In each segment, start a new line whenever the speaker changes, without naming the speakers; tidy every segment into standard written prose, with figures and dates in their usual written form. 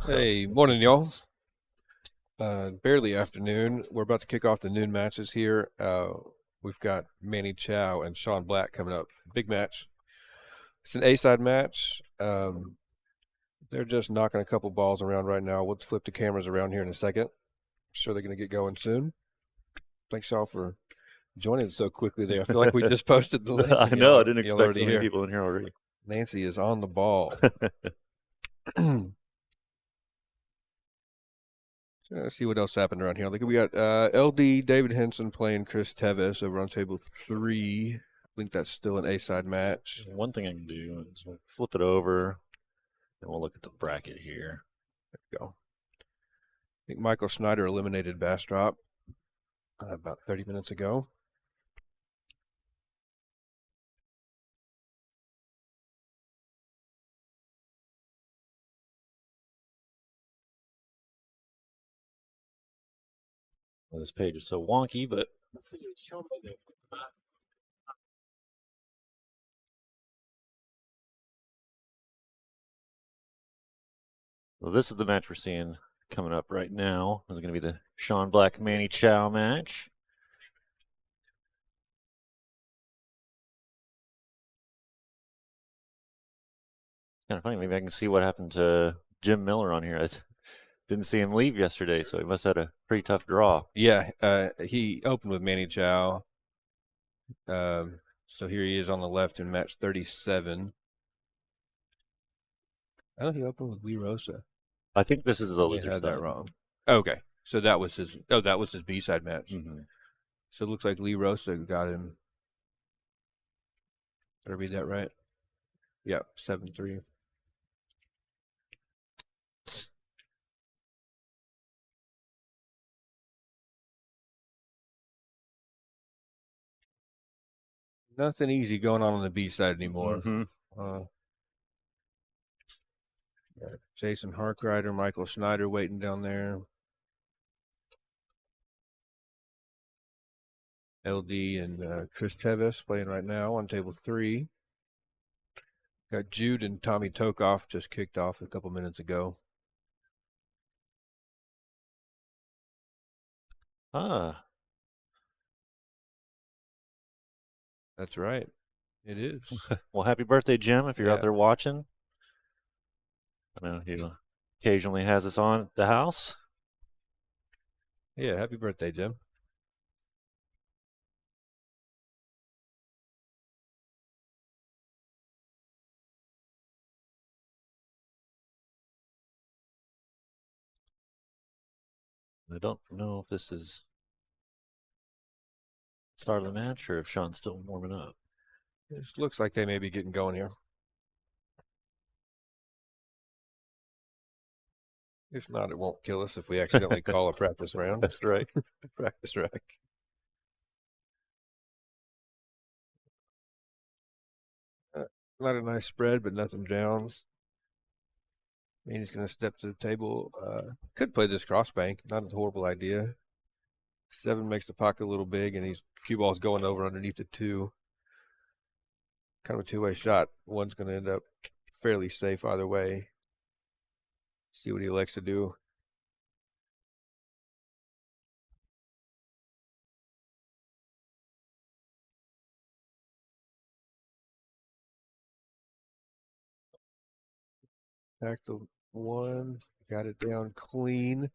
Hey, morning, y'all. Barely afternoon. We're about to kick off the noon matches here. We've got Manny Chau and Sean Black coming up. Big match. It's an A-side match. They're just knocking a couple balls around right now. We'll flip the cameras around here in a second. Sure, they're going to get going soon. Thanks, y'all, for joining us so quickly there. I feel like we just posted the link.
I know. I didn't
Y'all
expect so
already
many
here.
people in here already.
Nancy is on the ball. Let's see what else happened around here. Look, we got LD David Henson playing Chris Tevez over on table 3. I think that's still an A-side match.
One thing I can do is we'll flip it over, and we'll look at the bracket here.
There we go. I think Michael Schneider eliminated Bastrop about 30 minutes ago.
Well, this page is so wonky, but well, this is the match we're seeing coming up right now. This is going to be the Sean Black Manny Chau match. Kind of funny. Maybe I can see what happened to Jim Miller on here. I didn't see him leave yesterday, so he must have had a pretty tough draw.
Yeah, he opened with Manny Chau. So here he is on the left in match 37. I know he opened with Lee Rosa.
I think this is the
I
loser
had
side.
that wrong. Okay, so that was his. Oh, that was his B-side match.
Mm-hmm.
So it looks like Lee Rosa got him. Did I read that right? Yep, 7-3. Nothing easy going on the B side anymore.
Mm-hmm.
Jason Harkrider, Michael Schneider waiting down there. LD and Chris Tevez playing right now on table 3. Got Jude and Tommy Tokoph just kicked off a couple minutes ago. That's right. It is.
Well, happy birthday, Jim, if you're
Yeah.
out there watching. I know he occasionally has us on at the house.
Yeah, happy birthday, Jim.
I don't know if this is start of the match or if Sean's still warming up.
It looks like they may be getting going here. If not, it won't kill us if we accidentally call a practice round.
That's right.
Practice rack. Not a nice spread, but nothing down. And he's going to step to the table. Could play this cross bank. Not a horrible idea. 7 makes the pocket a little big, and he's cue ball's going over underneath the 2. Kind of a two-way shot. One's going to end up fairly safe either way. See what he elects to do. Back the 1. Got it down clean.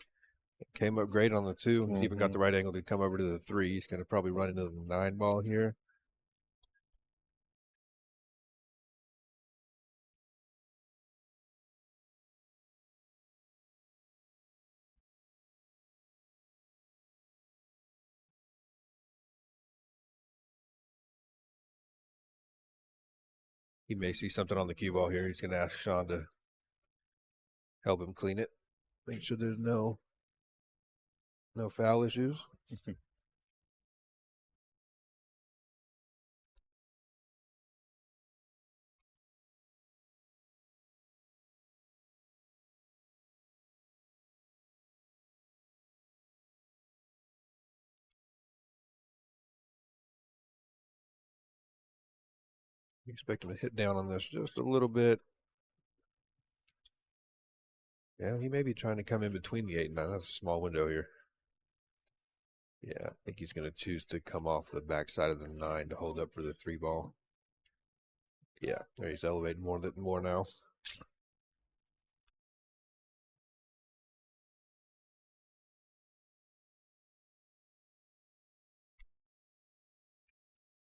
Came up great on the 2. He's even got the right angle to come over to the 3. He's going to probably run into the 9 ball here. He may see something on the cue ball here. He's going to ask Sean to help him clean it. Make sure there's no foul issues. Expect him to hit down on this just a little bit. Yeah, he may be trying to come in between the 8 and 9. That's a small window here. Yeah, I think he's going to choose to come off the backside of the 9 to hold up for the 3 ball. Yeah, there he's elevating more now.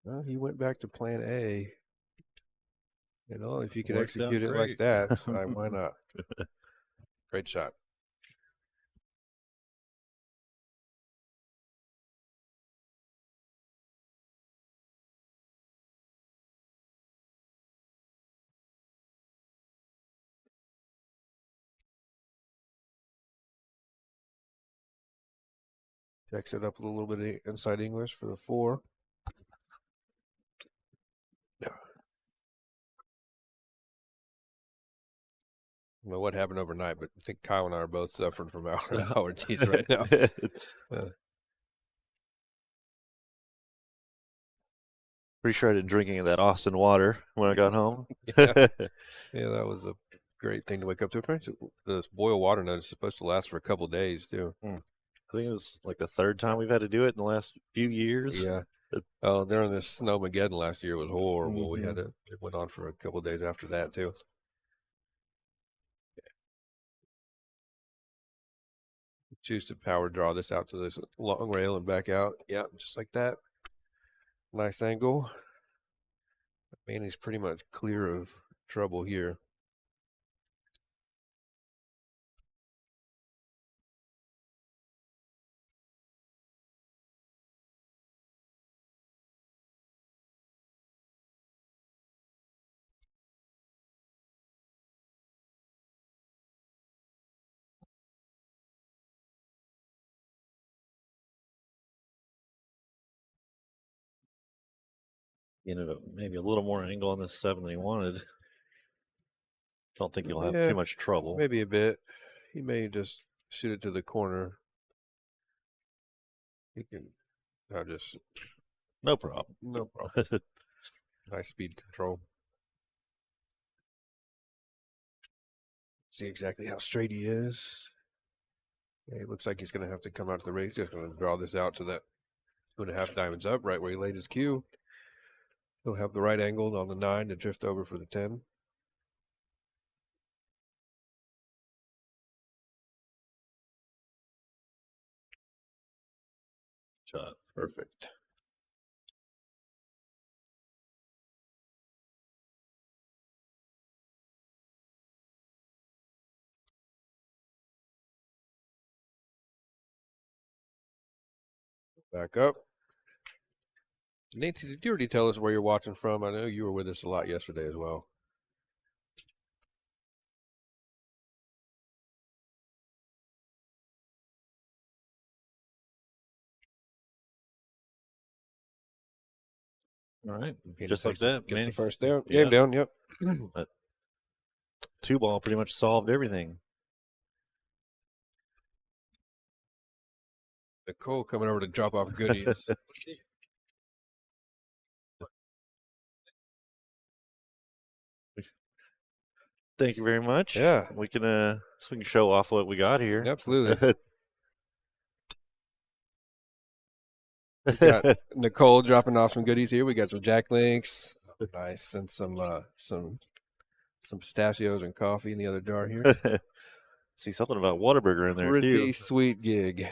Well, he went back to plan A. You know, if you could
Worked out
execute it like
great.
that, why not? Great shot. Checks it up a little bit inside English for the 4. I don't know what happened overnight, but I think Kyle and I are both suffering from allergies right now.
Pretty sure I didn't drink any of that Austin water when I got home.
Yeah, that was a great thing to wake up to. Apparently, this boil water note is supposed to last for a couple days too.
I think it was like the 3rd time we've had to do it in the last few years.
Yeah. Oh, during this snowmageddon last year was horrible. We had it went on for a couple days after that too. Choose to power draw this out to this long rail and back out. Yeah, just like that. Nice angle. Manny's pretty much clear of trouble here.
You know, maybe a little more angle on this 7 than he wanted. Don't think he'll have too much trouble.
Maybe a bit. He may just shoot it to the corner. He can just.
No problem.
No problem. Nice speed control. See exactly how straight he is. Yeah, he looks like he's going to have to come out to the race. He's just going to draw this out to that 2.5 diamonds up, right where he laid his cue. He'll have the right angle on the 9 to drift over for the 10.
Shot.
Perfect. Back up. Nate, did you already tell us where you're watching from? I know you were with us a lot yesterday as well.
All right. Just like that.
Get the first down. Game down, yep.
2 ball pretty much solved everything.
Nicole coming over to drop off goodies.
Thank you very much.
Yeah.
We can show off what we got here.
Absolutely. We got Nicole dropping off some goodies here. We got some Jack Links, nice, and some pistachios and coffee in the other jar here.
See something about Whataburger in there
Pretty
too.
sweet gig.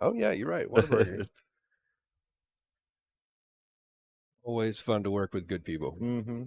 Oh yeah, you're right. Whataburger. Always fun to work with good people.
Mm-hmm.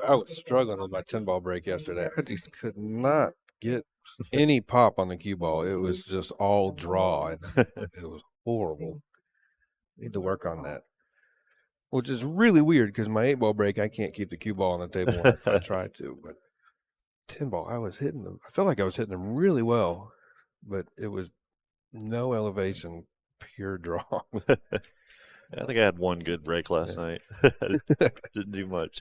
I was struggling with my 10-ball break yesterday. I just could not get any pop on the cue ball. It was just all draw, and it was horrible. Need to work on that. Which is really weird because my 8-ball break, I can't keep the cue ball on the table if I try to. But 10-ball, I felt like I was hitting them really well. but it was no elevation, pure draw.
I think I had one good break last night. Didn't do much.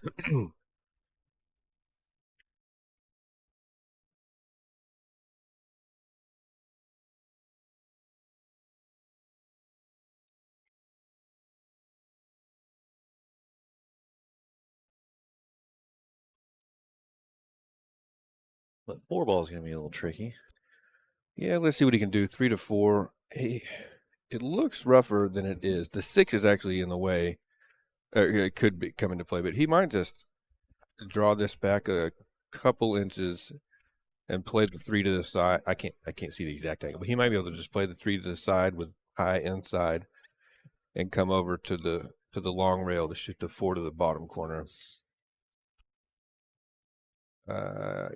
But 4 ball is going to be a little tricky.
Yeah, let's see what he can do. 3 to 4. It looks rougher than it is. The 6 is actually in the way. It could be come into play, but he might just draw this back a couple inches and play the 3 to the side. I can't see the exact angle, but he might be able to just play the 3 to the side with high inside and come over to the long rail to shoot the 4 to the bottom corner.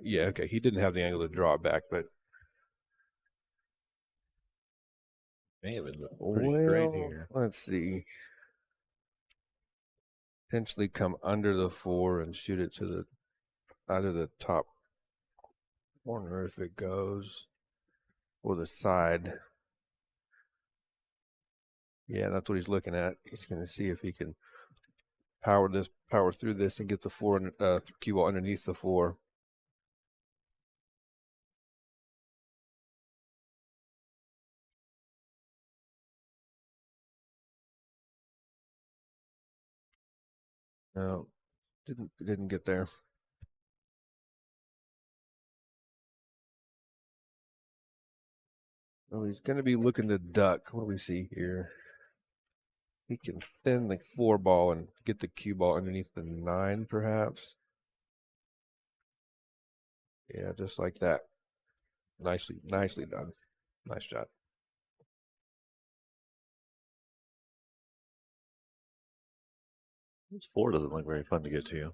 Yeah, okay. He didn't have the angle to draw it back, but
May have been pretty great here.
Let's see. Potentially come under the 4 and shoot it to the either the top corner if it goes, or the side. Yeah, that's what he's looking at. He's going to see if he can power through this and get the 4 cue ball underneath the 4. No, didn't get there. Oh, he's going to be looking to duck. What do we see here? He can thin the 4 ball and get the cue ball underneath the 9, perhaps. Yeah, just like that. Nicely done. Nice shot.
This 4 doesn't look very fun to get to.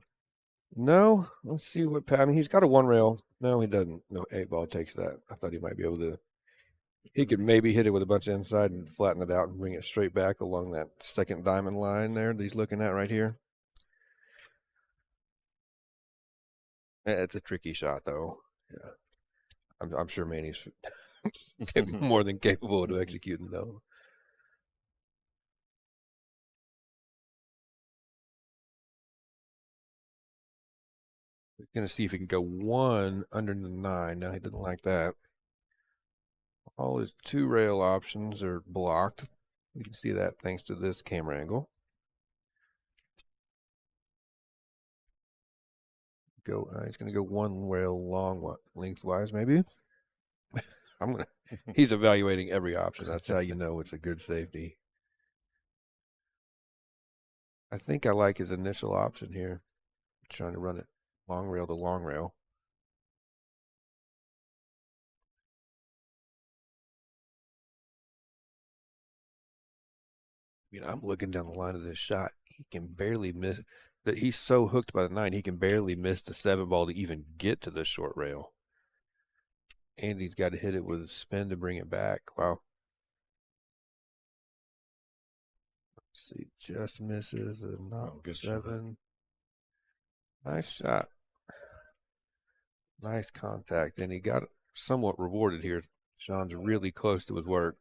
No, let's see what. I mean, he's got a 1 rail. No, he doesn't. No, 8 ball takes that. I thought he might be able to. He could maybe hit it with a bunch of inside and flatten it out and bring it straight back along that second diamond line there that he's looking at right here. It's a tricky shot, though. Yeah, I'm sure Manny's more than capable of executing, though. We're gonna see if he can go 1 under the 9. No, he didn't like that. All his 2 rail options are blocked. You can see that thanks to this camera angle. He's gonna go 1 rail long, lengthwise maybe. He's evaluating every option. That's how you know it's a good safety. I think I like his initial option here. Trying to run it long rail to long rail. I'm looking down the line of this shot. He can barely miss. That he's so hooked by the 9, he can barely miss the 7 ball to even get to the short rail. And he's got to hit it with a spin to bring it back. Wow. Let's see, just misses a knock. Good 7. Nice shot. Nice contact, and he got somewhat rewarded here. Sean's really close to his work.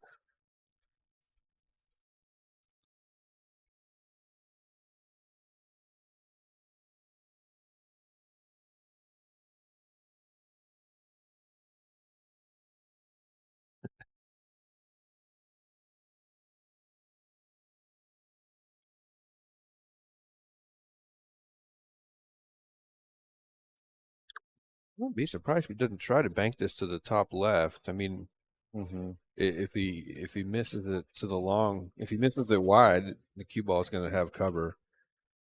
I wouldn't be surprised if he doesn't try to bank this to the top left. I mean, if he misses it to the long, if he misses it wide, the cue ball is going to have cover.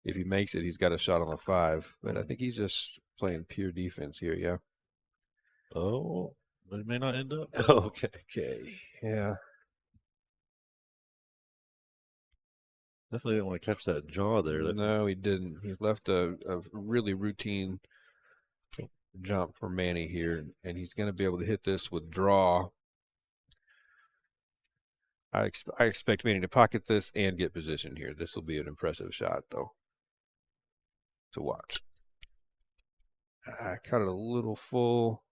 If he makes it, he's got a shot on the 5. But I think he's just playing pure defense here. Yeah.
Oh, but it may not end up.
Okay. Yeah.
Definitely didn't want to catch that jaw there.
No, he didn't. He left a really routine jump for Manny here, and he's going to be able to hit this with draw. I expect Manny to pocket this and get position here. This will be an impressive shot, though, to watch. I cut it a little full,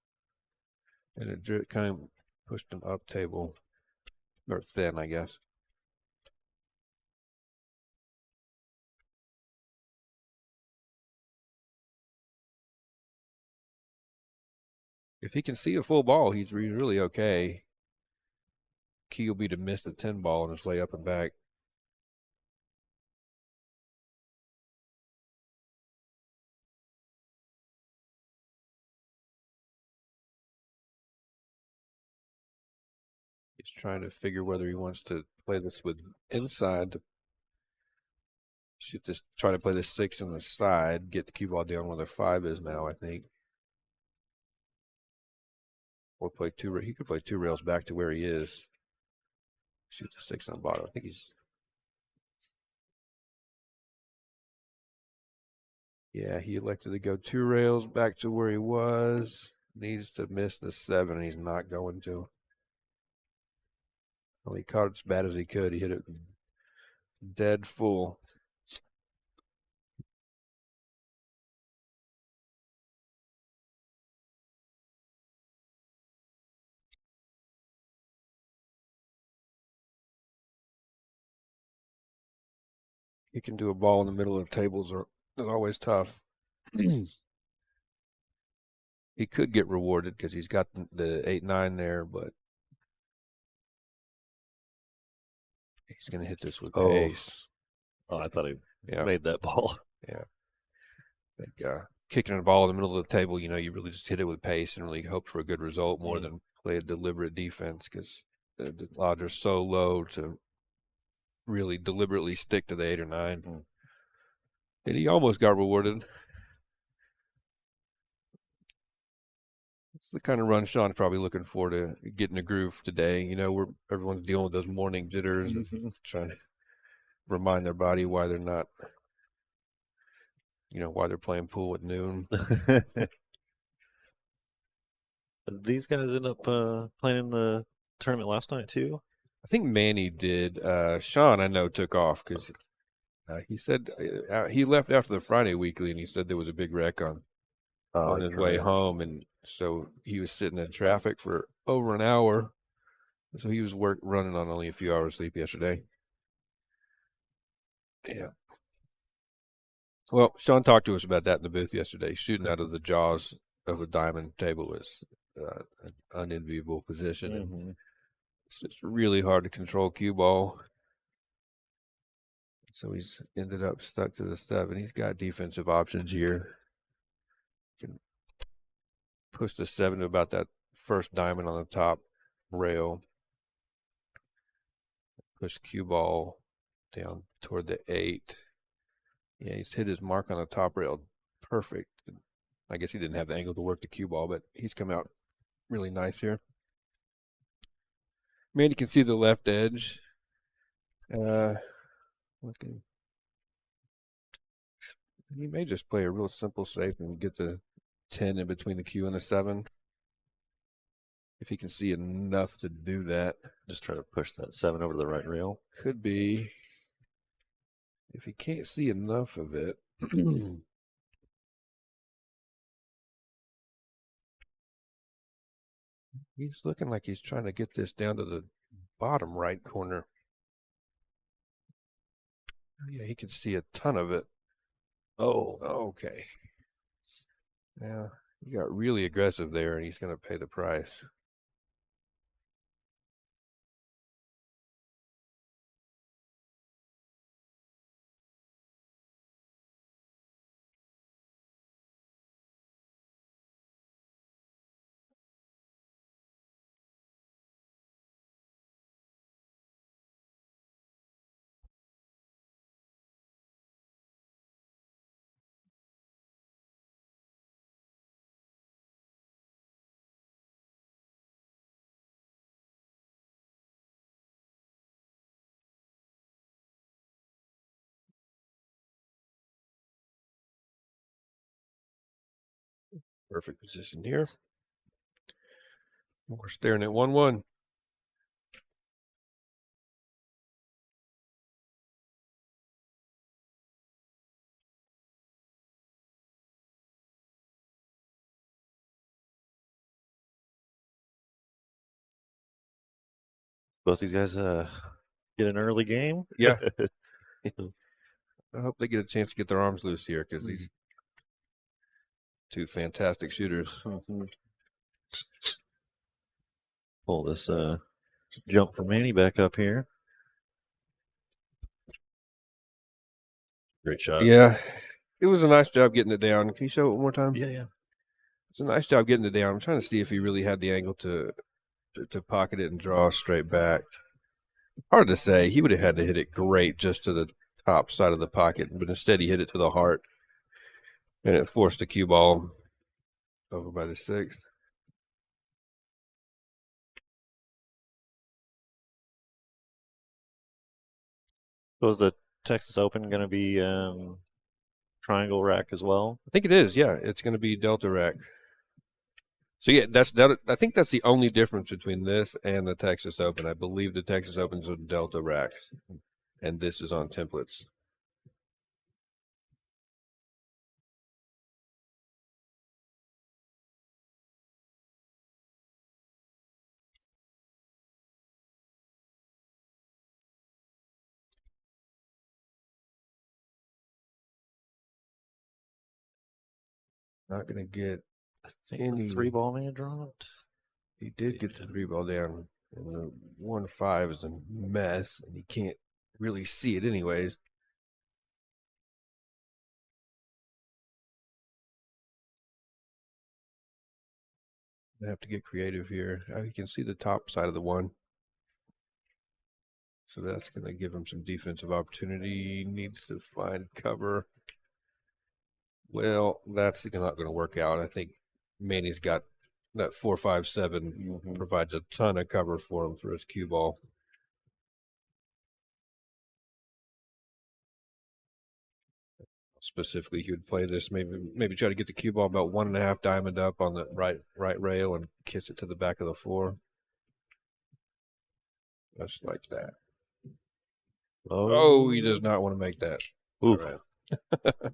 and it kind of Pushed him up table. Or thin, I guess. If he can see a full ball, he's really okay. Key will be to miss the 10 ball on his way up and back. He's trying to figure whether he wants to play this with inside. Should just try to play the 6 on the side, get the cue ball down where the 5 is now, I think. Or play two. He could play 2 rails back to where he is. Shoot the 6 on the bottom. I think he's. Yeah, he elected to go 2 rails back to where he was. Needs to miss the 7, and he's not going to. Well, he caught it as bad as he could. He hit it dead full. He can do a ball in the middle of tables are always tough. He could get rewarded because he's got the 8-9 there, but he's going to hit this with pace.
Oh, I thought he made that ball.
Yeah. I think kicking a ball in the middle of the table, you really just hit it with pace and really hope for a good result more than play a deliberate defense because the odds are so low to really deliberately stick to the 8 or 9. And he almost got rewarded. It's the kind of run Sean's probably looking for to get in a groove today. Where everyone's dealing with those morning jitters and trying to remind their body why they're not, why they're playing pool at noon.
These guys end up playing in the tournament last night too?
I think Manny did. Sean, I know, took off because he said he left after the Friday weekly, and he said there was a big wreck on his way home, and so he was sitting in traffic for over an hour. So he was running on only a few hours sleep yesterday. Yeah. Well, Sean talked to us about that in the booth yesterday. Shooting out of the jaws of a diamond table is an unenviable position. And it's just really hard to control cue ball. So he's ended up stuck to the 7. He's got defensive options here. Can push the 7 to about that first diamond on the top rail. Push cue ball down toward the 8. Yeah, he's hit his mark on the top rail. Perfect. I guess he didn't have the angle to work the cue ball, but he's come out really nice here. Man, you can see the left edge. Looking. He may just play a real simple safe and get the 10 in between the cue and the 7. If he can see enough to do that.
Just try to push that 7 over to the right rail.
Could be. If he can't see enough of it. He's looking like he's trying to get this down to the bottom right corner. Yeah, he can see a ton of it. Oh, okay. Yeah, he got really aggressive there, and he's going to pay the price. Perfect position here. We're staring at 1-1.
Both these guys get an early game.
Yeah. I hope they get a chance to get their arms loose here because these two fantastic shooters.
Pull this jump for Manny back up here. Great shot.
Yeah. It was a nice job getting it down. Can you show it one more time?
Yeah.
It's a nice job getting it down. I'm trying to see if he really had the angle to pocket it and draw straight back. Hard to say. He would have had to hit it great just to the top side of the pocket, but instead he hit it to the heart, and it forced the cue ball over by the sixth.
Was the Texas Open going to be triangle rack as well?
I think it is. Yeah, it's going to be Delta rack. So yeah, I think that's the only difference between this and the Texas Open. I believe the Texas Open's on Delta racks, and this is on templates. Not going to get.
I think the 3-ball man dropped.
He did get the 3-ball down. And the 1-5 is a mess, and he can't really see it anyways. I have to get creative here. You can see the top side of the 1. So that's going to give him some defensive opportunity. He needs to find cover. Well, that's not going to work out. I think Manny's got that 4-5-7 provides a ton of cover for him for his cue ball. Specifically, he would play this, maybe try to get the cue ball about 1.5 diamond up on the right rail and kiss it to the back of the floor. Just like that. Oh, he does not want to make that.
Ooh.
All right.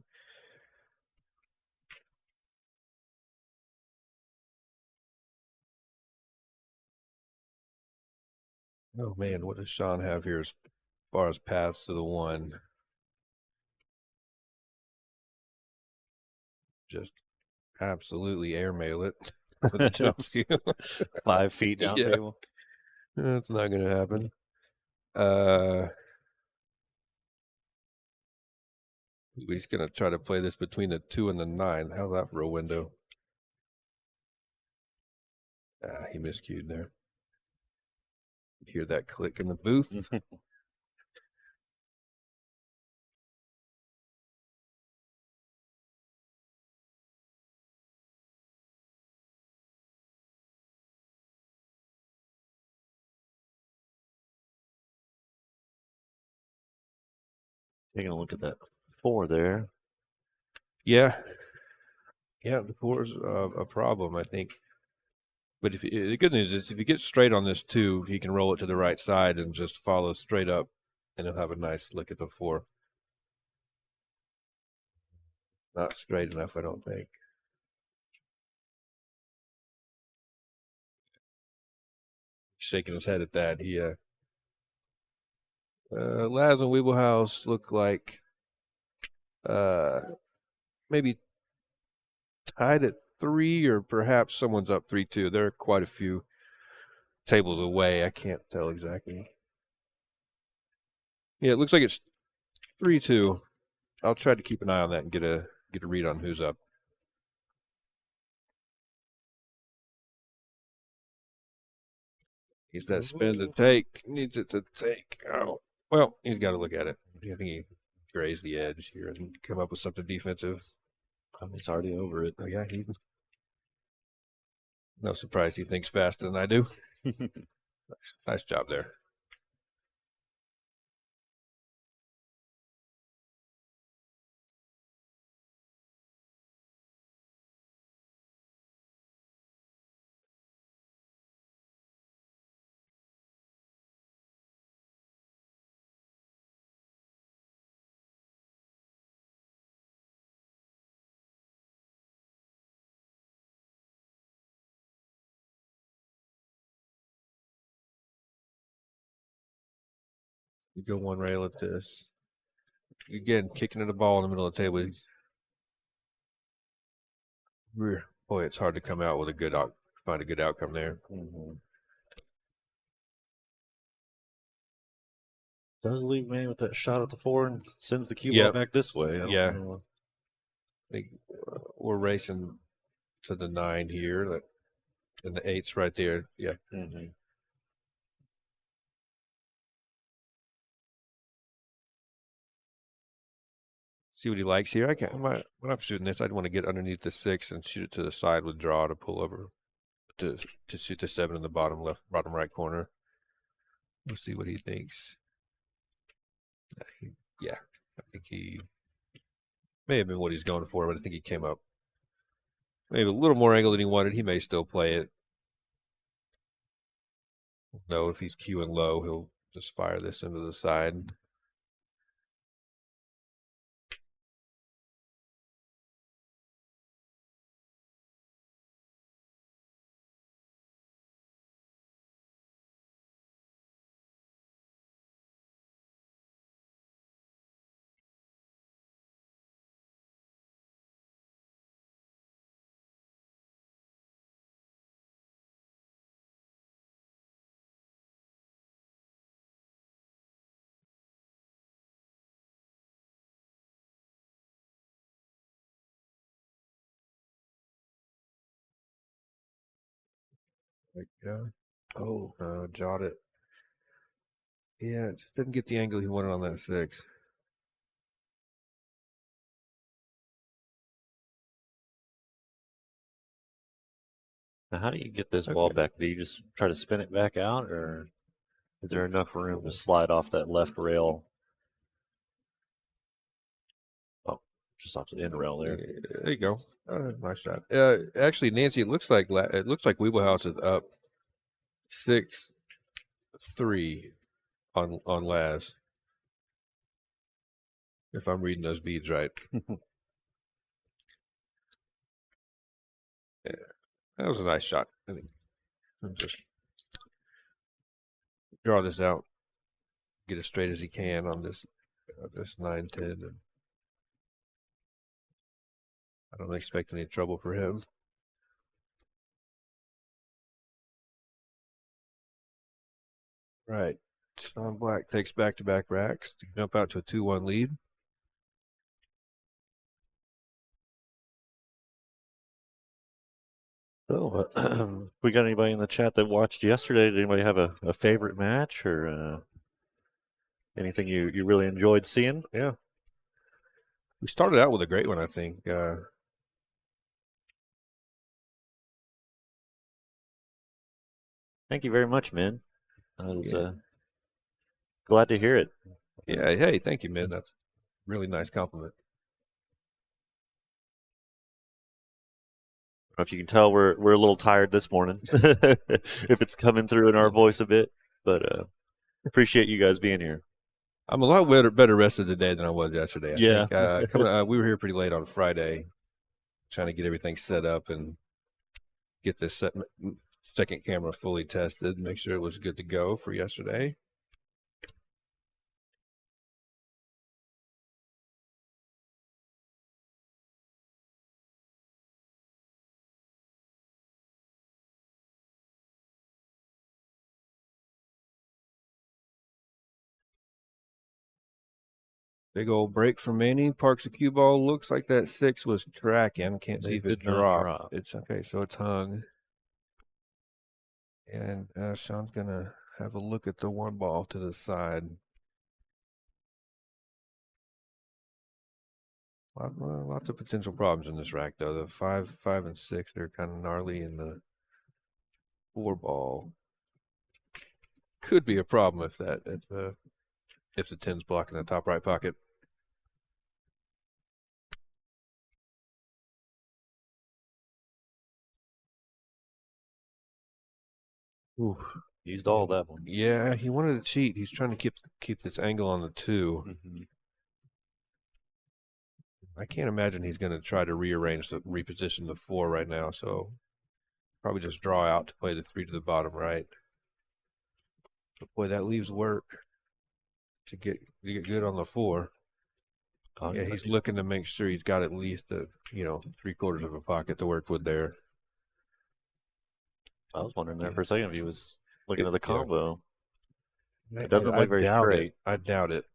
Oh man, what does Sean have here as far as paths to the 1? Just absolutely airmail it with a jump cue.
5 feet down table.
That's not going to happen. He's going to try to play this between the 2 and the 9. How's that for a window? He miscued there. You hear that click in the booth?
Taking a look at that 4 there.
Yeah. Yeah, the 4 is a problem, I think. But the good news is if he gets straight on this 2, he can roll it to the right side and just follow straight up, and he'll have a nice lick at the 4. Not straight enough, I don't think. Shaking his head at that. He Laz and Wiebelhaus look like maybe tied at 3, or perhaps someone's up 3-2. There are quite a few tables away. I can't tell exactly. Yeah, it looks like it's 3-2. I'll try to keep an eye on that and get a read on who's up. He's that spin to take. Needs it to take. Oh, well, he's got to look at it. I think he grazed the edge here and come up with something defensive.
I mean, it's already over it.
Oh, yeah, no surprise he thinks faster than I do. Nice job there. You go one rail at this. Again, kicking at the ball in the middle of the table. Boy, it's hard to come out with find a good outcome there.
Does leave Manny with that shot at the 4 and sends the cue ball
Yep.
back this way.
Yeah. I think we're racing to the 9 here, and the 8's right there. Yeah. See what he likes here. When I'm shooting this, I'd want to get underneath the 6 and shoot it to the side with draw to pull over to shoot the 7 in the bottom right corner. We'll see what he thinks. Yeah, I think he may have been what he's going for, but I think he came up maybe a little more angle than he wanted. He may still play it. No, if he's cueing low, he'll just fire this into the side. Jawed it. Yeah, just didn't get the angle he wanted on that 6.
Now, how do you get this ball back? Do you just try to spin it back out, or is there enough room to slide off that left rail? Oh, just off the end rail there.
Yeah, there you go. Nice shot. Actually, Nancy, it looks like Wiebelhaus is up 6-3 on Laz. If I'm reading those beads right. Yeah, that was a nice shot. I think just draw this out, get as straight as he can on this 9-10, and I don't expect any trouble for him. Right, Sean Black takes back-to-back racks to jump out to a 2-1 lead.
So, we got anybody in the chat that watched yesterday? Did anybody have a favorite match or anything you really enjoyed seeing?
Yeah. We started out with a great one, I think.
Thank you very much, man. I was glad to hear it.
Yeah, hey, thank you, man. That's a really nice compliment.
I don't know if you can tell we're a little tired this morning, if it's coming through in our voice a bit, but appreciate you guys being here.
I'm a lot better rested today than I was yesterday. I think. We were here pretty late on Friday, trying to get everything set up and get this second camera fully tested, make sure it was good to go for yesterday. Big old break from Manny. Parks the cue ball. Looks like that 6 was tracking. Can't see if it dropped. It's okay, so it's hung. And Sean's going to have a look at the 1 ball to the side. Lots of potential problems in this rack, though. The 5 and 6, they're kind of gnarly, and the 4 ball could be a problem if the 10's blocking the top right pocket.
Ooh, used all that one.
Yeah, he wanted to cheat. He's trying to keep this angle on the 2. I can't imagine he's going to try to reposition the 4 right now, so probably just draw out to play the 3 to the bottom right. But boy, that leaves work. to get good on the 4.
Oh,
Yeah, he's looking to make sure he's got at least a 3/4 of a pocket to work with there.
I was wondering there for a second if he was looking at the
Yeah.
combo. It doesn't
I
look very
doubt
great.
it. I doubt it.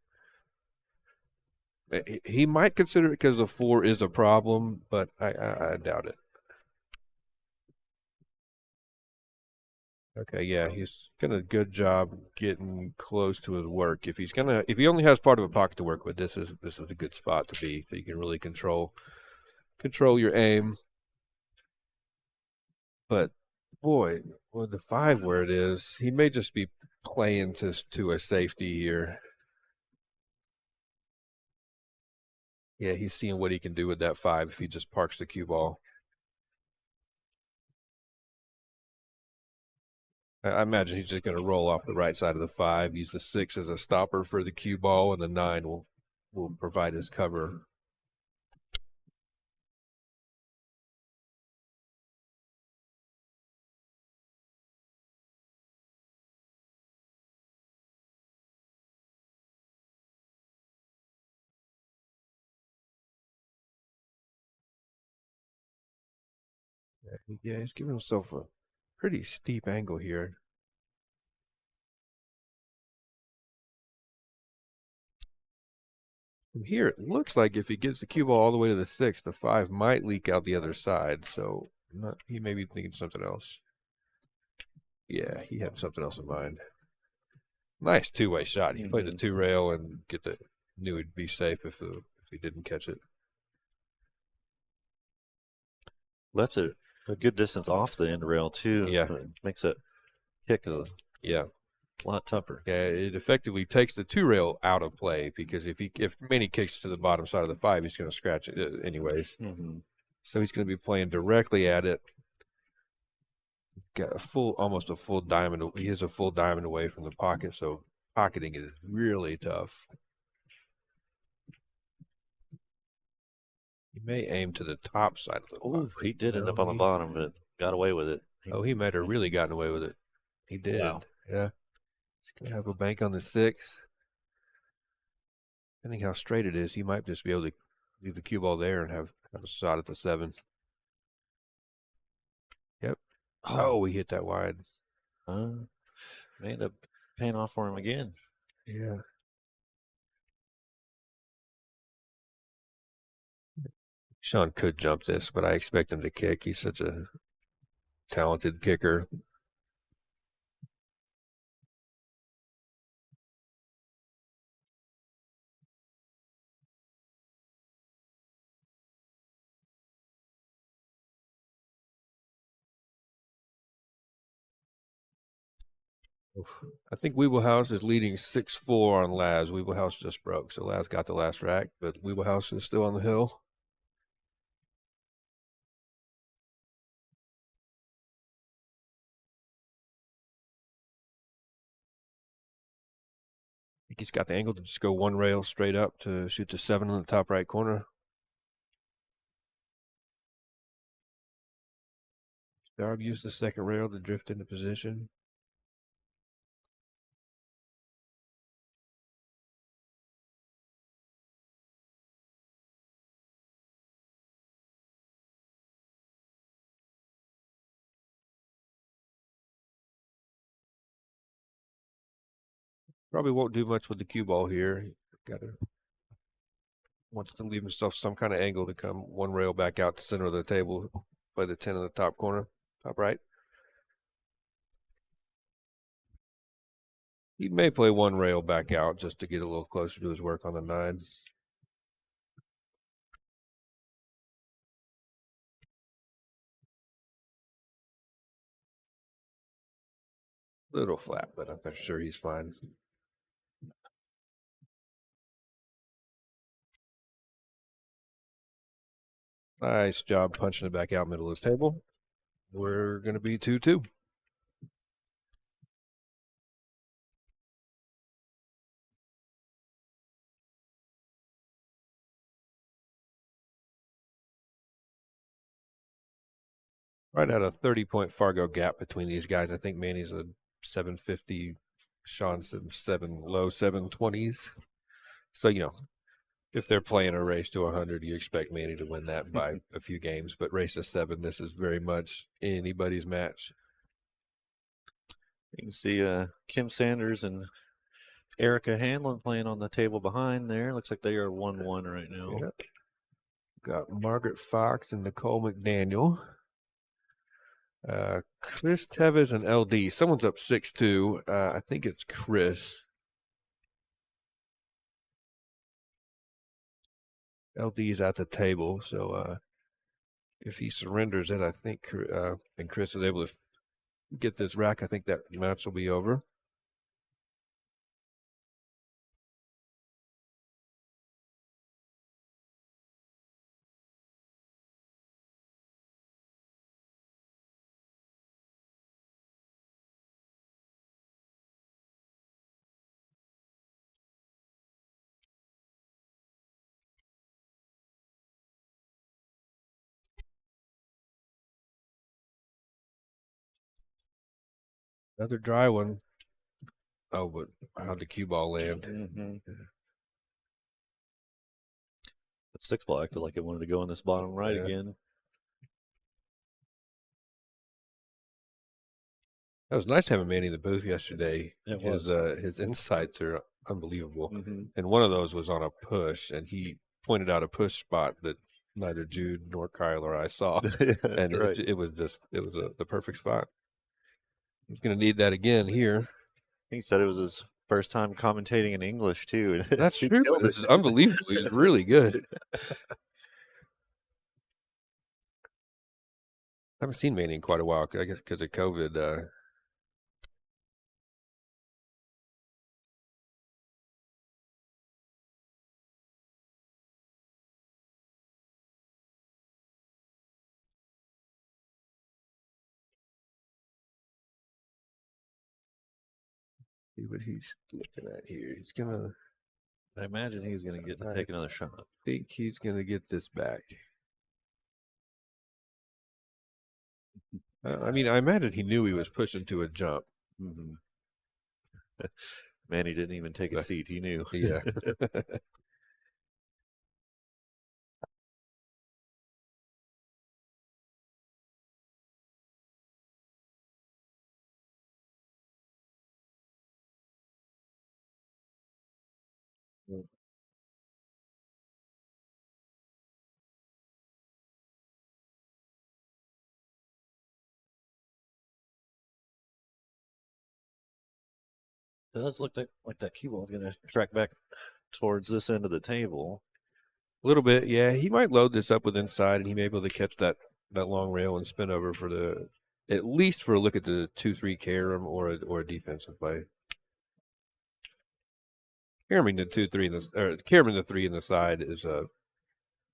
He might consider it because the 4 is a problem, but I doubt it. Okay, yeah, he's done a good job getting close to his work. If he only has part of a pocket to work with, this is a good spot to be, so you can really control your aim. But boy, with the 5 where it is, he may just be playing to a safety here. Yeah, he's seeing what he can do with that 5 if he just parks the cue ball. I imagine he's just going to roll off the right side of the 5, use the 6 as a stopper for the cue ball, and the 9 will provide his cover. Yeah, he's giving himself a pretty steep angle here. From here, it looks like if he gets the cue ball all the way to the 6, the 5 might leak out the other side. So he may be thinking something else. Yeah, he had something else in mind. Nice 2-way shot. He played the 2 rail and knew he'd be safe if he didn't catch it.
Left it a good distance off the end rail too.
Yeah,
it makes it kick a lot tougher.
Yeah, it effectively takes the 2 rail out of play because if Manny kicks to the bottom side of the 5, he's going to scratch it anyways. So he's going to be playing directly at it. Got almost a full diamond. He is a full diamond away from the pocket, so pocketing it is really tough. He may aim to the top side of the pocket.
He did end up on the bottom, but got away with it.
He might have really gotten away with it. He did. Wow. Yeah. He's going to have a bank on the 6. Depending how straight it is, he might just be able to leave the cue ball there and have a shot at the 7. Yep. Oh, he hit that wide.
May end up paying off for him again.
Yeah. Sean could jump this, but I expect him to kick. He's such a talented kicker. I think Wiebelhaus is leading 6-4 on Laz. Wiebelhaus just broke, so Laz got the last rack, but Wiebelhaus is still on the hill. I think he's got the angle to just go 1 rail straight up to shoot the 7 in the top right corner. Darb used the 2nd rail to drift into position. Probably won't do much with the cue ball here. Wants to leave himself some kind of angle to come 1 rail back out to center of the table, play the 10 in the top corner, top right. He may play 1 rail back out just to get a little closer to his work on the 9. Little flat, but I'm sure he's fine. Nice job punching it back out middle of the table. We're going to be 2-2. Right at a 30-point Fargo gap between these guys. I think Manny's a 750, Sean's low 720s. So, if they're playing a race to 100, you expect Manny to win that by a few games. But race to 7, this is very much anybody's match.
You can see Kim Sanders and Erica Hanlon playing on the table behind there. Looks like they are 1-1 right now.
Yep. Got Margaret Fox and Nicole McDaniel. Chris Tevez and LD. Someone's up 6-2. I think it's Chris. LD's at the table, so if he surrenders it, I think, and Chris is able to get this rack, I think that match will be over. Another dry one. Oh, but how'd the cue ball land?
Mm-hmm. The 6 ball acted like it wanted to go in this bottom right again.
That was nice having Manny in the booth yesterday.
It was.
His insights are unbelievable.
Mm-hmm.
And one of those was on a push, and he pointed out a push spot that neither Jude nor Kyle or I saw. And
right.
it was the perfect spot. He's going to need that again here.
He said it was his first time commentating in English, too.
That's true. This is unbelievable. He's really good. I haven't seen Manny in quite a while, I guess because of COVID. See what he's looking at here. He's going to...
I imagine he's going to get to take another shot.
I think he's going to get this back. I mean, I imagine he knew he was pushing to a jump.
Mm-hmm. Manny didn't even take a seat. He knew.
Yeah.
It does look like that cue ball is going to track back towards this end of the table.
A little bit, yeah. He might load this up with inside, and he may be able to catch that long rail and spin over for at least for a look at the 2-3 carom or a defensive play. Caroming the 2-3 in the or caroming the 3 in the side is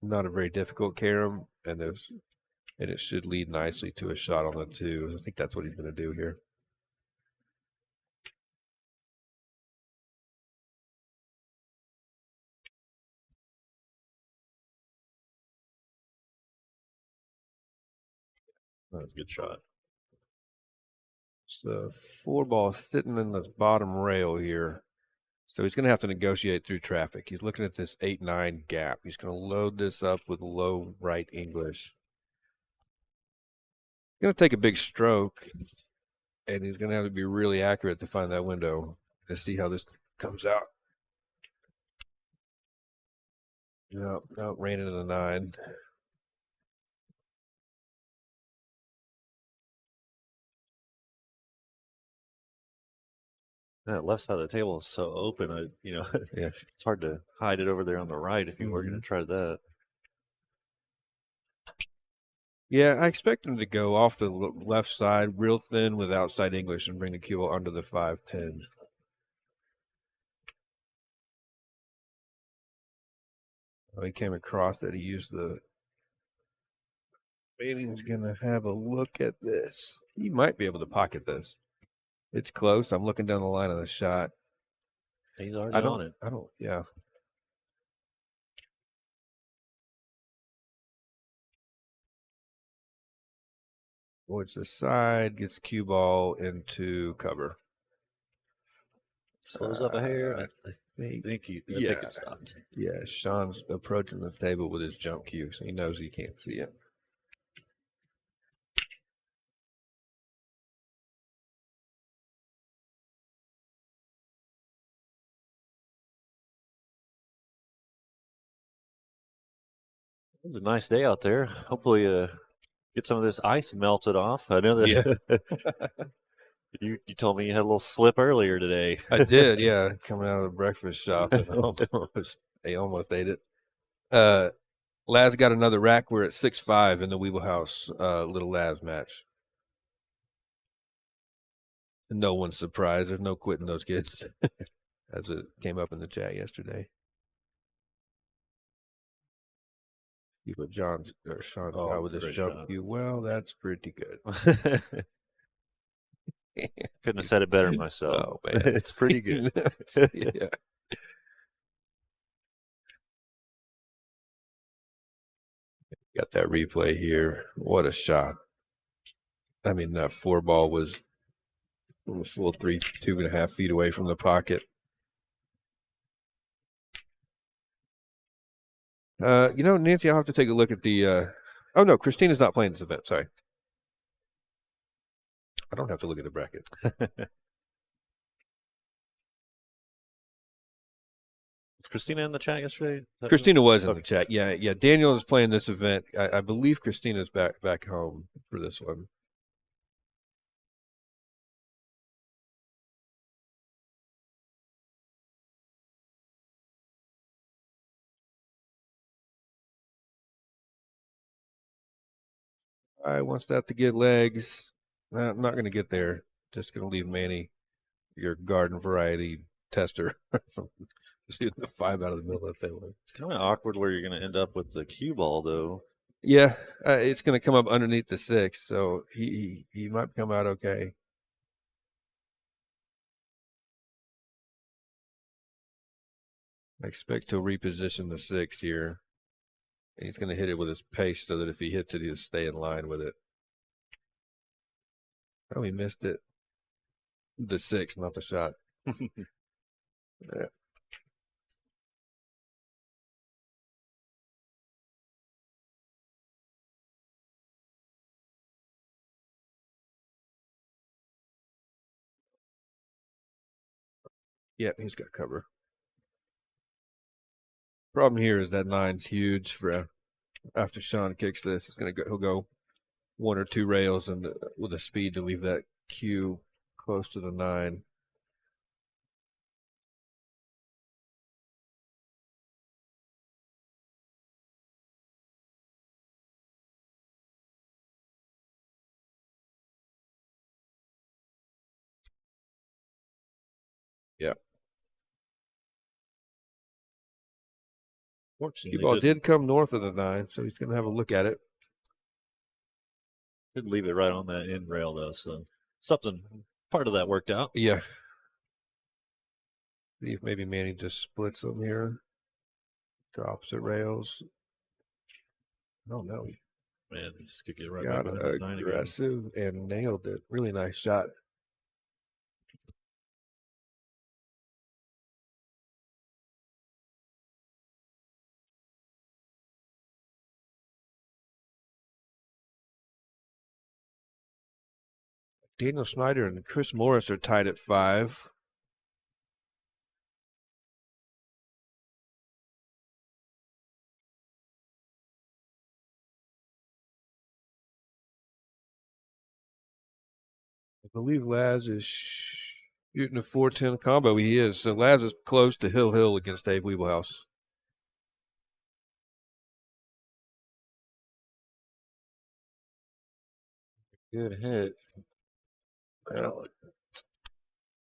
not a very difficult carom, and it should lead nicely to a shot on the 2. I think that's what he's going to do here.
That's a good shot.
It's the 4 ball sitting in this bottom rail here. So he's going to have to negotiate through traffic. He's looking at this 8-9 gap. He's going to load this up with low right English. He's going to take a big stroke, and he's going to have to be really accurate to find that window to see how this comes out. No, ran into the 9.
That left side of the table is so open.
Yeah.
It's hard to hide it over there on the right if you were going to try that.
Yeah, I expect him to go off the left side real thin with outside English and bring the cue under the 5-10. He came across that he used the... Manny's going to have a look at this. He might be able to pocket this. It's close. I'm looking down the line of the shot.
He's already on it.
Yeah. Avoids the side, gets cue ball into cover.
Slows up a hair. I
think
think it stopped.
Yeah, Sean's approaching the table with his jump cue, so he knows he can't see it.
It was a nice day out there. Hopefully, get some of this ice melted off. I know that you told me you had a little slip earlier today.
I did, yeah. Coming out of the breakfast shop, and they almost ate it. Laz got another rack. We're at 6-5 in the Wiebelhaus Little Laz match. No one's surprised. There's no quitting those kids, as it came up in the chat yesterday. You put Sean out with this jump cue. Well, that's pretty good.
Couldn't have said it better myself.
Oh, man.
It's pretty good.
Yeah. Got that replay here. What a shot. I mean, that 4-ball was almost full 2.5 feet away from the pocket. Nancy, I'll have to take a look at the oh no, Christina's not playing this event, sorry. I don't have to look at the bracket.
Was Christina in the chat yesterday?
Christina was in the chat. Yeah. Daniel is playing this event. I believe Christina's back home for this one. I wants that to get legs. I'm not going to get there. Just going to leave Manny, your garden variety tester, from shooting the 5 out of the middle of the table.
It's kind of awkward where you're going to end up with the cue ball, though.
Yeah, it's going to come up underneath the 6, so he might come out okay. I expect to reposition the 6 here. And he's going to hit it with his pace so that if he hits it, he'll stay in line with it. Oh, he missed it. The 6, not the shot. Yeah. Yep, he's got cover. Problem here is that 9's huge for after Sean kicks this. He'll go 1 or 2 rails and with a speed to leave that cue close to the 9. Yeah.
Fortunately,
Cue ball did come north of the 9, so he's going to have a look at it.
Did leave it right on that end rail, though, so part of that worked out.
Yeah. See if maybe Manny just splits them here to opposite rails. Oh, no.
Man, this could get right
Got
back on the 9
aggressive and nailed it. Really nice shot. Daniel Schneider and Chris Morris are tied at 5. I believe Laz is shooting a 4-10 combo. He is. So Laz is close to Hill against Dave Wiebelhaus.
Good hit. Well,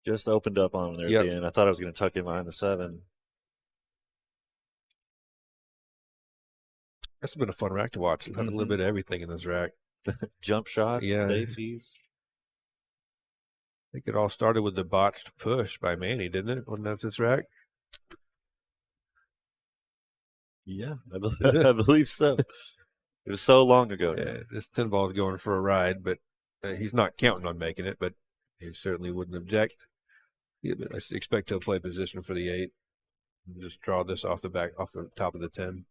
just opened up on him there at the end. I thought I was going to tuck him behind the 7.
That's been a fun rack to watch. A little bit of everything in this rack.
Jump shots, day fees.
I think it all started with the botched push by Manny, didn't it? Wasn't that this rack?
Yeah, I believe so. It was so long ago.
Yeah, this 10 ball is going for a ride, but he's not counting on making it, but he certainly wouldn't object. Yeah, but I expect he'll play position for the 8. Just draw this off the top of the 10.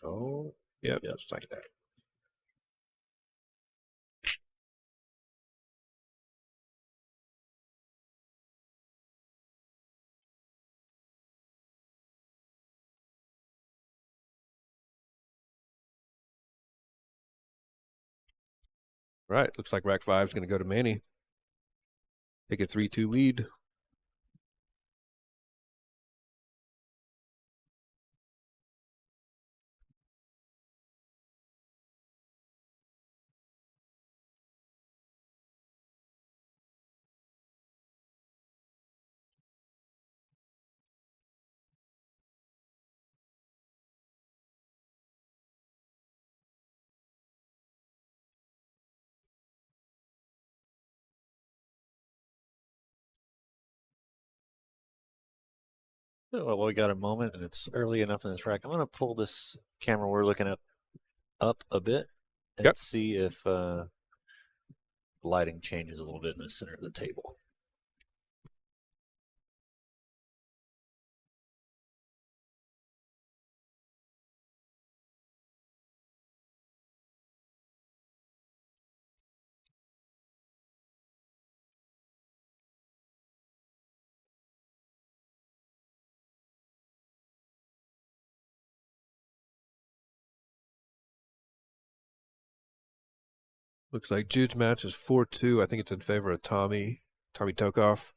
Oh, yeah, just like that. Right, looks like rack 5 is going to go to Manny. Take a 3-2 lead.
Well, we got a moment, and it's early enough in this rack. I'm going to pull this camera we're looking at up a bit and see if lighting changes a little bit in the center of the table.
Looks like Jude's match is 4-2. I think it's in favor of Tommy Tokoph.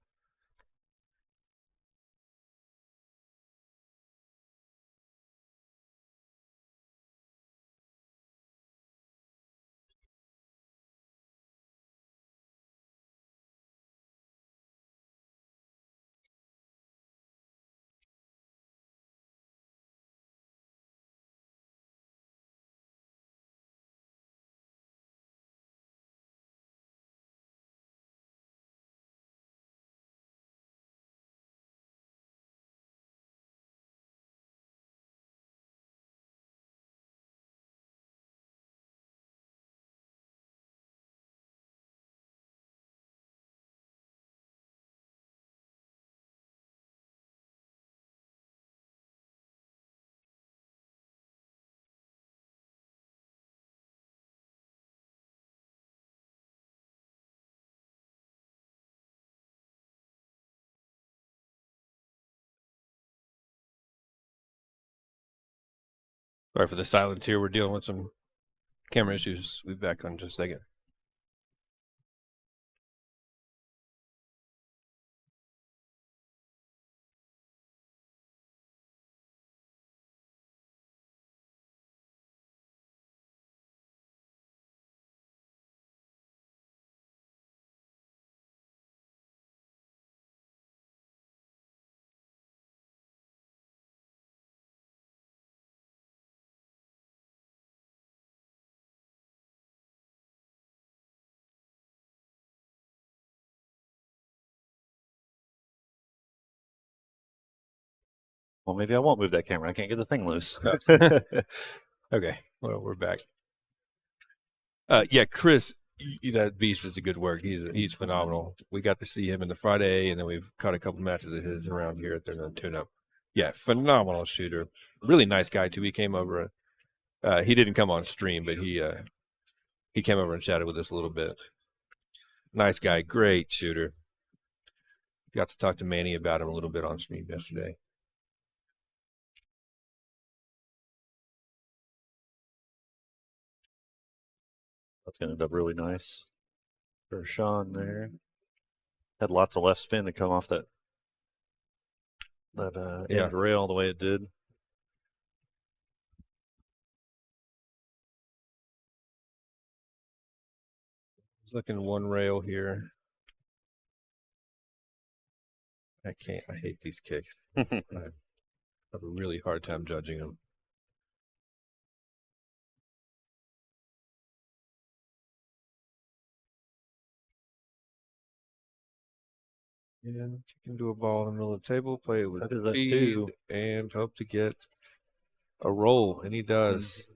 Sorry for the silence here. We're dealing with some camera issues. We'll be back on just a second.
Well, maybe I won't move that camera. I can't get the thing loose.
Okay, well, we're back. Yeah, Chris, that beast is a good work. He's phenomenal. We got to see him in the Friday, and then we've caught a couple matches of his around here at the tune-up. Yeah, phenomenal shooter. Really nice guy too. He came over. He didn't come on stream, but he came over and chatted with us a little bit. Nice guy, great shooter. Got to talk to Manny about him a little bit on stream yesterday.
That's going to end up really nice for Sean there. Had lots of left spin to come off that end rail the way it did.
He's looking one rail here. I hate these kicks. I have a really hard time judging them. And kick into a ball in the middle of the table, play it with speed, and hope to get a roll, and he does.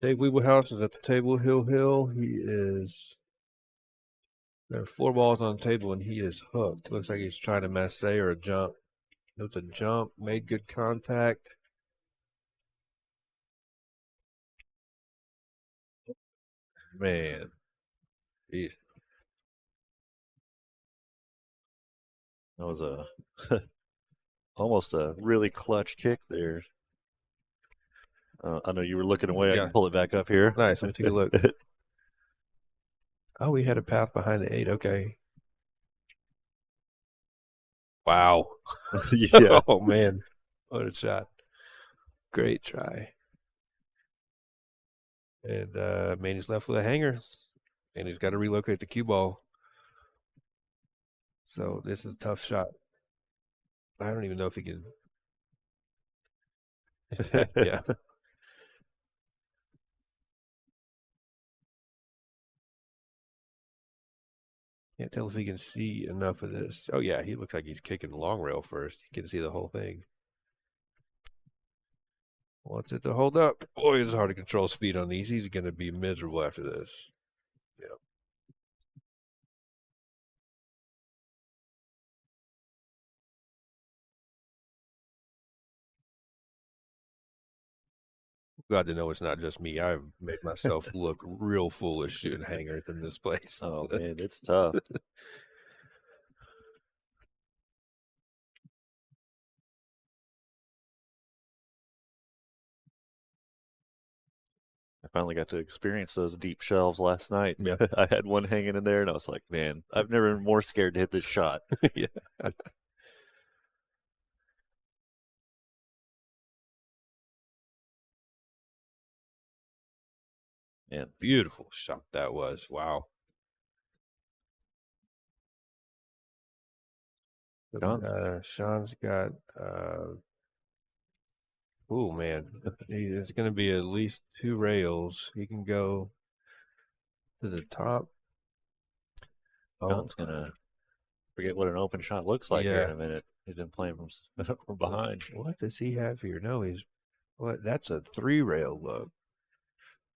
Dave Wiebelhaus is at the table. Hill. He is. There are 4 balls on the table, and he is hooked. Looks like he's trying to masse or a jump. It was a jump, made good contact. Man. Jeez.
That was a almost a really clutch kick there. I know you were looking away. I
Yeah.
can pull it back up here.
Nice. Let me take a look. Oh, we had a path behind the 8. Okay. Wow.
Yeah.
Oh, man. What a shot. Great try. And Manny's left with a hanger. And he's got to relocate the cue ball. So this is a tough shot. I don't even know if he can. Yeah. Can't tell if he can see enough of this. Oh, yeah. He looks like he's kicking long rail first. He can see the whole thing. Wants it to hold up. Boy, it's hard to control speed on these. He's going to be miserable after this. Yeah. Glad to know it's not just me. I've made myself look real foolish shooting hangers in this place.
Oh man, it's tough. I finally got to experience those deep shelves last night.
Yeah.
I had one hanging in there, and I was like, man, I've never been more scared to hit this shot.
Yeah.
Man,
Beautiful shot that was. Wow. Sean's got oh man. It's gonna be at least 2 rails. He can go to the top.
John's gonna forget what an open shot looks like here in
Yeah.
a minute. He's been playing from behind.
What does he have here? No, he's what? That's a 3 rail look.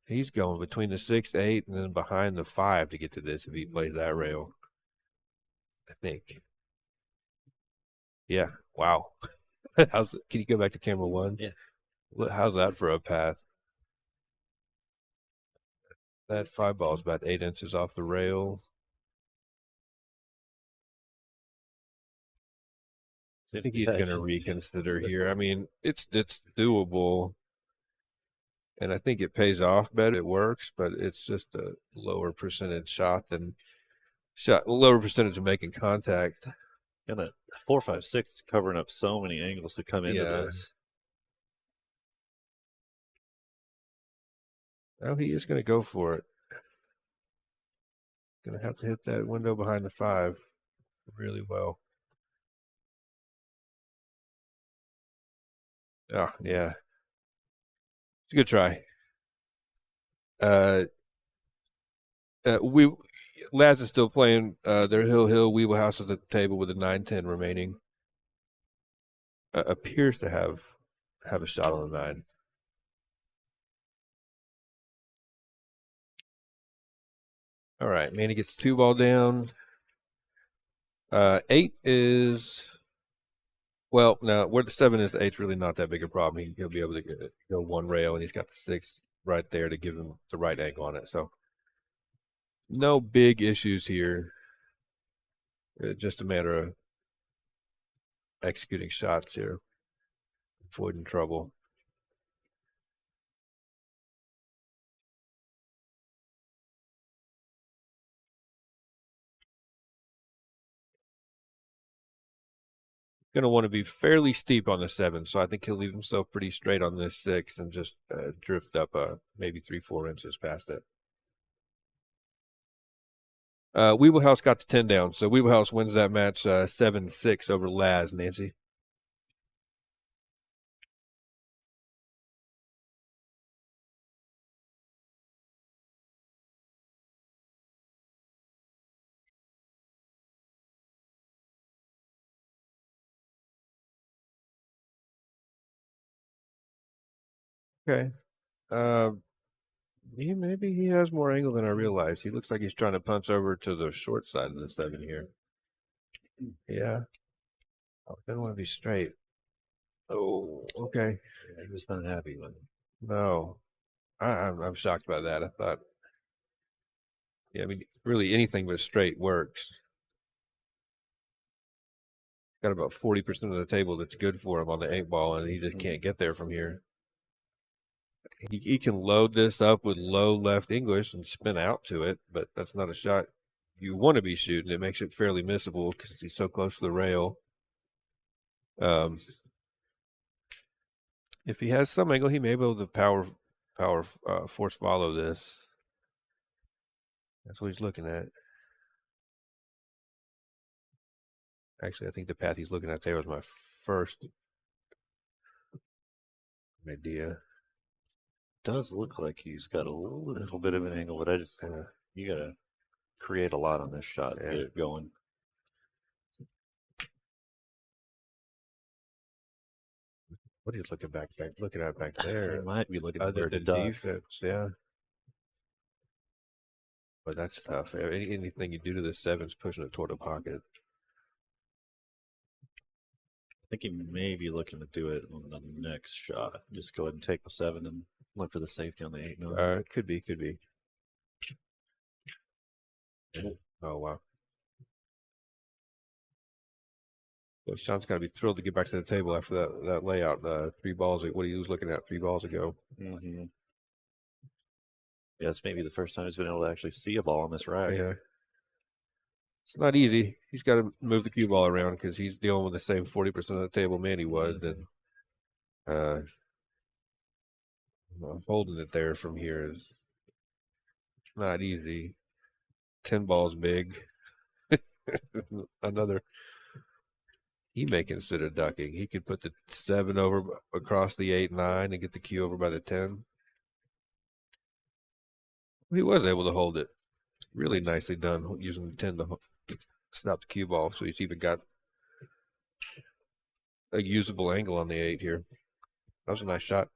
He's going between the 6, 8, and then behind the 5 to get to this if he plays that rail. I think. Yeah. Wow. Can you go back to camera 1?
Yeah.
How's that for a path? That 5 ball is about 8 inches off the rail. I think he's going to reconsider here. I mean, it's doable, and I think it pays off better. It works, but it's just a lower percentage lower percentage of making contact.
And a 4.56 is covering up so many angles to come into this.
Oh, he is going to go for it. Going to have to hit that window behind the 5 really well. Oh, yeah. It's a good try. Laz is still playing their Hill. Wiebelhaus is at the table with a 9-10 remaining. Appears to have a shot on the 9. All right, Manny gets 2 ball down. 8 is no, where the 7 is, the 8's really not that big a problem. He'll be able to go 1 rail, and he's got the 6 right there to give him the right angle on it. So no big issues here. Just a matter of executing shots here, avoiding trouble. Going to want to be fairly steep on the 7, so I think he'll leave himself pretty straight on this 6 and just drift up maybe 3-4 inches past it. Wiebelhaus got the 10 down, so Wiebelhaus wins that match 7-6 over Laz, Nancy. Okay. Maybe he has more angle than I realized. He looks like he's trying to punch over to the short side of the 7 here. Yeah. Oh, doesn't want to be straight. Oh, okay.
Yeah, he was not happy with it.
No. I'm shocked by that. I thought, yeah, I mean, really anything but straight works. Got about 40% of the table that's good for him on the 8-ball, and he just can't get there from here. He can load this up with low left English and spin out to it, but that's not a shot you want to be shooting. It makes it fairly missable because he's so close to the rail. If he has some angle, he may be able to force follow this. That's what he's looking at. Actually, I think the path he's looking at there was my first idea.
Does look like he's got a little bit of an angle, but I just you gotta create a lot on this shot to get it going.
What are you looking at back there?
He might be looking at
Other
where to
than
duck.
defense, yeah. But that's tough. Anything you do to the 7's pushing it toward the pocket.
I think he may be looking to do it on the next shot. Just go ahead and take the 7 and look for the safety on the 8. No,
Could be. Oh wow. Well, Sean's got to be thrilled to get back to the table after that layout. 3 balls. What he was looking at 3 balls ago.
Mm-hmm. Yeah, it's maybe the first time he's been able to actually see a ball on this rack.
Yeah. It's not easy. He's got to move the cue ball around because he's dealing with the same 40% of the table Manny was. And holding it there from here is not easy. 10 balls big. Another. He may consider ducking. He could put the 7 over across the 8-9 and get the cue over by the 10. He was able to hold it. Really nicely done using the 10 to stop the cue ball. So he's even got a usable angle on the 8 here. That was a nice shot.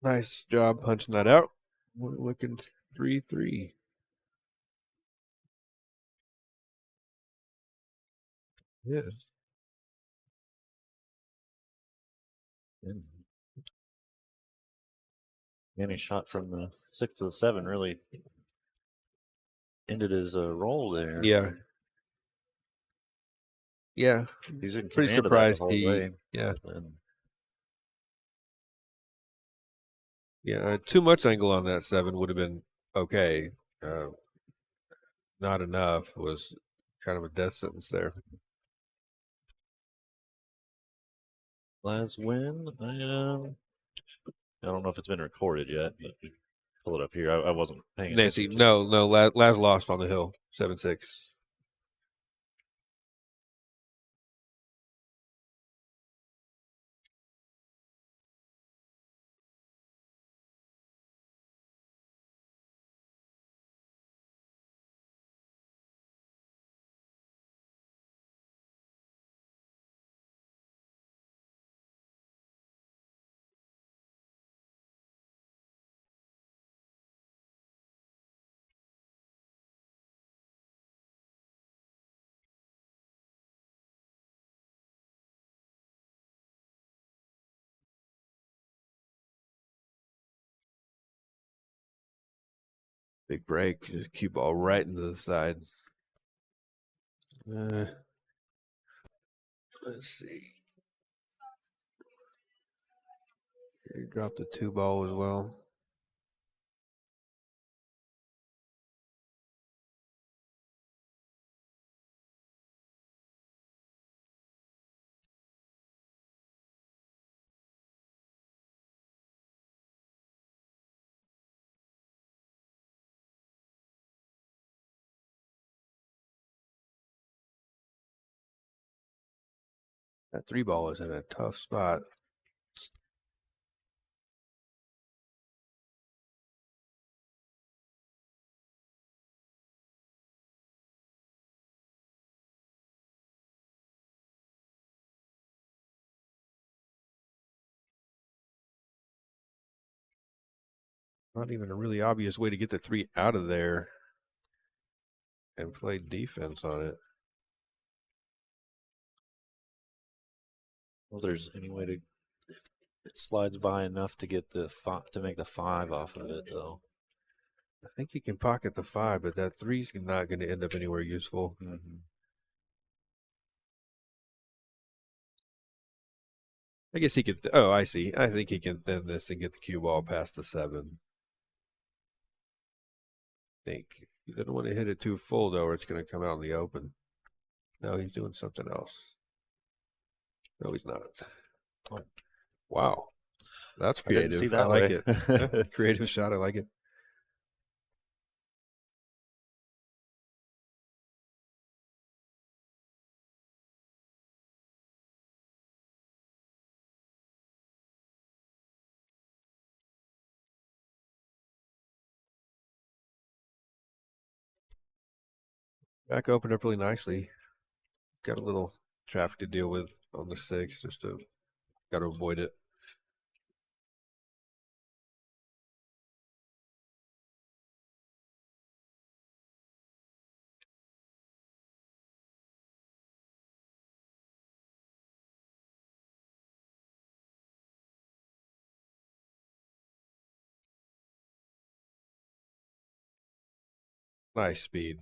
Nice job punching that out. We're looking 3-3. Yes.
Manny shot from the 6 to the 7 really ended his roll there.
Yeah. Yeah.
He's in
Pretty
command of that the
surprised
whole way.
Yeah.
And
Yeah. Too much angle on that 7 would have been okay. Not enough was kind of a death sentence there.
last win, I don't know if it's been recorded yet, but pull it up here. I wasn't paying
Nancy,
attention.
no. Laz lost on the hill, 7-6. Big break. Just cue ball right into the side. Let's see. He dropped the 2 ball as well. That 3 ball is in a tough spot. Not even a really obvious way to get the 3 out of there and play defense on it.
Well, there's any way to it slides by enough to get the to make the 5 off of it though.
I think you can pocket the 5, but that 3's not going to end up anywhere useful.
Mm-hmm.
I guess he could. Oh, I see. I think he can thin this and get the cue ball past the 7. I think he doesn't want to hit it too full though, or it's going to come out in the open. No, he's doing something else. No, he's not. Wow, that's creative.
I didn't see that
like
way.
it. Creative shot. I like it. Back opened up really nicely. Got a little traffic to deal with on the 6, just to got to avoid it. Nice speed.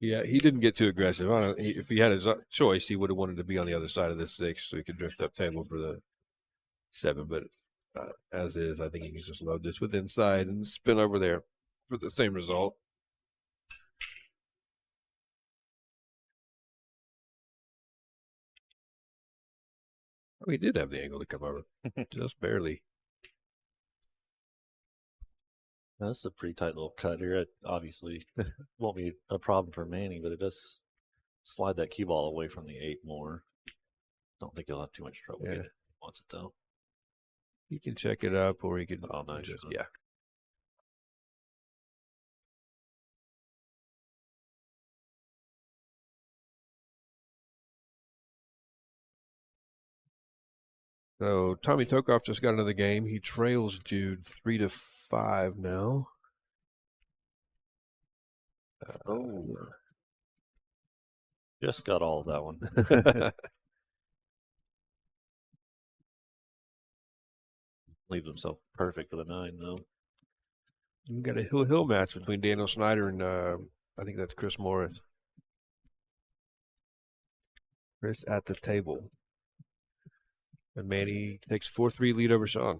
Yeah, he didn't get too aggressive. I don't know, if he had his choice, he would have wanted to be on the other side of the 6 so he could drift up table for the 7. But as is, I think he can just load this with inside and spin over there for the same result. Oh, he did have the angle to come over, just barely.
That's a pretty tight little cut here. It obviously won't be a problem for Manny, but it does slide that cue ball away from the 8 more. Don't think he'll have too much trouble getting it once it though.
He can check it up, or he could.
Oh, nice.
Just, yeah. So Tommy Tokoph just got another game. He trails Jude 3-5 now.
Just got all of that one. Leaves himself perfect with a 9 though.
You got a hill match between Daniel Schneider and I think that's Chris Morris. Chris at the table. And Manny takes 4-3 lead over Sean.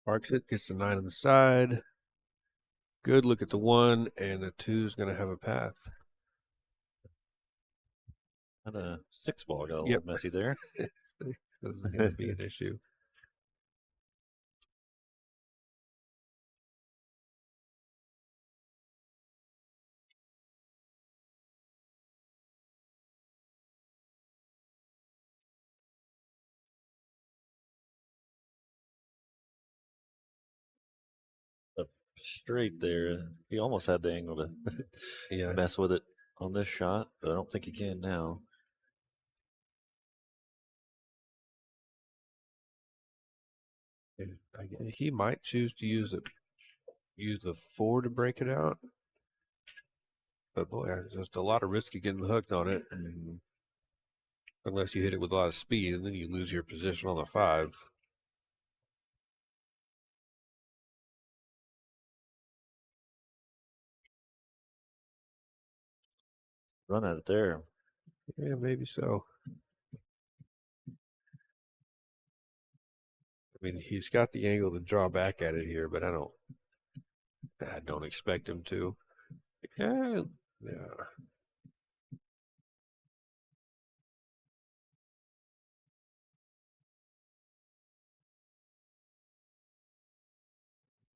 Parks it, gets the 9 on the side. Good look at the 1, and the 2 is going to have a path.
And a 6 ball got a little messy there.
That's going to be an issue.
Straight there. He almost had the angle to mess with it on this shot, but I don't think he can now.
He might choose to use the 4 to break it out. But boy, there's just a lot of risk of getting hooked on it. Unless you hit it with a lot of speed, and then you lose your position on the 5.
Run at it there.
Yeah, maybe so. I mean, he's got the angle to draw back at it here, but I don't expect him to. Yeah.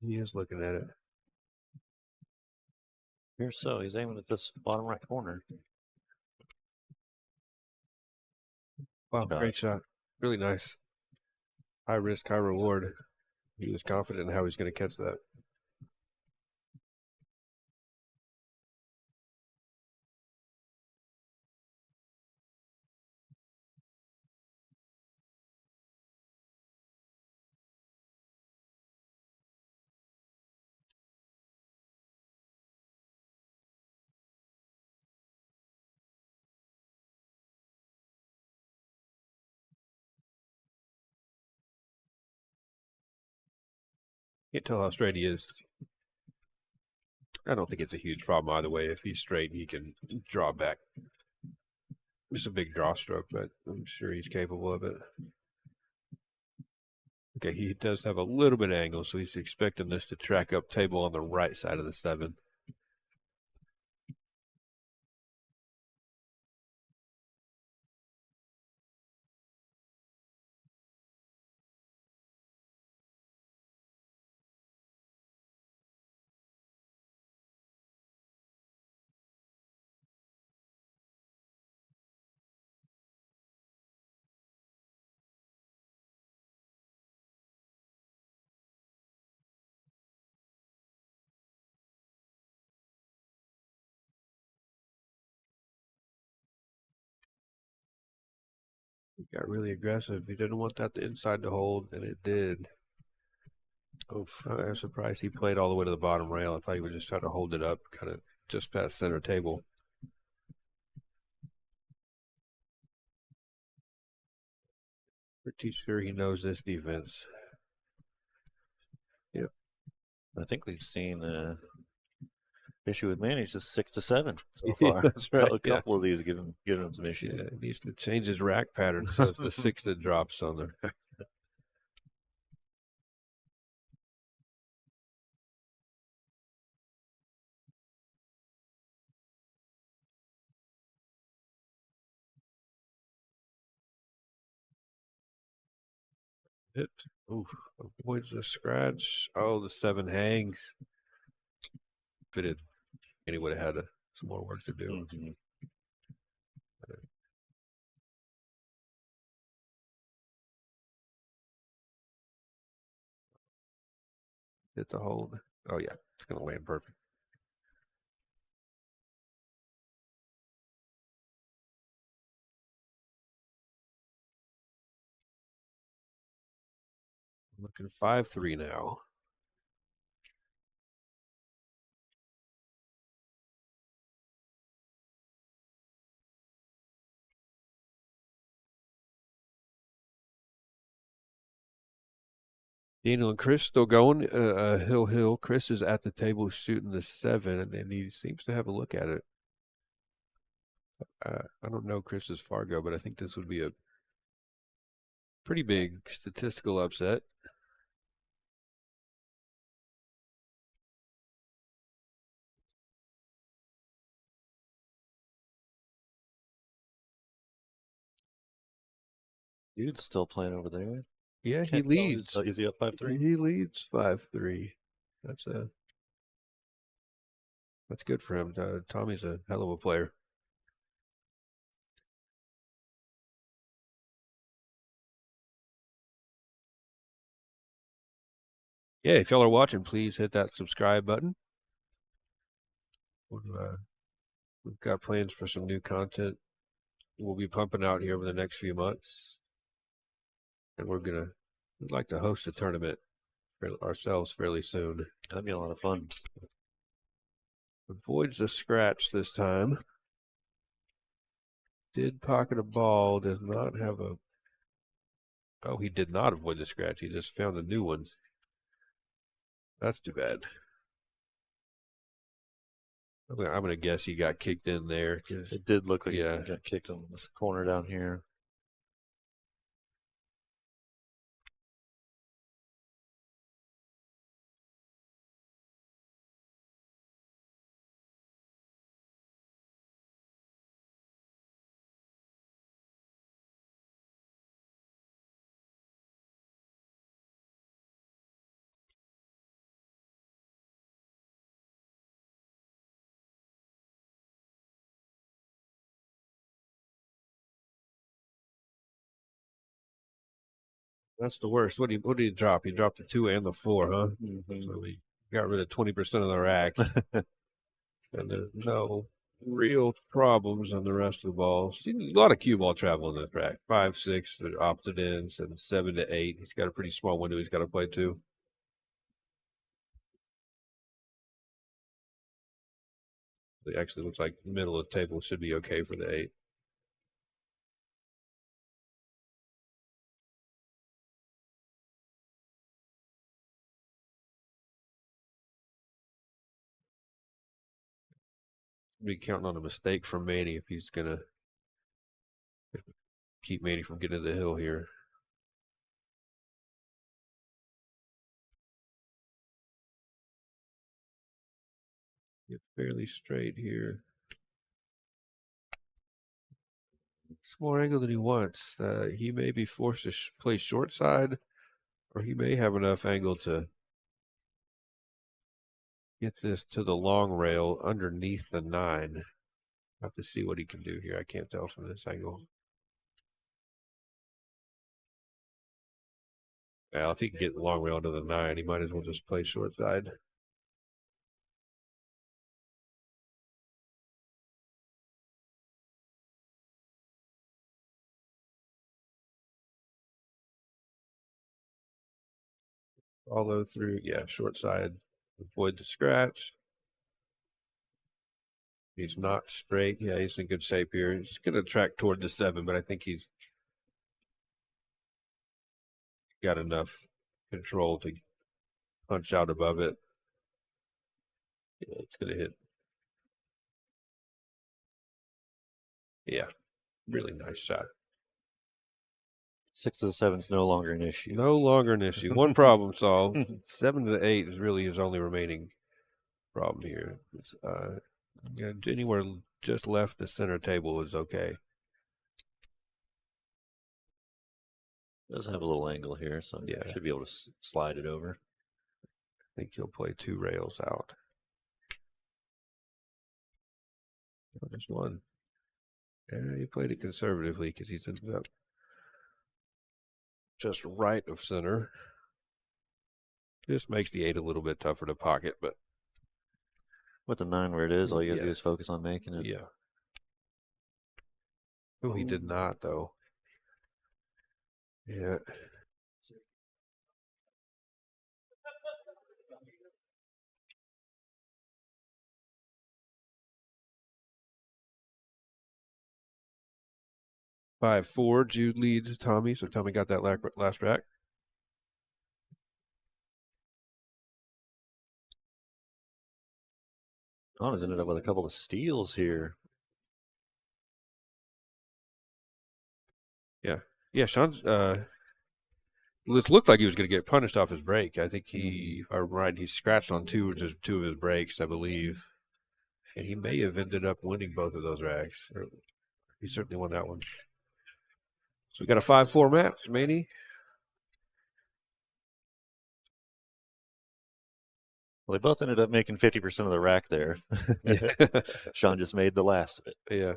He is looking at it.
Here, so he's aiming at this bottom right corner.
Wow, great shot. Really nice. High risk, high reward. He was confident in how he's going to catch that. Can't tell how straight he is. I don't think it's a huge problem either way. If he's straight, he can draw back. It's a big draw stroke, but I'm sure he's capable of it. Okay, he does have a little bit of angle, so he's expecting this to track up table on the right side of the 7. He got really aggressive. He didn't want that inside to hold, and it did. Oof. I'm surprised he played all the way to the bottom rail. I thought he would just try to hold it up, kind of just past center table. Pretty sure he knows this defense. Yep.
I think we've seen issue with Manny is just 6 to 7 so far.
That's right.
A couple of these give him some issues.
Yeah, he needs to change his rack pattern so it's the 6 that drops on there. Hit. Oof. Avoids the scratch. Oh, the 7 hangs. Fitted. And he would have had some more work to do. Hit the hold. Oh, yeah. It's going to land perfect. Looking 5-3 now. Daniel and Chris still going. Hill. Chris is at the table shooting the 7, and he seems to have a look at it. I don't know Chris's Fargo, but I think this would be a pretty big statistical upset.
Dude's still playing over there.
Yeah, he leads.
Is he up 5-3?
He leads 5-3. That's good for him. Tommy's a hell of a player. Yeah, if y'all are watching, please hit that subscribe button. We've got plans for some new content we'll be pumping out here over the next few months. And we'd like to host a tournament for ourselves fairly soon.
That'd be a lot of fun.
Avoids the scratch this time. Did pocket a ball, does not have a... Oh, he did not avoid the scratch. He just found a new one. That's too bad. I'm going to guess he got kicked in there.
It did look like he got kicked in this corner down here.
That's the worst. What did he drop? He dropped the 2 and the 4, huh?
Mm-hmm.
So he got rid of 20% of the rack. And there's no real problems on the rest of the balls. A lot of cue ball travel in this rack. 5, 6, the opposite ends, and 7 to 8. He's got a pretty small window he's got to play too. It actually looks like the middle of the table should be okay for the 8. Be counting on a mistake from Manny if he's gonna keep Manny from getting to the hill here. Get fairly straight here. It's more angle than he wants. He may be forced to play short side, or he may have enough angle to get this to the long rail underneath the 9. Have to see what he can do here. I can't tell from this angle. Well, if he can get the long rail to the 9, he might as well just play short side. Follow through, yeah, short side. Avoid the scratch. He's not straight. Yeah, he's in good shape here. He's going to track toward the 7, but I think he's got enough control to punch out above it. Yeah, it's going to hit. Yeah, really nice shot.
6 to the 7 is no longer an issue.
No longer an issue. One problem solved. 7 to 8 is really his only remaining problem here. It's, anywhere just left the center table is okay.
Does have a little angle here, so yeah, should be able to slide it over.
I think he'll play 2 rails out. Oh, just one. Yeah, he played it conservatively because he's ended up just right of center. This makes the 8 a little bit tougher to pocket, but
with the 9 where it is, all you gotta do is focus on making it.
Yeah. Oh, he did not though. Yeah. By 4, Jude leads Tommy, so Tommy got that last rack.
Connor's ended up with a couple of steals here.
Yeah. Yeah, Sean's it looked like he was going to get punished off his break. I think he, if I'm right, he scratched on 2 of his breaks, I believe. And he may have ended up winning both of those racks. He certainly won that one. So we got a 5-4 match, Manny.
Well, they both ended up making 50% of the rack there. Sean just made the last of it.
Yeah.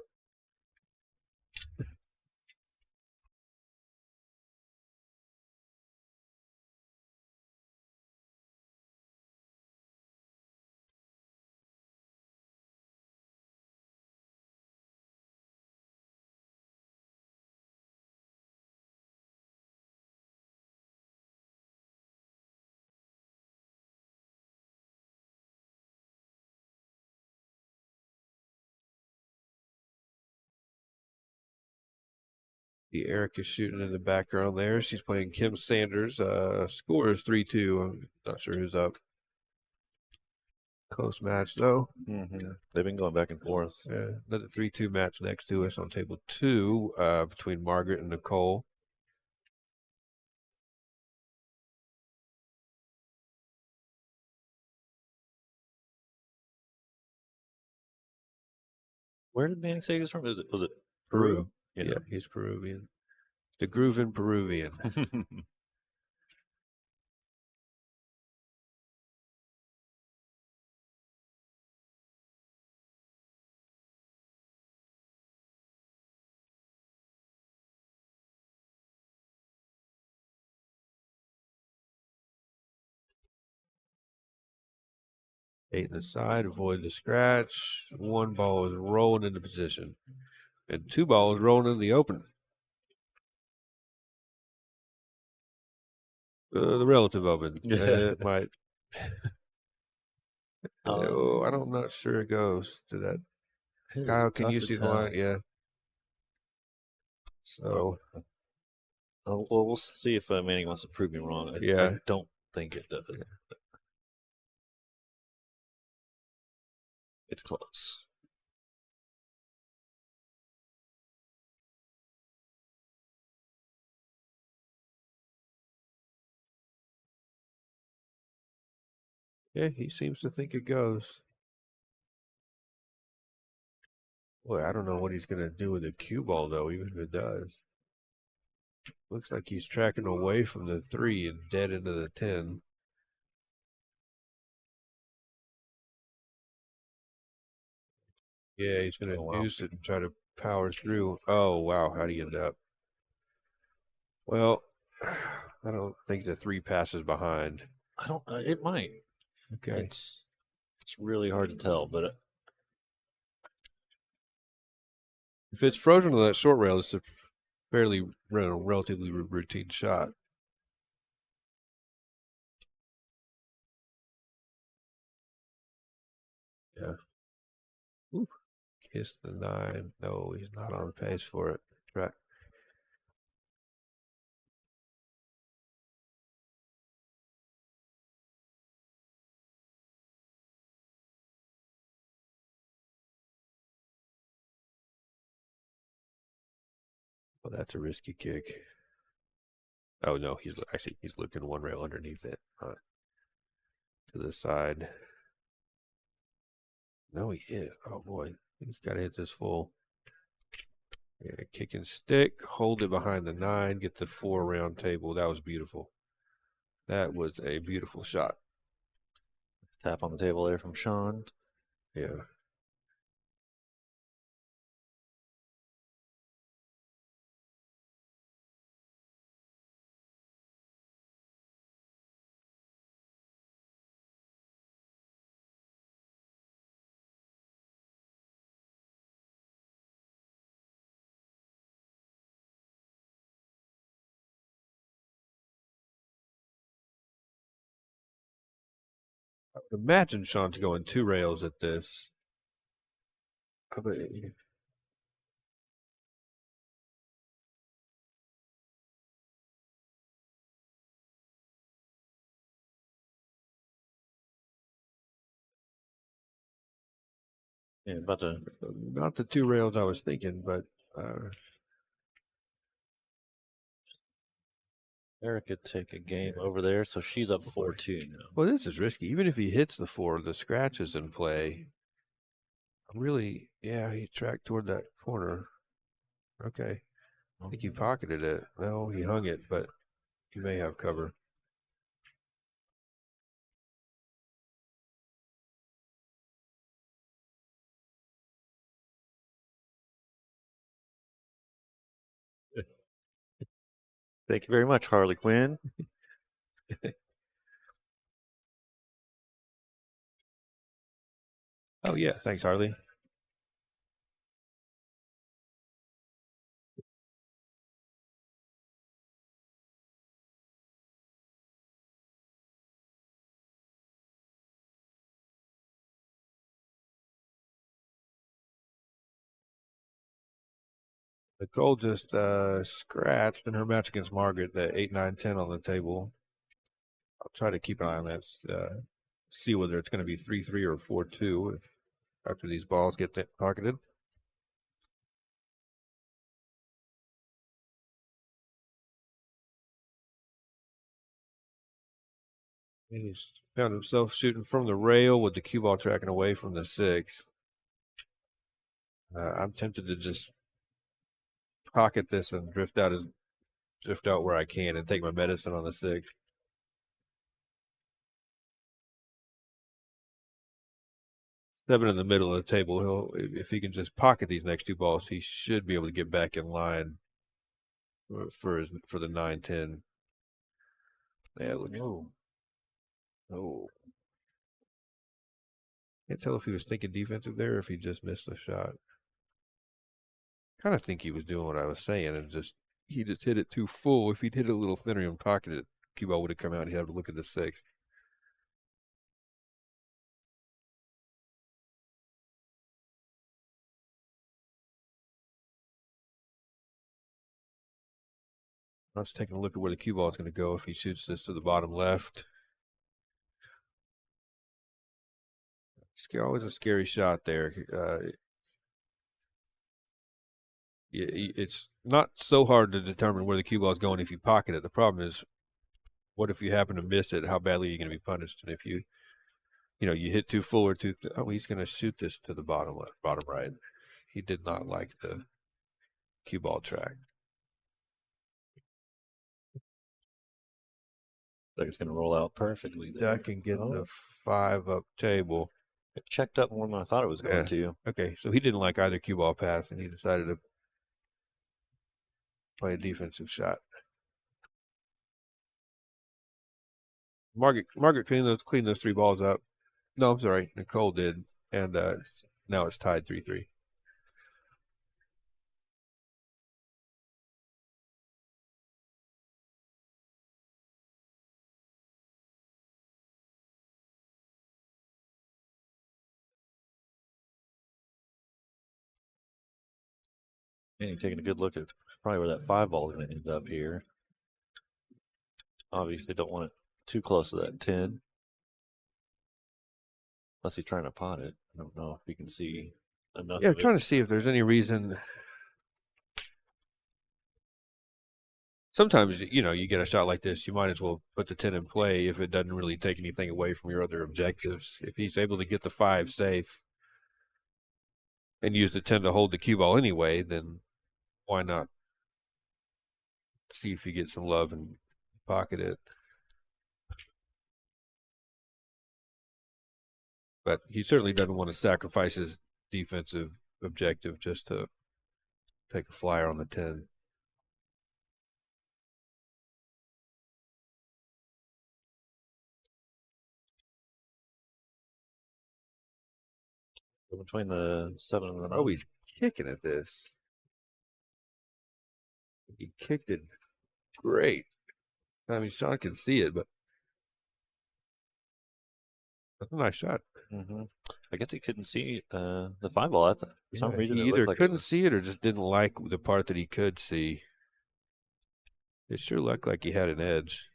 The Eric is shooting in the background there. She's playing Kim Sanders. Score is 3-2. I'm not sure who's up. Close match, though.
Mm-hmm. They've been going back and forth.
Another 3-2 match next to us on table 2 between Margaret and Nicole.
Where did Manny say he was from? Was it Peru?
Yeah, he's Peruvian. The Groovin' Peruvian. 8 in the side, avoid the scratch. 1 ball is rolling into position. And 2 balls rolling in the open. The relative open. It might. I'm not sure it goes to that. Kyle, can you see the line? Yeah. So.
Well, we'll see if Manny wants to prove me wrong. I don't think it does. Yeah. It's close.
Yeah, he seems to think it goes. Boy, I don't know what he's going to do with the cue ball, though, even if it does. Looks like he's tracking away from the 3 and dead into the 10. Yeah, he's going to use it and try to power through. Oh, wow. How'd he end up? Well, I don't think the 3 passes behind.
I don't. It might.
Okay.
It's really hard to tell, but
if it's frozen on that short rail, it's a fairly relatively routine shot. Yeah. Ooh. Kiss the 9. No, he's not on pace for it. Right. Well, that's a risky kick. Oh no, he's looking 1 rail underneath it, to the side. No, he is. Oh boy, he's got to hit this full. Yeah, kick and stick, hold it behind the 9, get the 4 round table. That was beautiful. That was a beautiful shot.
Tap on the table there from Sean.
Yeah. I would imagine Sean's going 2 rails at this.
Yeah,
not the 2 rails I was thinking, but
Eric could take a game over there, so she's up 4-2 now.
Well, this is risky. Even if he hits the 4, the scratch is in play. Really, yeah, he tracked toward that corner. Okay. I think he pocketed it. No, he hung it, but he may have cover.
Thank you very much, Harley Quinn.
Oh, yeah. Thanks, Harley. Nicole just scratched in her match against Margaret, the 8, 9, 10 on the table. I'll try to keep an eye on that. See whether it's going to be 3-3 or 4-2 after these balls get pocketed. And he's found himself shooting from the rail with the cue ball tracking away from the 6. I'm tempted to just pocket this and drift out where I can and take my medicine on the 6. Seven in the middle of the table. If he can just pocket these next 2 balls, he should be able to get back in line for the 9-10. Yeah, look. Oh. Can't tell if he was thinking defensive there or if he just missed the shot. Kind of think he was doing what I was saying and he just hit it too full. If he'd hit it a little thinner and pocketed it, cue ball would have come out and he'd have to look at the 6. I was taking a look at where the cue ball is going to go if he shoots this to the bottom left. It's always a scary shot there. It's not so hard to determine where the cue ball is going if you pocket it. The problem is, what if you happen to miss it? How badly are you going to be punished? And if you hit too full or too, he's going to shoot this to the bottom left, bottom right. He did not like the cue ball track.
Like it's going to roll out perfectly.
I can get the 5 up table.
It checked up more than I thought it was going to.
Okay, so he didn't like either cue ball pass, and he decided to play a defensive shot. Margaret cleaned those 3 balls up. No, I'm sorry, Nicole did, and now it's tied 3-3.
Manny taking a good look at probably where that 5 ball is going to end up here. Obviously, don't want it too close to that 10. Unless he's trying to pot it. I don't know if you can see enough.
Yeah, I'm trying to see if there's any reason. Sometimes, you get a shot like this, you might as well put the 10 in play if it doesn't really take anything away from your other objectives. If he's able to get the 5 safe and use the 10 to hold the cue ball anyway, then why not see if he gets some love and pocket it? But he certainly doesn't want to sacrifice his defensive objective just to take a flyer on the 10.
Between the 7 and the 9.
Oh, he's kicking at this. He kicked it great. I mean, Sean can see it, but that's a nice shot.
Mm-hmm. I guess he couldn't see the 5 ball. For some reason,
he either couldn't see it or just didn't like the part that he could see. It sure looked like he had an edge.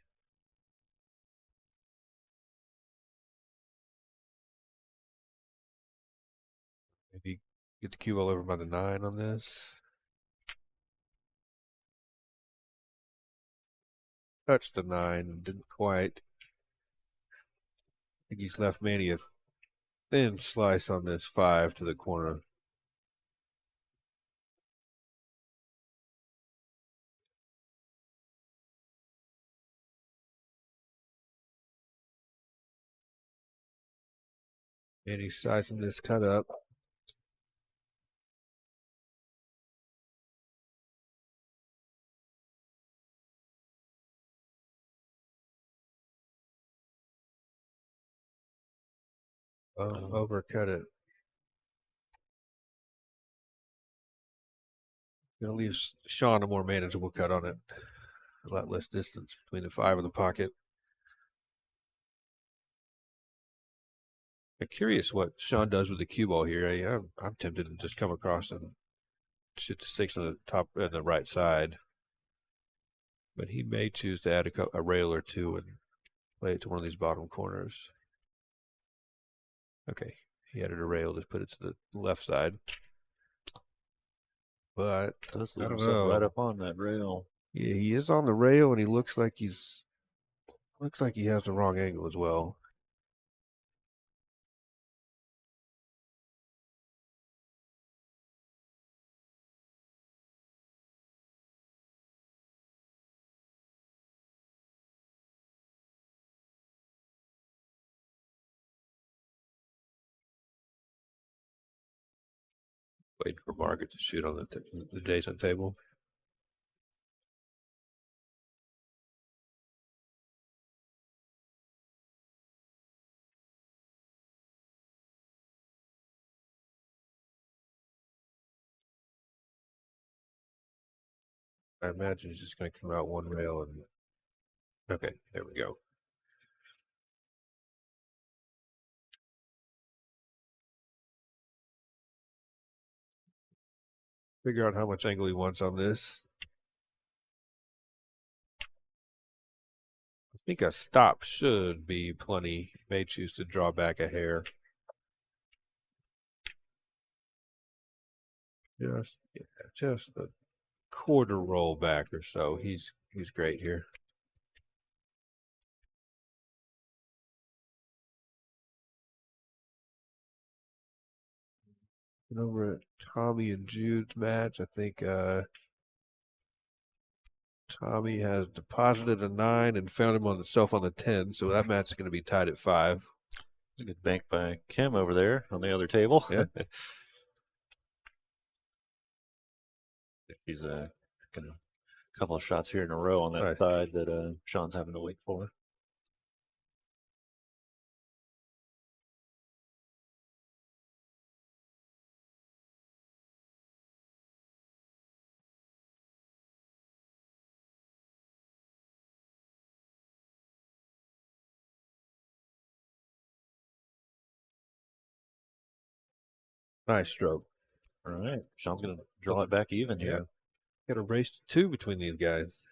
Maybe get the cue ball over by the 9 on this. Touched the 9, didn't quite. I think he's left Manny a thin slice on this 5 to the corner. And he's sizing this cut up. Overcut it. Gonna leave Sean a more manageable cut on it. A lot less distance between the 5 and the pocket. I'm curious what Sean does with the cue ball here. I'm tempted to just come across and shoot the 6 on the top and the right side. But he may choose to add a rail or two and play it to one of these bottom corners. Okay, he added a rail to put it to the left side. But
Does
I
leave
don't
himself
know.
right up on that rail.
Yeah, he is on the rail, and he looks like he has the wrong angle as well. Waiting for Margaret to shoot on the adjacent table. I imagine he's just going to come out one rail and. Okay, there we go. Figure out how much angle he wants on this. I think a stop should be plenty. May choose to draw back a hair. Just a quarter roll back or so. He's great here. And over at Tommy and Jude's match, I think Tommy has deposited a 9 and found himself on the 10, so that match is going to be tied at 5.
It's a good bank by Kim over there on the other table.
Yeah.
He's a couple of shots here in a row on that side that Sean's having to wait for.
Nice stroke.
All right. Sean's going to draw it back even here.
Got a race to 2 between these guys.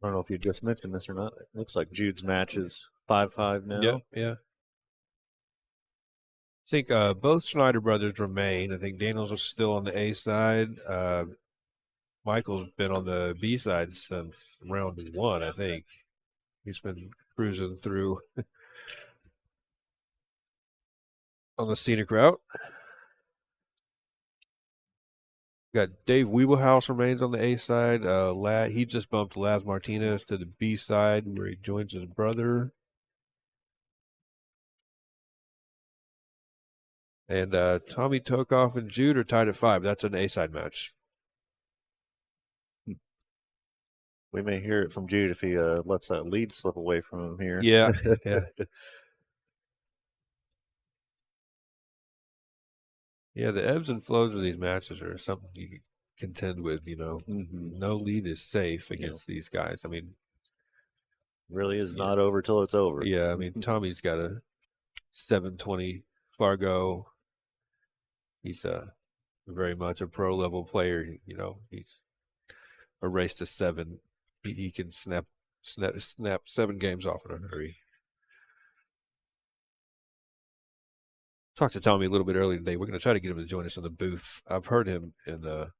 I don't know if you just mentioned this or not. It looks like Jude's match is 5-5 now.
Yeah. I think both Schneider brothers remain. I think Daniels is still on the A side. Michael's been on the B side since round 1, I think. He's been cruising through on the scenic route. Got Dave Wiebelhaus remains on the A side. He just bumped Laz Martinez to the B side where he joins his brother. And Tommy Tokoph and Jude are tied at 5. That's an A side match.
We may hear it from Jude if he lets that lead slip away from him here.
Yeah. Yeah, the ebbs and flows of these matches are something you contend with,
Mm-hmm.
No lead is safe against these guys. I mean,
really is not over till it's over.
Yeah, I mean, Tommy's got a 720 Fargo. He's very much a pro level player. He's a race to 7. He can snap 7 games off in a hurry. Talked to Tommy a little bit earlier today. We're going to try to get him to join us in the booth. I've heard him in the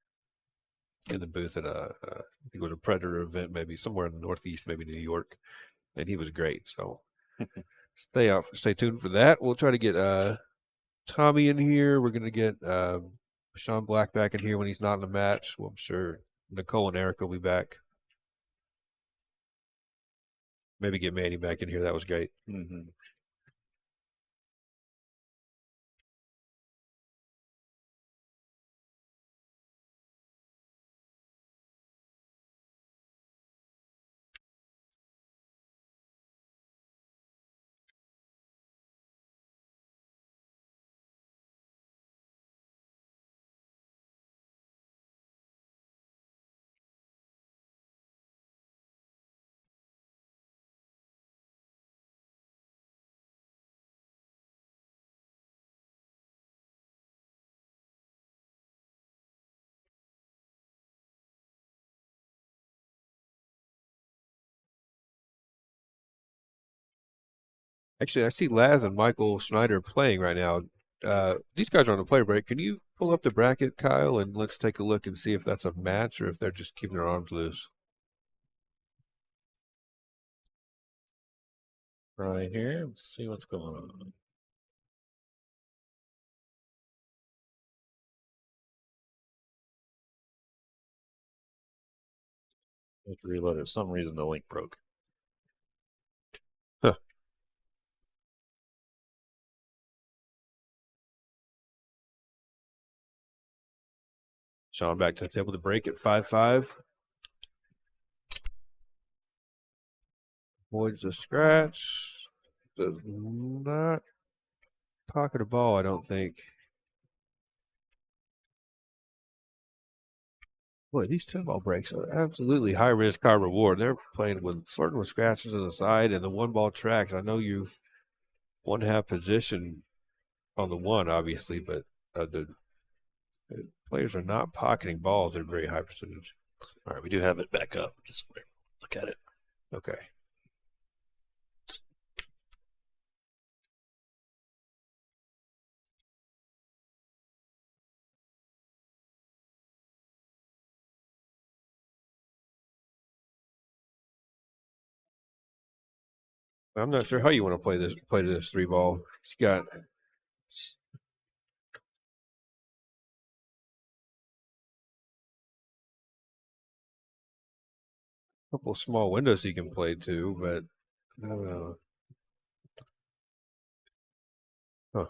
booth at I think it was a Predator event, maybe somewhere in the Northeast, maybe New York, and he was great. So Stay tuned for that. We'll try to get Tommy in here. We're gonna get Sean Black back in here when he's not in the match. Well, I'm sure Nicole and Eric will be back. Maybe get Manny back in here. That was great.
Mm-hmm.
Actually, I see Laz and Michael Schneider playing right now. These guys are on the play break. Can you pull up the bracket, Kyle, and let's take a look and see if that's a match or if they're just keeping their arms loose.
Right here. Let's see what's going on. I have to reload it. For some reason, the link broke.
Huh. Sean back to the table to break at 5-5. Avoids a scratch. Does not pocket a ball, I don't think. Boy, these 10-ball breaks are absolutely high risk, high reward. They're playing with flirting with scratches on the side and the 1-ball tracks. I know you want to have position on the one, obviously, but the players are not pocketing balls at a very high percentage.
All right, we do have it back up. Just look at it.
Okay. I'm not sure how you want to play this 3-ball. It's got a couple of small windows he can play to, but I don't know. Huh.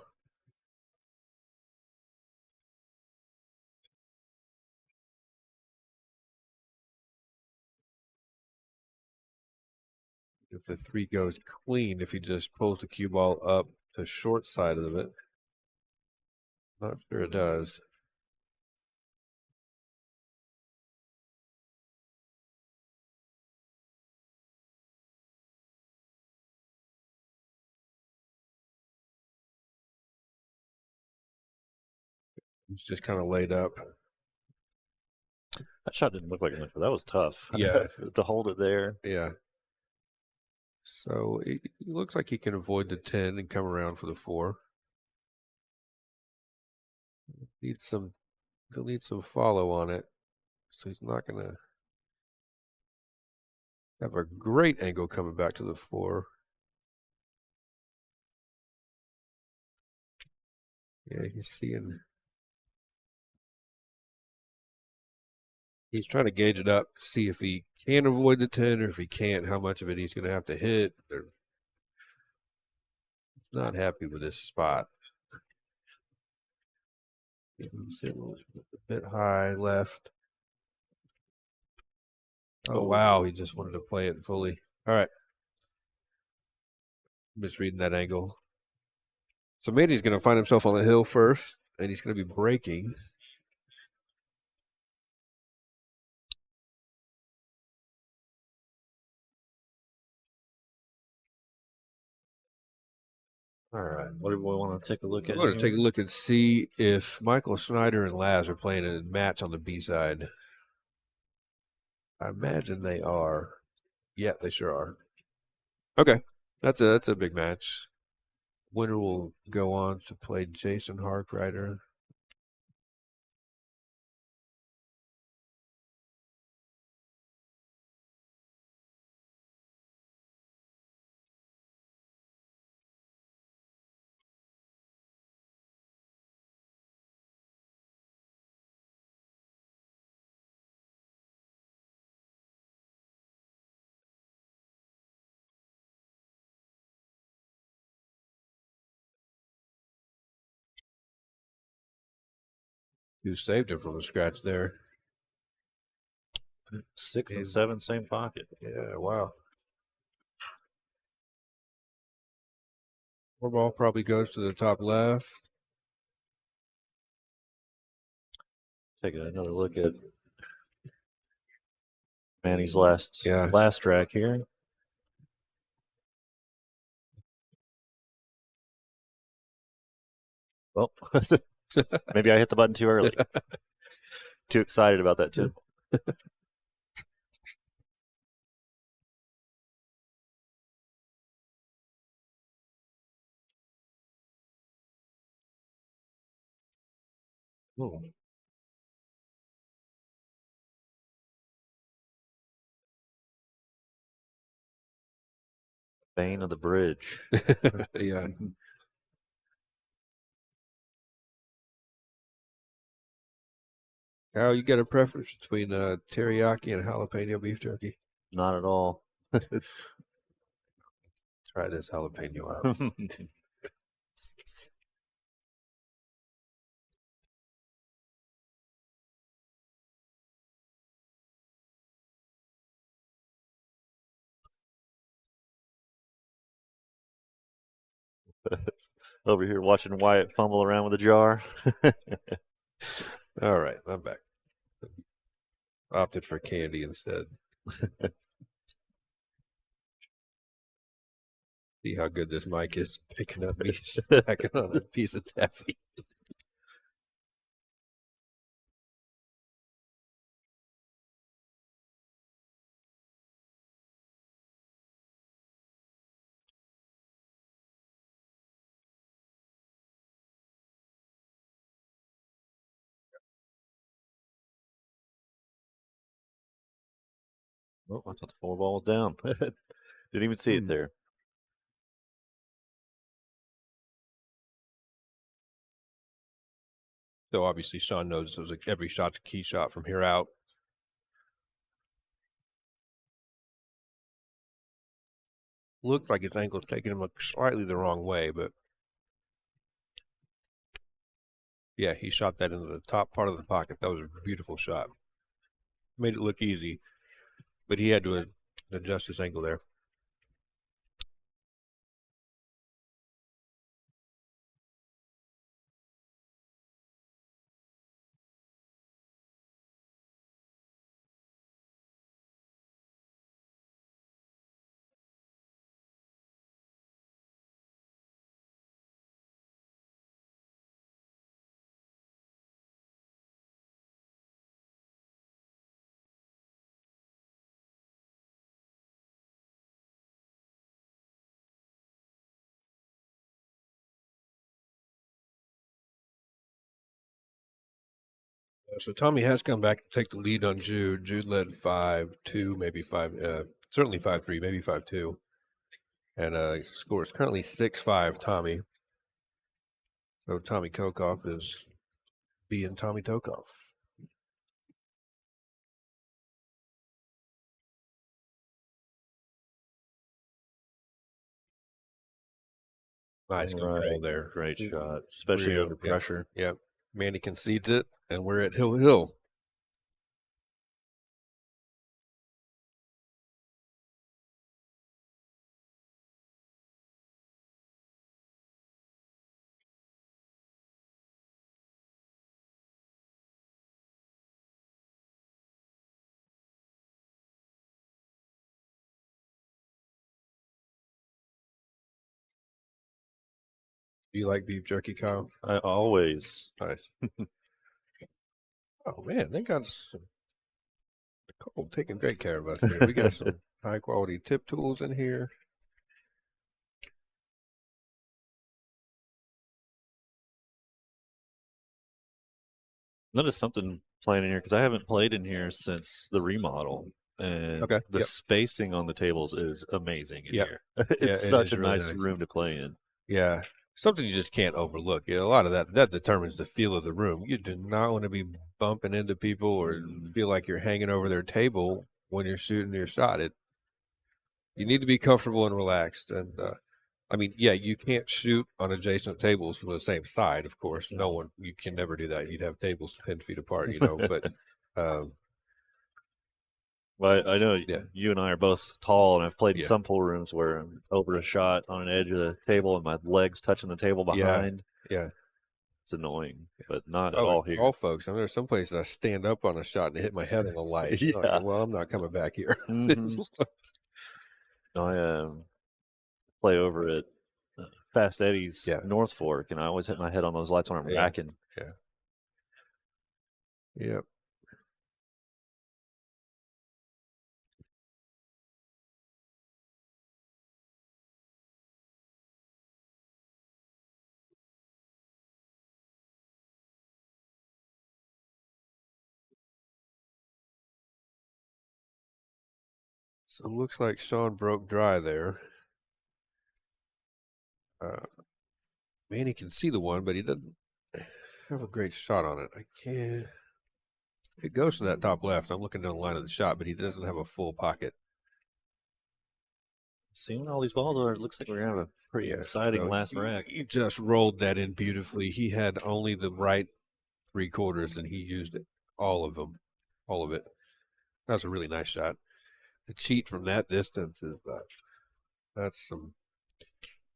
If the 3 goes clean, if he just pulls the cue ball up the short side of it. Not sure it does. He's just kind of laid up.
That shot didn't look like much, but that was tough.
Yeah.
To hold it there.
Yeah. So it looks like he can avoid the 10 and come around for the 4. He'll need some follow on it. So he's not going to have a great angle coming back to the 4. Yeah, he's trying to gauge it up, see if he can avoid the 10 or if he can't, how much of it he's going to have to hit. He's not happy with this spot. He's hitting a bit high left. Oh, wow. He just wanted to play it fully. All right. Misreading that angle. So Manny's going to find himself on the hill first, and he's going to be breaking.
All right. What do we want to take a look at?
I'm going to take a look and see if Michael Schneider and Laz are playing a match on the B side. I imagine they are. Yeah, they sure are. Okay. That's a big match. Winner will go on to play Jason Harkrider. You saved him from a scratch there.
6 and 7, same pocket.
Yeah, wow. Four ball probably goes to the top left.
Taking another look at Manny's last track here. Well, maybe I hit the button too early. Too excited about that too.
Oh.
Bane of the bridge.
Yeah. How you got a preference between teriyaki and jalapeno beef jerky?
Not at all.
Try this jalapeno out.
Over here watching Wyatt fumble around with a jar.
All right, I'm back. Opted for candy instead. See how good this mic is picking up me smacking on a piece of taffy.
Oh, I thought the 4 ball was down. Didn't even see it there.
So obviously Sean knows every shot's a key shot from here out. Looked like his ankle's taking him slightly the wrong way, but yeah, he shot that into the top part of the pocket. That was a beautiful shot. Made it look easy, but he had to adjust his ankle there. So Tommy has come back to take the lead on Jude. Jude led 5-2, maybe 5, certainly 5-3, maybe 5-2. And score is currently 6-5, Tommy. So Tommy Tokoph is being Tommy Tokoph. Nice control there.
Great shot, especially under pressure.
Yep. Manny concedes it, and we're at Hill Hill. Do you like beef jerky, Kyle?
I always.
Nice. Oh, man, they got some Nicole taking great care of us there. We got some high-quality tip tools in here.
Notice something playing in here because I haven't played in here since the remodel. And the spacing on the tables is amazing in here. It's such a really nice room to play in.
Yeah. Something you just can't overlook. You know, a lot of that determines the feel of the room. You do not want to be bumping into people or feel like you're hanging over their table when you're shooting your shot. You need to be comfortable and relaxed. And I mean, yeah, you can't shoot on adjacent tables from the same side, of course. No one, you can never do that. You'd have tables 10 feet apart, but
Well, I know
yeah,
you and I are both tall, and I've played in
Yeah.
some pool rooms where I'm over a shot on an edge of the table and my legs touching the table behind.
yeah.
It's annoying, but not at
Oh,
all
and
here.
tall folks. I mean, there's some places I stand up on a shot and hit my head on the light. Like,
Yeah.
well, I'm not coming back here.
Mhm. I play over at Fast Eddie's
Yeah.
North Fork, and I always hit my head on those lights when I'm
Yeah.
racking.
Yeah. Yep. So it looks like Sean broke dry there. Manny can see the one, but he doesn't have a great shot on it. I can't. It goes to that top left. I'm looking down the line of the shot, but he doesn't have a full pocket.
Seeing all these balls are, it looks like we're going to have a pretty exciting
so
last rack.
He just rolled that in beautifully. He had only the right 3/4, and he used it, all of them, all of it. That was a really nice shot. The cheat from that distance is that's some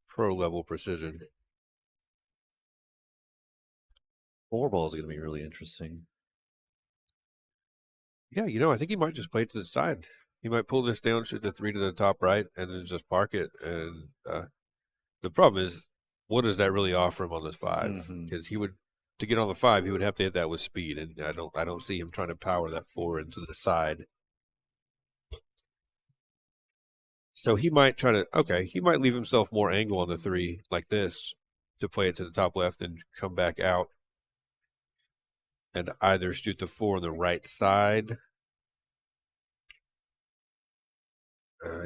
pro level precision.
4 ball is going to be really interesting.
Yeah, I think he might just play it to the side. He might pull this down, shoot the 3 to the top right, and then just park it. And the problem is, what does that really offer him on this 5? Because he would, to get on the 5, he would have to hit that with speed, and I don't see him trying to power that 4 into the side. So he might try to, he might leave himself more angle on the 3 like this to play it to the top left and come back out and either shoot the 4 on the right side.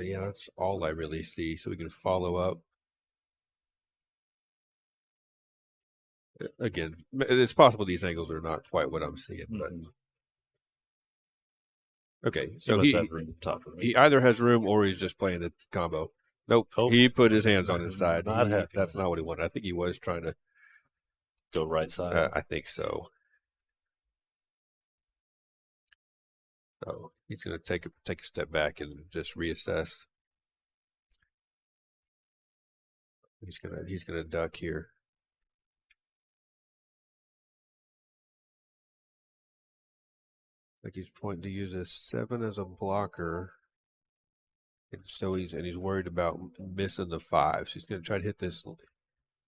Yeah, that's all I really see. So we can follow up. Again, it's possible these angles are not quite what I'm seeing, but okay. So he either has room or he's just playing the combo. Nope, he put his hands on his side. That's not what he wanted. I think he was trying to
go right side.
I think so. So he's going to take a step back and just reassess. He's gonna duck here. Like he's pointing to use a 7 as a blocker. And so he's worried about missing the 5. So he's gonna try to hit this.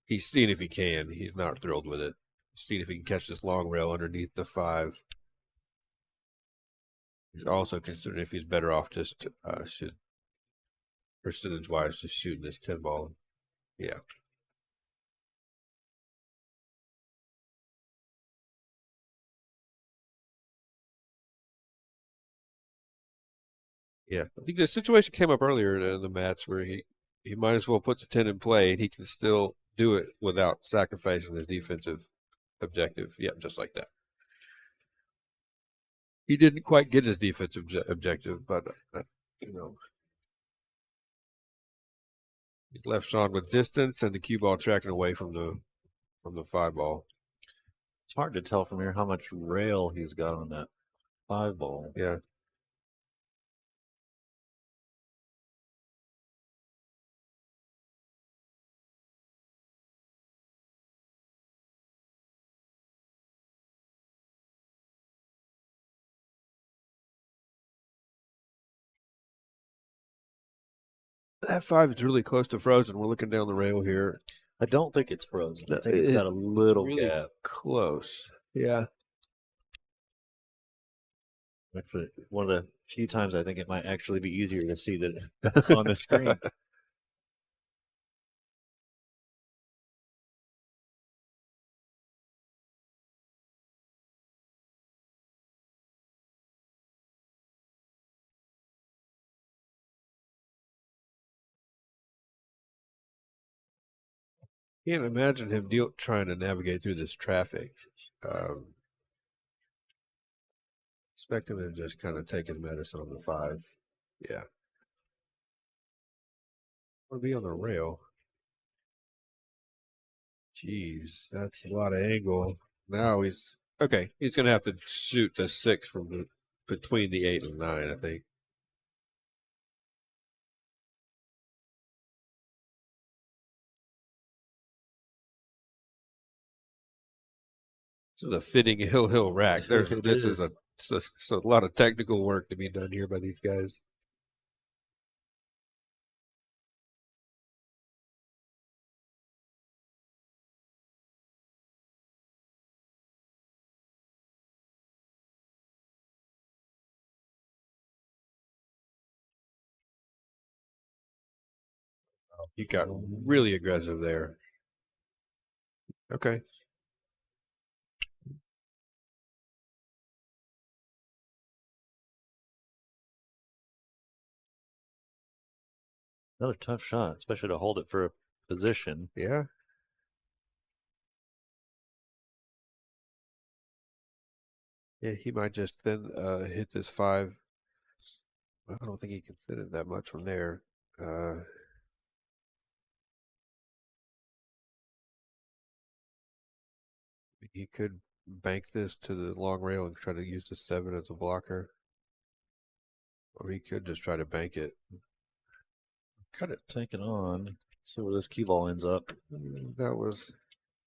He's seeing if he can. He's not thrilled with it. Seeing if he can catch this long rail underneath the 5. He's also considering if he's better off just should percentage wise just shooting this 10 ball. Yeah. Yeah. I think the situation came up earlier in the match where he might as well put the 10 in play and he can still do it without sacrificing his defensive objective. Yeah, just like that. He didn't quite get his defensive objective, but he left Sean with distance and the cue ball tracking away from the 5 ball.
It's hard to tell from here how much rail he's got on that 5 ball.
Yeah. That 5 is really close to frozen. We're looking down the rail here.
I don't think it's frozen. I think it's got a little
really
gap.
Close. Yeah.
Actually, one of the few times I think it might actually be easier to see that on the screen.
Can't imagine him trying to navigate through this traffic. Expect him to just kind of take his medicine on the 5. Yeah. Or be on the rail. Jeez, that's a lot of angle. Now he's okay. He's gonna have to shoot the 6 from between the 8 and 9, I think. This is a fitting hill rack. This is a lot of technical work to be done here by these guys. He got really aggressive there. Okay.
Another tough shot, especially to hold it for a position.
Yeah. Yeah, he might just then hit this 5. I don't think he can fit it that much from there. He could bank this to the long rail and try to use the 7 as a blocker. Or he could just try to bank it. Cut it.
Take it on. Let's see where this cue ball ends up.
That was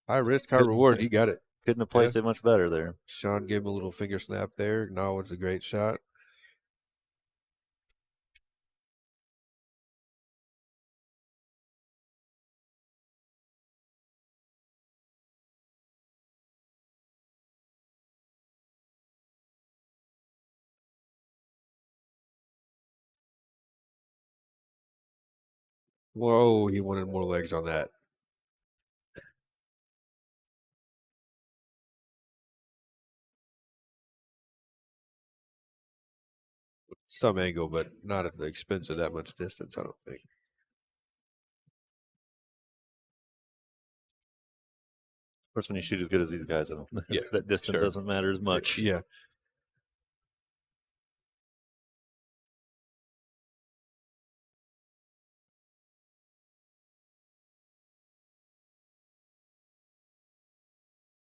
high risk, high reward. He got it.
Couldn't have placed it much better there.
Sean gave him a little finger snap there. No, it's a great shot. Whoa, he wanted more legs on that. Some angle, but not at the expense of that much distance, I don't think.
Of course, when you shoot as good as these guys,
Yeah,
that distance doesn't matter as much.
Yeah.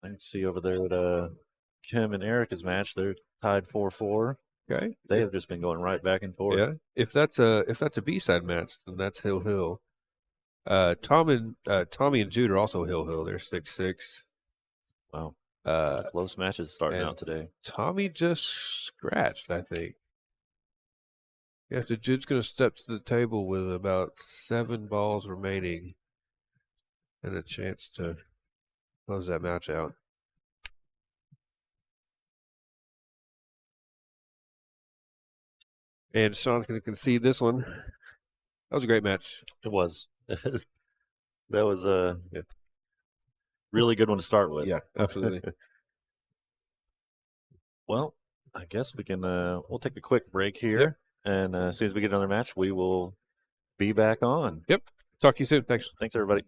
I can see over there at Kim and Erica's match, they're tied 4-4.
Okay.
They have just been going right back and forth.
Yeah. If that's a B-side match, then that's Hill. Tommy and Jude are also Hill. They're 6-6.
Wow. Close matches starting out today.
Tommy just scratched, I think. Yeah, so Jude's going to step to the table with about 7 balls remaining and a chance to close that match out. And Sean's going to concede this one. That was a great match.
It was. That was a really good one to start with.
Yeah, absolutely.
Well, I guess we can. We'll take a quick break here, and as soon as we get another match, we will be back on.
Yep. Talk to you soon. Thanks.
Thanks, everybody.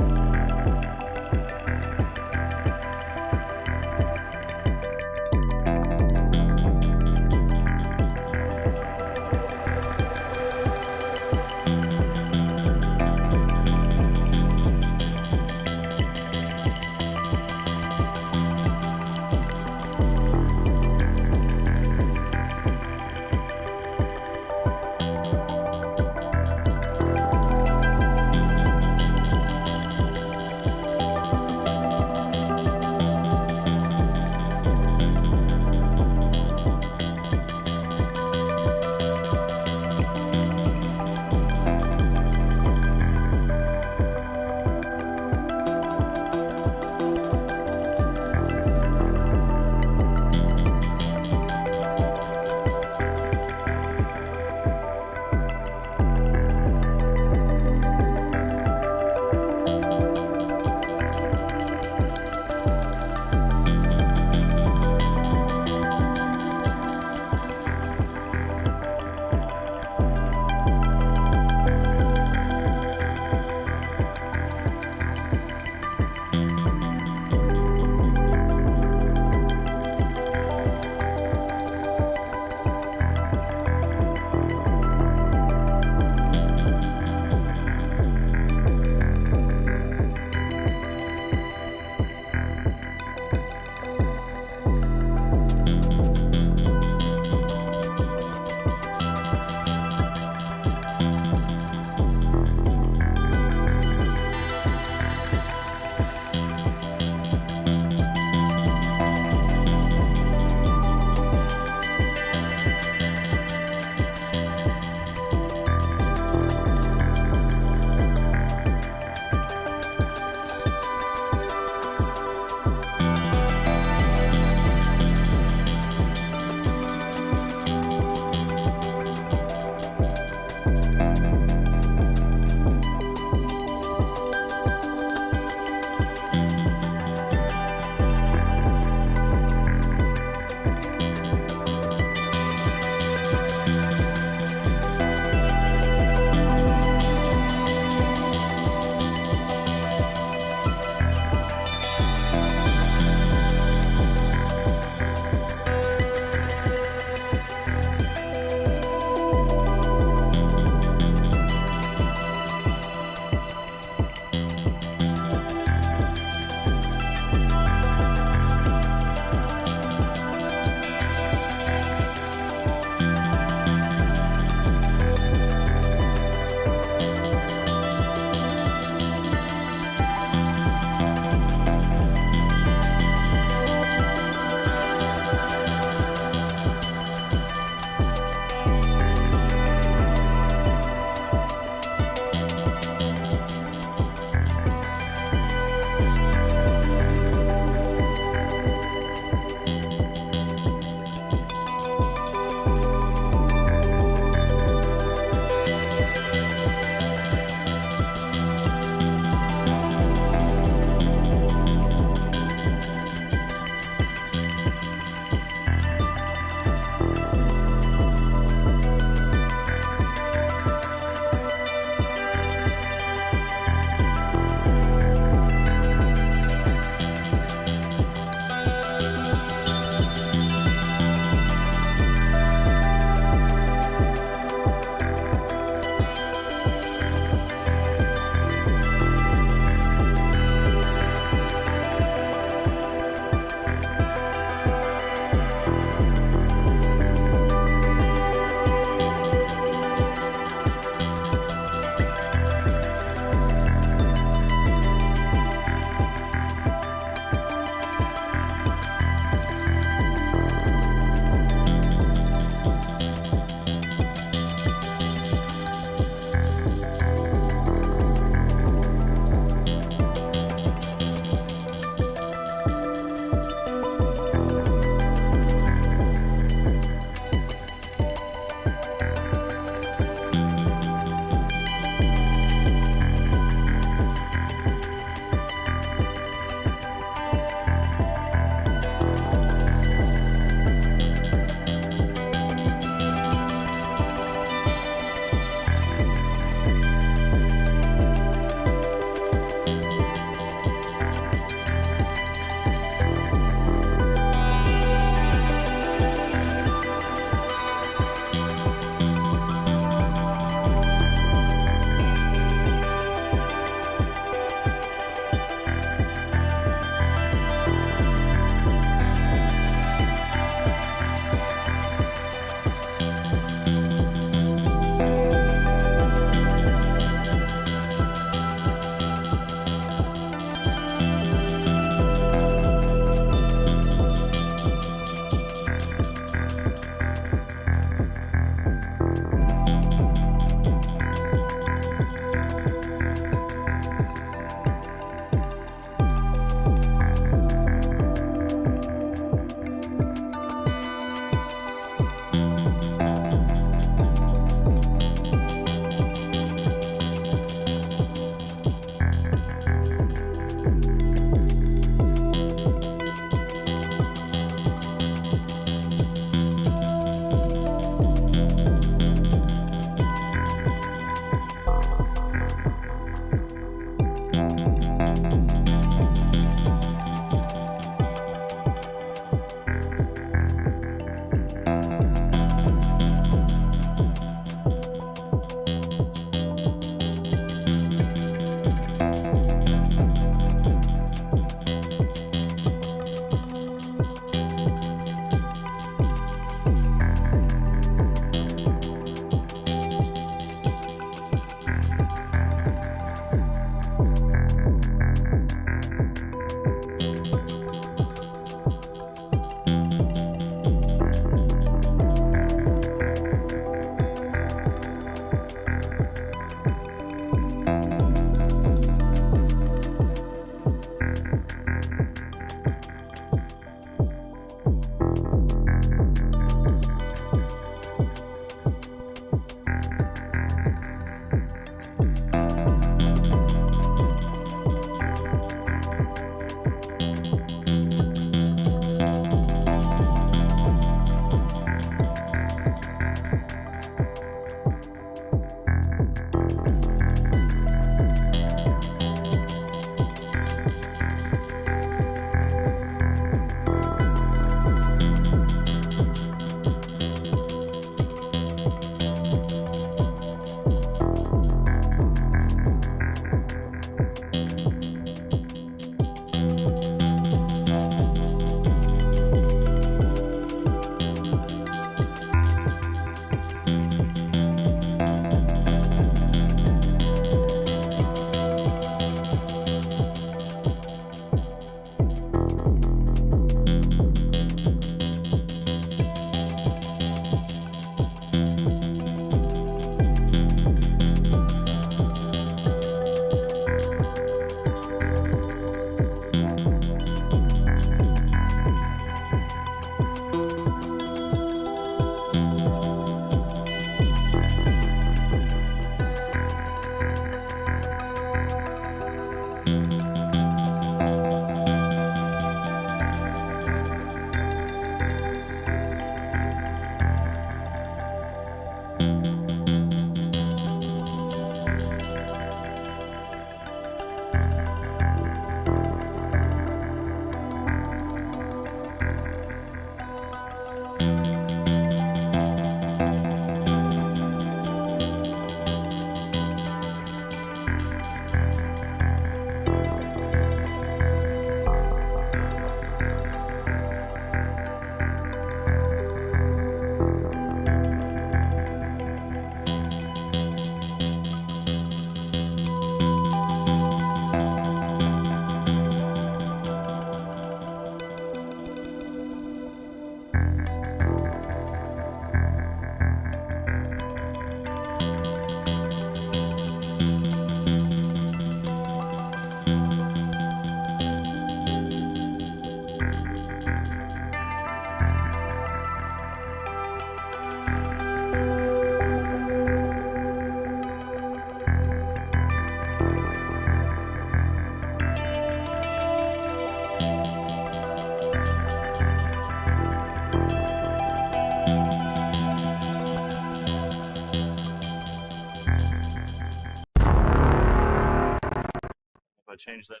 change that.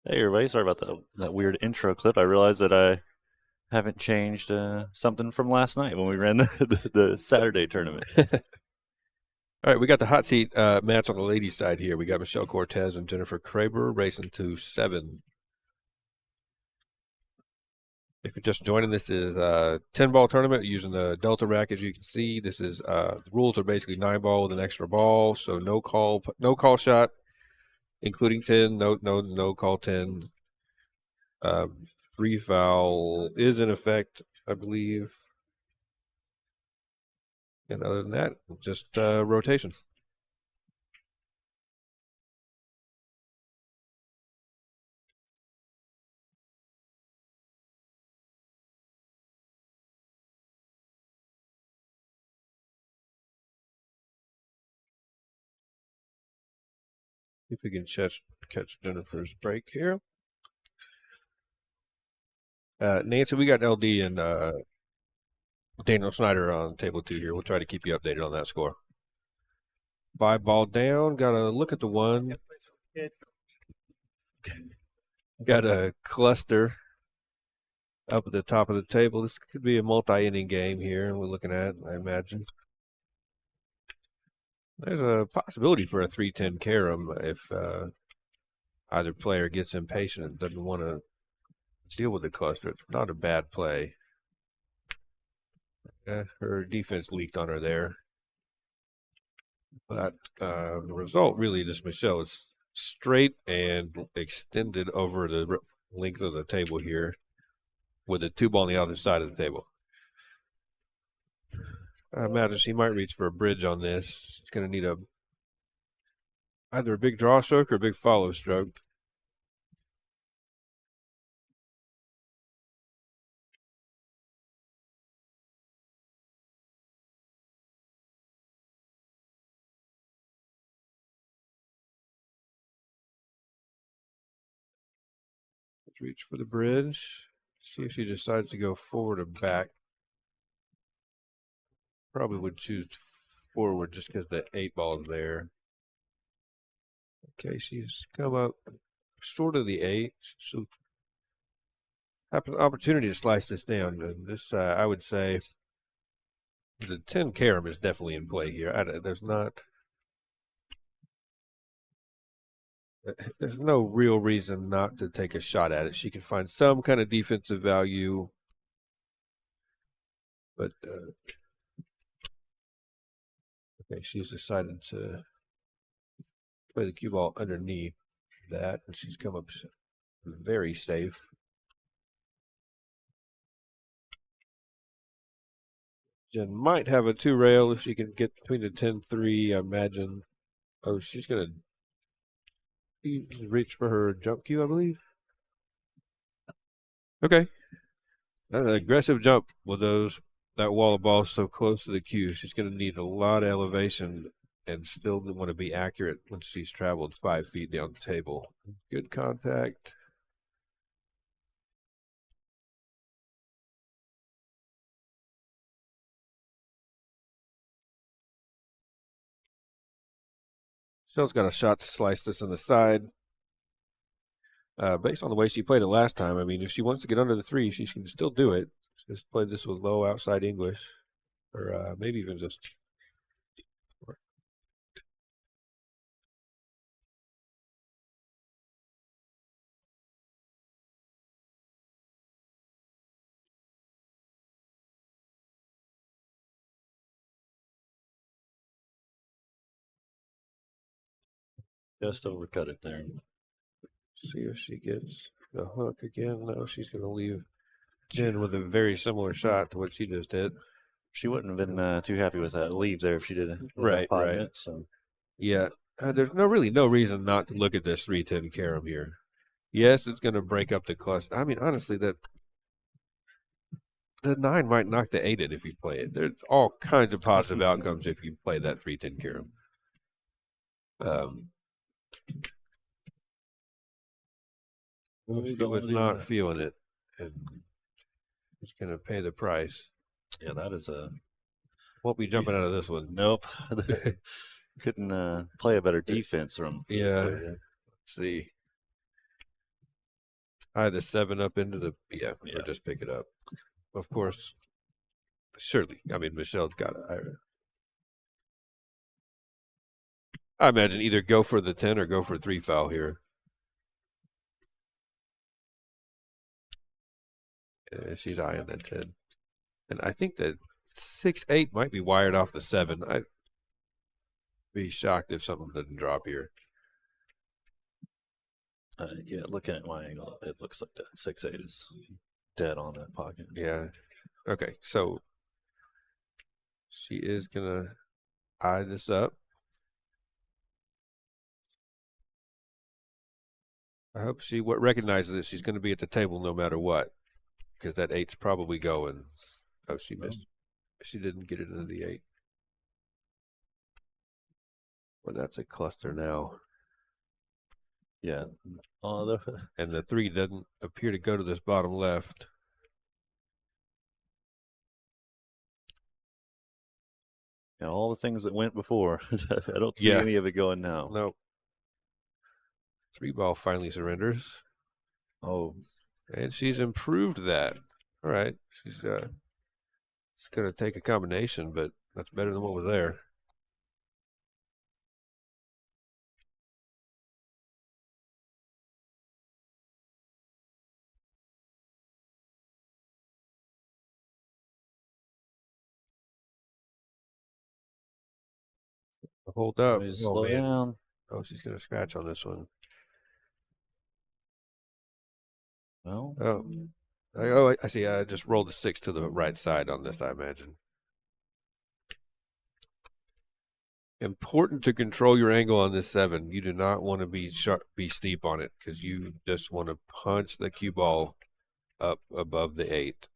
Hey everybody, sorry about that weird intro clip. I realized that I haven't changed something from last night when we ran the Saturday tournament.
All right, we got the hot seat match on the ladies' side here. We got Michelle Cortez and Jennifer Kraber racing to 7. If you're just joining, this is a 10-ball tournament using the Delta rack, as you can see. This is the rules are basically 9-ball with an extra ball, so no call shot, including 10. No call 10. Free foul is in effect, I believe. And other than that, just rotation. If we can catch Jennifer's break here. Nancy, we got LD and Daniel Schneider on table 2 here. We'll try to keep you updated on that score. 5-ball down. Got to look at the 1. Got a cluster up at the top of the table. This could be a multi-inning game here we're looking at, I imagine. There's a possibility for a 3-10 carom if either player gets impatient and doesn't want to deal with the cluster. It's not a bad play. Her defense leaked on her there. But the result really just Michelle is straight and extended over the length of the table here with a 2-ball on the other side of the table. I imagine she might reach for a bridge on this. She's going to need either a big draw stroke or a big follow stroke. Let's reach for the bridge. See if she decides to go forward or back. Probably would choose forward just because the 8-ball is there. Okay, she's come up short of the 8. So have an opportunity to slice this down. And this, I would say, the 10 carom is definitely in play here. There's no real reason not to take a shot at it. She can find some kind of defensive value, but okay, she's decided to play the cue ball underneath that, and she's come up very safe. Jen might have a 2-rail if she can get between the 10-3, I imagine. Oh, she's going to reach for her jump cue, I believe. Okay. An aggressive jump with that wall of balls so close to the cue. She's going to need a lot of elevation and still want to be accurate when she's traveled 5 feet down the table. Good contact. Still's got a shot to slice this on the side. Based on the way she played it last time, I mean, if she wants to get under the 3, she can still do it. Just play this with low outside English, or maybe even just.
Just overcut it there.
See if she gets the hook again. No, she's going to leave Jen with a very similar shot to what she just did.
She wouldn't have been too happy with that leave there if she did it.
Right.
Minutes, so.
Yeah, there's no reason not to look at this 3-10 carom here. Yes, it's going to break up the cluster. I mean, honestly, the 9 might knock the 8 in if you play it. There's all kinds of positive outcomes if you play that 3-10 carom. She was not feeling it, and she's going to pay the price.
Yeah, that is a.
Won't be jumping out of this one.
Nope. couldn't play a better defense from.
Yeah. Let's see. I had the 7 up into the or just pick it up. Of course, surely. I mean, Michelle's got it. I imagine either go for the 10 or go for 3 foul here. She's eyeing that 10. And I think that 6-8 might be wired off the 7. I'd be shocked if something didn't drop here.
Yeah, looking at my angle, it looks like that 6-8 is dead on that pocket.
Yeah. Okay, so she is going to eye this up. I hope she recognizes that she's going to be at the table no matter what, because that 8's probably going. Oh, she missed. She didn't get it into the 8. Well, that's a cluster now.
Yeah.
And the 3 doesn't appear to go to this bottom left.
Yeah, all the things that went before. I don't see any of it going now.
Nope. 3 ball finally surrenders.
Oh.
And she's improved that. All right. She's going to take a combination, but that's better than what was there. Hold up.
Slow down.
Oh, she's going to scratch on this one.
Well.
Oh, I see. I just rolled the 6 to the right side on this, I imagine. Important to control your angle on this 7. You do not want to be steep on it, because you just want to punch the cue ball up above the 8.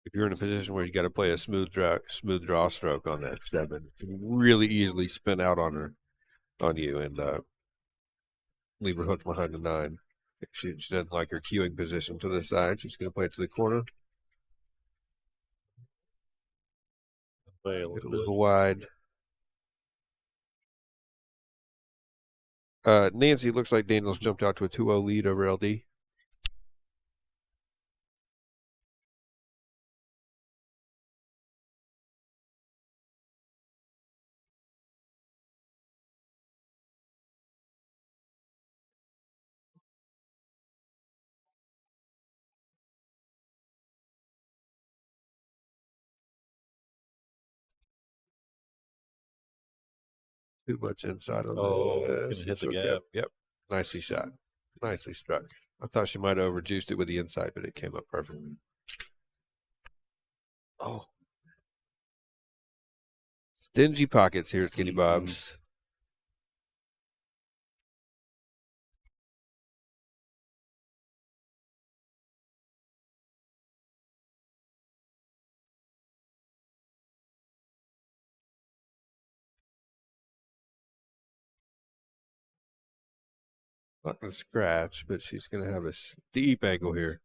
If you're in a position where you got to play a smooth draw stroke on that 7, it can really easily spin out on you and leave her hooked behind the 9. She doesn't like her cueing position to the side. She's going to play it to the corner.
Play
a little wide. Nancy, looks like Daniels jumped out to a 2-0 lead over LD. Too much inside on
this. Hit the gap.
Yep. Nicely shot. Nicely struck. I thought she might have overjuiced it with the inside, but it came up perfectly. Oh. Stingy pockets here, Skinny Bob's. Not going to scratch, but she's going to have a steep angle here.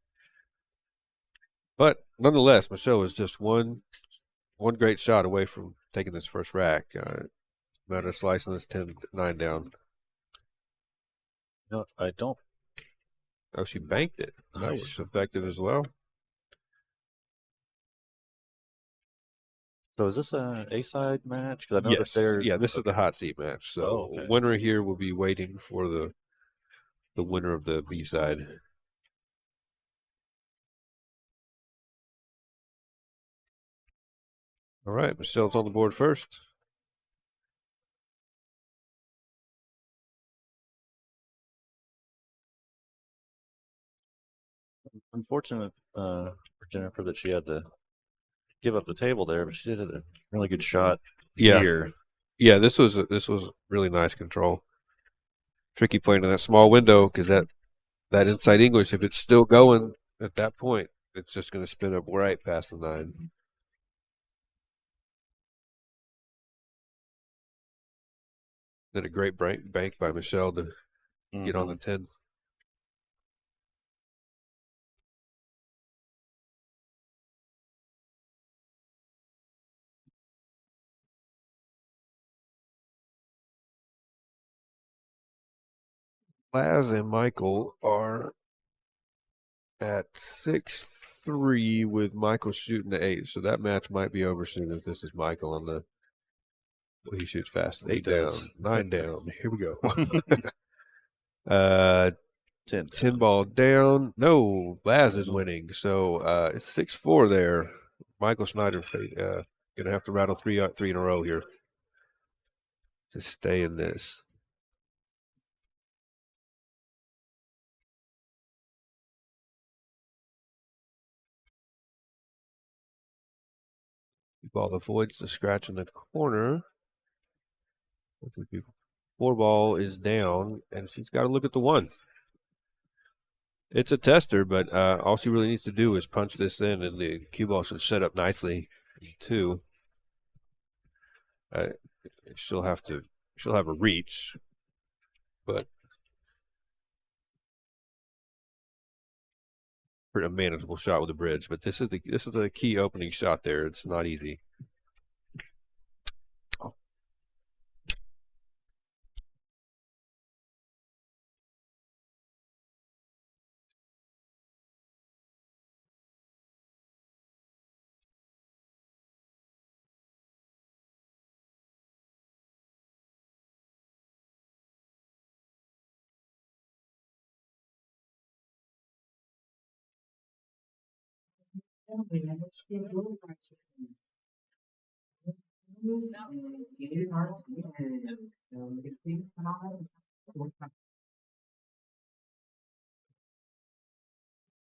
But nonetheless, Michelle is just one great shot away from taking this first rack. About slicing this 10-9 down.
No, I don't.
Oh, she banked it. Nice. That was effective as well.
So is this a A-side match? Because I know that there's...
Yeah, this is the hot seat match. So winner here will be waiting for the winner of the B side. All right, Michelle's on the board first.
Unfortunate for Jennifer that she had to give up the table there, but she did a really good shot here.
Yeah, this was really nice control. Tricky playing in that small window, because that inside English, if it's still going at that point, it's just going to spin up right past the 9. Did a great bank by Michelle to get on the 10. Laz and Michael are at 6-3 with Michael shooting the 8. So that match might be over soon if this is Michael on the. Well, he shoots fast. 8 down, 9 down. Here we go. 10 ball down. No, Laz is winning. So it's 6-4 there. Michael Schneider gonna have to rattle three in a row here to stay in this. Ball avoids the scratch in the corner. 4 ball is down, and she's got to look at the 1. It's a tester, but all she really needs to do is punch this in, and the cue ball should set up nicely. 2. She'll have a reach, but a manageable shot with a bridge. But this is a key opening shot there. It's not easy.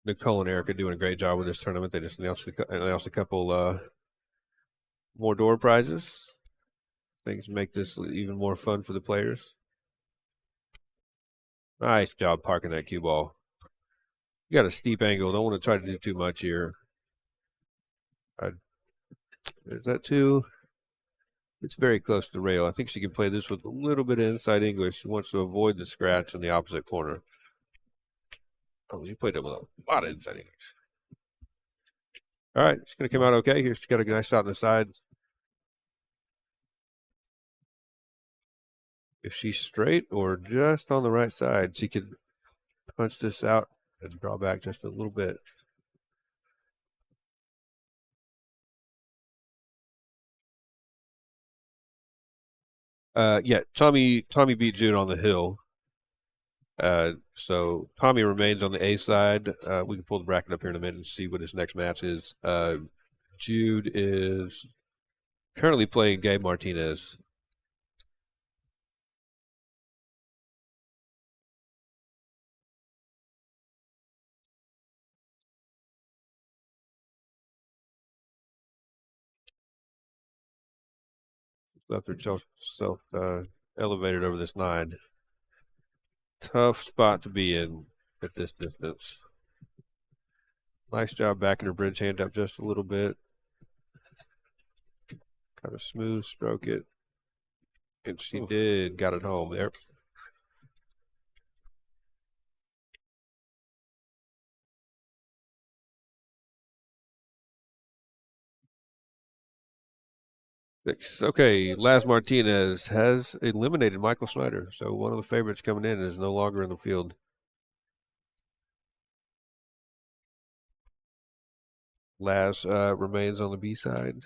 Nicole and Eric are doing a great job with this tournament. They just announced a couple more door prizes. Things make this even more fun for the players. Nice job parking that cue ball. You got a steep angle. Don't want to try to do too much here. Is that too? It's very close to the rail. I think she can play this with a little bit of inside English. She wants to avoid the scratch in the opposite corner. Oh, she played it with a lot of inside English. All right, it's going to come out okay. Here she's got a nice shot on the side. If she's straight or just on the right side, she could punch this out and draw back just a little bit. Yeah, Tommy beat Jude on the hill. So Tommy remains on the A side. We can pull the bracket up here in a minute and see what his next match is. Jude is currently playing Gabe Martinez. Left herself elevated over this 9. Tough spot to be in at this distance. Nice job backing her bridge hand up just a little bit. Kind of smooth stroke it. And she did. Got it home there. Okay, Laz Martinez has eliminated Michael Schneider. So one of the favorites coming in is no longer in the field. Laz remains on the B side.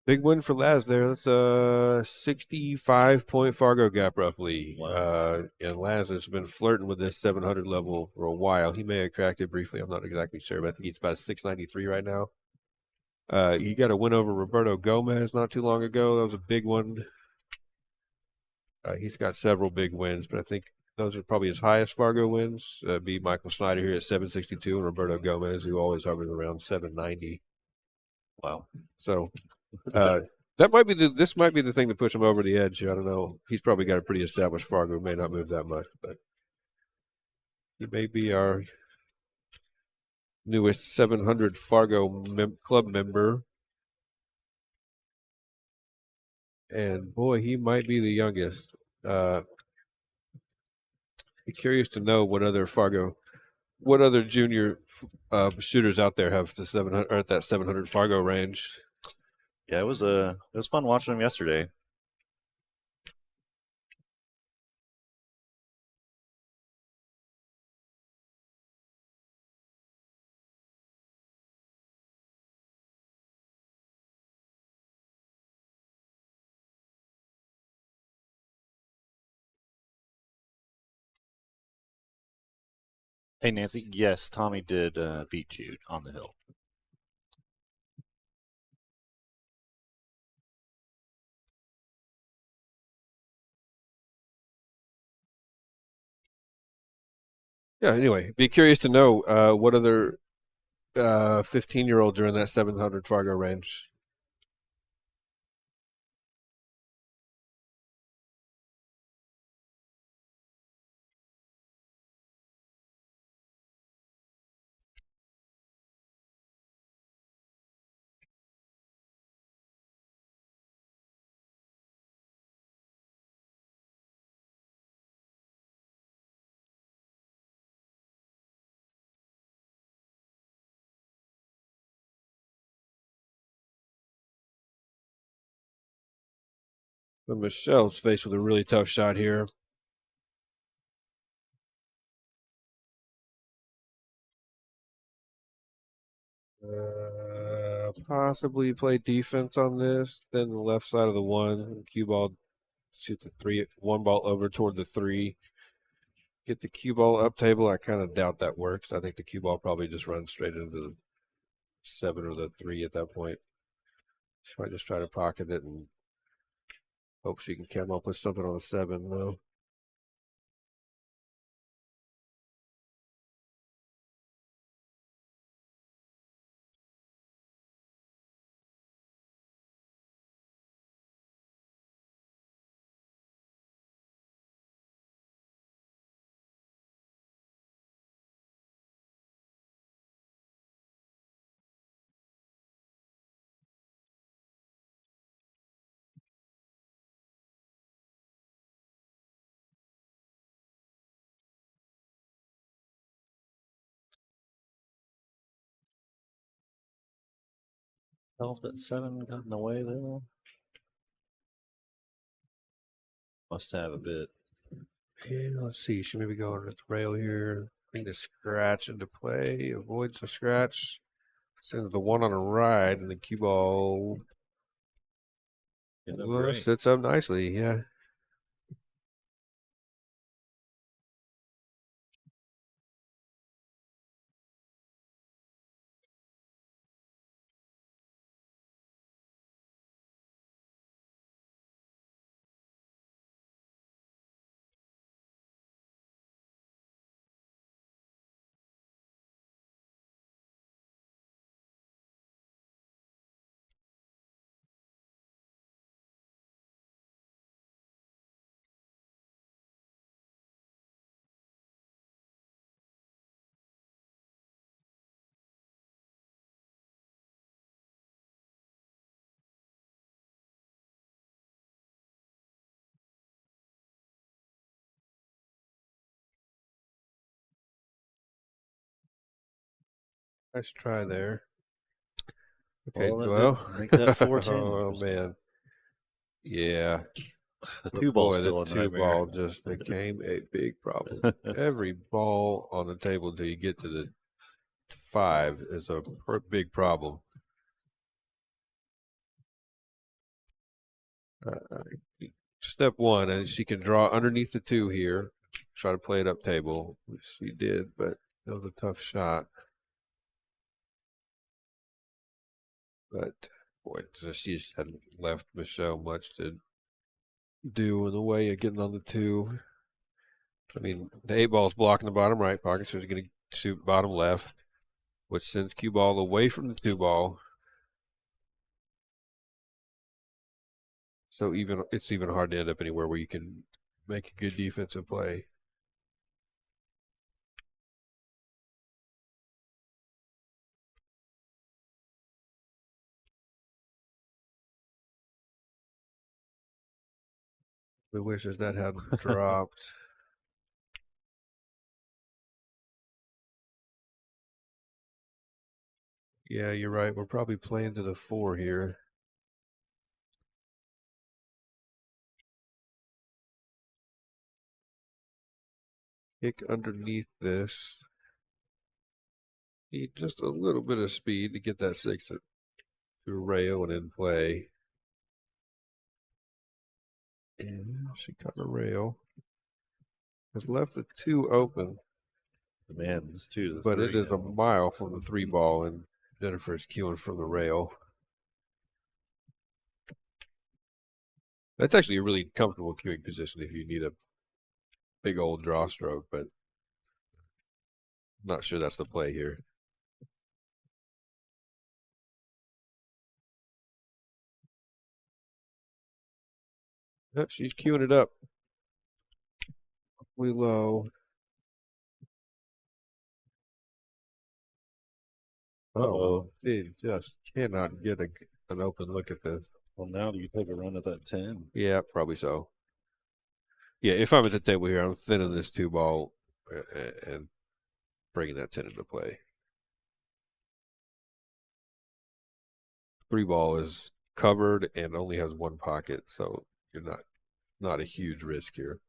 Big win for Laz there. That's a 65-point Fargo gap, roughly.
Wow.
And Laz has been flirting with this 700 level for a while. He may have cracked it briefly. I'm not exactly sure, but I think he's about 693 right now. He got a win over Roberto Gomez not too long ago. That was a big one. He's got several big wins, but I think those are probably his highest Fargo wins. Be Michael Schneider here at 762 and Roberto Gomez, who always hovers around 790.
Wow.
So this might be the thing to push him over the edge. I don't know. He's probably got a pretty established Fargo. May not move that much, but he may be our newest 700 Fargo club member. and boy, he might be the youngest. Be curious to know what other junior shooters out there have the 700 or at that 700 Fargo range.
Yeah, it was fun watching him yesterday. Hey Nancy, yes, Tommy did beat Jude on the hill.
Yeah. Anyway, be curious to know what other 15-year-olds are in that 700 Fargo range. But Michelle's faced with a really tough shot here. Possibly play defense on this. Then the left side of the one. Cue ball, shoot the three. One ball over toward the three. Get the cue ball up table. I kind of doubt that works. I think the cue ball probably just runs straight into the 7 or the 3 at that point. She might just try to pocket it and hope she can come up with something on the 7, though.
Tell if that 7 got in the way there. Must have a bit.
Yeah, let's see. She maybe go on the rail here. Bring the scratch into play. Avoids the scratch. Sends the one on a ride, and the cue ball sits up nicely. Yeah. Nice try there. Okay, well,
make that 410.
oh man, yeah.
The
But
2 ball's
boy, the
still a
2
nightmare.
ball just became a big problem. Every ball on the table until you get to the 5 is a big problem. Step 1, and she can draw underneath the 2 here. Try to play it up table, which she did, but that was a tough shot. But boy, she just hadn't left Michelle much to do in the way of getting on the 2. I mean, the 8 ball's blocking the bottom right pocket, so she's going to shoot bottom left, which sends cue ball away from the 2 ball. So it's even hard to end up anywhere where you can make a good defensive play. We wishes that hadn't dropped. Yeah, you're right. We're probably playing to the 4 here. Kick underneath this. Need just a little bit of speed to get that 6 to rail and in play. And she cut the rail. Has left the 2 open.
Man, this 2.
But it is a mile from the 3 ball, and Jennifer's queuing from the rail. That's actually a really comfortable queuing position if you need a big old draw stroke, but I'm not sure that's the play here. Yep, she's queuing it up. We low. Oh, she just cannot get an open look at this.
Well, now do you take a run at that 10?
Yeah, probably so. Yeah, if I'm at the table here, I'm thinning this 2 ball and bringing that 10 into play. 3 ball is covered and only has 1 pocket, so you're not a huge risk here.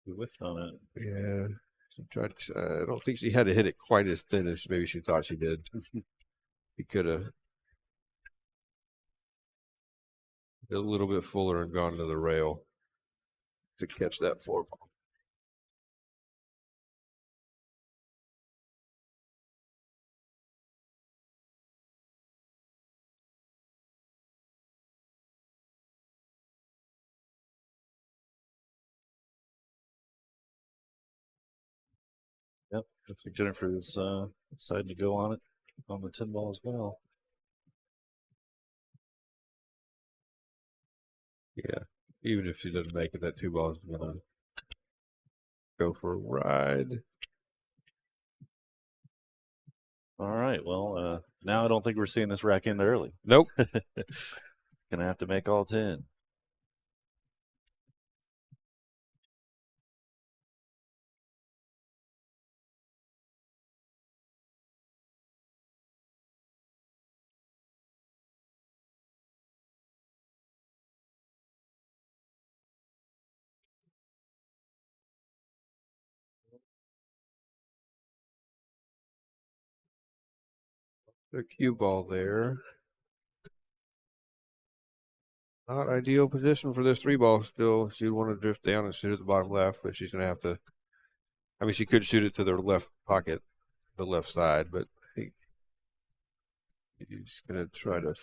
You whiffed on it.
Yeah, she tried. I don't think she had to hit it quite as thin as maybe she thought she did. He could have a little bit fuller and gone to the rail to catch that 4 ball.
Yep, looks like Jennifer's decided to go on it on the 10 ball as well.
Yeah, even if she doesn't make it, that 2 ball is gonna go for a ride.
All right, well, now I don't think we're seeing this rack end early.
Nope.
Gonna have to make all 10.
The cue ball there. Not ideal position for this 3 ball still. She'd want to drift down and shoot at the bottom left, but she's going to have to. I mean, she could shoot it to the left pocket, the left side, but he's going to try to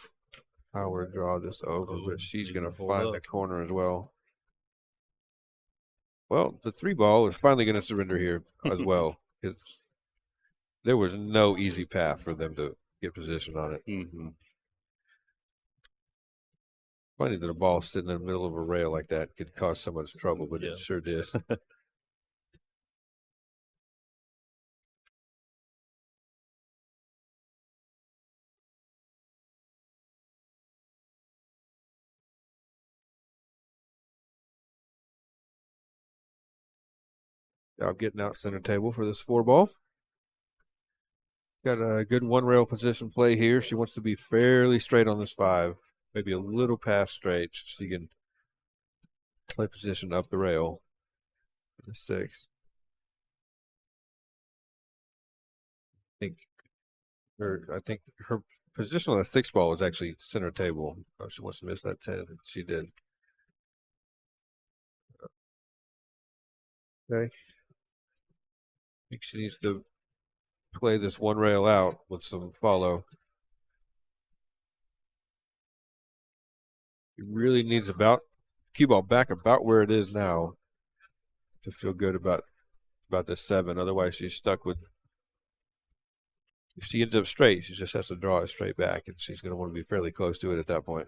power draw this over, but she's going to find the corner as well. Well, the 3 ball is finally going to surrender here as well. There was no easy path for them to get position on it.
Mm-hmm.
Funny that a ball sitting in the middle of a rail like that could cause so much trouble, but
Yeah.
it sure did. Job getting out center table for this 4 ball. Got a good 1 rail position play here. She wants to be fairly straight on this 5, maybe a little past straight so she can play position up the rail. The 6. I think her position on the 6 ball was actually center table. Oh, she wants to miss that 10. She did. Okay. I think she needs to play this 1 rail out with some follow. He really needs cue ball back about where it is now to feel good about the 7. Otherwise, she's stuck with. If she ends up straight, she just has to draw it straight back, and she's going to want to be fairly close to it at that point.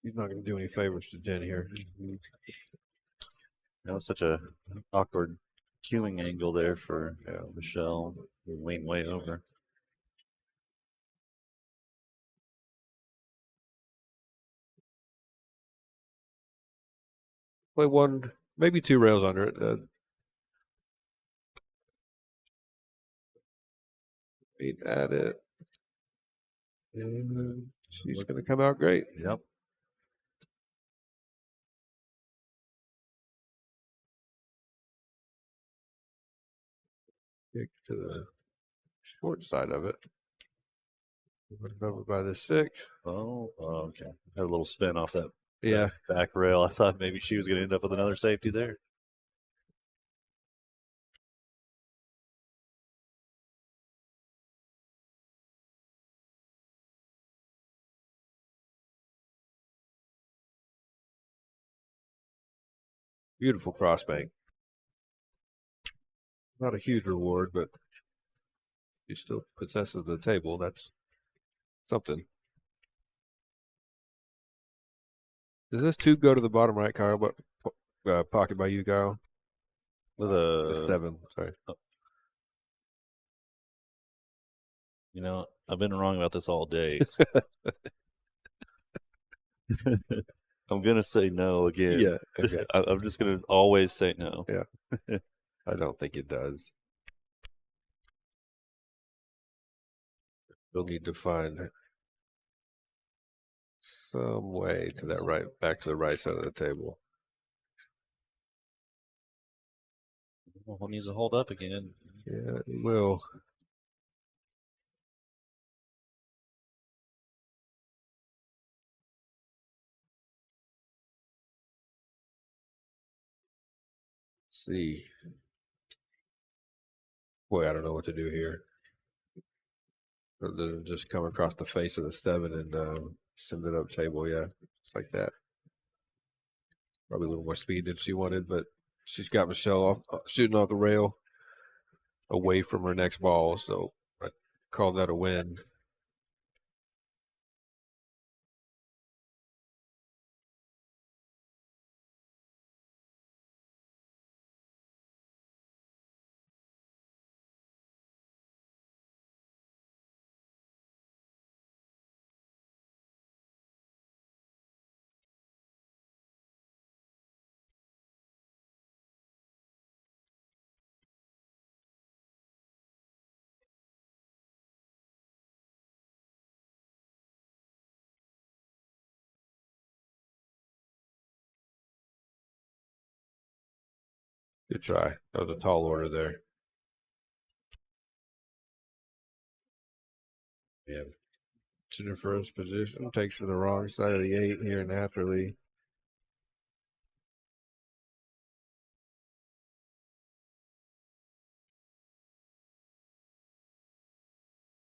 He's not going to do any favors to Jen here.
That was such a awkward queuing angle there for Michelle. Lean way over.
Play one, maybe two rails under it. Wait at it. And she's going to come out great.
Yep.
Kick to the short side of it. Went over by the 6.
Oh, okay. Had a little spin off that
Yeah.
back rail. I thought maybe she was going to end up with another safety there.
Beautiful crossbank. Not a huge reward, but she still possesses the table. That's something. Does this 2 go to the bottom right, Kyle? But pocket by you, Kyle?
With
The 7, sorry.
You know, I've been wrong about this all day. I'm going to say no again.
Yeah, okay.
I'm just going to always say no.
Yeah. I don't think it does. We'll need to find some way to that right, back to the right side of the table.
Well, needs to hold up again.
Yeah, it will. Let's see. Boy, I don't know what to do here. Other than just come across the face of the 7 and send it up table. Yeah, just like that. Probably a little more speed than she wanted, but she's got Michelle shooting off the rail away from her next ball. So I call that a win. Good try. That was a tall order there. Yeah. Jennifer's position takes for the wrong side of the 8 here naturally.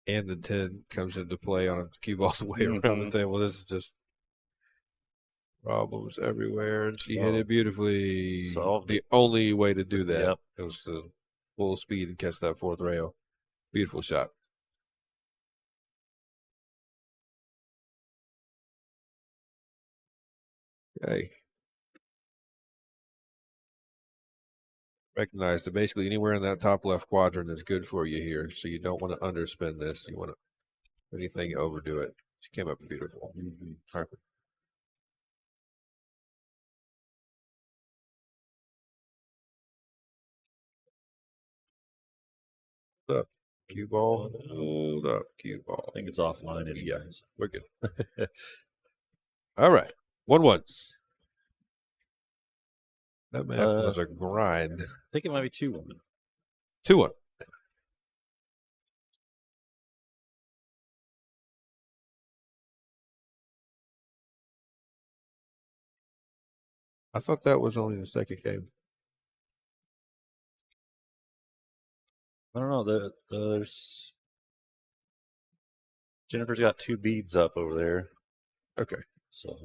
And the 10 comes into play on a cue ball the way around the table. This is just problems everywhere. And she hit it beautifully. The only way to do that was to full speed and catch that 4th rail. Beautiful shot. Okay. Recognize that basically anywhere in that top left quadrant is good for you here. So you don't want to underspin this. You want to, anything, overdo it. She came up beautiful. Perfect. Up. Cue ball. Hold up. Cue ball.
I think it's offline.
Yeah, we're good. All right. 1-1. That map was a grind.
I think it might be 2-1.
2-1. I thought that was only the second game.
I don't know. There's Jennifer's got 2 beads up over there.
Okay.
So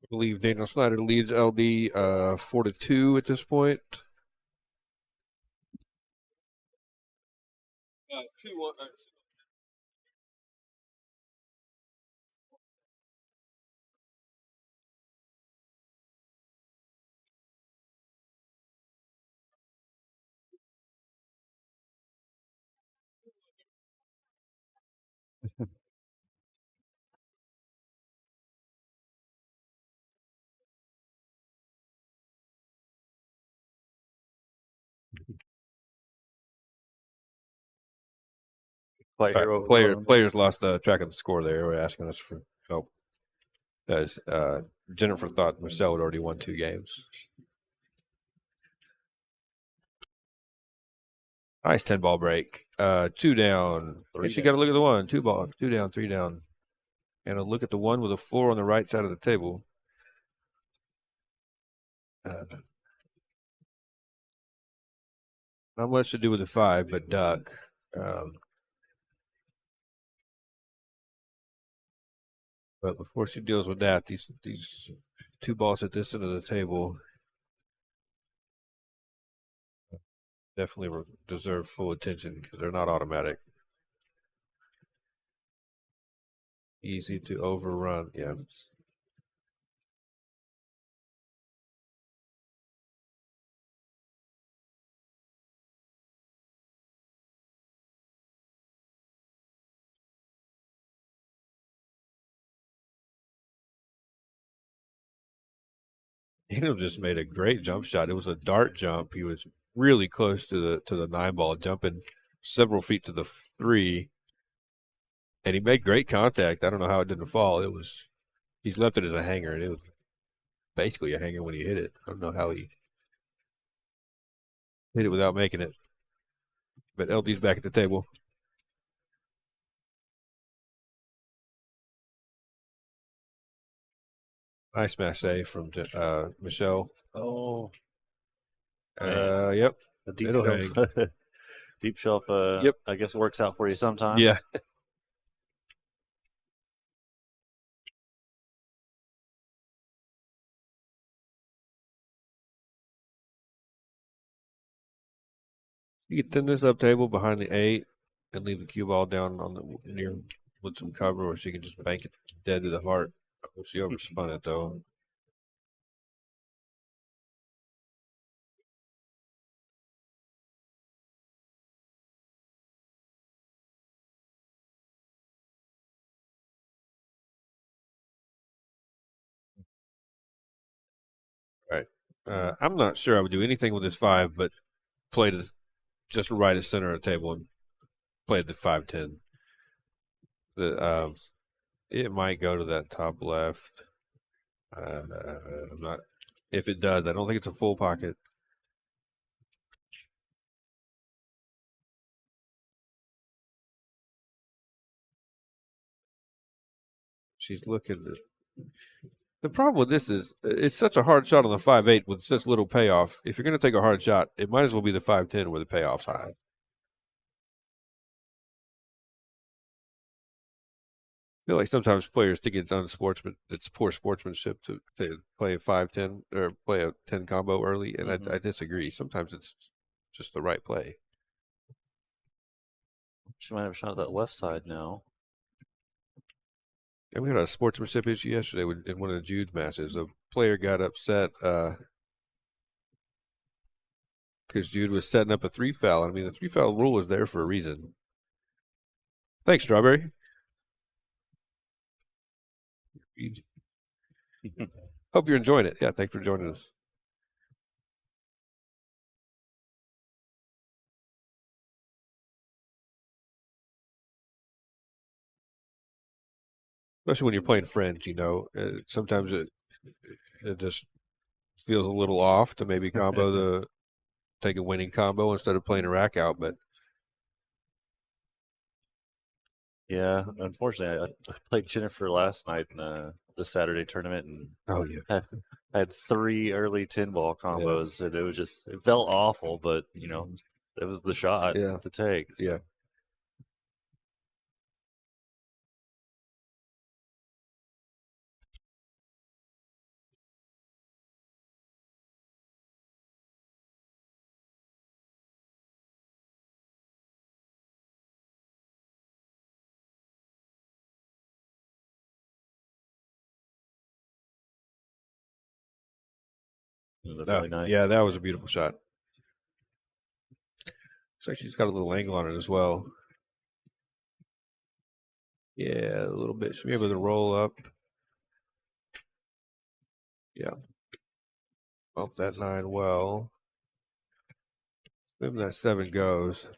I believe Daniel Schneider leads LD 4-2 at this point. 2-1.
Quite hear what was going on.
Players lost track of the score there. They were asking us for help. As Jennifer thought Michelle had already won 2 games. Nice 10-ball break. 2 down. I guess you got to look at the one. 2 ball. 2 down, 3 down. And a look at the one with a 4 on the right side of the table. Not much to do with the 5, but duck. But before she deals with that, these 2 balls at this end of the table definitely deserve full attention because they're not automatic. Easy to overrun. Yeah. Daniel just made a great jump shot. It was a dart jump. He was really close to the 9 ball, jumping several feet to the 3, and he made great contact. I don't know how it didn't fall. He's left it as a hanger, and it was basically a hanger when he hit it. I don't know how he hit it without making it. But LD's back at the table. Nice masse from Michelle.
Oh,
yep.
A deep
It'll
shelf. Deep shelf.
Yep.
I guess works out for you sometimes.
Yeah. You can thin this up table behind the 8 and leave the cue ball down on the near with some cover, or she can just bank it dead to the heart. She overspun it though. Right. I'm not sure I would do anything with this 5, but play it just right at center of the table and play the 5-10. It might go to that top left. I'm not. If it does, I don't think it's a full pocket. She's looking. The problem with this is it's such a hard shot on the 5-8 with such little payoff. If you're going to take a hard shot, it might as well be the 5-10 where the payoff's high. I feel like sometimes players think it's it's poor sportsmanship to play a 5-10 or play a 10 combo early, and I disagree. Sometimes it's just the right play.
She might have shot that left side now.
And we had a sportsmanship issue yesterday in one of the Jude's matches. A player got upset because Jude was setting up a 3 foul. I mean, the 3 foul rule is there for a reason. Thanks, Strawberry. Hope you're enjoying it. Yeah, thanks for joining us. Especially when you're playing friends, sometimes it just feels a little off to maybe take a winning combo instead of playing a rack out. But
yeah, unfortunately, I played Jennifer last night in the Saturday tournament, and I had 3 early 10-ball combos, and it felt awful, but it was the shot to take. So.
Yeah.
It was really nice.
Yeah, that was a beautiful shot. Looks like she's got a little angle on it as well. Yeah, a little bit. She'll be able to roll up. Yeah. Bump that 9 well. Maybe that 7 goes.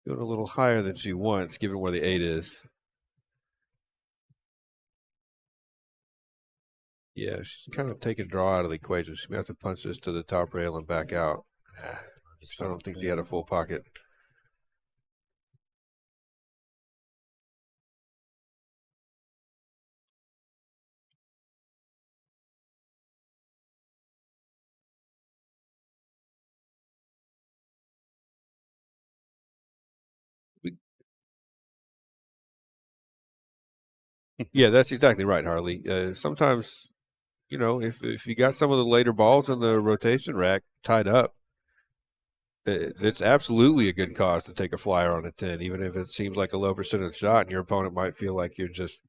Going a little higher than she wants, given where the 8 is. Yeah, she's kind of taking draw out of the equation. She may have to punch this to the top rail and back out. I don't think she had a full pocket. Yeah, that's exactly right, Harley. Sometimes, if you got some of the later balls in the rotation rack tied up, it's absolutely a good cause to take a flyer on a 10, even if it seems like a low percentage shot and your opponent might feel like you're just,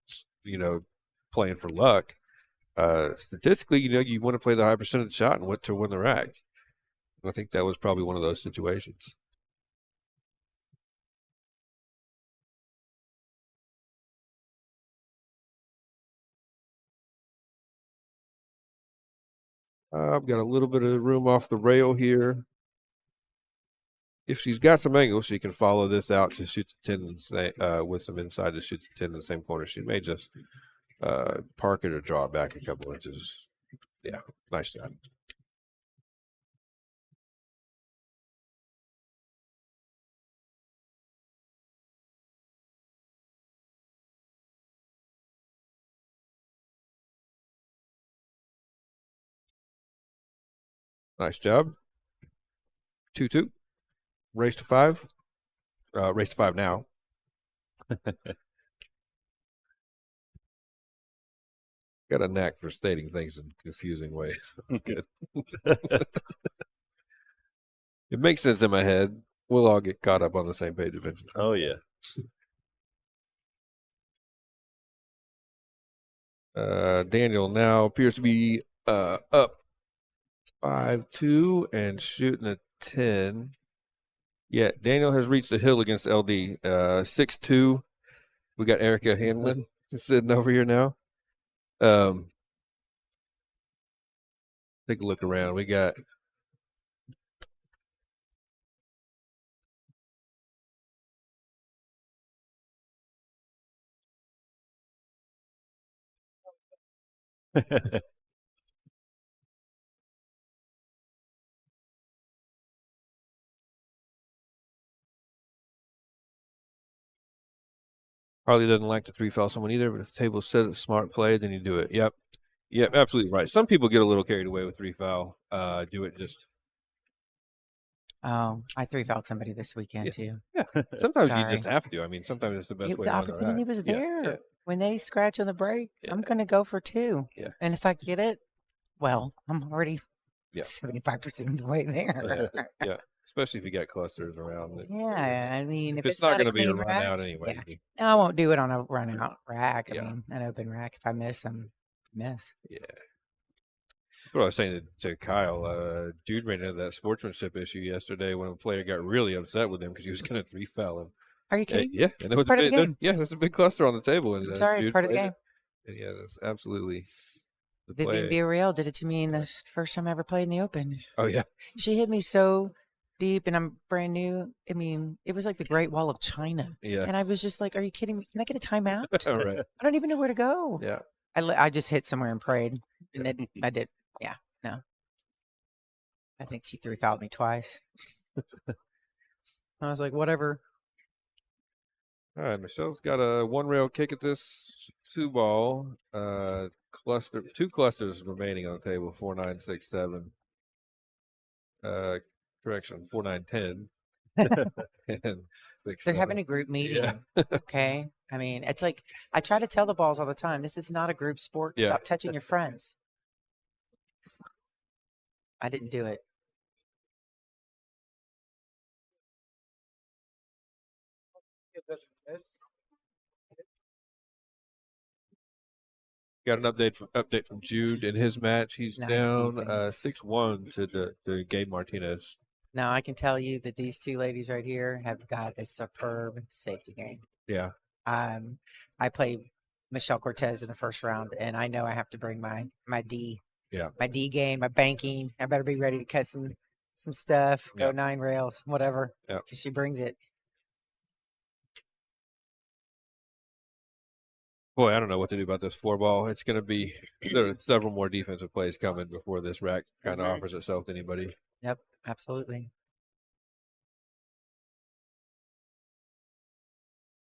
playing for luck. Statistically, you want to play the high percentage shot and to win the rack. I think that was probably one of those situations. I've got a little bit of room off the rail here. If she's got some angle, she can follow this out to shoot the 10 and say, with some inside to shoot the 10 in the same corner. She may just park it or draw it back a couple inches. Yeah, nice shot. Nice job. 2-2. Race to 5. Race to 5 now. Got a knack for stating things in confusing ways. Good. It makes sense in my head. We'll all get caught up on the same page eventually.
Oh, yeah.
Daniel now appears to be up 5-2 and shooting a 10. Yeah, Daniel has reached the hill against LD. 6-2. We got Erica Hanlon sitting over here now. Take a look around. We got Harley doesn't like to 3-foul someone either, but if the table's set a smart play, then you do it. Yep, absolutely right. Some people get a little carried away with 3-foul. Do it just.
Oh, I 3-fouled somebody this weekend too.
Yeah, sometimes you
Sorry.
just have to. I mean, sometimes it's the best way
The
to run the
opportunity
rack.
was
Yeah,
there.
yeah.
When they scratch on the break,
Yeah.
I'm going to go for 2.
Yeah.
And if I get it, well, I'm already
Yeah.
75% of the way there.
Yeah, especially if you got clusters around.
Yeah, I mean, if
it's not going to be a
clean
run
rack,
out anyway.
yeah. No, I won't do it on a run out rack. I
Yeah.
mean, an open rack. If I miss, I'm miss.
Yeah. What I was saying to Kyle, Jude ran into that sportsmanship issue yesterday when a player got really upset with him because he was going to 3-foul him.
Are you kidding?
Yeah, and there was
part of the game.
there's a big cluster on the table. And,
I'm sorry,
Jude
part of the
played
game.
it. And yeah, that's absolutely the
Vivian
play.
Villarreal did it to me in the first time I ever played in the Open.
Oh yeah,
She hit me so deep, and I'm brand new. I mean, it was like the Great Wall of China.
Yeah.
And I was just like, "Are you kidding me? Can I get a timeout?
All right.
I don't even know where to go."
Yeah.
I just hit somewhere and prayed, and then I did. Yeah, no. I think she 3-fouled me twice. I was like, whatever.
All right, Michelle's got a 1 rail kick at this 2 ball. Two clusters remaining on the table. 4, 9, 6, 7. Correction, 4, 9, 10. And 6,
They're
7.
having a group meeting.
Yeah.
Okay. I mean, it's like I try to tell the balls all the time. This is not a group sport. It's
Yeah.
about touching your friends. I didn't do it.
Got an update from Jude in his match. He's
Nice
down
defense.
6-1 to Gabe Martinez.
Now I can tell you that these two ladies right here have got a superb safety game.
Yeah.
I played Michelle Cortez in the first round, and I know I have to bring my D.
Yeah.
My D game, my banking. I better be ready to cut some stuff, go 9 rails, whatever.
Yeah.
Because she brings it.
Boy, I don't know what to do about this 4-ball. It's going to be there are several more defensive plays coming before this rack kind of offers itself to anybody.
Yep, absolutely.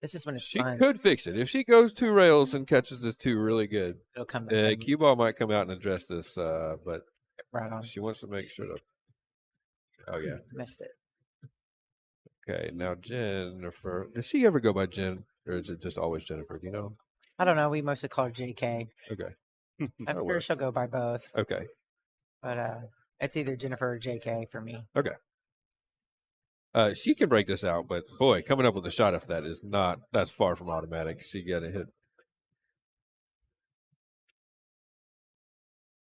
This is when it's
She
fun.
could fix it if she goes 2 rails and catches this 2 really good.
It'll come back.
The cue ball might come out and address this, but
Right on.
she wants to make sure to. Oh yeah,
Missed it.
okay. Now Jennifer, does she ever go by Jen, or is it just always Jennifer? Do you know?
I don't know. We mostly call her JK.
Okay.
I'm sure she'll go by both,
Okay.
but it's either Jennifer or JK for me.
She can break this out, but boy, coming up with a shot after that is not. That's far from automatic. She got a hit.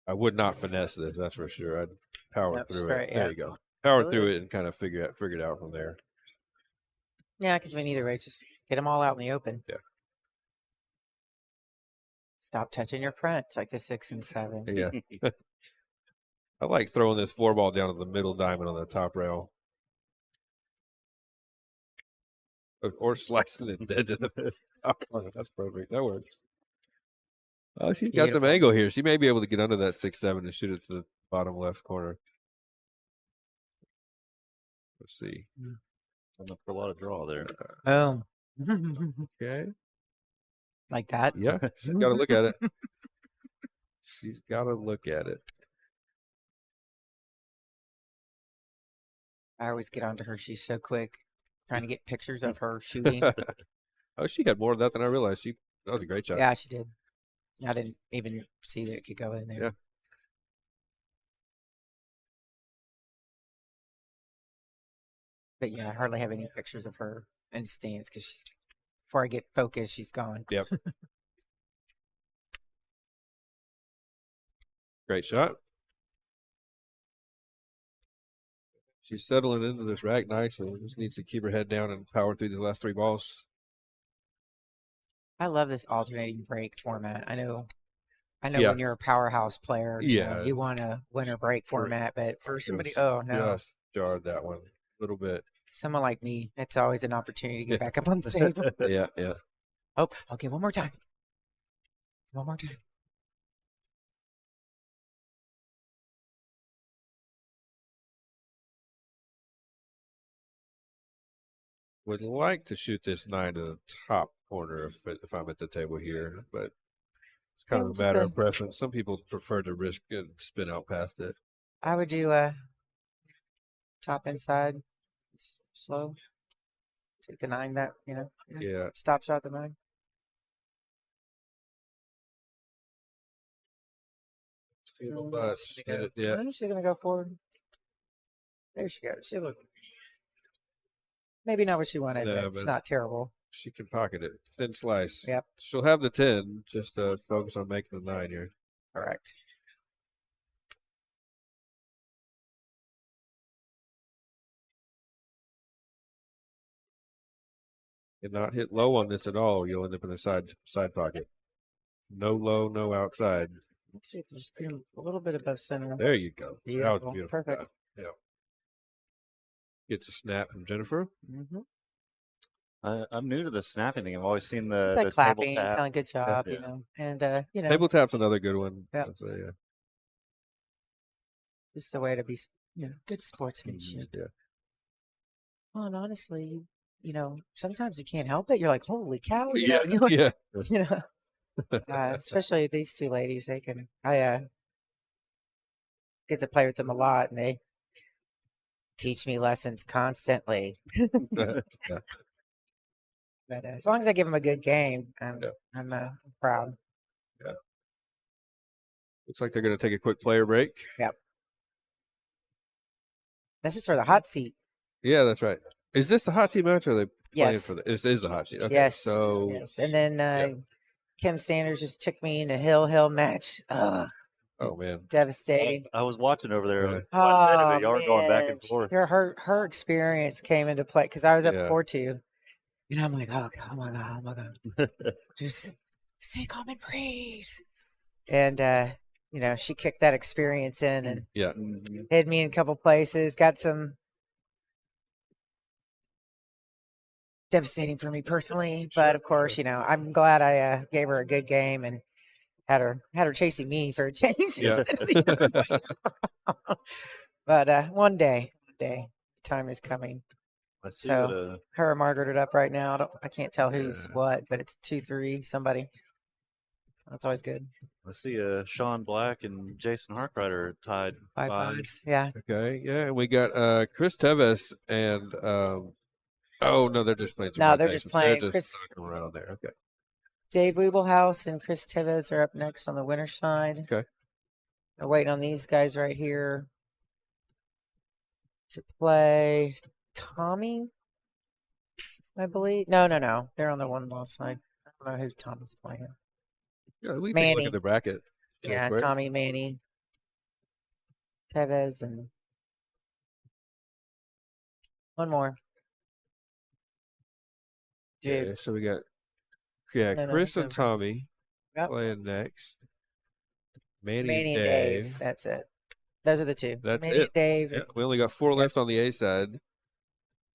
I would not finesse this. That's for sure. I'd power
Yep,
through
straight,
it. There
yeah.
you go. Power
Really?
through it and kind of figure it out from there.
Yeah, because we either way, just get them all out in the open.
Yeah.
Stop touching your fronts like the 6 and 7.
Yeah. I like throwing this 4-ball down to the middle diamond on the top rail. Or slicing it dead to the top corner. That's perfect. That works. Oh, she's got some
Beautiful.
angle here. She may be able to get under that 6-7 and shoot it to the bottom left corner. Let's see.
Enough for a lot of draw there.
Boom.
Okay.
Like that?
Yeah. She's got to look at it. She's got to look at it.
I always get onto her. She's so quick. Trying to get pictures of her shooting.
Oh, she had more of that than I realized. That was a great shot.
Yeah, she did. I didn't even see that it could go in there.
Yeah.
But yeah, I hardly have any pictures of her in stands because before I get focused, she's gone.
Yep. Great shot. She's settling into this rack nicely. Just needs to keep her head down and power through the last 3 balls.
I love this alternating break format. I know
Yeah.
when you're a powerhouse player,
Yeah.
you want a winner break format, but for somebody,
Just-
oh no,
Just jarred that one a little bit.
someone like me, it's always an opportunity to get back up on the table.
Yeah, yeah.
Oh, okay, one more time. One more time.
Would like to shoot this 9 to the top corner if I'm at the table here, but it's kind
Yeah,
of a
just
matter
go.
of preference. Some people prefer to risk and spin out past it.
I would do a top inside, slow. Take the 9 that,
Yeah.
stop shot the 9.
It's a little nuts. And yeah.
When is she going to go forward? There she goes. She look. Maybe not what she wanted,
No,
but it's
but-
not terrible.
She can pocket it. Thin slice.
Yep.
She'll have the 10, just focus on making the 9 here.
Correct.
And not hit low on this at all. You'll end up in the side pocket. No low, no outside.
Let's see if just a little bit above center.
There you go. That
Beautiful.
was beautiful.
Perfect.
Yeah. Gets a snap from Jennifer.
Mm-hmm.
I'm new to the snapping thing. I've always seen the
It's like
the table
clapping,
tap.
kind of good job,
Yeah.
and
Table tap's another good one.
Yeah.
I'd say, yeah.
this is a way to be, good sportsmanship.
Yeah.
Well, and honestly, sometimes you can't help it. You're like, holy cow,
Yeah. Yeah.
especially these two ladies. They can, I get to play with them a lot, and they teach me lessons constantly.
Yeah.
But as long as I give them a good game,
Yeah.
I'm proud.
Looks like they're going to take a quick player break.
This is for the hot seat.
Yeah, that's right. Is this the hot seat match or are they playing
Yes.
for this is the hot seat. Okay.
Yes.
So
Yes. And then Kim Sanders just took me in a hill match. Ugh,
Oh man.
devastating.
I was watching over there.
Yeah.
Quite a bit of
Oh
it. Y'all were going back and
man,
forth.
her experience came into play because I was up
Yeah.
4-2. You know, I'm like, oh my god, just stay calm and breathe. And you know, she kicked that experience in and
Yeah.
hid me in a couple places. Got some devastating for me personally, but of course, you know, I'm glad I gave her a good game and had her chasing me for a change.
Yeah.
But one day, time is coming.
I see
So
that,
her and Margaret are up right now. I can't tell who's
Yeah.
what, but it's 2-3 somebody. That's always good.
I see Sean Black and Jason Harkrider tied
5-5. Yeah.
Okay. Yeah. And we got Chris Tevez and oh no, they're just playing some
No, they're
rotations.
just playing.
They're
Chris,
just knocking around there. Okay.
Dave Wiebelhaus and Chris Tevez are up next on the winner's side.
Okay.
We're waiting on these guys right here to play Tommy, I believe. No. They're on the one loss side. I don't know who Tommy's playing.
Yeah, we can take a look
Manny.
at the bracket. real
Yeah,
quick.
Tommy, Manny, Tevez, and one more. Dude.
Okay, so we got
No,
Chris
it's
and
over.
Tommy
Yep.
playing next. Manny,
Manny
and Dave.
That's it. Those are the two.
That's
Manny
it.
and Dave.
Yeah,
And
we only got 4
Tevez.
left on the A side.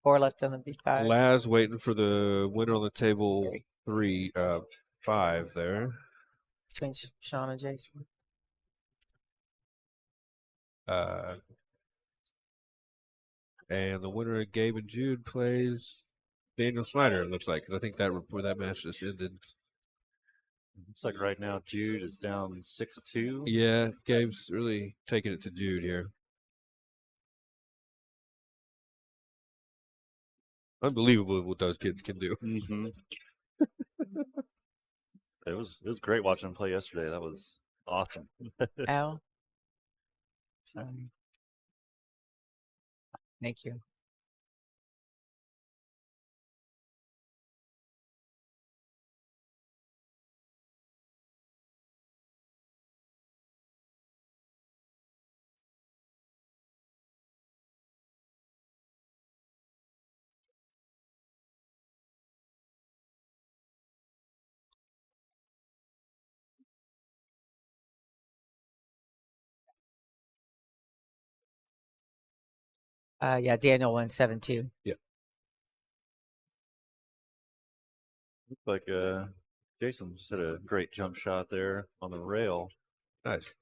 4 left on the B5.
Laz waiting for the winner on the table 5 there.
Between Sean and Jason.
And the winner of Gabe and Jude plays Daniel Schneider, it looks like. 'Cause I think where that match just ended.
looks like right now Jude is down 6-2.
Yeah, Gabe's really taking it to Jude here. Unbelievable what those kids can do.
Mm-hmm. It was great watching him play yesterday. That was awesome.
Al. Sorry. Thank you. Yeah, Daniel won 7-2.
Looked like Jason just had a great jump shot there on the rail.
Nice.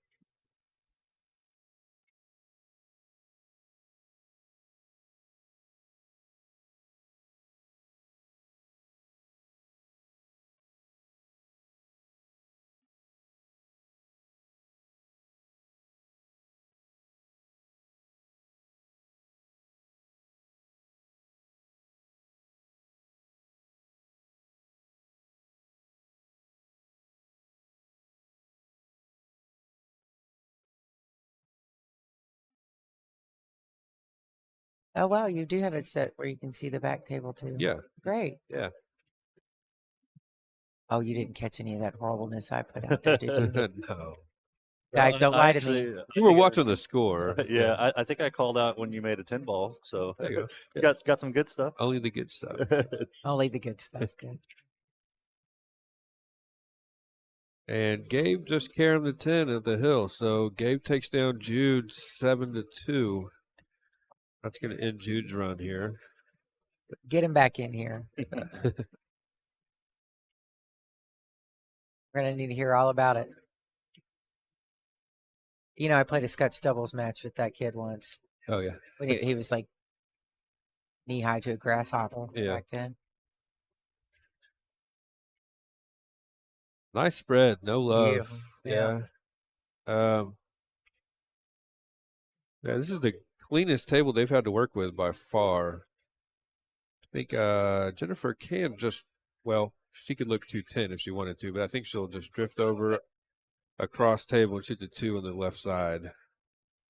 Oh, wow. You do have it set where you can see the back table, too.
Yeah.
Great.
Yeah.
Oh, you didn't catch any of that horribleness I put out there, did you?
No.
Guys, don't lie to me.
You were watching the score.
Yeah, I think I called out when you made a 10 ball. So
There you go.
got some good stuff.
Only the good stuff.
Only the good stuff. Good.
And Gabe just carried him to 10 at the hill. So Gabe takes down Jude 7-2. That's going to end Jude's run here.
Get him back in here. We're going to need to hear all about it. You know, I played a Scotch doubles match with that kid once.
Oh, yeah.
When he was like knee high to a grasshopper back then.
Nice spread. No love.
Beautiful.
Yeah. Yeah, this is the cleanest table they've had to work with by far. I think Jennifer can just, well, she could look 210 if she wanted to, but I think she'll just drift over across table and shoot the 2 on the left side.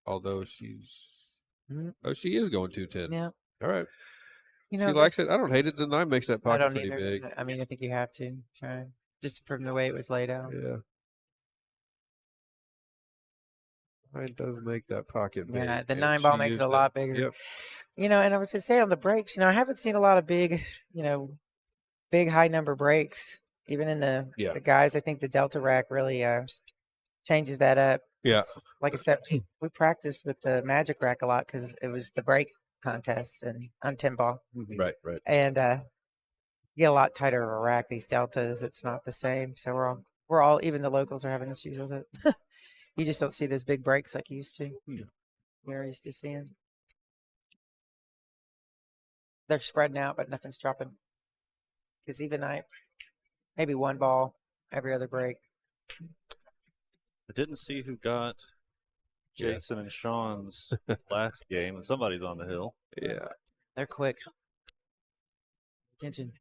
Although she's, she is going 210.
Yeah.
All right.
You know,
she likes it. I don't hate it. The 9 makes that
I
pocket
don't
pretty
either.
big.
I mean, I think you have to try. just from the way it was laid out.
Yeah. It does make that pocket big.
Yeah, the
and
9
she
ball makes
used
it a lot bigger.
Yep.
And I was going to say on the breaks, I haven't seen a lot of big, big high number breaks. Even in the guys, I think the Delta rack really changes that up.
Yeah.
Like I said, we practiced with the Magic rack a lot because it was the break contest and on 10 ball.
Right.
And you get a lot tighter of a rack. These Deltas, it's not the same. So we're all even the locals are having issues with it. You just don't see those big breaks like you used to. You're used to seeing. They're spreading out, but nothing's dropping. Because even maybe 1 ball every other break.
I didn't see who got Jason and Sean's last game, and somebody's on the hill.
Yeah.
They're quick. Attention.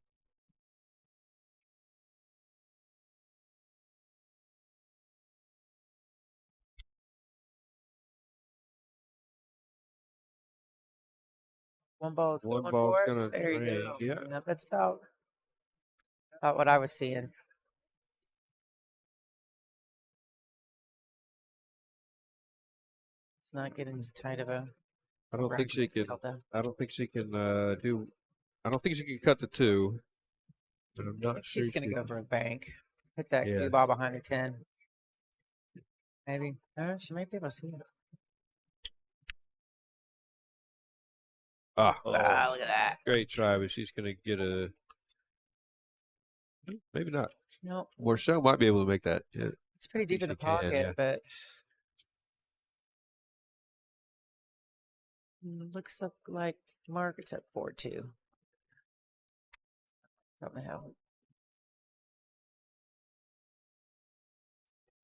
One ball is
One
going
ball's
for it.
gonna
There you
ring,
go.
yeah.
That's about what I was seeing. It's not getting as tight of a.
I don't think she can.
Delta.
I don't think she can do. I don't think she can cut the 2. But I'm not sure
She's going to go for a bank. Hit that
Yeah.
cue ball behind the 10. Maybe. No, she might be able to see it.
Ah,
Look at that.
great try, but she's going to get a. Maybe not.
No,
Marcel might be able to make that. Yeah.
it's pretty deep in the
she can,
pocket,
yeah.
but looks like Margaret's at 4-2. Don't know.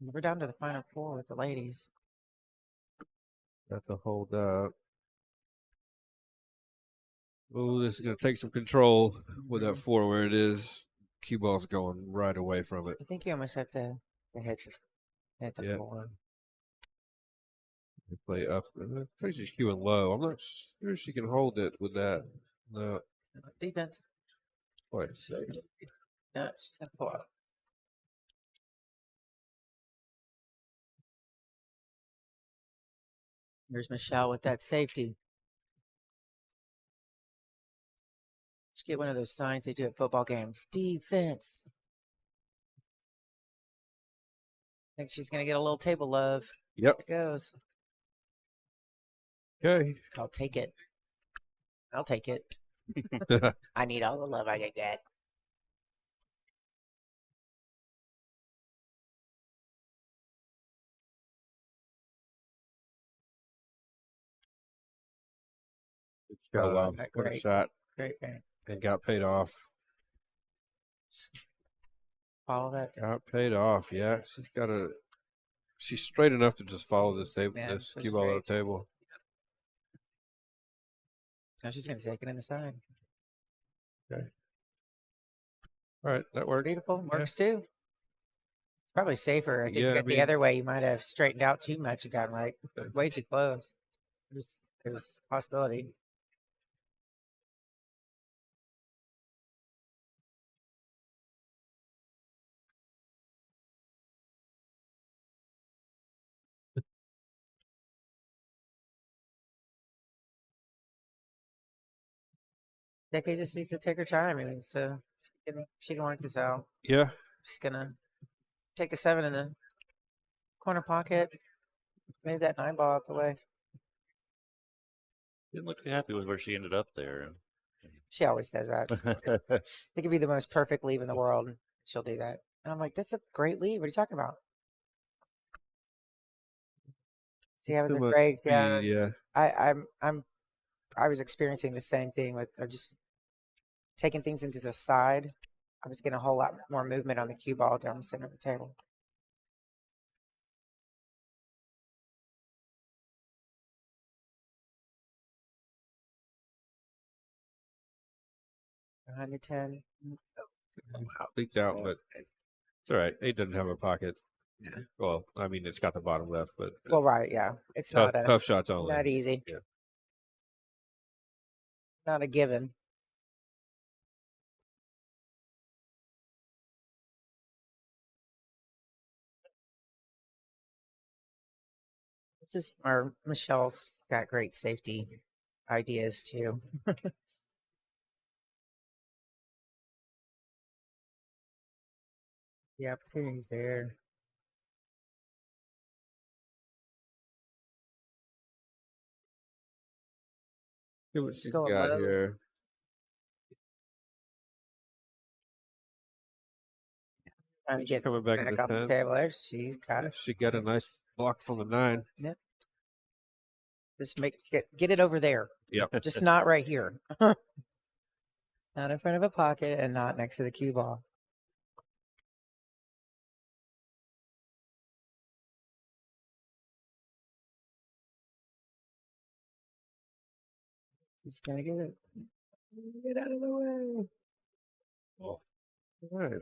We're down to the final 4 with the ladies.
Got to hold up. Oh, this is going to take some control with that 4 where it is. Cue ball's going right away from it.
I think you almost have to hit the
Yeah.
4.
They play up. I think she's cueing low. I'm not sure she can hold it with that. No.
Defense.
Boy.
No, it's a pull up. Here's Michelle with that safety. Let's get one of those signs they do at football games. Defense. I think she's going to get a little table love.
Yep.
There it goes.
Okay.
I'll take it. I'll take it. I need all the love I can get.
Oh, wow.
That
What a
great.
shot.
Great thing.
And got paid off.
Follow that.
Got paid off. Yeah. She's straight enough to just follow this table,
Yeah,
this
so
cue ball on the
straight.
table.
Now she's going to take it in the side.
Okay. All right. That worked.
Beautiful. Works too. It's probably safer. I think
Yeah, I
the
mean-
other way, you might have straightened out too much and gotten right way too close. There's a possibility. Becky just needs to take her time. I mean, so she can work this out.
Yeah.
She's gonna take the 7 in the corner pocket. Move that 9 ball out the way.
Didn't look too happy with where she ended up there.
She always does that. It could be the most perfect leave in the world, and she'll do that. And I'm like, that's a great leave. What are you talking about? See, I was
Too much
great.
speed,
Yeah,
yeah.
I was experiencing the same thing with just taking things into the side. I was getting a whole lot more movement on the cue ball down the center of the table. Behind the 10.
Leaked out, but it's all right. 8 doesn't have a pocket.
Yeah.
Well, I mean, it's got the bottom left, but
Well, right, yeah. It's
tough,
not
tough shots only.
not easy.
Yeah.
Not a given. It's just our Michelle's got great safety ideas too. The opportunity's there.
See what she's
going
got
low.
here.
Trying to
She's
get
coming back in
back
the
off the
10.
table there. She's got it.
She got a nice block from the 9.
Just get it over there.
Yep.
Just not right here. Not in front of a pocket and not next to the cue ball. He's gonna get it. Get out of the way.
All right.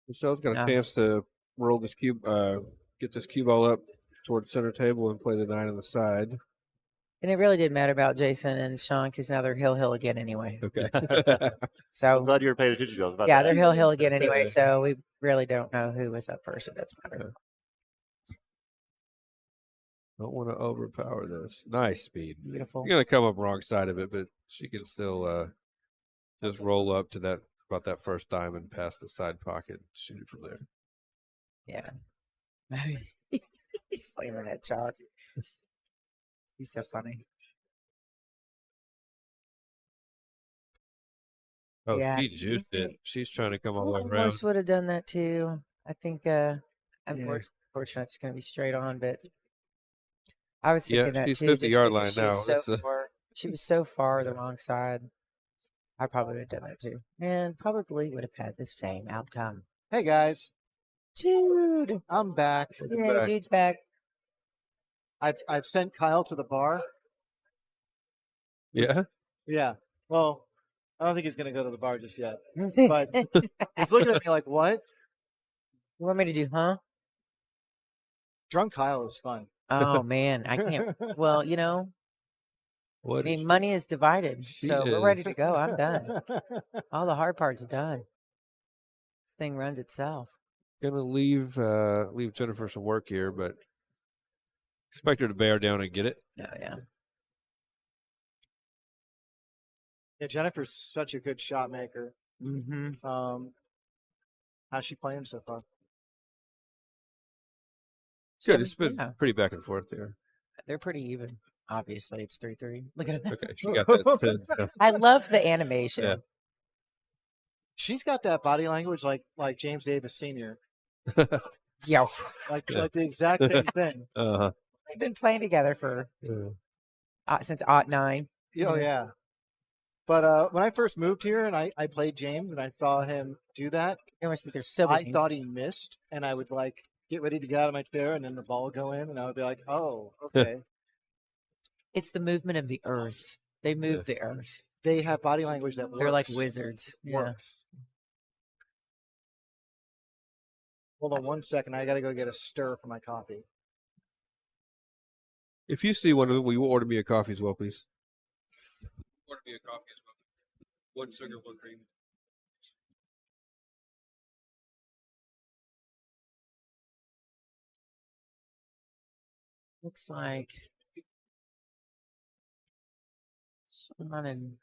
Michelle's got a
Yeah.
chance to roll this cube, get this cue ball up toward center table and play the 9 on the side.
And it really didn't matter about Jason and Sean because now they're hill again anyway.
Okay.
I'm
So
glad you were paying attention to us about
yeah,
that.
they're hill again anyway. So we really don't know who was up first. It doesn't matter.
Don't want to overpower this. Nice speed.
Beautiful.
You're gonna come up wrong side of it, but she can still just roll up to that about that first diamond past the side pocket and shoot it from there.
Yeah. He's slamming that chalk. He's so funny.
Oh,
Yeah.
she juiced it. She's trying to come all the way around.
Almost would have done that too. I think unfortunately it's gonna be straight on, but I was
Yeah,
thinking that
she's
too.
50-yard
because
line now.
She was so far the wrong side. I probably would have done that too. And probably would have had the same outcome.
Hey guys,
Jude.
I'm back.
Yeah,
back.
Jude's back.
I've sent Kyle to the bar.
Yeah.
Yeah. Well, I don't think he's gonna go to the bar just yet. But he's looking at me like, "What?
You want me to do, huh?
Drunk Kyle is fun."
Oh man, I can't. Well, I
What
mean, money is divided,
She
so we're ready
is.
to go. I'm done. All the hard part's done. This thing runs itself.
Gonna leave Jennifer some work here, but expect her to bear down and get it.
Oh yeah.
Yeah, Jennifer's such a good shot maker.
Mm-hmm.
How's she playing so far?
Good. It's been
Yeah,
pretty back and forth there.
they're pretty even. Obviously, it's 3-3. Look at it.
Okay, she got that.
I love the animation.
Yeah.
She's got that body language like James Davis Sr.
Yeah.
Like the exact same thing.
Uh-huh.
We've been playing together for since '09.
Oh yeah. But when I first moved here and I played James and I saw him do that,
They're so
I
many.
thought he missed, and I would get ready to get out of my chair, and then the ball would go in, and I would be like, "Oh, okay."
It's the movement of the earth. They move the earth.
They have body language that works.
They're like wizards. Yeah.
Works. Hold on 1 second. I got to go get a stir for my coffee.
If you see one of them, will you order me a coffee as well, please? Order me a coffee as well. 1 sugar, 1 cream.
Looks like Sean and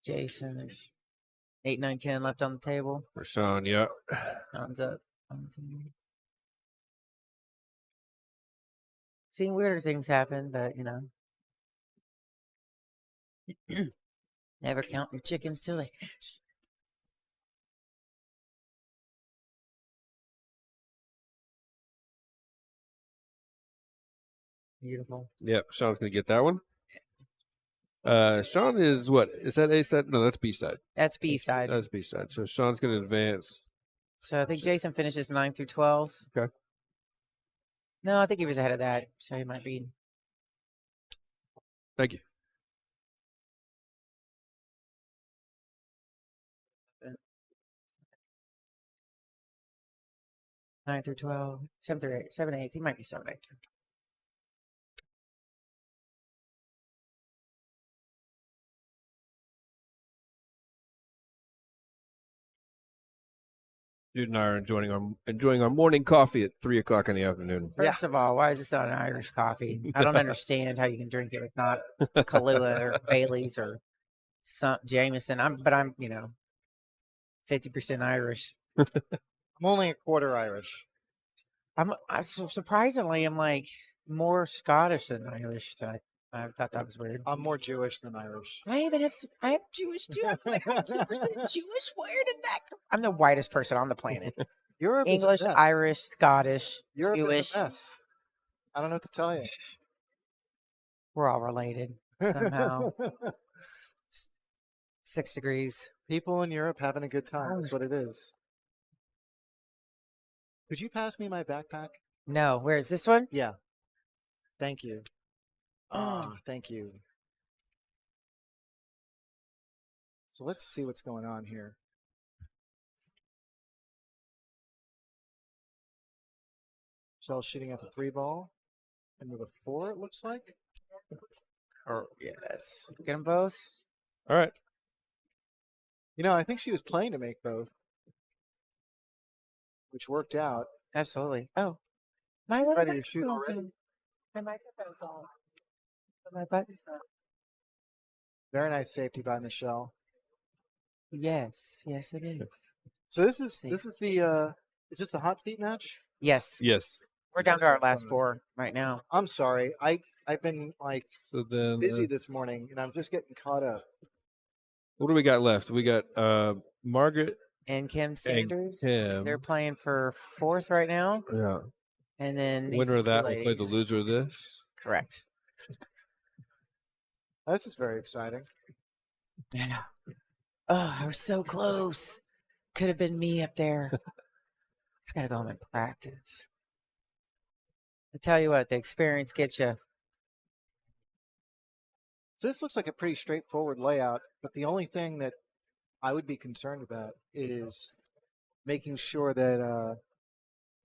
Jason. There's 8, 9, 10 left on the table.
For Sean, yeah.
Sean's up. Seen weirder things happen, but never count your chickens till they hatch. Beautiful.
Yep, Sean's gonna get that one. Sean is what? Is that A side? No, that's B side.
That's B side.
That's B side. So Sean's gonna advance.
So I think Jason finishes 9 through 12.
Okay.
No, I think he was ahead of that. So he might be.
Thank you.
Nine through 12, 7 through 8, 7, 8. He might be 7, 8.
Jude and I are enjoying our morning coffee at 3:00 in the afternoon.
First of all, why is this not an Irish coffee? I don't understand how you can drink it with not Kahlua or Bailey's or some Jameson. I'm 50% Irish.
I'm only a quarter Irish.
Surprisingly, I'm like more Scottish than Irish. I thought that was weird.
I'm more Jewish than Irish.
I am Jewish too. I'm like 2% Jewish. Where did that come? I'm the whitest person on the planet.
Europe is
English,
a mess.
Irish, Scottish,
Europe
Jewish.
is a mess. I don't know what to tell you.
We're all related somehow. 6 degrees.
People in Europe having a good time. That's what it is. Could you pass me my backpack?
No, where is this one?
Yeah. Thank you. Thank you. So let's see what's going on here. Shell's shooting at the 3 ball. And with a 4, it looks like.
Or yes. Get them both.
All right.
I think she was playing to make both. Which worked out.
Absolutely. Oh. My
Ready to shoot already?
My microphone's on. My button's on.
Very nice safety by Michelle.
Yes. Yes, it is.
So this is the is this the hot seat match?
Yes.
Yes.
We're down to our last 4 right now.
I'm sorry. I've been
So then,
busy this morning and I'm just getting caught up.
what do we got left? We got Margaret
And Kim Sanders.
Kim.
They're playing for 4th right now.
Yeah.
And then these
Winner of
two
that will play the
ladies.
loser of this.
Correct.
This is very exciting.
I know. Oh, I was so close. Could have been me up there. I gotta go home and practice. I tell you what, the experience gets you.
So this looks like a pretty straightforward layout, but the only thing that I would be concerned about is making sure that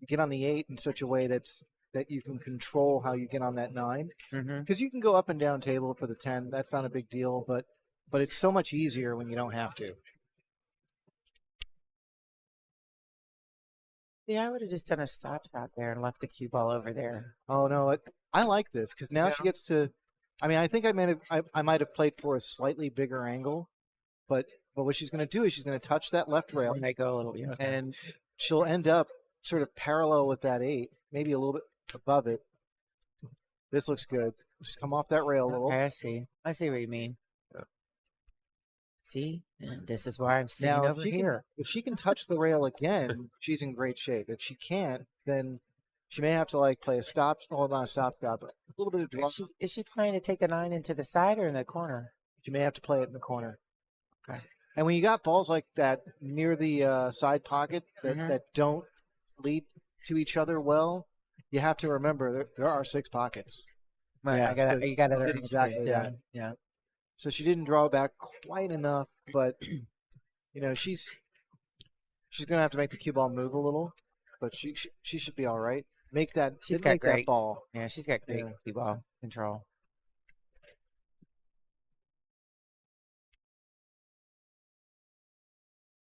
you get on the 8 in such a way that you can control how you get on that 9.
Mm-hmm.
Because you can go up and down table for the 10. That's not a big deal, but it's so much easier when you don't have to.
Yeah, I would have just done a stop shot there and left the cue ball over there.
Oh no, I like this because now
Yeah.
she gets to. I mean, I think I might have played for a slightly bigger angle, but what she's going to do is she's going to touch that left rail,
And I go a little bit.
and she'll end up sort of parallel with that 8, maybe a little bit above it. This looks good. Just come off that rail a little.
Okay, I see. I see what you mean. See, and this is why I'm sitting
Now,
over here.
if she can touch the rail again, she's in great shape. If she can't, then she may have to play a stop. Well, not a stop, but a little bit of draw.
Is she planning to take the 9 into the side or in the corner?
She may have to play it in the corner.
Okay.
And when you got balls like that near the side pocket that,
Mhm.
that don't lead to each other well, you have to remember there are 6 pockets.
Right,
Yeah,
you got
did exactly that.
Yeah.
So she didn't draw back quite enough, but she's gonna have to make the cue ball move a little, but she should be all right. Make that.
She's
didn't
got
make that
great-
ball.
Yeah, she's got great
Yeah.
cue ball control.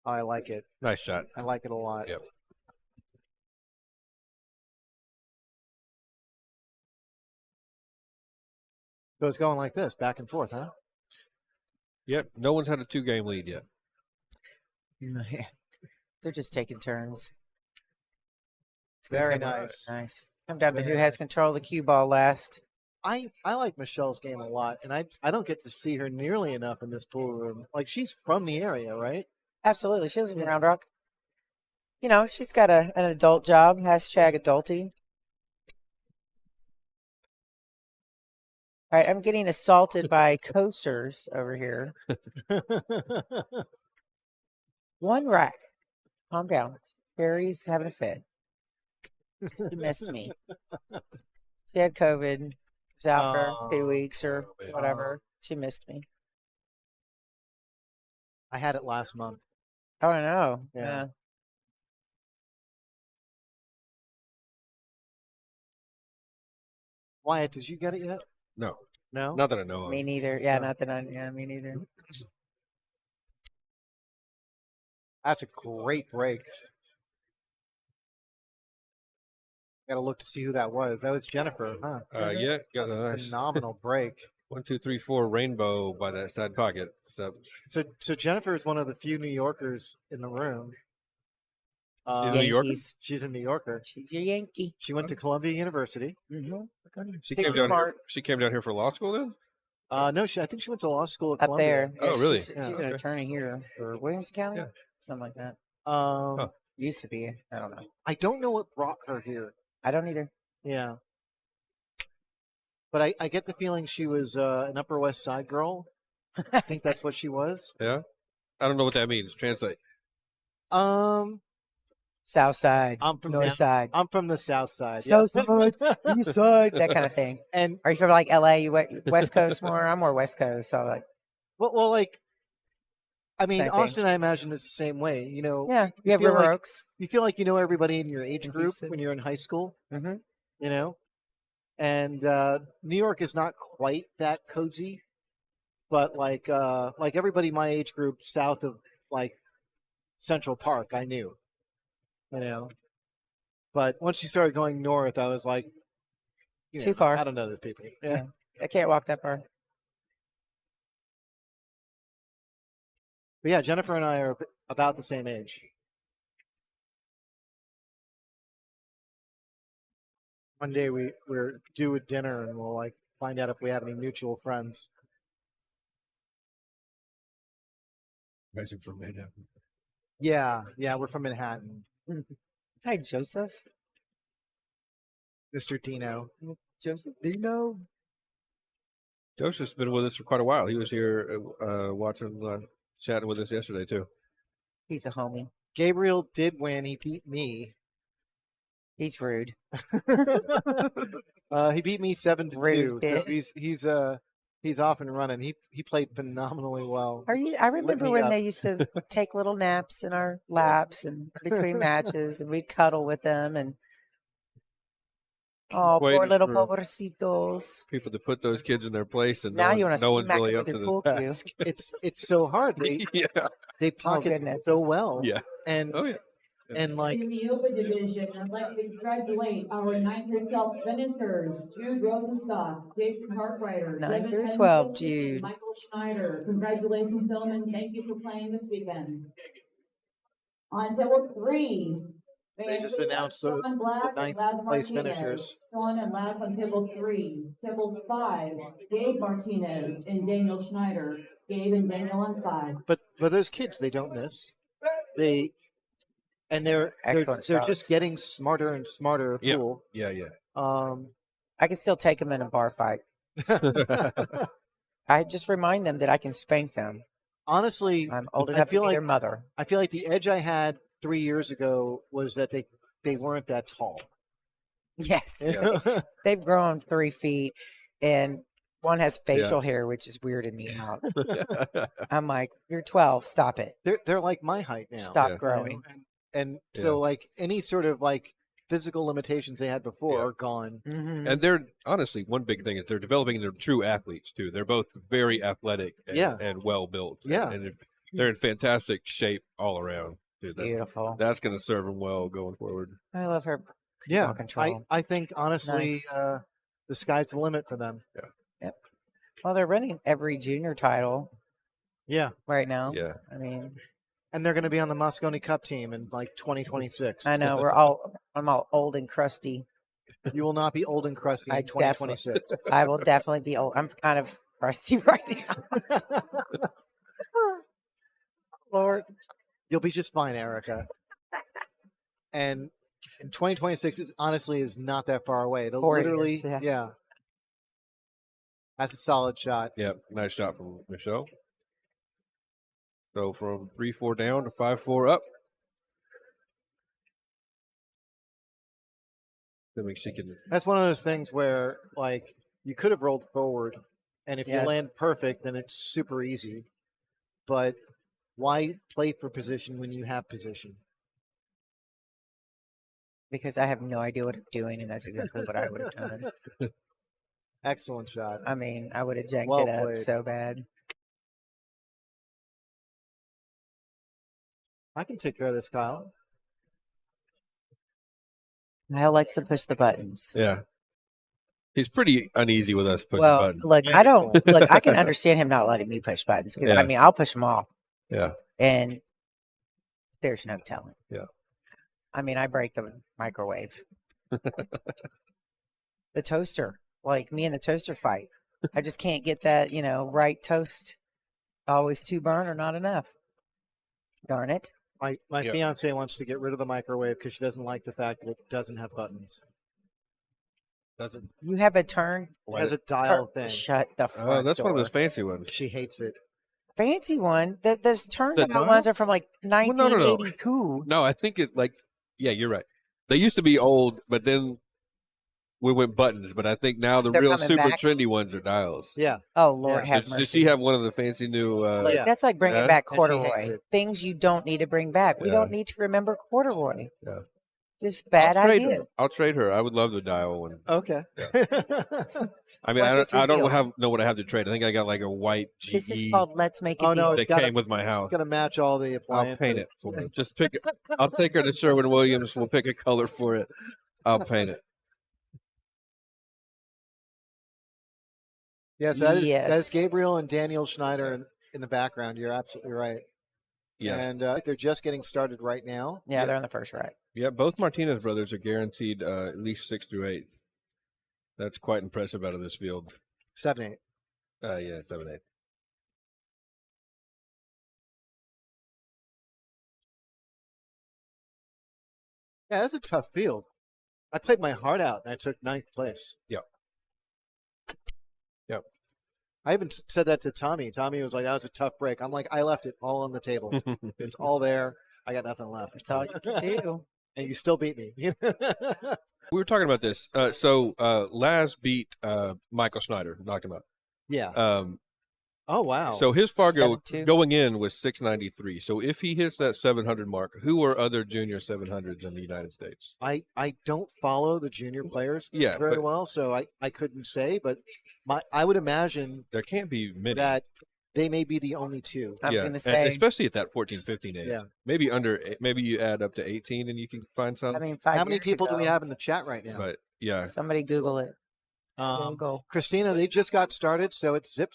I like it.
Nice shot.
I like it a lot.
Yep.
So it's going like this, back and forth, huh?
Yep. No one's had a 2-game lead yet.
They're just taking turns. It's
Very
gonna come-
nice.
Nice. Come down to
Very
who has control of the cue ball last.
I like Michelle's game a lot, and I don't get to see her nearly enough in this pool room. She's from the area, right?
Absolutely. She lives in Round Rock. She's got an adult job. #adulting. All right, I'm getting assaulted by coasters over here. One rack. Calm down. Barry's having a fit. She missed me. She had COVID. Was out for 2 weeks or whatever. She missed me.
I had it last month.
Oh, I know.
Yeah.
Yeah.
Wyatt, did you get it yet?
No.
No.
Not that I know of.
Me neither. Yeah, not that I. Yeah, me neither.
That's a great break. Got to look to see who that was. That was Jennifer, huh?
Yeah, got
That's
a
a
nice
phenomenal break.
1, 2, 3, 4 rainbow by that side pocket.
So Jennifer is one of the few New Yorkers in the room.
New Yorker?
Yankees.
She's a New Yorker.
She's a Yankee.
She went to Columbia University.
Mm-hmm.
She came down here. She came down here for law school then.
No, I think she went to law school at
Up
Columbia.
there.
Oh, really?
She's an
Okay.
attorney here for Williams County,
Yeah.
something like that.
Huh.
Used to be. I don't know.
I don't know what brought her here.
I don't either.
Yeah. But I get the feeling she was an Upper West Side girl. I think that's what she was.
Yeah. I don't know what that means. Translate.
South side.
I'm from
North
down-
side.
I'm from the South Side.
South side. East side. That kind of thing.
And
Are you from like LA? You West Coast more? I'm more West Coast. So like,
well, like, I mean,
Same thing.
Austin, I imagine is the same way. You know,
yeah, you have
feel
River
like-
Oaks.
you feel like you know everybody in your age
In
group
Houston.
when you're in high school.
Mm-hmm.
You know, and New York is not quite that cozy, but like everybody my age group south of like Central Park, I knew. You know, but once you started going north, I was like,
Too far.
I don't know those people. Yeah.
I can't walk that far.
But yeah, Jennifer and I are about the same age. One day we're due at dinner and we'll like find out if we have any mutual friends.
Guys from Manhattan.
Yeah, we're from Manhattan.
Hi, Joseph.
Mr. Dino.
Joseph Dino.
Joseph's been with us for quite a while. He was here watching, chatting with us yesterday too.
He's a homie.
Gabriel did win. He beat me.
He's rude.
He beat me 7-2.
Rude kid.
He's off and running. He played phenomenally well.
Are you? I remember
me
when
up.
they used to take little naps in our laps and between matches, and we'd cuddle with them. And oh, poor
Waiting
little
for-
pobrecitos.
People to put those kids in their place, and
Now
no,
you
one,
want to
no one's
smack
really
it
up
with
to
your
the
pool cue.
task.
It's so hard.
Yeah.
They pocket
goodness.
so well.
Yeah.
And
Oh yeah.
and like
In the open division, I'd like to congratulate our 9 through 12 finishers, Jude Rosenstock, Jason Hartwriter,
9
Devin
through 12,
Henderson,
Jude.
and Michael Schneider. Congratulations, gentlemen. Thank you for playing this weekend. On table 3.
They just announced the
Sean Black
ninth
and Lads
place
Martinez.
finishers.
Sean and last on table 3. Table 5, Gabe Martinez and Daniel Schneider. Gabe and Daniel on 5.
but those kids, they don't miss. They're
Excellent
just
shots.
getting smarter and smarter at
Yep.
pool.
Yeah.
I can still take them in a bar fight. I just remind them that I can spank them.
Honestly,
I'm old
I
enough to
feel
be
like
their mother.
I feel like the edge I had 3 years ago was that they weren't that tall.
Yes,
Yeah.
they've grown 3 feet, and one has facial hair, which is weirding me out. I'm like, you're 12. Stop it.
They're like my height now.
Stop
Yeah.
you know,
growing.
And so like any sort of like physical limitations they had before
Yeah.
are gone.
Mm-hmm.
And they're honestly one big thing is they're developing into true athletes too. They're both very athletic and,
Yeah.
and well built.
Yeah.
and they're in fantastic shape all around. Dude,
Beautiful.
that's going to serve them well going forward.
I love her.
Yeah.
Ball control.
I think honestly
Nice.
the sky's the limit for them.
Well, they're running every junior title
Yeah.
right now.
Yeah,
I mean,
And they're going to be on the Moscone Cup team in like 2026.
I know I'm all old and crusty.
You will not be old and crusty
I
in 2026.
I will definitely be old. I'm kind of crusty right now. Lord.
You'll be just fine, Erica. And in 2026 is honestly is not that far away. It'll
4
literally,
years, yeah.
yeah. That's a solid shot.
yeah, nice shot from Michelle. So from 3-4 down to 5-4 up. Assuming she can.
That's one of those things where like you could have rolled forward, and if
Yeah.
you land perfect, then it's super easy. But why play for position when you have position?
Because I have no idea what I'm doing, and that's exactly what I would have done.
Excellent shot.
I mean, I would have janked
Well
it up
played.
so bad.
I can take care of this, Kyle.
Kyle likes to push the buttons.
Yeah. He's pretty uneasy with us pushing
Well,
buttons.
look, I don't look. I can understand him not letting me push buttons. I
Yeah.
mean, I'll push them all,
Yeah.
and there's no telling.
Yeah.
I mean, I break the microwave, the toaster. Like me and the toaster fight. I just can't get that, right toast. Always 2 burn or not enough. Darn it.
My
Yep.
fiance wants to get rid of the microwave because she doesn't like the fact that it doesn't have buttons.
Doesn't.
You have a turn.
It has a dial thing.
Shut the front
Oh, that's
door.
one of those fancy ones.
She hates it.
Fancy one. Those turn
The
dial
dial?
ones are from like
no.
1982.
No, I think yeah, you're right. They used to be old, but then we went buttons. But I think now the
They're
real
coming
super
back.
trendy ones are dials.
Yeah.
Oh Lord,
Yeah.
have
Does
mercy.
she have one of the fancy new?
Look,
Yeah.
that's like bringing
Yeah.
back
And she hates
corduroy.
it.
Things you don't need to bring back. We
Yeah.
don't need to remember corduroy.
Yeah.
Just bad
I'll trade
idea.
her. I'll trade her. I would love the dial one.
Okay.
I mean,
What's the
I don't
deal?
know what I have to trade. I think I got like a white GE
This is called Let's Make a
Oh,
Deal.
no,
that
it's gotta-
came with my house.
Gonna match all the
I'll
appliances.
paint it for her. Just pick it. I'll take her to Sherwin-Williams. We'll pick a color for it. I'll paint it.
Yes, that is
Yes.
Gabriel and Daniel Schneider in the background. You're absolutely right.
Yeah.
And they're just getting started right now.
Yeah, they're on the first rack.
Yeah, both Martinez brothers are guaranteed at least 6th through 8th. That's quite impressive out of this field.
7-8.
Yeah, 7-8.
Yeah, that's a tough field. I played my heart out and I took 9th place.
Yep.
I even said that to Tommy. Tommy was like, "That was a tough break." I'm like, "I left it all on the table. It's all there. I got nothing left."
That's all you can do.
And you still beat me.
We were talking about this. So Laz beat Michael Schneider, knocked him out.
Yeah. Oh wow.
So his Fargo
7-2.
going in was 693. So if he hits that 700 mark, who are other junior 700s in the United States?
I don't follow the junior players
Yeah,
very
but-
well, so I couldn't say, but I would imagine
There can't be many.
that they may be the only two.
I was
yeah,
going to
and
say,
especially at that 14, 15 age.
Yeah.
Maybe maybe you add up to 18 and you can find some.
I mean, 5
How many
years
people
ago,
do we have in the chat right now?
But yeah,
Somebody Google it. Google.
Christina, they just got started, so it's zip.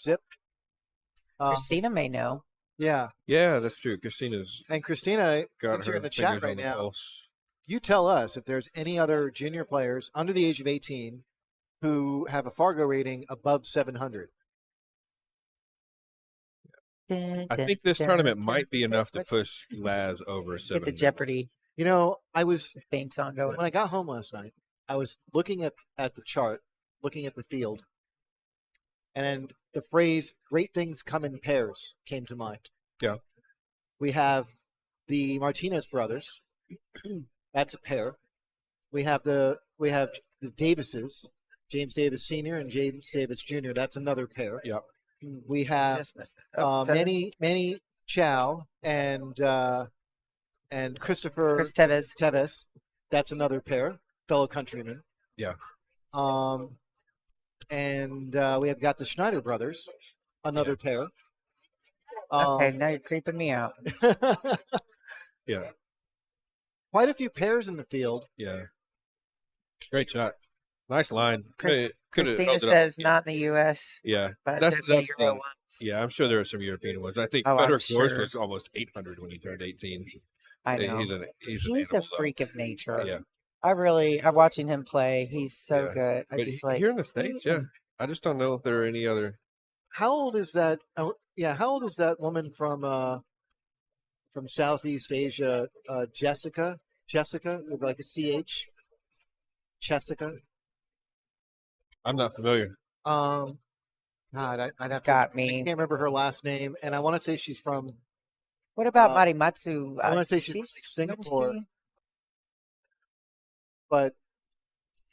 Christina may know.
Yeah,
yeah, that's true. Christina's
and Christina,
got
since
her
you're in the
fingers
chat right
on the
now,
pulse.
you tell us if there's any other junior players under the age of 18 who have a Fargo rating above 700.
I think this tournament might be enough to push Laz over
Get
7.
the Jeopardy
You know, I was
theme song going.
when I got home last night, I was looking at the chart, looking at the field, and the phrase "great things come in pairs" came to mind.
Yeah.
We have the Martinez brothers. That's a pair. We have the Davises, James Davis Sr. and James Davis Jr. That's another pair.
Yeah.
We have
Christmas. Oh, seven.
Manny Chau and Cristopher
Chris Tevez.
Tevez. That's another pair, fellow countrymen.
Yeah.
And we have got the Schneider brothers, another pair.
Okay, now you're creeping me out.
Yeah.
Quite a few pairs in the field.
Yeah. Great shot. Nice line.
Christina
held it up.
says not in the U.S.,
Yeah.
but
That's
definitely
the
Euro ones.
Yeah, I'm sure there are some European ones. I think
Oh, I'm
Better Course
sure.
was almost 800 when he turned 18.
I know.
He's an
He's a
animal, though.
freak of nature.
Yeah.
I'm watching him play. He's so
Yeah.
good. I
But
just like
here in the States, yeah. I just don't know if there are any other.
How old is that? Oh, yeah, how old is that woman from Southeast Asia? Jessica with like a CH. Jessica.
I'm not familiar.
God, I'd have to.
got
I
me.
can't remember her last name, and I want to say she's from.
What about
Uh,
Marimatsu?
I wanna say she's Singapore. But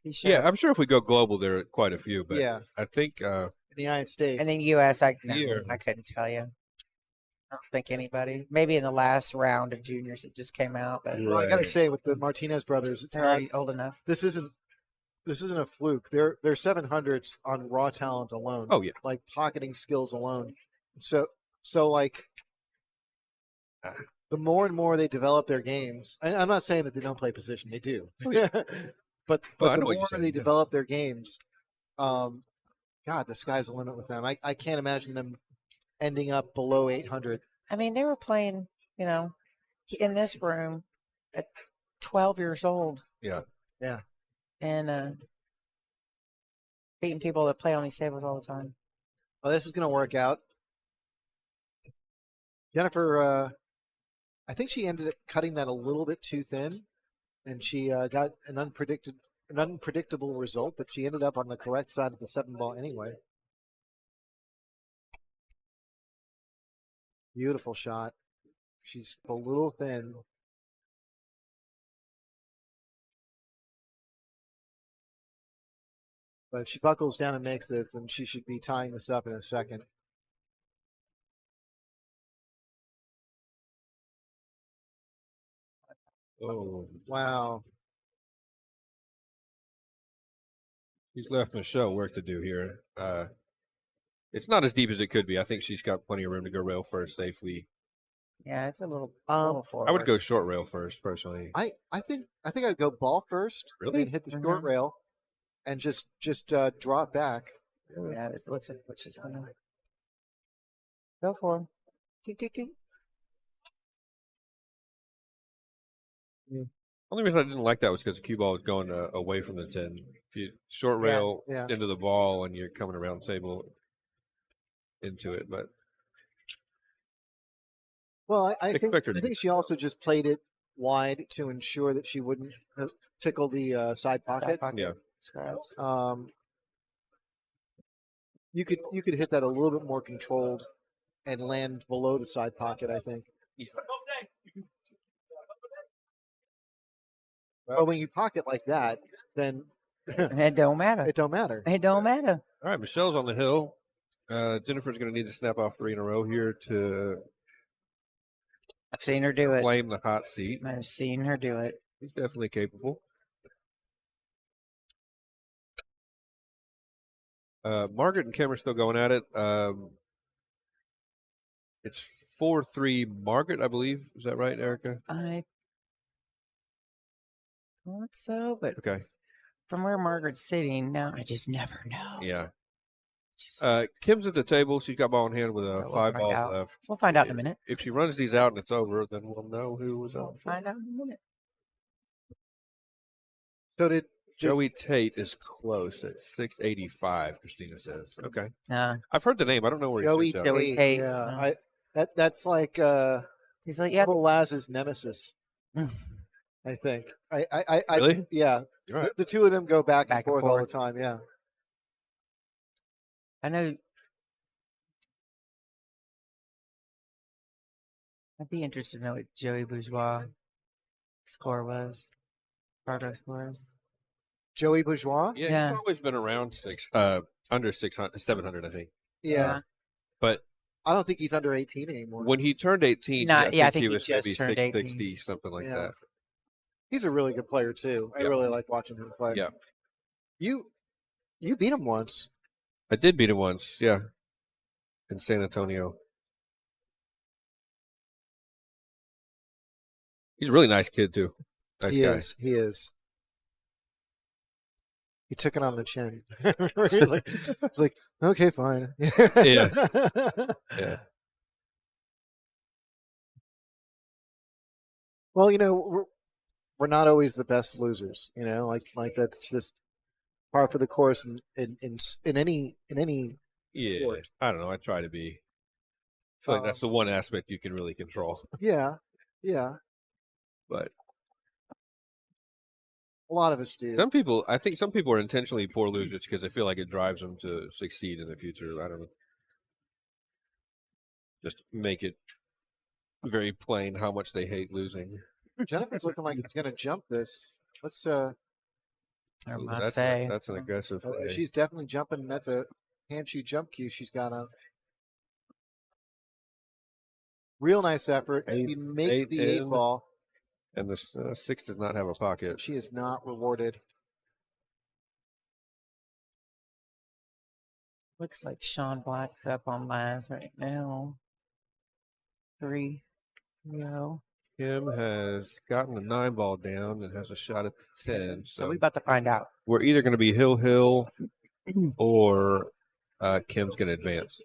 Yeah, I'm sure if we go global, there are quite a few. But
yeah,
I think
in the United States.
And then U.S. I
Here.
couldn't tell you. I don't think anybody. Maybe in the last round of juniors that just came out, but
well, I gotta
Right.
say with the Martinez brothers, it's
they're
not,
already old enough.
this isn't a fluke. They're 700s on raw talent alone.
Oh, yeah.
Like pocketing skills alone. So like the more and more they develop their games, and I'm not saying that they don't play position, they do.
Oh,
but
I
the
know what you're
more
saying,
they
yeah.
develop their games, God, the sky's the limit with them. I can't imagine them ending up below 800.
I mean, they were playing, in this room at 12 years old
Yeah.
Yeah.
and beating people that play on these tables all the time.
Well, this is going to work out. Jennifer, I think she ended up cutting that a little bit too thin, and she got an unpredictable result, but she ended up on the correct side of the 7-ball anyway. Beautiful shot. She's a little thin. But if she buckles down and makes this, then she should be tying this up in a second.
Oh,
Wow.
he's left Michelle work to do here. It's not as deep as it could be. I think she's got plenty of room to go rail first safely.
Yeah, it's a little forward.
I would go short rail first, personally.
I think I'd go ball first.
Really?
And hit the short rail, and just draw it back.
Yeah, this looks like what she's going to go for. Tick, tick, tick.
Only reason I didn't like that was because the cue ball was going away from the 10. If you short rail
Yeah.
into the ball and you're coming around the table into it, but
Well, I
Expect her to
think she also just played it wide to ensure that she wouldn't tickle the side pocket.
yeah.
Scratch.
You could hit that a little bit more controlled and land below the side pocket, I think. But when you pocket like that, then
It don't matter.
it don't matter.
It don't matter.
All right, Michelle's on the hill. Jennifer's going to need to snap off 3 in a row here to
I've seen her do it.
claim the hot seat.
I've seen her do it.
He's definitely capable. Margaret and Kim are still going at it. It's 4-3 Margaret, I believe. Is that right, Erica?
I thought so, but
Okay.
from where Margaret's sitting, now I just never know.
Yeah.
Just,
Kim's at the table. She's got ball in hand with
So
5
we'll find
balls
out.
left.
we'll find out in a minute.
If she runs these out and it's over, then we'll know who was
We'll
on.
find out in a minute.
So did
Joey Tate is close at 685, Christina says. Okay. I've heard the name. I don't know where he
Joey
sits out.
Joey
Tate?
Tate,
Yeah, that's like
He's like, yeah.
Little Laz's nemesis. I think. I
Really?
Yeah.
You're right.
The two of them go back and
Back and
forth all the
forth.
time. Yeah.
I know. I'd be interested to know what Joey Bourgeois score was. Progress score was.
Joey Bourgeois.
Yeah,
Yeah.
he's always been around under 600, 700, I think.
Yeah.
But
I don't think he's under 18 anymore.
when he turned 18,
Not-
I
I
think
think
he
he
was
just
maybe
turned
660, something like
Yeah.
that.
He's a really good player too. I
Yeah.
really like watching him play.
Yeah.
You beat him once.
I did beat him once, yeah, in San Antonio. He's a really nice kid, too. Nice
He
guy.
is. He is. He took it on the chin. it's like, okay, fine.
Yeah. Yeah.
Well, we're not always the best losers. Like that's just par for the course in any
Yeah.
sport.
I don't know. I try to be. I feel like that's the one aspect you can really control.
Yeah.
But
A lot of us do.
I think some people are intentionally poor losers because they feel like it drives them to succeed in the future. I don't know. Just make it very plain how much they hate losing.
Jennifer's looking like it's going to jump this. Let's.
I
Ooh,
must say.
that's an aggressive play.
She's definitely jumping. That's a hand shoe jump cue she's got on. Real nice effort. You make the 8
in.
ball.
And the 6 does not have a pocket.
She is not rewarded.
Looks like Sean Black's up on last right now. 3-0.
Kim has gotten the 9 ball down and has a shot at the 10.
So we're about to find out.
We're either going to be Hill or Kim's going to advance.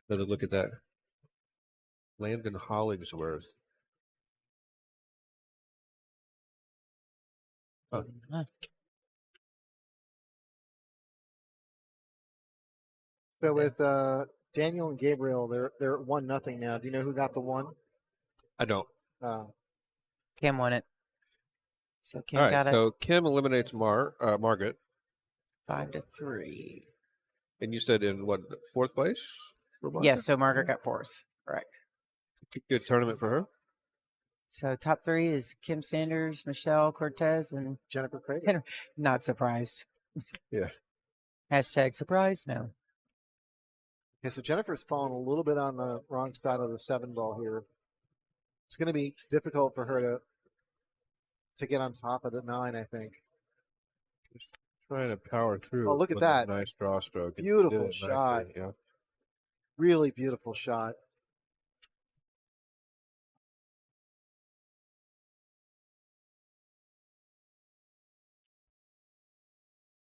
Another look at that. Landon Hollingsworth. Oh.
So with Daniel and Gabriel, they're at 1-0 now. Do you know who got the 1?
I don't.
Kim won it. So Kim
All right,
got
so Kim eliminates Margaret.
5-3.
And you said in what, 4th place? for Margaret?
Yes, so Margaret got 4th. Correct.
Good tournament for her.
So top 3 is Kim Sanders, Michelle Cortez, and
Jennifer Kraber.
not surprised.
Yeah.
Hashtag surprise. No.
Okay, so Jennifer's fallen a little bit on the wrong side of the 7 ball here. It's going to be difficult for her to get on top of the 9, I think.
Just trying to power through.
Oh, look at
with a
that.
nice draw stroke. It
Beautiful
did it nicely,
shot.
Yeah.
Really beautiful shot.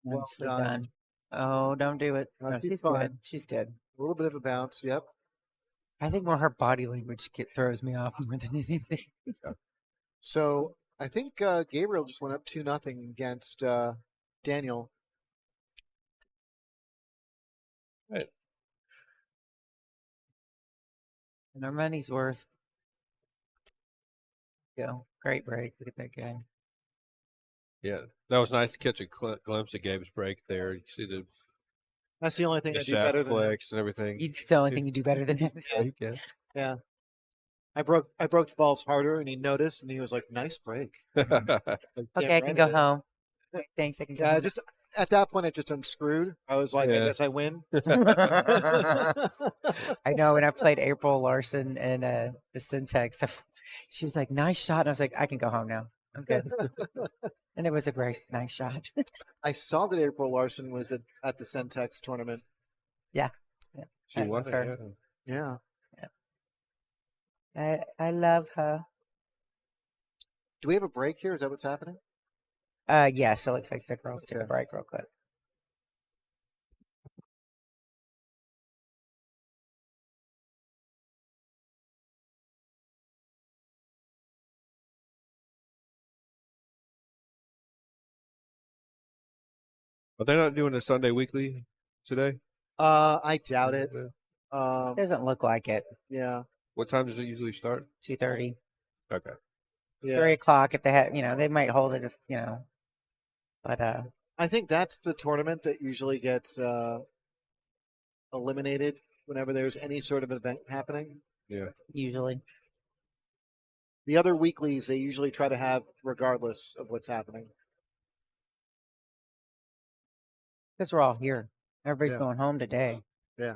Well
Nicely
done.
done. Oh, don't do it.
No,
No,
she's
she's
fine.
good. She's good.
A little bit of a bounce, yep.
I think more her body language throws me off more than anything.
So I think Gabriel just went up 2-0 against Daniel.
Right.
And our money's worth. Go. Great break. Look at that guy.
Yeah. That was nice to catch a glimpse of Gabe's break there. You see the
That's the only thing I do
shaft
better than him.
flex and everything.
It's the only thing you do better than him.
Yeah, you can.
Yeah. I broke the balls harder, and he noticed, and he was like, "Nice break." Like, damn
Okay, I can
right
go
it is.
home. Thanks, I can go home.
Just at that point, I just unscrewed. I was like,
Yeah.
"I guess I win."
I know when I played April Larson and the Syntax, she was like, "Nice shot," and I was like, "I can go home now. I'm good." And it was a great, nice shot.
I saw that April Larson was at the Centex tournament.
She
I
won
love
it.
her.
Yeah.
Yeah.
I love her.
Do we have a break here? Is that what's happening?
Yes, it looks like the girls took a
Okay.
break real quick.
Are they not doing a Sunday weekly today?
I doubt it.
Doesn't look like it.
Yeah.
What time does it usually start?
2:30,
Okay.
Yeah.
3 o'clock. If they had, they might hold it. If but
I think that's the tournament that usually gets eliminated whenever there's any sort of event happening.
Yeah.
usually.
The other weeklies they usually try to have regardless of what's happening.
Because we're all here. Everybody's
Yeah.
going home today.
Yeah.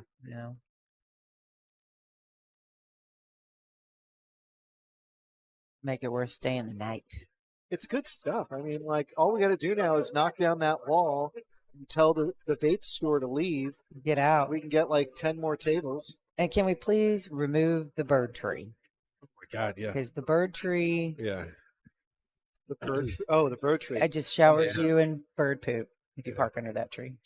Make it worth staying the night.
It's good stuff. I mean, like, all we got to do now is knock down that wall and tell the vape store to leave.
Get out.
We can get like 10 more tables.
And can we please remove the bird tree?
Oh my God. Yeah.
Because the bird tree,
Yeah.
The bird. Oh, the bird tree.
it just showers
Yeah.
you in bird poop if you
Yeah.
park under that tree.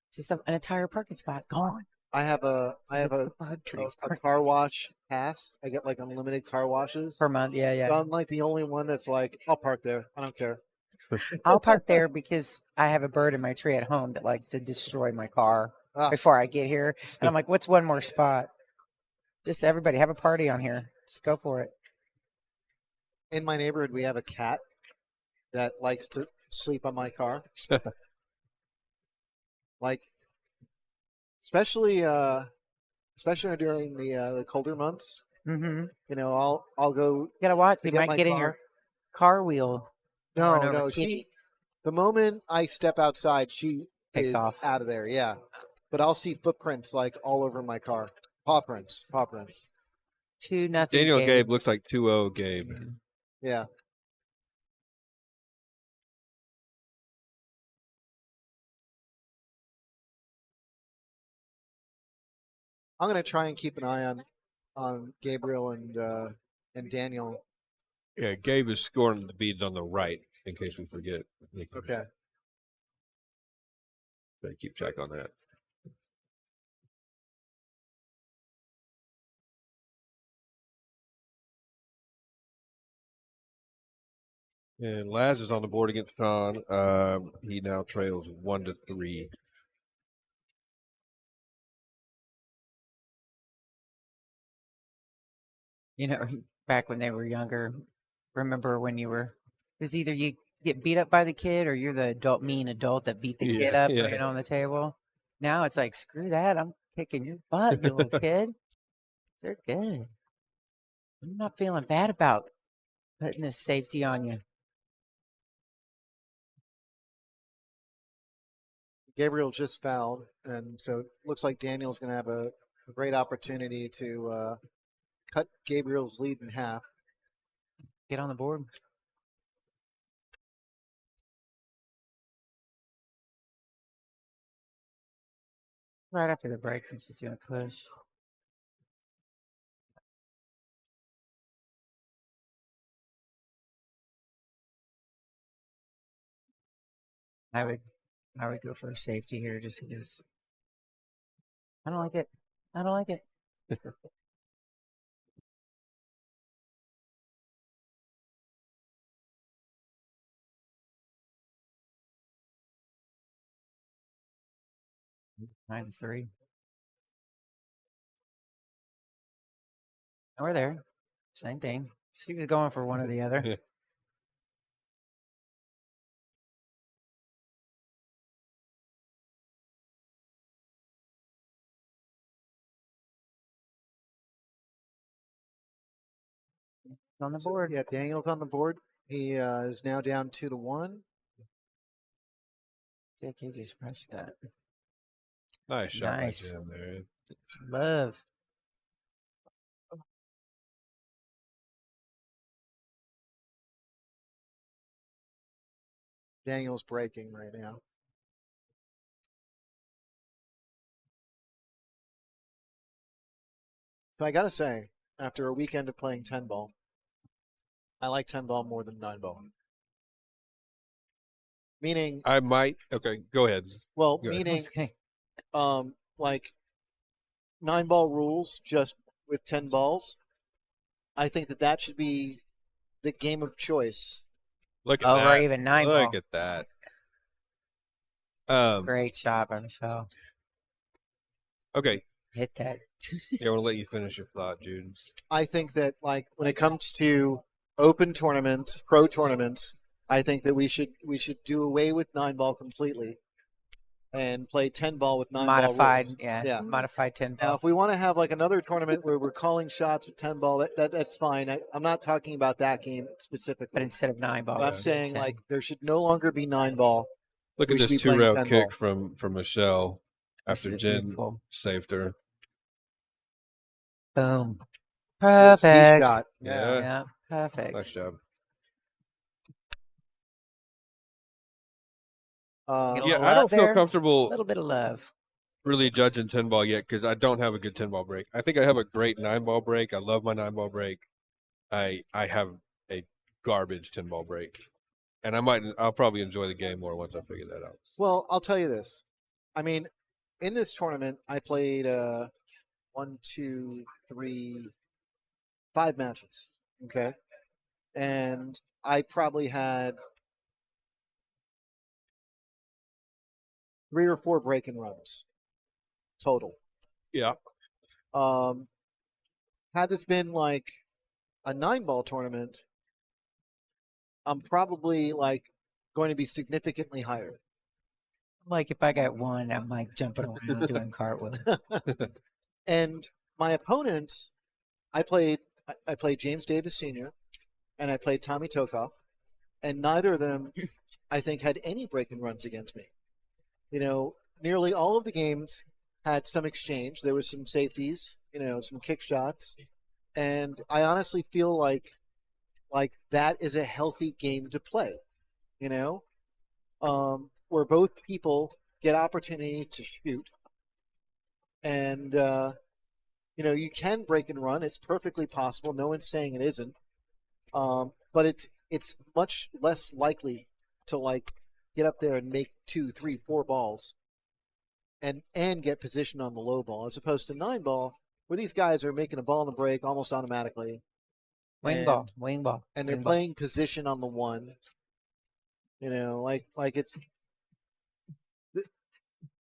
It's just an entire parking spot gone.
I have a
the bird trees
a car wash pass. I get like unlimited car washes.
per month. Yeah, yeah.
So I'm like the only one that's like, I'll park there. I don't care.
I'll park there because I have a bird in my tree at home that likes to destroy my car
Ah.
before I get here. And I'm like, what's one more spot? Just everybody have a party on here. Just go for it.
In my neighborhood, we have a cat that likes to sleep on my car. Like, especially during the colder months.
Mm-hmm.
You know, I'll go.
You gotta watch. They
get
might
my
get in
car.
your car wheel.
No,
run over
no.
kitty.
The moment I step outside, she
Takes
is
off.
out of there. Yeah, but I'll see footprints like all over my car. Paw prints.
2-0.
Daniel Gabe looks like 2-0 Gabe.
Yeah. I'm going to try and keep an eye on Gabriel and Daniel.
Yeah, Gabe is scoring the beads on the right in case we forget.
Okay.
So keep track on that. And Laz is on the board against Sean. He now trails 1-3.
You know, back when they were younger, remember when it was either you get beat up by the kid or you're the mean adult that beat the kid up, on the table. Now it's like, screw that. I'm kicking your butt, you little kid. They're good. I'm not feeling bad about putting this safety on you.
Gabriel just fouled, and so it looks like Daniel's going to have a great opportunity to cut Gabriel's lead in half.
Get on the board. Right after the break, since he's going to push. I would go for a safety here just because I don't like it. I don't like it. 9-3. And we're there. Same thing. She was going for one or the other.
Yeah.
On the board.
Yeah, Daniel's on the board. He is now down 2-1.
Dick, he just pressed that.
Nice shot
Nice.
by Jim there.
Love.
Daniel's breaking right now. So I got to say, after a weekend of playing 10 ball, I like 10 ball more than 9 ball. Meaning,
I might. Okay, go ahead.
well,
Go ahead.
meaning,
Okay.
like 9 ball rules just with 10 balls. I think that should be the game of choice.
Look at
Over
that.
even 9
Look
ball.
at that.
Great shot by Michelle.
Okay.
Hit that.
Yeah, I want to let you finish your thought, Jude.
I think that, like, when it comes to open tournaments, pro tournaments, I think that we should do away with 9 ball completely and play 10 ball with 9
Modified,
ball rules.
yeah. Modified 10
Now,
ball.
if we want to have like another tournament where we're calling shots with 10 ball, that's fine. I'm not talking about that game specifically.
But instead of 9 ball,
But I'm
we do
saying
10.
like there should no longer be 9 ball.
Look
We
at
should
this
be playing 10
2-round kick
ball.
from Michelle
This
after
is
Jen
beautiful.
saved her.
Boom.
The C
Perfect.
shot.
Yeah.
Yeah, perfect.
Nice job.
Get a
Yeah,
little
I don't
love
feel
there. A
comfortable
little bit of love.
really judging 10 ball yet because I don't have a good 10 ball break. I think I have a great 9 ball break. I love my 9 ball break. I have a garbage 10 ball break. And I'll probably enjoy the game more once I figure that out.
Well, I'll tell you this. I mean, in this tournament, I played 1, 2, 3, 5 matches. Okay. And I probably had 3 or 4 break-in runs total.
Yeah.
Had this been like a 9 ball tournament, I'm probably like going to be significantly higher.
Like if I got 1, I'm like jumping around doing cartwheels.
And my opponents, I played James Davis Sr. and I played Tommy Tokoph, and neither of them, I think, had any break-in runs against me. You know, nearly all of the games had some exchange. There was some safeties, some kick shots, and I honestly feel like that is a healthy game to play. Where both people get opportunities to shoot, and you can break and run. It's perfectly possible. No one's saying it isn't. But it's much less likely to like get up there and make 2, 3, 4 balls and get position on the low ball, as opposed to 9 ball, where these guys are making a ball in the break almost automatically.
Wing ball.
And they're
wing ball.
playing position on the 1. Like it's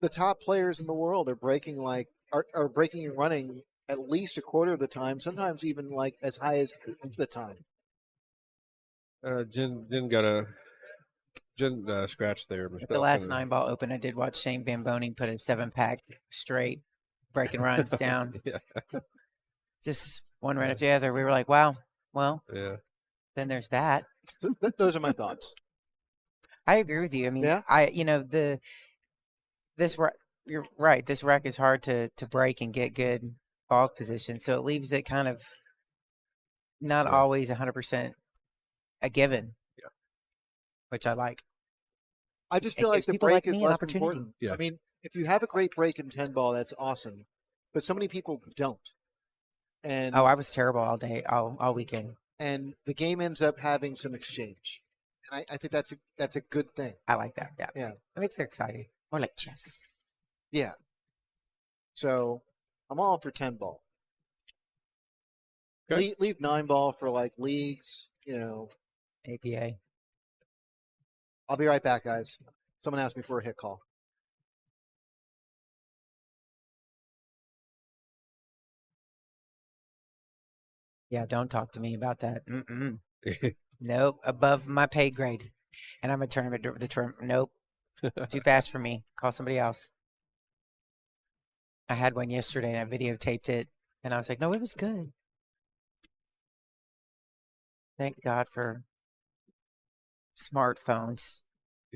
the top players in the world are breaking are breaking and running at least a quarter of the time, sometimes even like as high as half the time.
Jen scratched there.
At the last 9 ball open, I did watch Shane Bamboni put a 7-pack straight, breaking runs down.
Yeah.
Just one right after the other. We were like, wow, well,
Yeah.
then there's that.
So those are my thoughts.
I agree with you. I mean,
Yeah.
You're right. This rack is hard to break and get good ball position, so it leaves it kind of not always 100% a given.
Yeah.
Which I like.
I just
It
feel like
gives
the
people
break
like
is
me an
less
opportunity.
important.
Yeah.
I mean, if you have a great break in 10 ball, that's awesome. But so many people don't. And
Oh, I was terrible all day, all weekend.
and the game ends up having some exchange. And I think that's a good thing.
I like that. Yeah.
Yeah.
It makes it exciting. Or like chess.
Yeah. So I'm all for 10 ball.
Okay.
Leave 9 ball for like leagues,
APA.
I'll be right back, guys. Someone asked me for a hit call.
Yeah, don't talk to me about that. Nope, above my pay grade. And I'm a tournament. Nope, too fast for me. Call somebody else. I had one yesterday and I videotaped it, and I was like, no, it was good. Thank God for smartphones.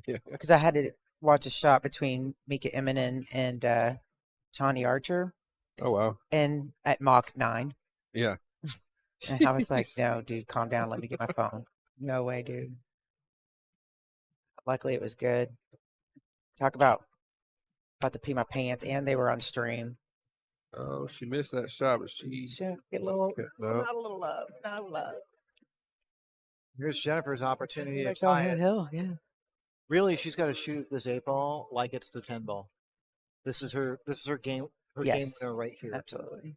Yeah.
Because I had to watch a shot between Mika Immonen and Johnny Archer,
Oh wow.
and at Mach 9.
Yeah.
And I was like,
Jeez.
no, dude, calm down. Let me get my phone. No way, dude. Luckily, it was good. Talk about to pee my pants, and they were on stream.
Oh, she missed that shot, but she.
Sure, get a little,
No.
not a little love, no love.
Here's Jennifer's opportunity to
Like,
tie it.
hell, yeah.
Really, she's got to shoot this 8 ball like it's the 10 ball. This is her game. Her
Yes.
game winner right here.
Absolutely.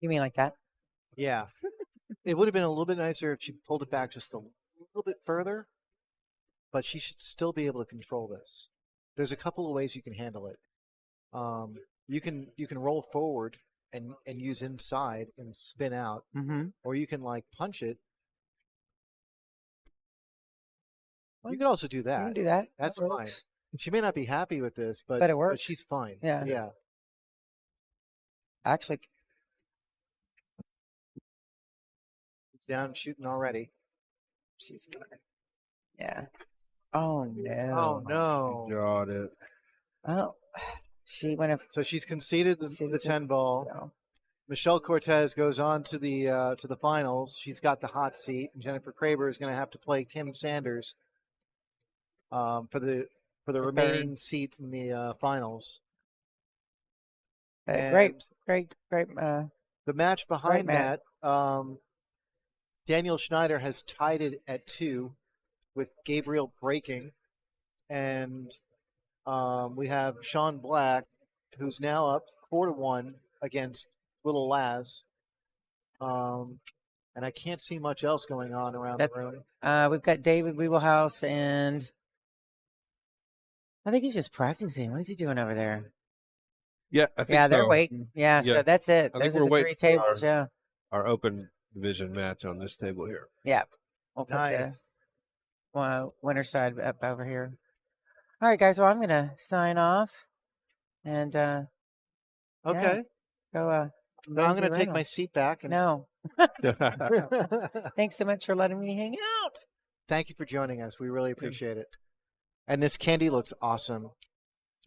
You mean like that?
Yeah. It would have been a little bit nicer if she pulled it back just a little bit further, but she should still be able to control this. There's a couple of ways you can handle it. You can roll forward and use inside and spin out,
Mm-hmm.
or you can like punch it. You can also do
You
that.
can do that.
That's
That
fine.
works.
She may not be happy with this, but
But it works.
she's fine.
Yeah.
Yeah.
Actually,
It's down shooting already.
she's fine. Yeah. Oh, no.
Oh no.
Got it.
Oh, she went up.
So she's conceded the 10 ball.
No.
Michelle Cortez goes on to the finals. She's got the hot seat. And Jennifer Kraber is going to have to play Kim Sanders for the remaining seat in the finals.
Great.
The match behind
match.
that, Daniel Schneider has tied it at 2 with Gabriel breaking, and we have Sean Black, who's now up 4-1 against Little Laz. And I can't see much else going on around the room.
We've got David Wiebelhaus, and I think he's just practicing. What is he doing over there?
Yeah, I think
Yeah, they're
so.
waiting. Yeah, so
Yeah.
that's it.
I think
Those are
we're
the
waiting
3
for
tables. Yeah.
Our open division match on this table here.
Yeah. We'll put
Nice.
the winner side up over here. All right, guys. Well, I'm going to sign off and
Okay.
go.
Now I'm
Rosie
going to take my
Reynolds.
seat back. And
No. Thanks so much for letting me hang out.
Thank you for joining us. We really appreciate it. And this candy looks awesome.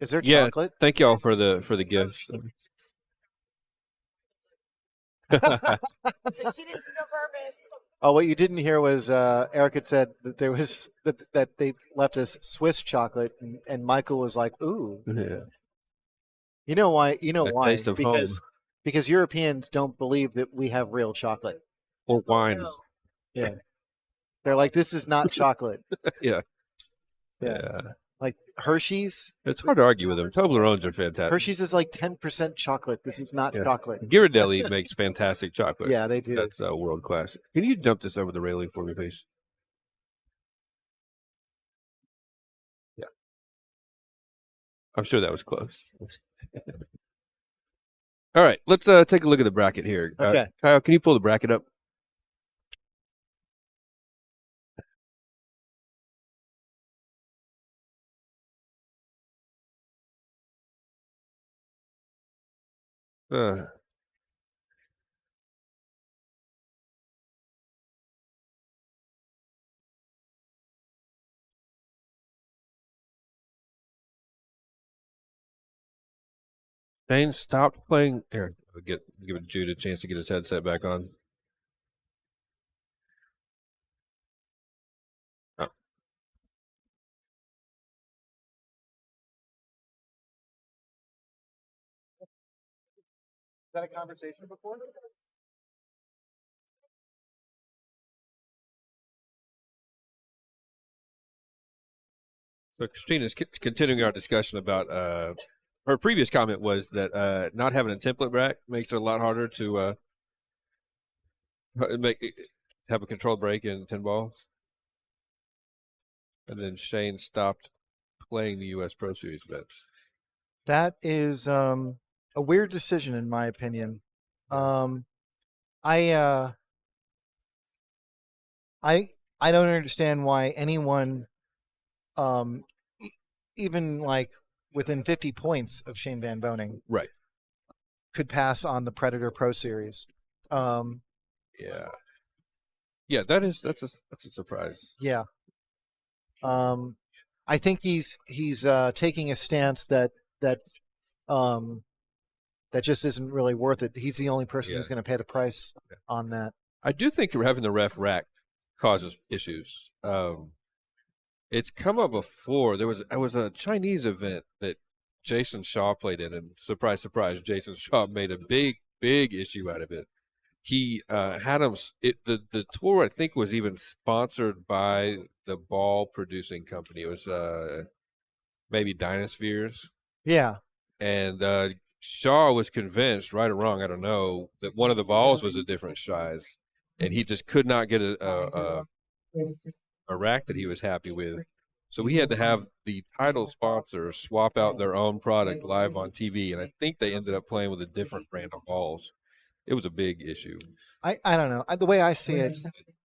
Is there
Yeah.
chocolate?
Thank y'all for the gifts.
So she didn't do no purpose.
Oh, what you didn't hear was Eric had said that there was that they left us Swiss chocolate, and Michael was like, "Ooh,
Yeah.
you know why? You know
A
why?
taste of home.
Because Europeans don't believe that we have real chocolate.
Or wine.
Yeah, they're like, this is not chocolate.
Yeah.
Yeah.
Yeah.
Like Hershey's.
It's hard to argue with them. Toblerones are fantastic.
Hershey's is like 10% chocolate. This is not
Yeah.
chocolate.
Ghirardelli makes fantastic chocolate.
Yeah, they do.
That's world class. Can you dump this over the railing for me, please? Yeah. I'm sure that was close. All right, let's take a look at the bracket here.
Okay.
Kyle, can you pull the bracket up? Dane stopped playing. Here, give Jude a chance to get his headset back on. Oh.
Is that a conversation before?
So Christina's continuing our discussion about her previous comment was that not having a template rack makes it a lot harder to have a controlled break in 10 ball. And then Shane stopped playing the U.S. Pro Series events.
That is a weird decision, in my opinion. I don't understand why anyone, even like within 50 points of Shane Van Boening,
Right.
could pass on the Predator Pro Series.
Yeah. Yeah, that's a surprise.
Yeah. I think he's taking a stance that just isn't really worth it. He's the only person who's going to pay the price on that.
I do think having the ref rack causes issues. It's come up before. There was a Chinese event that Jason Shaw played in, and surprise, surprise, Jason Shaw made a big issue out of it. He had him. The tour, I think, was even sponsored by the ball producing company. It was maybe Dynaspheres.
Yeah.
And Shaw was convinced, right or wrong, I don't know, that one of the balls was a different size, and he just could not get a rack that he was happy with. So we had to have the title sponsors swap out their own product live on TV, and I think they ended up playing with a different brand of balls. It was a big issue.
I don't know. The way I see it,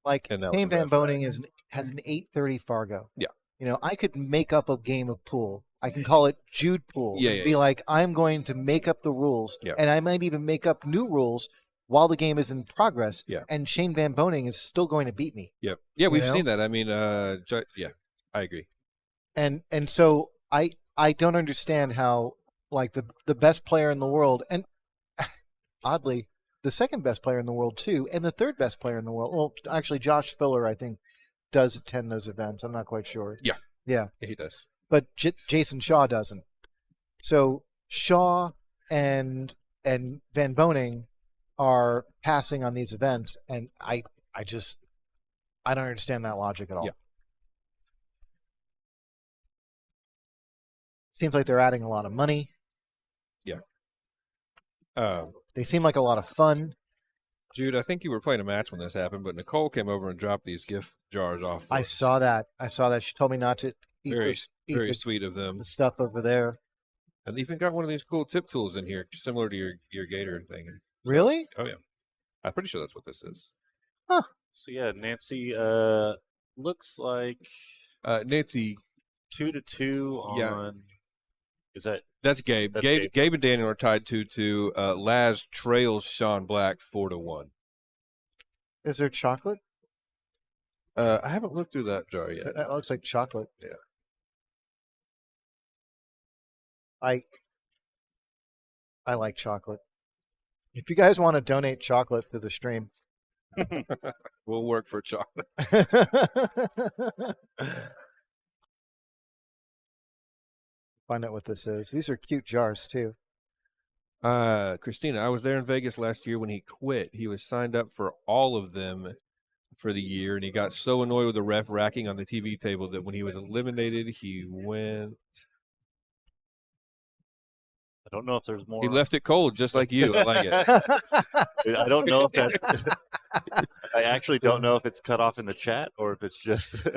like
And that was
Shane
the
Van
ref
Boening has an 830 Fargo.
Yeah.
You know, I could make up a game of pool. I can call it Jude Pool.
Yeah,
and
yeah,
be
yeah.
like, I'm going to make up the rules.
Yeah.
And I might even make up new rules while the game is in progress.
Yeah.
And Shane Van Boening is still going to beat me.
Yeah, yeah, we've
You know?
seen that. I mean, yeah, I agree.
And so I don't understand how, like, the best player in the world, and oddly, the second best player in the world too, and the third best player in the world. Well, actually, Josh Filler, I think, does attend those events. I'm not quite sure.
Yeah.
Yeah.
Yeah, he does.
But Jason Shaw doesn't. So Shaw and Van Boening are passing on these events, and I don't understand that logic at all.
Yeah.
Seems like they're adding a lot of money.
Yeah.
They seem like a lot of fun.
Jude, I think you were playing a match when this happened, but Nicole came over and dropped these gift jars off.
I saw that. She told me not to eat
Very
the
sweet of them.
stuff over there.
And they even got one of these cool tip tools in here, similar to your Gator thing.
Really?
Oh yeah, I'm pretty sure that's what this is.
So yeah, Nancy looks like
Nancy,
2-2 on.
Yeah.
Is that
that's Gabe.
That's
Gabe.
Gabe.
Gabe and Daniel are tied 2-2. Laz trails Sean Black 4-1.
Is there chocolate?
I haven't looked through that jar yet.
That looks like chocolate.
Yeah.
I like chocolate. If you guys want to donate chocolate to the stream,
We'll work for chocolate.
Find out what this is. These are cute jars too.
Christina, I was there in Vegas last year when he quit. He was signed up for all of them for the year, and he got so annoyed with the ref racking on the TV table that when he was eliminated, he went.
I don't know if there's more.
He left it cold, just like you. I like it.
I don't know if that's. I actually don't know if it's cut off in the chat or if it's just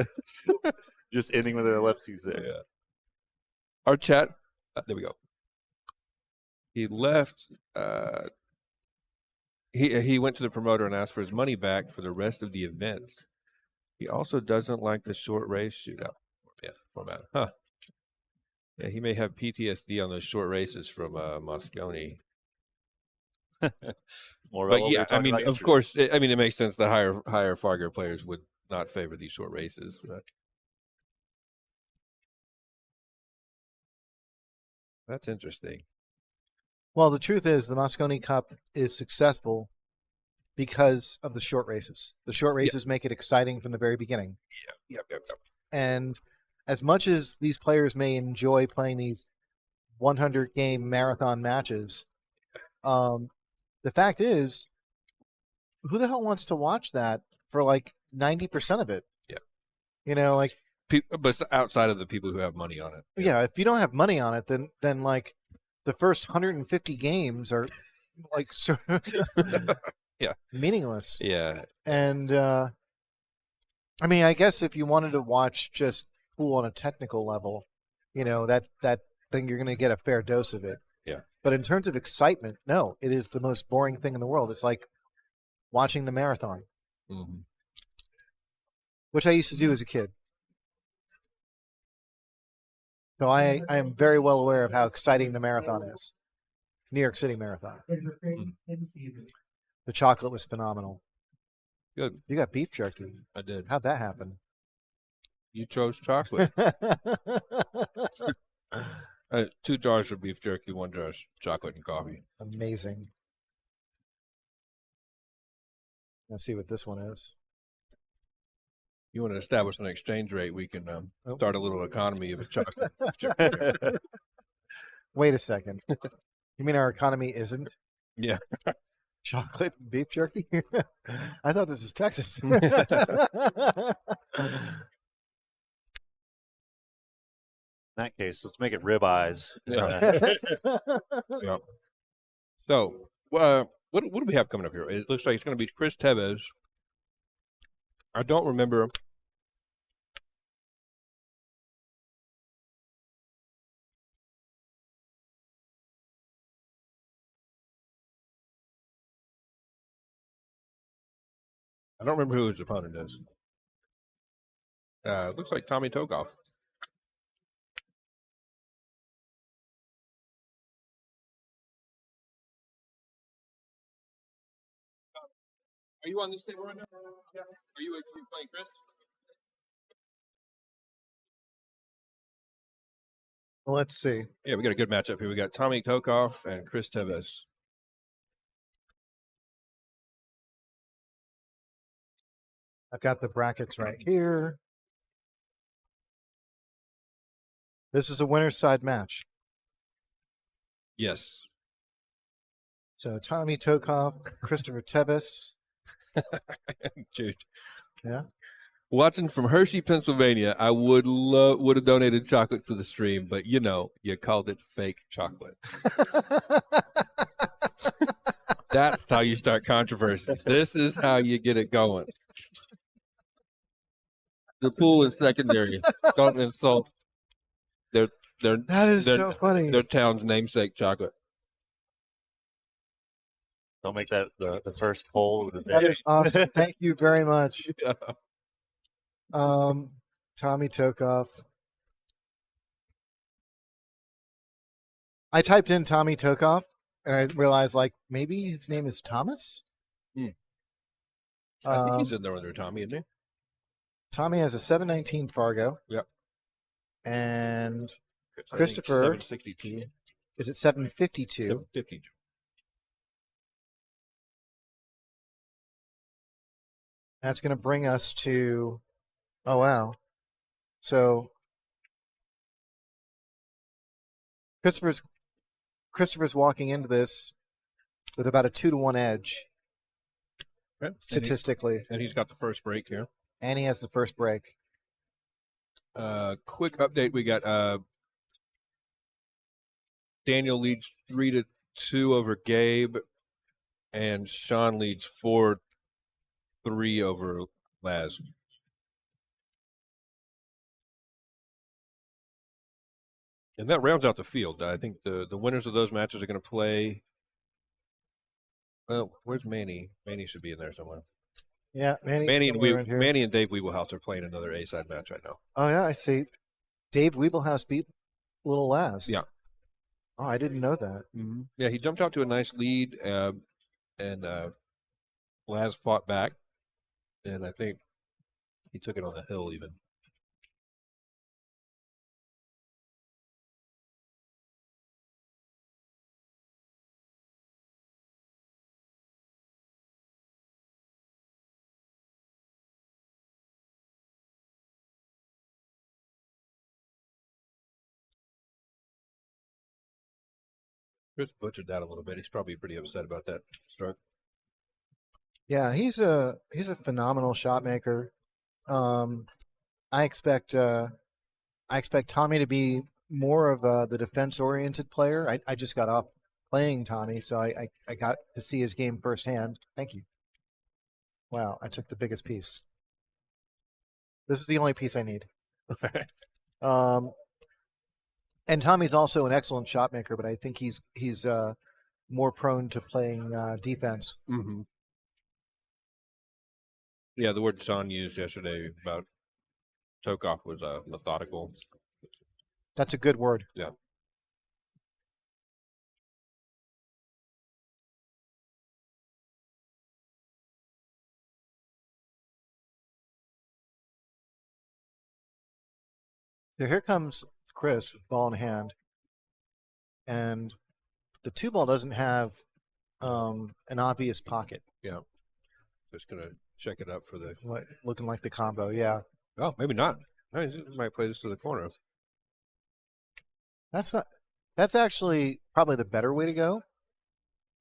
just ending with an ellipses there.
Yeah. Our chat. There we go. He left. He went to the promoter and asked for his money back for the rest of the events. He also doesn't like the short race shootout format. Huh. Yeah, he may have PTSD on those short races from Moscone.
More
But yeah, I mean, of course, it makes sense that higher Fargo players would not favor these short races. That's interesting.
Well, the truth is the Moscone Cup is successful because of the short races. The short races make it exciting from the very beginning.
Yep.
And as much as these players may enjoy playing these 100-game marathon matches, the fact is, who the hell wants to watch that for like 90% of it?
Yeah.
You know, like...
But outside of the people who have money on it.
Yeah, if you don't have money on it, then like the first 150 games are like meaningless.
Yeah.
And I mean, I guess if you wanted to watch just pool on a technical level, you know, that thing you're going to get a fair dose of it.
Yeah.
But in terms of excitement, no, it is the most boring thing in the world. It's like watching the marathon, which I used to do as a kid. So I am very well aware of how exciting the marathon is. New York City Marathon. The chocolate was phenomenal.
Good.
You got beef jerky.
I did.
How'd that happen?
You chose chocolate. 2 jars of beef jerky, 1 jar of chocolate and coffee.
Amazing. Let's see what this one is.
You want to establish an exchange rate, we can start a little economy of a chocolate.
Wait a second. You mean our economy isn't?
Yeah.
Chocolate and beef jerky? I thought this was Texas.
In that case, let's make it ribeyes.
Yeah. Yeah. So, what do we have coming up here? It looks like it's going to be Chris Tevez. I don't remember. I don't remember who his opponent is. It looks like Tommy Tokoph. Are you on this table right now? Yeah. Are you playing Chris?
Well, let's see.
Yeah, we got a good matchup here. We got Tommy Tokoph and Chris Tevez.
I've got the brackets right here. This is a winner's side match.
Yes.
So Tommy Tokoph, Cristopher Tevez.
Dude.
Yeah.
Watching from Hershey, Pennsylvania, I would have donated chocolate to the stream, but you called it fake chocolate. That's how you start controversy. This is how you get it going. The pool is secondary. Don't insult their
That is so funny.
Their town's namesake chocolate.
Don't make that the first poll of the day.
That is awesome. Thank you very much.
Yeah.
Tommy Tokoph. I typed in Tommy Tokoph and I realized maybe his name is Thomas.
I think he's in there under Tommy, isn't he?
Tommy has a 719 Fargo.
Yep.
And Cristopher
762.
is at 752.
750.
That's going to bring us to, oh, wow. So Christopher's walking into this with about a 2-1 edge
Right.
statistically,
And he's got the first break here.
and he has the first break.
Quick update: we got Daniel leads 3-2 over Gabe, and Sean leads 4-3 over Laz. And that rounds out the field. I think the winners of those matches are going to play. Well, where's Manny? Manny should be in there somewhere.
Yeah,
Manny
somewhere in here.
and Dave Wiebelhaus are playing another A-side match right now.
Oh, yeah, I see. Dave Wiebelhaus beat Little Laz.
Yeah.
Oh, I didn't know that.
Mm-hmm. Yeah, he jumped out to a nice lead, and Laz fought back, and I think he took it on the hill even. Chris butchered that a little bit. He's probably pretty upset about that stroke.
Yeah, he's a phenomenal shot maker. I expect Tommy to be more of the defense oriented player. I just got off playing Tommy, so I got to see his game firsthand. Thank you. Wow, I took the biggest piece. This is the only piece I need. And Tommy's also an excellent shot maker, but I think he's more prone to playing defense.
Mm-hmm. Yeah, the word Sean used yesterday about Tokoph was methodical.
That's a good word.
Yeah.
So here comes Chris with ball in hand, and the 2 ball doesn't have an obvious pocket.
Yeah. Just gonna check it up for the.
Looking like the combo, yeah.
Oh, maybe not. No, he might play this to the corner.
That's actually probably the better way to go,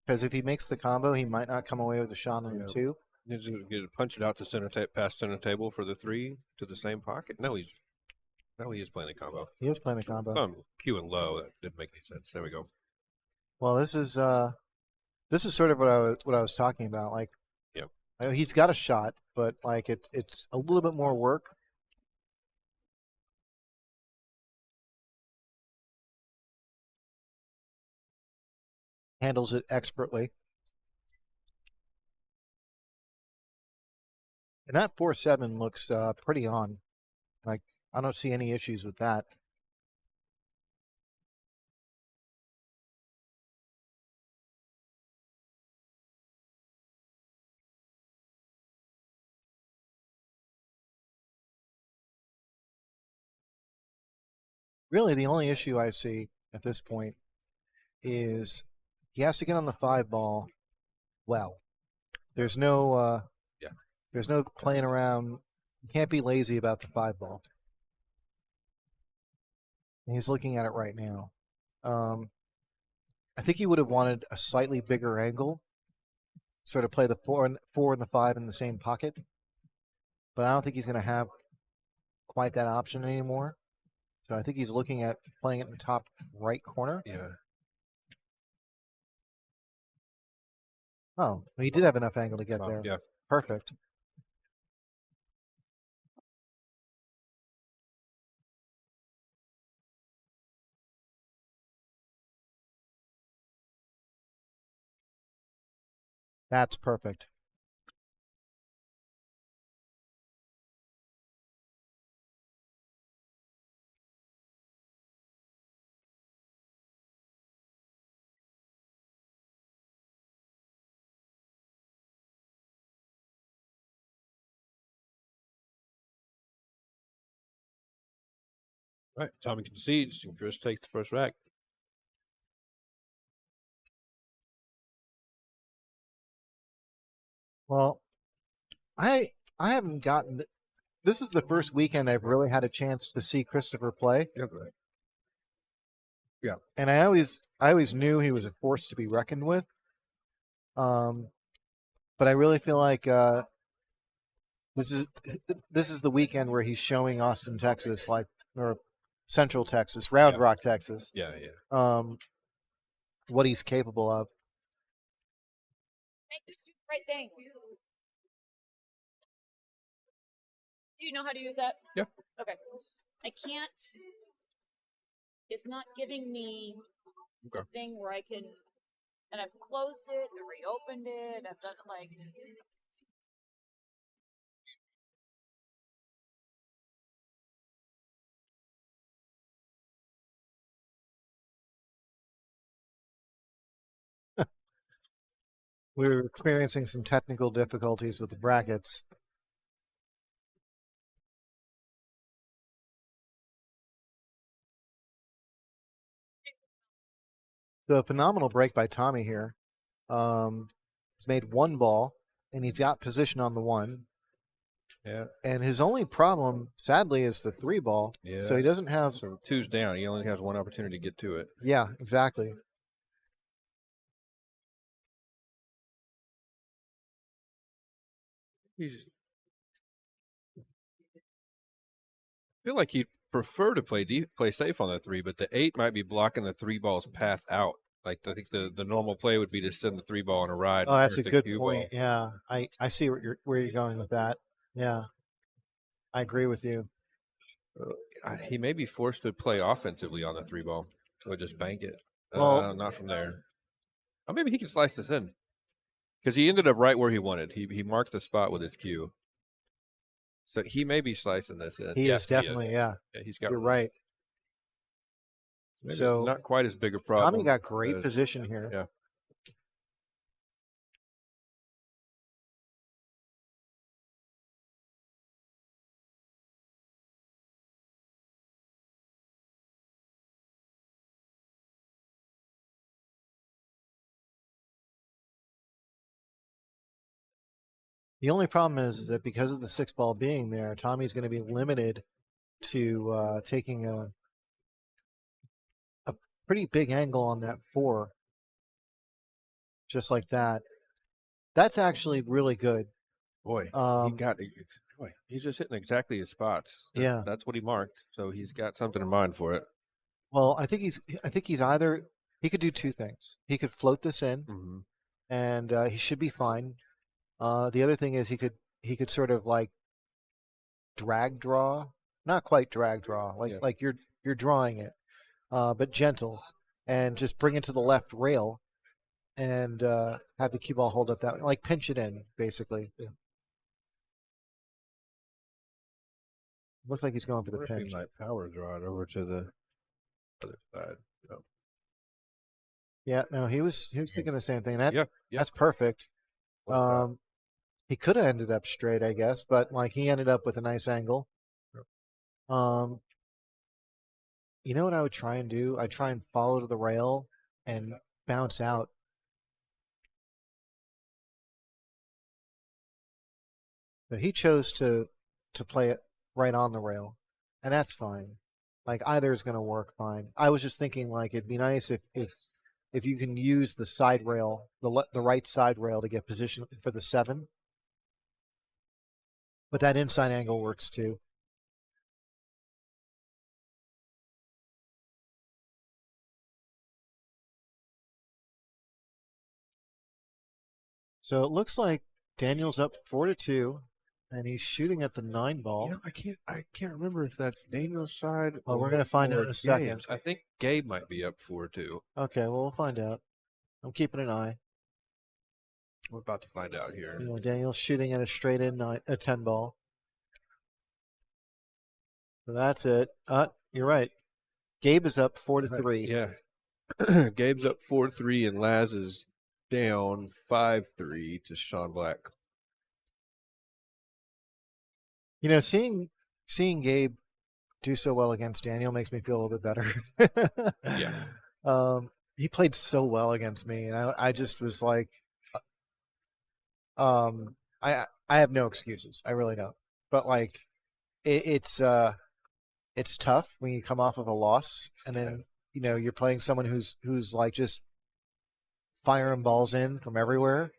because if he makes the combo, he might not come away with a shot on the 2.
He's gonna get it, punch it out to past center table for the 3 to the same pocket. No, he is playing the combo.
He is playing the combo.
Q and low. That didn't make any sense. There we go.
Well, this is sort of what I was talking about. Like,
yeah,
he's got a shot, but like it's a little bit more work. Handles it expertly. And that 4-7 looks pretty on. Like, I don't see any issues with that. Really, the only issue I see at this point is he has to get on the 5 ball well. There's no there's no playing around. You can't be lazy about the 5 ball. And he's looking at it right now. I think he would have wanted a slightly bigger angle, sort of play the 4 and the 5 in the same pocket. But I don't think he's going to have quite that option anymore. So I think he's looking at playing it in the top right corner.
Yeah.
Oh, he did have enough angle to get there.
Yeah.
Perfect. That's perfect.
All right. Tommy concedes, and Chris takes the first rack.
Well, I I haven't gotten. This is the first weekend I've really had a chance to see Cristopher play.
Yeah.
And I always knew he was a force to be reckoned with. But I really feel like this is the weekend where he's showing Austin, Texas, or Central Texas, Round Rock, Texas,
Yeah.
what he's capable of.
Make this do the right thing. Do you know how to use that?
Yeah.
Okay. I can't. It's not giving me the
Okay.
thing where I can. And I've closed it, I reopened it, I've done like.
We're experiencing some technical difficulties with the brackets. So a phenomenal break by Tommy here. He's made one ball, and he's got position on the one.
Yeah.
And his only problem, sadly, is the 3 ball.
Yeah.
So he doesn't have.
So 2's down. He only has one opportunity to get to it.
Yeah, exactly.
I feel like he'd prefer to play safe on the 3, but the 8 might be blocking the 3 ball's path out. Like I think the normal play would be to send the 3 ball on a ride.
Oh, that's a
the
good
cue
point.
ball.
Yeah, I see where you're going with that. Yeah, I agree with you.
He may be forced to play offensively on the 3 ball. Or just bank it.
Well-
Not from there. Or maybe he can slice this in. Because he ended up right where he wanted. He marked the spot with his cue. So he may be slicing this in.
He
Yeah,
is definitely, yeah.
Yeah, he's got.
You're right.
Maybe
So
not quite as big a problem.
Tommy got great
as-
position here.
Yeah.
The only problem is that because of the 6 ball being there, Tommy's going to be limited to taking a pretty big angle on that 4, just like that. That's actually really good.
Boy, he's just hitting exactly his spots.
Yeah.
That's what he marked. So he's got something in mind for it.
Well, I think he's either he could do 2 things. He could float this in,
Mm-hmm.
and he should be fine. The other thing is he could sort of like drag draw, not quite drag draw, like you're drawing it, but gentle, and just bring it to the left rail, and have the cue ball hold up that way, like pinch it in, basically.
Yeah.
Looks like he's going for the
Or he
pinch.
might power draw it over to the other side. So,
Yeah, no, he was thinking the same thing.
yeah.
That's perfect.
Well shot.
He could have ended up straight, I guess, but like he ended up with a nice angle.
Yep.
You know what I would try and do? I'd try and follow to the rail and bounce out. But he chose to play it right on the rail, and that's fine. Like either is going to work fine. I was just thinking like it'd be nice if you can use the side rail, the right side rail to get position for the 7. But that inside angle works too. So it looks like Daniel's up 4-2, and he's shooting at the 9 ball.
You know, I can't remember if that's Daniel's side.
Well, we're gonna find out in a second.
Gabe's. I think Gabe might be up 4-2.
Okay, well we'll find out. I'm keeping an eye.
We're about to find out here.
You know, Daniel's shooting at a straight in a 10 ball. So that's it. You're right. Gabe is up 4-3.
Yeah. Gabe's up 4-3, and Laz is down 5-3 to Sean Black.
You know, seeing Gabe do so well against Daniel makes me feel a little bit better.
Yeah.
He played so well against me, and I just was like, I I have no excuses. I really don't. But like, it's tough when you come off of a loss, and then you're playing someone who's like just firing balls in from everywhere.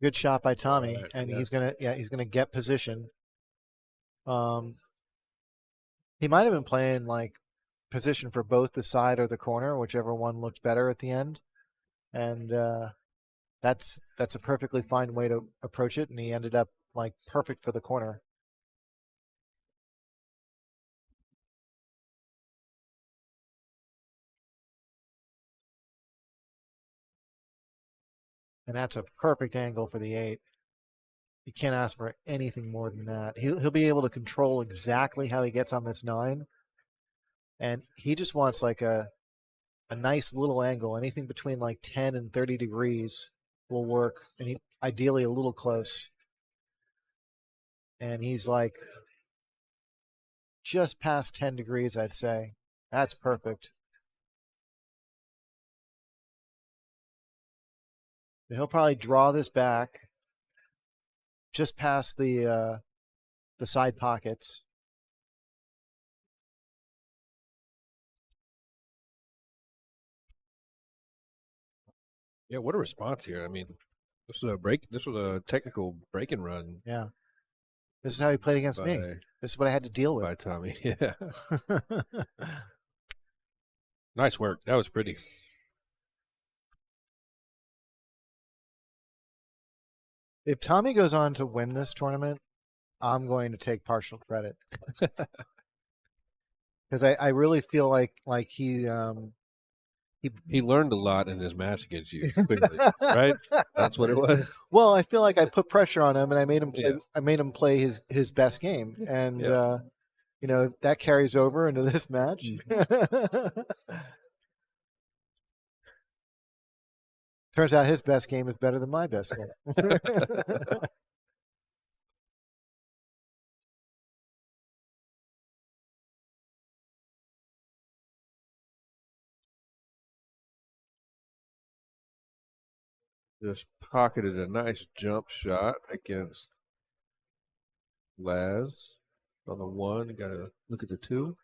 Good shot by Tommy, and he's gonna get position. He might have been playing like position for both the side or the corner, whichever one looked better at the end, and that's a perfectly fine way to approach it. And he ended up like perfect for the corner. And that's a perfect angle for the 8. You can't ask for anything more than that. He'll be able to control exactly how he gets on this 9. And he just wants like a nice little angle. Anything between like 10 and 30 degrees will work. And ideally a little close. And he's like just past 10 degrees, I'd say. That's perfect. He'll probably draw this back just past the side pockets.
Yeah, what a response here. I mean, this was a break. This was a technical break and run.
Yeah. This is how he played against me. This is what I had to deal with.
By Tommy. Yeah. Nice work. That was pretty.
If Tommy goes on to win this tournament, I'm going to take partial credit. Because I really feel like he
learned a lot in his match against you, quickly, right? That's what it was.
Well, I feel like I put pressure on him, and I made him play. Yeah. I made him play his best game, and that carries over into this match. Turns out his best game is better than my best game.
Just pocketed a nice jump shot against Laz on the 1. Got to look at the 2.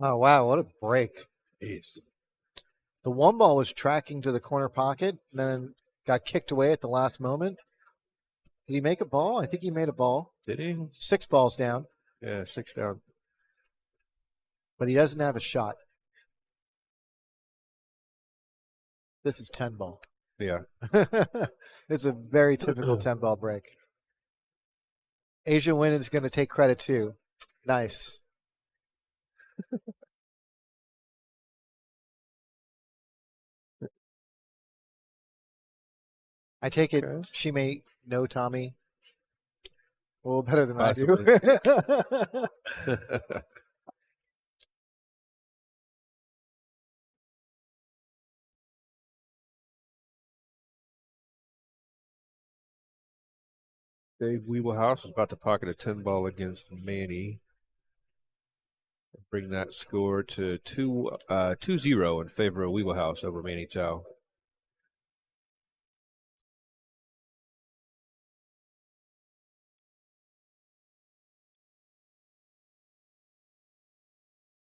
Oh, wow. What a break.
Jeez.
The 1 ball was tracking to the corner pocket, and then got kicked away at the last moment. Did he make a ball? I think he made a ball.
Did he?
6 balls down.
Yeah, 6 down.
But he doesn't have a shot. This is 10 ball.
Yeah.
It's a very typical 10 ball break. Asia Win is going to take credit too. Nice. I take it she may know Tommy a little better than
Possibly.
I do.
Dave Wiebelhaus is about to pocket a 10 ball against Manny. Bring that score to 2-0 in favor of Wiebelhaus over Manny Chau.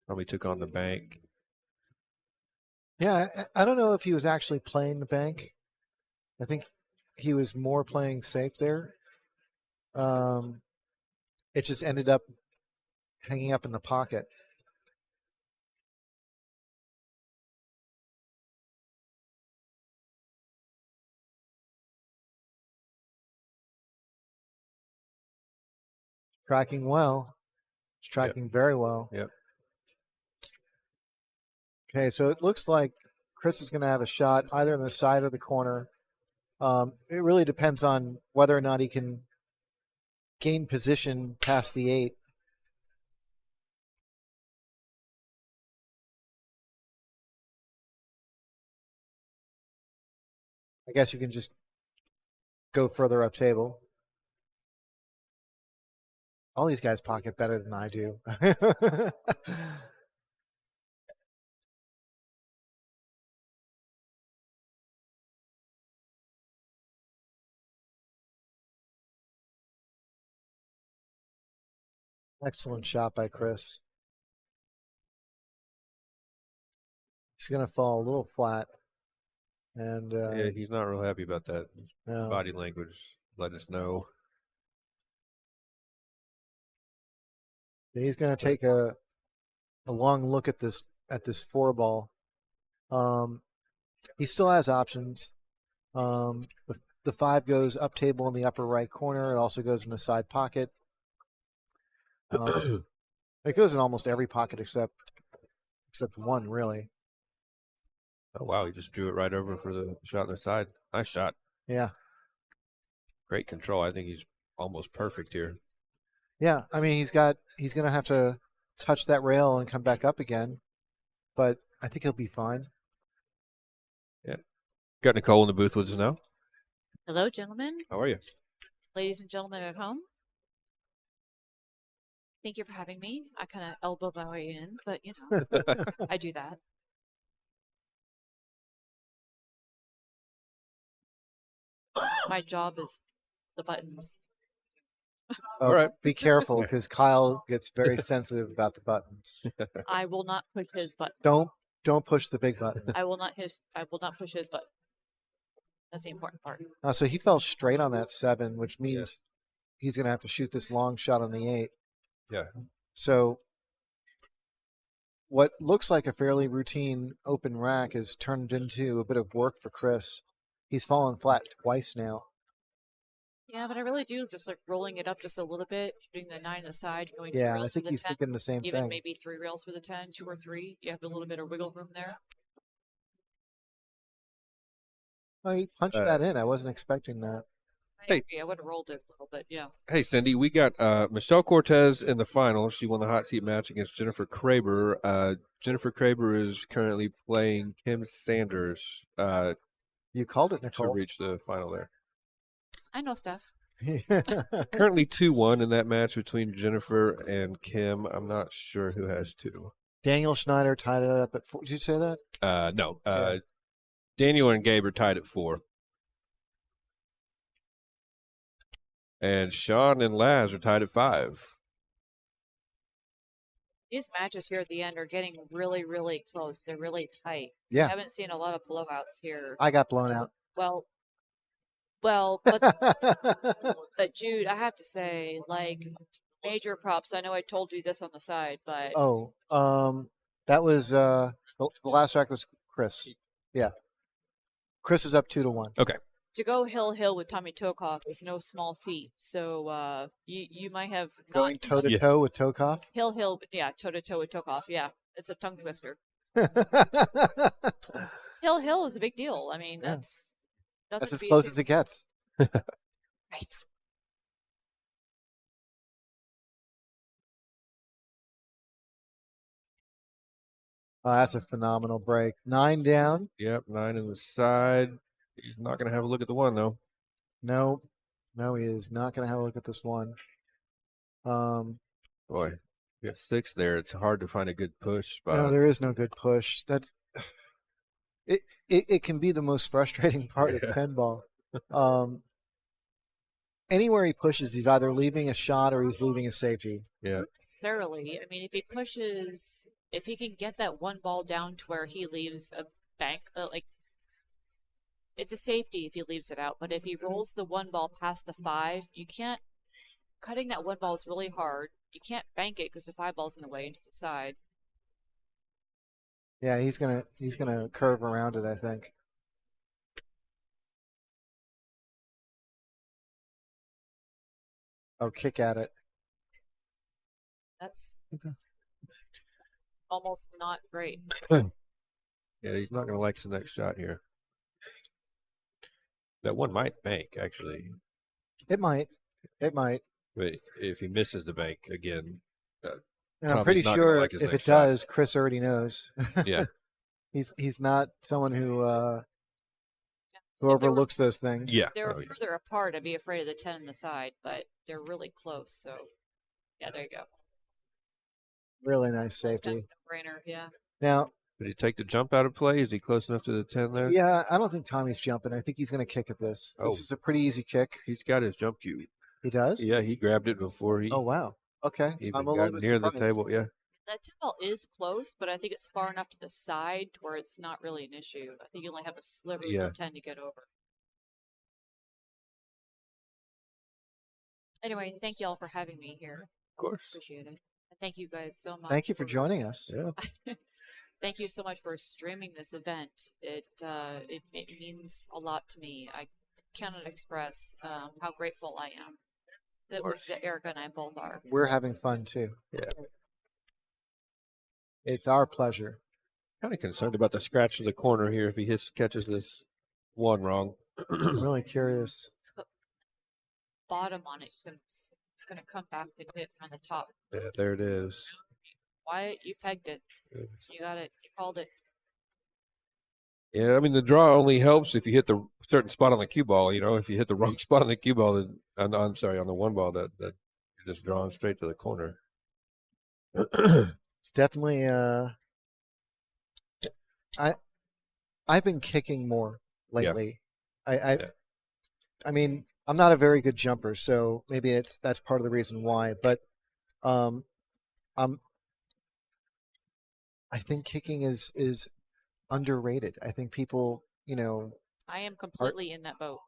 Tommy took on the bank.
Yeah, I don't know if he was actually playing the bank. I think he was more playing safe there. It just ended up hanging up in the pocket. Tracking well. It's tracking very well.
Yep.
Okay, so it looks like Chris is going to have a shot either on the side or the corner. It really depends on whether or not he can gain position past the 8. I guess you can just go further up table. All these guys pocket better than I do. Excellent shot by Chris. He's going to fall a little flat. And
Yeah, he's not real happy about that.
no.
Body language let us know.
He's going to take a long look at this four ball. He still has options. The 5 goes up table in the upper right corner. It also goes in the side pocket. It goes in almost every pocket except one, really.
Oh wow, he just drew it right over for the shot on the side. Nice shot.
Yeah.
Great control. I think he's almost perfect here.
Yeah, I mean he's going to have to touch that rail and come back up again, but I think he'll be fine.
Yeah. Got Nicole in the booth with us now.
Hello, gentlemen,
How are you?
ladies and gentlemen at home. Thank you for having me. I kind of elbowed my way in, but you know, I do that. My job is the buttons.
All right.
Be careful because Kyle gets very sensitive about the buttons.
I will not push his button.
Don't push the big button.
I will not push his button. That's the important part.
So he fell straight on that 7, which means he's going to have to shoot this long shot on the 8.
Yeah.
So what looks like a fairly routine open rack is turned into a bit of work for Chris. He's fallen flat twice now.
Yeah, but I really do just like rolling it up just a little bit, shooting the 9 on the side, going 2
Yeah,
rails
I
for
think
the
he's
10,
thinking the same
even
thing.
maybe 3 rails for the 10, 2 or 3. You have a little bit of wiggle room there.
Oh, he punched that in. I wasn't expecting that.
I
Hey.
agree. I would have rolled it a little bit, yeah.
Hey, Cindy, we got Michelle Cortez in the final. She won the hot seat match against Jennifer Kraber. Jennifer Kraber is currently playing Kim Sanders
You called it,
to
Nicole.
reach the final there.
I know stuff.
Currently 2-1 in that match between Jennifer and Kim. I'm not sure who has 2.
Daniel Schneider tied it up at 4. Did you say that?
No.
Yeah.
Daniel and Gabe are tied at 4. And Sean and Laz are tied at 5.
These matches here at the end are getting really, really close. They're really tight.
Yeah.
I haven't seen a lot of blowouts here.
I got blown out.
Well, but but Jude, I have to say, like, major props. I know I told you this on the side, but
That was the last rack was Chris. Yeah. Chris is up 2-1.
to go hill with Tommy Tokoph is no small feat. So you might have
Going
not
toe to toe with Tokoph.
hill, yeah, toe to toe with Tokoph. Yeah, it's a tongue twister. Hill is a big deal. I mean,
Yeah.
that's
That's
nothing
as
to be
close as it gets.
right.
Oh, that's a phenomenal break. 9 down.
Yep, 9 in the side. He's not going to have a look at the 1, though.
No, he is not going to have a look at this one.
Boy, you got 6 there. It's hard to find a good push spot.
No, there is no good push. That's it can be the most frustrating part of
Yeah.
pinball. Anywhere he pushes, he's either leaving a shot or he's leaving a safety.
Yeah.
Necessarily. I mean, if he can get that one ball down to where he leaves a bank, like, it's a safety if he leaves it out. But if he rolls the one ball past the 5, you can't. Cutting that one ball is really hard. You can't bank it because the 5 ball's in the way into the side.
Yeah, he's gonna curve around it, I think. Oh, kick at it.
That's almost not great.
Yeah, he's not going to like the next shot here. That one might bank, actually.
It might.
But if he misses the bank again,
And I'm
Tommy's
pretty
not gonna
sure
like his
if it
next shot.
does, Chris already knows.
yeah.
He's not someone who So overlooks those things.
Yeah.
If they were
Oh, yeah.
further apart, I'd be afraid of the 10 on the side, but they're really close. So, yeah, there you go.
Really nice
That's kind of
safety.
a no-brainer, yeah.
Now,
Did he take the jump out of play? Is he close enough to the 10 there?
yeah, I don't think Tommy's jumping. I think he's going to kick at this.
Oh.
This is a pretty easy kick.
He's got his jump cue.
He does?
Yeah, he grabbed it before he
Oh, wow. Okay.
even
I'm a
got
little bit
near the
surprised.
table. Yeah.
That 10 ball is close, but I think it's far enough to the side to where it's not really an issue. I think you only have a sliver
Yeah.
of the 10 to get over. Anyway, thank you all for having me here.
Of course.
Appreciate it. And thank you guys so much.
Thank you for joining us.
Yeah.
Thank you so much for streaming this event. It means a lot to me. I cannot express how grateful I am that Erica and I both are.
We're having fun, too.
Yeah.
It's our pleasure.
Kind of concerned about the scratch in the corner here if he catches this one wrong.
I'm really curious.
It's got bottom on it. It's gonna come back and hit on the top.
Yeah, there it is.
Wyatt, you pegged it. You got it. You called it.
Yeah, I mean the draw only helps if you hit the certain spot on the cue ball. You know, if you hit the wrong spot on the cue ball, then I'm sorry, on the one ball, that you're just drawing straight to the corner.
It's definitely I've been kicking more lately. I mean, I'm not a very good jumper, so maybe that's part of the reason why. But I think kicking is underrated. I think people,
I am completely in that boat.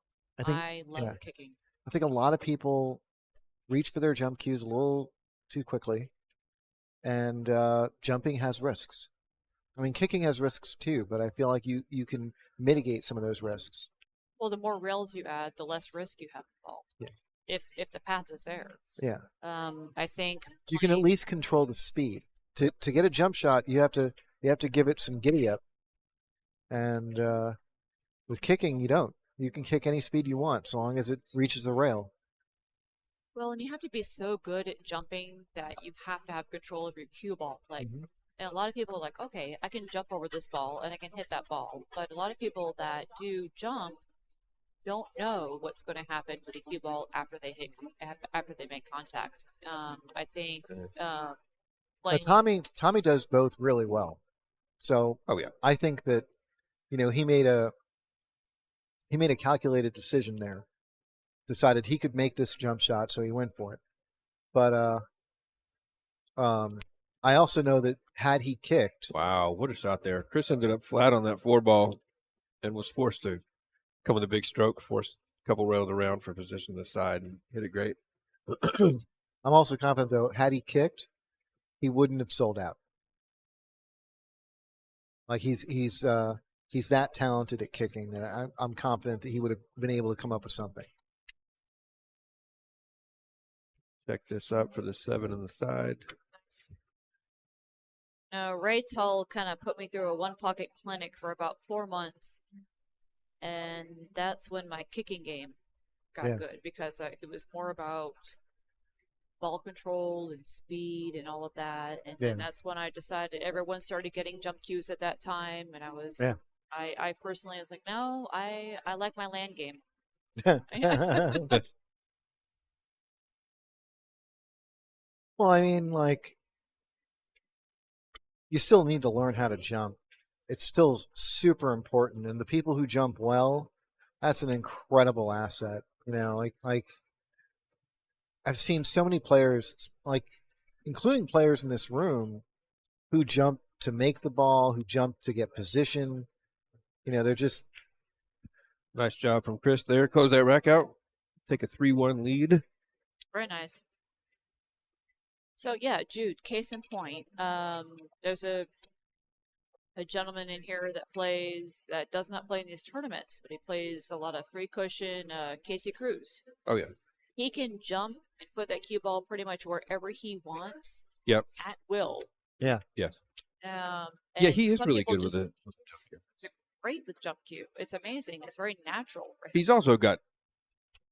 I
love kicking.
I think a lot of people reach for their jump cues a little too quickly, and jumping has risks. I mean, kicking has risks too, but I feel like you can mitigate some of those risks.
Well, the more rails you add, the less risk you have involved.
Yeah.
If the path is there.
Yeah.
I think
You can at least control the speed. To get a jump shot, you have to give it some giddy up. And with kicking, you don't. You can kick any speed you want, so long as it reaches the rail.
Well, and you have to be so good at jumping that you have to have control of your cue ball. Like, and a lot of people are like, okay, I can jump over this ball and I can hit that ball. But a lot of people that do jump don't know what's going to happen with the cue ball after they make contact. I think.
But Tommy does both really well. So I think that he made a calculated decision there. Decided he could make this jump shot, so he went for it. But I also know that had he kicked,
Wow, what a shot there. Chris ended up flat on that 4-ball and was forced to come with a big stroke, forced a couple rails around for position to the side and hit it great.
I'm also confident though, had he kicked, he wouldn't have sold out. Like he's that talented at kicking that I'm confident that he would have been able to come up with something.
Check this up for the 7 on the side.
No, Ray Tull kind of put me through a one-pocket clinic for about 4 months. And that's when my kicking game got good because it was more about ball control and speed and all of that. And then that's when I decided everyone started getting jump cues at that time. And I personally was like, no, I like my land game.
Well, I mean, like, you still need to learn how to jump. It's still super important. And the people who jump well, that's an incredible asset. Like I've seen so many players, like, including players in this room, who jump to make the ball, who jump to get position. They're just...
Nice job from Chris there. Close that rack out. Take a 3-1 lead.
Very nice. So, yeah, Jude, case in point, there's a gentleman in here that does not play in these tournaments, but he plays a lot of 3-cushion, Casey Cruz.
Oh, yeah.
He can jump and put that cue ball pretty much wherever he wants.
Yep.
At will.
Yeah.
Yeah.
He
is really good with it.
He's great with jump cue. It's amazing. It's very natural. Right?
He's also got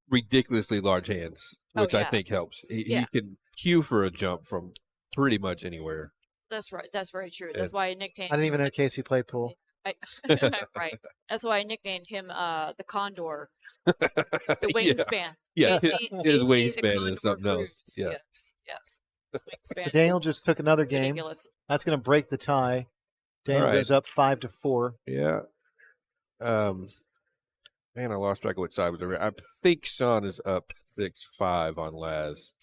ridiculously large hands, which I think helps. He can cue for a jump from pretty much anywhere.
That's right. That's very true. That's why Nick Payne.
I didn't even know Casey played pool.
Right. That's why I nicknamed him the Condor, the
Yeah.
wingspan.
Yeah,
JC,
his
JC the
wingspan
Condor
is something else.
Cruz.
Yeah.
Yes. His wingspan.
Daniel just took another game.
Ridiculous.
That's going to break the tie. Daniel
All right.
goes up 5-4.
Yeah. Man, I lost track of what side was over. I think Sean is up 6-5 on Laz.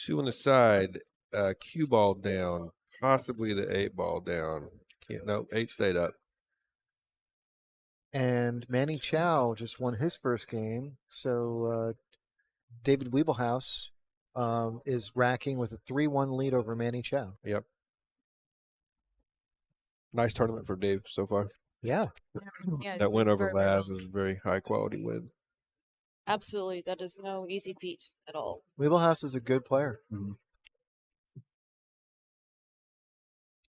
2 on the side, cue ball down, possibly the 8 ball down. No, 8 stayed up.
And Manny Chau just won his first game. So David Wiebelhaus is racking with a 3-1 lead over Manny Chau.
Yep. Nice tournament for Dave so far.
Yeah.
Yeah,
That win over
very, very
Laz
well.
was a very high quality win.
Absolutely. That is no easy feat at all.
Wiebelhaus is a good player.
Mhm.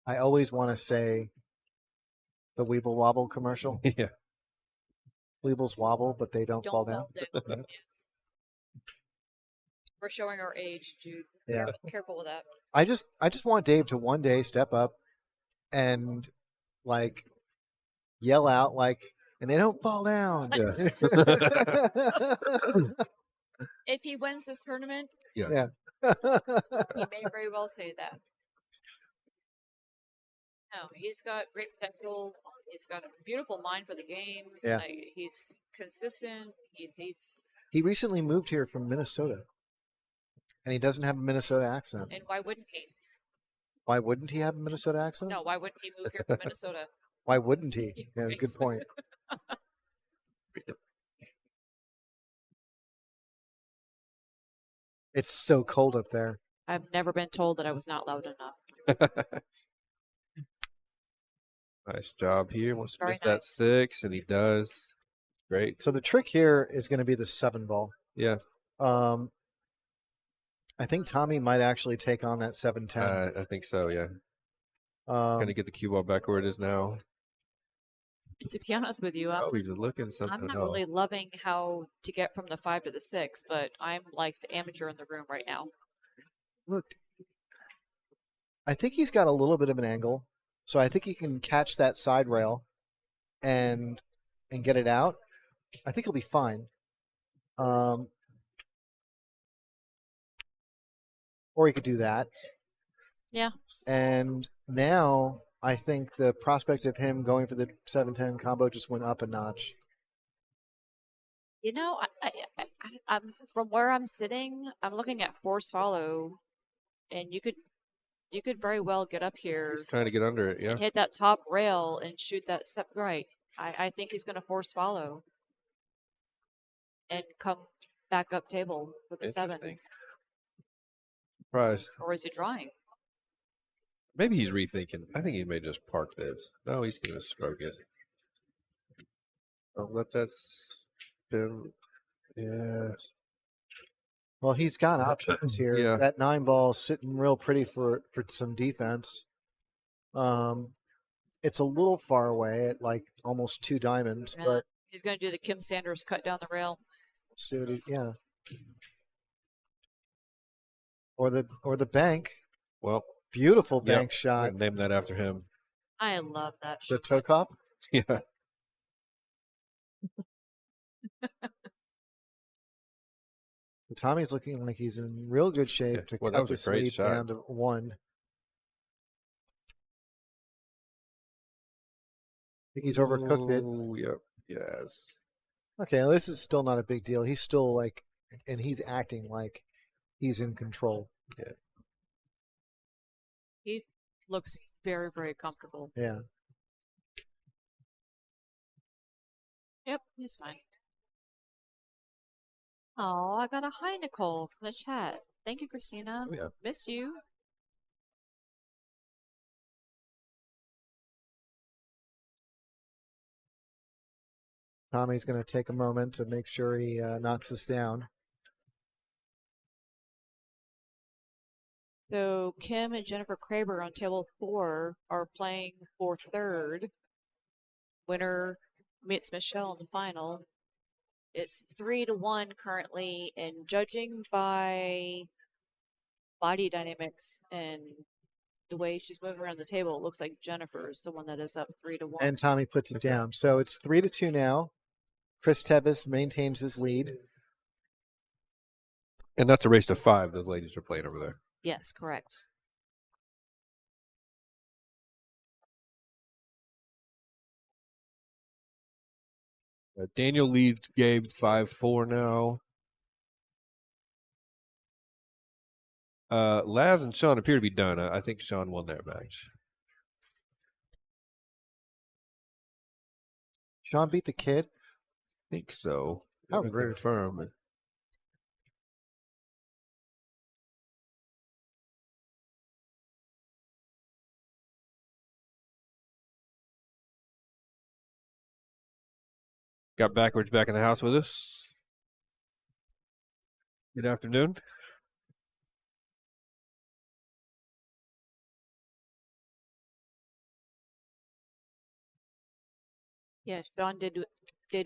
I always want to say the Weeble Wobble commercial.
Yeah.
Weebles wobble, but they don't fall down.
Yes. We're showing our age, Jude.
Yeah.
Careful with that.
I just want Dave to one day step up and like yell out like, and they don't fall down.
Yeah.
If he wins this tournament,
Yeah.
he may very well say that. No, he's got great potential. He's got a beautiful mind for the game.
Yeah.
Like, he's consistent. He's
He recently moved here from Minnesota, and he doesn't have a Minnesota accent.
and why wouldn't he?
Why wouldn't he have a Minnesota accent?
No, why wouldn't he move here from Minnesota?
Why wouldn't he? Yeah, good point. It's so cold up there.
I've never been told that I was not loud enough.
Nice job here. Wants to
Very
make that
nice.
6, and he does. Great.
So the trick here is going to be the 7 ball.
Yeah.
I think Tommy might actually take on that 7-10.
I think so, yeah. Going to get the cue ball back where it is now.
To be honest with you,
Oh, he's looking something.
I'm not
Oh.
really loving how to get from the 5 to the 6, but I'm like the amateur in the room right now.
Look, I think he's got a little bit of an angle, so I think he can catch that side rail and get it out. I think he'll be fine. Or he could do that.
Yeah.
And now I think the prospect of him going for the 7-10 combo just went up a notch.
You know, I'm from where I'm sitting. I'm looking at force follow, and you could very well get up here
He's trying to get under it, yeah.
and hit that top rail and shoot that step right. I think he's going to force follow and come back up table with a 7.
Interesting. Surprised.
Or is he drawing?
Maybe he's rethinking. I think he may just park this. No, he's going to stroke it. Don't let that spin. Yeah.
Well, he's got options here.
Yeah.
That 9 ball sitting real pretty for some defense. It's a little far away at like almost 2 diamonds,
Yeah.
but
He's going to do the Kim Sanders cut down the rail.
see what yeah. Or the bank.
Well,
Beautiful
yep,
bank shot.
name that after him.
I love that
The
shot.
Tokoph.
Yeah.
Tommy's looking like he's in real good shape
Yeah.
to
Well, that
cut
was
the
a great
lead
shot.
down to 1. I think he's overcooked it.
Oh, yep. Yes.
Okay, well, this is still not a big deal. He's still like, and he's acting like he's in control.
He looks very, very comfortable.
Yeah.
Yep, he's fine. Oh, I got a hi, Nicole, from the chat. Thank you, Christina.
Oh, yeah.
Miss you.
Tommy's going to take a moment to make sure he knocks us down.
So Kim and Jennifer Kraber on table 4 are playing for 3rd. Winner meets Michelle in the final. It's 3-1 currently, and judging by body dynamics and the way she's moving around the table, it looks like Jennifer is the one that is up 3-1.
And Tommy puts it down. So it's 3-2 now. Chris Tevez maintains his lead.
And that's a race to 5 those ladies are playing over there.
Yes, correct.
Daniel leads Gabe 5-4 now. Laz and Sean appear to be done. I think Sean won that match.
Sean beat the kid.
I think so.
Oh,
Not
rude.
confirm. Got Backwards back in the house with us. Good afternoon.
Yeah, Sean did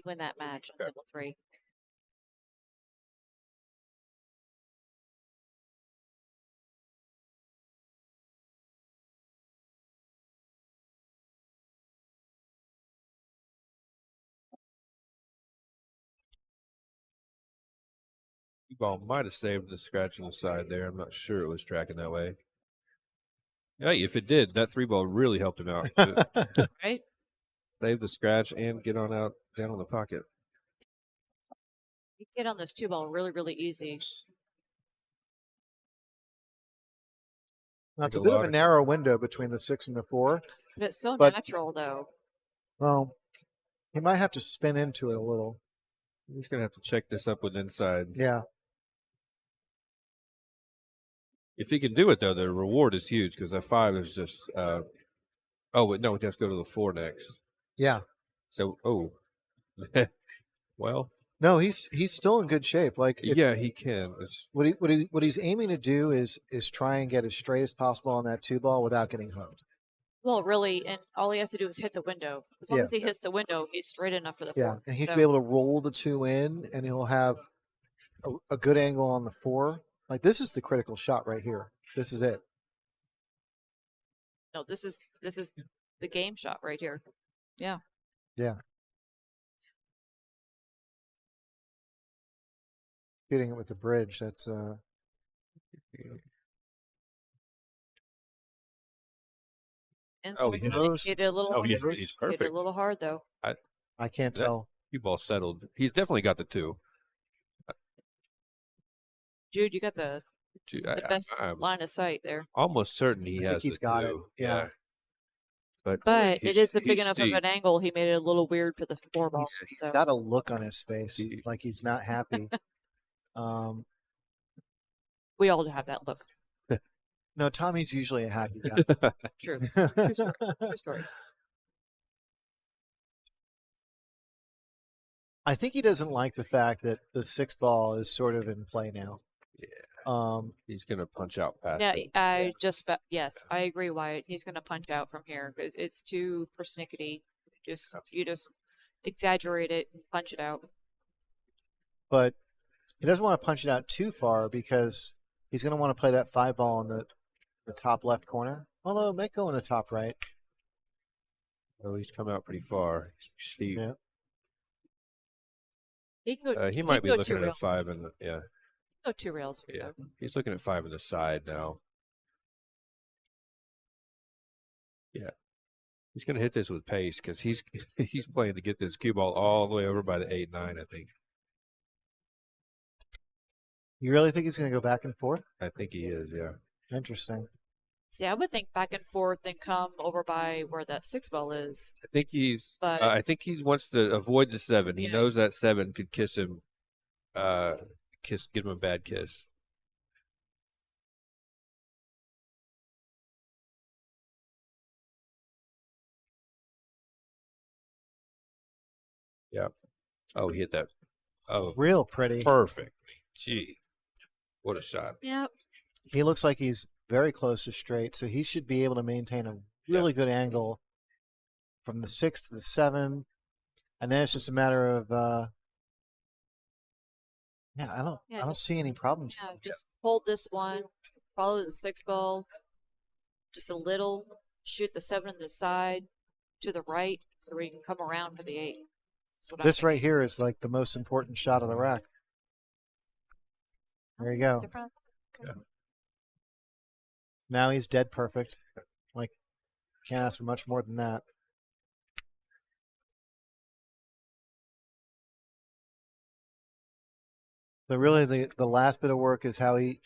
win that match on level 3.
Ball might have saved the scratch on the side there. I'm not sure it was tracking that way. Hey, if it did, that 3-ball really helped him out.
Right?
Save the scratch and get on out down on the pocket.
You get on this 2-ball really, really easy.
Now, it's a
Take a
bit of
lot
a
of-
narrow window between the 6 and the 4.
But it's so
But-
natural, though.
Well, he might have to spin into it a little.
He's going to have to check this up with inside.
Yeah.
If he can do it, though, the reward is huge because that 5 is just. Wait, no, he has to go to the 4 next.
Yeah.
So, well,
No, he's still in good shape. Like,
yeah, he can. It's,
what he's aiming to do is try and get as straight as possible on that 2-ball without getting hooked.
Well, really, and all he has to do is hit the window. As long
Yeah.
as he hits the window, he's straight enough for the
Yeah,
4.
and he'd
So-
be able to roll the 2 in, and he'll have a good angle on the 4. Like, this is the critical shot right here. This is it.
No, this is the game shot right here. Yeah.
Yeah. Hitting it with the bridge. That's
And
Oh,
so
he
he
knows.
hit it a little.
Oh,
hard.
he's
Hit it
perfect.
a little hard though.
I can't
That-
tell.
cue ball settled. He's definitely got the 2.
Jude, you got the
Gee,
best
I'm
line of sight there.
almost certain he
I
has
think he's
the
got it.
2.
Yeah.
But
But
he's-
it is a big
he's
enough of
steep.
an angle. He made it a little weird for the 4-ball.
He's
So.
got a look on his face,
He-
like he's not happy.
We all have that look.
No, Tommy's usually a happy guy.
True. True story. True story.
I think he doesn't like the fact that the 6-ball is sort of in play now.
He's going to punch out past
Yeah,
it.
yes, I agree, Wyatt. He's going to punch out from here because it's too persnickety. You just exaggerate it and punch it out.
But he doesn't want to punch it out too far because he's going to want to play that 5-ball in the top left corner. Although it might go in the top right.
Oh, he's come out pretty far. He's steep.
Yeah.
He can go.
He might be
can go
looking
2
at a
rails.
5 in the, yeah.
Go 2 rails. For
Yeah.
though.
He's looking at 5 in the side now. Yeah. He's going to hit this with pace because he's he's playing to get this cue ball all the way over by the 8-9, I think.
You really think he's going to go back and forth?
I think he is, yeah.
Interesting.
See, I would think back and forth and come over by where that 6-ball is.
I think he's.
But-
I think he wants to avoid the 7. He
Yeah.
knows that 7 could kiss him. Give him a bad kiss. Yeah. Oh, he hit that. Oh,
Real pretty.
perfect. Gee, what a shot.
Yep.
He looks like he's very close to straight, so he should be able to maintain a really good angle from the 6 to the 7. And then it's just a matter of I don't see any problems.
Yeah, just hold this one, follow the 6-ball. just a little. Shoot the 7 on the side to the right, so we can come around for the 8. That's what I'm
This right
thinking.
here is like the most important shot of the rack. There you go.
Different.
Now he's dead perfect. Like, can't ask for much more than that. So really, the last bit of work is how he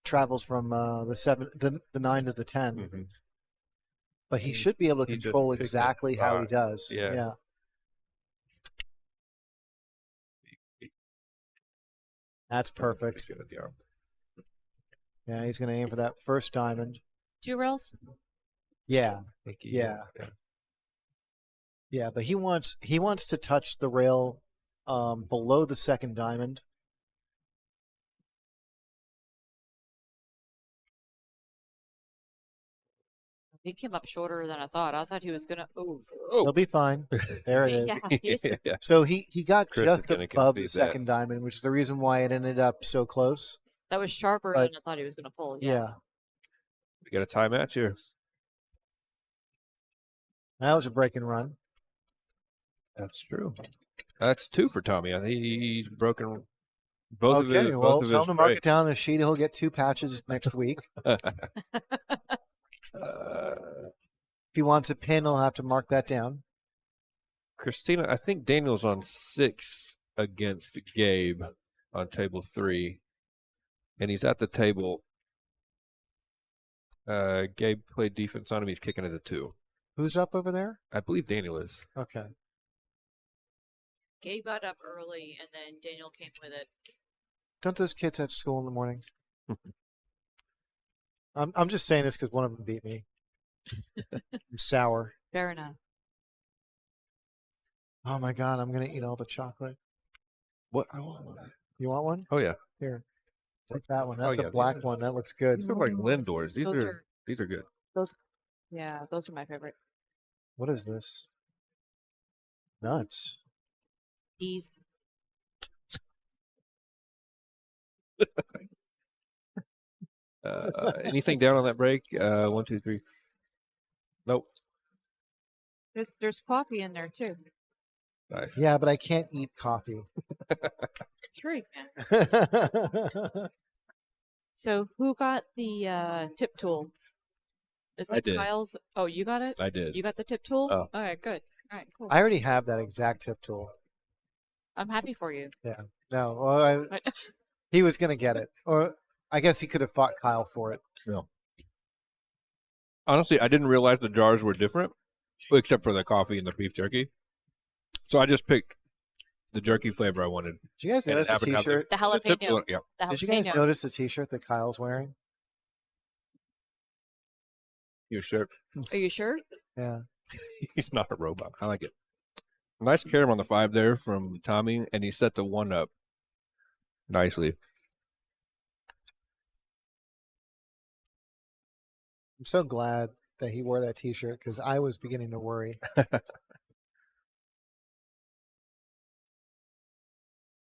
travels from the 9 to the 10.
Mm-hmm.
But he should be able to
He just
control
picked it.
exactly how he does.
Yeah.
That's perfect.
Good, yeah.
Yeah, he's going to aim for that first diamond.
2 rails?
Yeah,
Thank you.
yeah. Yeah, but he wants to touch the rail below the second diamond.
He came up shorter than I thought. I thought he was gonna. Oh,
He'll be fine. There it is.
yeah, he's,
Yeah.
So he got
Chris is
just
gonna
above the
concede that.
second diamond, which is the reason why it ended up so close.
that was sharper
But-
than I thought he was gonna pull.
Yeah.
We got a tie match here.
That was a break and run.
That's true. That's 2 for Tommy. I think he's broken both of
Okay,
his.
well,
both of
tell
his
him to mark it
breaks.
down on the sheet. He'll get 2 patches next week. If he wants a pin, he'll have to mark that down.
Christina, I think Daniel's on 6 against Gabe on table 3, and he's at the table. Gabe played defense on him. He's kicking at a 2.
Who's up over there?
I believe Daniel is.
Okay.
Gabe got up early, and then Daniel came with it.
Don't those kids have school in the morning? I'm just saying this because one of them beat me. I'm sour.
Fair enough.
Oh my god, I'm gonna eat all the chocolate.
What? I want one.
You want one?
Oh yeah,
Here, take that one.
Oh,
That's
yeah,
a black
these
one. That looks good.
these look like Lindors.
Those are
These are good.
yeah, those are my favorite.
What is this? Nuts.
These.
Anything down on that break? 1, 2, 3. Nope.
There's coffee in there too.
Nice.
Yeah, but I can't eat coffee.
Sure you can. So who got the tip tool? Is
I
that
did.
Kyle's? Oh, you got it?
I did.
You got the tip tool?
Oh.
All right, good. All right, cool.
I already have that exact tip tool.
I'm happy for you.
No, well, he was gonna get it, or I guess he could have fought Kyle for it.
Honestly, I didn't realize the jars were different, except for the coffee and the beef jerky. So I just picked the jerky flavor I wanted.
Did you guys
And it
notice the
happened to have
T-shirt?
The
tip
jalapeno.
tool- yeah.
The
Did you guys
jalapeno.
notice the T-shirt that Kyle's wearing?
You sure?
Are you sure?
Yeah.
He's not a robot. I like it. Nice carom on the 5 there from Tommy, and he set the 1 up nicely.
I'm so glad that he wore that T-shirt because I was beginning to worry.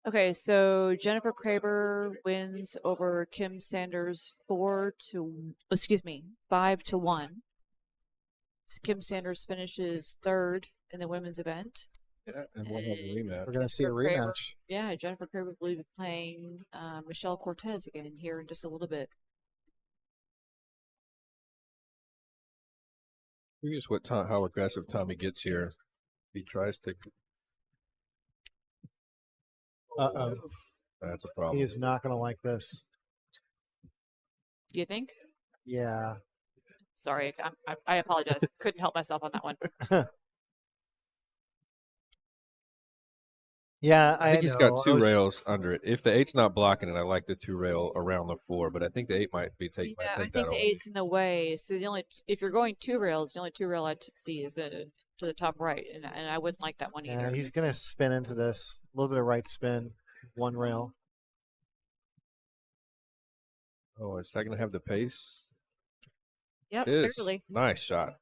Okay, so Jennifer Kraber wins over Kim Sanders 5 to 1. So Kim Sanders finishes 3rd in the women's event.
Yeah, and we'll have a rematch.
We're gonna see a
Jennifer Kraber-
rematch.
Yeah, Jennifer Kraber will be playing Michelle Cortez again here in just a little bit.
Curious how aggressive Tommy gets here. He tries to.
Uh-oh.
That's a problem.
He is not gonna like this.
You think?
Yeah.
Sorry, I apologize. Couldn't help myself on that one.
Yeah,
I think he's got
know.
2
I was-
rails under it. If the 8's not blocking it, I like the 2 rail around the 4, but I think the 8 might be take.
Yeah,
might
I
take
think
that
the
over.
8's in the way. So if you're going 2 rails, the only 2 rail I'd see is to the top right, and I wouldn't like that one
Yeah,
either.
he's gonna spin into this. A little bit of right spin, 1 rail.
Oh, is that going to have the pace?
Yep,
It is.
barely.
Nice shot.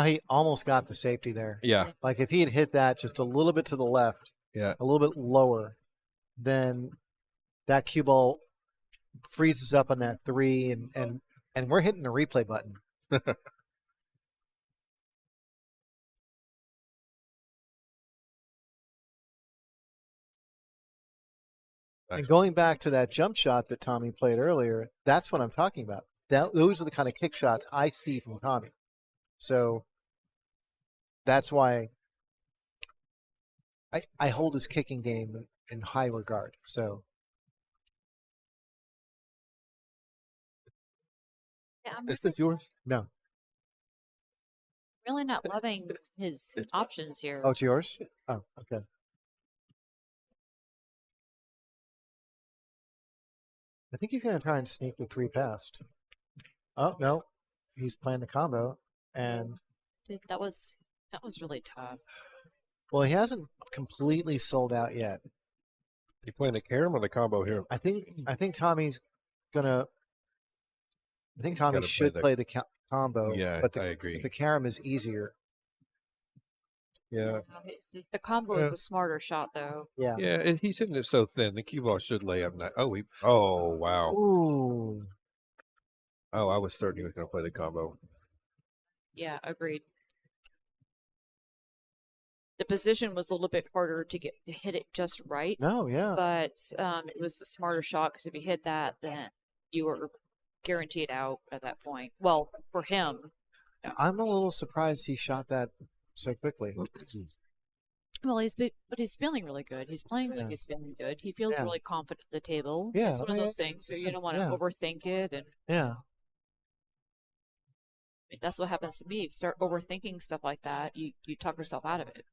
He almost got the safety there.
Yeah,
Like if he had hit that just a little bit to the left,
yeah.
a little bit lower, then that cue ball freezes up on that 3, and we're hitting the replay button. And going back to that jump shot that Tommy played earlier, that's what I'm talking about. Those are the kind of kick shots I see from Tommy. So that's why I hold his kicking game in high regard. So
Yeah, I'm
Is this yours?
no.
really not loving his options here.
Oh, it's yours? Oh, okay. I think he's going to try and sneak the 3 past. Oh, no. He's playing the combo. And,
Dude, that was really tough.
well, he hasn't completely sold out yet.
You playing the carom or the combo here?
I think Tommy's going to... I think Tommy
Gotta
should
play
play the combo.
Yeah,
but
I agree.
The carom is easier.
Yeah.
The combo is a smarter shot, though.
Yeah.
Yeah, and he's hitting it so thin. The cue ball should lay up. Oh, wow.
Ooh.
Oh, I was certain he was going to play the combo.
Yeah, agreed. The position was a little bit harder to hit it just right,
No, yeah.
but it was a smarter shot because if you hit that, then you were guaranteed out at that point. Well, for him.
I'm a little surprised he shot that so quickly.
Well, but he's feeling really good. He's playing like
Yeah.
he's feeling good. He feels
Yeah.
really confident at the table.
Yeah,
It's one of
yeah,
those things where you don't want to
yeah.
overthink it, and
Yeah.
that's what happens to me. If you start overthinking stuff like that, you talk yourself out of it.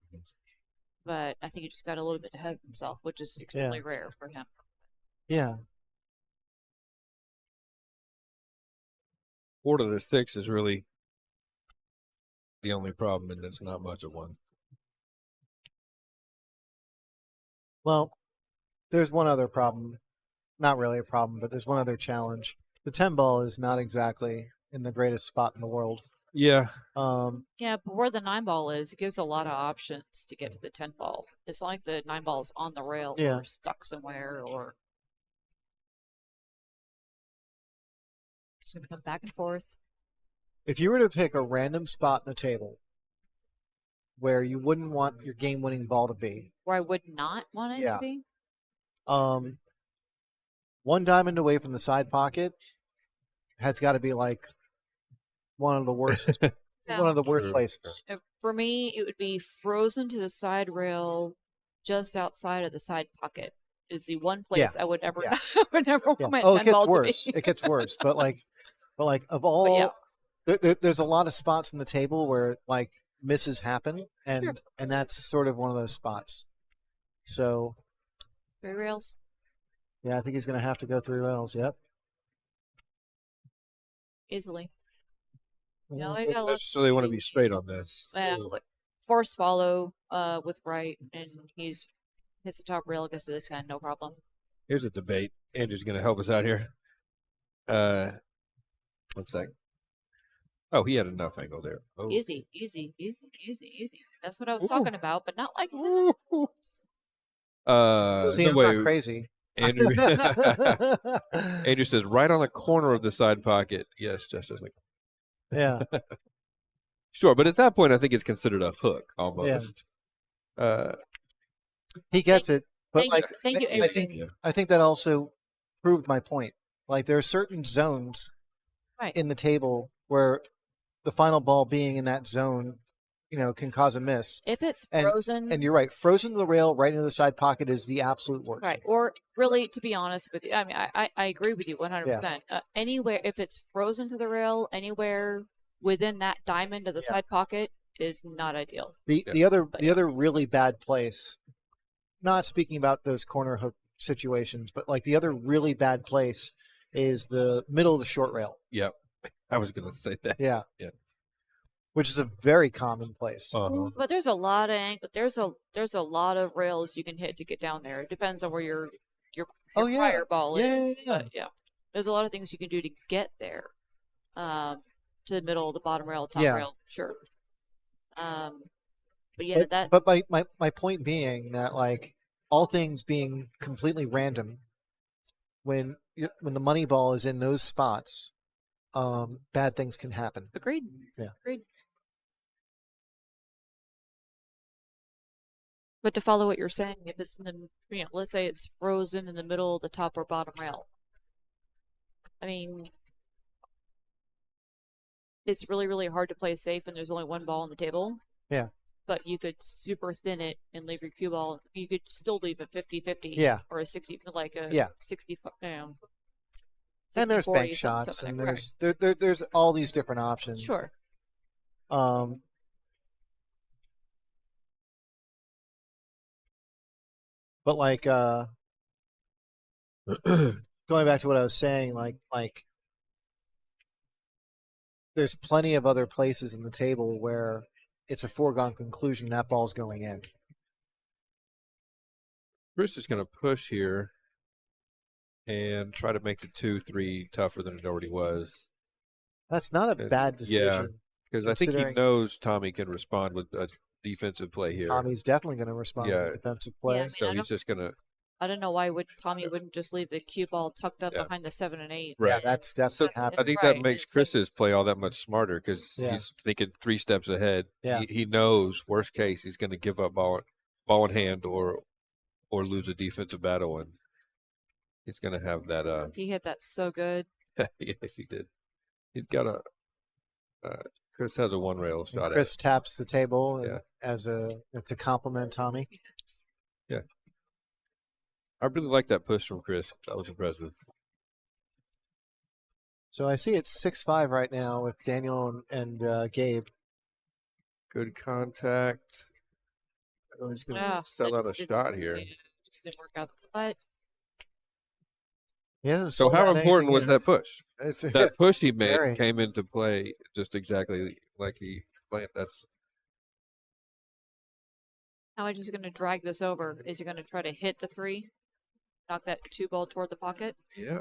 But I think he just got a little bit ahead of himself, which is extremely rare for him.
Yeah.
4 to the 6 is really the only problem, and it's not much of one.
Well, there's one other problem. Not really a problem, but there's one other challenge. The 10 ball is not exactly in the greatest spot in the world.
Yeah.
Yeah, but where the 9 ball is, it gives a lot of options to get to the 10 ball. It's like the 9 ball is on the rail
Yeah.
or stuck somewhere, or just going to come back and forth.
If you were to pick a random spot in the table where you wouldn't want your game-winning ball to be,
Where I would not want it
Yeah.
to be.
1 diamond away from the side pocket has got to be like one of the worst, one of the worst
True.
places.
For me, it would be frozen to the side rail, just outside of the side pocket. Is the one place I would ever,
Yeah.
would never
Yeah.
want my
Oh,
10
it gets
ball
worse.
to be.
It gets worse. But of all,
yeah.
there's a lot of spots in the table where like misses happen, and
Sure.
and that's sort of one of those spots. So
3 rails.
yeah, I think he's going to have to go 3 rails. Yep.
Easily. Yeah,
I
I
don't
got
necessarily want to be straight on this.
Force follow with right, and he's hits the top rail, goes to the 10, no problem.
Here's a debate. Andrew's going to help us out here. 1 sec. Oh, he had enough angle there. Oh.
Easy, easy, easy, easy, easy. That's what I was
Ooh.
talking about, but not like that.
See,
no
I'm
way.
not crazy.
Andrew, Andrew says right on the corner of the side pocket. Yes, Justice.
Yeah.
Sure, but at that point, I think it's considered a hook almost.
He gets it, but
thank you,
I
Aaron.
think that also proved my point. Like there are certain zones
Right.
in the table where the final ball being in that zone, can cause a miss.
If it's
And-
frozen,
And you're right, frozen to the rail right into the side pocket is the absolute worst.
right, or really, to be honest with you, I mean, I agree with you 100%. Anywhere, if it's frozen to the rail, anywhere within that diamond of the side pocket is not ideal.
The other really bad place, not speaking about those corner hook situations, but like the other really bad place is the middle of the short rail.
Yep. I was going to say that.
Yeah.
Yeah.
Which is a very common place.
But there's a lot of there's a lot of rails you can hit to get down there. It depends on where your prior ball is.
Yeah.
But yeah, there's a lot of things you can do to get there. To the middle, the bottom rail, top rail, sure. But yeah,
But my point being that like all things being completely random, when the money ball is in those spots, bad things can happen.
Agreed.
Yeah.
Agreed. But to follow what you're saying, if it's in the, let's say it's frozen in the middle of the top or bottom rail. I mean, it's really, really hard to play safe when there's only one ball on the table.
Yeah.
But you could super thin it and leave your cue ball. You could still leave a 50-50.
Yeah.
Or a 60, like a
Yeah.
60,
And there's
60-40,
bank
something
shots,
like
and
that.
there's all these different options.
Sure.
But like going back to what I was saying, like there's plenty of other places in the table where it's a foregone conclusion that ball's going in.
Chris is going to push here and try to make the 2-3 tougher than it already was.
That's not a bad decision.
Because I think he
considering
knows Tommy can respond with a defensive play here.
Tommy's definitely going to respond
Yeah.
with defensive play.
Yeah, I mean,
So
I
he's just going to.
I don't know why Tommy wouldn't just leave the cue ball tucked up
Yeah.
behind the 7 and 8.
Yeah,
Right.
that's
So
definitely
I
happening.
think
Right,
that makes
and so-
Chris's play all that much smarter because
Yeah.
he's thinking 3 steps ahead.
Yeah.
He knows worst case he's going to give up ball in hand or lose a defensive battle, and he's going to have that.
He hit that so good.
Yes, he did. He's got a. Chris has a 1 rail
And
shot
Chris taps the table
Yeah.
to compliment Tommy.
I really like that push from Chris. That was impressive.
So I see it's 6-5 right now with Daniel and Gabe.
Good contact. Oh, he's going to sell out a shot here.
Just didn't work out. But
Yeah.
So how important was that push?
It's,
That push he made
Very.
came into play just exactly like he planned. That's
how is he going to drag this over? Is he going to try to hit the 3? Knock that 2 ball toward the pocket?
yeah,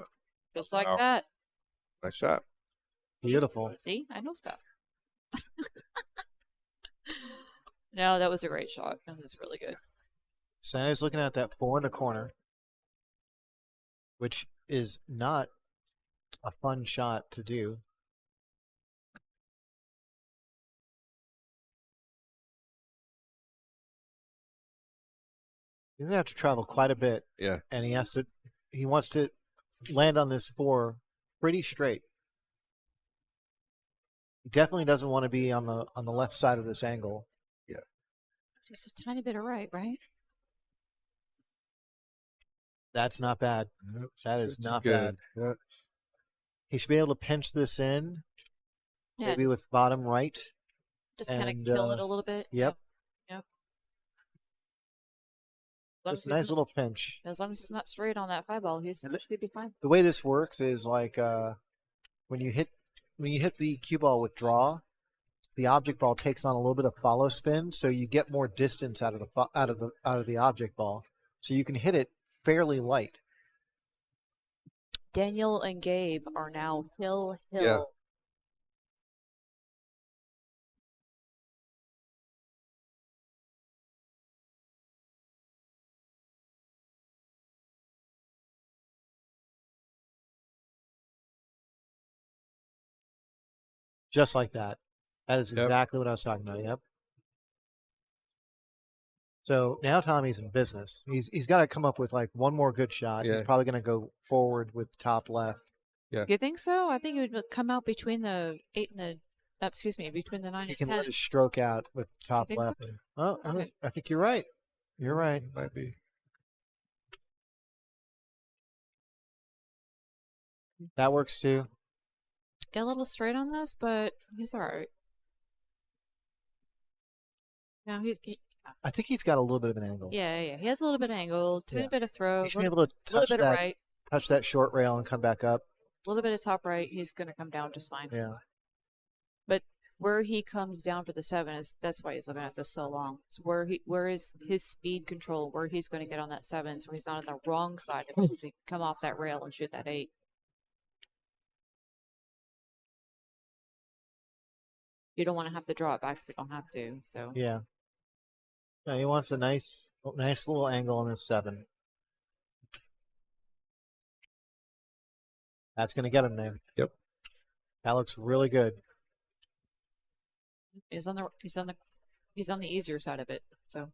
Just like
Wow.
that.
nice shot.
beautiful.
See? I know stuff. No, that was a great shot. That was really good.
So I was looking at that 4 in the corner, which is not a fun shot to do. You're gonna have to travel quite a bit,
Yeah,
and he wants to land on this 4 pretty straight. He definitely doesn't want to be on the left side of this angle.
Just a tiny bit of right?
That's not bad. That is
That's
not
good.
bad. He should be able to pinch this in,
Yeah,
maybe with bottom right.
just kind of
and,
kill it a little bit.
Yep.
Yep. As long as
Just a
he's
nice
not-
little pinch.
As long as it's not straight on that 5 ball, he
And
should be fine.
The way this works is like when you hit the cue ball with draw, the object ball takes on a little bit of follow spin, so you get more distance out of the object ball, so you can hit it fairly light.
Daniel and Gabe are now hill.
Yeah.
Just like that. That is
Yep.
exactly what I was talking about. Yep. So now Tommy's in business. He's got to come up with like one more good shot. He's
Yeah.
probably going to go forward with top left.
You think so? I think it would come out between the 8 and between the 9
He
and
can
10.
let his stroke out with top
think
left. Oh,
Okay.
I think you're right. You're right.
Might be.
That works too.
Get a little straight on this, but he's all right. No,
I think he's got a little bit of an angle.
yeah. He has a little bit of angle, tiny
Yeah.
bit of throw,
He should
a
be
little,
able to
little
touch
bit of
that,
right,
touch that short rail and come back up.
a little bit of top right. He's going to come down just fine.
Yeah.
But where he comes down for the 7 that's why he's looking at this so long. It's where is his speed control, where he's going to get on that 7, so he's not on the wrong side of it, so he can come off that rail and shoot that 8. You don't want to have to draw it back if you don't have to. So
Yeah. No, he wants a nice little angle on his 7. That's going to get him there.
Yep.
That looks really good.
He's on the easier side of it. So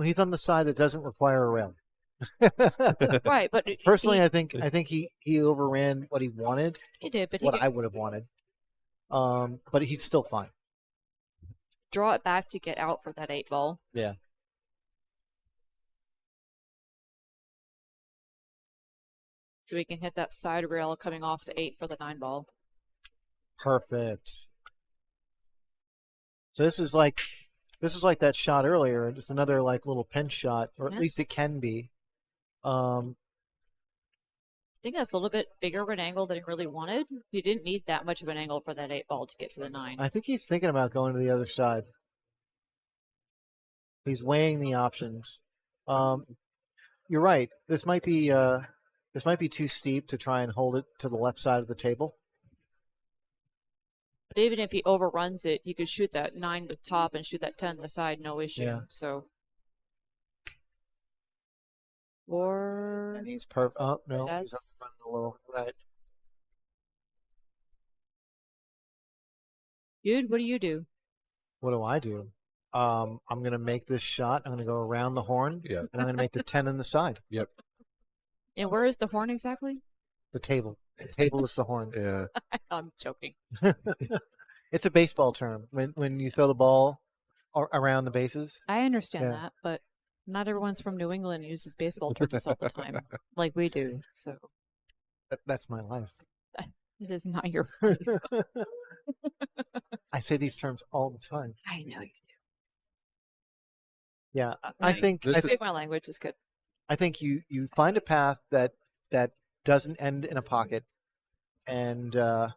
He's on the side that doesn't require a rail.
right, but
Personally, I think he overran what he wanted,
he did, but
what I would have wanted. But he's still fine.
Draw it back to get out for that 8 ball.
Yeah.
So we can hit that side rail coming off the 8 for the 9 ball.
Perfect. So this is like that shot earlier. It's another like little pinch shot, or at least it can be.
I think that's a little bit bigger of an angle than he really wanted. He didn't need that much of an angle for that 8 ball to get to the 9.
I think he's thinking about going to the other side. He's weighing the options. You're right. This might be too steep to try and hold it to the left side of the table.
But even if he overruns it, he could shoot that 9 to top and shoot that 10 to the side, no issue.
Yeah.
So. Or.
And he's perfect. Oh, no.
That's...
He's up front a little. Right.
Dude, what do you do?
What do I do? I'm going to make this shot. I'm going to go around the horn.
Yeah.
And I'm going to make the 10 in the side.
Yep.
And where is the horn exactly?
The table. The table is the horn.
Yeah.
I'm joking.
It's a baseball term. When you throw the ball around the bases.
I understand
Yeah.
that, but not everyone's from New England and uses baseball terms all the time like we do. So
That's my life.
it is not your.
I say these terms all the time.
I know you do.
Yeah, I think
This
I
is-
think
My language is good.
I think you find a path that doesn't end in a pocket, and you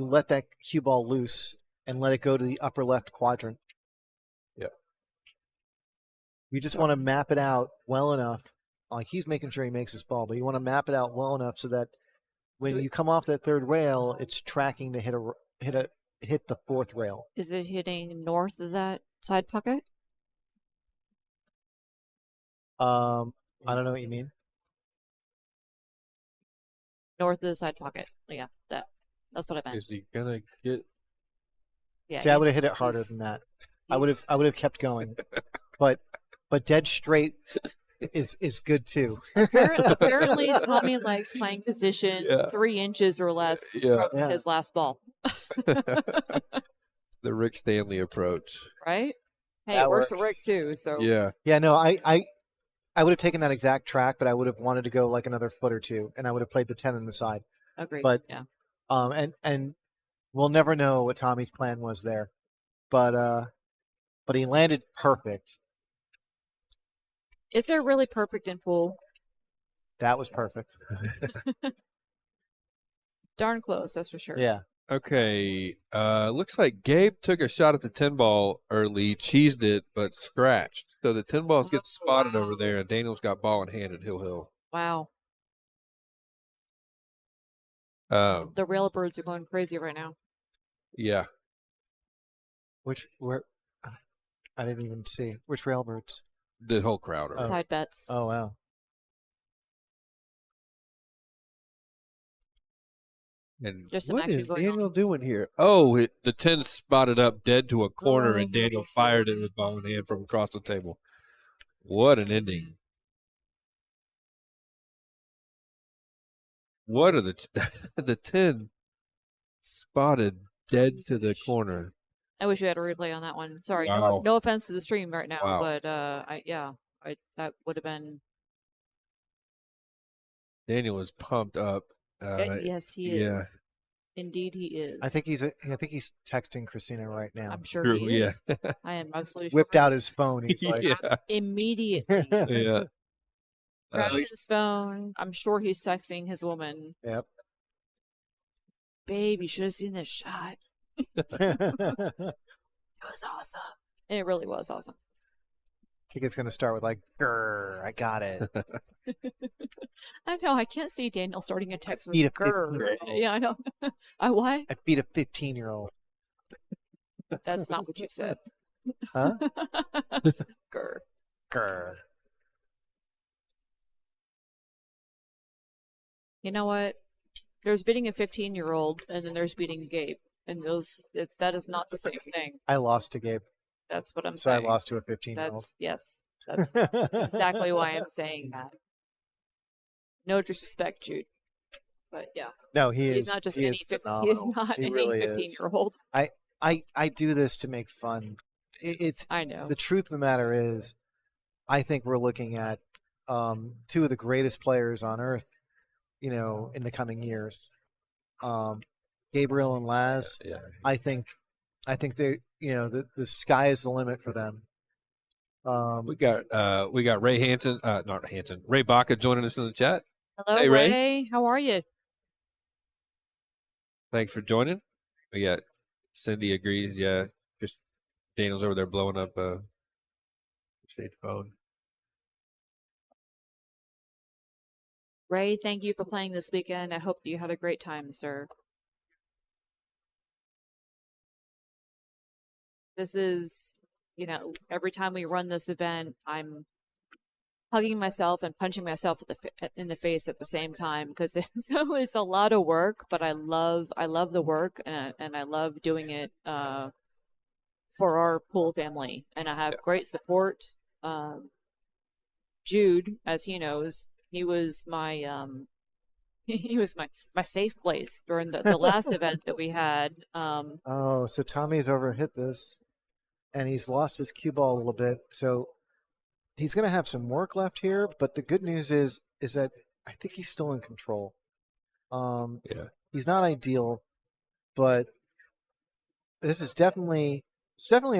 let that cue ball loose and let it go to the upper left quadrant.
Yep.
You just want to map it out well enough. Like he's making sure he makes his ball, but you want to map it out well enough so that when you come off that third rail, it's tracking to hit the fourth rail.
Is it hitting north of that side pocket?
I don't know what you mean.
North of the side pocket. Yeah, that's what I meant.
Is he gonna get?
Yeah,
See, I would have hit it harder
he's-
than that. I would have kept going, but dead straight is good too.
Apparently, Tommy likes playing position
Yeah.
3 inches or less
Yeah.
from
Yeah.
his last ball.
The Rick Stanley approach.
Right? Hey,
That
it works for
works.
Rick too. So
Yeah.
Yeah, no, I would have taken that exact track, but I would have wanted to go like another foot or two, and I would have played the 10 on the side.
agreed.
But
yeah,
and we'll never know what Tommy's plan was there, but he landed perfect.
is there really perfect in pool?
That was perfect.
Darn close, that's for sure.
Yeah.
Okay. Looks like Gabe took a shot at the 10 ball early, cheesed it, but scratched. So the 10 balls get spotted over there, and Daniel's got ball in hand at Hill.
Wow,
Um,
the railbirds are going crazy right now.
yeah.
Where I didn't even see which railbirds.
The whole crowd. Are.
Side bets.
Oh wow.
And
Just
what
imagine
is
going on.
Daniel doing here? Oh, the 10 spotted up dead to a corner,
Oh,
and Daniel fired it with ball in hand from across the table. What an ending. What are the 10 spotted dead to the corner?
I wish we had a replay on that one. Sorry,
Wow.
no offense to the stream right now,
Wow.
but that would have been.
Daniel is pumped up.
Yes, he
yeah.
is. Indeed, he is.
I think he's texting Christina right now.
I'm sure
True,
he
yeah.
is. I am absolutely sure.
Whipped out his phone. He's like,
yeah.
Immediately.
Yeah.
Grabbed his phone. I'm sure he's texting his woman.
Yep.
Babe, you should have seen this shot. It was awesome. It really was awesome.
I think it's gonna start with like, "Grr, I got it."
I know. I can't see Daniel starting a text with
Beat a
grr.
15-year-old.
Yeah, I know. I what?
I beat a 15-year-old.
That's not what you said.
Huh?
Grr.
Grr.
You know what? There's beating a 15-year-old, and then there's beating Gabe, and that is not the same thing.
I lost to Gabe,
That's what I'm
so I
saying.
lost to a 15-year-old.
That's exactly why I'm saying that. No disrespect, Jude, but yeah,
No, he
he's
is.
not just
he
any
is
50,
phenomenal.
he is not
He
any
really is.
15-year-old.
I do this to make fun. It's
I know.
the truth of the matter is, I think we're looking at two of the greatest players on earth, in the coming years. Gabriel and Laz.
Yeah.
I think they, the sky is the limit for them.
We got Ray Hansen, not Hansen, Ray Baca joining us in the chat.
Hello,
Hey, Ray.
Ray. How are you?
Thanks for joining. We got Cindy agrees. Yeah, just Daniel's over there blowing up state phone.
Ray, thank you for playing this weekend. I hope you had a great time, sir. This is, every time we run this event, I'm hugging myself and punching myself in the face at the same time because it's a lot of work, but I love the work and I love doing it for our pool family, and I have great support. Jude, as he knows, he was my my safe place during the last event that we had.
Oh, so Tommy's overhit this, and he's lost his cue ball a little bit. So he's going to have some work left here. But the good news is that I think he's still in control. He's not ideal, but this is definitely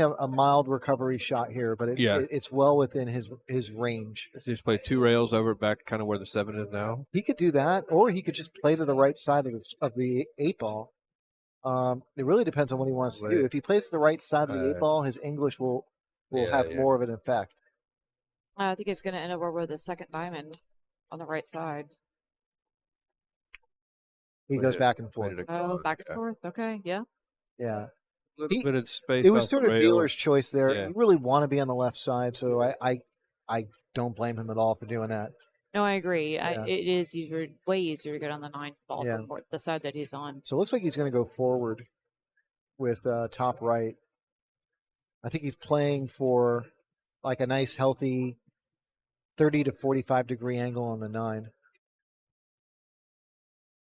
a mild recovery shot here. But it's well within his range.
Let's just play 2 rails over back, kind of where the 7 is now.
He could do that, or he could just play to the right side of the 8 ball. It really depends on what he wants to do. If he plays to the right side of the 8 ball, his English will have more of an effect.
I think it's going to end over with a second diamond on the right side.
He goes back and forth.
Oh, back and forth. Okay, yeah.
Yeah.
A little bit of space.
It was
off
sort
the
of
rail.
dealer's choice there.
Yeah.
You really want to be on the left side, so I don't blame him at all for doing that.
No, I agree.
Yeah.
It is way easier to get on the 9th ball
Yeah.
than the side that he's on.
So it looks like he's going to go forward with top right. I think he's playing for like a nice, healthy 30 to 45 degree angle on the 9.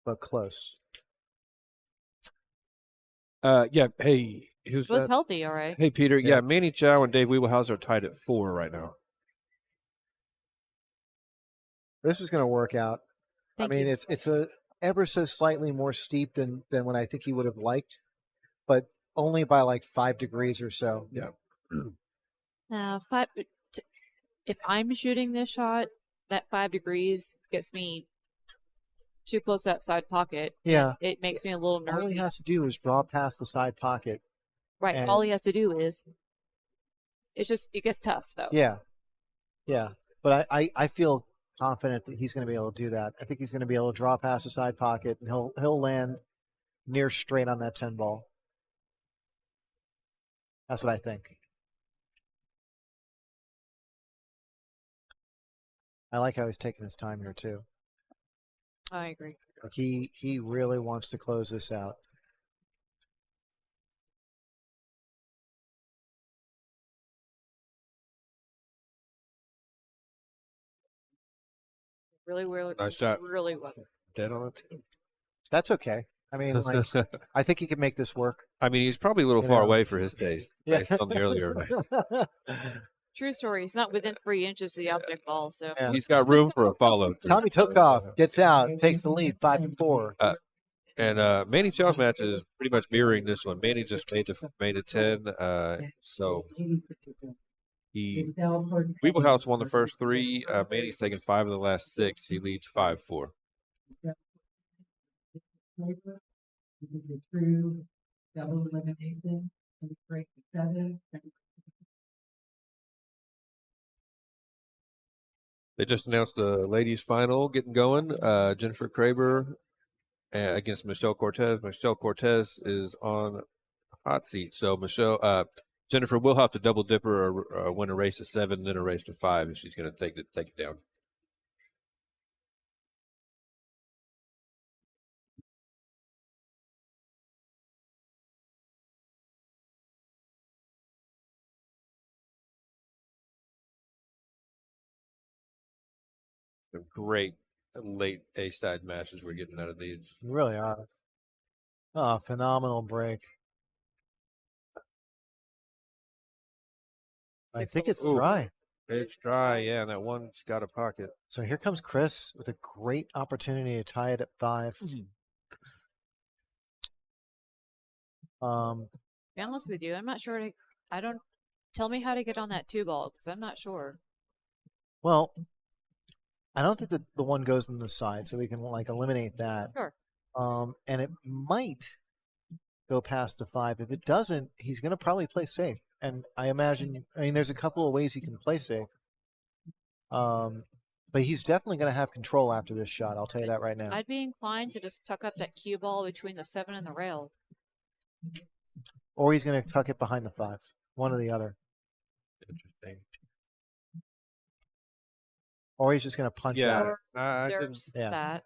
But close.
Yeah. Hey, who's
It was
that?
healthy, all right.
Hey, Peter.
Yeah.
Yeah, Manny Chau and Dave Wiebelhaus are tied at 4 right now.
This is going to work out.
Thank
I mean,
you.
it's a ever so slightly more steep than what I think he would have liked, but only by like 5 degrees or so.
Yeah.
If I'm shooting this shot, that 5 degrees gets me too close to that side pocket.
Yeah.
It makes me a little
All he
nervous.
has to do is draw past the side pocket.
Right.
and-
All he has to do is. It gets tough though.
Yeah. Yeah. But I feel confident that he's going to be able to do that. I think he's going to be able to draw past the side pocket, and he'll land near straight on that 10 ball. That's what I think. I like how he's taking his time here too.
I agree.
Like he really wants to close this out.
Really,
Nice shot.
really well.
Dead on it.
That's okay. I mean, like, I think he can make this work.
I mean, he's probably a little
You
far
know.
away for his taste, based on the earlier.
True story. He's not within 3 inches of the object ball, so
Yeah.
He's got room for a follow.
Tommy Tokoph gets out, takes the lead, 5-4.
And Manny Chau's match is pretty much mirroring this one. Manny just made a 10, so Wiebelhaus won the first 3. Manny's taken 5 of the last 6. He leads 5-4.
True double elimination. Break 7.
They just announced the ladies' final getting going. Jennifer Kraber against Michelle Cortez. Michelle Cortez is on the hot seat, so Jennifer will have to double dipper or win a race to 7, then a race to 5, if she's going to take it down. Some great late A-side matches we're getting out of these.
You really are. Oh, phenomenal break. I think it's
Ooh.
dry.
It's dry, yeah, and that one's got a pocket.
So here comes Chris with a great opportunity to tie it at 5.
To be honest with you, I'm not sure. I don't. Tell me how to get on that 2-ball because I'm not sure.
Well, I don't think that the one goes on the side, so we can like eliminate that.
Sure.
And it might go past the 5. If it doesn't, he's going to probably play safe. And I imagine, there's a couple of ways he can play safe. But he's definitely going to have control after this shot. I'll tell you that right now.
I'd be inclined to just tuck up that cue ball between the 7 and the rail.
Or he's going to tuck it behind the 5. One or the other.
Interesting.
Or he's just going to punch
Yeah,
out.
I didn't.
There's
Yeah.
that.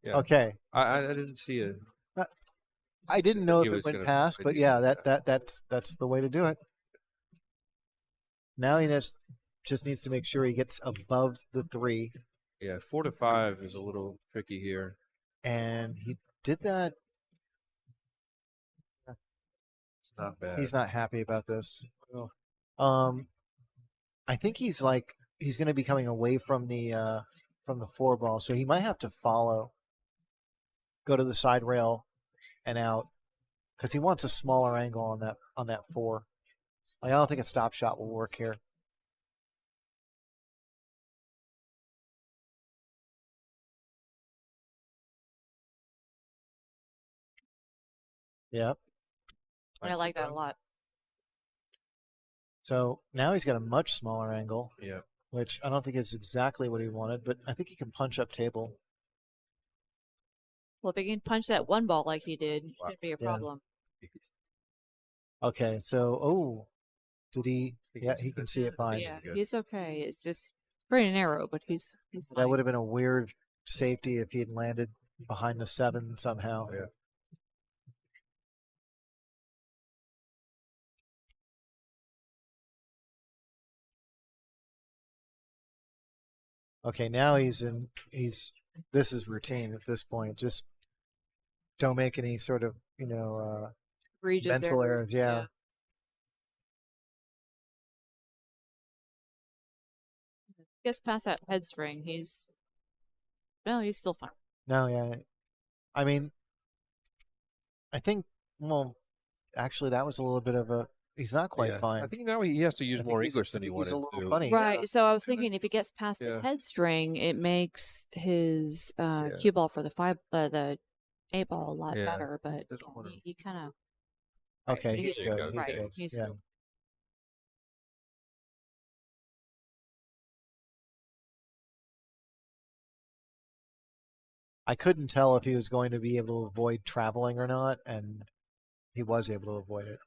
Yeah.
Okay.
I didn't see it.
I didn't know
He
if it
was
went
gonna-
past, but yeah, that's the way to do it. Now he just needs to make sure he gets above the 3,
Yeah, 4 to 5 is a little tricky here.
and he did that.
It's not bad.
He's not happy about this. I think he's going to be coming away from the 4 ball, so he might have to go to the side rail and out, because he wants a smaller angle on that 4. I don't think a stop shot will work here. Yep.
I like that a lot.
So now he's got a much smaller angle,
Yeah.
which I don't think is exactly what he wanted, but I think he can punch up table.
Well, if he can punch that 1 ball like he did, it shouldn't be a
Yeah.
problem.
Okay, so did he? Yeah, he can see it fine.
Yeah,
good.
he's okay. It's just pretty narrow, but he's
That
fine.
would have been a weird safety if he had landed behind the 7 somehow.
Yeah.
Okay, now this is routine at this point. Just don't make any sort of,
Egregious
mental
error.
errors. Yeah.
Gets past that head string. He's still fine.
No, yeah. I mean, I think, well, actually, that was a little bit of a. He's not quite
Yeah.
fine.
I think now he has to use
I think
more
he's-
English
I
than he
think he's
wanted
a little
to.
funny.
Right.
Yeah.
So I was thinking if he gets past
Yeah.
the head string, it makes his
Yeah.
cue ball for the 8 ball a lot
Yeah.
better. But
Doesn't wanna-
he kind of
Okay,
he's
he's
there you
good.
go.
He's
right.
good.
He's
Yeah.
still
I couldn't tell if he was going to be able to avoid traveling or not, and he was able to avoid it.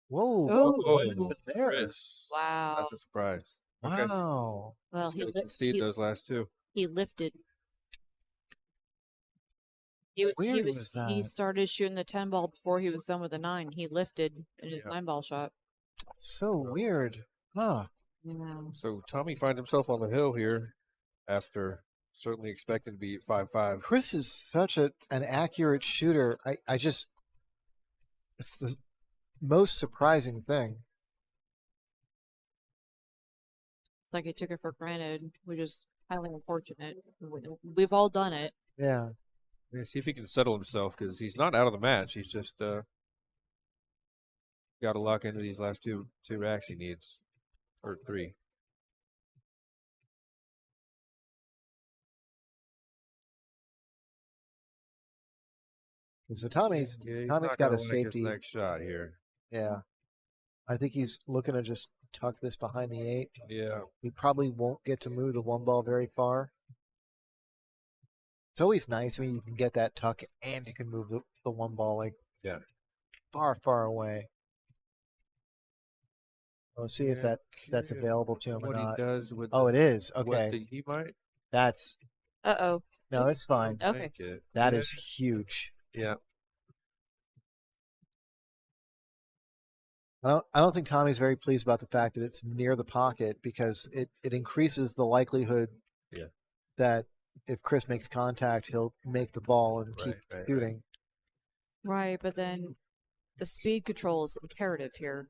Whoa!
Oh.
what happened there?
Chris.
wow.
That's a surprise. Okay.
Wow!
Well,
He's gonna concede those last 2.
he lifted. He
Weird was
he
that?
started shooting the 10 ball before he was done with the 9. He lifted in his
Yeah.
9 ball shot.
So weird. Huh?
Yeah.
So Tommy finds himself on the hill here after certainly expected to be 5-5.
Chris is such an accurate shooter. I just, it's the most surprising thing.
It's like he took it for granted. We're just highly unfortunate. We've all done it.
Yeah.
Yeah, see if he can settle himself because he's not out of the match. He's just got to lock into these last two racks he needs, or 3.
So Tommy's
Yeah, he's
Tommy's
not
got
gonna
a
like
safety.
his next shot here.
Yeah. I think he's looking to just tuck this behind the 8.
Yeah,
He probably won't get to move the 1 ball very far. It's always nice when you can get that tuck and you can move the 1 ball like
Yeah.
far, far away. We'll see if that's
Okay.
available to him or
What he
not.
does with
Oh,
the-
it is.
what
Okay.
he might
That's
Uh-oh.
no, it's fine.
Okay.
make it.
That
Yeah.
is huge.
Yeah.
I don't think Tommy's very pleased about the fact that it's near the pocket because it increases the likelihood that if Chris makes contact, he'll make the ball and keep shooting.
Right, but then the speed control is imperative here,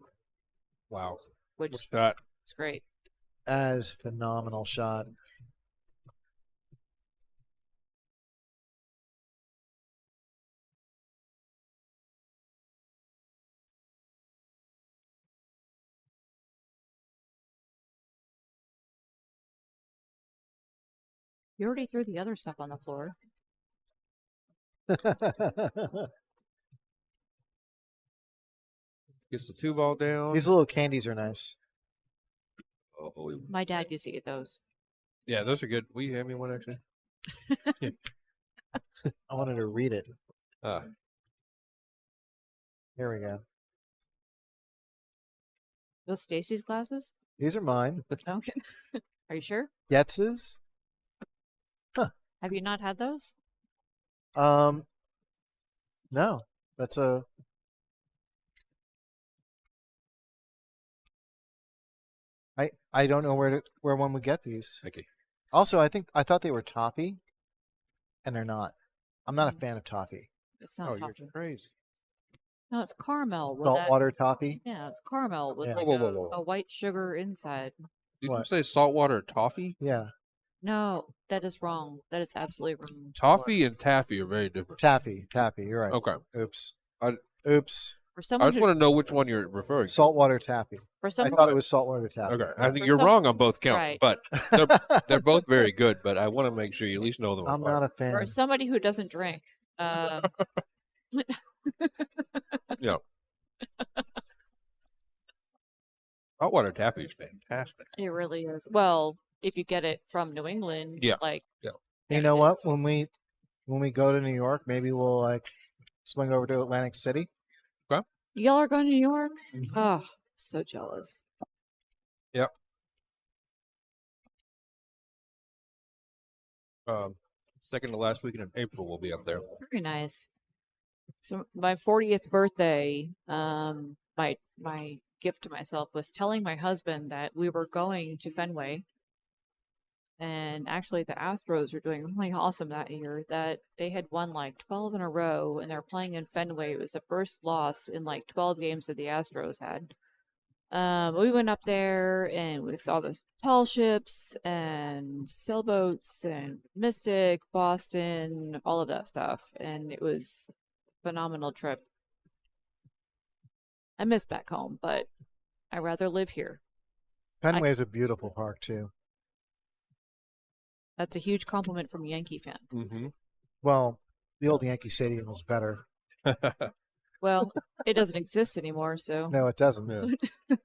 Wow.
which
Shot.
is great.
That is a phenomenal shot.
You already threw the other stuff on the floor.
Gets the 2 ball down.
These little candies are nice.
My dad used to get those.
Yeah, those are good. Will you hand me one, actually?
I wanted to read it.
Ah.
Here we go.
Those Stacy's glasses?
These are mine.
Okay. Are you sure?
Getz's?
Have you not had those?
No. That's a... I don't know where one would get these.
Okay.
Also, I thought they were toffee, and they're not. I'm not a fan of toffee.
It's not toffee.
You're crazy.
No, it's caramel. With
Saltwater toffee.
Yeah, it's caramel with
Yeah.
like
Whoa.
a white sugar inside.
Did
What?
you say saltwater toffee?
Yeah,
No, that is wrong. That is absolutely wrong.
Toffee and taffy are very different.
taffy. You're right.
Okay.
Oops.
I-
Oops.
For
I
someone
just
who,
want to know which one you're referring to.
Saltwater taffy.
for
I
someone,
thought it was saltwater taffy.
Okay. I think
For
you're
some-
wrong on both counts,
Right.
but they're both very good, but I want to make sure you at least know them
I'm
apart.
not a fan.
for somebody who doesn't drink,
Yeah. Saltwater taffy is fantastic.
it really is. Well, if you get it from New England,
Yeah.
like
You know what? When we go to New York, maybe we'll like swing over to Atlantic City.
y'all are going to New York.
Mhm.
Oh, so jealous.
Second to last weekend in April, we'll be up there.
Very nice. So my 40th birthday, my gift to myself was telling my husband that we were going to Fenway. And actually the Astros were doing really awesome that year, that they had won like 12 in a row and they're playing in Fenway. It was the first loss in like 12 games that the Astros had. We went up there and we saw the tall ships and sailboats and Mystic, Boston, all of that stuff. And it was a phenomenal trip. I miss back home, but I'd rather live here.
Fenway is a beautiful park too.
That's a huge compliment from a Yankee fan.
Mm-hmm.
Well, the old Yankee Stadium was better.
Well, it doesn't exist anymore, so.
No, it doesn't.
Yeah.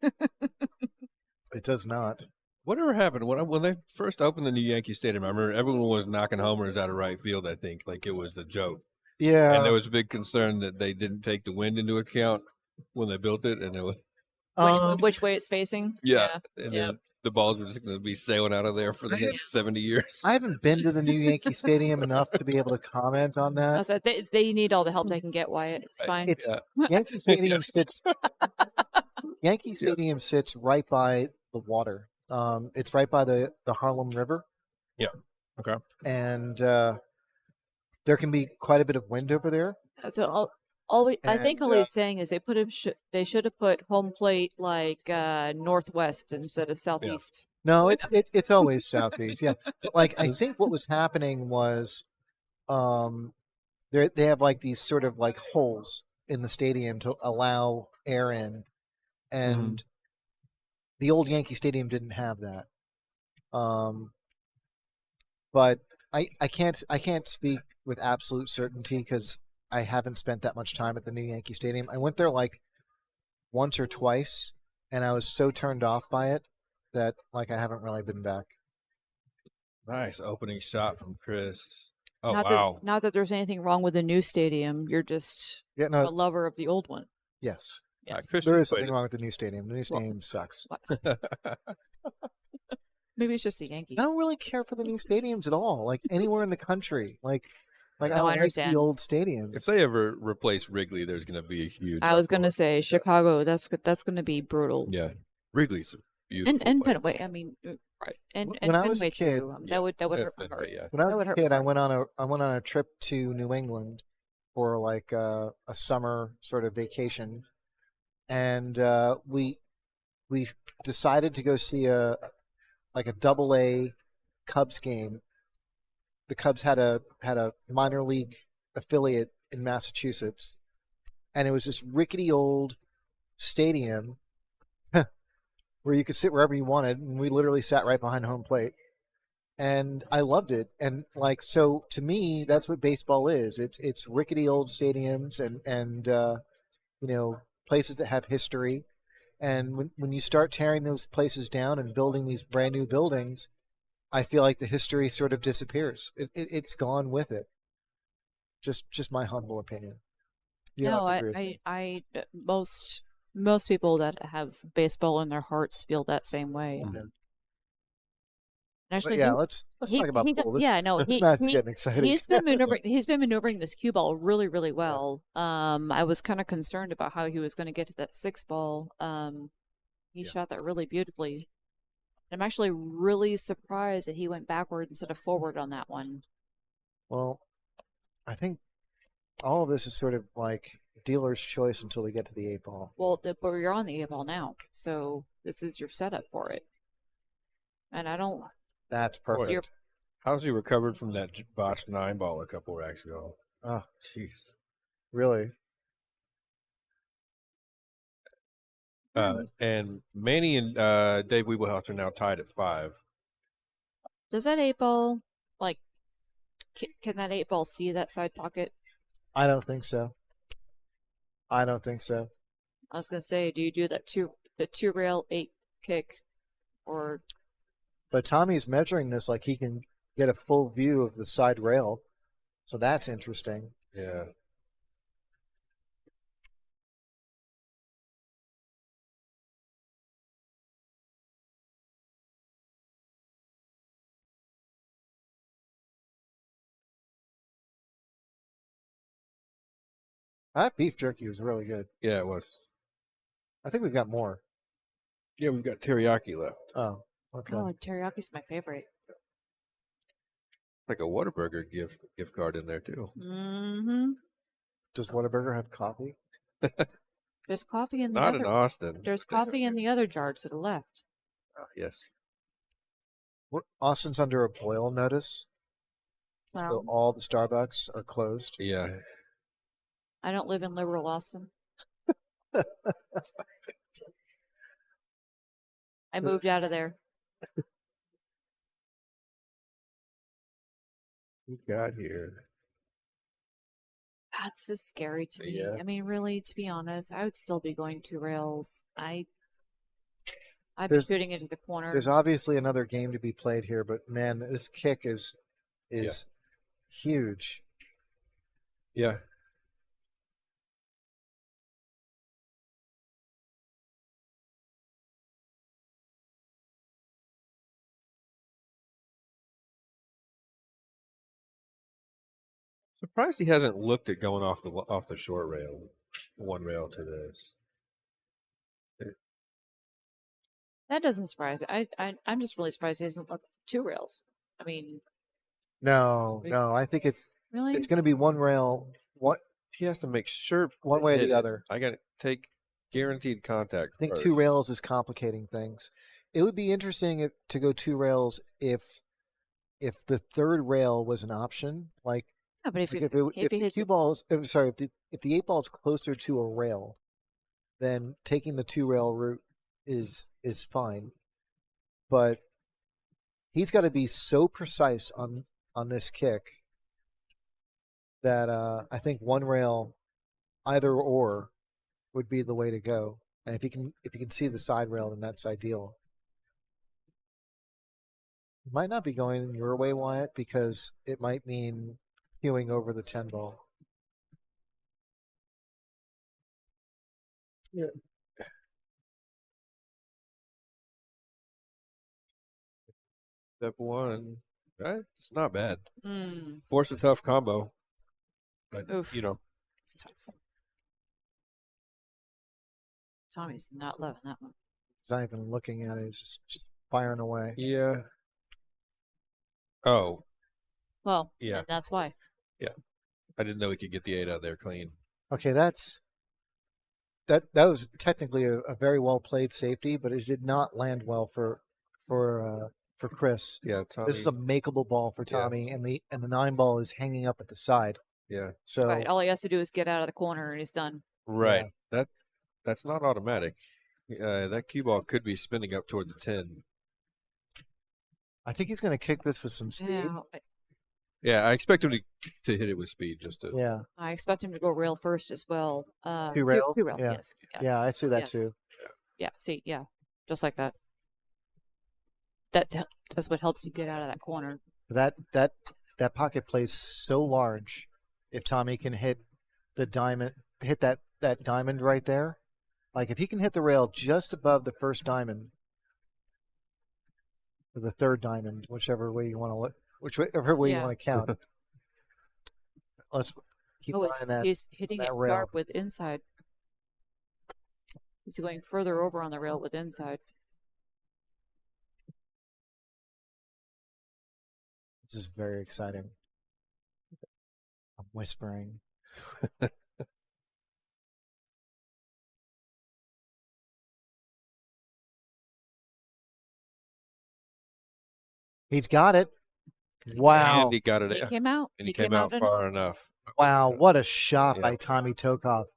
It does not.
Whatever happened when they first opened the new Yankee Stadium? I remember everyone was knocking homers out of right field. I think like it was a joke,
Yeah.
and there was a big concern that they didn't take the wind into account when they built it, and it was
Which way it's facing?
and
Yep.
then the balls were just going to be sailing out of there for the next 70 years.
I haven't been to the new Yankee Stadium enough to be able to comment on that.
So they need all the help they can get, Wyatt. It's fine.
It's
Yeah.
Yankee Stadium sits. Yankee Stadium sits right by the water. It's right by the Harlem River.
Yeah. Okay.
And there can be quite a bit of wind over there.
So I think all he's saying is they should have put home plate like northwest instead of southeast.
No, it's always southeast. Yeah, but like I think what was happening was, they have like these sort of like holes in the stadium to allow air in, and the old Yankee Stadium didn't have that. But I can't speak with absolute certainty because I haven't spent that much time at the new Yankee Stadium. I went there like once or twice, and I was so turned off by it that like I haven't really been back.
Nice opening shot from Chris. Oh,
not
wow.
not that there's anything wrong with the new stadium. You're just
Yeah,
a
no,
lover of the old one.
yes,
Yes.
Chris
there is
played
something wrong with the new stadium. The new stadium sucks.
Maybe it's just a Yankee.
I don't really care for the new stadiums at all. Like anywhere in the country, like Like
No, I
I like the
understand.
old stadiums.
If they ever replace Wrigley, there's going to be a huge.
I was gonna
uproar.
say Chicago. That's gonna be brutal.
Yeah, Wrigley's a beautiful.
And
place.
Fenway. I mean, right. And
When I was a
Fenway
kid-
too.
Yeah,
That would hurt my
Fenway,
heart.
yeah.
When I
That
was
would
a
hurt
kid,
my
I
heart.
went on a trip to New England for like a summer sort of vacation, and we decided to go see a double A Cubs game. The Cubs had a minor league affiliate in Massachusetts, and it was this rickety old stadium where you could sit wherever you wanted, and we literally sat right behind home plate. And I loved it. And like, so to me, that's what baseball is. It's rickety old stadiums and you know, places that have history. And when you start tearing those places down and building these brand new buildings, I feel like the history sort of disappears. It's gone with it. Just my humble opinion. You don't
No,
have to agree with me.
most people that have baseball in their hearts feel that same way.
Yeah.
Actually,
But yeah,
he-
let's
he-
talk about
he got-
pool. This,
yeah, no,
this
he-
match is
he-
getting exciting.
He's been maneuvering this cue ball really, really well. I was kind of concerned about how he was going to get to that 6 ball. He shot that really beautifully. I'm actually really surprised that he went backward instead of forward on that one.
Well, I think all of this is sort of like dealer's choice until we get to the 8 ball.
Well, but you're on the 8 ball now, so this is your setup for it. And I don't.
That's
Boy,
perfect.
How's he recovered from that botched 9 ball a couple racks ago?
Oh,
Jeez.
really?
And Manny and Dave Wiebelhaus are now tied at 5.
Does that 8 ball like? Can that 8 ball see that side pocket?
I don't think so. I don't think so.
I was gonna say, do you do the 2 rail 8 kick, or
But Tommy's measuring this like he can get a full view of the side rail. So that's interesting.
Yeah.
That beef jerky was really good.
Yeah, it was.
I think we've got more.
Yeah, we've got teriyaki left.
Oh, okay.
oh, teriyaki's my favorite.
Like a Whataburger gift card in there too.
Mm-hmm.
Does Whataburger have coffee?
There's coffee in the
Not
other.
in Austin.
There's coffee in the other jar to the left.
Yes.
Austin's under a boil notice. So all the Starbucks are closed.
Yeah.
I don't live in liberal Austin. I moved out of there.
We got here.
That's just scary to me.
Yeah.
I mean, really, to be honest, I would still be going 2 rails. I'd be
There's-
shooting into the corner.
There's obviously another game to be played here, but man, this kick is huge.
Yeah. Surprised he hasn't looked at going off the short rail, 1 rail to this.
That doesn't surprise me. I'm just really surprised he hasn't looked at 2 rails. I mean,
No, I think it's
really?
going to be 1 rail,
He has to make sure
one way or
hit
the
it.
other.
I got to take guaranteed contact.
I think
first.
2 rails is complicating things. It would be interesting to go 2 rails if the third rail was an option. Like
Yeah, but if
if
he
the
hits
cue balls, if the 8 ball is closer to a rail, then taking the 2 rail route is fine. But he's got to be so precise on this kick that I think 1 rail, either or, would be the way to go. And if you can see the side rail, then that's ideal. It might not be going your way, Wyatt, because it might mean queuing over the 10 ball.
Yeah. Step 1. Right? It's not bad.
Mm.
Force a tough combo. But,
Oof.
you know,
It's tough. Tommy's not loving that one.
He's not even looking at it. He's just firing away.
yeah. Oh,
Well,
Yeah.
and that's why.
I didn't know he could get the 8 out there clean.
Okay, that was technically a very well played safety, but it did not land well for Chris.
Yeah, Tommy.
This is a makeable ball for
Yeah.
Tommy, and the 9 ball is hanging up at the side.
yeah.
So
Right. All he has to do is get out of the corner and he's done.
Right. That's not automatic. That cue ball could be spinning up toward the 10.
I think he's going to kick this with some speed.
Yeah,
Yeah, I expect him to hit it with speed just to.
Yeah,
I expect him to go rail first as well.
Two rail?
Two rail,
Yeah.
yes.
yeah, I see that
Yeah.
too.
Yeah, see, yeah, just like that. That's what helps you get out of that corner.
That pocket plays so large. If Tommy can hit the diamond, hit that diamond right there, like if he can hit the rail just above the first diamond, or the third diamond, whichever way you want to look, whichever way you
Yeah.
want to count. Let's keep an eye on that.
He's hitting
that
it
rail.
sharp with inside. He's going further over on the rail with inside.
This is very exciting. I'm whispering. He's got it. Wow.
And he got it.
He came out.
And he came out
in-
far enough.
Wow. What a shot
Yeah.
by Tommy Tokoph.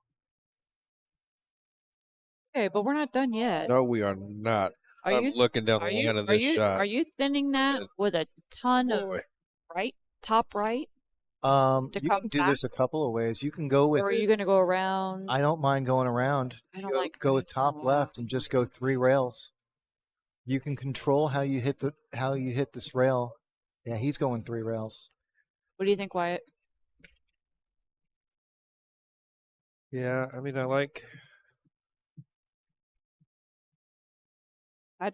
Okay, but we're not done yet.
No, we are not.
Are
I'm
you
looking down the
are
line
you
of
are
this
you
shot.
are you thinning that with a ton of
Boy.
top right,
You
To
can
come
do this a couple of ways. You can go with
or are
it.
you going to go around?
I don't mind going around.
I don't
go,
like
go with
going
top
around.
left and just go 3 rails. You can control how you hit this rail. Yeah, he's going 3 rails.
What do you think, Wyatt?
Yeah, I mean, I like.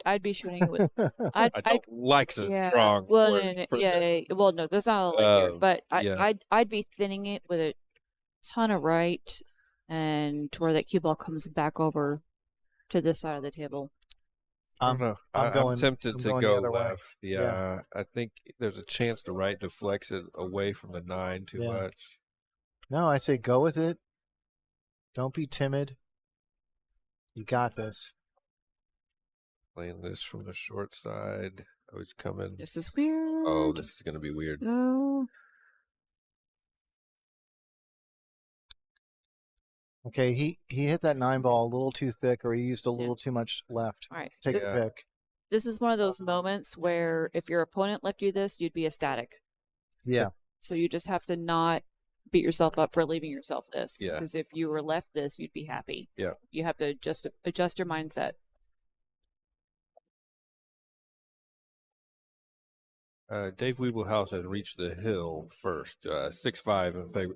I'd be shooting it with.
I don't like so
yeah.
strong.
Well,
word
no,
for
yeah,
that.
yeah. Well, no, that's not all I here. But
yeah.
I'd be thinning it with a ton of right, and to where that cue ball comes back over to this side of the table.
I don't know. I'm tempted
I'm
to
going the
go
other way.
left. Yeah, I think there's a chance the right deflects it away from the 9 too
Yeah.
much.
No, I say go with it. Don't be timid. You got this.
Playing this from the short side. Oh, he's coming.
This is weird.
Oh, this is going to be weird.
No.
Okay, he hit that 9 ball a little too thick, or he used a little too much left.
All right.
Take
This,
a pick.
this is one of those moments where if your opponent left you this, you'd be ecstatic.
Yeah.
So you just have to not beat yourself up for leaving yourself this.
Yeah.
Because if you were left this, you'd be happy.
Yeah.
You have to just adjust your mindset.
Dave Wiebelhaus has reached the hill first. 6-5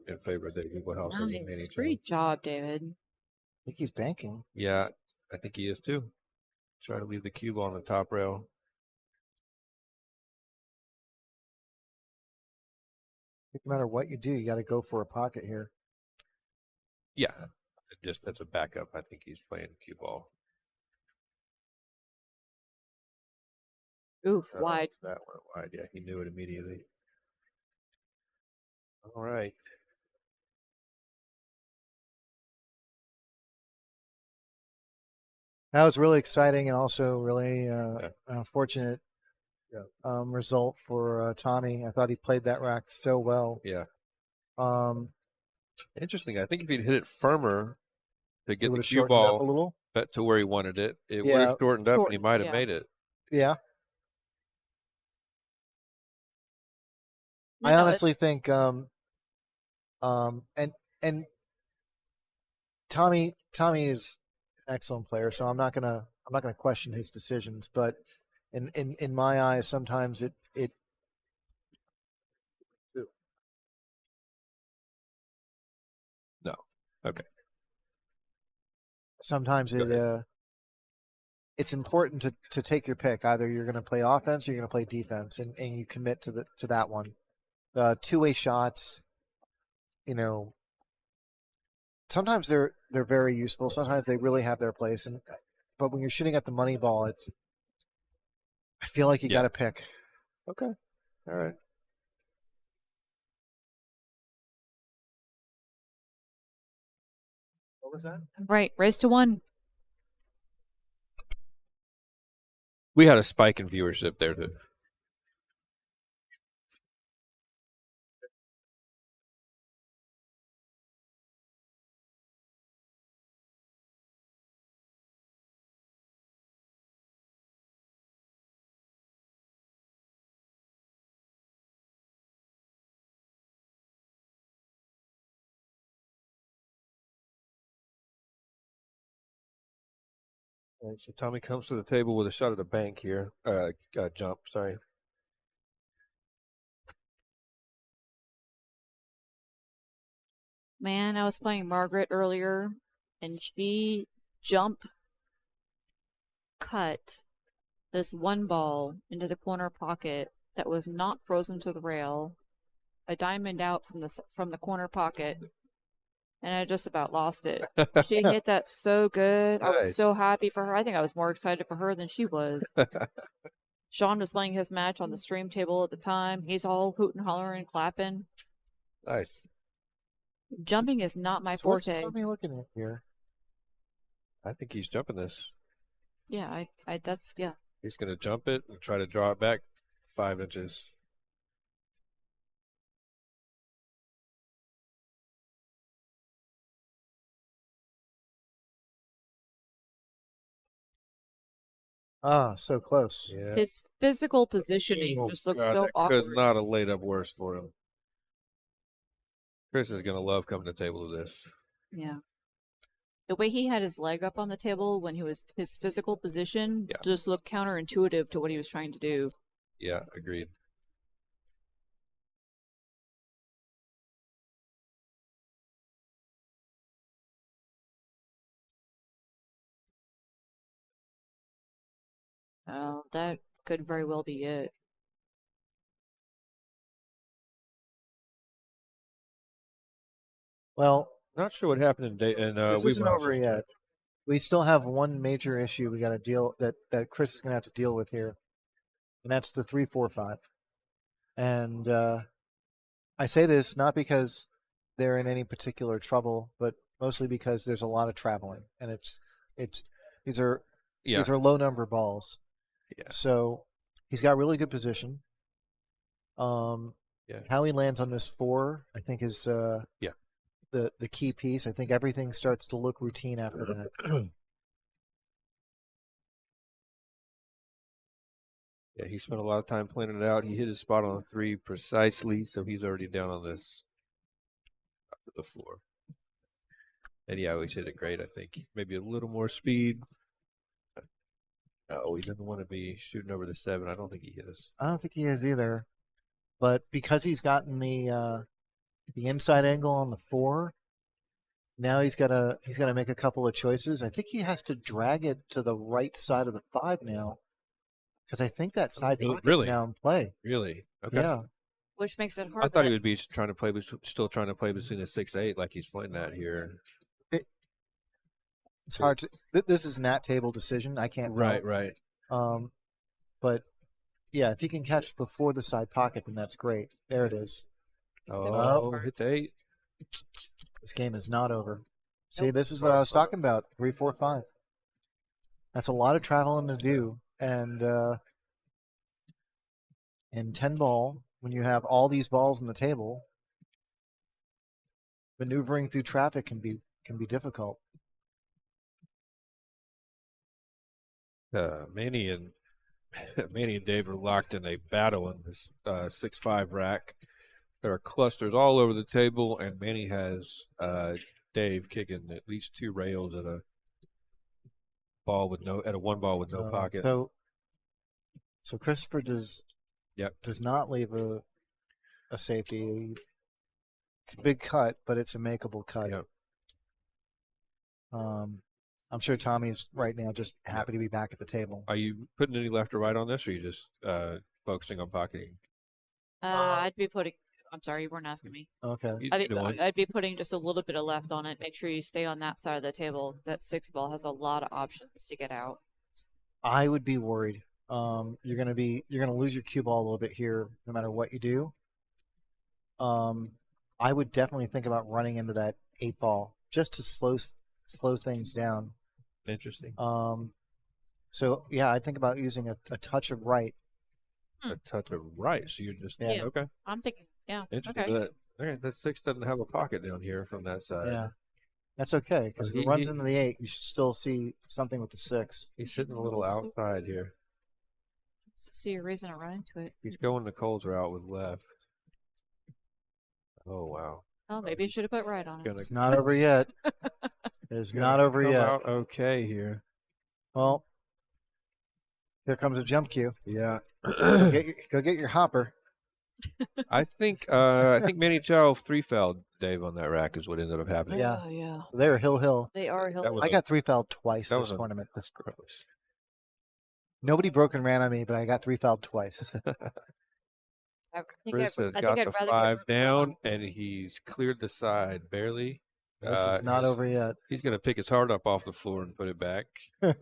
in favor of Dave Wiebelhaus. over Manny
Nice.
Chau.
Great job, David.
I think he's banking.
Yeah, I think he is too. Try to leave the cube on the top rail.
No matter what you do, you got to go for a pocket here.
Yeah, just as a backup, I think he's playing cue ball.
Oof, wide.
That went wide. Yeah, he knew it immediately. All right.
That was really exciting and also really fortunate result for Tommy. I thought he played that rack so well.
Yeah.
Um,
Interesting. I think if he'd hit it firmer to
he
get
would
the
have
cue
shortened up a
ball
little.
bet to where he wanted it, it would
Yeah.
have shortened up and he might have
Yeah.
made it.
Yeah. I
No,
honestly think and Tommy is an excellent player, so I'm not gonna question his decisions, but in my eyes sometimes it
No. Okay.
sometimes
Go
it's important to take your pick. Either you're going to play offense or you're going to play defense, and you commit to that one. 2-way shots you know, sometimes they're very useful. Sometimes they really have their place. But when you're shooting at the money ball, I feel like you got to pick.
Okay. All right.
What was that?
Right, race to 1.
We had a spike in viewership there too. All right, so Tommy comes to the table with a shot at the bank here. Jump, sorry.
Man, I was playing Margaret earlier, and she jump cut this 1 ball into the corner pocket that was not frozen to the rail. A diamond out from the corner pocket, and I just about lost it. She hit that so good. I was
Nice.
so happy for her. I think I was more excited for her than she was. Sean was playing his match on the stream table at the time. He's all hooting, hollering, clapping.
Nice.
Jumping is not my
So what's
forte.
Tommy looking at here?
I think he's jumping this.
Yeah, that's yeah.
He's going to jump it and try to draw it back 5 inches.
Ah, so close.
Yeah.
His physical positioning
Oh,
just looks
God,
so
that
awkward.
could not have laid up worse for him. Chris is going to love coming to the table with this.
Yeah. The way he had his leg up on the table when his physical position just looked counterintuitive to what he was trying to do.
Yeah, agreed.
Oh, that could very well be it.
Well,
Not sure what happened in
this isn't
Wiebelhaus
over
yesterday.
yet. We still have one major issue we got to deal that Chris is going to have to deal with here, and that's the 3-4-5. And I say this not because they're in any particular trouble, but mostly because there's a lot of traveling, and these are low number balls.
Yeah.
So he's got really good position. How he lands on this 4, I think, is the key piece. I think everything starts to look routine after that.
Yeah, he spent a lot of time planning it out. He hit his spot on 3 precisely, so he's already down on this the 4. And he always hit it great, I think. Maybe a little more speed. Oh, he doesn't want to be shooting over the 7. I don't think he is.
I don't think he is either. But because he's gotten the inside angle on the 4, now he's got to make a couple of choices. I think he has to drag it to the right side of the 5 now, because I think that side pocket is now in play.
Really? Okay.
Yeah.
Which makes it hard.
I thought he would be still trying to play between the 6-8 like he's playing that here.
It's hard to. This is Nat table decision. I can't.
Right.
But yeah, if you can catch before the side pocket, then that's great. There it is.
Oh, hit the 8.
This game is not over. See, this is what I was talking about. 3-4-5. That's a lot of traveling to do, and in 10 ball, when you have all these balls on the table, maneuvering through traffic can be difficult.
Manny and Dave are locked in a battle in this 6-5 rack. There are clusters all over the table, and Manny has Dave kicking at least 2 rails at a 1 ball with no pocket.
So Cristopher does not leave a safety. It's a big cut, but it's a makeable cut.
Yep.
I'm sure Tommy's right now just happy to be back at the table.
Are you putting any left or right on this, or are you just focusing on pocketing?
I'd be putting I'm sorry, you weren't asking me.
Okay.
I'd be putting just a little bit of left on it. Make sure you stay on that side of the table. That 6 ball has a lot of options to get out.
I would be worried. You're gonna lose your cue ball a little bit here, no matter what you do. I would definitely think about running into that 8 ball just to slow things down.
Interesting.
So yeah, I think about using a touch of right.
A touch of right. So you're just
Yeah.
okay.
I'm thinking, yeah.
Interesting.
Okay.
That 6 doesn't have a pocket down here from that side.
Yeah, that's okay because if it runs
he-
into the 8, you should still see something with the 6.
He's sitting a little outside here.
So you're raising a run into it.
He's going Nicole's route with left. Oh wow.
Oh, maybe you should have put right on it.
Gonna
It's not over yet. It's not over
come
yet.
out okay here.
Well, here comes a jump cue.
Yeah.
Go get your hopper.
I think Manny Chau 3-fouled Dave on that rack is what ended up happening.
Yeah.
Oh, yeah.
So they're hill.
They are
That was
I got 3-fouled twice
that
this
was
tournament.
That's gross.
Nobody broke and ran on me, but I got 3-fouled twice.
Chris has got the 5 down, and he's cleared the side barely.
This is not over yet.
He's going to pick his heart up off the floor and put it back and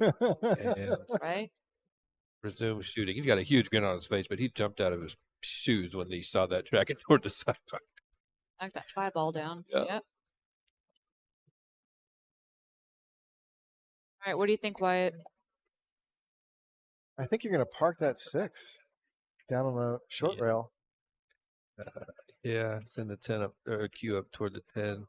Right?
resume shooting. He's got a huge grin on his face, but he jumped out of his shoes when he saw that tracking toward the side.
Knock that 5 ball down.
Yeah.
Yep. All right. What do you think, Wyatt?
I think you're going to park that 6 down on the short
Yeah.
rail.
Yeah, send the 10 up, cue up toward the 10.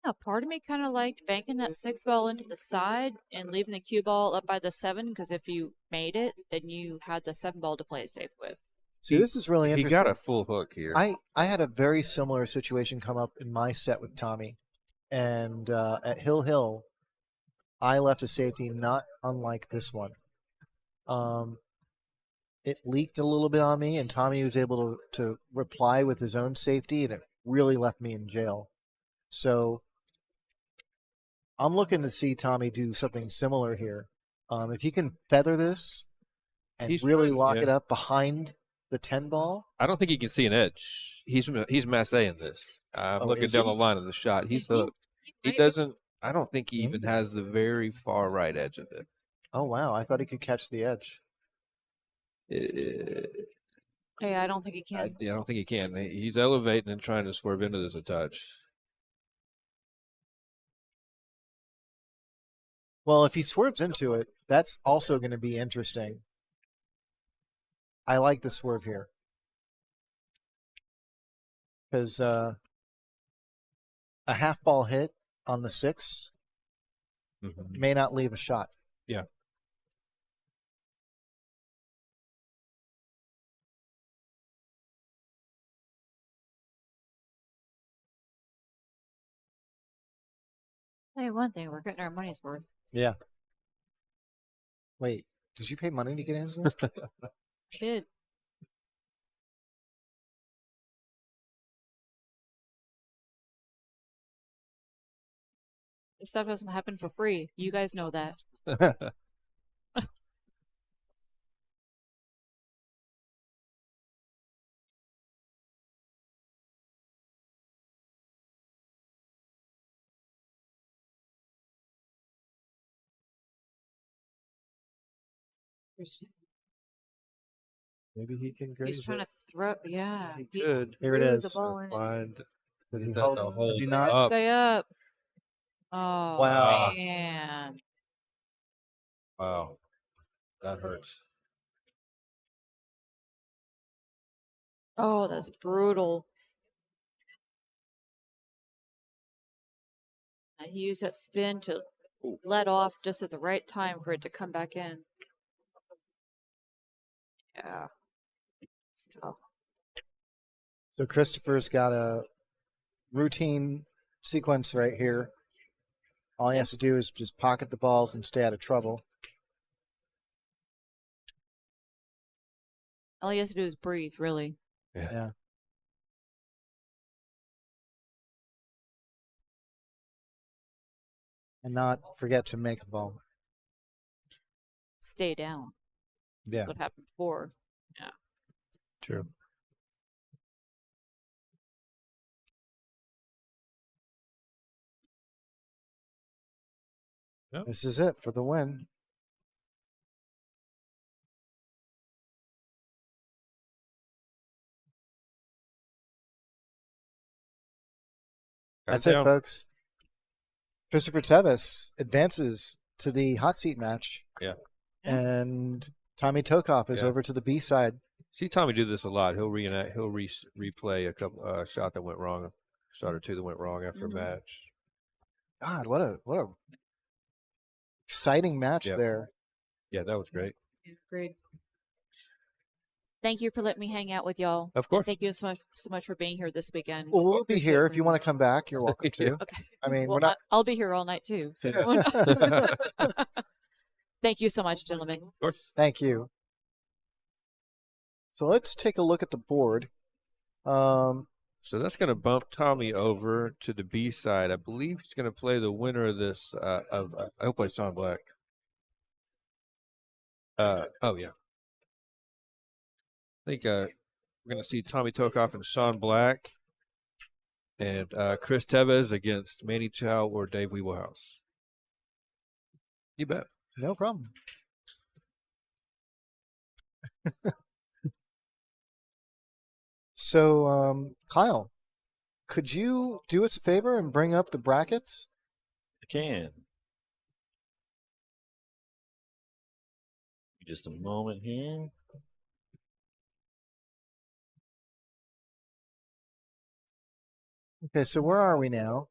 Yeah, part of me kind of liked banking that 6 ball into the side and leaving the cue ball up by the 7, because if you made it, then you had the 7 ball to play it safe with.
See, this is really
He
interesting.
got a full hook here.
I had a very similar situation come up in my set with Tommy. And at Hill, I left a safety not unlike this one. It leaked a little bit on me, and Tommy was able to reply with his own safety, and it really left me in jail. So I'm looking to see Tommy do something similar here. If he can feather this and
He's
really
trying,
lock
yeah.
it up behind the 10 ball,
I don't think he can see an edge. He's massing this. I'm
Oh,
looking
is
down
he?
the line of the shot. He's
He-
hooked. He
might-
doesn't. I don't think he even has the very far right edge of it.
oh wow, I thought he could catch the edge.
Hey, I don't think he
I
can.
don't think he can. He's elevating and trying to swerve into this a touch.
Well, if he swerves into it, that's also going to be interesting. I like the swerve here. Because a half ball hit on the 6 may not leave a shot.
Yeah.
Hey, one thing, we're getting our money's worth.
Yeah. Wait, did you pay money to get in here?
Kid. This stuff doesn't happen for free. You guys know that.
Maybe he can graze
He's trying
it.
to throw. Yeah.
He could.
Here it
threw
is.
The ball in.
Find.
Does he
Does
hold-
that
does
hold
he not?
up.
Stay up. Oh,
Wow.
man.
Wow, that hurts.
Oh, that's brutal. And he used that spin to let off just at the right time for it to come back in. Yeah. It's tough.
So Cristopher's got a routine sequence right here. All he has to do is just pocket the balls and stay out of trouble.
All he has to do is breathe, really.
Yeah. And not forget to make a ball.
Stay down.
Yeah.
What happened before. Yeah.
True.
This is it for the win. That's it, folks. Cristopher Tevez advances to the hot seat match.
Yeah.
And Tommy Tokoph is over to the B side.
See Tommy do this a lot. He'll reenact. He'll replay a couple shot that went wrong, a shot or two that went wrong after a match.
God, what a exciting match there.
Yeah, that was great.
Great.
Thank you for letting me hang out with y'all.
Of course.
Thank you so much for being here this weekend.
Well, we'll be here if you want to come back. You're welcome to.
Okay.
I mean,
Well,
we're not.
I'll be here all night too. So. Thank you so much, gentlemen.
Of course.
Thank you. So let's take a look at the board.
So that's going to bump Tommy over to the B side. I believe he's going to play the winner of this. He'll play Sean Black. Oh yeah. I think we're going to see Tommy Tokoph and Sean Black, and Chris Tevez against Manny Chau or Dave Wiebelhaus. You bet.
No problem. So, Kyle, could you do us a favor and bring up the brackets?
I can. Just a moment here.
Okay, so where are we now?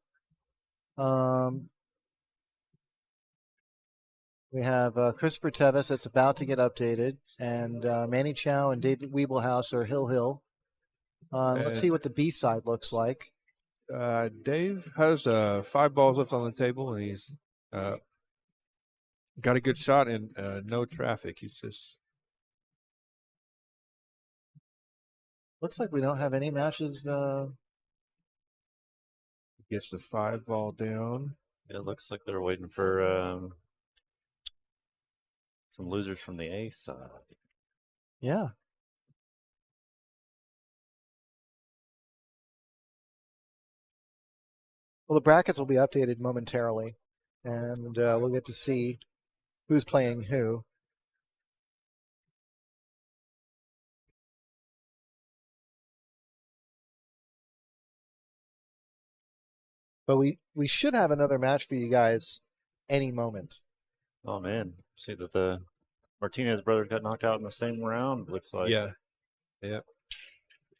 We have Cristopher Tevez that's about to get updated, and Manny Chau and David Wiebelhaus are Hill. Let's see what the B side looks like.
Dave has 5 balls left on the table, and he's got a good shot and no traffic. He's just
looks like we don't have any matches.
Gets the 5 ball down.
It looks like they're waiting for some losers from the A side.
Yeah. Well, the brackets will be updated momentarily, and we'll get to see who's playing who. But we should have another match for you guys any moment.
Oh man, see that the Martinez brothers got knocked out in the same round. Looks like.
Yeah.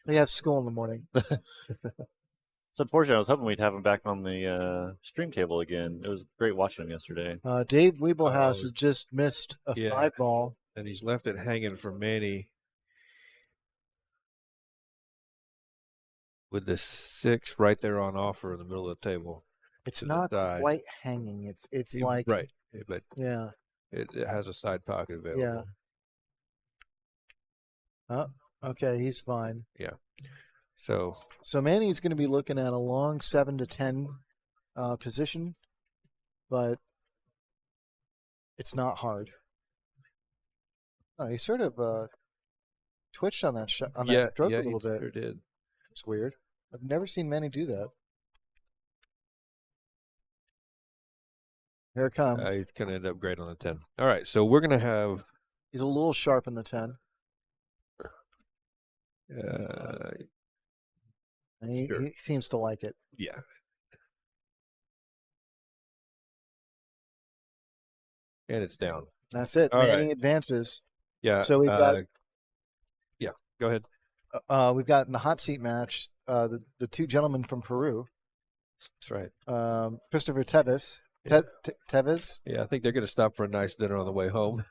They have school in the morning.
It's unfortunate. I was hoping we'd have him back on the stream table again. It was great watching him yesterday.
Dave Wiebelhaus has just missed a 5 ball.
And he's left it hanging for Manny with the 6 right there on offer in the middle of the table.
It's not quite hanging. It's like
right, but
yeah,
it has a side pocket available.
Yeah. Oh, okay, he's fine.
Yeah. So
Manny's going to be looking at a long 7 to 10 position, but it's not hard. Oh, he sort of twitched on that shot on that stroke a little bit.
Sure did.
It's weird. I've never seen Manny do that. Here it comes.
He's going to end up great on the 10. All right, so we're going to have.
He's a little sharp in the 10. And he seems to like it.
Yeah. And it's down.
That's it.
All
Manny
right.
advances.
Yeah.
So we've got.
Yeah. Go ahead.
We've got in the hot seat match the 2 gentlemen from Peru.
That's right.
Cristopher Tevez.
Yeah.
Tevez.
Yeah, I think they're going to stop for a nice dinner on the way home.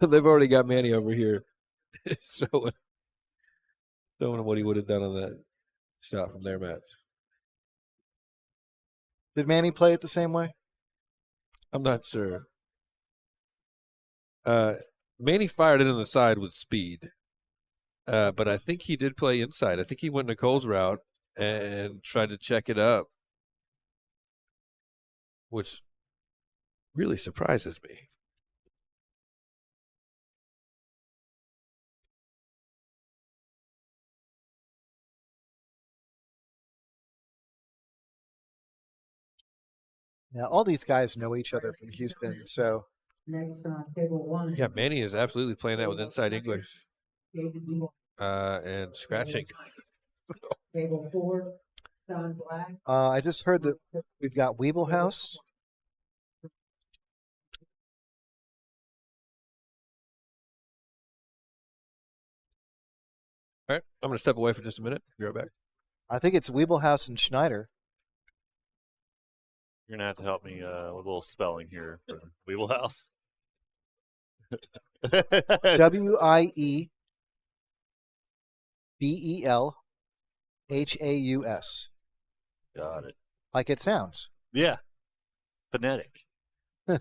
They've already got Manny over here showing him what he would have done on that shot from their match.
Did Manny play it the same way?
I'm not sure. Manny fired it in the side with speed, but I think he did play inside. I think he went Nicole's route and tried to check it up, which really surprises me.
Yeah, all these guys know each other from Houston, so
Next on table one.
Yeah, Manny is absolutely playing that with inside English and scratching.
Table 4, Don Black.
I just heard that we've got Wiebelhaus.
All right, I'm going to step away for just a minute. Be right back.
I think it's Wiebelhaus and Schneider.
You're going to have to help me with a little spelling here for Wiebelhaus.
Wiebelhaus.
Got it.
Like it sounds.
Yeah. Phonetic.
You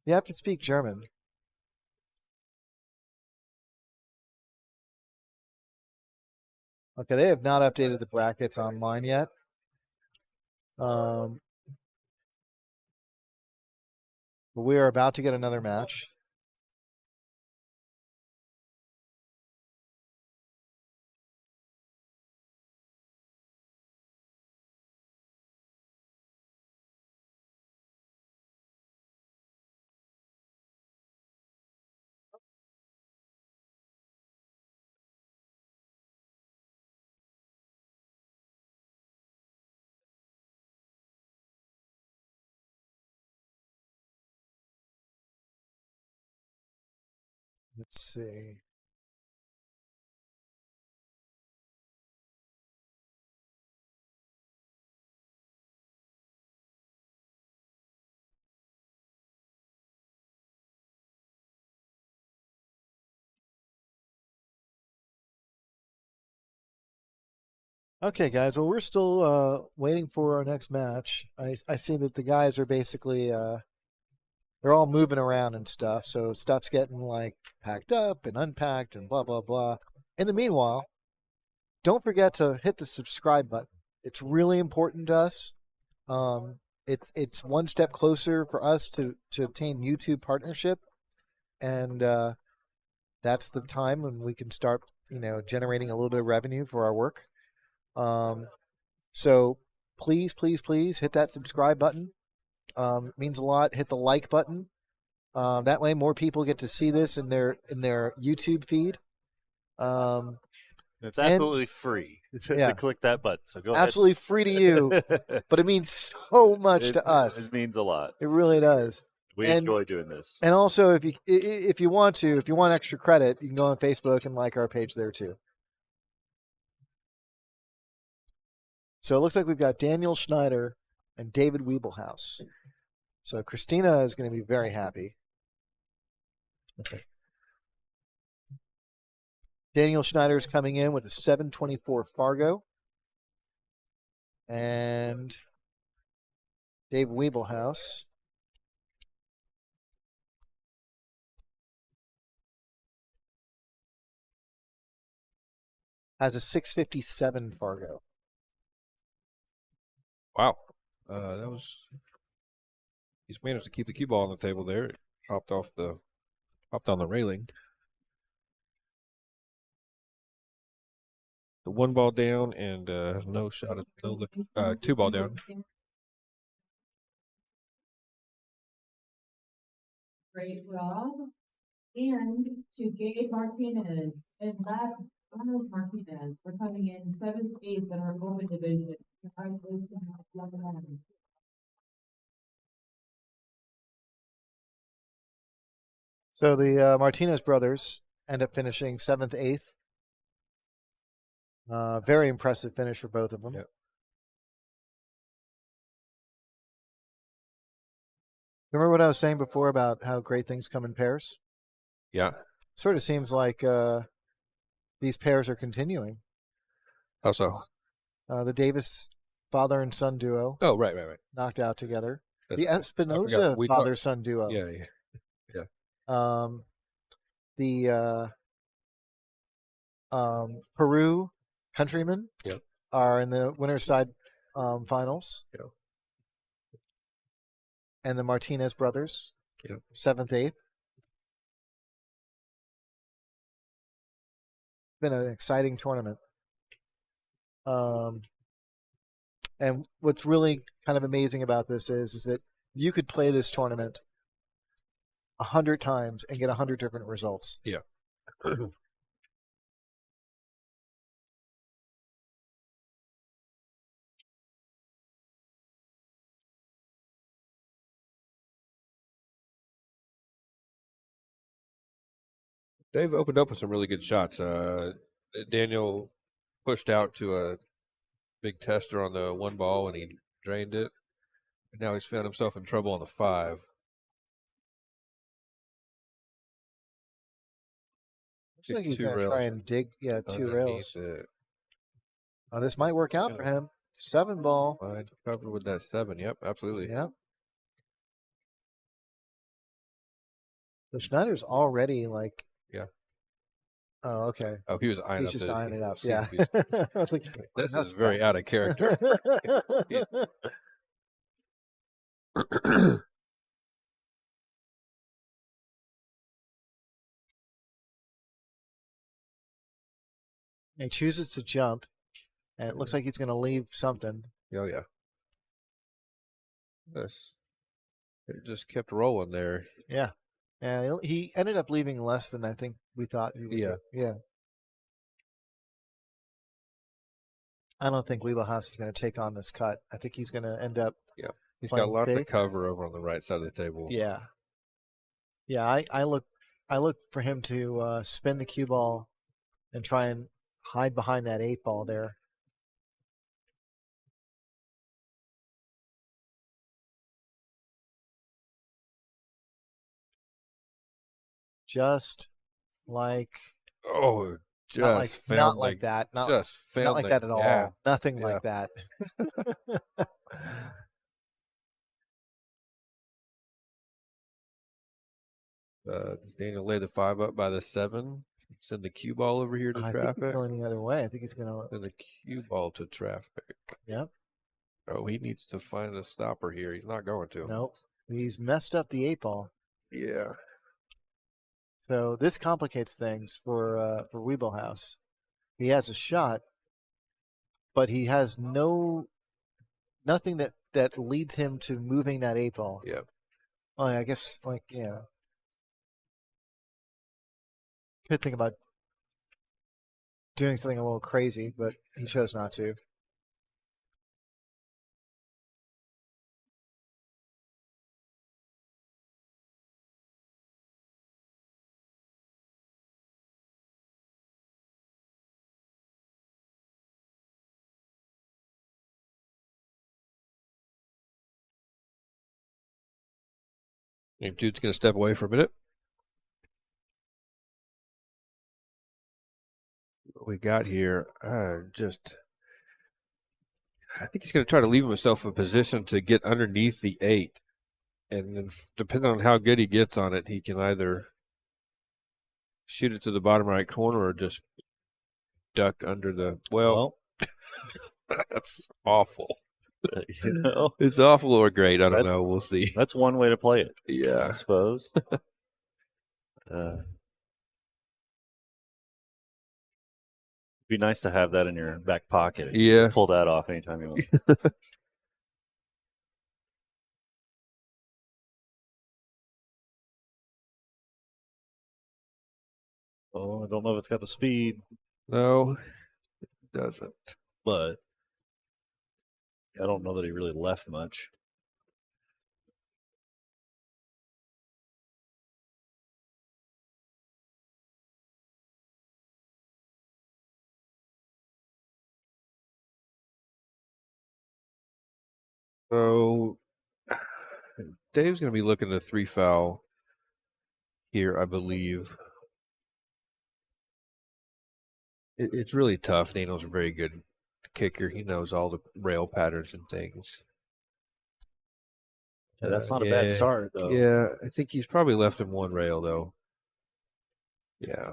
have to speak German. Okay, they have not updated the brackets online yet. But we are about to get another match. Let's see. Okay, guys. Well, we're still waiting for our next match. I see that the guys are basically they're all moving around and stuff. So stuff's getting like packed up and unpacked and blah blah blah. In the meanwhile, don't forget to hit the subscribe button. It's really important to us. It's one step closer for us to obtain YouTube partnership, and that's the time when we can start generating a little bit of revenue for our work. So please hit that subscribe button. It means a lot. Hit the like button. That way more people get to see this in their YouTube feed.
It's absolutely free to click that button. So go ahead.
Absolutely free to you, but it means so much to us.
It means a lot.
It really does.
We enjoy doing this.
And also, if you want extra credit, you can go on Facebook and like our page there too. So it looks like we've got Daniel Schneider and David Wiebelhaus. So Christina is going to be very happy. Okay. Daniel Schneider is coming in with a 724 Fargo. And Dave Wiebelhaus has a 657 Fargo.
Wow. He's managed to keep the cue ball on the table there. It hopped on the railing. The one ball down and no shot at two ball down.
Great, Rob. And to Gabe Martinez and Laz Martinez for coming in 7th, 8th in our open division.
So the Martinez brothers end up finishing 7th, 8th. Very impressive finish for both of them.
Yep.
Remember what I was saying before about how great things come in pairs?
Yeah.
Sort of seems like these pairs are continuing.
How so?
The Davis father and son duo.
Oh, right.
Knocked out together.
That's,
The Espinosa father-son duo.
Yeah.
The Peru countrymen are in the winner's side finals.
Yep.
and the Martinez brothers.
Yep.
7th, 8th. Been an exciting tournament. And what's really kind of amazing about this is that you could play this tournament 100 times and get 100 different results.
Yeah. Dave opened up with some really good shots. Daniel pushed out to a big tester on the 1 ball and he drained it. And now he's found himself in trouble on the 5.
Looks like he's
Two
going to
rails
try and dig, 2
underneath
rails.
it.
Oh, this might work out for him. 7 ball.
Fine, covered with that 7. Yep, absolutely.
Yep. So Schneider's already like.
Yeah.
Oh, okay.
Oh, he was eyeing
He's
up
just
the-
eyeing it up.
seeing
Yeah.
if he's-
I was like,
This
how's
is very out of character.
that? He chooses to jump, and it looks like he's going to leave something.
Oh, yeah. Yes. It just kept rolling there.
Yeah. Yeah, he ended up leaving less than I think we thought he would.
Yeah.
Do. Yeah. I don't think Wiebelhaus is going to take on this cut. I think he's going to end up.
Yeah. He's
playing
got lots
big.
of cover over on the right side of the table.
Yeah. Yeah, I look for him to spin the cue ball and try and hide behind that 8 ball there. Just like
Oh, just
not like
found
not
the-
like that. Not,
just found
not like
the
that at all.
gap.
Nothing
Yeah.
like that.
Does Daniel lay the 5 up by the 7? Send the cue ball over here to
I think he's
traffic.
going the other way. I think he's going to.
Send the cue ball to traffic.
Yep.
Oh, he needs to find a stopper here. He's not going to.
Nope. He's messed up the 8 ball.
Yeah.
So this complicates things for Wiebelhaus. He has a shot, but he has nothing that leads him to moving that 8 ball.
Yeah.
Oh, I guess could think about doing something a little crazy, but he chose not to.
And Jude's going to step away for a minute. What we got here, I think he's going to try to leave himself a position to get underneath the 8. And then depending on how good he gets on it, he can either shoot it to the bottom right corner or just duck under the, that's awful.
You know,
It's awful or great. I don't
That's-
know. We'll see.
that's one way to play it, I
Yeah.
suppose. Be nice to have that in your back pocket. You
Yeah.
just pull that off anytime you want. Oh, I don't know if it's got the speed,
No, it doesn't.
but I don't know that he really left much.
So Dave's going to be looking to 3 foul here, I believe. It's really tough. Daniel's a very good kicker. He knows all the rail patterns and things.
Yeah, that's not a bad
yeah.
start, though.
Yeah, I think he's probably left him 1 rail, though. Yeah.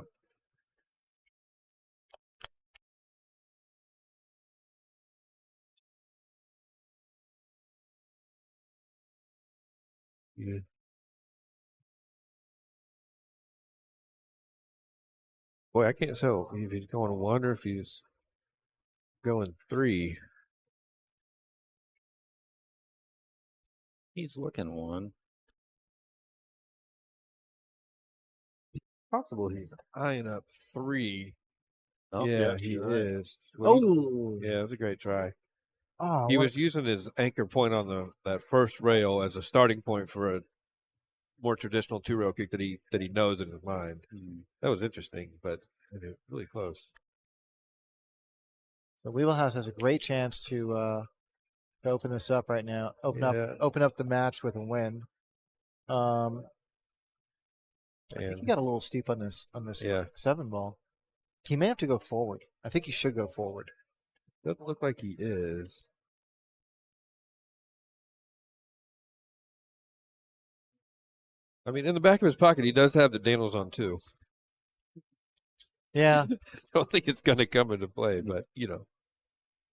Yeah. Boy, I can't tell if he's going 1 or if he's going 3.
He's looking 1.
Possible he's eyeing up 3.
Oh,
yeah, he
you're right.
is. Well,
Oh,
yeah, it was a great try.
oh,
He
what-
was using his anchor point on that first rail as a starting point for a more traditional 2-rail kick that he knows in his mind. That was interesting, but really close.
So Wiebelhaus has a great chance to open this up right now. Open up the match with a win. I think he got a little steep on this
Yeah.
7 ball. He may have to go forward. I think he should go forward.
Doesn't look like he is. I mean, in the back of his pocket, he does have the Daniels on 2.
Yeah.
I don't think it's going to come into play, but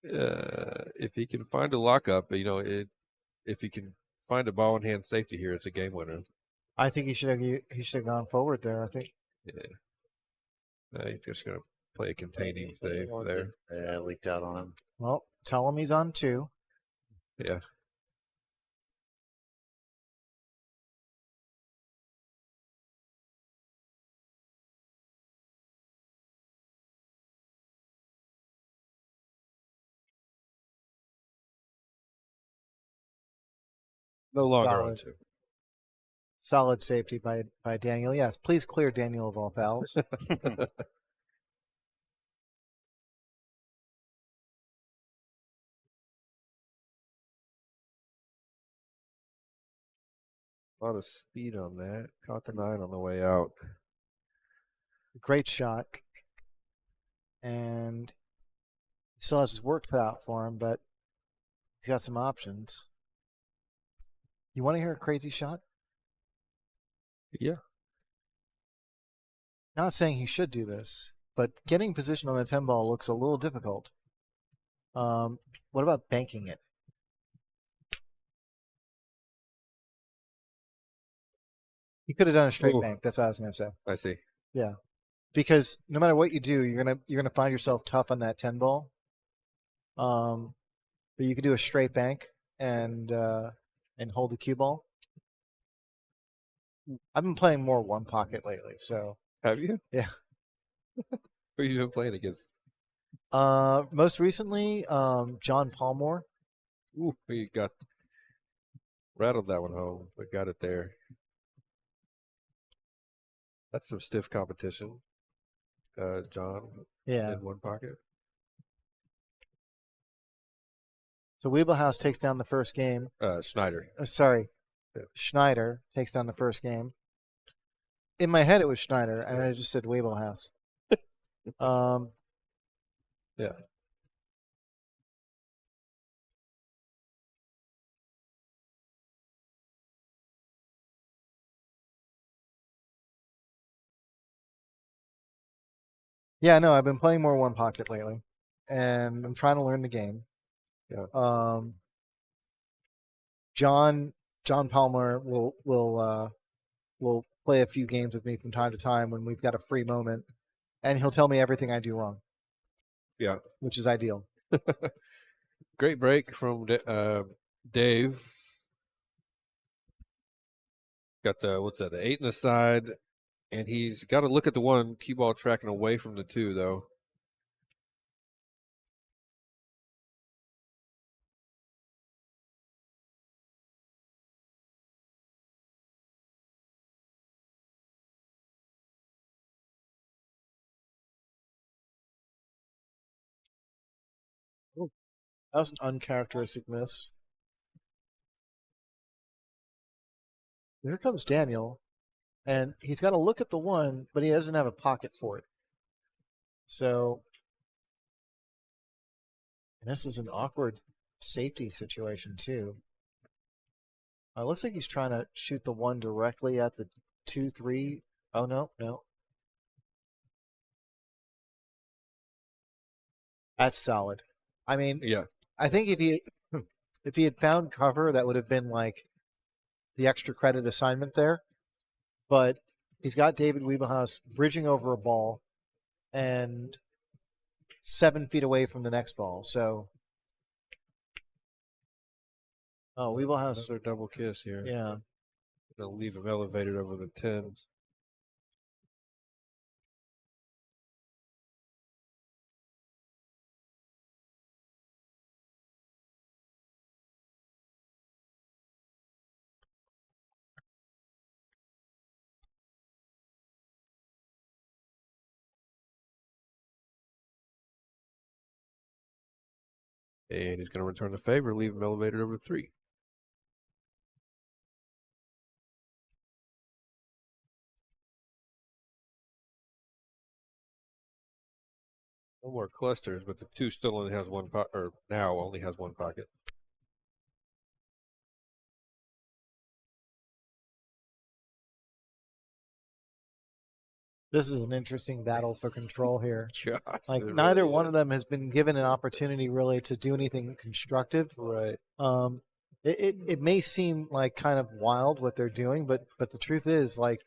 if he can find a lockup, if he can find a ball in hand safety here, it's a game winner.
I think he should have gone forward there. I think.
Yeah. He's just going to play a containing save there.
Yeah, leaked out on him.
Well, tell him he's on 2.
Yeah. No longer on 2.
Solid safety by Daniel. Yes, please clear Daniel of all fouls.
A lot of speed on that. Caught the 9 on the way out.
Great shot. And he still has his work cut out for him, but he's got some options. You want to hear a crazy shot?
Yeah.
Not saying he should do this, but getting position on a 10 ball looks a little difficult. What about banking it? He could have done a straight
Ooh.
bank. That's what I was going to say.
I see.
Yeah, because no matter what you do, you're gonna find yourself tough on that 10 ball. But you could do a straight bank and hold the cue ball. I've been playing more 1 pocket lately, so.
Have you?
Yeah.
Who have you been playing against?
Most recently, John Palmore.
Ooh, we got rattled that one home, but got it there. That's some stiff competition. John
Yeah.
in 1 pocket.
So Wiebelhaus takes down the first game.
Schneider.
Yeah. Schneider takes down the first game. In my head, it was Schneider, and I just said Wiebelhaus.
Yeah.
Yeah, no, I've been playing more 1 pocket lately, and I'm trying to learn the game.
Yeah.
John Palmer will play a few games with me from time to time when we've got a free moment, and he'll tell me everything I do wrong.
Yeah.
Which is ideal.
Great break from Dave. Got the 8 in the side, and he's got to look at the 1 cue ball tracking away from the 2 though.
Ooh, that was an uncharacteristic miss. Here comes Daniel, and he's got to look at the 1, but he doesn't have a pocket for it. So, and this is an awkward safety situation too. It looks like he's trying to shoot the 1 directly at the 2-3. Oh no. That's solid. I mean,
Yeah.
I think if he had found cover, that would have been like the extra credit assignment there, but he's got David Wiebelhaus bridging over a ball and 7 feet away from the next ball. So, oh, Wiebelhaus,
Another double kiss here.
yeah.
They'll leave him elevated over the 10. And he's going to return the favor, leave him elevated over 3. No more clusters, but the 2 still only has one pocket, or now only has one pocket.
This is an interesting battle for control here.
Gosh,
Like
it
neither
really
one
is.
of them has been given an opportunity really to do anything constructive.
Right.
It may seem like kind of wild what they're doing, but the truth is like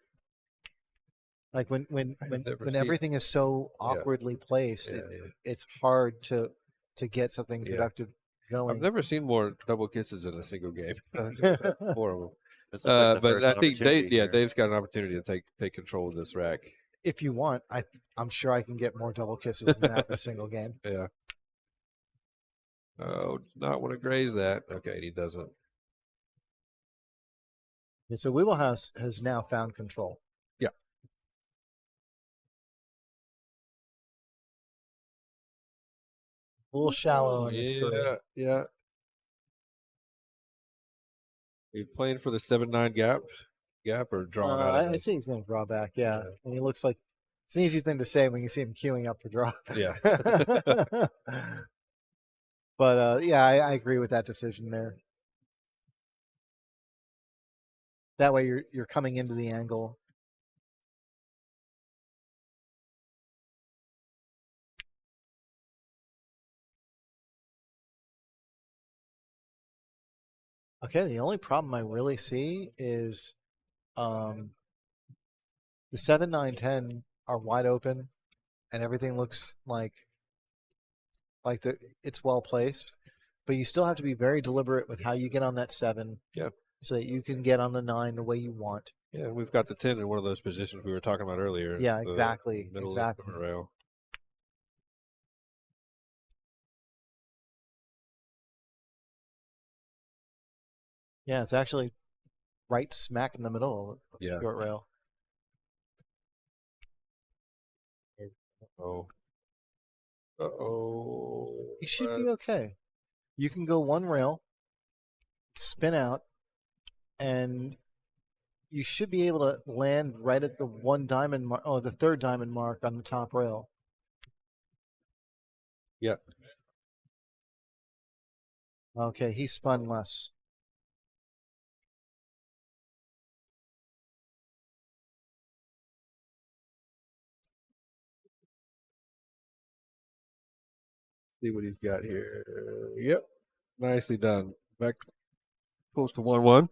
when
never seen-
everything is so
Yeah.
awkwardly placed,
Yeah,
it's hard to get something
Yeah.
productive going.
I've never seen more double kisses in a single game. 4 of them.
This is like the
But
first
I think
opportunity here.
Dave's got an opportunity to take control of this rack.
If you want, I'm sure I can get more double kisses than that in a single game.
Yeah. Oh, does not want to graze that. Okay, he doesn't.
And so Wiebelhaus has now found control.
Yeah.
A little shallow in this three.
Yeah. Are you playing for the 7-9 gap or drawing out of
I
this?
think he's going to draw back. Yeah, and he looks like it's an easy thing to say when you see him queuing up for draw.
Yeah.
But yeah, I agree with that decision there. That way, you're coming into the angle. Okay, the only problem I really see is the 7, 9, 10 are wide open and everything looks like it's well placed, but you still have to be very deliberate with how you get on that 7.
Yeah.
So that you can get on the 9 the way you want.
Yeah, we've got the 10 in one of those positions we were talking about earlier.
Yeah,
the
exactly.
Middle
Exactly.
of the rail.
Yeah, it's actually right smack in the middle of the
Yeah.
short rail.
Oh. Uh-oh.
You should be okay. You can go one rail, spin out, and you should be able to land right at the 1 diamond mark. Oh, the 3rd diamond mark on the top rail.
Yeah.
Okay, he spun less.
See what he's got here. Yep. Nicely done. Back close to 1-1.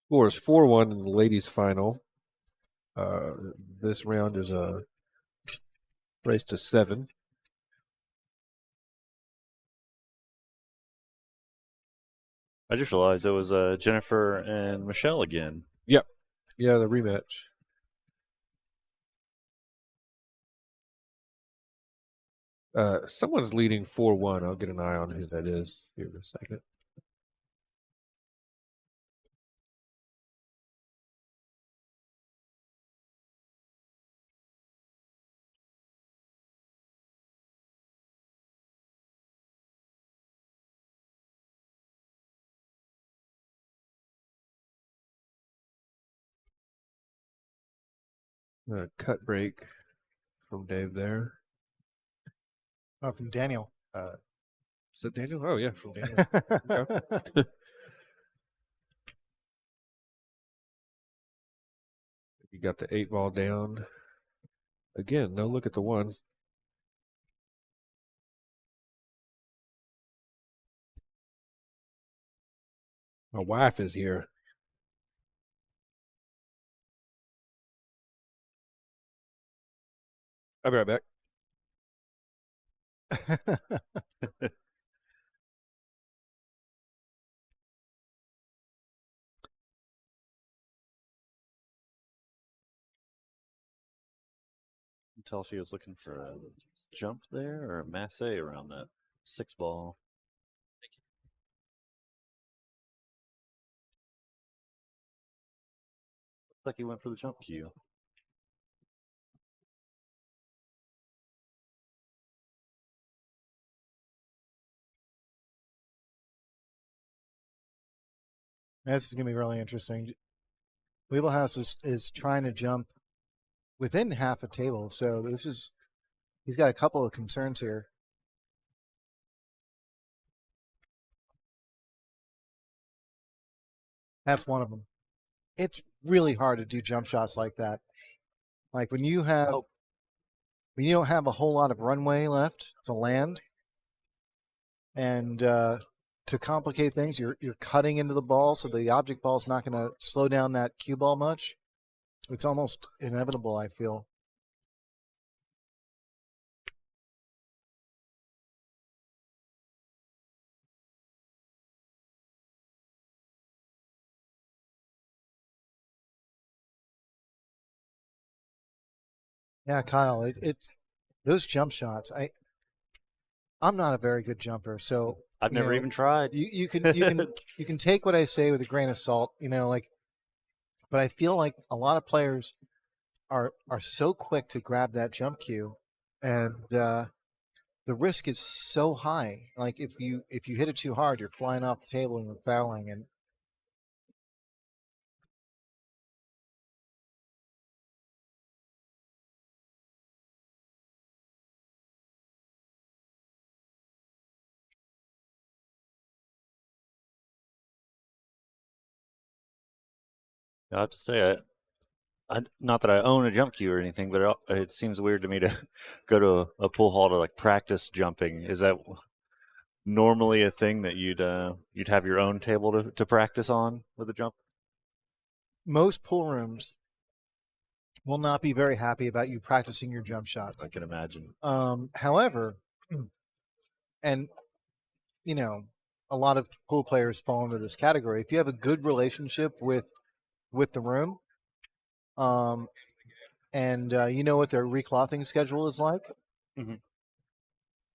Score is 4-1 in the ladies' final. This round is a race to 7.
I just realized it was Jennifer and Michelle again.
Yeah, the rematch. Someone's leading 4-1. I'll get an eye on who that is here in a second. Cut break from Dave there.
Oh, from Daniel.
Is it Daniel? Oh, yeah, from Daniel. You got the 8 ball down. Again, no look at the one. My wife is here. I'll be right back.
Tell she was looking for a jump there or a masse around that 6 ball. Looks like he went for the jump cue.
This is going to be really interesting. Wiebelhaus is trying to jump within half a table, so he's got a couple of concerns here. That's one of them. It's really hard to do jump shots like that. Like when you don't have a whole lot of runway left to land, and to complicate things, you're cutting into the ball, so the object ball is not going to slow down that cue ball much. It's almost inevitable, I feel. Yeah, Kyle, it's those jump shots. I'm not a very good jumper, so
I've never even tried.
You can take what I say with a grain of salt, but I feel like a lot of players are so quick to grab that jump cue, and the risk is so high. Like if you hit it too hard, you're flying off the table and you're fouling. And
I have to say, not that I own a jump cue or anything, but it seems weird to me to go to a pool hall to like practice jumping. Is that normally a thing that you'd have your own table to practice on with a jump?
most pool rooms will not be very happy about you practicing your jump shots.
I can imagine.
However, and a lot of pool players fall into this category. If you have a good relationship with the room, and you know what their reclothing schedule is like,
Mhm.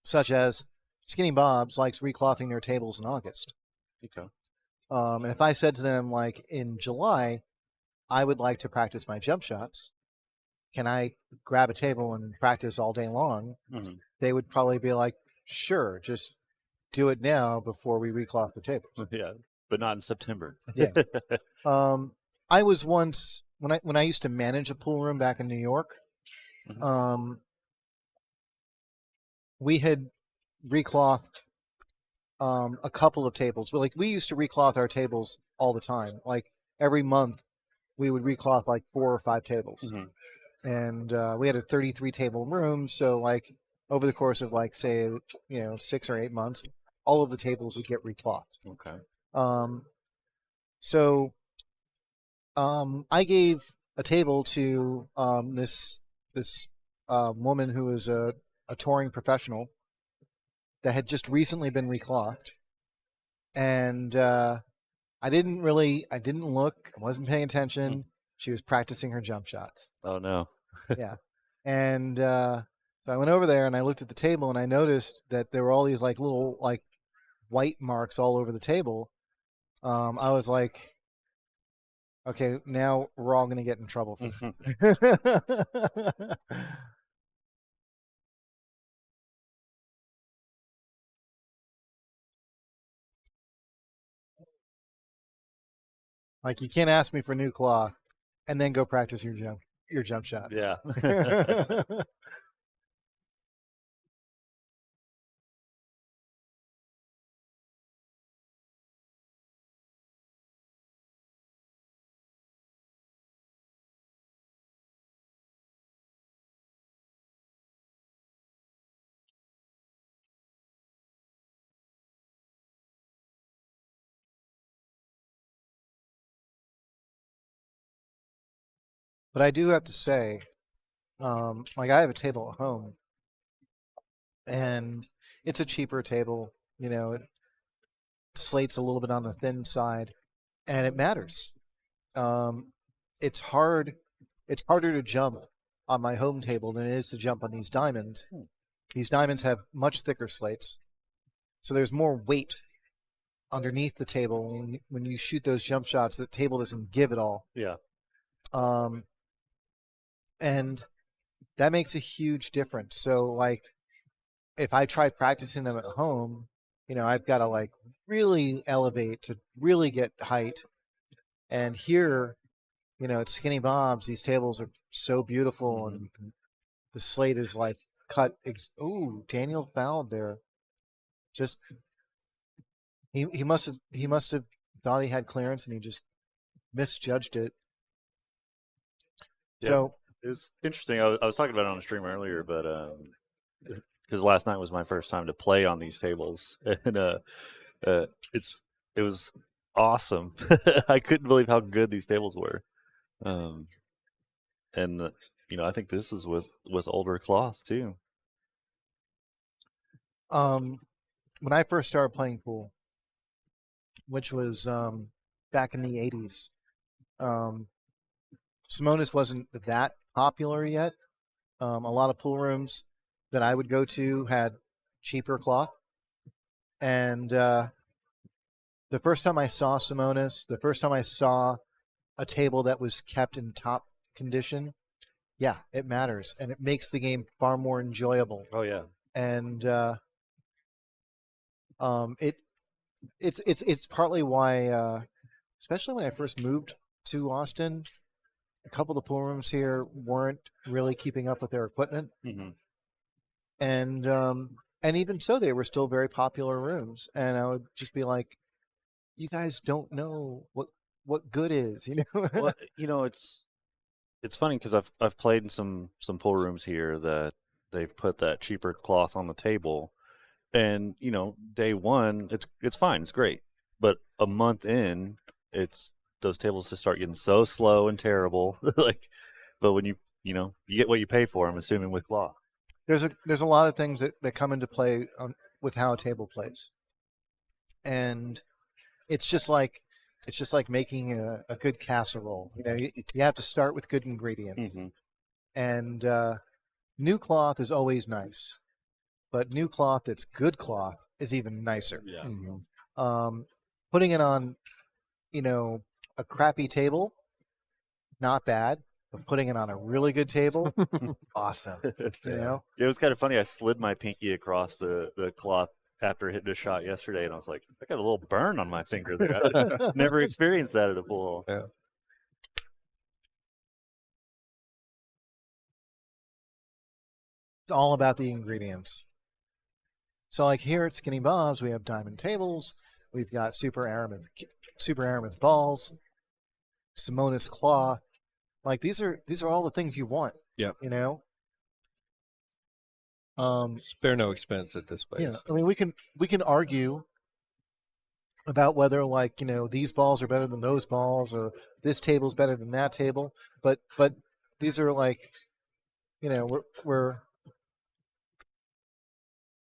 such as Skinny Bob's likes reclothing their tables in August.
Okay.
And if I said to them, like, in July, I would like to practice my jump shots, can I grab a table and practice all day long?
Mhm.
They would probably be like, sure, just do it now before we recloth the tables.
Yeah, but not in September.
Yeah. I was once, when I used to manage a pool room back in New York,
Mhm.
we had reclothed a couple of tables. But like we used to recloth our tables all the time. Like every month, we would recloth like 4 or 5 tables,
Mhm.
and we had a 33 table room. So like over the course of like say 6 or 8 months, all of the tables would get reclothed.
Okay.
So I gave a table to this woman who was a touring professional that had just recently been reclothed, and I didn't look. I wasn't paying attention. She was practicing her jump shots.
Oh no.
Yeah, and so I went over there and I looked at the table and I noticed that there were all these like little like white marks all over the table. I was like, okay, now we're all going to get in trouble for like you can't ask me for new cloth and then go practice your jump shot.
Yeah.
But I do have to say, like I have a table at home, and it's a cheaper table. You know, slate's a little bit on the thin side, and it matters. It's hard. It's harder to jump on my home table than it is to jump on these diamonds. These diamonds have much thicker slates, so there's more weight underneath the table when you shoot those jump shots. The table doesn't give it all.
Yeah.
And that makes a huge difference. So, like, if I try practicing them at home, you know, I've got to like really elevate to really get height. And here, you know, at Skinny Bob's, these tables are so beautiful, and the slate is like cut. Ooh, Daniel fouled there. Just he must have thought he had clearance, and he just misjudged it.
Yeah.
So
It was interesting. I was talking about it on the stream earlier, but because last night was my first time to play on these tables, and it was awesome. I couldn't believe how good these tables were, and you know, I think this is with older cloth too.
when I first started playing pool, which was back in the 80s, Simonis wasn't that popular yet. A lot of pool rooms that I would go to had cheaper cloth. And the first time I saw Simonis, the first time I saw a table that was kept in top condition, yeah, it matters. And it makes the game far more enjoyable.
Oh yeah.
And it's partly why, especially when I first moved to Austin, a couple of the pool rooms here weren't really keeping up with their equipment, and even so, they were still very popular rooms. And I would just be like, "You guys don't know what good is," you know.
Well, you know, it's funny because I've played in some pool rooms here that they've put that cheaper cloth on the table, and you know, day one it's fine, it's great, but a month in, those tables just start getting so slow and terrible. Like, but when you get what you pay for, I'm assuming, with cloth.
There's a lot of things that come into play with how a table plays, and it's just like making a good casserole. You know, you have to start with good ingredients, and new cloth is always nice, but new cloth that's good cloth is even nicer.
Yeah.
Putting it on, you know, a crappy table, not bad. But putting it on a really good table, awesome. You know,
It was kind of funny. I slid my pinky across the cloth after hitting a shot yesterday, and I was like, I got a little burn on my finger there. I never experienced that at a pool.
Yeah.
it's all about the ingredients. So, like here at Skinny Bob's, we have diamond tables. We've got super aramith balls, Simonis cloth. Like these are all the things you want.
Yep.
You know.
Spare no expense at this place.
Yeah. I mean, we can argue about whether, like, you know, these balls are better than those balls, or this table's better than that table. But these are like, you know,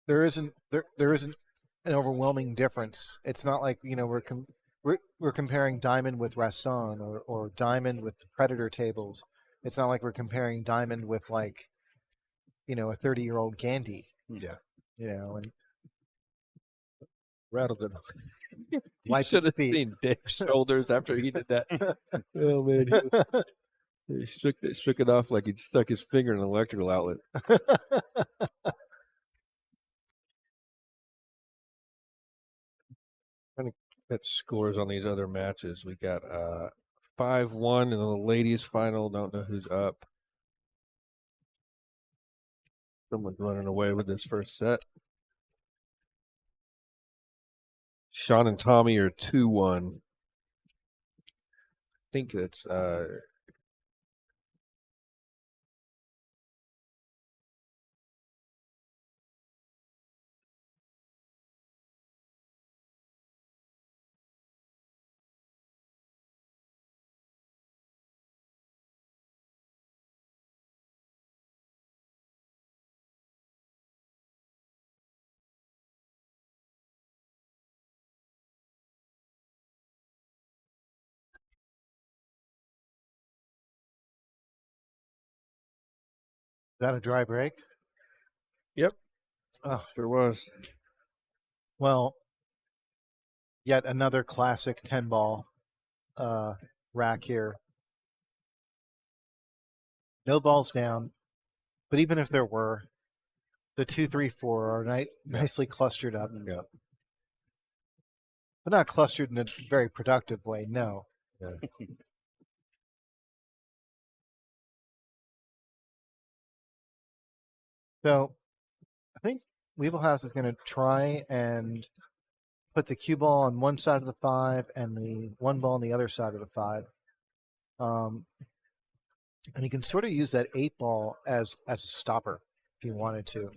there isn't an overwhelming difference. It's not like, you know, we're comparing diamond with Rasson or diamond with the Predator tables. It's not like we're comparing diamond with, like, you know, a 30-year-old Gandhi.
Yeah.
You know, and
Rattled it. You
Wipe
should have
the feet.
seen Dick's shoulders after he did that. Oh man, he shook it off like he'd stuck his finger in an electrical outlet. Trying to get scores on these other matches. We got 5-1 in the ladies' final. Don't know who's up. Someone's running away with this first set. Sean and Tommy are 2-1. I think it's
that a dry break?
Yep.
Oh,
Sure was.
well, yet another classic 10-ball rack here. No balls down, but even if there were, the 2, 3, 4 are nicely clustered up.
Yeah.
But not clustered in a very productive way, no.
Yeah.
So I think Wiebelhaus is going to try and put the cue ball on one side of the 5 and the one ball on the other side of the 5. And you can sort of use that 8 ball as a stopper if you wanted to.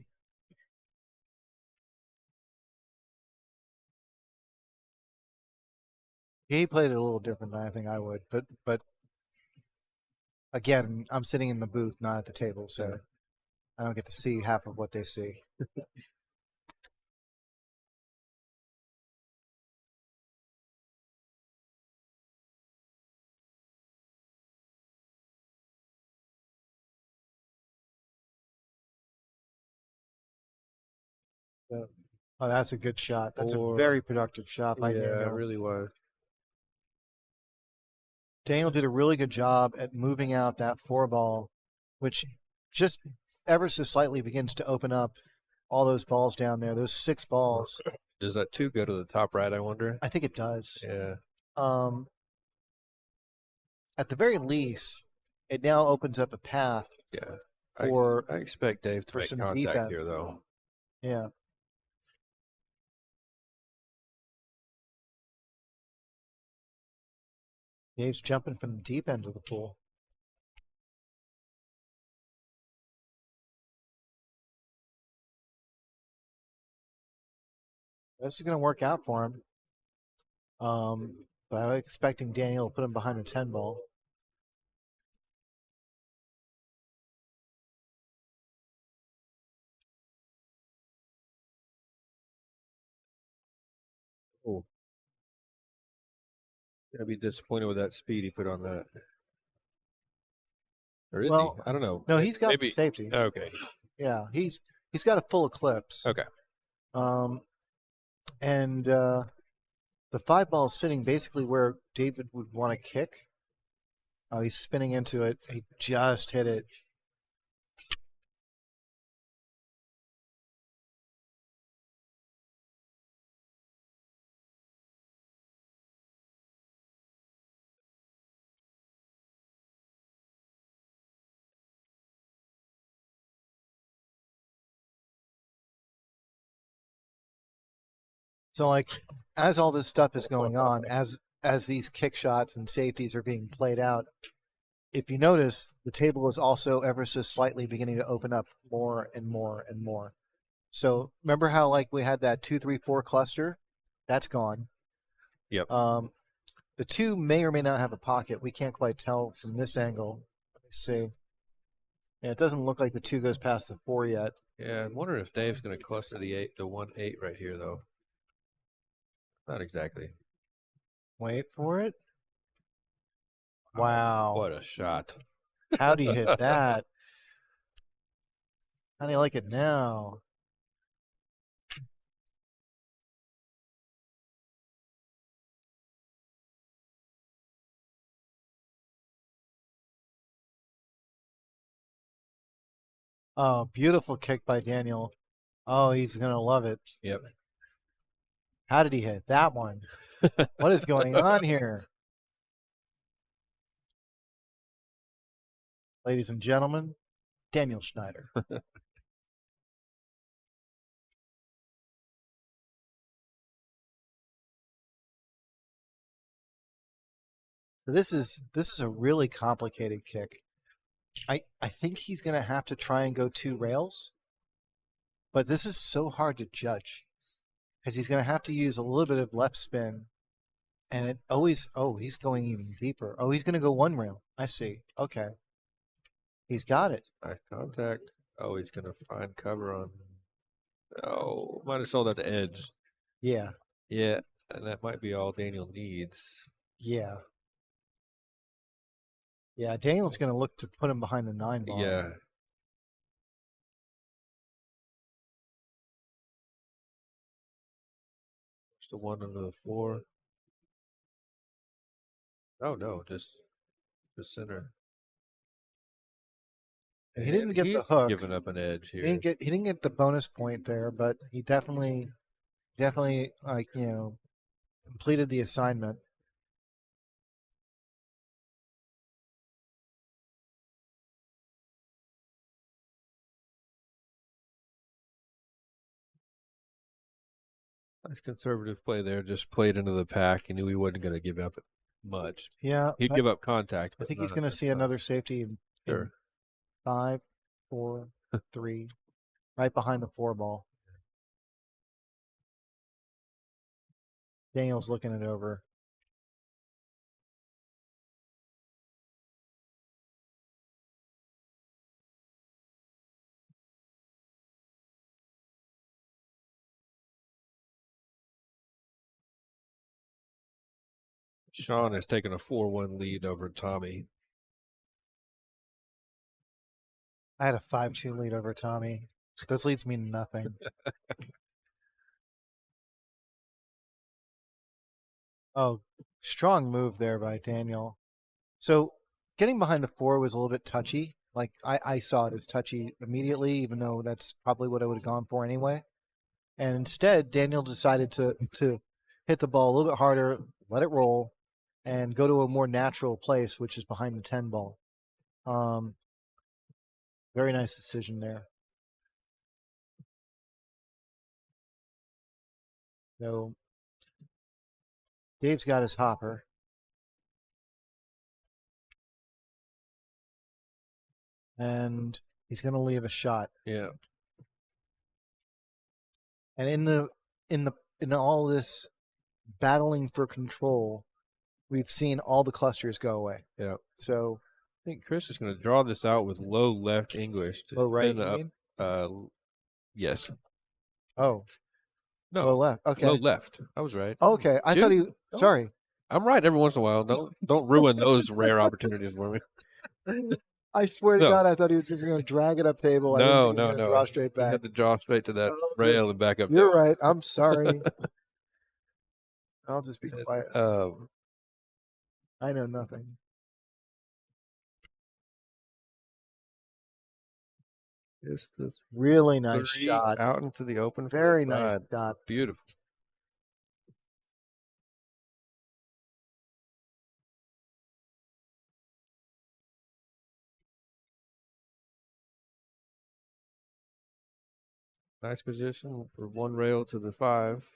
He played it a little different than I think I would, but again, I'm sitting in the booth, not at the table, so I don't get to see half of what they see. So, oh, that's a good shot. That's a very productive shot by
Yeah,
Daniel.
it really was.
Daniel did a really good job at moving out that 4 ball, which just ever so slightly begins to open up all those balls down there, those 6 balls.
Does that 2 go to the top right, I wonder?
I think it does.
Yeah.
At the very least, it now opens up a path
Yeah.
for
I expect Dave to
for
make
some
contact
defense.
here, though.
Yeah. Dave's jumping from the deep end of the pool. This is going to work out for him. But I'm expecting Daniel to put him behind the 10 ball.
Oh. I'd be disappointed with that speed he put on that. Or is
Well,
he? I don't know.
No, he's got
Maybe.
the safety.
Okay.
Yeah, he's got a full eclipse.
Okay.
And the 5 ball is sitting basically where David would want to kick. Oh, he's spinning into it. He just hit it. So, like, as all this stuff is going on, as these kick shots and safeties are being played out, if you notice, the table is also ever so slightly beginning to open up more and more and more. So remember how like we had that 2, 3, 4 cluster? That's gone.
Yep.
The 2 may or may not have a pocket. We can't quite tell from this angle. Let me see. Yeah, it doesn't look like the 2 goes past the 4 yet.
Yeah, I'm wondering if Dave's going to cluster the 1-8 right here, though. Not exactly.
Wait for it. Wow.
What a shot.
How do you hit that? How do you like it now? Oh, beautiful kick by Daniel. Oh, he's going to love it.
Yep.
How did he hit that one? What is going on here? Ladies and gentlemen, Daniel Schneider. So this is a really complicated kick. I think he's going to have to try and go 2 rails, but this is so hard to judge because he's going to have to use a little bit of left spin, and it always he's going even deeper. Oh, he's going to go 1 rail. I see. Okay, he's got it.
Nice contact. Oh, he's going to find cover on. Oh, might have sold at the edge.
Yeah.
Yeah, and that might be all Daniel needs.
Yeah. Yeah, Daniel's going to look to put him behind the 9 ball.
Yeah. Just a 1 under the 4. Oh no, just the center.
He didn't get the
He's
hook.
giving up an edge
He
here.
didn't get the bonus point there, but he definitely like, you know, completed the assignment.
Nice conservative play there. Just played into the pack. He knew he wasn't going to give up much.
Yeah,
He'd give up contact.
I
but
think
not
he's
at
going to
that
see
time.
another safety in
Sure.
5, 4, 3, right behind the 4 ball. Daniel's looking it over.
Sean has taken a 4-1 lead over Tommy.
I had a 5-2 lead over Tommy. Those leads mean nothing. Oh, strong move there by Daniel. So getting behind the 4 was a little bit touchy. Like I saw it as touchy immediately, even though that's probably what I would have gone for anyway. And instead, Daniel decided to hit the ball a little bit harder, let it roll, and go to a more natural place, which is behind the 10 ball. Very nice decision there. So Dave's got his hopper. And he's going to leave a shot.
Yeah.
And in all this battling for control, we've seen all the clusters go away.
Yeah.
So
I think Chris is going to draw this out with low left English. To
low right,
pin
you
up.
mean?
Yes.
Oh,
No.
low left. Okay.
Low left. I was right.
Okay. I thought he.
Oh.
Sorry.
I'm right every once in a while. Don't ruin those rare opportunities for me.
I swear to
No.
God, I thought he was just going to drag it up table. I didn't
No,
think he was
no,
gonna
no.
Draw straight
He
back.
had to draw straight to that
Oh,
rail and back up.
You're
there.
right. I'm sorry. I'll just be quiet. I know nothing.
Just this
Really nice
three
shot.
out into the open. for the
Very nice
side.
shot.
Beautiful. Nice position for one rail to the 5.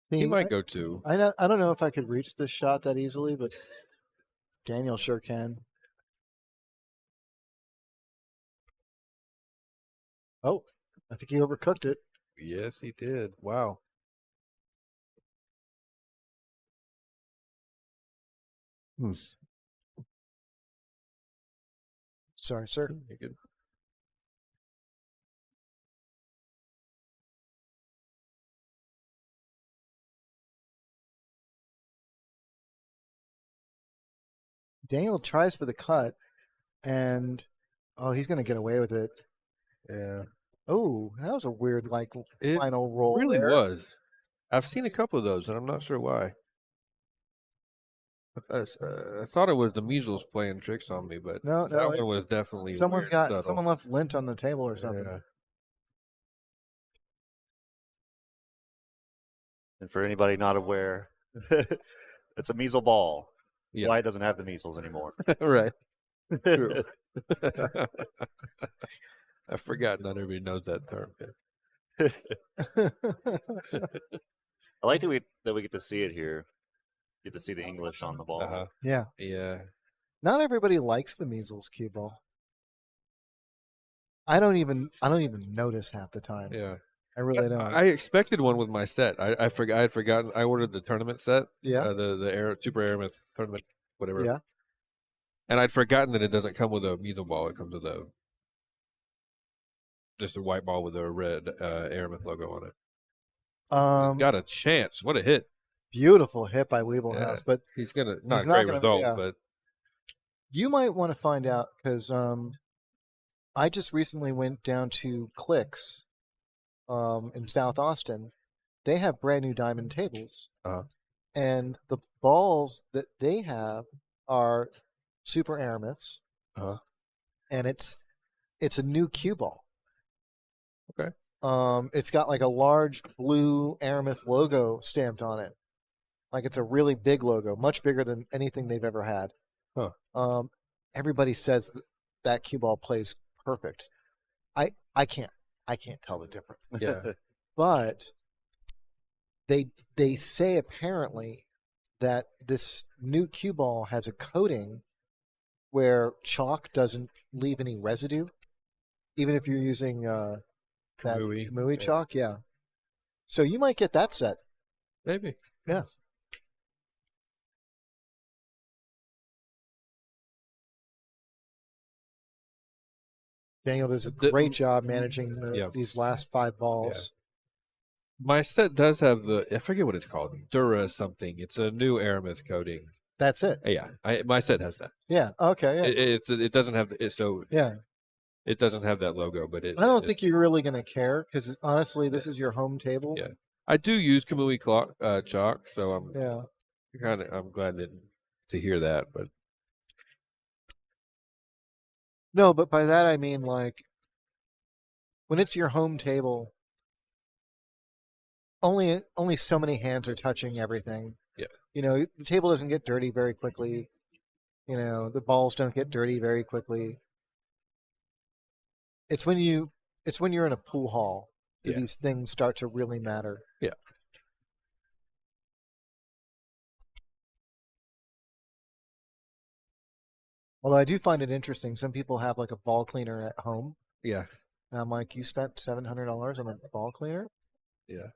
He
See,
might go 2.
I don't know if I could reach this shot that easily, but Daniel sure can. Oh, I think he overcooked it.
Yes, he did. Wow.
Sorry, sir.
You're good.
Daniel tries for the cut, and he's going to get away with it.
Yeah.
Oh, that was a weird, like,
It
final roll.
really
there.
was. I've seen a couple of those, and I'm not sure why. I thought it was the measles playing tricks on me, but
No,
that
no,
one was definitely
Someone's
weird,
got
subtle.
someone left lint on the table or something.
Yeah.
And for anybody not aware, it's a measles ball.
Yeah.
Wyatt doesn't have the measles anymore.
Right. True. I forgot not everybody knows that term.
I like that we get to see it here. Get to see the English on the ball.
Uh-huh.
Yeah.
Yeah.
Not everybody likes the measles cue ball. I don't even notice half the time.
Yeah.
I really don't.
I expected one with my set. I forgot. I had forgotten. I ordered the tournament set.
Yeah.
The Super Airmouth tournament, whatever.
Yeah.
And I'd forgotten that it doesn't come with a measles ball. It comes with just a white ball with a red Airmouth logo on it. Got a chance. What a hit!
Beautiful hit by Wiebelhaus,
Yeah.
but
He's not
not
a great
gonna-
result,
yeah.
but
you might want to find out because I just recently went down to Clicks in South Austin, they have brand new diamond tables,
Uh-huh.
and the balls that they have are super aramiths,
Uh-huh.
and it's a new cue ball.
Okay.
It's got like a large blue aramith logo stamped on it. Like it's a really big logo, much bigger than anything they've ever had.
Huh.
Everybody says that cue ball plays perfect. I can't tell the difference.
Yeah.
But they say apparently that this new cue ball has a coating where chalk doesn't leave any residue, even if you're using that Kamui chalk. Yeah. So you might get that set.
Maybe.
Yeah. Daniel does a great job managing these last 5 balls.
My set does have I forget what it's called, Dura something. It's a new aramith coating.
That's it.
Yeah, my set has that.
Yeah. Okay. Yeah.
It doesn't have
yeah.
It doesn't have that logo, but
I don't think you're really going to care because honestly, this is your home table.
Yeah, I do use Kamui chalk, so I'm I'm glad to hear that. But
no, but by that I mean like when it's your home table, only so many hands are touching everything.
Yeah,
the table doesn't get dirty very quickly. The balls don't get dirty very quickly. It's when you're in a pool hall that these things start to really matter.
Yeah.
Although I do find it interesting, some people have like a ball cleaner at home.
Yeah.
And I'm like, you spent $700 on a ball cleaner?
Yeah.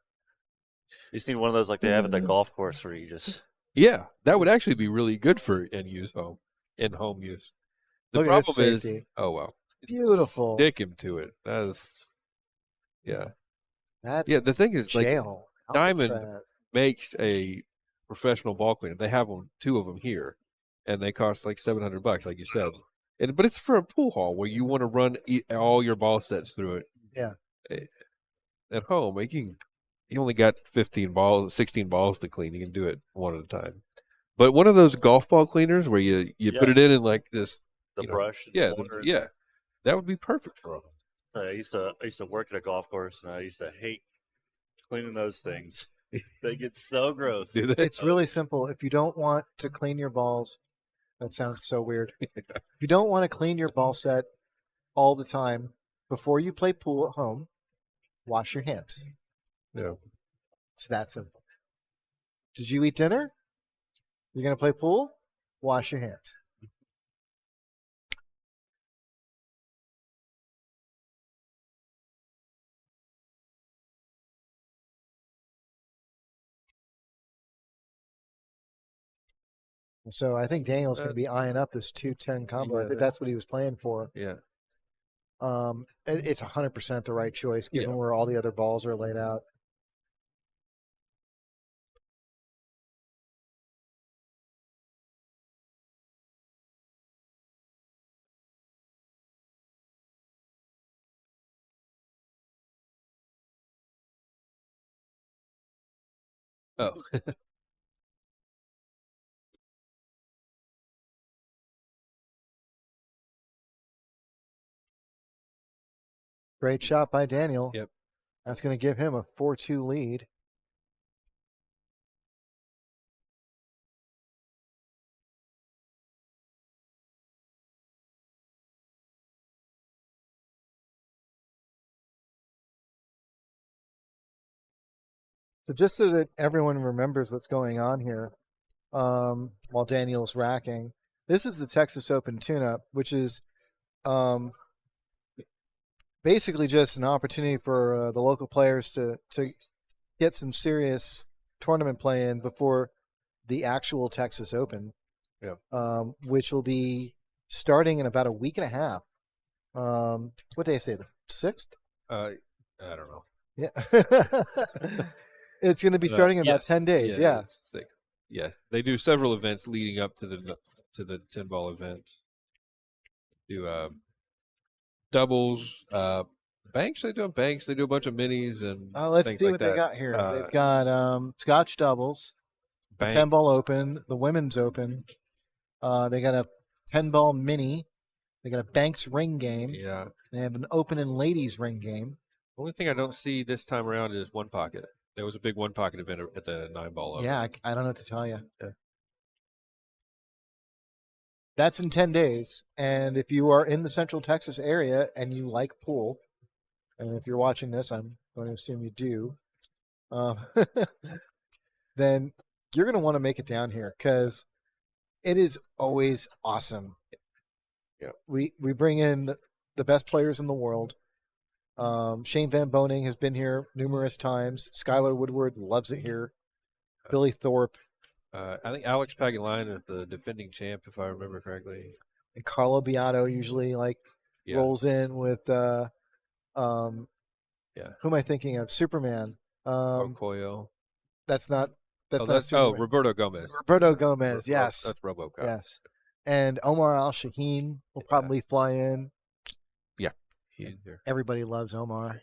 You just need one of those like they have at the golf course where you just.
Yeah, that would actually be really good for in-home use. The
Look at this
problem is,
safety.
oh well,
Beautiful.
Stick him to it. That is, yeah.
That's
The thing is,
jail.
Diamond makes a professional ball cleaner. They have 2 of them here, and they cost like $700, like you said. But it's for a pool hall where you want to run all your ball sets through it.
Yeah.
At home, you only got 16 balls to clean. You can do it one at a time. But one of those golf ball cleaners where you put it in and like this,
brush.
That would be perfect for them.
I used to work at a golf course, and I used to hate cleaning those things. They get so gross.
Do they?
It's really simple. If you don't want to clean your balls, that sounds so weird. If you don't want to clean your ball set all the time before you play pool at home, wash your hands.
Yeah.
It's that simple. Did you eat dinner? You're going to play pool? Wash your hands. So I think Daniel's going to be eyeing up this 210 combo. I think that's what he was playing for.
Yeah.
It's 100% the right choice given where all the other balls are laid out.
Oh.
Great shot by Daniel.
Yep.
That's going to give him a 4-2 lead. So just so that everyone remembers what's going on here, while Daniel's racking, this is the Texas Open tune-up, which is basically just an opportunity for the local players to get some serious tournament play in before the actual Texas Open, which will be starting in about a week and a half. What day is it? The 6th?
I don't know.
Yeah. It's going to be starting in about 10 days. Yeah.
Sick. Yeah. They do several events leading up to the 10-ball event. Do doubles, Banks, they do banks. They do a bunch of minis and
Let's
things
see
like
what
that.
they got here. They've got Scotch doubles, the
bank.
10-ball open, the women's open. They got a 10-ball mini. They got a Banks ring game.
Yeah.
They have an open and ladies ring game.
The only thing I don't see this time around is one pocket. There was a big one pocket event at the 9-ball.
Yeah, I don't know what to tell you.
Yeah.
That's in 10 days. And if you are in the Central Texas area and you like pool, and if you're watching this, I'm going to assume you do, then you're going to want to make it down here because it is always awesome.
Yeah.
We bring in the best players in the world. Shane Van Boning has been here numerous times. Skylar Woodward loves it here. Billy Thorpe.
I think Alex Pagulayan is the defending champ, if I remember correctly.
And Carlo Beato usually rolls in with
Yeah.
who am I thinking of? Superman.
Coyo.
That's not
That's
Superman.
Roberto Gomez.
Roberto Gomez, yes.
That's RoboCop.
Yes. And Omar Al Shaheen will probably fly in.
Yeah. He's there.
Everybody loves Omar.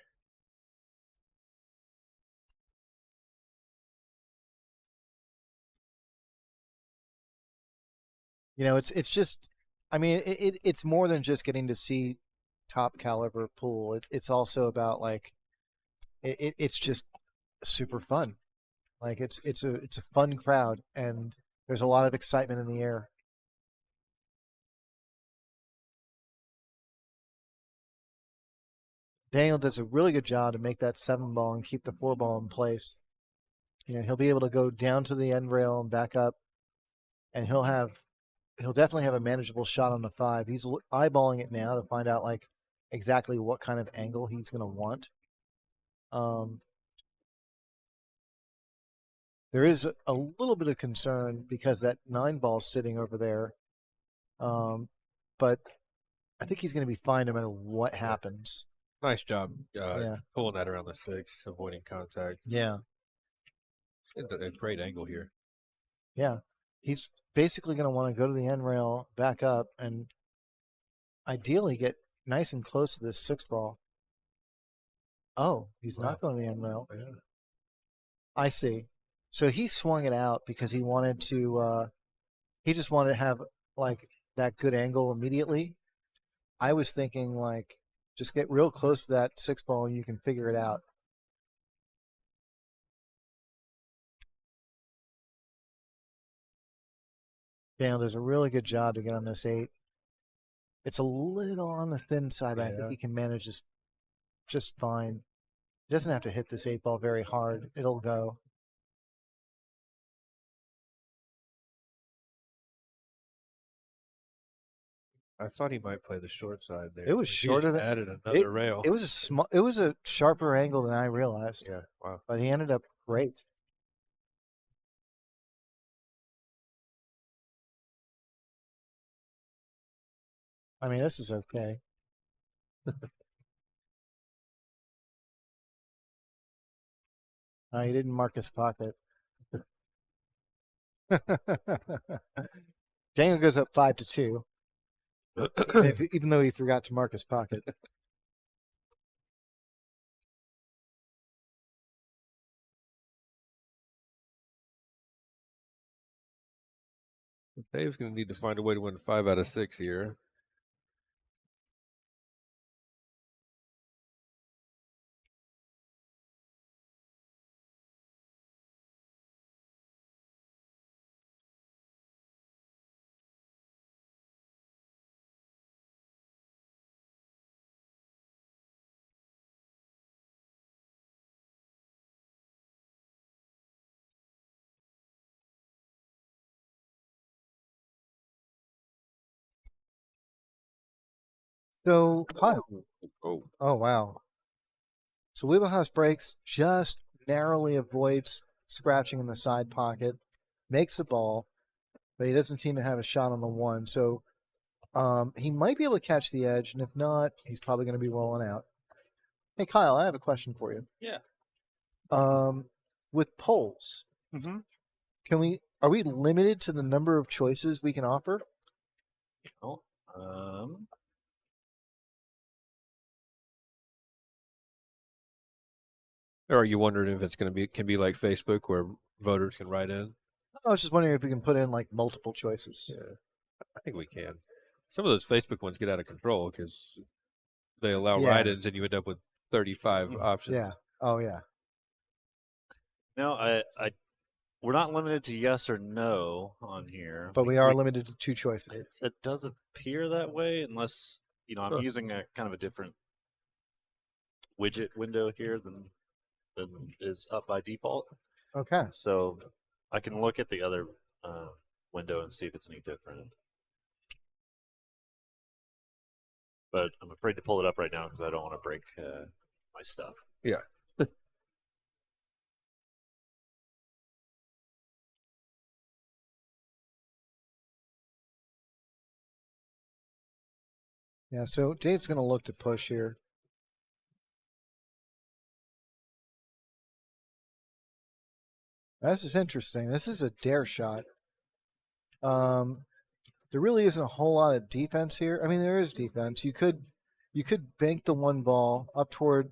You know, it's just, I mean, it's more than just getting to see top caliber pool. It's also about it's just super fun. Like it's a fun crowd, and there's a lot of excitement in the air. Daniel does a really good job to make that 7-ball and keep the 4-ball in place. You know, he'll be able to go down to the end rail and back up, and he'll definitely have a manageable shot on the 5. He's eyeballing it now to find out exactly what kind of angle he's going to want. There is a little bit of concern because that 9-ball's sitting over there, but I think he's going to be fine no matter what happens.
Nice job pulling that around the 6, avoiding contact.
Yeah.
It's a great angle here.
Yeah. He's basically going to want to go to the end rail, back up, and ideally get nice and close to this 6-ball. Oh, he's not going to the end rail.
Yeah.
I see. So he swung it out because he wanted to he just wanted to have that good angle immediately. I was thinking just get real close to that 6-ball and you can figure it out. Daniel does a really good job to get on this 8. It's a little on the thin side, but I think he can manage this just fine. He doesn't have to hit this 8-ball very hard. It'll go.
I thought he might play the short side there.
It was
He
shorter
just
than
added another rail.
It was a sharper angle than I realized.
Yeah, wow.
But he ended up great. I mean, this is okay. He didn't mark his pocket. Daniel goes up 5-2. Even though he forgot to mark his pocket.
Dave's going to need to find a way to win 5 out of 6 here.
So, Kyle.
Oh,
Wow. So Wiebelhaus breaks, just narrowly avoids scratching in the side pocket, makes the ball, but he doesn't seem to have a shot on the 1. So he might be able to catch the edge, and if not, he's probably going to be rolling out. Hey, Kyle, I have a question for you.
Yeah.
With polls, are we limited to the number of choices we can offer?
Or are you wondering if it's going to be like Facebook where voters can write in?
I was just wondering if we can put in like multiple choices.
Yeah, I think we can. Some of those Facebook ones get out of control because they allow
Yeah.
write-ins and you end up with 35 options.
Yeah. Oh yeah.
No, we're not limited to yes or no on here,
But we are limited to 2 choices.
It does appear that way, unless I'm using a kind of a different widget window here than is up by default.
Okay.
So I can look at the other window and see if it's any different. But I'm afraid to pull it up right now because I don't want to break my stuff.
Yeah.
Yeah, so Dave's going to look to push here. This is interesting. This is a dare shot. There really isn't a whole lot of defense here. I mean, there is defense. You could bank the 1 ball up toward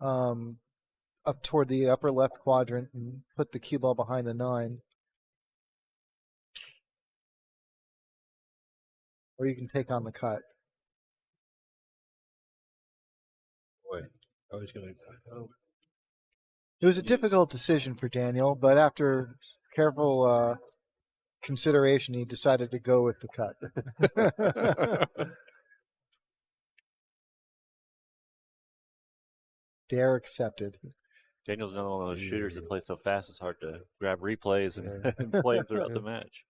the upper left quadrant and put the cue ball behind the 9. Or you can take on the cut.
Boy, I was going to.
It was a difficult decision for Daniel, but after careful consideration, he decided to go with the cut. Dare accepted.
Daniel's another one of those shooters that plays so fast it's hard to grab replays and play them throughout the match.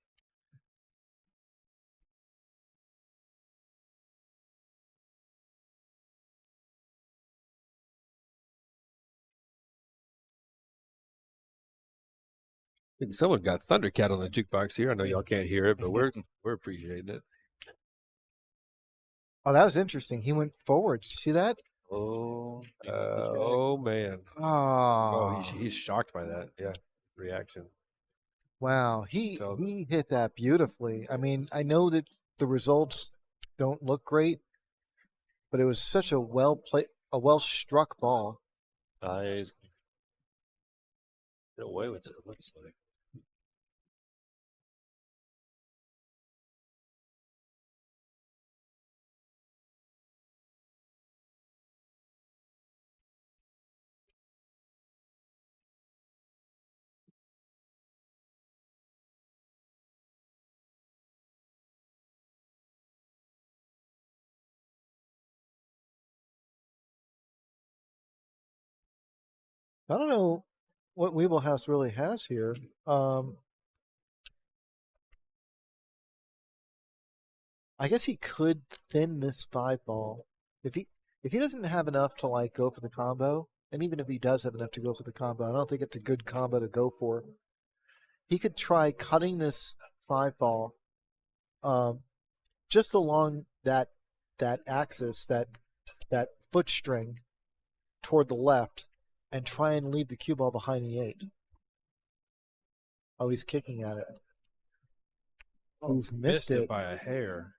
Someone got Thundercat on the jukebox here. I know y'all can't hear it, but we're appreciating it.
Oh, that was interesting. He went forward. Did you see that?
Oh, man.
Oh,
He's shocked by that. Yeah, reaction.
wow. He hit that beautifully. I mean, I know that the results don't look great, but it was such a well struck ball.
He's get away with it. It looks like.
I don't know what Wiebelhaus really has here. I guess he could thin this 5 ball if he doesn't have enough to like go for the combo, and even if he does have enough to go for the combo, I don't think it's a good combo to go for. He could try cutting this 5 ball just along that axis, that foot string toward the left, and try and leave the cue ball behind the 8. Oh, he's kicking at it. He's missed it
by a hair.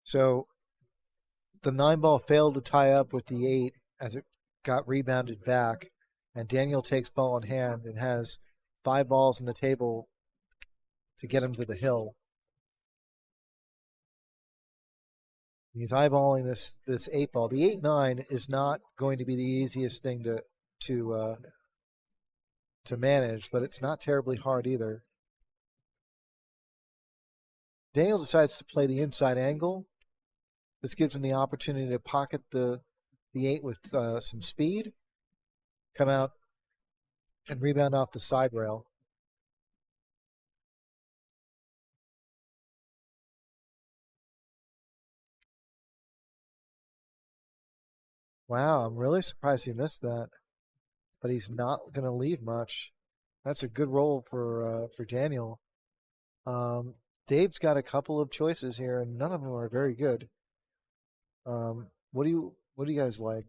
So the 9 ball failed to tie up with the 8 as it got rebounded back, and Daniel takes ball in hand and has 5 balls on the table to get him to the hill. He's eyeballing this 8 ball. The 8-9 is not going to be the easiest thing to manage, but it's not terribly hard either. Daniel decides to play the inside angle. This gives him the opportunity to pocket the 8 with some speed, come out and rebound off the side rail. Wow, I'm really surprised he missed that, but he's not going to leave much. That's a good roll for Daniel. Dave's got a couple of choices here, and none of them are very good. What do you guys like?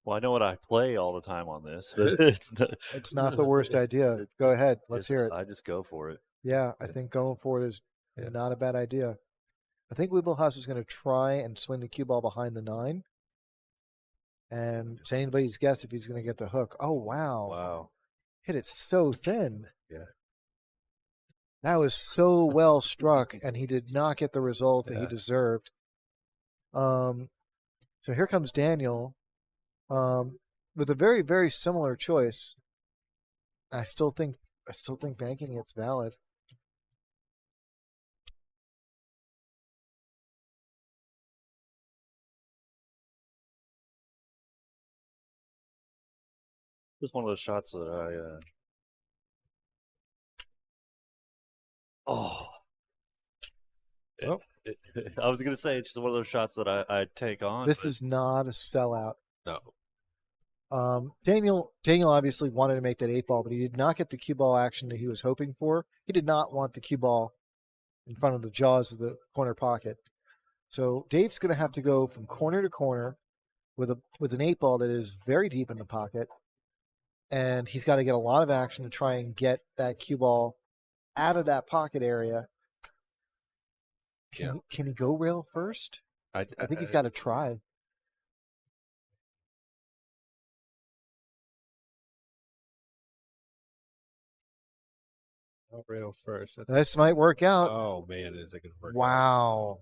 Well, I know what I play all the time on this. It's
not the worst idea. Go ahead, let's hear it.
I just go for it.
Yeah, I think going for it is not a bad idea. I think Wiebelhaus is going to try and swing the cue ball behind the 9. And it's anybody's guess if he's going to get the hook. Oh, wow.
Wow.
Hit it so thin.
Yeah.
That was so well struck, and he did not get the result that he deserved. So here comes Daniel with a very, very similar choice. I still think banking it's valid.
Just one of those shots that I.
Oh.
I was gonna say it's just one of those shots that I take on.
This is not a sellout.
No.
Daniel obviously wanted to make that 8 ball, but he did not get the cue ball action that he was hoping for. He did not want the cue ball in front of the jaws of the corner pocket. So Dave's going to have to go from corner to corner with an 8 ball that is very deep in the pocket, and he's got to get a lot of action to try and get that cue ball out of that pocket area. Can he go rail first? I think he's got to try.
Rail first.
This might work out.
Oh man, is it going to work?
Wow.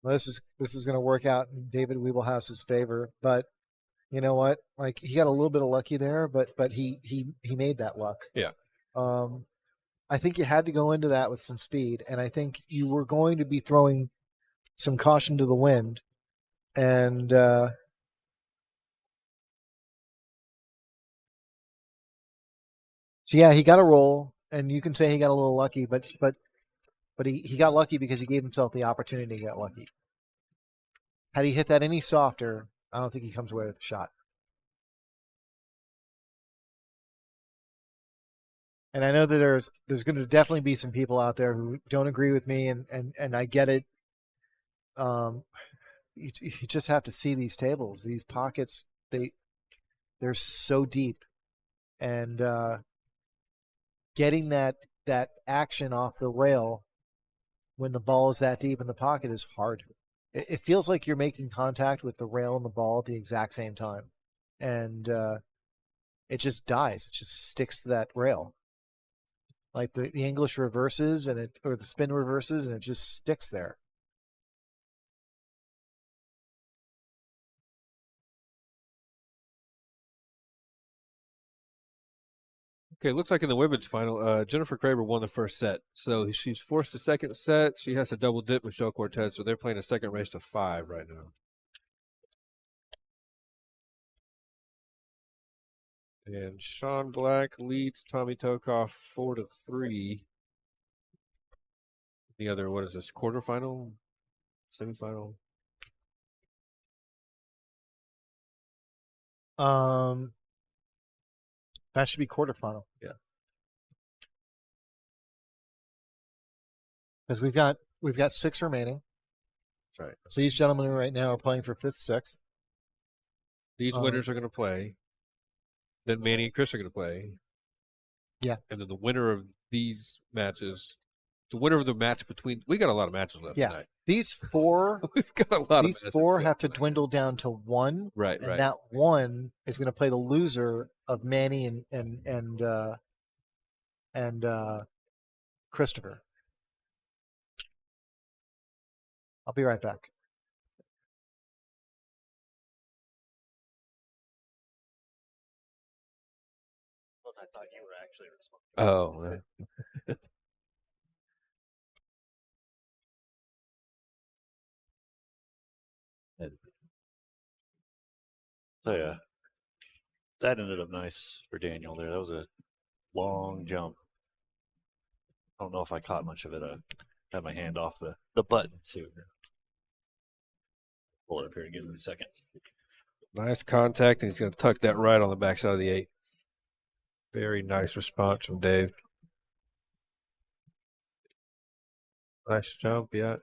Well, this is going to work out in David Wiebelhaus's favor, but you know what? Like he got a little bit of lucky there, but he made that luck.
Yeah.
I think you had to go into that with some speed, and I think you were going to be throwing some caution to the wind, and so yeah, he got a roll, and you can say he got a little lucky, but he got lucky because he gave himself the opportunity to get lucky. Had he hit that any softer, I don't think he comes away with a shot. And I know that there's going to definitely be some people out there who don't agree with me, and I get it. You just have to see these tables, these pockets. They're so deep, and getting that action off the rail when the ball is that deep in the pocket is hard. It feels like you're making contact with the rail and the ball at the exact same time, and it just dies. It just sticks to that rail. Like the English reverses or the spin reverses, and it just sticks there.
Okay, looks like in the women's final, Jennifer Kraber won the first set. So she's forced the second set. She has to double dip with Michelle Cortez, so they're playing a second race to 5 right now. And Sean Black leads Tommy Tokoph 4-3. The other, what is this, quarterfinal? Semifinal?
That should be quarterfinal.
Yeah.
Because we've got 6 remaining.
That's right.
So these gentlemen right now are playing for 5th, 6th.
These winners are going to play. Then Manny and Chris are going to play.
Yeah.
And then the winner of these matches, the winner of the match between, we got a lot of matches left tonight.
These 4,
we've got a lot
these
of
4 have to dwindle down to 1.
Right,
and
right.
that 1 is going to play the loser of Manny and Cristopher. I'll be right back.
I thought you were actually responsible.
Oh, man.
So yeah, that ended up nice for Daniel there. That was a long jump. I don't know if I caught much of it. I had my hand off the button too. Pull it up here and give him a second.
Nice contact, and he's going to tuck that right on the backside of the 8. Very nice response from Dave. Nice jump, yeah.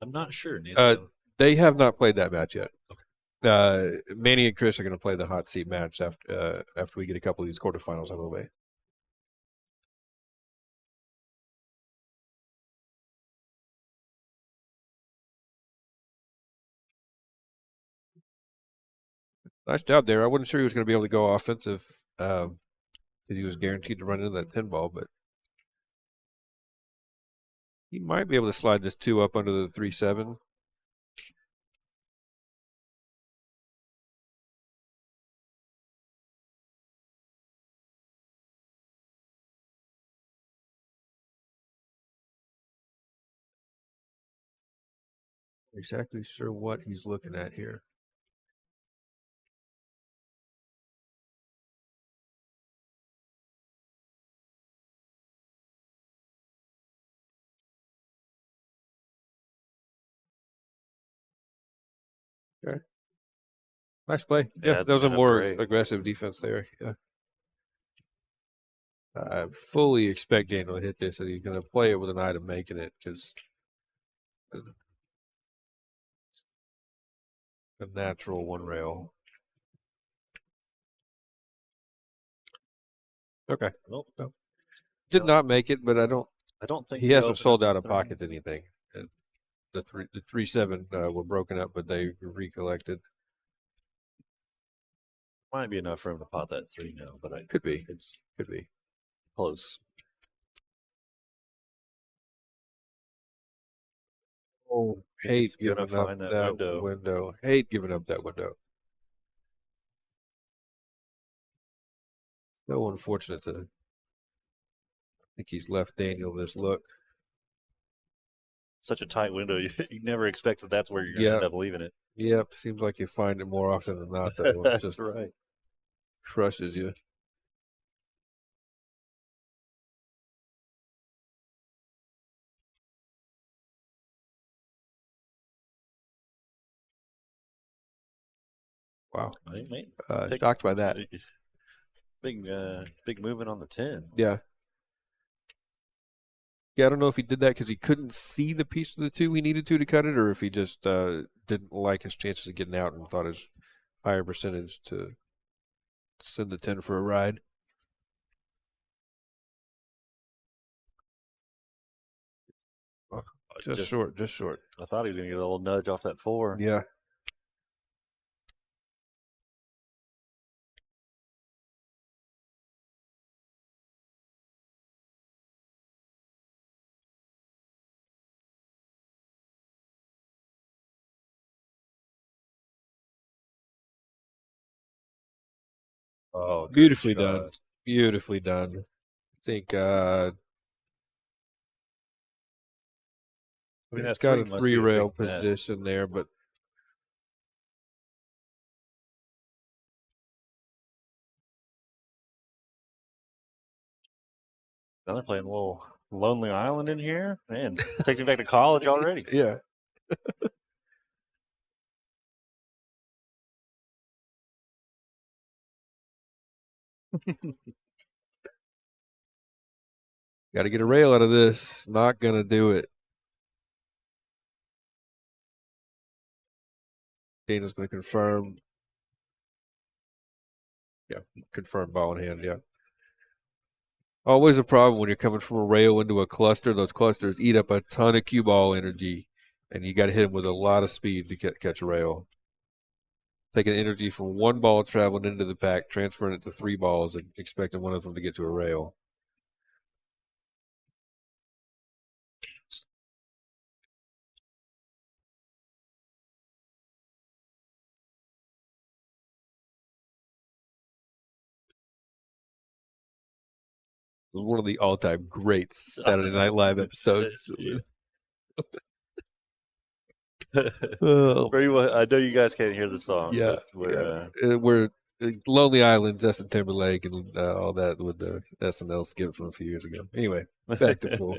I'm not sure. Neither.
They have not played that match yet. Manny and Chris are going to play the hot seat match after we get a couple of these quarterfinals out of the way. Nice job there. I wasn't sure he was going to be able to go offensive. He was guaranteed to run into that pinball, but he might be able to slide this 2 up under the 3-7. Exactly sure what he's looking at here. Okay. Nice play. Yeah, that was a more aggressive defense there. Yeah. I fully expect Daniel to hit this, and he's going to play it with an eye to making it because a natural one rail. Okay.
Nope.
No. Did not make it, but I don't
think
he hasn't sold out of pocket anything. The 3-7 were broken up, but they recollected.
Might be enough for him to pot that 3 now, but
Could be.
It's
Could be.
close.
Oh, hate giving up
find
that window. Hate giving up that window. So unfortunate to. I think he's left Daniel this look.
Such a tight window. You never expect that's where you're going to end up leaving it.
Yep. Seems like you find it more often than not. Though.
That's
just
right.
Crushes you. Wow. Docked by that.
Big movement on the 10.
Yeah. Yeah, I don't know if he did that because he couldn't see the piece of the 2 he needed to cut it, or if he just didn't like his chances of getting out and thought his higher percentage to send the 10 for a ride. Oh, just short.
I thought he was going to get a little nudge off that 4.
Yeah.
Oh,
beautifully done. Beautifully done. I think it's got a 3 rail position there, but
now they're playing a little Lonely Island in here. Man, takes me back to college already.
Yeah. Got to get a rail out of this. Not going to do it. Dana's going to confirm. Yeah, confirm ball in hand, yeah. Always a problem when you're coming from a rail into a cluster. Those clusters eat up a ton of cue ball energy, and you got to hit them with a lot of speed to catch a rail. Taking energy from 1 ball traveling into the pack, transferring it to 3 balls, and expecting one of them to get to a rail. One of the all-time great Saturday Night Live episodes. Oh,
Pretty much, I know you guys can't hear the song.
yeah,
but
we're Lonely Island, Justin Timberlake, and all that with the SNL skit from a few years ago. Anyway, back to pool.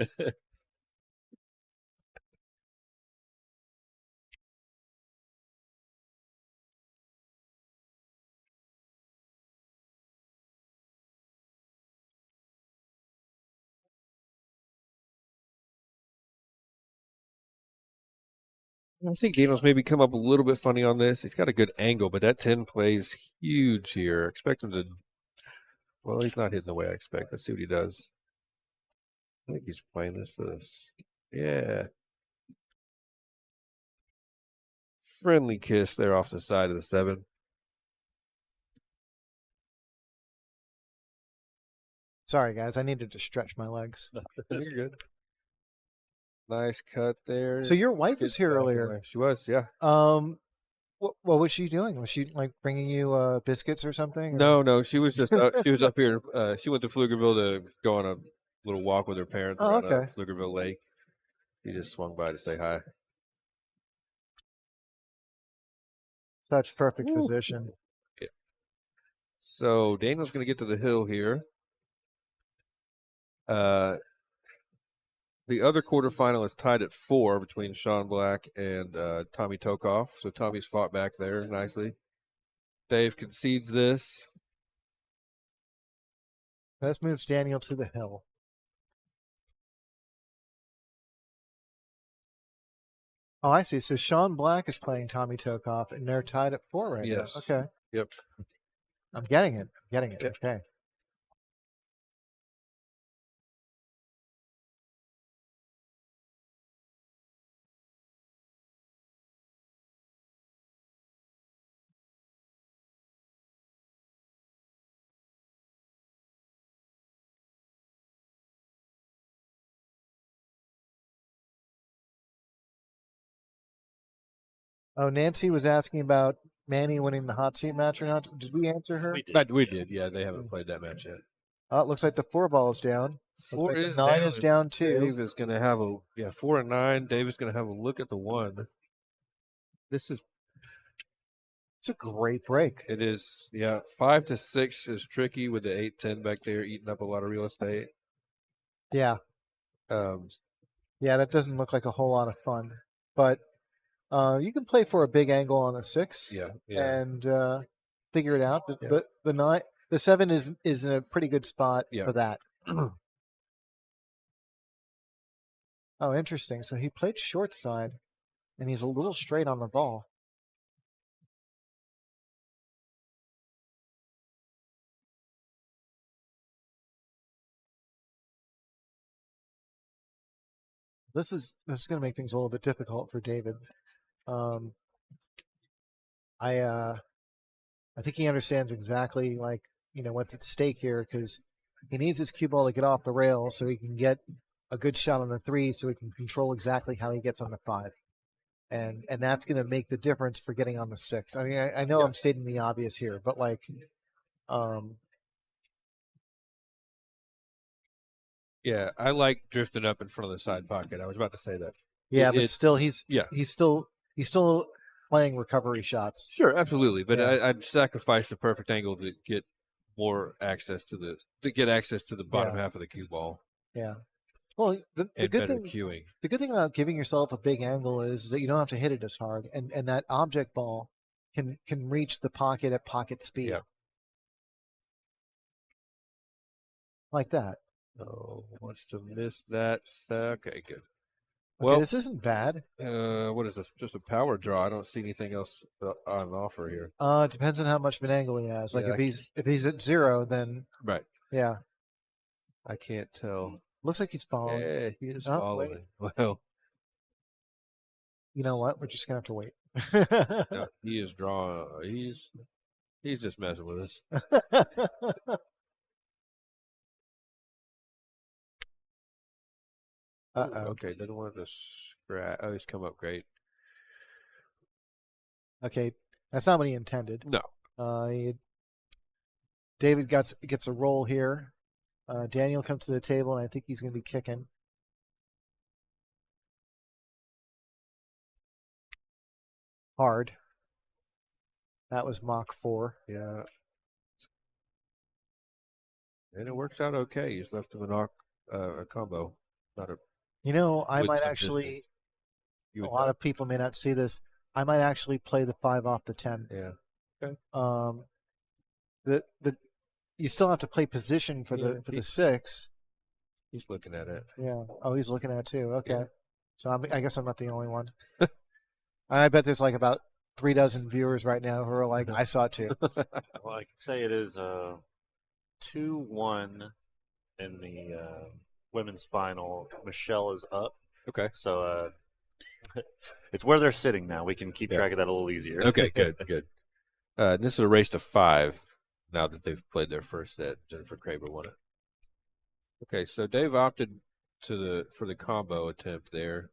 I think Daniel's maybe come up a little bit funny on this. He's got a good angle, but that 10 plays huge here. Expect him to. Well, he's not hitting the way I expect. Let's see what he does. I think he's playing this for this. Yeah. Friendly kiss there off the side of the 7.
Sorry, guys. I needed to stretch my legs.
You're good. Nice cut there.
So your wife was
Kiss
here
back
earlier.
away. She was, yeah.
What was she doing? Was she like bringing you biscuits or something?
No. She was just she was up here. She went to Pflugerville to go on a little walk with her parents
Oh,
around
okay.
Pflugerville Lake. He just swung by to say hi.
Such perfect position.
Yeah. So Daniel's going to get to the hill here. The other quarterfinal is tied at 4 between Sean Black and Tommy Tokoph. So Tommy's fought back there nicely. Dave concedes this.
This moves Daniel to the hill. Oh, I see. So Sean Black is playing Tommy Tokoph, and they're tied at 4 right
Yes.
now. Okay.
Yep.
I'm getting it.
Yep.
Okay. Oh, Nancy was asking about Manny winning the hot seat match or not. Did we answer her?
We did. Yeah, they haven't played that match yet.
Oh, it looks like the 4 ball is down. Looks
4
like the
is
9
down.
is down too.
Dave is going to have 4 and 9. Dave is going to have a look at the 1. This is.
It's a great break.
It is. Yeah, 5 to 6 is tricky with the 8-10 back there eating up a lot of real estate.
Yeah. Yeah, that doesn't look like a whole lot of fun. But you can play for a big angle on the 6.
Yeah.
And figure it out. The 7 is in a pretty good spot for that. Oh, interesting. So he played short side, and he's a little straight on the ball. This is going to make things a little bit difficult for David. I think he understands exactly what's at stake here, because he needs his cue ball to get off the rail so he can get a good shot on the 3, so he can control exactly how he gets on the 5, and that's going to make the difference for getting on the 6. I mean, I know I'm stating the obvious here, but
yeah, I like drifting up in front of the side pocket. I was about to say that.
Yeah, but still, he's still playing recovery shots.
Sure, absolutely. But I'd sacrifice the perfect angle to get more access to the bottom half of the cue ball.
Yeah. Well, the good thing
cueing.
The good thing about giving yourself a big angle is that you don't have to hit it as hard, and that object ball can reach the pocket at pocket speed.
Yeah.
Like that.
Oh, wants to miss that. Okay, good.
Well, this isn't bad.
What is this? Just a power draw. I don't see anything else on offer here.
It depends on how much of an angle he has. Like if he's at 0, then
right.
Yeah.
I can't tell.
Looks like he's following.
Yeah, he is following. Well,
you know what? We're just gonna have to wait.
No, he is drawing. He's just messing with us. Okay, didn't want to scratch. Oh, he's come up great.
Okay, that's not what he intended.
No.
David gets a roll here. Daniel comes to the table, and I think he's going to be kicking. Hard. That was Mach 4.
Yeah. And it works out okay. He's left him a combo. Not a.
You know, I
With
might
some
actually,
distance. You
a
would
lot
bet.
of people may not see this. I might actually play the 5 off the 10.
Yeah.
The you still have to play position for
Yeah,
the 6.
He's looking at it.
Yeah. Oh, he's looking at it too. Okay.
Yeah.
So I guess I'm not the only one. I bet there's like about 3 dozen viewers right now who are like, I saw it too.
Well, I can say it is 2-1 in the women's final. Michelle is up.
Okay.
So it's where they're sitting now. We can keep
Yeah.
track of that a little easier.
Okay, good. This is a race to 5 now that they've played their first set. Jennifer Kraber won it. Okay, so Dave opted for the combo attempt there.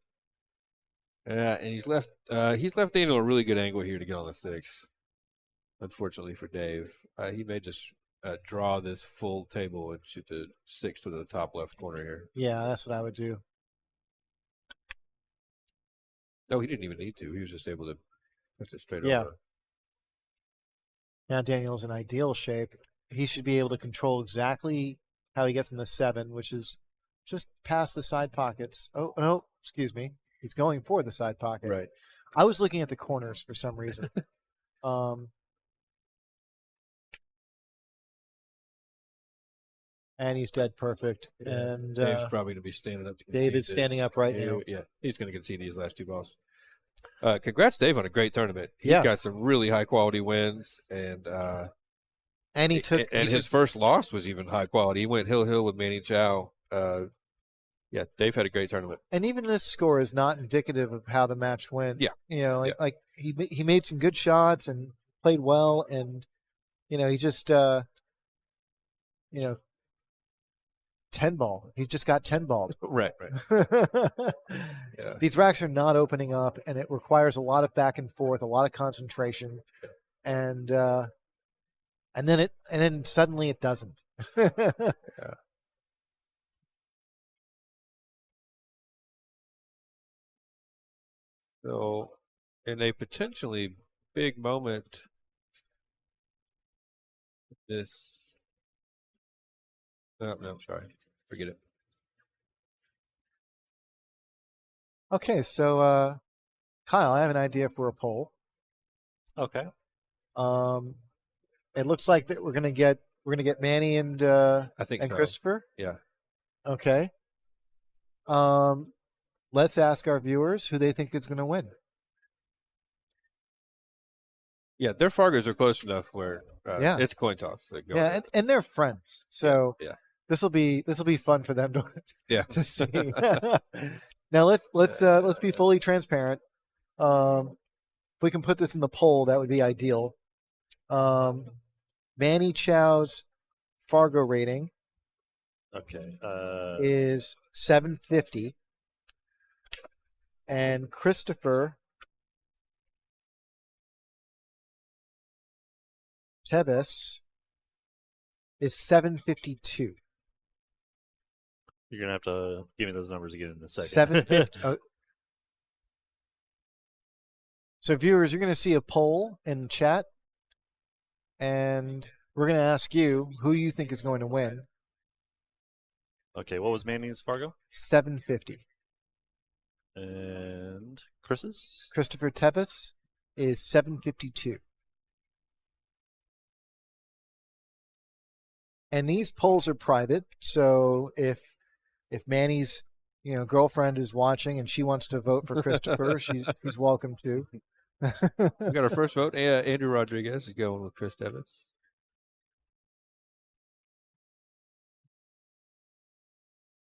And he's left Daniel a really good angle here to get on the 6. Unfortunately for Dave. He may just draw this full table and shoot the 6 to the top left corner here.
Yeah, that's what I would do.
No, he didn't even need to. He was just able to punch it straight
Yeah.
over.
Now Daniel's in ideal shape. He should be able to control exactly how he gets in the 7, which is just past the side pockets. Oh, no, excuse me. He's going for the side pocket.
Right.
I was looking at the corners for some reason. And he's dead perfect.
Yeah.
And
Dave's probably going to be standing up to concede
Dave is
this.
standing up right now.
Yeah, he's going to concede these last 2 balls. Congrats, Dave, on a great tournament. He's
Yeah.
got some really high quality wins, and
he took
his first loss was even high quality. He went hill with Manny Chau. Yeah, Dave had a great tournament.
And even this score is not indicative of how the match went.
Yeah.
You know, like he made some good shots and played well, and he just 10 ball. He just got 10 ball.
Right. Yeah.
These racks are not opening up, and it requires a lot of back and forth, a lot of concentration, and then suddenly it doesn't.
Yeah. So, in a potentially big moment, this. No, sorry. Forget it.
Okay, so Kyle, I have an idea for a poll.
Okay.
It looks like that we're gonna get Manny and
I think so.
Cristopher.
Yeah.
Okay. Let's ask our viewers who they think is going to win.
Yeah, their Fargos are close enough where
Yeah.
it's coin toss. They go
Yeah, and they're friends, so
yeah.
this will be fun for them to
Yeah.
to see. Now let's be fully transparent. If we can put this in the poll, that would be ideal. Manny Chau's Fargo rating
Okay.
is 750, and Cristopher Tevez is 752.
You're gonna have to give me those numbers again in a second.
750. So viewers, you're going to see a poll in the chat, and we're going to ask you who you think is going to win.
Okay. What was Manny's Fargo?
750.
And Chris's?
Cristopher Tevez is 752. And these polls are private, so if Manny's girlfriend is watching and she wants to vote for Cristopher, she's welcome to.
We got our first vote. Andrew Rodriguez is going with Chris Tevez.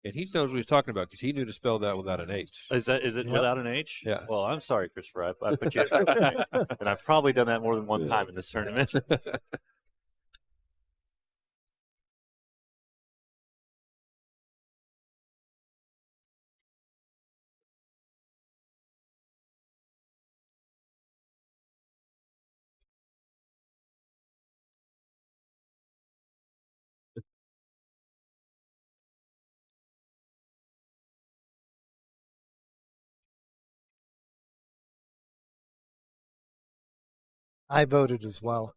And he knows what he's talking about because he knew to spell that without an H.
Is it
Yep.
without an H?
Yeah.
Well, I'm sorry, Christopher. I put you at that point. And I've probably done that more than one time in this tournament.
I voted as well.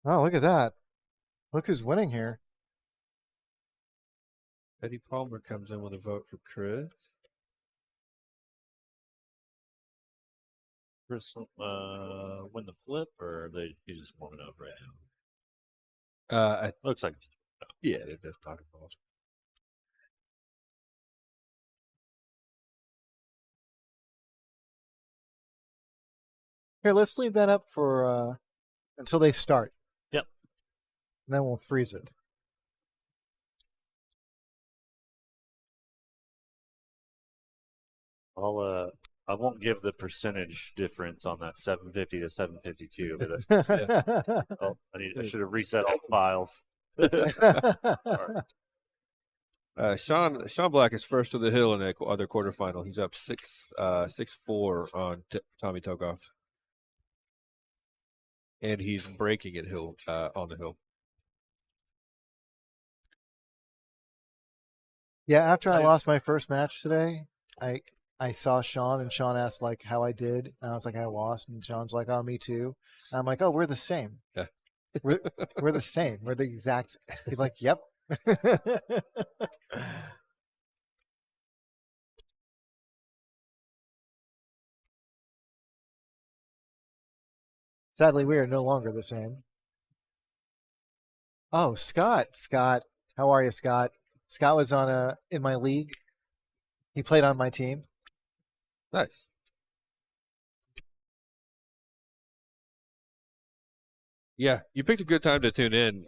Oh, look at that. Look who's winning here.
Eddie Palmer comes in with a vote for Chris.
Chris, win the flip, or he's just warming up right now?
It
Looks like.
yeah, they're just talking balls.
Here, let's leave that up for until they start.
Yep.
And then we'll freeze it.
I won't give the percentage difference on that 750 to 752, but I should have reset all the files.
Sean Black is first to the hill in the other quarterfinal. He's up 6-4 on Tommy Tokoph, and he's breaking it on the hill.
Yeah, after I lost my first match today, I saw Sean, and Sean asked like how I did, and I was like, I lost, and Sean's like, oh, me too. And I'm like, oh, we're the same.
Yeah.
We're the same. We're the exact. He's like, yep. Sadly, we are no longer the same. Oh, Scott, how are you, Scott? Scott was in my league. He played on my team.
Nice. Yeah, you picked a good time to tune in,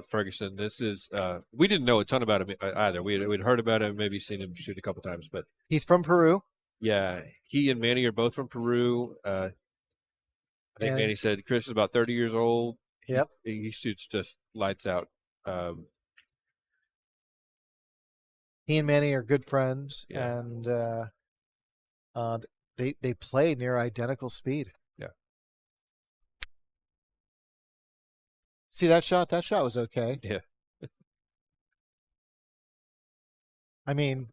Ferguson. This is we didn't know a ton about him either. We'd heard about him, maybe seen him shoot a couple times, but
He's from Peru.
yeah, he and Manny are both from Peru. I think
And-
Manny said Chris is about 30 years old.
Yep.
He shoots just lights out.
He and Manny are good friends,
Yeah.
and they play near identical speed.
Yeah.
See that shot? That shot was okay.
Yeah.
I mean,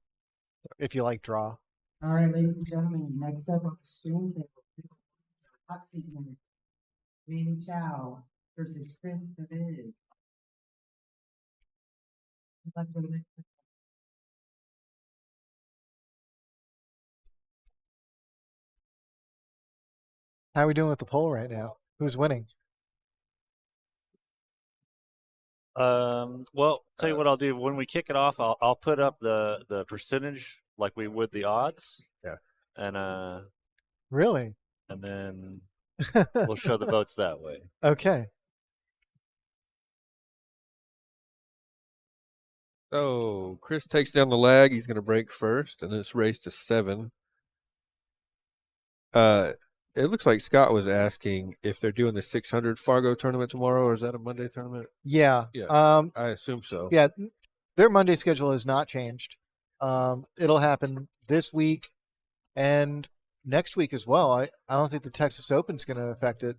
if you like draw.
All right, ladies and gentlemen, next up on the stream table, hot seat winner, Manny Chau versus Cristopher.
How are we doing with the poll right now? Who's winning?
Well, tell you what I'll do when we kick it off. I'll put up the percentage like we would the odds.
Yeah.
And
Really?
and then we'll show the votes that way.
Okay.
So Chris takes down the lag. He's going to break first, and it's raised to 7. It looks like Scott was asking if they're doing the 600 Fargo tournament tomorrow, or is that a Monday tournament?
Yeah.
Yeah. I assume so.
Yeah. Their Monday schedule has not changed. It'll happen this week and next week as well. I don't think the Texas Open's going to affect it.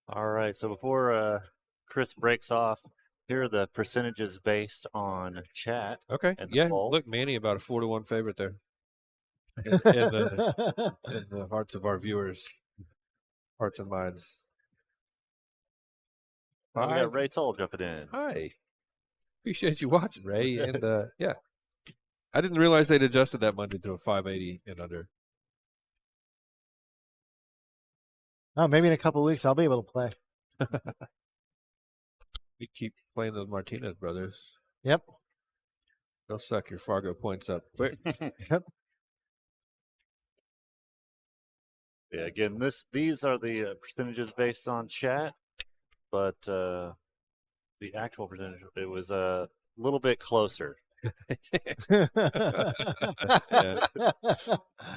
All right. So before Chris breaks off, here are the percentages based on chat.
Okay.
And the
Yeah.
poll.
Look, Manny about a 4-1 favorite there. In the hearts of our viewers, hearts and minds.
We
Hi.
got Ray Toll jumping in.
Hi. Appreciate you watching, Ray. And yeah, I didn't realize they'd adjusted that Monday to a 580 and under.
Oh, maybe in a couple of weeks I'll be able to play.
We keep playing those Martinez brothers.
Yep.
They'll suck your Fargo points up quick.
Yep.
Yeah, again, these are the percentages based on chat, but the actual percentage, it was a little bit closer.
Yeah.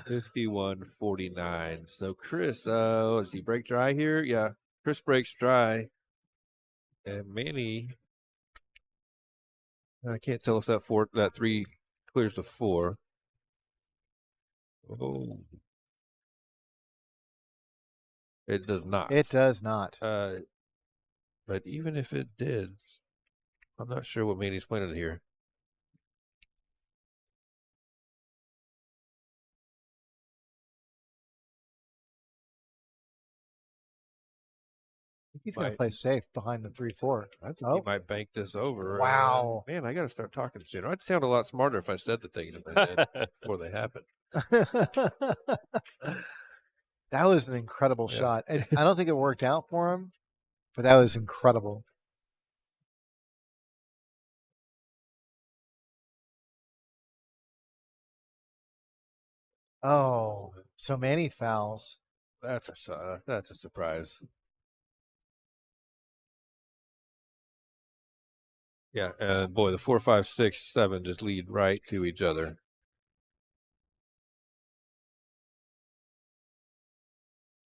51-49. So Chris, does he break dry here? Yeah, Chris breaks dry. And Manny, I can't tell if that 3 clears to 4. Oh. It does not.
It does not.
But even if it did, I'm not sure what Manny's planning here.
He's going to
might-
play safe behind the 3-4.
I think
Oh.
he might bank this over.
Wow.
Man, I got to start talking sooner. I'd sound a lot smarter if I said the things that I did before they happened.
That was an incredible
Yeah.
shot. I don't think it worked out for him, but that was incredible. Oh, so many fouls.
That's a surprise. Yeah, and boy, the 4, 5, 6, 7 just lead right to each other.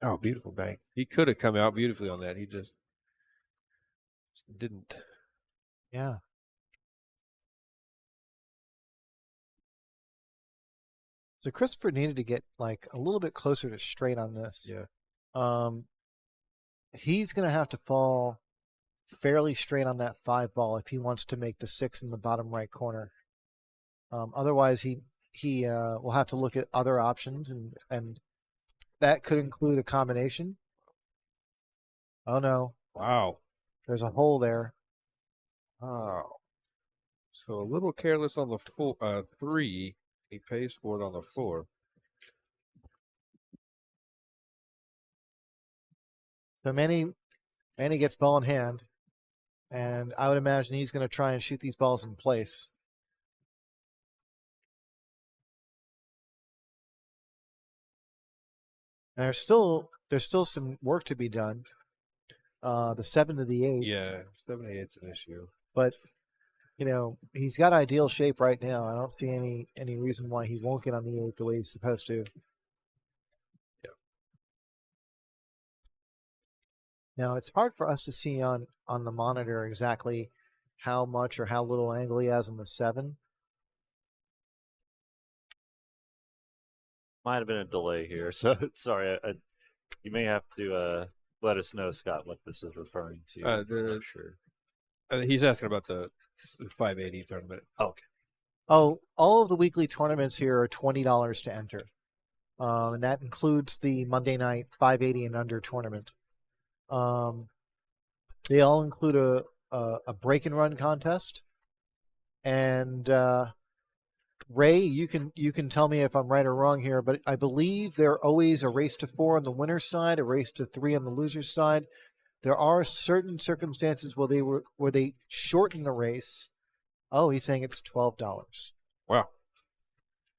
Oh, beautiful bank. He could have come out beautifully on that. He just didn't.
Yeah. So Cristopher needed to get like a little bit closer to straight on this.
Yeah.
He's going to have to fall fairly straight on that 5 ball if he wants to make the 6 in the bottom right corner. Otherwise, he will have to look at other options, and that could include a combination. Oh no!
Wow.
There's a hole there.
Wow. So a little careless on the 3. He pays for it on the 4.
So Manny gets ball in hand, and I would imagine he's going to try and shoot these balls in place. And there's still some work to be done. The 7 to the 8.
Yeah, 7, 8's an issue.
But he's got ideal shape right now. I don't see any reason why he won't get on the 8 the way he's supposed to.
Yeah.
Now it's hard for us to see on the monitor exactly how much or how little angle he has on the 7.
Might have been a delay here, so sorry. You may have to let us know, Scott, what this is referring to. I'm not sure.
He's asking about the 580 tournament.
Okay.
Oh, all of the weekly tournaments here are $20 to enter, and that includes the Monday night 580 and under tournament. They all include a break and run contest, and Ray, you can tell me if I'm right or wrong here, but I believe they're always a race to 4 on the winner's side, a race to 3 on the loser's side. There are certain circumstances where they shorten the race. Oh, he's saying it's $12.
Wow.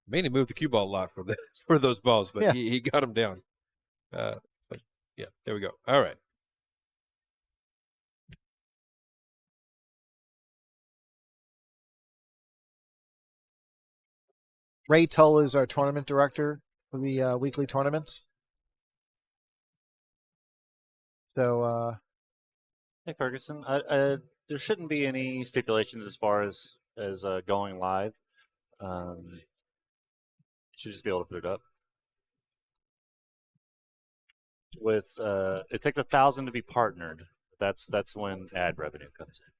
Manny moved the cue ball a lot for those balls, but
Yeah.
he got them down. But yeah, there we go. All right.
Ray Tull is our tournament director for the weekly tournaments. So,
Hey, Ferguson. There shouldn't be any stipulations as far as going live. Should just be able to put it up. With it takes 1,000 to be partnered. That's when ad revenue comes in.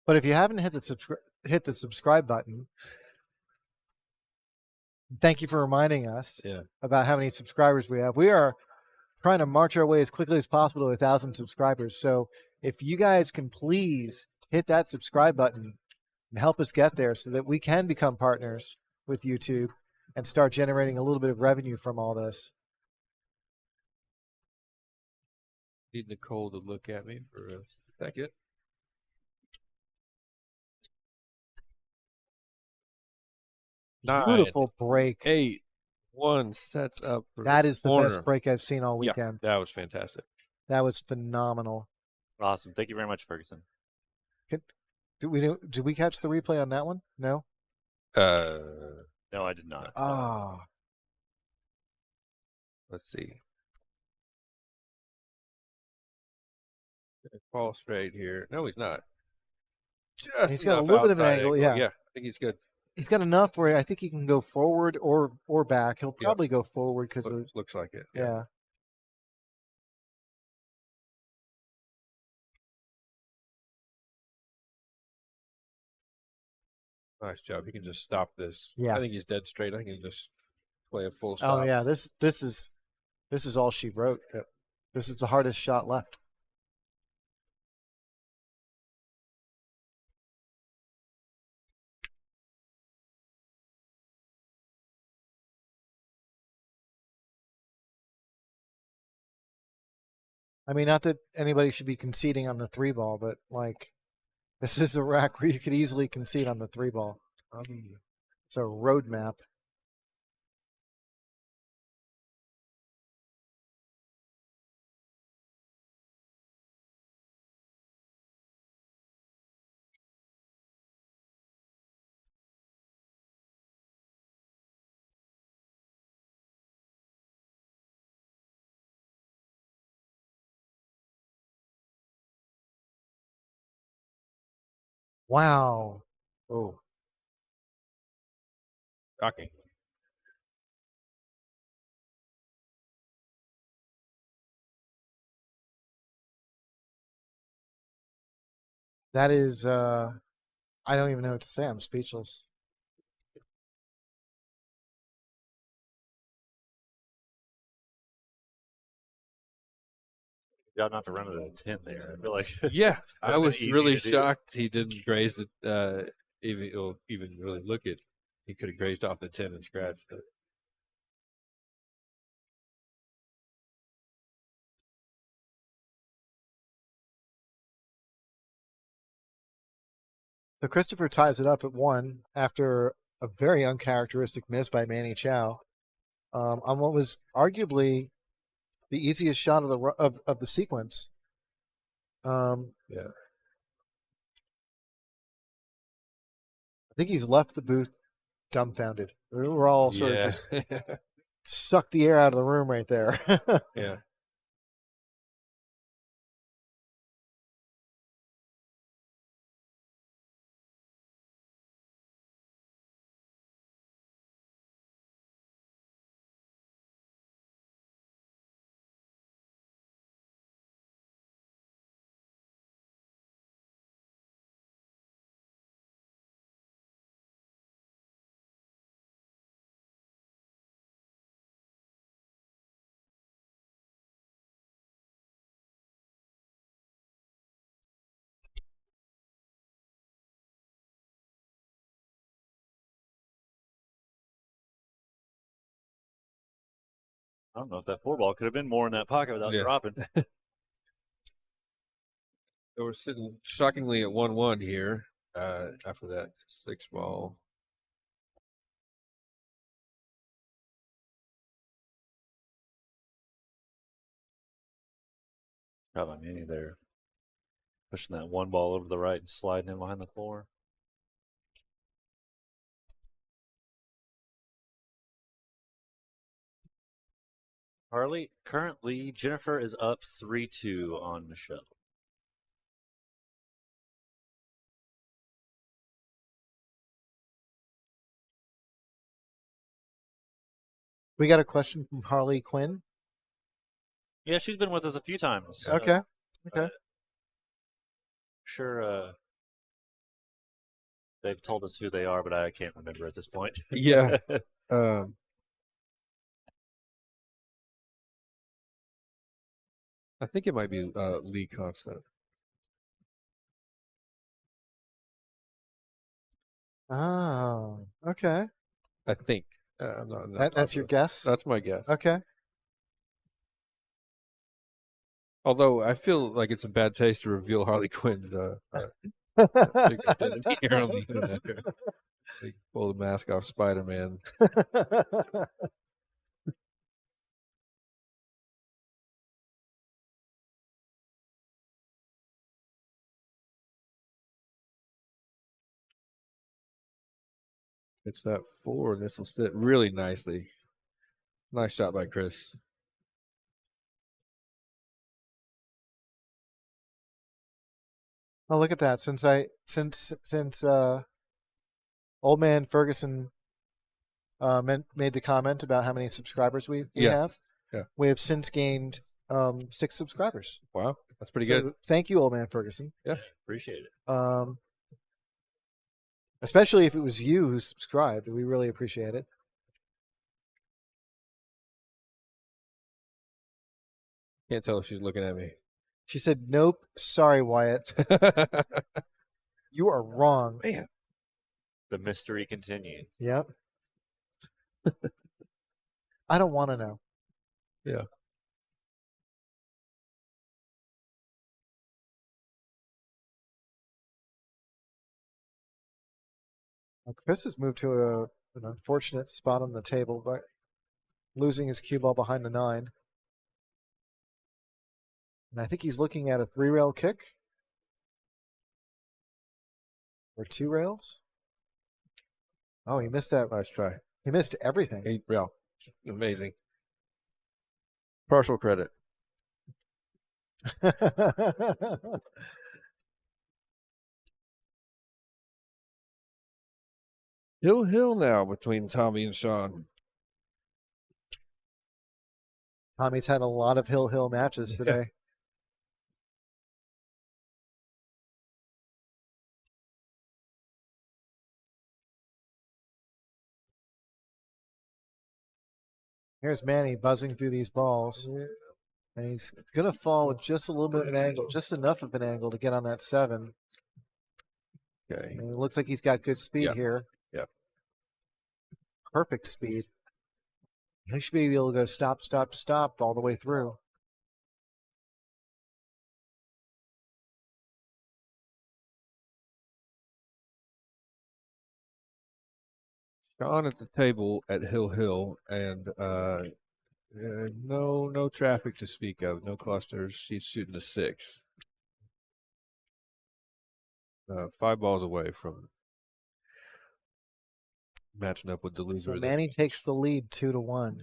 but if you haven't hit the subscribe button, thank you for reminding us about how many subscribers we have. We are trying to march our way as quickly as possible to 1,000 subscribers. So if you guys can please hit that subscribe button and help us get there so that we can become partners with YouTube and start generating a little bit of revenue from all this.
Need Nicole to look at me for a second.
Beautiful break.
8, 1 sets up. For
That is the
corner.
best break I've seen all weekend.
Yeah, that was fantastic.
That was phenomenal.
Awesome. Thank you very much, Ferguson.
Did we catch the replay on that one? No.
No, I did not.
Ah.
Let's see. Fall straight here. No, he's not. Just
He's got a
enough
little bit of an
outside
angle, yeah.
Yeah, I think he's good.
He's got enough where I think he can go forward or back. He'll probably go forward because
Looks like it.
yeah.
Nice job. He can just stop this.
Yeah.
I think he's dead straight. I think he can just play a full stop.
Oh yeah, this is all she wrote.
Yep.
This is the hardest shot left. I mean, not that anybody should be conceding on the 3-ball, but like, this is a rack where you could easily concede on the 3-ball. It's a roadmap. Wow.
Oh. Shocking.
That is, I don't even know what to say. I'm speechless.
Got not to run it at a 10 there. I feel like
Yeah, I
been
was
easy
really
to do.
shocked he didn't graze it. Even really look it. He could have grazed off the 10 and scratched it.
So Cristopher ties it up at 1 after a very uncharacteristic miss by Manny Chau on what was arguably the easiest shot of the sequence.
Yeah.
I think he's left the booth dumbfounded. We're all sort of just sucked the air out of the room right there.
Yeah.
I don't know if that 4-ball could have been more in that pocket without
Yeah.
dropping.
So we're sitting shockingly at 1-1 here after that 6-ball.
How about Manny there? Pushing that 1-ball over to the right and sliding in behind the 4. Harley, currently, Jennifer is up 3-2 on Michelle.
We got a question from Harley Quinn.
Yeah, she's been with us a few times.
Okay. Okay.
Sure, they've told us who they are, but I can't remember at this point.
Yeah. I think it might be Lee Constant.
Oh, okay.
I think. I'm not
That's your
positive.
guess?
That's my guess.
Okay.
Although I feel like it's a bad taste to reveal Harley Quinn's identity here on the internet. They pull the mask off Spider-Man. It's that 4, and this will fit really nicely. Nice shot by Chris.
Oh, look at that! Since old man Ferguson made the comment about how many subscribers we have, we have since gained 6 subscribers.
Wow, that's pretty
So
good.
thank you, old man Ferguson.
Yeah,
Appreciate it.
Especially if it was you who subscribed. We really appreciate it.
Can't tell if she's looking at me.
She said, "Nope, sorry, Wyatt. You are wrong."
Man.
The mystery continues.
Yep. I don't want to know.
Yeah.
Well, Chris has moved to an unfortunate spot on the table by losing his cue ball behind the 9. And I think he's looking at a 3-rail kick. Or 2 rails. Oh, he missed that.
Nice try.
He missed everything.
Yeah. Amazing. Partial credit. Hill now between Tommy and Sean.
Tommy's had a lot of hill matches today. Here's Manny buzzing through these balls. And he's going to fall with just a little bit of an angle, just enough of an angle to get on that 7.
Okay.
And it looks like he's got good speed here.
Yep.
Perfect speed. He should be able to go stop, stop, stop all the way through.
Sean at the table at Hill, and no traffic to speak of, no clusters. She's shooting a 6. 5 balls away from matching up with the loser.
So Manny takes the lead 2-1.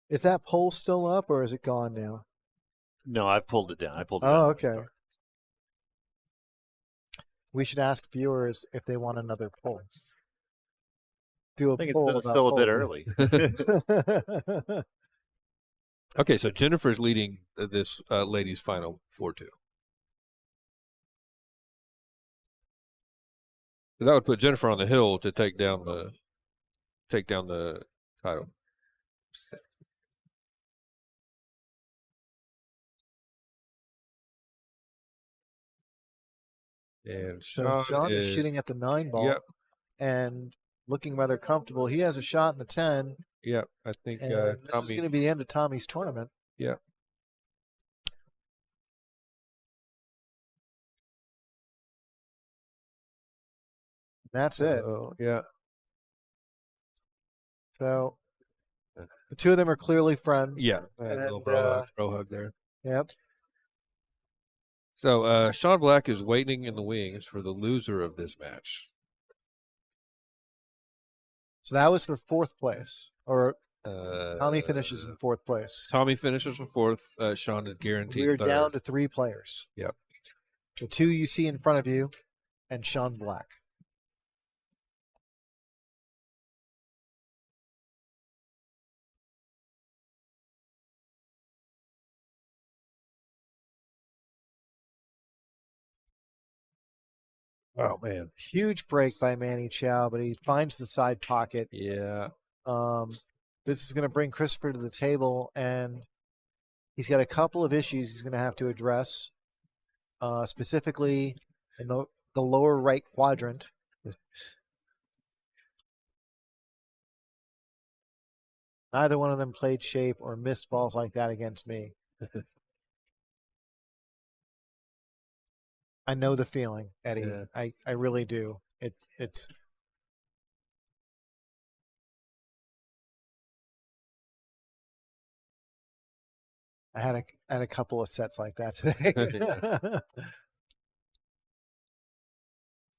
Is that poll still up or is it gone now?
No, I've pulled it down. I pulled it
Oh,
down.
okay. We should ask viewers if they want another poll. Do a
I think
poll.
it's still a bit early.
Okay, so Jennifer's leading this ladies' final 4-2. That would put Jennifer on the hill to take down the title. And
So Sean is shooting at the 9 ball.
Yep.
And looking rather comfortable. He has a shot in the 10.
Yep. I think
And this is
Tommy.
going to be the end of Tommy's tournament.
Yeah.
That's it.
Yeah.
So the two of them are clearly friends.
Yeah.
And,
A little bro hug there.
Yep.
So Sean Black is waiting in the wings for the loser of this match.
So that was for 4th place. Or Tommy finishes in 4th place.
Tommy finishes in 4th. Sean is guaranteed
We're
3rd.
down to 3 players.
Yep.
The 2 you see in front of you and Sean Black.
Oh, man.
Huge break by Manny Chau, but he finds the side pocket.
Yeah.
This is going to bring Cristopher to the table, and he's got a couple of issues he's going to have to address, specifically in the lower right quadrant. Neither one of them played shape or missed balls like that against me. I know the feeling, Eddie.
Yeah.
I really do. It's I had a couple of sets like that today.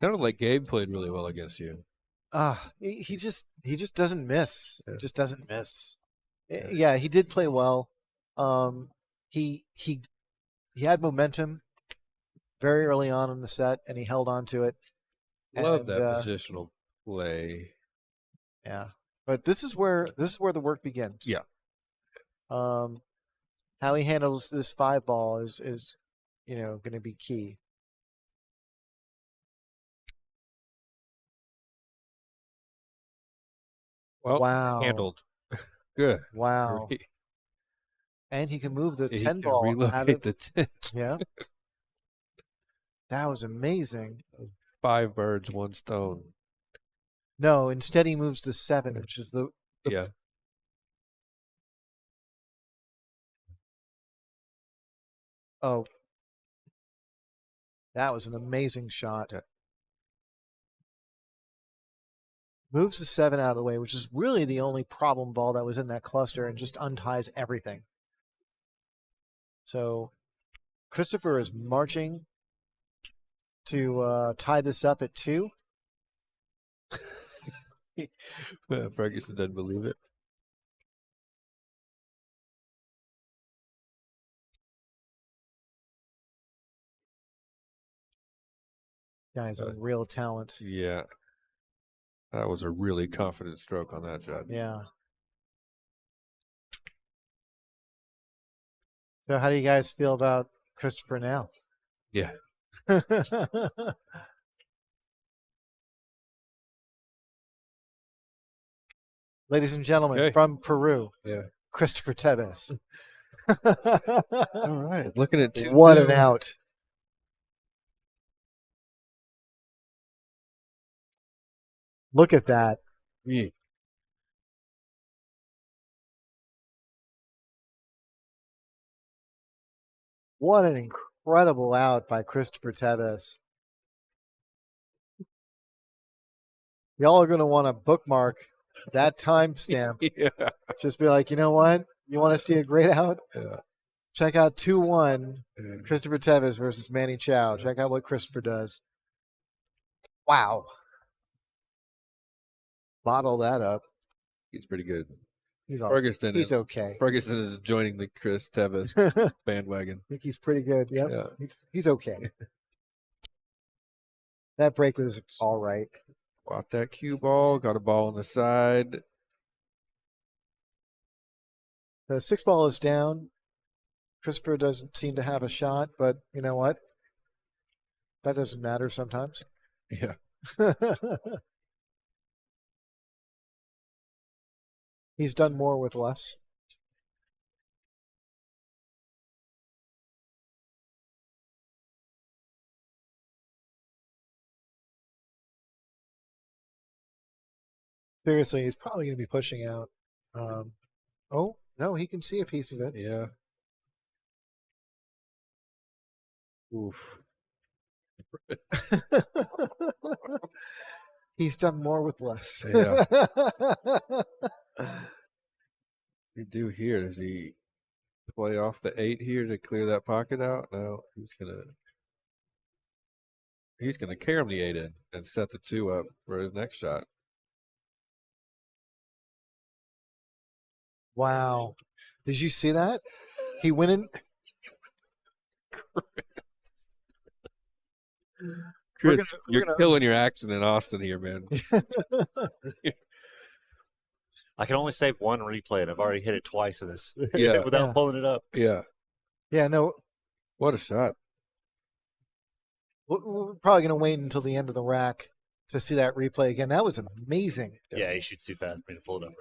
Sounded like Gabe played really well against you.
He just doesn't miss.
Yeah.
He just doesn't miss. Yeah, he did play well. He had momentum very early on in the set, and he held on to it.
Love
And,
that positional play.
Yeah, but this is where the work begins.
Yeah.
How he handles this 5 ball is going to be key.
Well,
Wow.
handled. Good.
Wow.
Great.
And he can move the
He
10
can
ball
relocate
out of
the 10.
yeah. That was amazing.
5 birds, 1 stone.
No, instead he moves the 7, which is the
Yeah.
oh. That was an amazing shot. Moves the 7 out of the way, which is really the only problem ball that was in that cluster, and just unties everything. So Cristopher is marching to tie this up at 2.
Ferguson doesn't believe it.
Guy's a real talent.
Yeah. That was a really confident stroke on that shot.
Yeah. So how do you guys feel about Cristopher now?
Yeah.
Ladies and gentlemen,
Okay.
from Peru,
Yeah.
Cristopher Tevez.
All right. Looking at 2.
What an out. Look at that.
Yeah.
What an incredible out by Cristopher Tevez. Y'all are going to want to bookmark that timestamp.
Yeah.
Just be like, you know what? You want to see a great out?
Yeah.
Check out 2-1,
Yeah.
Cristopher Tevez versus Manny Chau. Check out what Cristopher does. Wow. Bottle that up.
He's pretty good.
He's all,
Ferguson
he's
is
okay.
Ferguson is joining the Chris Tevez
I
bandwagon.
think he's pretty good. Yep.
Yeah.
He's okay. That break was all right.
Off that cue ball, got a ball on the side.
The 6 ball is down. Cristopher doesn't seem to have a shot, but you know what? That doesn't matter sometimes.
Yeah.
He's done more with less. Seriously, he's probably going to be pushing out. Oh, no, he can see a piece of it.
Yeah. Oof.
He's done more with less.
Yeah. You do here. Does he play off the 8 here to clear that pocket out? No, he's gonna carom the 8 in and set the 2 up for his next shot.
Wow. Did you see that? He went in.
Chris,
we're
you're
gonna-
killing your accent in Austin here, man.
I can only save one replay, and I've already hit it twice in this
Yeah.
without
Yeah.
pulling it up.
Yeah.
Yeah, no,
What a shot.
we're probably going to wait until the end of the rack to see that replay again. That was amazing.
Yeah, he shoots too fast for me to pull it up.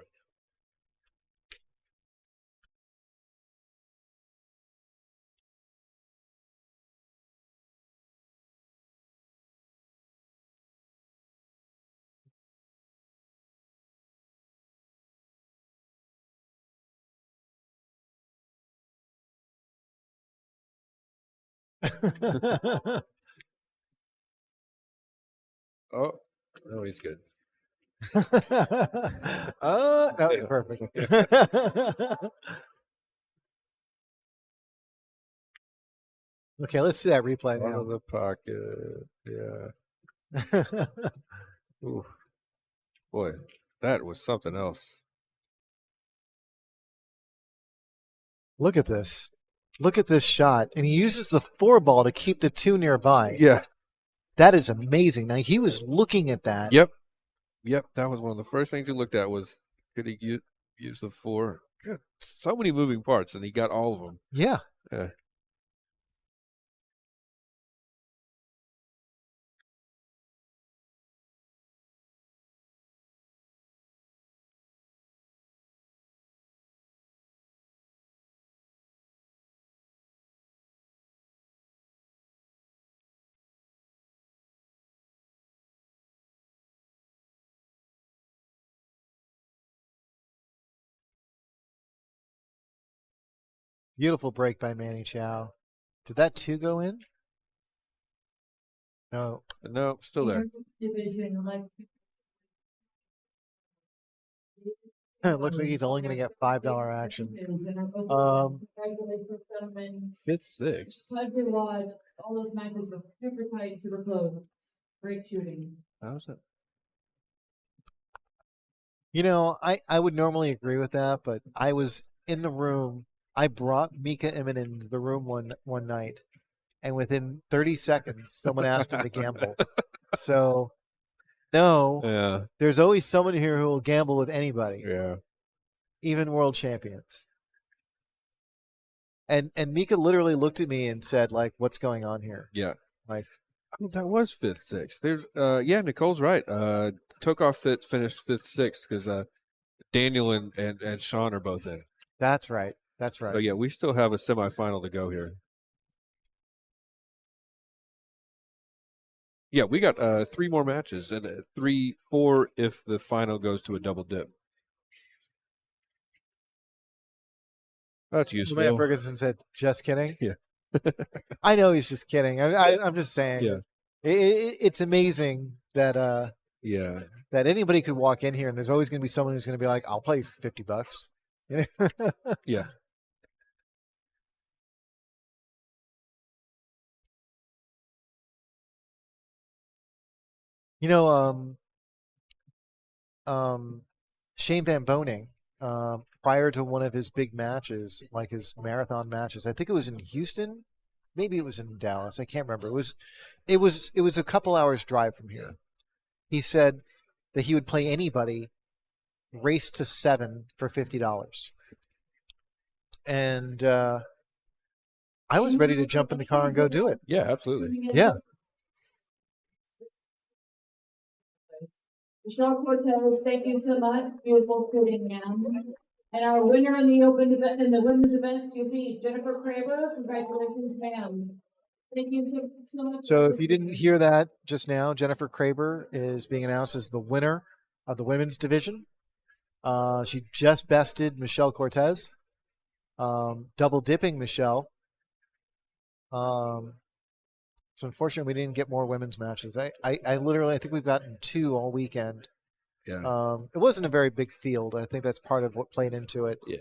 Oh, no, he's good.
No, he's perfect. Okay, let's see that replay
Out
now.
of the pocket. Yeah. Ooh. Boy, that was something else.
Look at this. Look at this shot. And he uses the 4 ball to keep the 2 nearby.
Yeah.
That is amazing. Now, he was looking at that.
Yep. Yep. That was one of the first things he looked at was could he use the 4? Good. So many moving parts, and he got all of them.
Yeah.
Yeah.
Beautiful break by Manny Chau. Did that 2 go in? No.
No, still there.
Division, like,
It looks like he's only going to get $5 action.
Fifth, sixth.
Slightly watch. All those matches were super tight, super close. Great shooting.
How's it?
You know, I would normally agree with that, but I was in the room. I brought Mika Immonen into the room one night, and within 30 seconds, someone asked him to gamble. So, no,
Yeah.
there's always someone here who will gamble with anybody,
Yeah.
even world champions. And Mika literally looked at me and said, like, what's going on here?
Yeah.
Like,
Oh, that was fifth, sixth. There's, yeah, Nicole's right. Tokoph finished fifth, sixth because Daniel and Sean are both in.
that's right. That's right.
So yeah, we still have a semifinal to go here. Yeah, we got 3 more matches and 4 if the final goes to a double dip. That's useful.
Matt Ferguson said, just kidding.
Yeah.
I know he's just kidding. I'm just saying.
Yeah.
It's amazing that
Yeah.
that anybody could walk in here and there's always going to be someone who's going to be like, I'll play $50.
Yeah.
You know, Shane Van Boning, prior to one of his big matches, like his marathon matches, I think it was in Houston, maybe it was in Dallas, I can't remember. It was a couple hours drive from here. He said that he would play anybody, race to 7 for $50. And I was ready to jump in the car and go do it.
Yeah, absolutely.
Yeah.
Michelle Cortez, thank you so much. Beautiful fitting, ma'am. And our winner in the open event, in the women's event, excuse me, Jennifer Kraber. Congratulations, ma'am. Thank you so much.
So if you didn't hear that just now, Jennifer Kraber is being announced as the winner of the women's division. She just bested Michelle Cortez, double dipping Michelle. It's unfortunate we didn't get more women's matches. I literally, I think we've gotten 2 all weekend.
Yeah.
It wasn't a very big field. I think that's part of what played into it.
Yeah.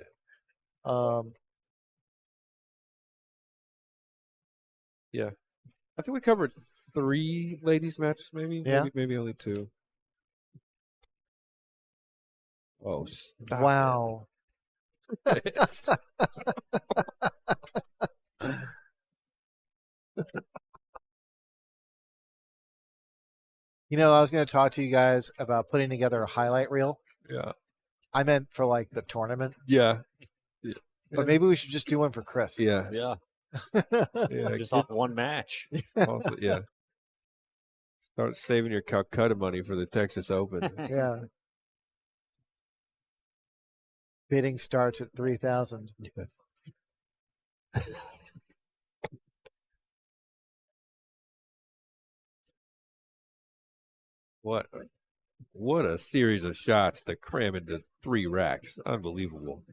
Yeah. I think we covered 3 ladies matches, maybe.
Yeah.
Maybe only 2. Oh, stop
Wow.
it.
You know, I was going to talk to you guys about putting together a highlight reel.
Yeah.
I meant for like the tournament,
Yeah.
but maybe we should just do one for Chris.
Yeah.
Yeah.
Yeah.
Just off one match.
Also, yeah. Start saving your Calcutta money for the Texas Open.
Yeah. Bidding starts at 3,000.
What a series of shots to cram into 3 racks. Unbelievable.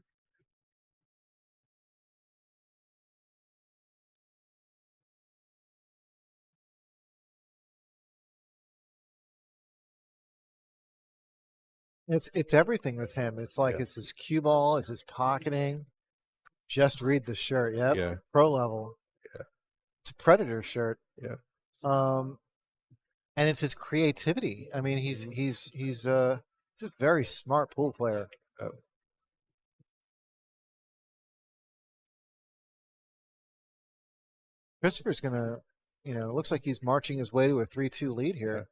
It's everything with him. It's like
Yeah.
it's his cue ball, it's his pocketing. Just read the shirt. Yep.
Yeah.
Pro level.
Yeah.
It's a Predator shirt.
Yeah.
And it's his creativity. I mean, he's a very smart pool player.
Oh.
Cristopher's gonna, it looks like he's marching his way to a 3-2 lead here.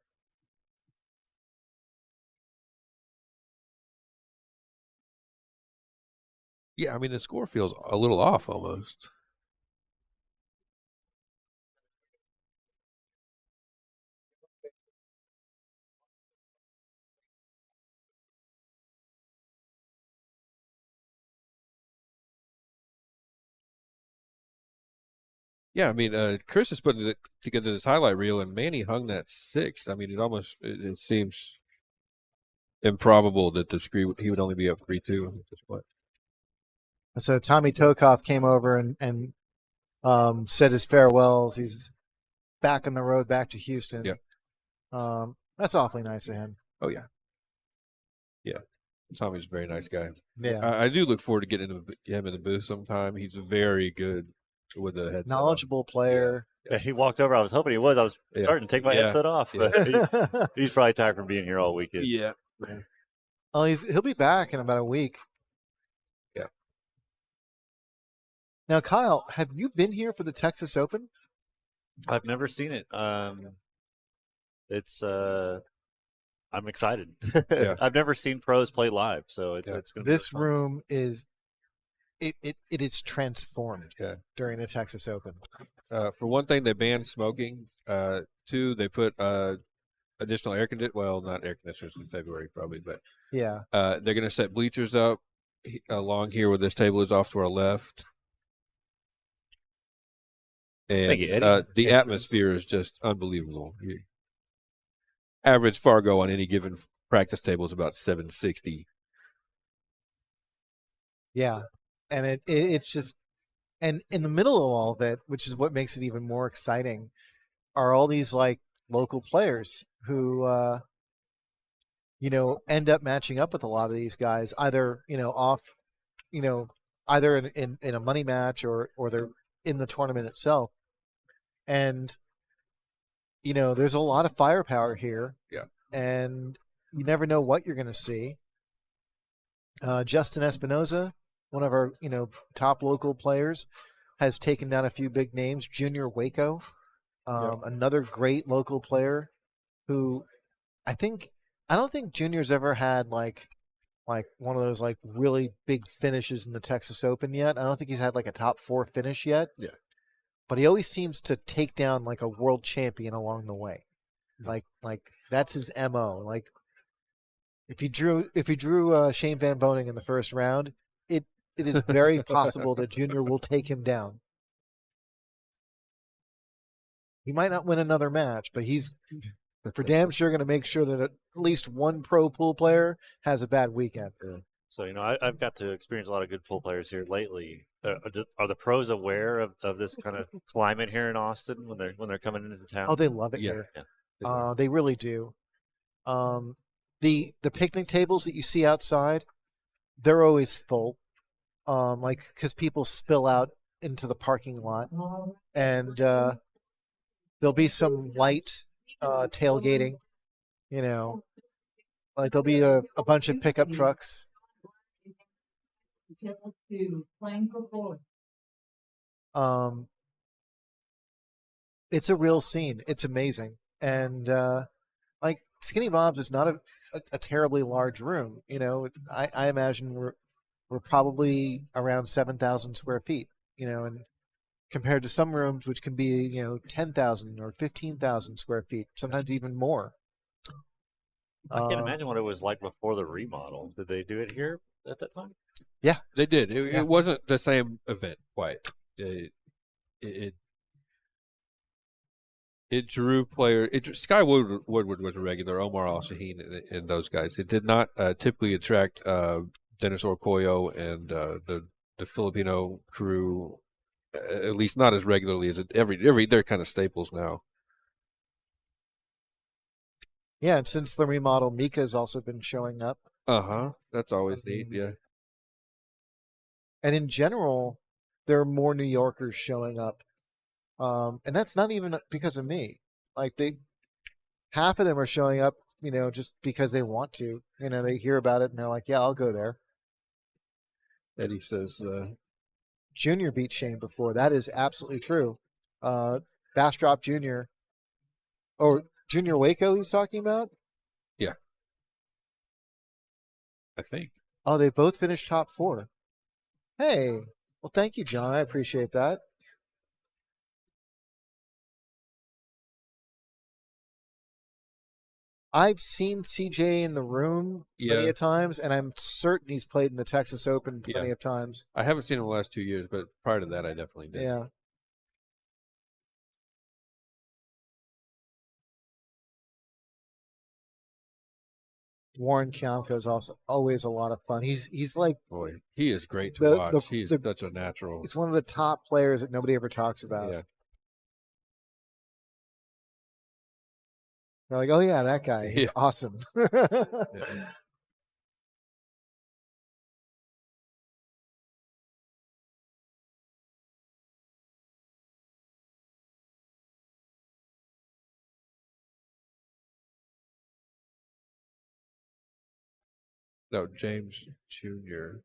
Yeah, I mean, the score feels a little off almost. Yeah, I mean, Chris is putting it together this highlight reel, and Manny hung that 6. I mean, it seems improbable that he would only be up 3-2 at this point.
So Tommy Tokoph came over and said his farewells. He's back on the road back to Houston.
Yeah.
That's awfully nice of him.
Oh yeah. Yeah. Tommy's a very nice guy.
Yeah.
I do look forward to getting him in the booth sometime. He's very good with the headset.
Knowledgeable player.
Yeah, he walked over. I was hoping he was. I was starting to take my headset off.
Yeah.
But he's probably tired from being here all weekend.
Yeah.
Oh, he'll be back in about a week.
Yeah.
Now, Kyle, have you been here for the Texas Open?
I've never seen it. It's I'm excited.
Yeah.
I've never seen pros play live, so it's going to be
This
fun.
room is it is transformed
Yeah.
during the Texas Open.
For one thing, they banned smoking. Two, they put additional air conditioners. Well, not air conditioners in February, probably, but
Yeah.
they're going to set bleachers up along here where this table is off to our left. And
Thank you, Eddie.
the atmosphere is just unbelievable. Average Fargo on any given practice table is about 760.
Yeah. And it's just, and in the middle of all of it, which is what makes it even more exciting, are all these like local players who, end up matching up with a lot of these guys, either, either in a money match or they're in the tournament itself. And, there's a lot of firepower here.
Yeah.
And you never know what you're going to see. Justin Espinoza, one of our, top local players, has taken down a few big names. Junior Waco, another great local player who I don't think Junior's ever had like one of those like really big finishes in the Texas Open yet. I don't think he's had like a top 4 finish yet.
Yeah.
But he always seems to take down like a world champion along the way. Like that's his MO. Like if he drew Shane Van Boening in the first round, it is very possible that Junior will take him down. He might not win another match, but he's for damn sure going to make sure that at least one pro pool player has a bad weekend.
So, I've got to experience a lot of good pool players here lately. Are the pros aware of this kind of climate here in Austin when they're coming into town?
Oh, they love it
Yeah.
here.
Yeah.
They really do. The picnic tables that you see outside, they're always full. Because people spill out into the parking lot, and there'll be some light tailgating. Like there'll be a bunch of pickup trucks. It's a real scene. It's amazing. And like Skinny Bob's is not a terribly large room. I imagine we're probably around 7,000 square feet, and compared to some rooms which can be, 10,000 or 15,000 square feet, sometimes even more.
I can't imagine what it was like before the remodel. Did they do it here at that time?
Yeah,
They did. It wasn't the same event quite. It drew players. Sky Woodward was a regular. Omar Al Shaheen and those guys. It did not typically attract Dennis Orcoyo and the Filipino crew, at least not as regularly as every. They're kind of staples now.
Yeah, and since the remodel, Mika's also been showing up.
That's always neat. Yeah.
And in general, there are more New Yorkers showing up. And that's not even because of me. Like half of them are showing up, just because they want to. They hear about it and they're like, yeah, I'll go there.
Eddie says,
Junior beat Shane before. That is absolutely true. Bastrop Junior, or Junior Waco he's talking about?
yeah. I think.
Oh, they both finished top 4. Hey, well, thank you, John. I appreciate that. I've seen CJ in the room plenty of times, and I'm certain he's played in the Texas Open plenty of times.
I haven't seen him the last 2 years, but prior to that, I definitely did.
Yeah. Warren Kianko is also always a lot of fun. He's like
Boy, he is great to
The-
watch.
the-
He's
the-
such a natural.
he's one of the top players that nobody ever talks about.
Yeah.
They're like, oh yeah, that guy. He's
Yeah.
awesome.
Yeah. No, James Jr.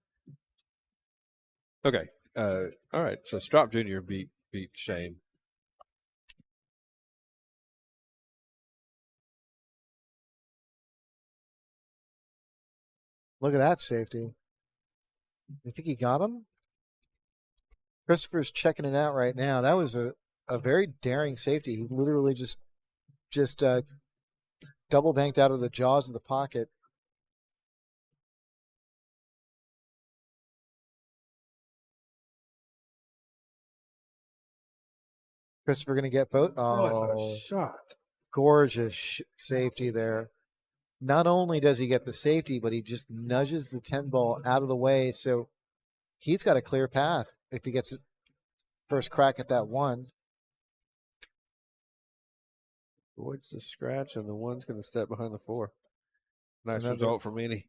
Okay. All right. So Strop Jr. beat Shane.
Look at that safety. You think he got him? Cristopher's checking it out right now. That was a very daring safety. He literally just double banked out of the jaws of the pocket. Cristopher going to get both.
What
Oh,
a shot.
gorgeous safety there. Not only does he get the safety, but he just nudges the 10 ball out of the way. So he's got a clear path if he gets first crack at that one.
Avoids the scratch, and the one's going to step behind the 4. Nice
Another-
result for Manny.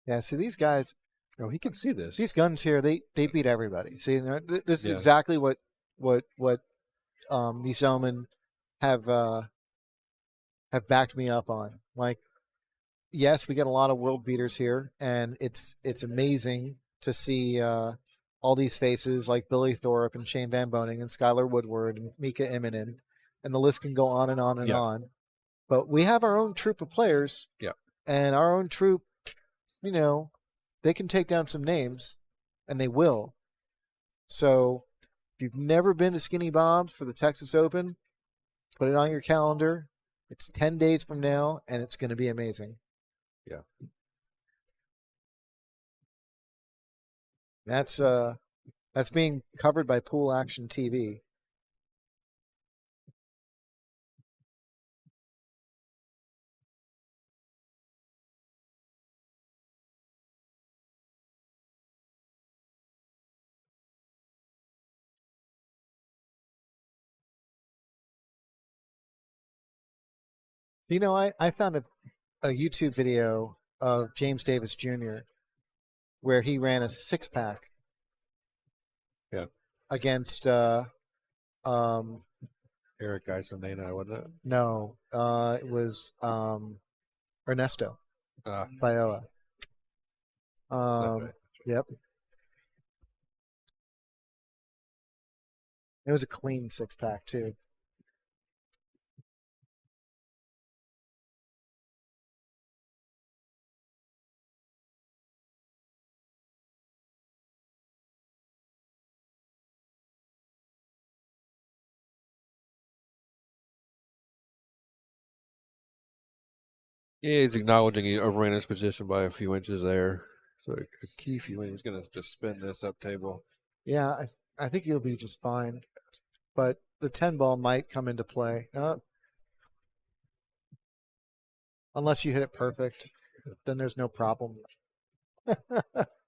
Yeah, see these guys,
Oh, he can see this.
these guns here, they beat everybody. See, this is
Yeah.
exactly what these gentlemen have backed me up on. Like, yes, we get a lot of world beaters here, and it's amazing to see all these faces like Billy Thorpe and Shane Van Boning and Skylar Woodward and Mika Immonen, and the list can go on and on and
Yeah.
on. But we have our own troop of players,
Yeah.
and our own troop, you know, they can take down some names, and they will. So if you've never been to Skinny Bob's for the Texas Open, put it on your calendar. It's 10 days from now, and it's going to be amazing.
Yeah.
That's being covered by Pool Action TV. You know, I found a YouTube video of James Davis Jr. where he ran a 6-pack.
Yeah.
Against
Eric Isenena, wasn't it?
no, it was Ernesto
Ah,
Viola.
that's right.
Yep. It was a clean 6-pack too.
Yeah, he's acknowledging he overran his position by a few inches there. So a key few inches. He's going to just spin this up table.
Yeah, I think he'll be just fine. But the 10 ball might come into play. Unless you hit it perfect, then there's no problem.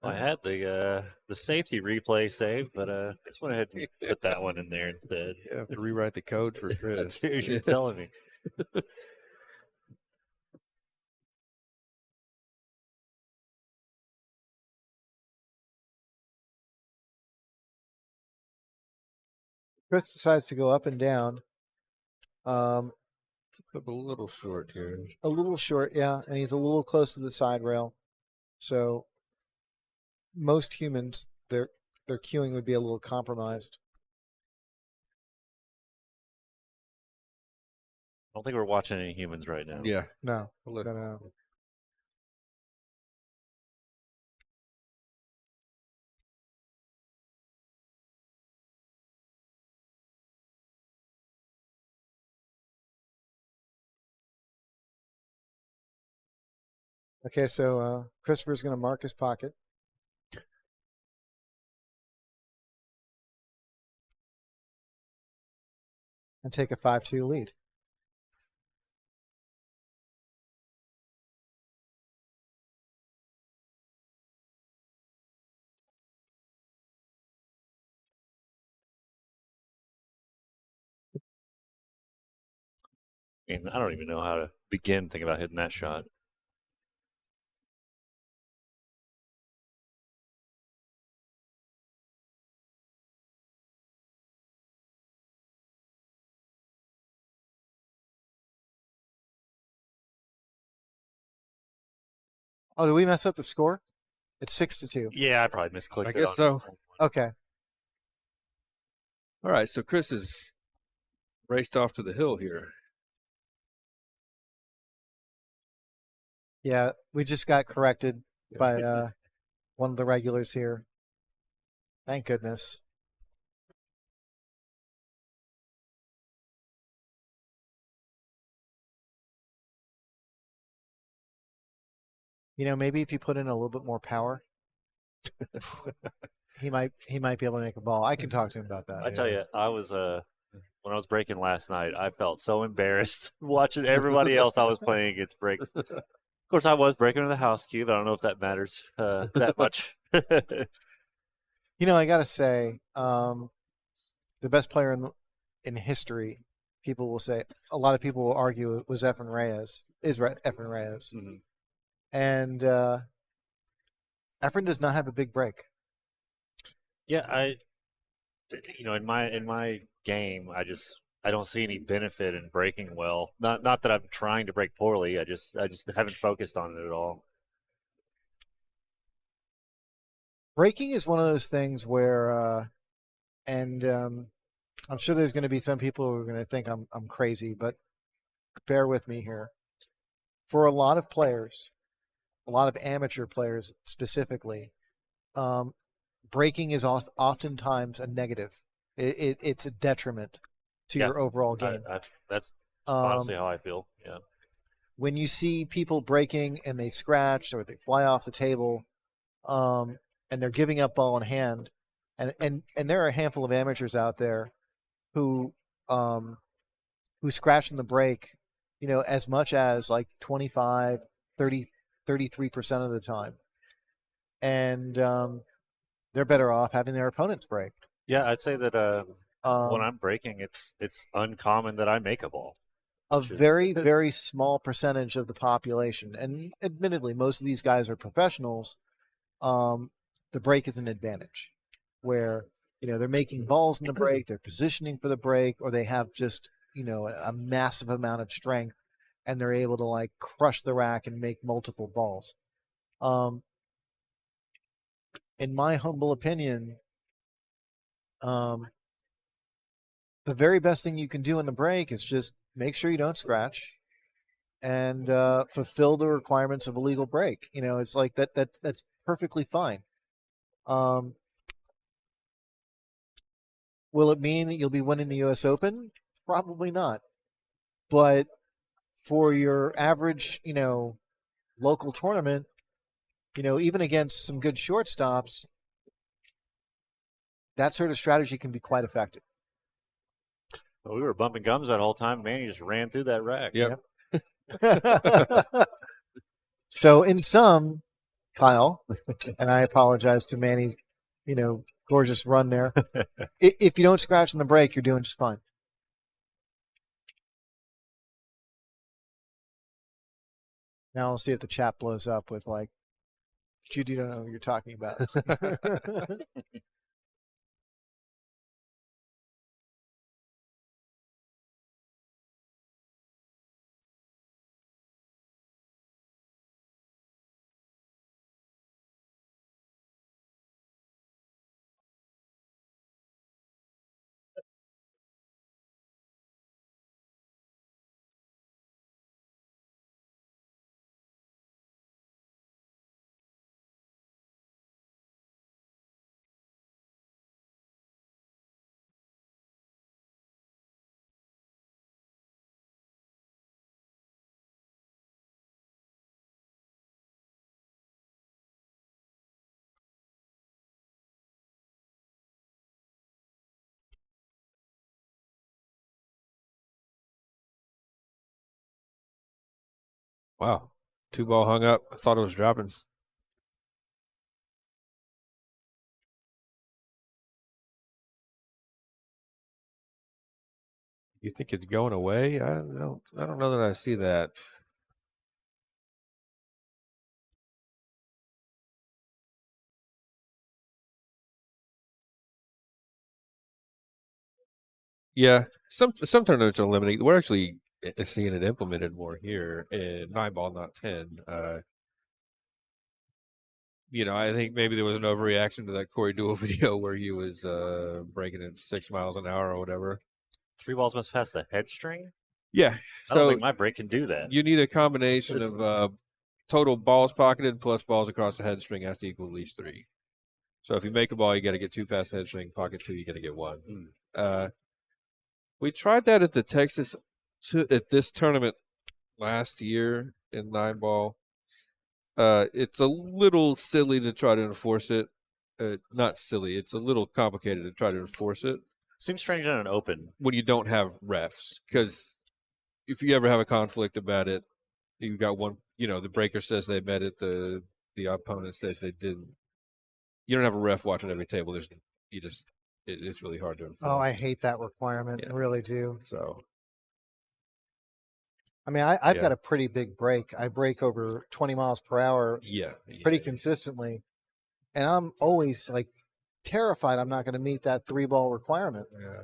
I had the safety replay saved, but I just went ahead and put that one in there instead.
You have to rewrite the code for Chris.
That's what you're telling me.
Chris decides to go up and down.
Up a little short here.
A little short, yeah, and he's a little close to the side rail. So most humans, their cueing would be a little compromised.
I don't think we're watching any humans right now.
Yeah.
No,
Look.
no. Okay, so Christopher's going to mark his pocket. and take a 5-2 lead.
And I don't even know how to begin thinking about hitting that shot.
Oh, did we mess up the score? It's 6-2.
Yeah, I probably misclicked
I
it.
guess so.
Okay.
All right, so Chris has raced off to the hill here.
Yeah, we just got corrected by one of the regulars here. Thank goodness. You know, maybe if you put in a little bit more power, he might be able to make a ball. I can talk to him about that.
I tell you, I was when I was breaking last night, I felt so embarrassed watching everybody else I was playing against breaks. Of course, I was breaking with a house cube. I don't know if that matters that much.
You know, I got to say, the best player in history, people will say, a lot of people will argue it was Efren Reyes, Efren Reyes.
Mhm.
And Efren does not have a big break.
Yeah, in my game, I don't see any benefit in breaking well. Not that I'm trying to break poorly. I just haven't focused on it at all.
Breaking is one of those things where, I'm sure there's going to be some people who are going to think I'm crazy, but bear with me here. For a lot of players, a lot of amateur players specifically, breaking is oftentimes a negative. It's a detriment to your overall game.
That's honestly how I feel. Yeah.
When you see people breaking and they scratch or they fly off the table, and they're giving up ball in hand, and there are a handful of amateurs out there who scratch in the break, you know, as much as like 25, 30, 33% of the time. And they're better off having their opponents break.
Yeah, I'd say that when I'm breaking, it's uncommon that I make a ball.
A very, very small percentage of the population, and admittedly, most of these guys are professionals, the break is an advantage where, you know, they're making balls in the break, they're positioning for the break, or they have just, you know, a massive amount of strength and they're able to like crush the rack and make multiple balls. In my humble opinion, the very best thing you can do in the break is just make sure you don't scratch and fulfill the requirements of a legal break. You know, it's like that's perfectly fine. Will it mean that you'll be winning the U.S. Open? Probably not. But for your average, you know, local tournament, you know, even against some good shortstops, that sort of strategy can be quite effective.
Well, we were bumping gums that whole time. Manny just ran through that rack.
Yep.
So in sum, Kyle, and I apologize to Manny's, you know, gorgeous run there. If you don't scratch in the break, you're doing just fine. Now I'll see if the chat blows up with like, Judy, don't know what you're talking about.
Wow. 2-ball hung up. I thought it was dropping. You think it's going away? I don't know that I see that. Yeah, some tournaments are limiting. We're actually seeing it implemented more here in 9-ball, not 10. I think maybe there was an overreaction to that Corey Duel video where he was breaking it 6 miles an hour or whatever.
3 balls must pass the head string.
Yeah,
I don't
so
think my break can do that.
you need a combination of total balls pocketed plus balls across the head string has to equal at least 3. So if you make a ball, you got to get 2 past the head string. Pocket 2, you got to get 1. We tried that at the Texas at this tournament last year in 9-ball. It's a little silly to try to enforce it. Not silly. It's a little complicated to try to enforce it.
Seems strange in an open
when you don't have refs, because if you ever have a conflict about it, you've got one. The breaker says they met it. The opponent says they didn't. You don't have a ref watching every table. It's really hard to enforce.
Oh, I hate that requirement.
Yeah.
I really do.
So,
I mean, I've
Yeah.
got a pretty big break. I break over 20 miles per hour pretty consistently. And I'm always like terrified I'm not going to meet that 3-ball requirement.
Yeah.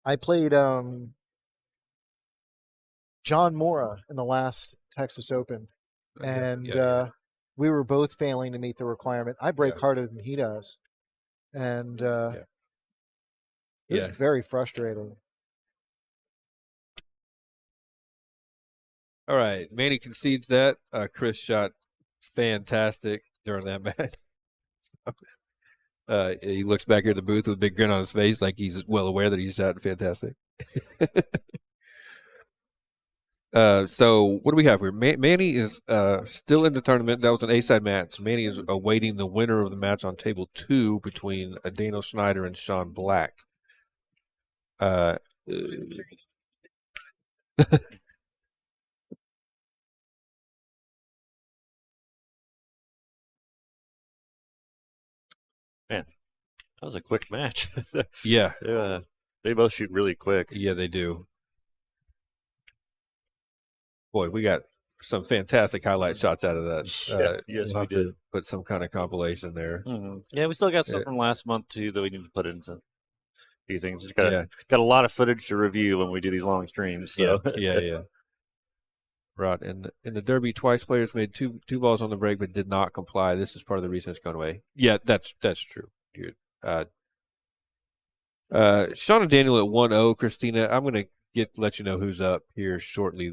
I played John Mora in the last Texas Open, and we were both failing to meet the requirement. I break harder than he does, and it was very frustrating.
All right, Manny concedes that. Chris shot fantastic during that match. He looks back here at the booth with a big grin on his face, like he's well aware that he shot fantastic. So what do we have here? Manny is still in the tournament. That was an A-side match. Manny is awaiting the winner of the match on table 2 between Daniel Schneider and Sean Black.
Man, that was a quick match.
Yeah.
They both shoot really quick.
Yeah, they do. Boy, we got some fantastic highlight shots out of that.
Yes,
we'll
we did.
to put some kind of compilation there.
Mm-hmm. Yeah, we still got some from last month too that we need to put into these things. Just got a lot of footage to review when we do these long streams. So.
Yeah. Right. In the Derby, twice players made two balls on the break but did not comply. This is part of the reason it's gone away. Yeah, that's true, dude. Sean and Daniel at 1-0. Christina, I'm gonna let you know who's up here shortly.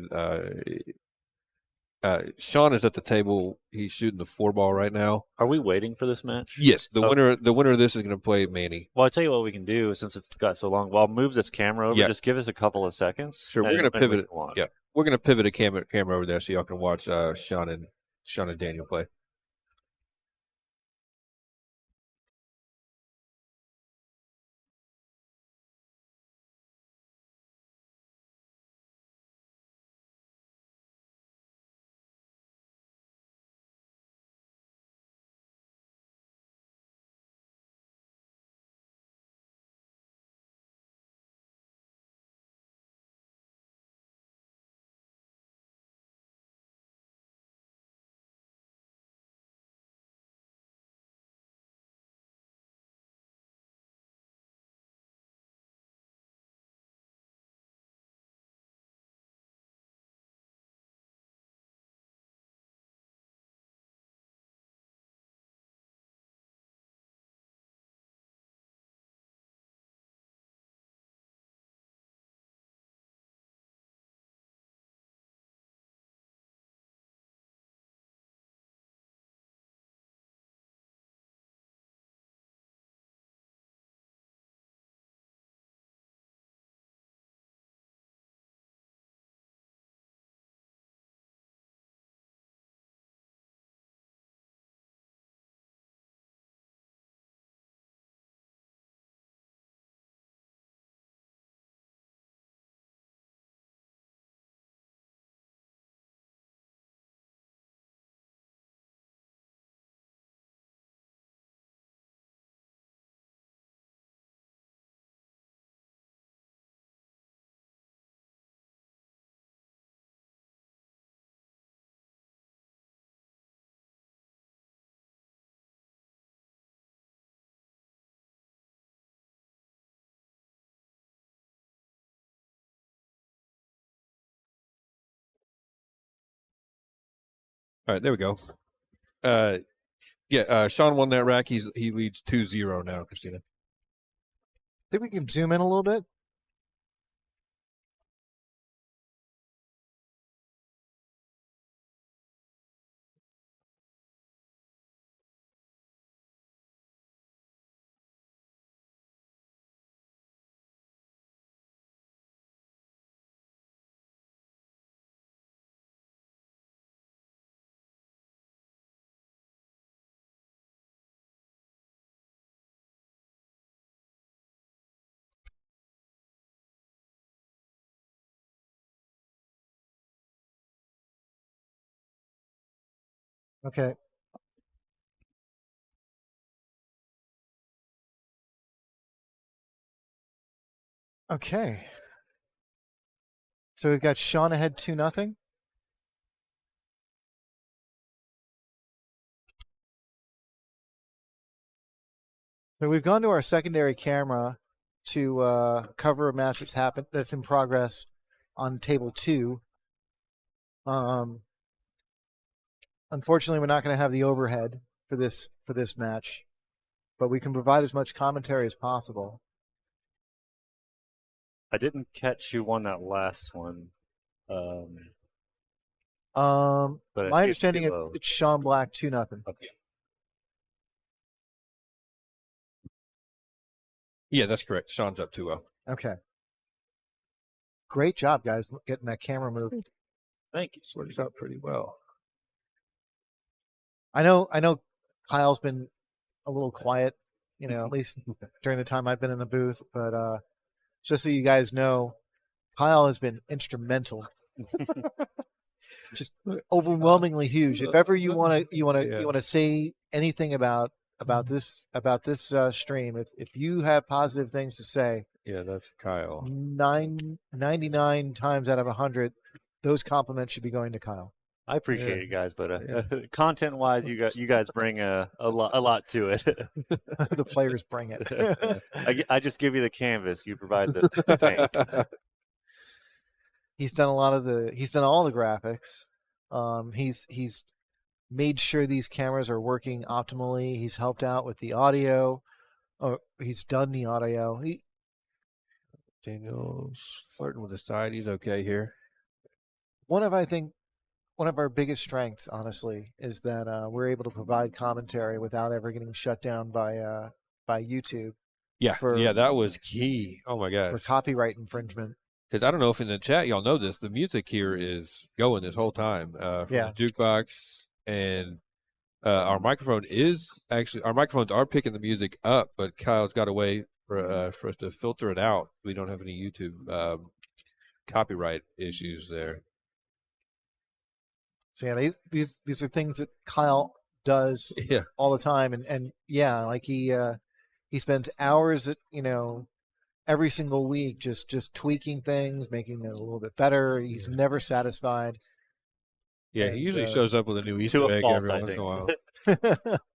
Sean is at the table. He's shooting the 4-ball right now.
Are we waiting for this match?
Yes, the winner of this is going to play Manny.
Well, I tell you what we can do since it's got so long. While move this camera over, just give us a couple of seconds.
Sure, we're going to pivot. We're going to pivot a camera over there so y'all can watch Sean and Daniel play. All right, there we go. Sean won that rack. He leads 2-0 now, Christina.
Think we can zoom in a little bit? Okay. Okay. So we've got Sean ahead 2-0. So we've gone to our secondary camera to cover a match that's in progress on table 2. Unfortunately, we're not going to have the overhead for this match, but we can provide as much commentary as possible.
I didn't catch who won that last one. But
My understanding is it's Sean Black 2-0.
Okay.
Yeah, that's correct. Sean's up 2-0.
Okay. Great job, guys, getting that camera moving.
Thank you.
Works out pretty well.
I know Kyle's been a little quiet, at least during the time I've been in the booth, but just so you guys know, Kyle has been instrumental. Just overwhelmingly huge. If ever you want to say anything about this stream, if you have positive things to say,
yeah, that's Kyle.
99 times out of 100, those compliments should be going to Kyle.
I appreciate it, guys, but content-wise, you guys bring a lot to it.
The players bring it.
I just give you the canvas. You provide the paint.
He's done all the graphics. He's made sure these cameras are working optimally. He's helped out with the audio. He's done the audio.
Daniel's flirting with the side. He's okay here.
One of our biggest strengths, honestly, is that we're able to provide commentary without ever getting shut down by YouTube.
Yeah, that was key. Oh my gosh,
for copyright infringement.
Because I don't know if in the chat y'all know this, the music here is going this whole time from the jukebox, and our microphones are picking the music up, but Kyle's got a way for us to filter it out. We don't have any YouTube copyright issues there.
So yeah, these are things that Kyle does all the time, and like he spends hours at every single week just tweaking things, making it a little bit better. He's never satisfied.
Yeah, he usually shows up with a new Easter egg every once in a while.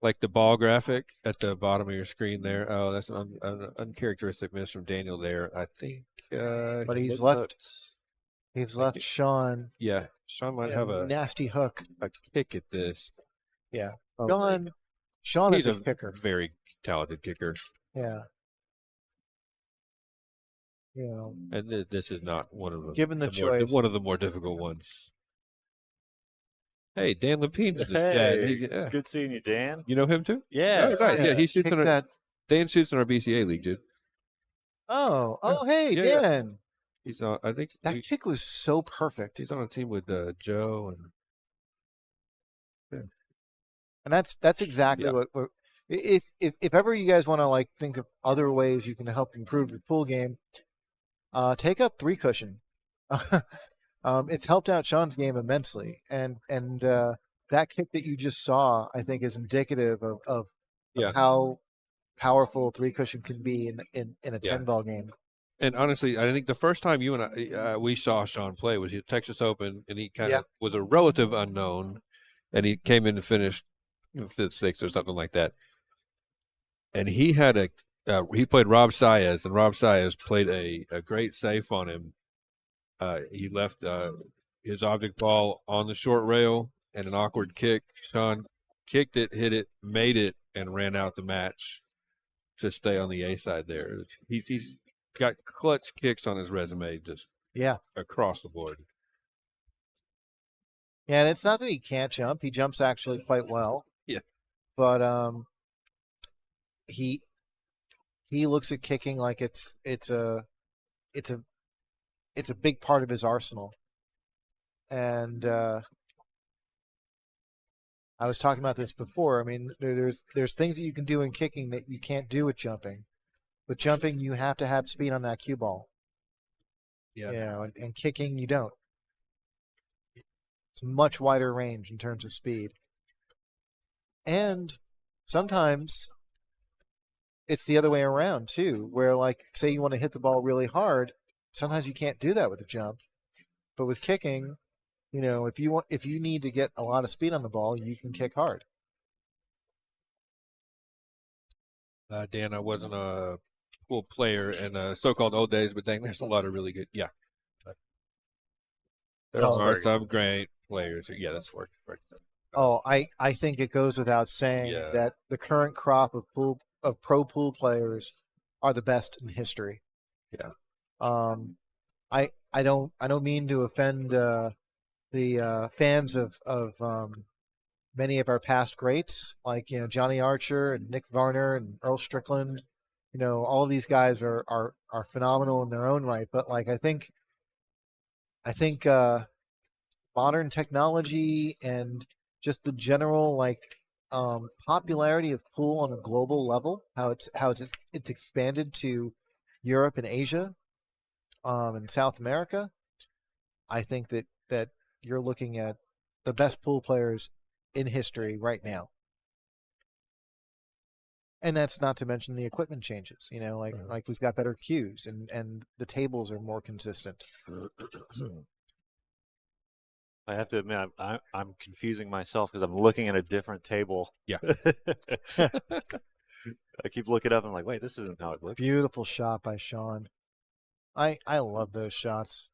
Like the ball graphic at the bottom of your screen there. Oh, that's an uncharacteristic miss from Daniel there. I think.
But he's left Sean.
Yeah, Sean might have a
nasty hook.
A kick at this.
Yeah. Sean is a kicker.
Very talented kicker.
Yeah.
And this is not one of them.
Given the choice,
one of the more difficult ones. Hey, Dan Lepine's in the chat.
Good seeing you, Dan.
You know him too?
Yeah.
Oh, nice. Yeah, he shoots in our. Dan shoots in our BCA league, dude.
Oh, hey, Dan.
He's on. I think
that kick was so perfect.
He's on a team with Joe
and that's exactly what. If ever you guys want to think of other ways you can help improve your pool game, take up 3 cushion. It's helped out Sean's game immensely, and that kick that you just saw, I think, is indicative of how powerful 3 cushion can be in a 10-ball game.
And honestly, I think the first time you and I we saw Sean play was at Texas Open, and he kind of was a relative unknown, and he came in to finish 5th, 6th, or something like that. And he had he played Rob Saez, and Rob Saez played a great safe on him. He left his object ball on the short rail, and an awkward kick. Sean kicked it, hit it, made it, and ran out the match to stay on the A side there. He's got clutch kicks on his resume just across the board.
Yeah, and it's not that he can't jump. He jumps actually quite well.
Yeah.
But he looks at kicking like it's a big part of his arsenal. And I was talking about this before. I mean, there's things that you can do in kicking that you can't do with jumping. With jumping, you have to have speed on that cue ball.
Yeah.
You know, and kicking, you don't. It's much wider range in terms of speed. And sometimes it's the other way around too, where like say you want to hit the ball really hard, sometimes you can't do that with a jump. But with kicking, you know, if you need to get a lot of speed on the ball, you can kick hard.
Dan, I wasn't a pool player in so-called old days, but dang, there's a lot of really good. Yeah. There are some great players. Yeah, that's for
I think it goes without saying that the current crop of pro pool players are the best in history.
Yeah.
I don't mean to offend the fans of many of our past greats, like Johnny Archer and Nick Varner and Earl Strickland. You know, all of these guys are phenomenal in their own right. But like I think modern technology and just the general popularity of pool on a global level, how it's expanded to Europe and Asia, and South America. I think that you're looking at the best pool players in history right now. And that's not to mention the equipment changes, like we've got better cues and the tables are more consistent.
I have to admit, I'm confusing myself because I'm looking at a different table.
Yeah.
I keep looking up and I'm like, wait, this isn't how it looks.
Beautiful shot by Sean. I love those shots.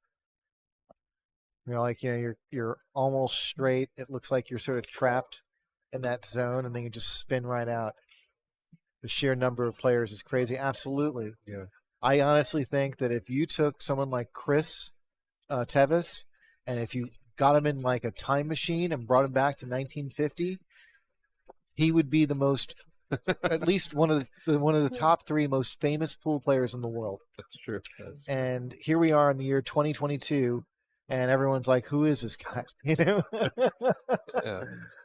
You're almost straight. It looks like you're sort of trapped in that zone, and then you just spin right out. The sheer number of players is crazy. Absolutely.
Yeah.
I honestly think that if you took someone like Chris Tevez, and if you got him in like a time machine and brought him back to 1950, he would be the most, at least one of the top three most famous pool players in the world.
That's true.
And here we are in the year 2022, and everyone's like, "Who is this guy?"
Yeah.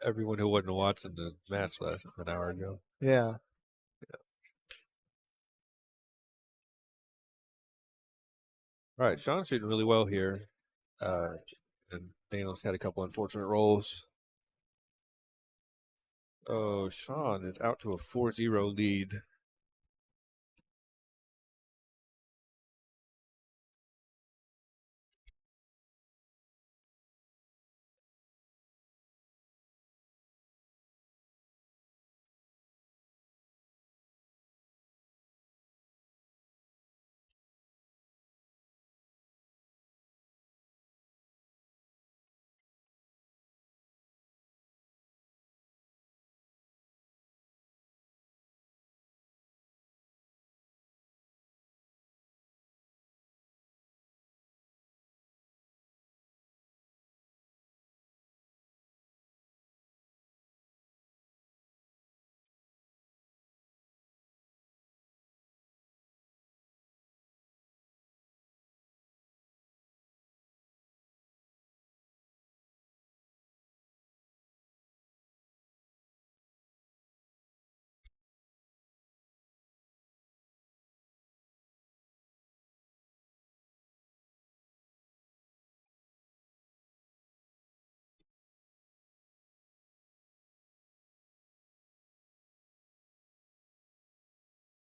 Everyone who wasn't watching the match an hour ago.
Yeah.
All right, Sean's shooting really well here, and Daniel's had a couple unfortunate rolls. Oh, Sean is out to a 4-0 lead.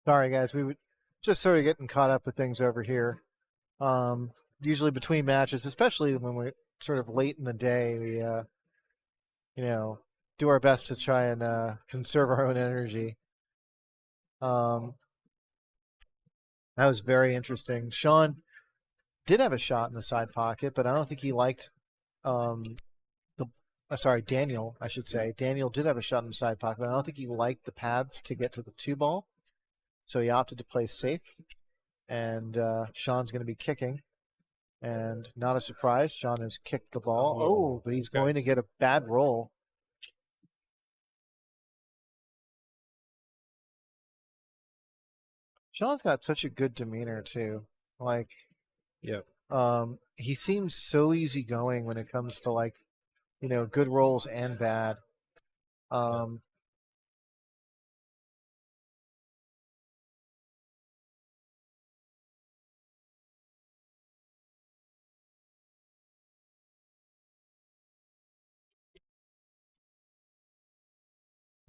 Sorry, guys. We were just sort of getting caught up with things over here. Usually between matches, especially when we're sort of late in the day, we, do our best to try and conserve our own energy. That was very interesting. Sean did have a shot in the side pocket, but I don't think he liked Daniel, I should say. Daniel did have a shot in the side pocket, but I don't think he liked the paths to get to the 2-ball. So he opted to play safe. And Sean's going to be kicking. And not a surprise, Sean has kicked the ball. Oh, but he's going to get a bad roll. Sean's got such a good demeanor too. Like, he seems so easygoing when it comes to like, good rolls and bad.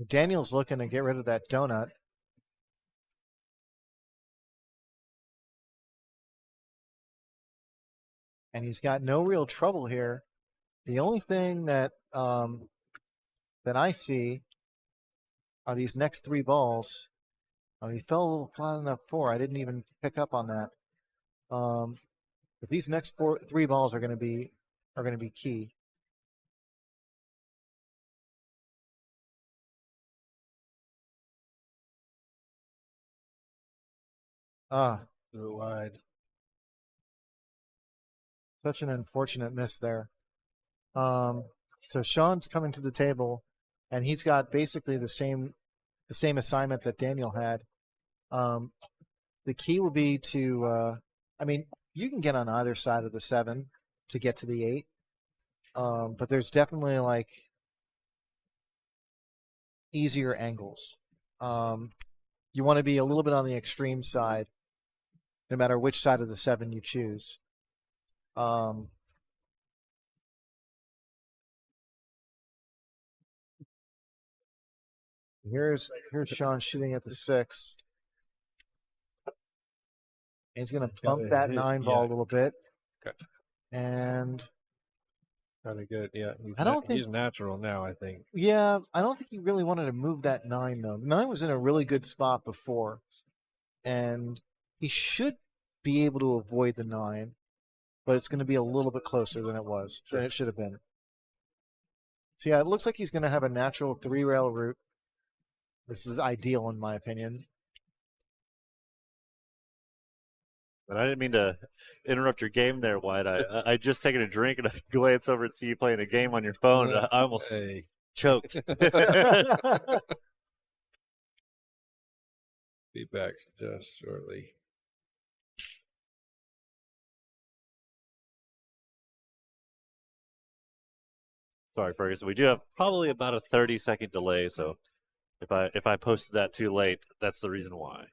Daniel's looking to get rid of that donut. And he's got no real trouble here. The only thing that that I see are these next 3 balls. Oh, he fell a little flat on that 4. I didn't even pick up on that. But these next 3 balls are going to be key. A little wide. Such an unfortunate miss there. So Sean's coming to the table, and he's got basically the same assignment that Daniel had. The key will be to, you can get on either side of the 7 to get to the 8, but there's definitely like easier angles. You want to be a little bit on the extreme side, no matter which side of the 7 you choose. Here's Sean shooting at the 6. He's going to bump that 9 ball a little bit.
Okay.
And
kind of good. Yeah. He's natural now, I think.
Yeah, I don't think he really wanted to move that 9 though. 9 was in a really good spot before, and he should be able to avoid the 9, but it's going to be a little bit closer than it should have been. So yeah, it looks like he's going to have a natural 3-rail route. This is ideal in my opinion.
But I didn't mean to interrupt your game there, White. I just taken a drink and I glance over and see you playing a game on your phone. And I almost choked.
Be back just shortly.
Sorry, Ferguson. We do have probably about a 30-second delay, so if I posted that too late, that's the reason why.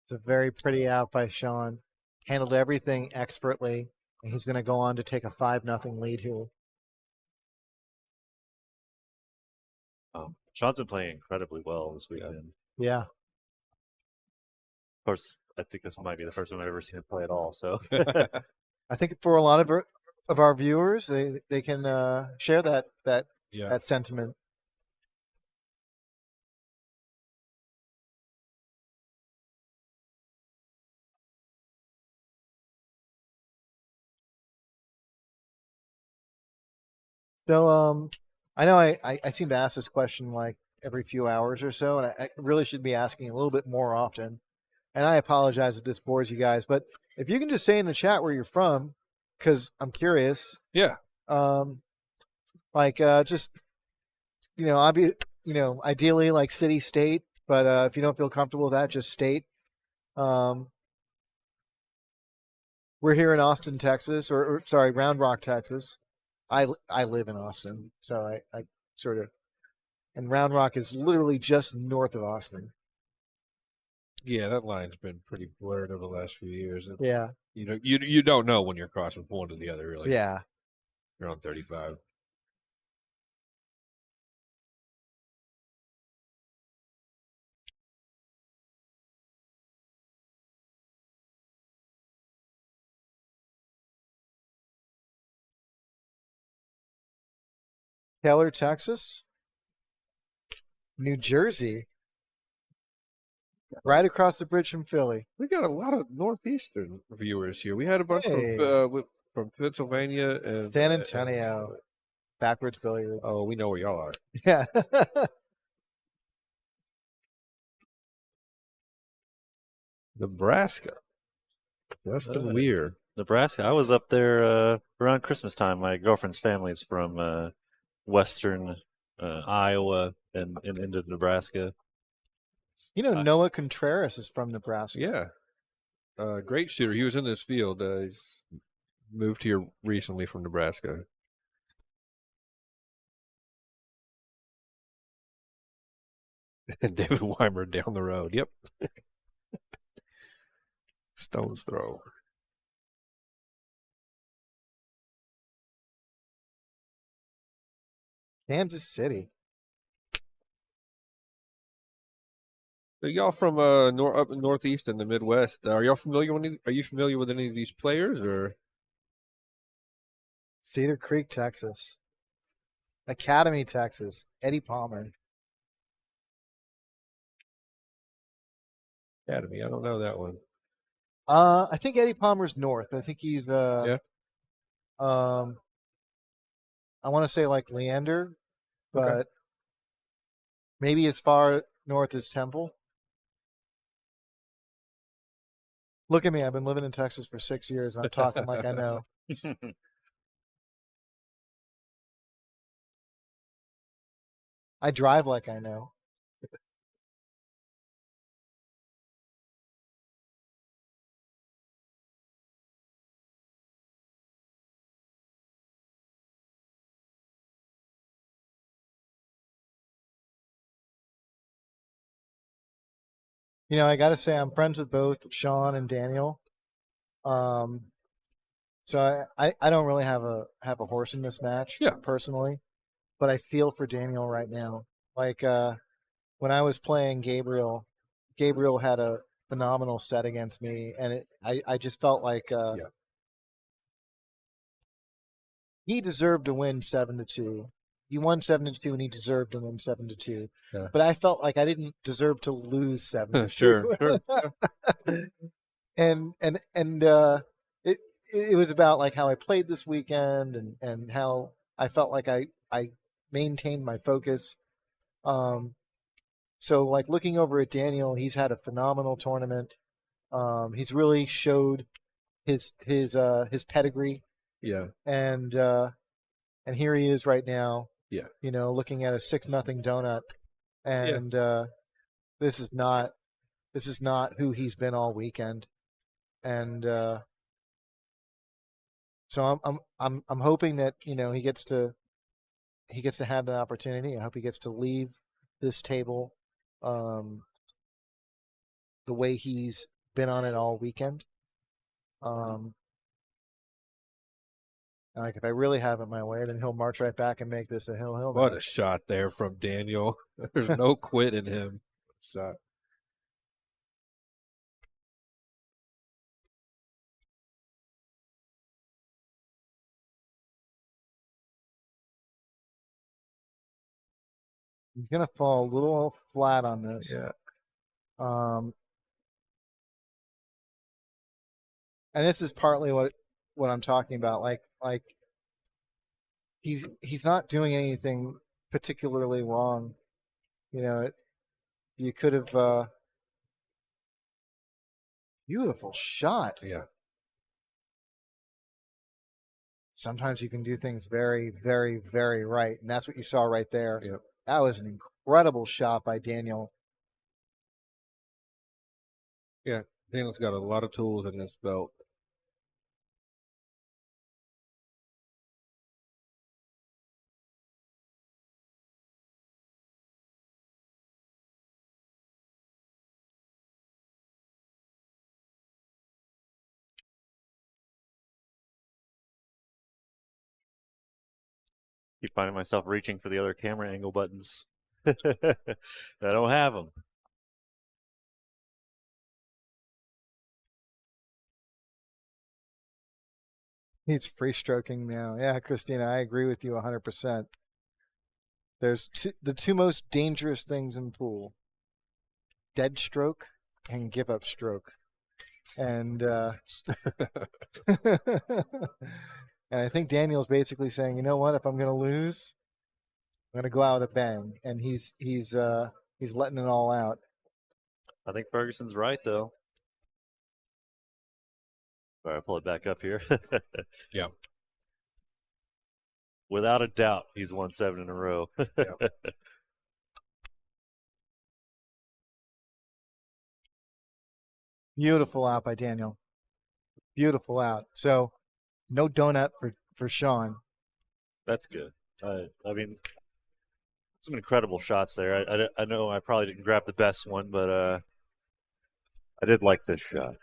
It's a very pretty out by Sean. Handled everything expertly, and he's going to go on to take a 5-0 lead here.
Sean's been playing incredibly well this weekend.
Yeah.
Of course, I think this might be the first time I've ever seen him play at all. So
I think for a lot of our viewers, they can share that sentiment. So I know I seem to ask this question like every few hours or so, and I really should be asking a little bit more often. And I apologize if this bores you guys, but if you can just say in the chat where you're from, because I'm curious.
Yeah.
Just ideally like city, state, but if you don't feel comfortable with that, just state. We're here in Austin, Texas, or Round Rock, Texas. I live in Austin, so I sort of, and Round Rock is literally just north of Austin.
Yeah, that line's been pretty blurred over the last few years.
Yeah.
You don't know when you're crossing from one to the other, really.
Yeah.
You're on 35.
Taylor, Texas, New Jersey, right across the bridge from Philly.
We got a lot of northeastern viewers here. We had a bunch from from Pennsylvania and
San Antonio. Backwards billiards.
Oh, we know where y'all are.
Yeah.
Nebraska. Western Weir.
Nebraska. I was up there around Christmas time. My girlfriend's family's from western Iowa and into Nebraska.
You know, Noah Contreras is from Nebraska.
Yeah. Great shooter. He was in this field. He's moved here recently from Nebraska. And David Weimer down the road. Yep. Stone's throw.
Kansas City.
So y'all from up in Northeast and the Midwest. Are y'all familiar with are you familiar with any of these players or
Cedar Creek, Texas. Academy, Texas. Eddie Palmer.
Academy? I don't know that one.
I think Eddie Palmer's north. I think he's
Yeah.
I want to say like Leander, but
Okay.
maybe as far north as Temple. Look at me. I've been living in Texas for 6 years and I'm talking like I know. I drive like I know. You know, I got to say I'm friends with both Sean and Daniel. So I don't really have a horse in this match, personally, but I feel for Daniel right now. Like when I was playing Gabriel had a phenomenal set against me, and I just felt like he deserved to win 7-2. He won 7-2, and he deserved to win 7-2.
Yeah.
But I felt like I didn't deserve to lose 7-2.
Sure.
and it was about like how I played this weekend and how I felt like I maintained my focus. So like looking over at Daniel, he's had a phenomenal tournament. He's really showed his pedigree.
Yeah.
And here he is right now.
Yeah.
You know, looking at a 6-0 donut. And this is not who he's been all weekend. And so I'm hoping that, you know, he gets to have that opportunity. I hope he gets to leave this table the way he's been on it all weekend. Like if I really have it my way, then he'll march right back and make this a hill.
What a shot there from Daniel. There's no quit in him. So.
He's gonna fall a little flat on this.
Yeah.
And this is partly what I'm talking about. Like he's not doing anything particularly wrong. You know, you could have beautiful shot.
Yeah.
Sometimes you can do things very, very, very right, and that's what you saw right there.
Yep.
That was an incredible shot by Daniel.
Yeah, Daniel's got a lot of tools in his belt.
Keep finding myself reaching for the other camera angle buttons. I don't have them.
He's free stroking now. Yeah, Christina, I agree with you 100%. There's the two most dangerous things in pool: dead stroke and give up stroke. And and I think Daniel's basically saying, you know what, if I'm going to lose, I'm going to go out with a bang. And he's letting it all out.
I think Ferguson's right, though. All right, pull it back up here.
Yeah.
Without a doubt, he's won 7 in a row.
Beautiful out by Daniel. Beautiful out. So no donut for Sean.
That's good. I mean, some incredible shots there. I know I probably didn't grab the best one, but I did like this shot.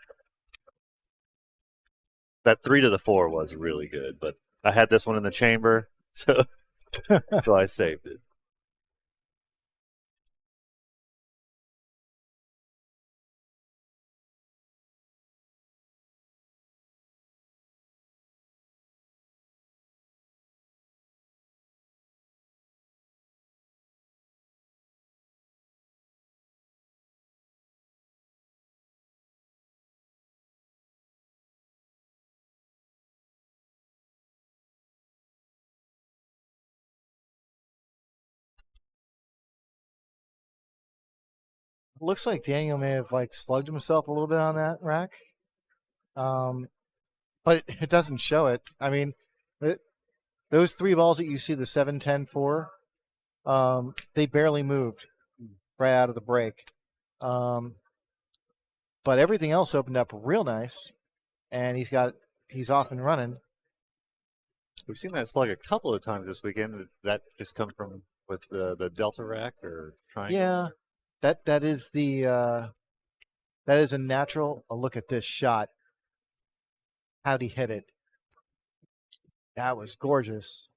That 3 to the 4 was really good, but I had this one in the chamber, so I saved it.
Looks like Daniel may have like slugged himself a little bit on that rack. But it doesn't show it. I mean, those 3 balls that you see, the 7, 10, 4, they barely moved right out of the break. But everything else opened up real nice, and he's off and running.
We've seen that slug a couple of times this weekend. Did that just come from with the Delta rack or triangle?
Yeah, that is a natural. Oh, look at this shot. How'd he hit it? That was gorgeous.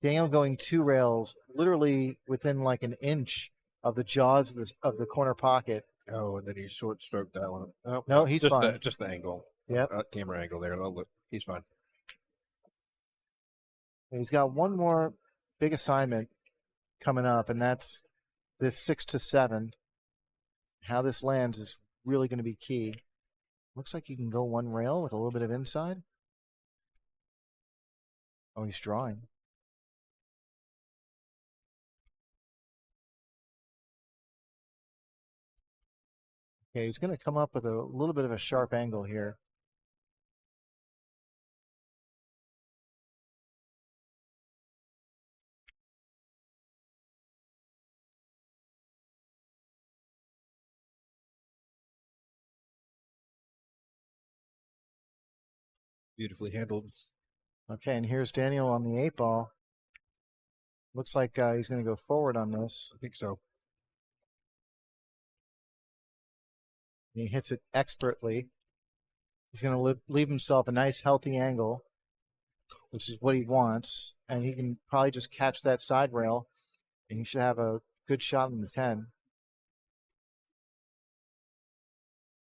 Daniel going 2 rails, literally within like an inch of the jaws of the corner pocket.
Oh, and then he short stroked that one. Oh,
No, he's
just
fine.
just the angle.
Yep.
Camera angle there. Oh, look, he's fine.
He's got one more big assignment coming up, and that's this 6 to 7. How this lands is really going to be key. Looks like you can go 1 rail with a little bit of inside. Oh, he's drawing. Okay, he's going to come up with a little bit of a sharp angle here.
Beautifully handled.
Okay, and here's Daniel on the 8 ball. Looks like he's going to go forward on this.
I think so.
And he hits it expertly. He's going to leave himself a nice, healthy angle, which is what he wants. And he can probably just catch that side rail, and he should have a good shot in the 10.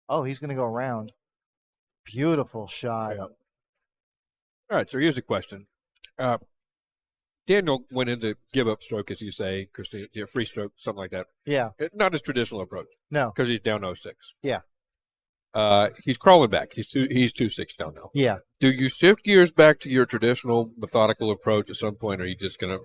Oh, he's going to go around. Beautiful shot.
Yeah. All right, so here's a question. Daniel went into give up stroke, as you say, Christine, free stroke, something like that.
Yeah.
Not his traditional approach.
No.
Because he's down 0-6.
Yeah.
He's crawling back. He's 2-6 down now.
Yeah.
Do you shift gears back to your traditional methodical approach at some point? Or are you just gonna,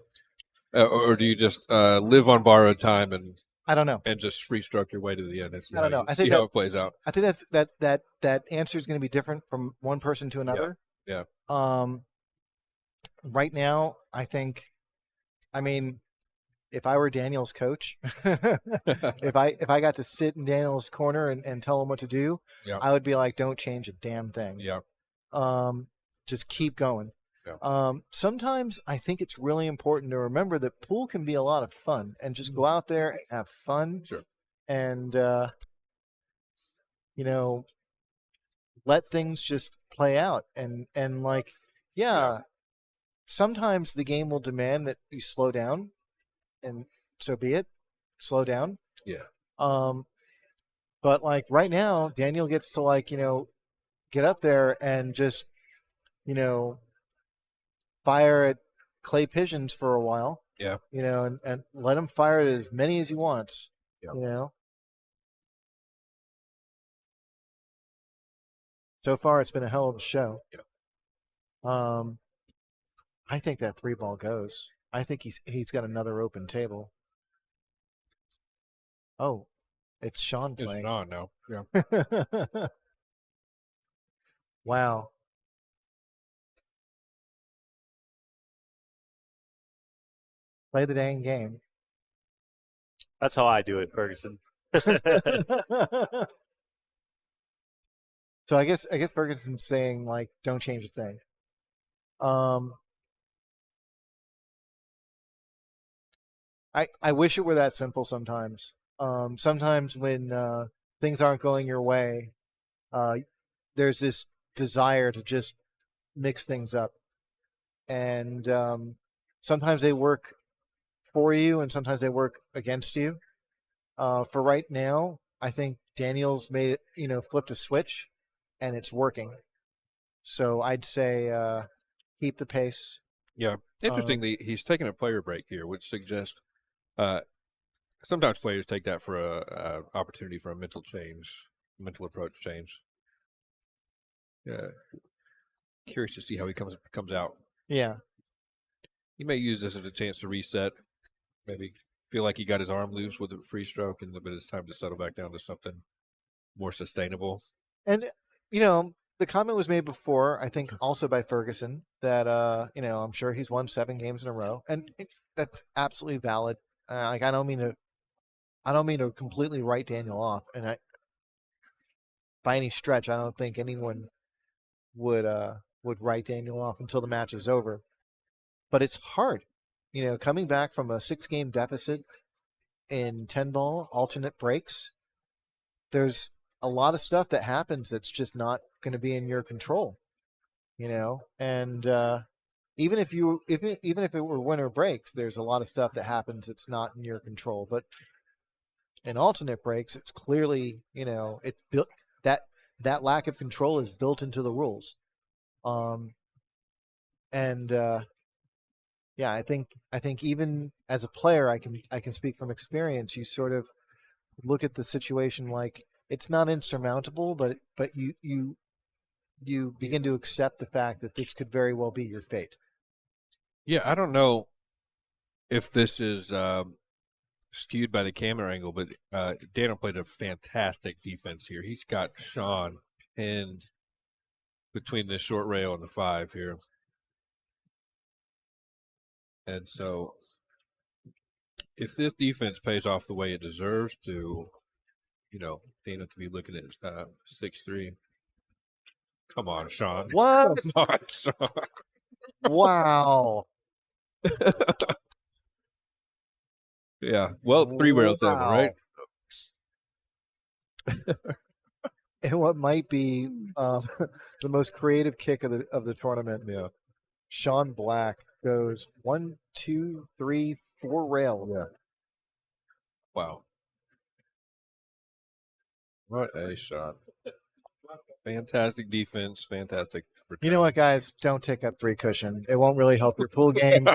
or do you just live on borrowed time and
I don't know,
and just free stroke your way to the end? And see
I don't know.
You,
I think
see how it plays out.
I think that answer is going to be different from one person to another.
Yeah.
Right now, I mean, if I were Daniel's coach, if I got to sit in Daniel's corner and tell him what to do,
Yeah.
I would be like, don't change a damn thing.
Yeah.
Just keep going.
Yeah.
Sometimes I think it's really important to remember that pool can be a lot of fun, and just go out there and have fun.
Sure.
And let things just play out. And like, yeah, sometimes the game will demand that you slow down, and so be it. Slow down.
Yeah.
But like right now, Daniel gets to get up there and just, fire at clay pigeons for a while.
Yeah.
And let him fire at as many as he wants.
Yeah.
You know. So far, it's been a hell of a show.
Yeah.
I think that 3-ball goes. I think he's got another open table. Oh, it's Sean
It's
playing.
Sean now. Yeah.
Wow. Play the dang game.
That's how I do it, Ferguson.
So I guess Ferguson's saying, like, don't change a thing. I wish it were that simple sometimes. Sometimes when things aren't going your way, there's this desire to just mix things up. And sometimes they work for you and sometimes they work against you. For right now, I think Daniel's made it, flipped a switch and it's working. So I'd say keep the pace.
Yeah. Interestingly, he's taking a player break here, which suggests sometimes players take that for a opportunity for a mental approach change. Yeah. Curious to see how he comes out.
Yeah.
He may use this as a chance to reset. Maybe feel like he got his arm loose with a free stroke, but it's time to settle back down to something more sustainable.
And, the comment was made before, I think also by Ferguson, that, I'm sure he's won 7 games in a row. And that's absolutely valid. I don't mean to completely write Daniel off. And by any stretch, I don't think anyone would write Daniel off until the match is over. But it's hard, coming back from a 6-game deficit in 10-ball alternate breaks. There's a lot of stuff that happens that's just not going to be in your control, and even if it were winner breaks, there's a lot of stuff that happens that's not in your control. But in alternate breaks, it's clearly, it's built that lack of control is built into the rules. Yeah, I think even as a player, I can speak from experience. You sort of look at the situation like it's not insurmountable, but you begin to accept the fact that this could very well be your fate.
Yeah, I don't know if this is skewed by the camera angle, but Daniel played a fantastic defense here. He's got Sean pinned between the short rail and the 5 here. And so if this defense pays off the way it deserves to, Daniel could be looking at 6-3. Come on, Sean.
What?
Come on, Sean.
Wow.
Yeah. Well, 3 rails over, right?
And what might be the most creative kick of the tournament.
Yeah.
Sean Black goes 1, 2, 3, 4 rails.
Yeah. Wow. What a shot. Fantastic defense. Fantastic return.
You know what, guys? Don't take up 3 cushion. It won't really help your pool game.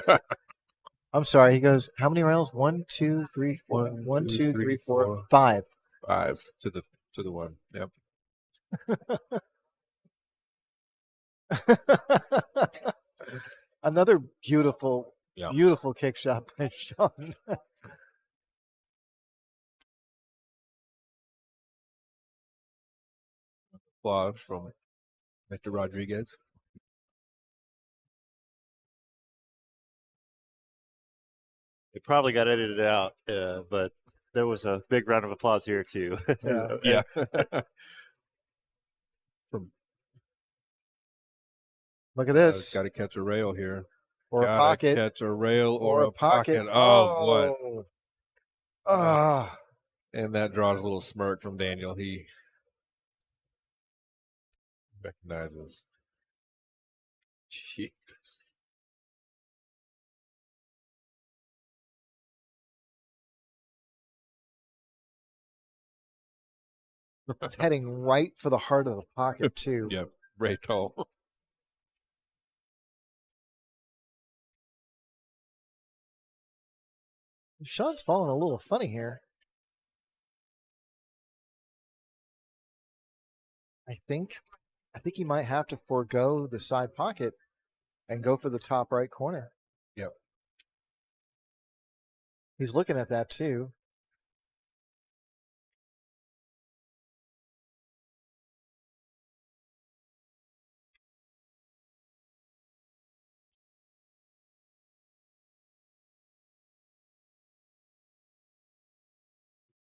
I'm sorry. He goes, how many rails? 1, 2, 3, 4. 1, 2, 3, 4, 5.
5 to the 1. Yep.
Another beautiful kick shot by Sean.
Applause from Mr. Rodriguez.
It probably got edited out, but there was a big round of applause here too.
Yeah.
Look at this.
Got to catch a rail here.
Or
gotta
a pocket.
Catch a rail or a
pocket.
Oh, what?
Ah.
And that draws a little smirk from Daniel. He recognizes. Jeez.
It's heading right for the heart of the pocket, too.
Yep. Ray Toll.
Sean's falling a little funny here. I think he might have to forego the side pocket and go for the top right corner.
Yep.
He's looking at that too.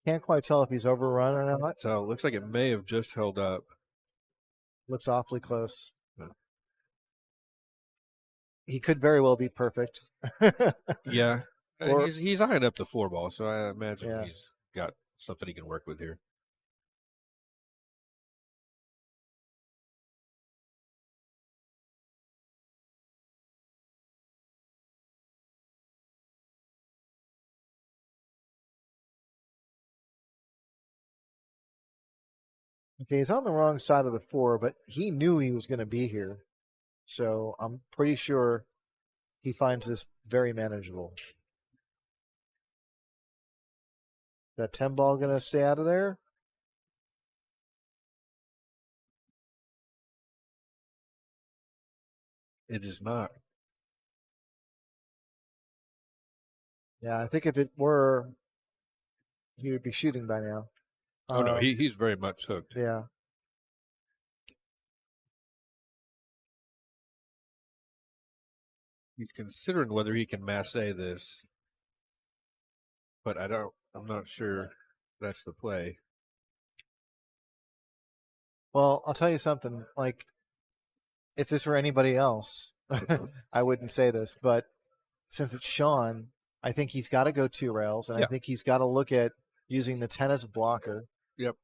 Can't quite tell if he's overrun or not.
So it looks like it may have just held up.
Looks awfully close. He could very well be perfect.
Yeah.
Or-
He's eyeing up the 4-ball, so I imagine
Yeah.
he's got something he can work with here.
Okay, he's on the wrong side of the 4, but he knew he was going to be here. So I'm pretty sure he finds this very manageable. That 10 ball going to stay out of there?
It is not.
Yeah, I think if it were, he would be shooting by now.
Oh, no, he's very much hooked.
Yeah.
He's considering whether he can masse this, but I'm not sure that's the play.
Well, I'll tell you something. Like, if this were anybody else, I wouldn't say this, but since it's Sean, I think he's got to go 2 rails, and I
Yeah.
think he's got to look at using the 10 as a blocker.
Yep.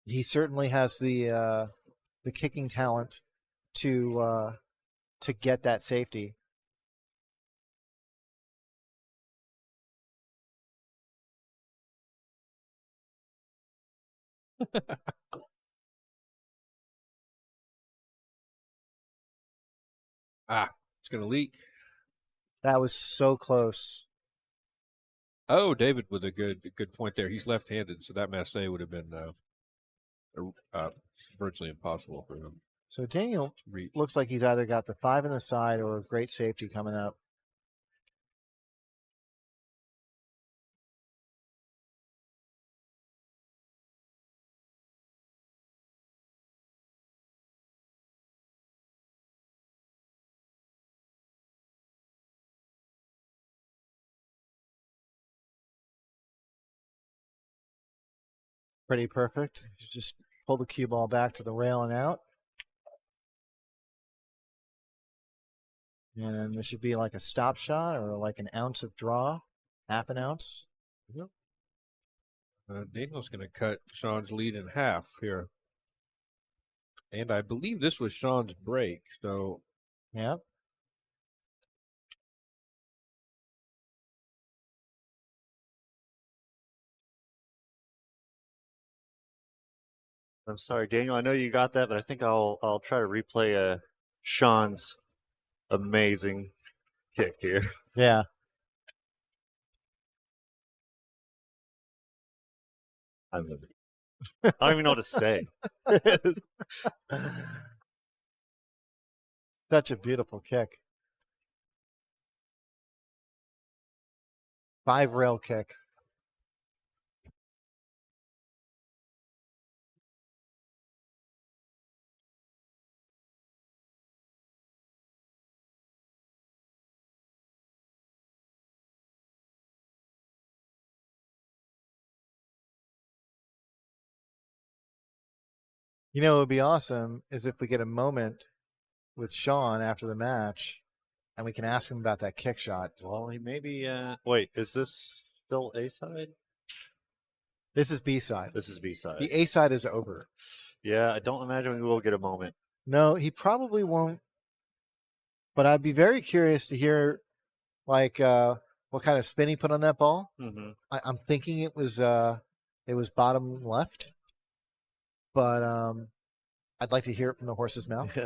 He certainly has the kicking talent to get that safety.
It's going to leak.
That was so close.
Oh, David with a good point there. He's left-handed, so that masse would have been virtually impossible for him
So Daniel
to reach.
looks like he's either got the 5 in the side or a great safety coming up. Pretty perfect. Just pull the cue ball back to the rail and out. And this should be like a stop shot or like an ounce of draw, half an ounce.
Yep. Daniel's going to cut Sean's lead in half here. And I believe this was Sean's break, so
Yep.
I'm sorry, Daniel. I know you got that, but I think I'll try to replay Sean's amazing kick here.
Yeah.
I don't even know what to say.
Such a beautiful kick. 5 rail kick. You know, it would be awesome is if we get a moment with Sean after the match and we can ask him about that kick shot.
Well, he maybe. Wait, is this still A side?
This is B side.
This is B side.
The A side is over.
Yeah, I don't imagine we will get a moment.
No, he probably won't. But I'd be very curious to hear, like, what kind of spin he put on that ball.
Mm-hmm.
I'm thinking it was bottom left, but I'd like to hear it from the horse's mouth.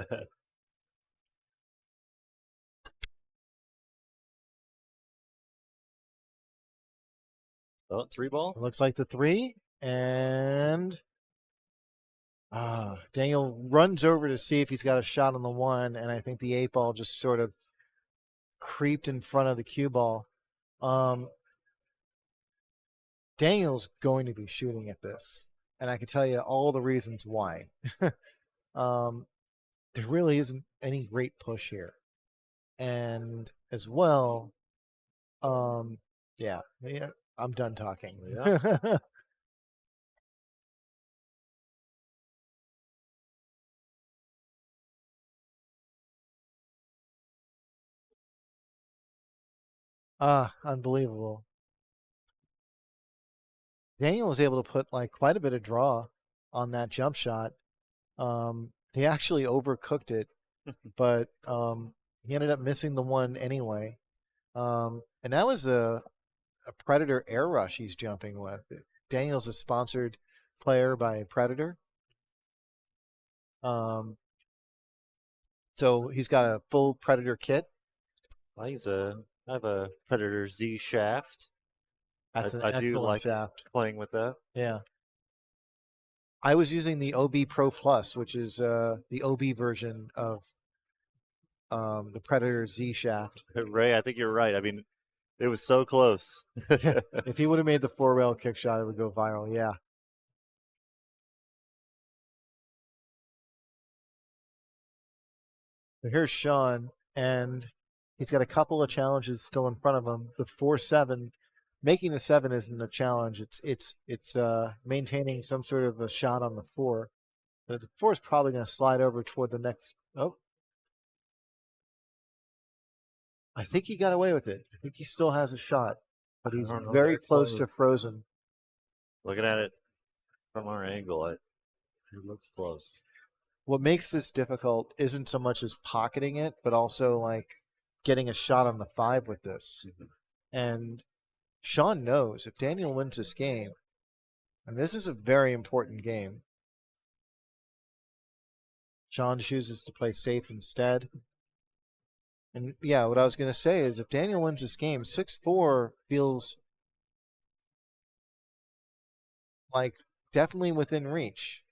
Oh, 3 ball.
It looks like the 3. And Daniel runs over to see if he's got a shot on the 1, and I think the 8 ball just sort of creeped in front of the cue ball. Daniel's going to be shooting at this, and I can tell you all the reasons why. There really isn't any great push here. And as well, yeah, I'm done talking.
Yeah.
Unbelievable. Daniel was able to put like quite a bit of draw on that jump shot. He actually overcooked it, but he ended up missing the 1 anyway. And that was a Predator air rush he's jumping with. Daniel's a sponsored player by Predator. So he's got a full Predator kit.
I have a Predator Z shaft.
That's an
I do
excellent
like
shaft.
playing with that.
Yeah. I was using the OB Pro Plus, which is the OB version of the Predator Z shaft.
Ray, I think you're right. I mean, it was so close.
If he would have made the 4-rail kick shot, it would go viral. Yeah. So here's Sean, and he's got a couple of challenges still in front of him. The 4-7, making the 7 isn't a challenge. It's maintaining some sort of a shot on the 4. But the 4 is probably going to slide over toward the next. Oh, I think he got away with it. I think he still has a shot, but he's very close to frozen.
Looking at it from our angle, it looks close.
What makes this difficult isn't so much as pocketing it, but also like getting a shot on the 5 with this. And Sean knows if Daniel wins this game, and this is a very important game, Sean chooses to play safe instead. And yeah, what I was going to say is if Daniel wins this game, 6-4 feels like definitely within reach.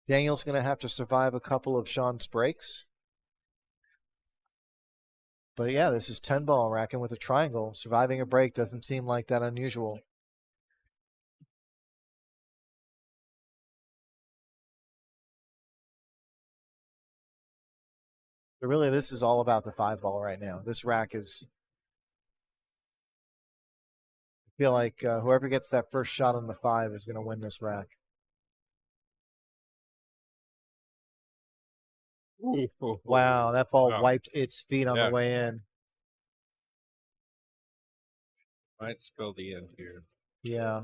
Daniel's going to have to survive a couple of Sean's breaks. But yeah, this is 10 ball racking with a triangle. Surviving a break doesn't seem like that unusual. But really, this is all about the 5 ball right now. This rack is. I feel like whoever gets that first shot on the 5 is going to win this rack. Wow, that ball wiped its feet on the way in.
Might spell the end here.
Yeah.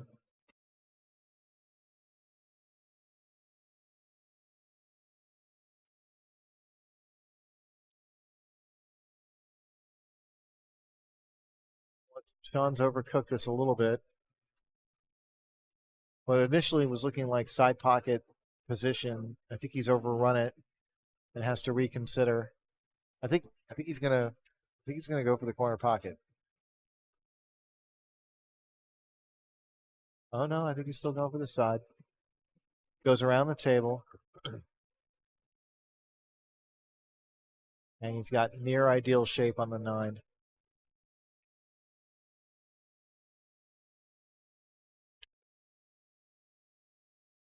Sean's overcooked this a little bit. What initially was looking like side pocket position, I think he's overrun it and has to reconsider. I think he's gonna go for the corner pocket. Oh no, I think he's still going for the side. Goes around the table. And he's got near ideal shape on the 9.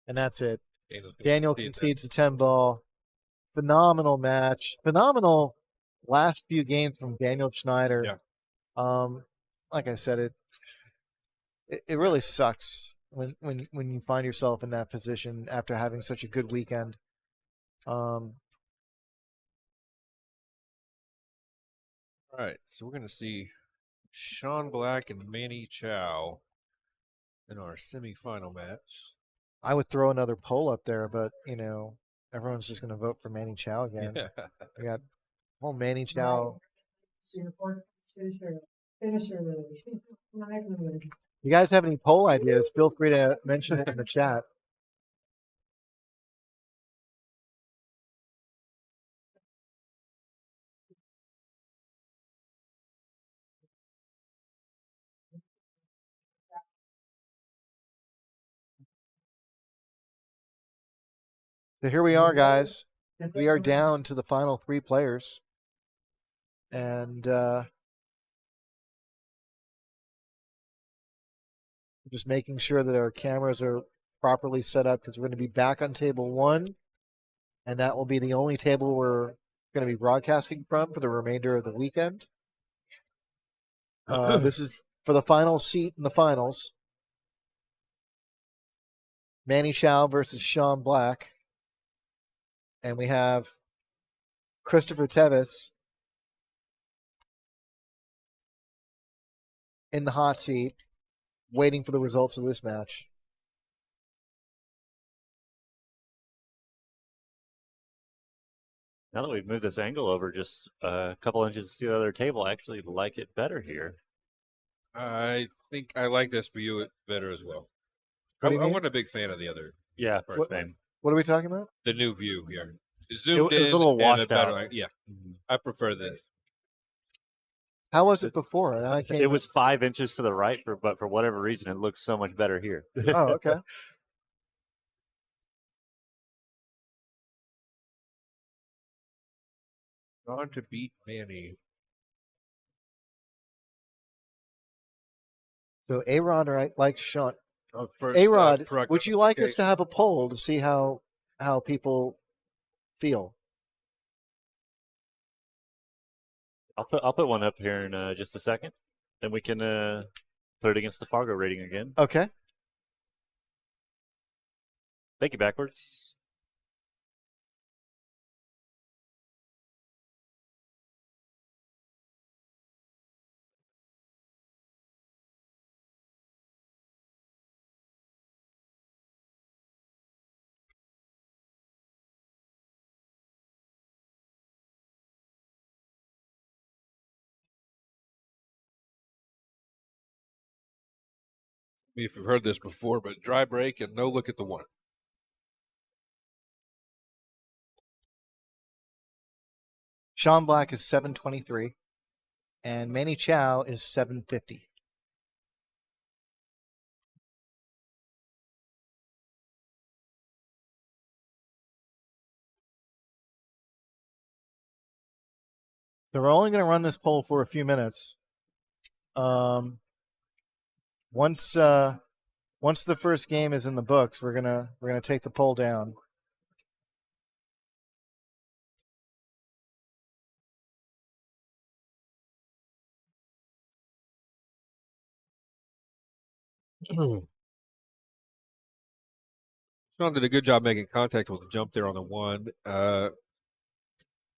And that's it. Daniel concedes the 10 ball. Phenomenal match. Phenomenal last few games from Daniel Schneider.
Yeah.
Like I said, it really sucks when you find yourself in that position after having such a good weekend.
All right, so we're going to see Sean Black and Manny Chau in our semifinal match.
I would throw another poll up there, but everyone's just going to vote for Manny Chau again.
Yeah.
We got Manny Chau.
Finisher.
If you guys have any poll ideas, feel free to mention it in the chat. So here we are, guys. We are down to the final 3 players. And just making sure that our cameras are properly set up because we're going to be back on table 1. And that will be the only table we're going to be broadcasting from for the remainder of the weekend. This is for the final seat in the finals. Manny Chau versus Sean Black. And we have Cristopher Tevez in the hot seat, waiting for the results of this match.
Now that we've moved this angle over just a couple inches to the other table, I actually like it better here.
I think I like this view better as well.
What do
I
you mean?
wasn't a big fan of the other.
Yeah,
What-
same.
What are we talking about?
The new view here. Zoomed
It was a
in
little
and
washed
better.
out.
Yeah, I prefer this.
How was it before? I can't
It was 5 inches to the right, but for whatever reason, it looks so much better here.
Oh, okay.
On to beat Manny.
So A-Rod likes Sean.
First,
A-Rod, would you like us to have a poll to see how people feel?
I'll put one up here in just a second, then we can put it against the Fargo rating again.
Okay.
Thank you, backwards.
If you've heard this before, but dry break and no look at the 1.
Sean Black is 723, and Manny Chau is 750. So we're only going to run this poll for a few minutes. Once the first game is in the books, we're gonna take the poll down.
Sean did a good job making contact with the jump there on the 1.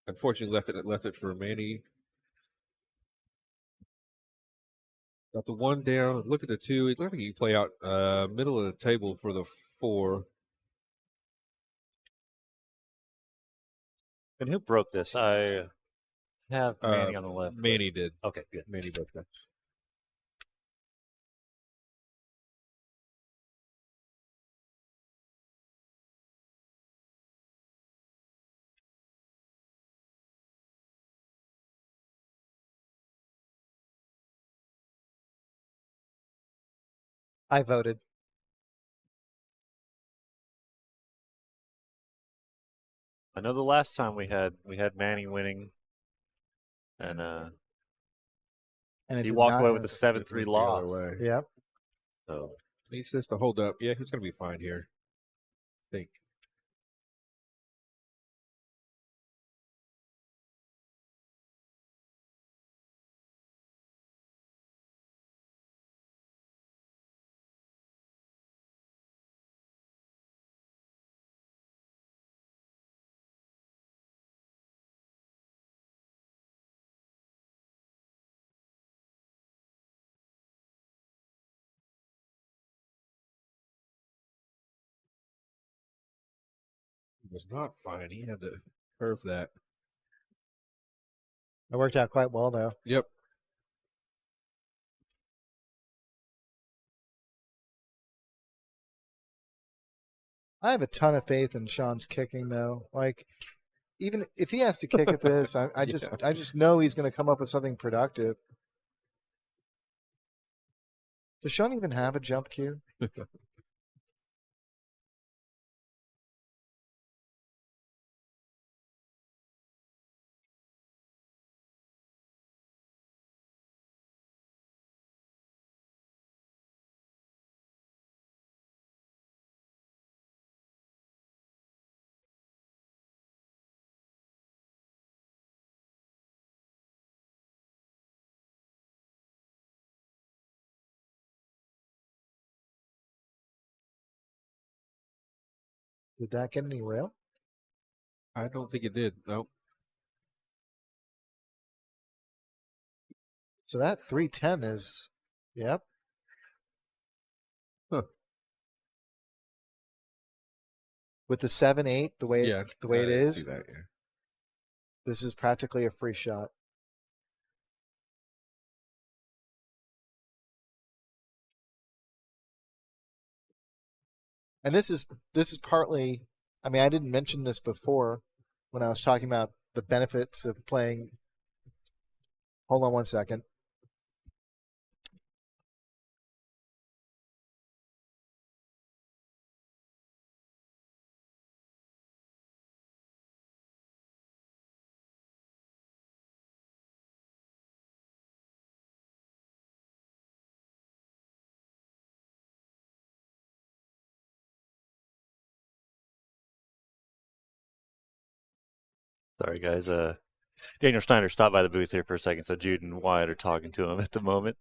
Unfortunately, left it for Manny. Got the 1 down. Look at the 2. It looked like you play out middle of the table for the 4.
And who broke this? I have Manny on the left.
Manny did.
Okay, good.
Manny broke that.
I voted.
I know the last time we had Manny winning, and
And it
he
did
walked
not
away
end.
with a 7-3 loss.
Yep.
So
He says to hold up. Yeah, he's going to be fine here. I think. He was not fine. He had to curve that.
It worked out quite well, though.
Yep.
I have a ton of faith in Sean's kicking, though. Like, even if he has to kick at this, I just know he's going to come up with something productive. Does Sean even have a jump cue? Did that get any rail?
I don't think it did. Nope.
So that 310 is, yep.
Huh.
With the 7-8, the way
Yeah,
the way it
I
is,
see that, yeah.
this is practically a free shot. And this is partly, I mean, I didn't mention this before when I was talking about the benefits of playing. Hold on one second.
Sorry, guys. Daniel Schneider stopped by the booth here for a second, so Jude and Wyatt are talking to him at the moment.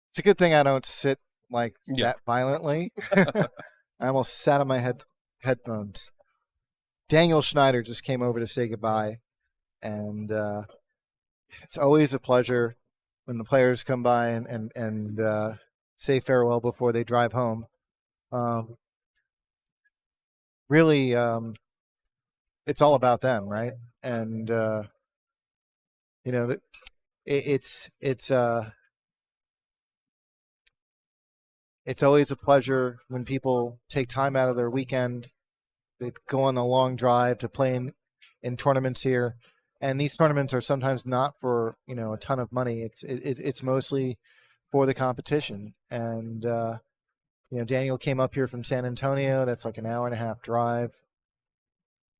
It's a good thing I don't sit like
Yeah.
that violently. I almost sat on my headphones. Daniel Schneider just came over to say goodbye, and it's always a pleasure when the players come by and say farewell before they drive home. Really, it's all about them, right? And you know, it's always a pleasure when people take time out of their weekend. They go on a long drive to play in tournaments here, and these tournaments are sometimes not for a ton of money. It's mostly for the competition. And Daniel came up here from San Antonio. That's like an hour and a half drive,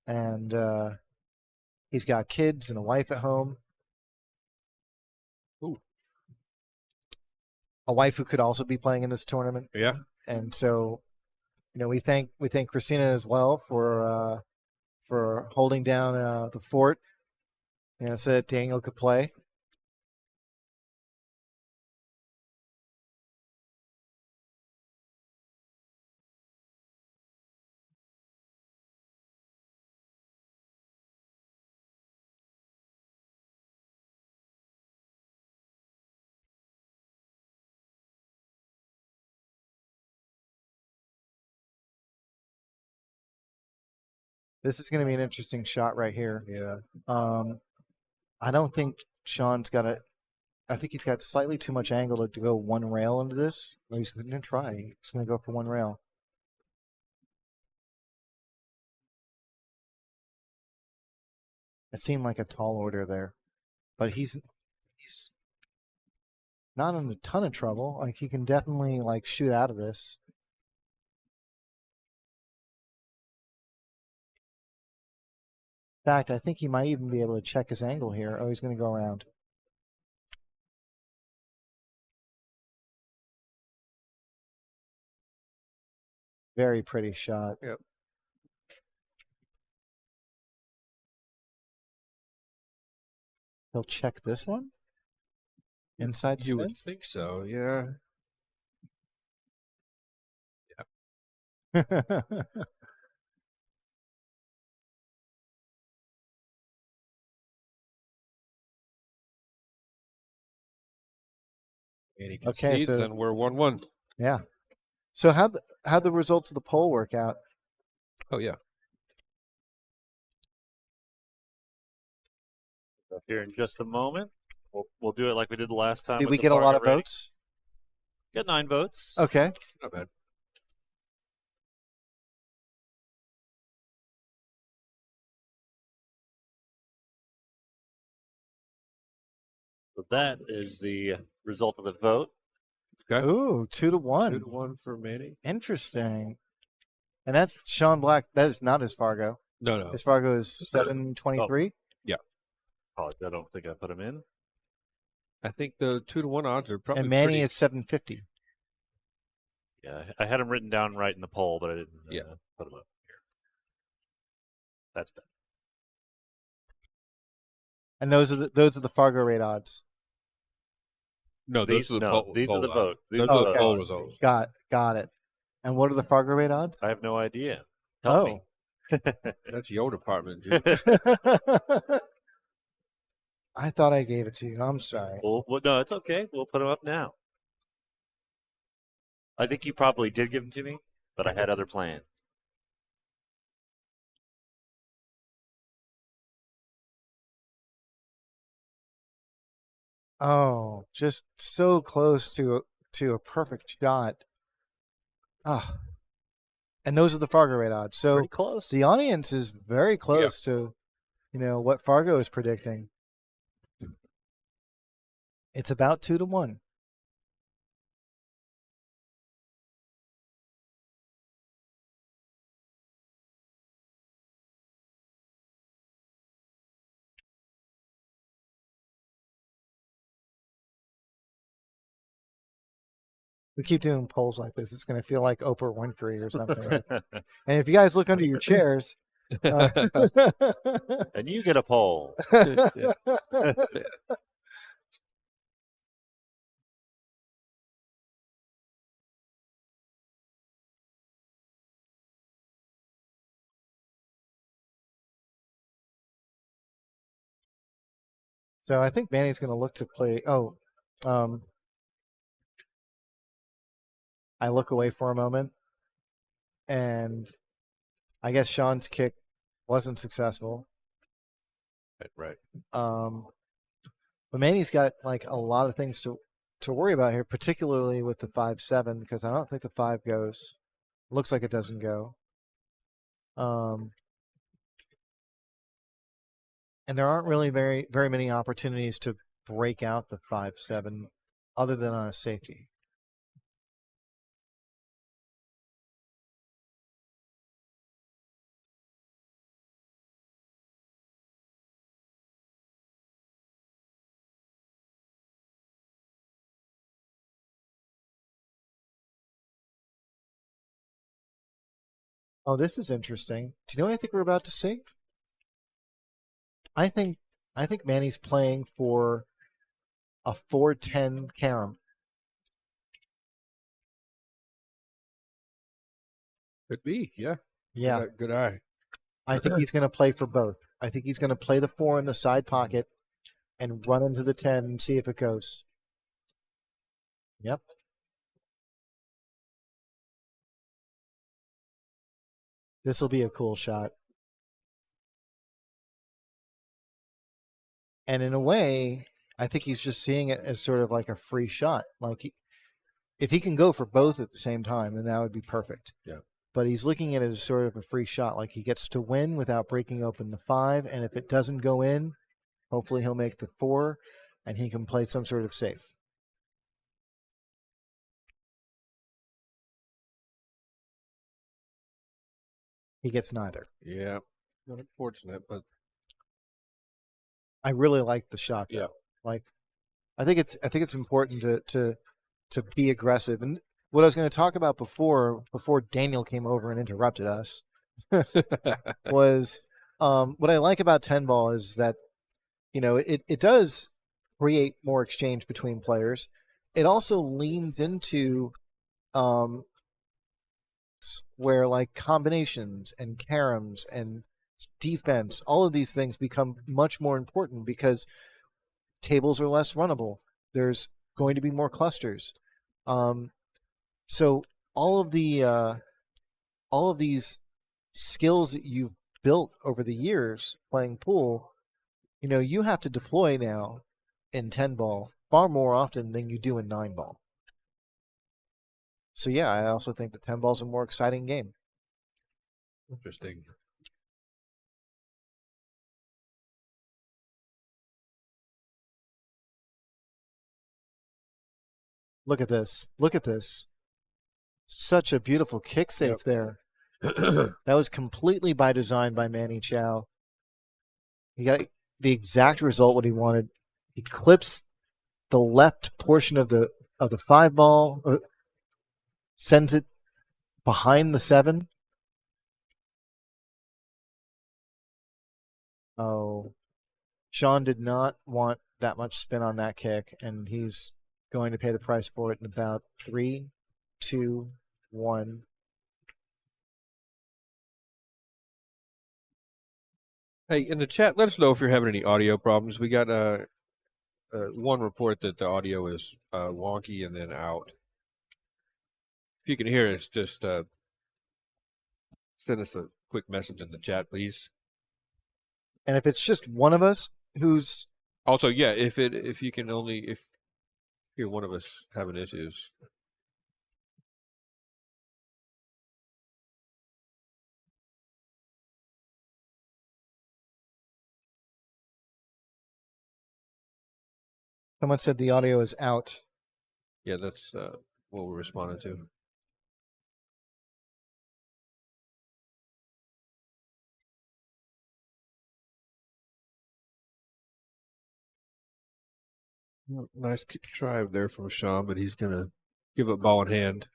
and he's got kids and a wife at home.
Ooh.
A wife who could also be playing in this tournament.
Yeah.
And so, we thank Christina as well for holding down the fort, so that Daniel could play. This is going to be an interesting shot right here.
Yeah.
I don't think Sean's got it. I think he's got slightly too much angle to go one rail into this. Well, he's going to try. He's going to go for one rail. It seemed like a tall order there, but he's not in a ton of trouble. Like, he can definitely shoot out of this. In fact, I think he might even be able to check his angle here. Oh, he's going to go around. Very pretty shot.
Yep.
He'll check this one? Inside
You
spin?
would think so, yeah. And he concedes,
so-
and we're 1-1.
Yeah. So how'd the results of the poll work out?
Oh, yeah.
Here in just a moment. We'll do it like we did the last time.
Did
with
we
the
get a lot
party
of
rating.
votes?
Got 9 votes.
Okay.
Not bad.
So that is the result of the vote.
Okay.
Ooh, 2-1.
2-1 for Manny.
Interesting. And that's Sean Black. That is not his Fargo.
No.
His Fargo is 723.
Oh, I don't think I put him in.
I think the 2-1 odds are probably
And Manny
pretty,
is 750.
Yeah, I had him written down right in the poll, but I didn't put him up here. That's bad.
And those are the Fargo rate odds.
No,
These
those are the
no,
poll,
these are the
odds.
vote. These
Those
are
are
the
the
okay.
poll
odds.
results.
Got it. And what are the Fargo rate odds?
I have no idea. Help me.
That's your department, Jude.
I thought I gave it to you. I'm sorry.
Well, no, it's okay. We'll put them up now. I think you probably did give them to me, but I had other plans.
Oh, just so close to a perfect shot. Ah. And those are the Fargo rate odds. So
Pretty close.
the audience is very close to, what Fargo is predicting. It's about 2-1. We keep doing polls like this. It's going to feel like Oprah Winfrey or something. And if you guys look under your chairs,
And you get a poll.
So I think Manny's going to look to play. I look away for a moment, and I guess Sean's kick wasn't successful.
Right.
But Manny's got like a lot of things to worry about here, particularly with the 5-7, because I don't think the 5 goes. Looks like it doesn't go. And there aren't really very, very many opportunities to break out the 5-7 other than on a safety. Oh, this is interesting. Do you know what I think we're about to see? I think Manny's playing for a 4-10 carom.
Could be, yeah.
Yeah.
Good eye.
I think he's going to play for both. I think he's going to play the 4 in the side pocket and run into the 10 and see if it goes. Yep. This will be a cool shot. And in a way, I think he's just seeing it as sort of like a free shot. Like if he can go for both at the same time, then that would be perfect.
Yeah.
But he's looking at it as sort of a free shot. Like he gets to win without breaking open the 5. And if it doesn't go in, hopefully he'll make the 4 and he can play some sort of safe. He gets neither.
Yeah. Unfortunate, but
I really like the shot though.
Yeah.
Like I think it's important to be aggressive. And what I was going to talk about before Daniel came over and interrupted us was what I like about 10 ball is that it does create more exchange between players. It also leans into where like combinations and caroms and defense, all of these things become much more important because tables are less runnable. There's going to be more clusters. So all of these skills that you've built over the years playing pool, you have to deploy now in 10 ball far more often than you do in 9 ball. So yeah, I also think the 10 ball's a more exciting game.
Interesting.
Look at this. Look at this. Such a beautiful kick safe there. That was completely by design by Manny Chau. He got the exact result what he wanted. He clips the left portion of the 5 ball, sends it behind the 7. Oh, Sean did not want that much spin on that kick, and he's going to pay the price for it in about 3, 2, 1.
Hey, in the chat, let us know if you're having any audio problems. We got one report that the audio is wonky and then out. If you can hear us, just send us a quick message in the chat, please.
And if it's just one of us who's
Also, yeah, if you can only hear one of us having issues.
someone said the audio is out.
Yeah, that's what we're responding to. Nice try there from Sean, but he's gonna give up ball in hand.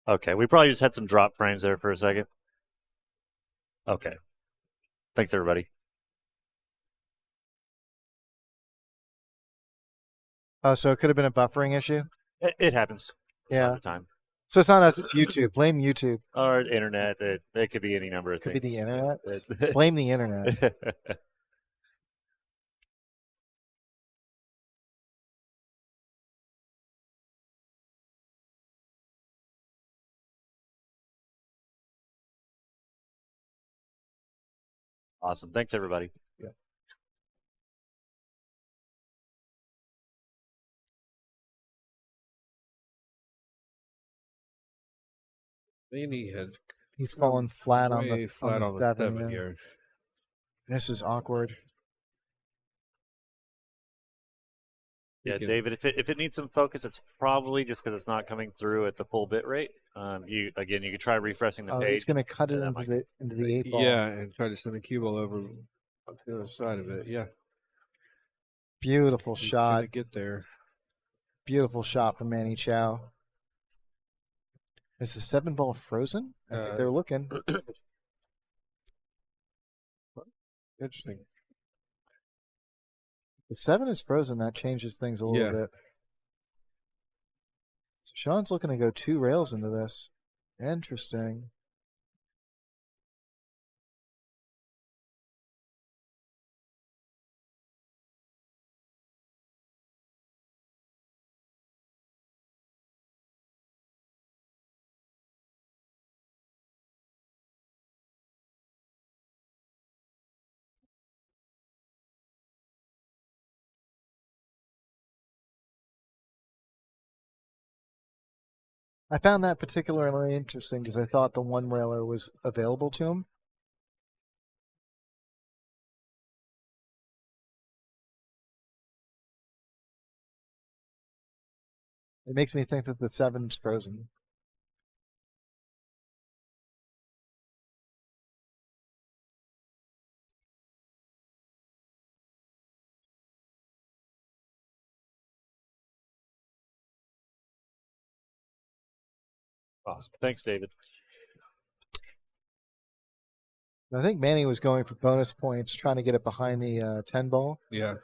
Okay, we probably just had some drop frames there for a second. Okay. Thanks, everybody.
So it could have been a buffering issue.
It happens.
Yeah.
All the time.
So it's not us, it's YouTube. Blame YouTube.
Or internet. It could be any number of
Could
things.
be the internet. Blame the internet.
Awesome. Thanks, everybody.
Yeah.
Manny has
He's fallen flat on
way
the
flat on the 7
yeah.
here.
This is awkward.
Yeah, David. If it needs some focus, it's probably just because it's not coming through at the full bit rate. You could try refreshing the page.
He's going to cut it
Yeah,
into the 8 ball.
Yeah, and try to send the cue ball over up the other side of it. Yeah,
Beautiful
He's
shot.
gonna get there.
Beautiful shot from Manny Chau. Is the 7 ball frozen? I think they're looking.
Interesting.
The 7 is frozen. That changes things a little bit. So Sean's looking to go 2 rails into this. Interesting. I found that particularly interesting because I thought the 1 railer was available to him. It makes me think that the 7's frozen.
Awesome. Thanks, David.
I think Manny was going for bonus points, trying to get it behind the 10 ball.
Yeah.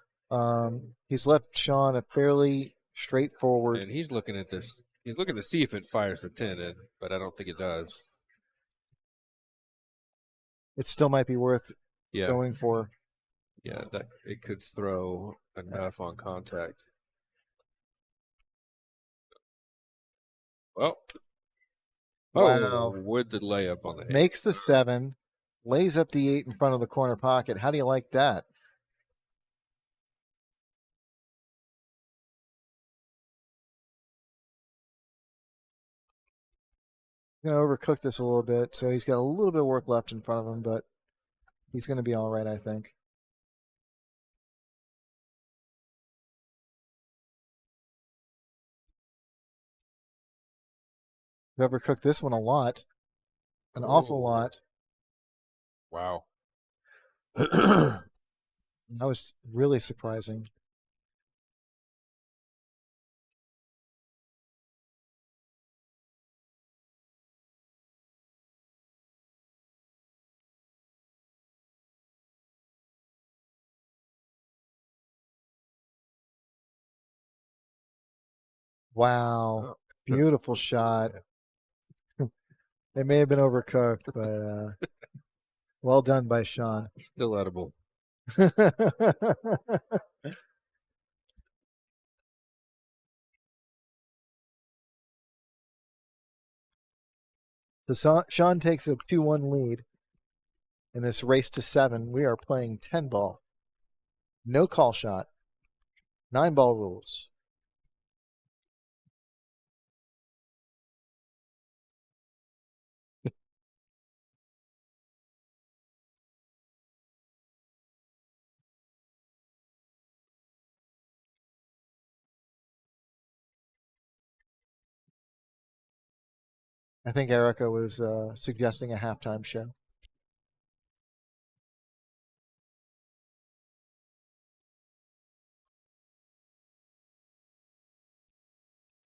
He's left Sean a fairly straightforward.
And he's looking at this. He's looking to see if it fires for 10, but I don't think it does.
It still might be worth
Yeah.
going for.
Yeah, that it could throw enough on contact. Well,
Wow.
with the layup on the 8.
Makes the 7. Lays up the 8 in front of the corner pocket. How do you like that? Going to overcook this a little bit, so he's got a little bit of work left in front of him, but he's going to be all right, I think. We overcooked this one a lot, an awful lot.
Wow.
That was really surprising. Wow. Beautiful shot. They may have been overcooked, but well done by Sean.
Still edible.
So Sean takes a 2-1 lead in this race to 7. We are playing 10 ball. No call shot. 9 ball rules. I think Erica was suggesting a halftime show.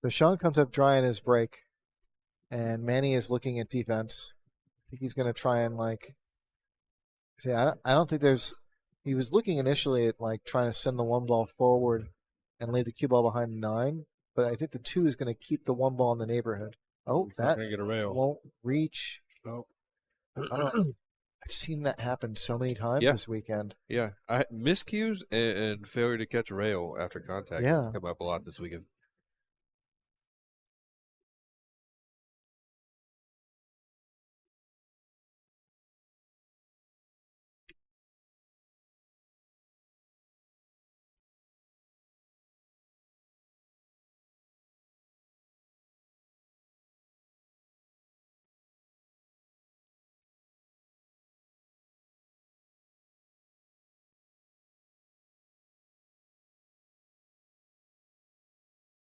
So Sean comes up dry in his break, and Manny is looking at defense. I think he's going to try and say, I don't think there's. He was looking initially at trying to send the 1 ball forward and leave the cue ball behind 9, but I think the 2 is going to keep the 1 ball in the neighborhood. Oh,
Not
that
gonna get a rail.
won't reach.
Oh.
I've seen that happen so many times
Yeah.
this weekend.
Yeah, miscues and failure to catch a rail after contact
Yeah.
have come up a lot this weekend.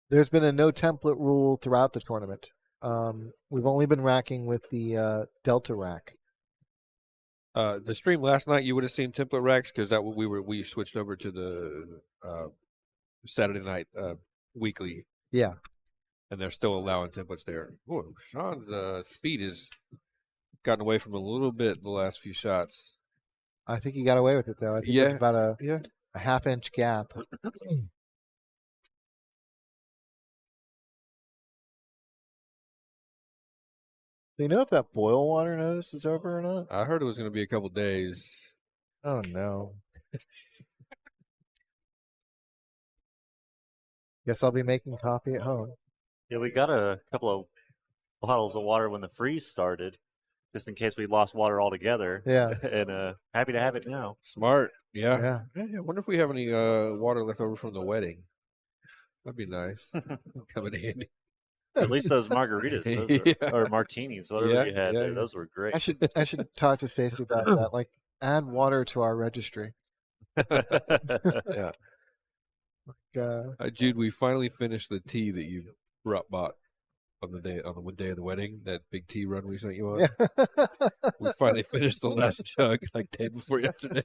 There's been a no template rule throughout the tournament. We've only been racking with the Delta rack.
The stream last night, you would have seen template racks because that we switched over to the Saturday night weekly,
Yeah.
and they're still allowing templates there. Boy, Sean's speed has gotten away from him a little bit the last few shots.
I think he got away with it, though. I think
Yeah.
it's about a
Yeah.
half-inch gap. Do you know if that boil water notice is over or not?
I heard it was going to be a couple days.
Oh, no. Guess I'll be making coffee at home.
Yeah, we got a couple of bottles of water when the freeze started, just in case we lost water altogether.
Yeah.
And happy to have it now.
Smart. Yeah.
Yeah.
I wonder if we have any water left over from the wedding. That'd be nice. Come in handy.
At least those margaritas
Yeah.
or martinis, whatever
Yeah,
you had
yeah,
there,
yeah.
those were great.
I should talk to Stacey about that. Add water to our registry.
Yeah.
Uh,
Jude, we finally finished the tea that you bought on the day of the wedding. That big tea run we sent you on.
yeah.
We finally finished the last jug day before yesterday.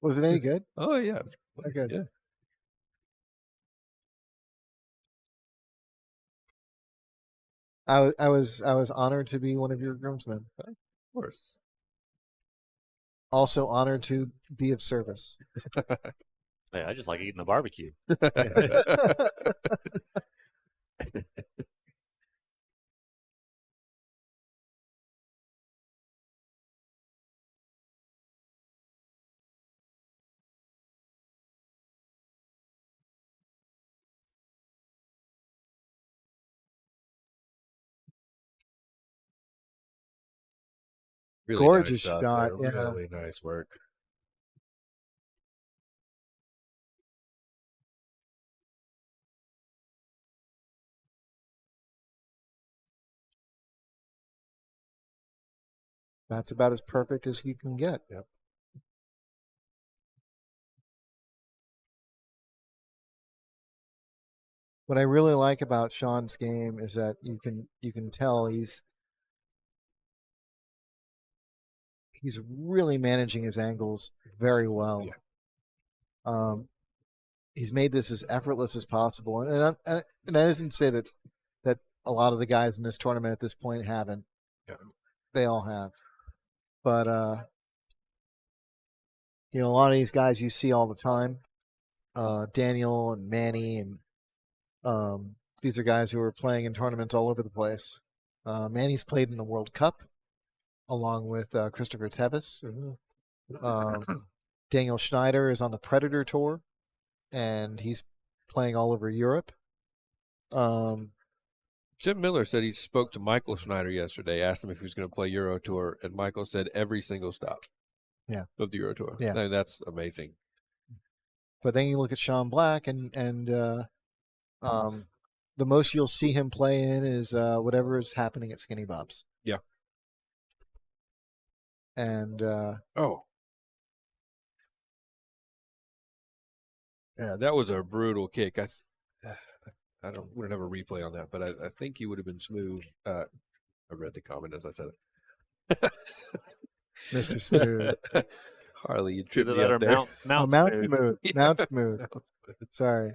Was it any good?
Oh yeah, it was
Okay.
Yeah.
I was honored to be one of your groomsmen.
Of course.
Also honored to be of service.
Hey, I just like eating the barbecue.
Really
Gorgeous
nice shot.
shot,
There.
yeah.
Really nice work.
That's about as perfect as you can get.
Yep.
What I really like about Sean's game is that you can tell he's really managing his angles very well.
Yeah.
He's made this as effortless as possible, and that isn't to say that a lot of the guys in this tournament at this point haven't.
Yeah.
They all have, but a lot of these guys you see all the time, Daniel and Manny, and these are guys who are playing in tournaments all over the place. Manny's played in the World Cup along with Christopher Tevez. Daniel Schneider is on the Predator Tour, and he's playing all over Europe.
Jim Miller said he spoke to Michael Schneider yesterday, asked him if he was going to play Euro Tour, and Michael said every single stop.
Yeah.
Of the Euro Tour.
Yeah.
I mean, that's amazing.
But then you look at Sean Black, and the most you'll see him play in is whatever is happening at Skinny Bob's.
Yeah.
And
yeah, that was a brutal kick. I don't. We're gonna have a replay on that, but I think he would have been smooth. I read the comment as I said it.
Mr. Smooth.
Harley, you tripped
Either
me
that or
up there.
Mount
Smooth.
Yeah.
Mount Smooth. Sorry.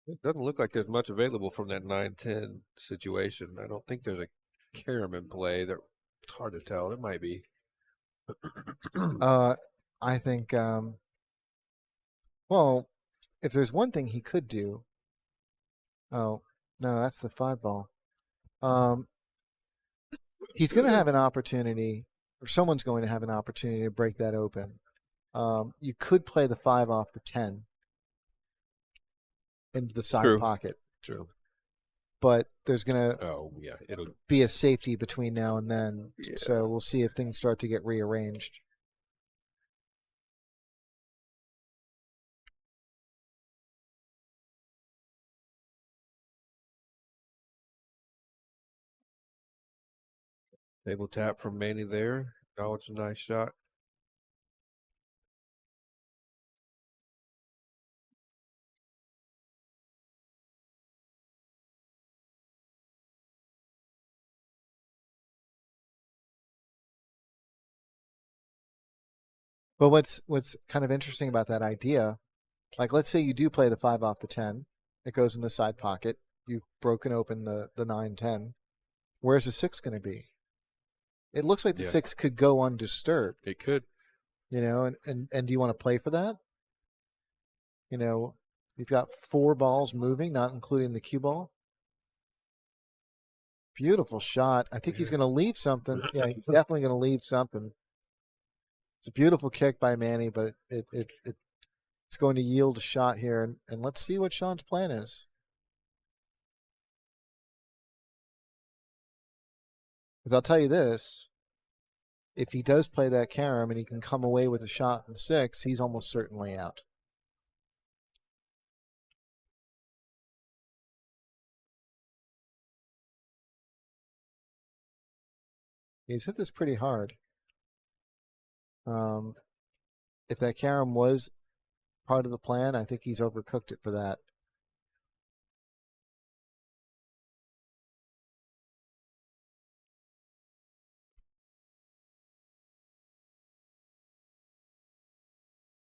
It doesn't look like there's much available from that 9-10 situation. I don't think there's a carom in play. It's hard to tell. It might be.
I think, well, if there's one thing he could do, oh, no, that's the 5 ball. He's going to have an opportunity, or someone's going to have an opportunity to break that open. You could play the 5 off the 10 into the side
True.
pocket.
True.
But there's going to
Oh, yeah. It'll.
be a safety between now and then.
Yeah.
So we'll see if things start to get rearranged.
Table tap from Manny there. Oh, it's a nice shot.
But what's kind of interesting about that idea, like let's say you do play the 5 off the 10, it goes in the side pocket, you've broken open the 9-10. Where's the 6 going to be? It looks like the
Yeah.
6 could go undisturbed,
It could.
and do you want to play for that? You've got 4 balls moving, not including the cue ball. Beautiful shot. I think he's going to leave something. Yeah, he's definitely going to leave something. It's a beautiful kick by Manny, but it's going to yield a shot here, and let's see what Sean's plan is. Because I'll tell you this, if he does play that carom and he can come away with a shot in 6, he's almost certainly out. He's hit this pretty hard. If that carom was part of the plan, I think he's overcooked it for that.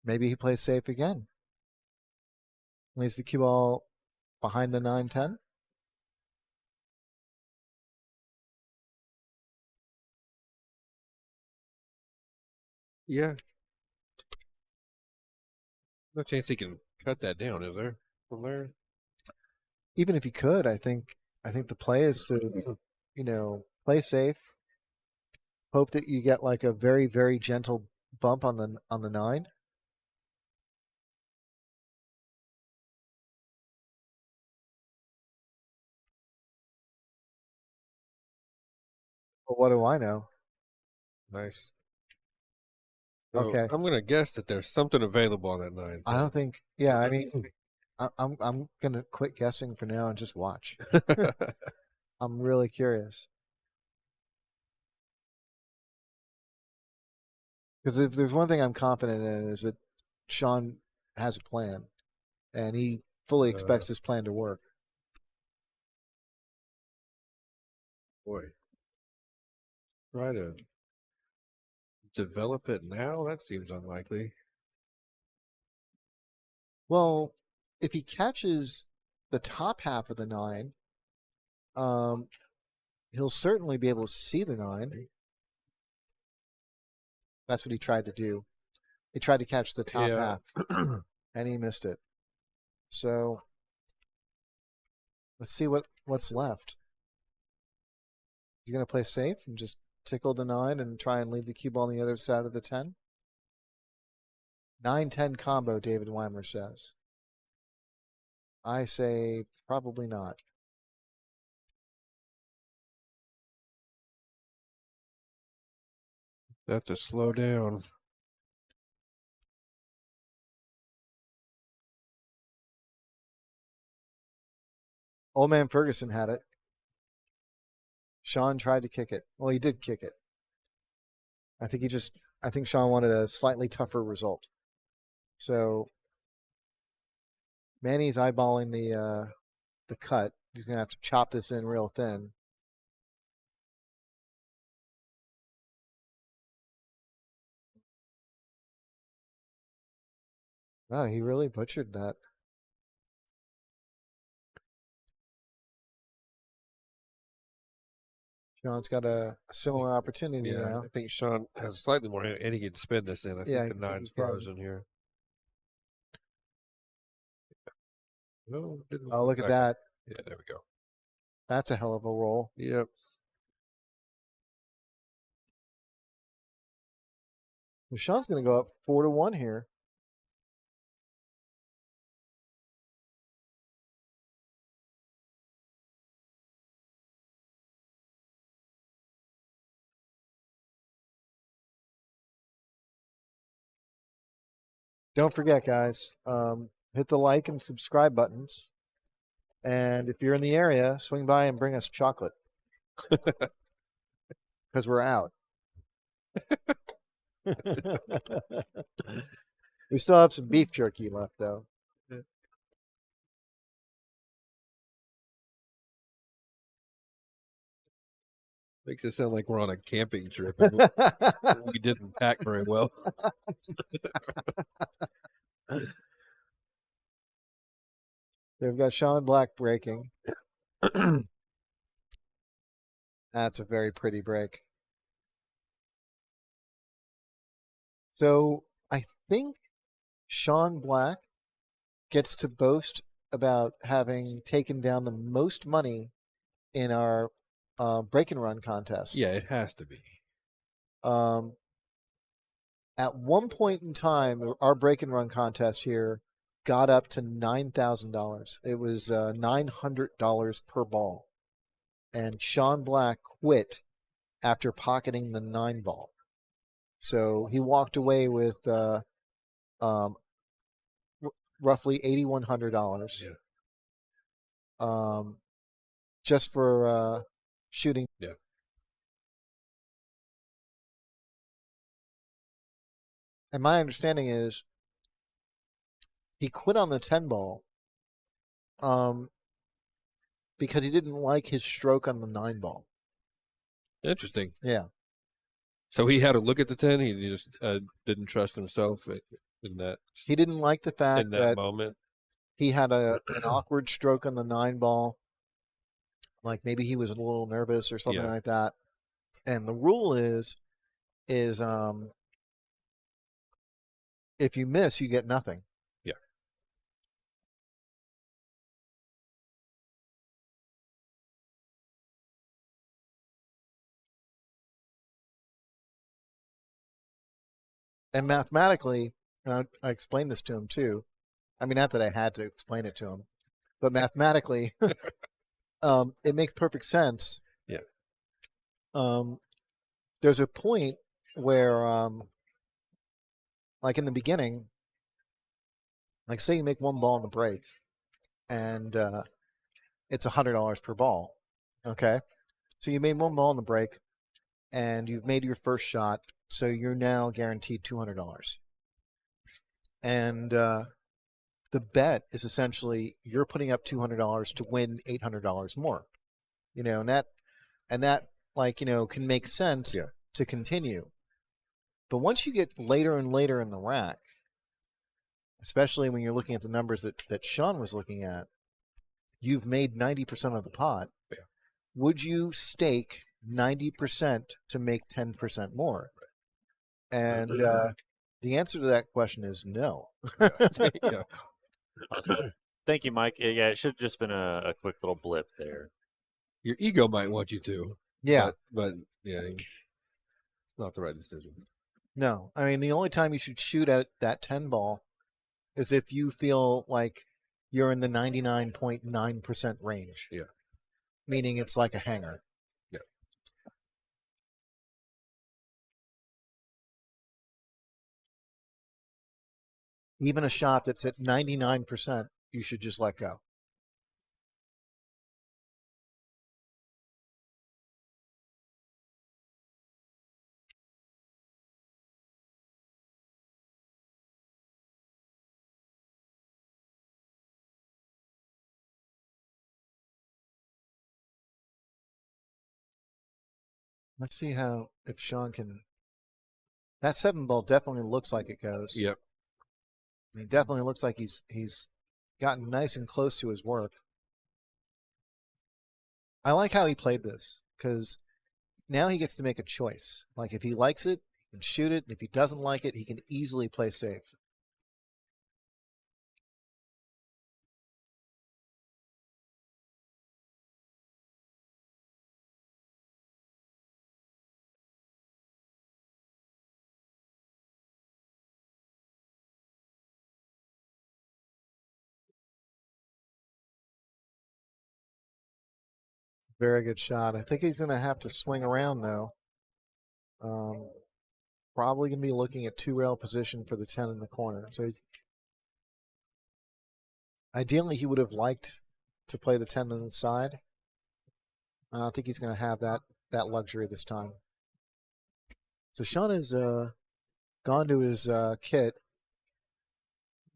Maybe he plays safe again. Leaves the cue ball behind the 9-10.
Yeah. No chance he can cut that down, is there? From there?
Even if he could, I think the play is to, Play safe. Hope that you get like a very, very gentle bump on the 9. Well, what do I know?
Nice. So
Okay.
I'm gonna guess that there's something available on that 9.
I don't think. Yeah, I mean, I'm gonna quit guessing for now and just watch. I'm really curious. Because if there's one thing I'm confident in is that Sean has a plan, and he fully expects this plan to work.
Boy, try to develop it now? That seems unlikely.
Well, if he catches the top half of the 9, he'll certainly be able to see the 9. That's what he tried to do. He tried to catch the top half, and he missed it. So let's see what's left. He's going to play safe and just tickle the 9 and try and leave the cue ball on the other side of the 10. 9-10 combo, David Weimer says. I say probably not.
Have to slow down.
Old man Ferguson had it. Sean tried to kick it. Well, he did kick it. I think Sean wanted a slightly tougher result. So Manny's eyeballing the cut. He's gonna have to chop this in real thin. Wow, he really butchered that. Sean's got a similar opportunity now.
I think Sean has slightly more, and he can spin this in. I think the 9's frozen here. No,
Oh, look at that.
Yeah, there we go.
That's a hell of a roll.
Yep.
Well, Sean's going to go up 4-1 here. Don't forget, guys, hit the like and subscribe buttons. And if you're in the area, swing by and bring us chocolate. Because we're out. We still have some beef jerky left, though.
Makes it sound like we're on a camping trip. And we didn't pack very well.
They've got Sean Black breaking. That's a very pretty break. So I think Sean Black gets to boast about having taken down the most money in our break and run contest.
Yeah, it has to be.
At one point in time, our break and run contest here got up to $9,000. It was $900 per ball. And Sean Black quit after pocketing the 9 ball. So he walked away with roughly $8,100.
Yeah.
Just for shooting.
Yeah.
And my understanding is he quit on the 10 ball because he didn't like his stroke on the 9 ball.
Interesting.
Yeah.
So he had a look at the 10. He just didn't trust himself in that.
He didn't like the fact
in that moment.
He had an awkward stroke on the 9 ball. Like maybe he was a little nervous or something like that. And the rule is if you miss, you get nothing.
Yeah.
And mathematically, and I explained this to him too. I mean, not that I had to explain it to him, but mathematically, it makes perfect sense.
Yeah.
There's a point where, like in the beginning, like say you make one ball in the break, and it's $100 per ball. Okay, so you made one ball in the break, and you've made your first shot, so you're now guaranteed $200. And the bet is essentially you're putting up $200 to win $800 more. You know, and that like, you know, can make sense to continue. But once you get later and later in the rack, especially when you're looking at the numbers that Sean was looking at, you've made 90% of the pot.
Yeah.
Would you stake 90% to make 10% more? And the answer to that question is no.
Yeah.
Thank you, Mike. Yeah, it should have just been a quick little blip there.
Your ego might want you to.
Yeah.
But yeah, it's not the right decision.
No. I mean, the only time you should shoot at that 10 ball is if you feel like you're in the 99.9% range.
Yeah.
Meaning it's like a hanger.
Yeah.
Even a shot that's at 99%, you should just let go. Let's see if Sean can. That 7 ball definitely looks like it goes.
Yep.
He definitely looks like he's gotten nice and close to his work. I like how he played this because now he gets to make a choice. Like if he likes it, he can shoot it. And if he doesn't like it, he can easily play safe. Very good shot. I think he's going to have to swing around though. Probably going to be looking at 2-rail position for the 10 in the corner. So ideally, he would have liked to play the 10 on the side. I think he's going to have that luxury this time. So Sean has gone to his kit,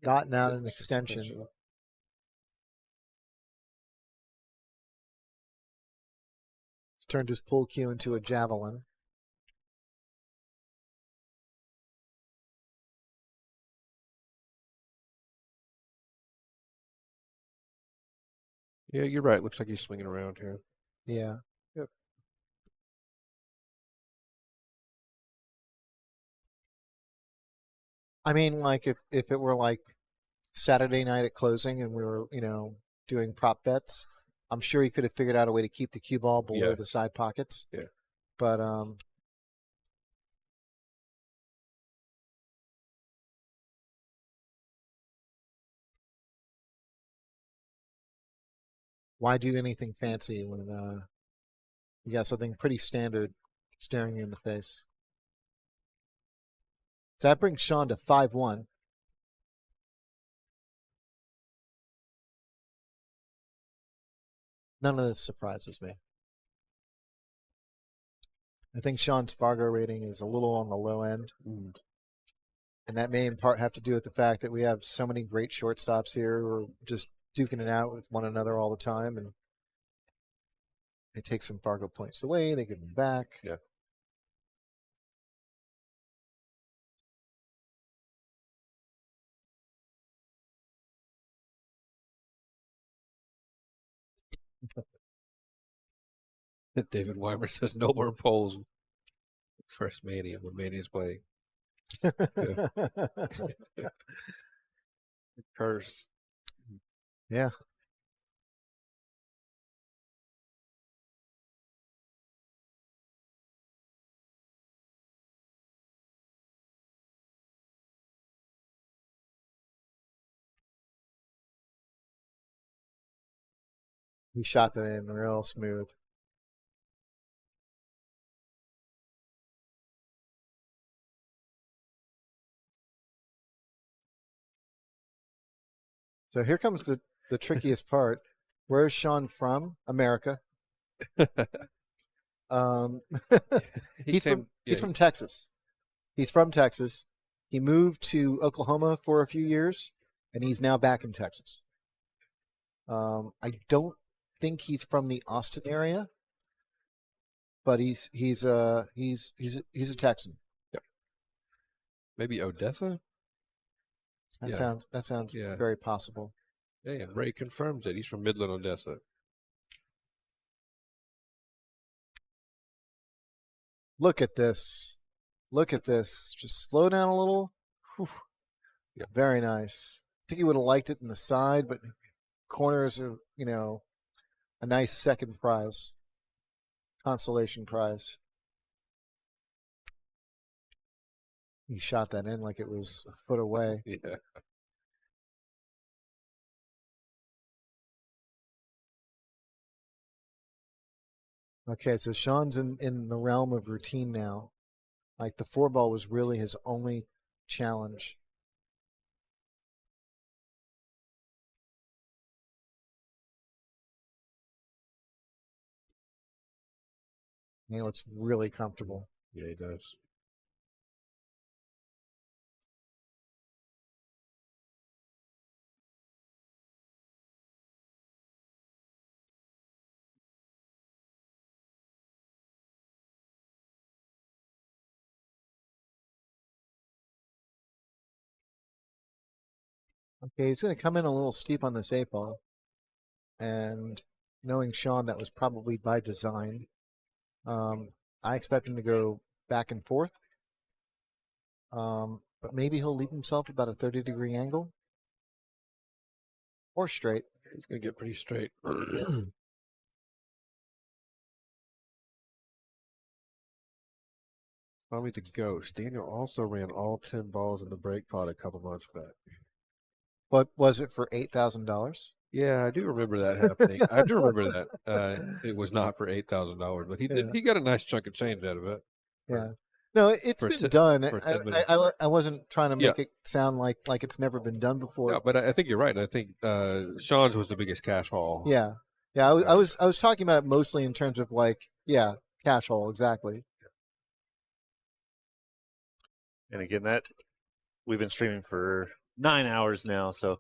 gotten out an extension. He's turned his pull cue into a javelin.
Yeah, you're right. Looks like he's swinging around here.
Yeah.
Yep.
I mean, like if it were like Saturday night at closing and we were, you know, doing prop bets, I'm sure he could have figured out a way to keep the cue ball below the side pockets.
Yeah.
But why do anything fancy when you got something pretty standard staring you in the face? So that brings Sean to 5-1. None of this surprises me. I think Sean's Fargo rating is a little on the low end. And that may in part have to do with the fact that we have so many great shortstops here who are just duking it out with one another all the time. And they take some Fargo points away, they give them back.
Yeah. David Weimer says no more polls. First Mania when Mania's playing. Curse.
Yeah. He shot that in real smooth. So here comes the trickiest part. Where's Sean from? America. He's from Texas. He's from Texas. He moved to Oklahoma for a few years, and he's now back in Texas. I don't think he's from the Austin area, but he's a Texan.
Yep. Maybe Odessa.
That sounds
Yeah.
very possible.
Hey, and Ray confirms it. He's from Midland, Odessa.
Look at this. Look at this. Just slow down a little. Whew.
Yep.
Very nice. I think he would have liked it in the side, but corners are, a nice second prize. Consolation prize. He shot that in like it was a foot away.
Yeah.
Okay, so Sean's in the realm of routine now. Like the 4-ball was really his only challenge. He looks really comfortable.
Yeah, he does.
Okay, he's going to come in a little steep on this 8-ball. And knowing Sean, that was probably by design. I expect him to go back and forth. But maybe he'll leave himself about a 30-degree angle. Or straight.
He's going to get pretty straight. Allow me to ghost. Daniel also ran all 10 balls in the break pot a couple months back.
But was it for $8,000?
Yeah, I do remember that happening. I do remember that. It was not for $8,000, but he got a nice chunk of change out of it.
Yeah. No, it's been done. I wasn't trying to make it sound like it's never been done before.
No, but I think you're right. I think Sean's was the biggest cash haul.
Yeah. Yeah, I was talking about it mostly in terms of cash haul, exactly.
And again, that we've been streaming for 9 hours now, so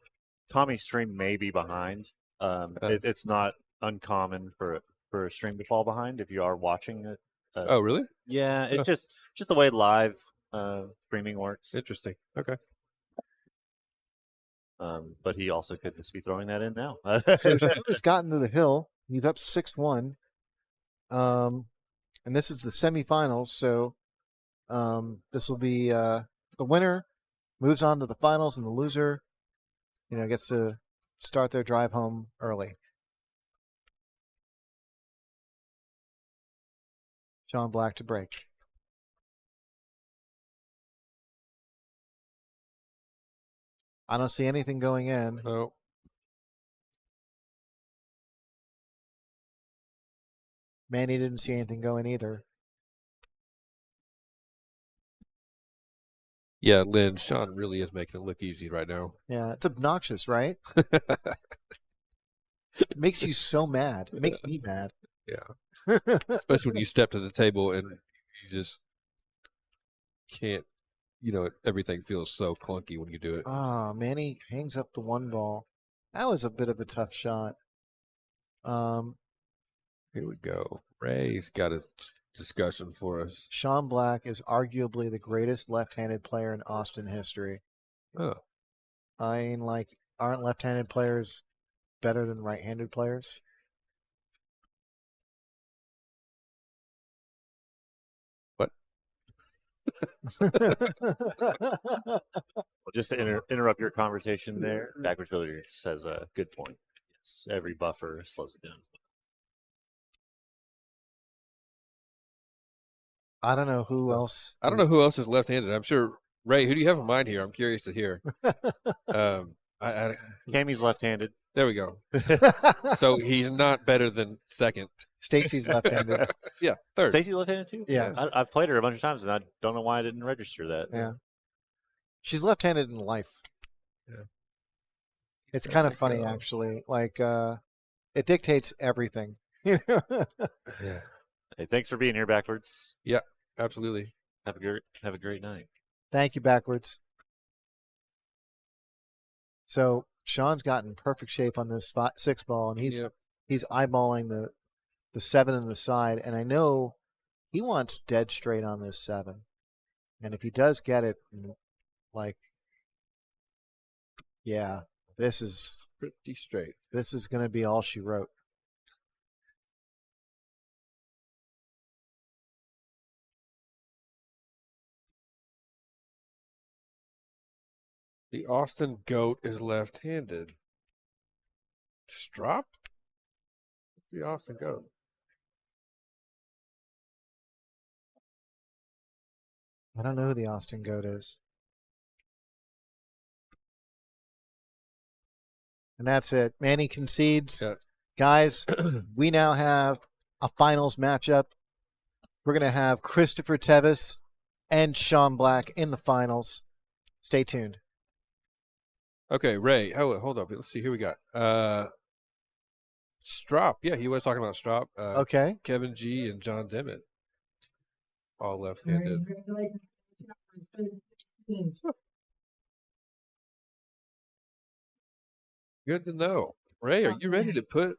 Tommy's stream may be behind. It's not uncommon for a stream to fall behind if you are watching it.
Oh, really?
Yeah, it's just the way live streaming works.
Interesting. Okay.
But he also could just be throwing that in now.
So he's gotten to the hill. He's up 6-1. And this is the semifinals, so this will be the winner moves on to the finals, and the loser, gets to start their drive home early. Sean Black to break. I don't see anything going in.
Oh.
Manny didn't see anything going either.
Yeah, Lynn, Sean really is making it look easy right now.
Yeah, it's obnoxious, right? It makes you so mad. It makes me mad.
Yeah. Especially when you step to the table and you just can't, everything feels so clunky when you do it.
Oh, Manny hangs up the 1-ball. That was a bit of a tough shot.
Here we go. Ray's got a discussion for us.
Sean Black is arguably the greatest left-handed player in Austin history.
Oh.
I mean, aren't left-handed players better than right-handed players?
What?
Well, just to interrupt your conversation there, Backwards Billiards says a good point. Yes, every buffer slows it down.
I don't know who else.
I don't know who else is left-handed. I'm sure, Ray, who do you have in mind here? I'm curious to hear.
Cammy's left-handed.
There we go. So he's not better than second.
Stacy's left-handed.
Yeah, third.
Stacy left-handed too.
Yeah.
I've played her a bunch of times, and I don't know why I didn't register that.
Yeah. She's left-handed in life.
Yeah.
It's kind of
There
funny,
we go.
actually. Like, it dictates everything.
Yeah,
Hey, thanks for being here, backwards.
absolutely.
Have a great night.
Thank you, backwards. So Sean's got in perfect shape on this 6 ball, and he's
Yep.
eyeballing the 7 in the side, and I know he wants dead straight on this 7. And if he does get it, like, yeah, this is
Pretty straight.
going to be all she wrote.
The Austin Goat is left-handed. Strop? What's the Austin Goat?
I don't know who the Austin Goat is. And that's it. Manny concedes.
Yeah.
Guys, we now have a finals matchup. We're going to have Cristopher Tevez and Sean Black in the finals. Stay tuned.
Okay, Ray. Oh, hold up. Let's see. Here we got Strop. Yeah, he was talking about Strop.
Okay.
Kevin G and John Dimmitt. All left-handed. Good to know. Ray, are you ready to put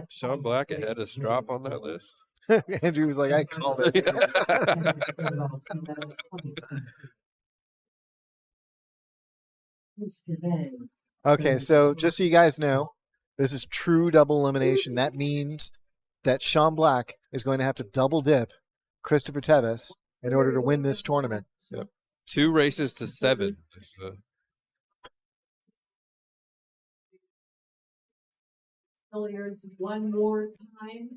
Sean Black ahead of Strop on that list?
Andrew was like, I called it. Okay, so just so you guys know, this is true double elimination. That means that Sean Black is going to have to double dip Cristopher Tevez in order to win this tournament.
Yep. 2 races to 7.
Billiards one more time.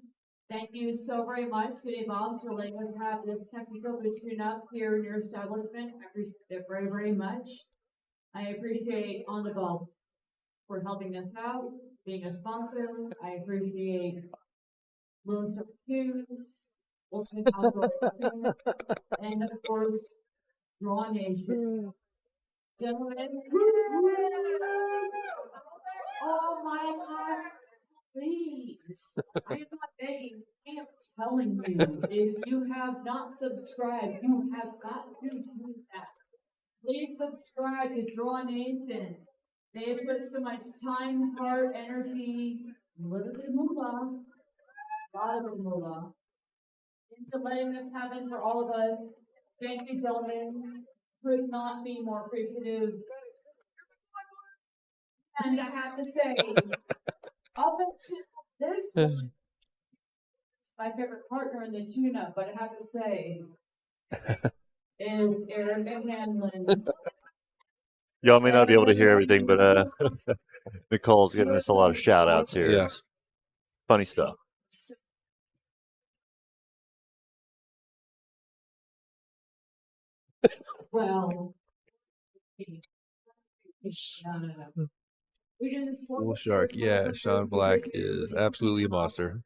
Thank you so very much, City Bobs, for letting us have this Texas Open tune-up here in your establishment. I appreciate it very, very much. I appreciate On the Ball for helping us out, being a sponsor. I appreciate Melissa Hughes, Ultimate Outdoor Entertainment, and of course, Draw Nation. Gentlemen, oh my God. Please, I am not begging, I am telling you, if you have not subscribed, you have got to do that. Please subscribe to Draw Nation. They have put so much time, heart, energy, a little bit of moolah, a lot of moolah, into letting this happen for all of us. Thank you, gentlemen. Could not be more appreciative. And I have to say, up until this one, it's my favorite partner in the tune-up, but I have to say, is Eric and Hanlon.
Y'all may not be able to hear everything, but Nicole's giving us a lot of shout-outs here.
Yeah.
Funny stuff.
Well,
Bull Shark. Yeah, Sean Black is absolutely a monster.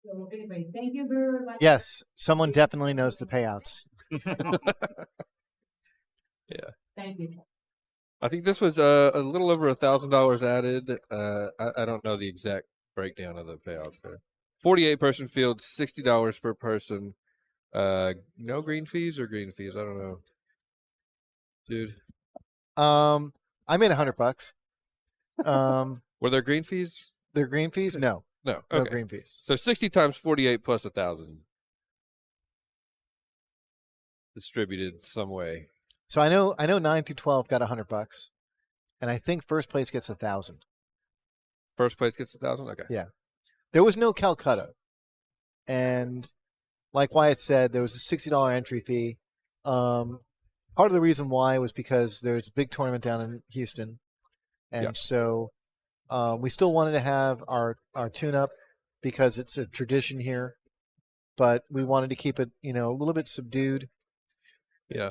So anyway, thank you very much.
Yes, someone definitely knows the payouts.
Yeah.
Thank you.
I think this was a little over $1,000 added. I don't know the exact breakdown of the payouts there. 48-person field, $60 per person. No green fees or green fees? I don't know, dude.
I made $100.
Were there green fees?
Their green fees? No,
No.
no
Okay.
green fees.
So 60 times 48 plus 1,000 distributed some way.
So I know 9 through 12 got $100, and I think first place gets 1,000.
First place gets 1,000. Okay.
Yeah. There was no Calcutta, and like Wyatt said, there was a $60 entry fee. Part of the reason why was because there's a big tournament down in Houston, and
Yeah.
so We still wanted to have our tune-up because it's a tradition here, but we wanted to keep it, a little bit subdued.
Yeah.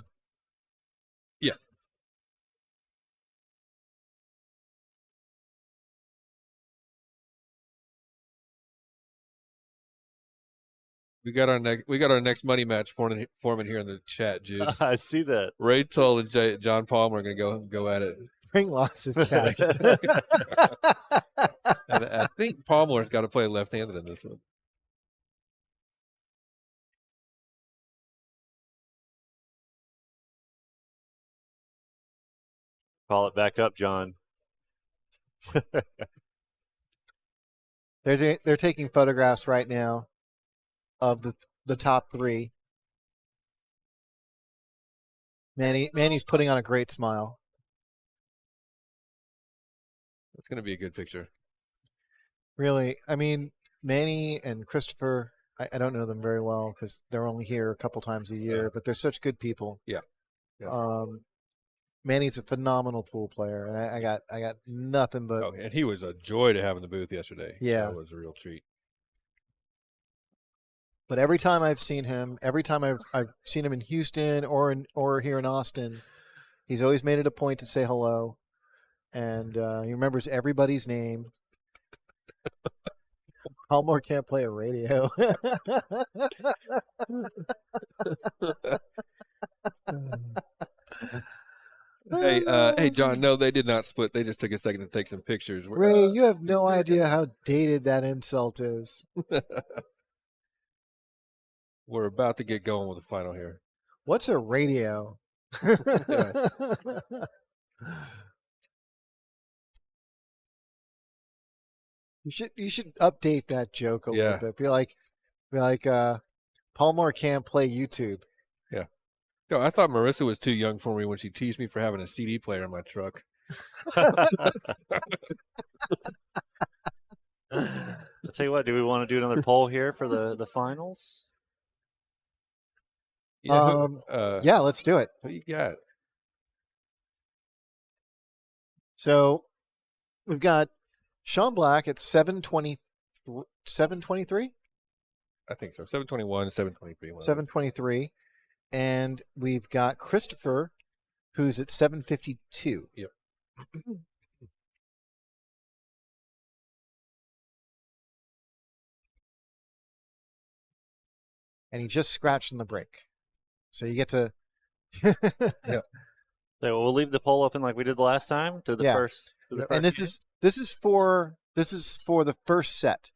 We got our next money match forming here in the chat, Jude.
I see that.
Ray Toll and John Palmer are gonna go at it.
Bring lots of cash.
And I think Palmer's got to play left-handed in this one.
Call it back up, John.
They're taking photographs right now of the top three. Manny's putting on a great smile.
It's going to be a good picture.
Really, I mean, Manny and Cristopher, I don't know them very well because they're only here a couple times a year, but they're such good people.
Yeah. Yeah.
Manny's a phenomenal pool player, and I got nothing but.
Oh, and he was a joy to have in the booth yesterday.
Yeah.
That was a real treat.
But every time I've seen him, every time I've seen him in Houston or here in Austin, he's always made it a point to say hello, and he remembers everybody's name. Palmer can't play a radio.
Hey, John. No, they did not split. They just took a second to take some pictures.
Ray, you have no idea how dated that insult is.
We're about to get going with the final here.
What's a radio? You should update that joke a little bit. Be like, Palmer can't play YouTube.
Yeah. No, I thought Marissa was too young for me when she teased me for having a CD player in my truck.
I'll tell you what, do we want to do another poll here for the finals?
Yeah,
yeah, let's do it.
Who you got?
So we've got Sean Black at 723.
I think so. 721, 723.
723. And we've got Cristopher, who's at 752.
Yep.
And he just scratched in the break. So you get to.
Yeah.
So we'll leave the poll open like we did the last time to the first.
And this is for the first set,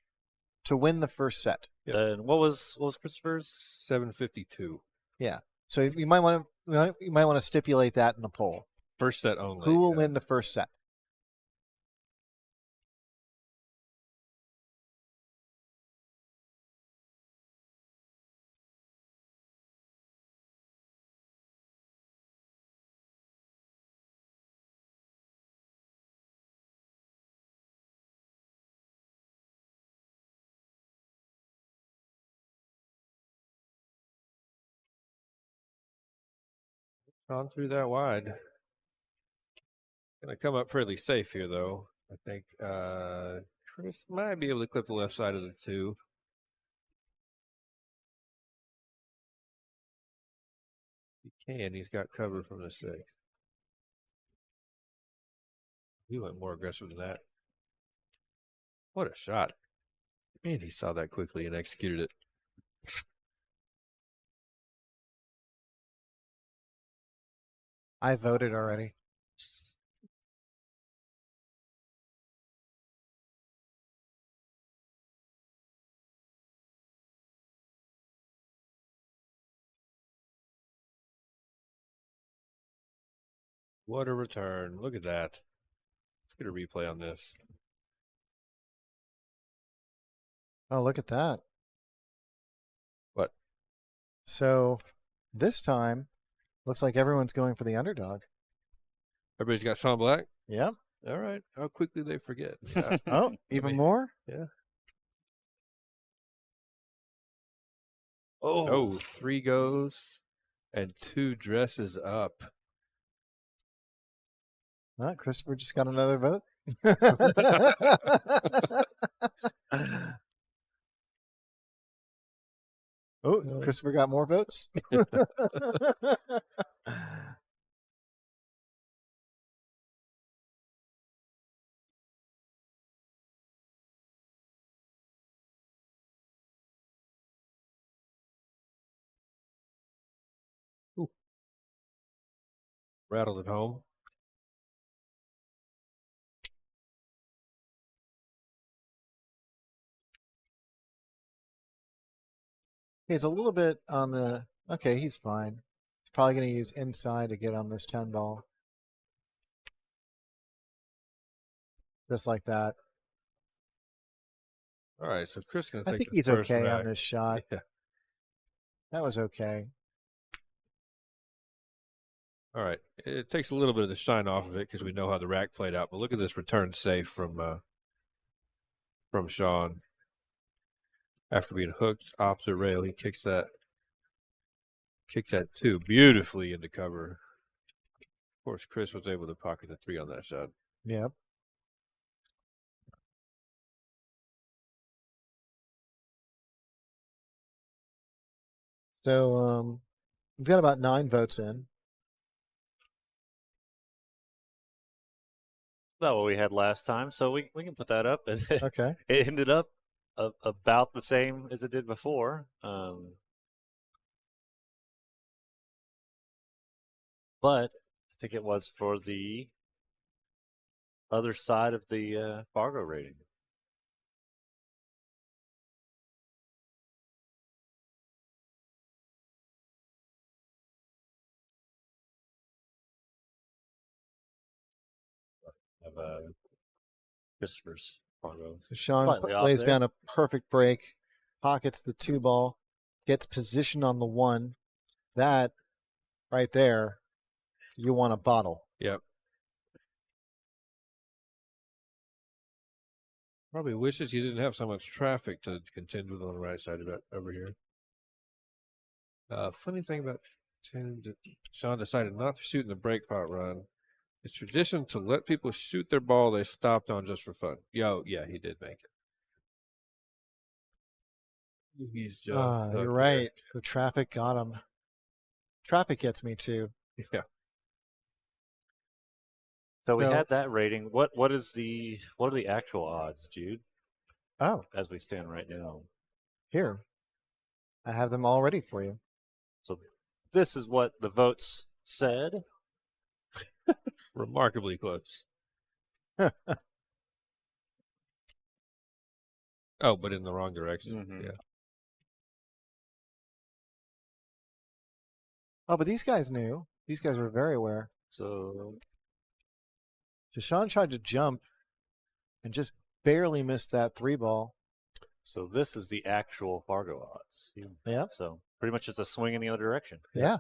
to win the first set.
Yep. And what was Cristopher's?
752.
Yeah. So you might want to stipulate that in the poll.
First set only.
Who will win the first set?
Gone through that wide. Gonna come up fairly safe here, though. I think Chris might be able to clip the left side of the two. He can. He's got cover from the 6. He went more aggressive than that. What a shot. Man, he saw that quickly and executed it.
I voted already.
What a return. Look at that. Let's get a replay on this.
Oh, look at that.
What?
So this time, looks like everyone's going for the underdog.
Everybody's got Sean Black?
Yep.
All right. How quickly they forget. Yeah.
Oh, even more?
Yeah.
Oh,
3 goes and 2 dresses up.
Cristopher just got another vote. Oh, Christopher got more votes.
Rattled it home.
He's a little bit on the. Okay, he's fine. He's probably going to use inside to get on this 10 ball. Just like that.
All right, so Chris going to
I
take
think
the
he's
first
okay
rack.
on this shot.
Yeah.
That was okay.
All right. It takes a little bit of the shine off of it because we know how the rack played out. But look at this return safe from Sean. After being hooked opposite rail, he kicks that two beautifully into cover. Of course, Chris was able to pocket the 3 on that shot.
Yep. So we've got about 9 votes in.
About what we had last time, so we can put that up. And
Okay.
it ended up about the same as it did before. But I think it was for the other side of the Fargo rating. Of Christopher's Fargo.
So Sean
Slightly off
lays
there.
down a perfect break, pockets the 2 ball, gets positioned on the 1. That right there, you want a bottle.
Yep. Probably wishes he didn't have so much traffic to contend with on the right side of it over here. Funny thing about Sean decided not to shoot in the break pot run. It's tradition to let people shoot their ball they stopped on just for fun. Yeah, he did make it. He's just
You're right. The traffic got him. Traffic gets me too.
Yeah.
So we had that rating. What are the actual odds, Jude?
Oh,
As we stand right now.
here. I have them all ready for you.
So this is what the votes said.
Remarkably close. Oh, but in the wrong direction.
Mm-hmm.
Yeah.
Oh, but these guys knew. These guys were very aware.
So
Deshaun tried to jump and just barely missed that 3 ball.
So this is the actual Fargo odds.
Yeah.
So pretty much it's a swing in the other direction.
Yeah.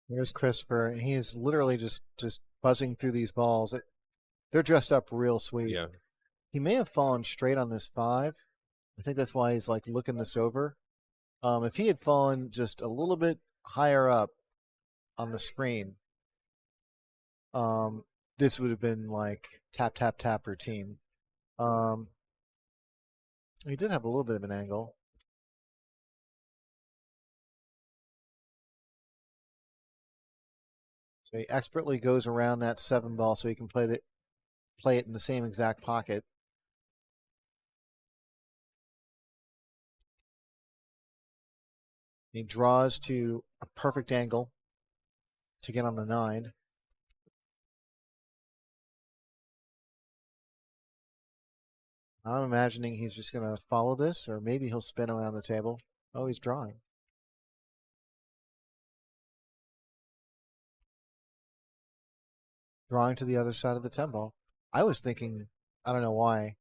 Here's Cristopher. And he is literally just buzzing through these balls. They're dressed up real sweet.
Yeah.
He may have fallen straight on this 5. I think that's why he's like looking this over. If he had fallen just a little bit higher up on the screen, this would have been like tap, tap, tap routine. He did have a little bit of an angle. So he expertly goes around that 7 ball so he can play it in the same exact pocket. He draws to a perfect angle to get on the 9. I'm imagining he's just going to follow this, or maybe he'll spin around the table. Oh, he's drawing. drawing to the other side of the 10 ball. I was thinking, I don't know why,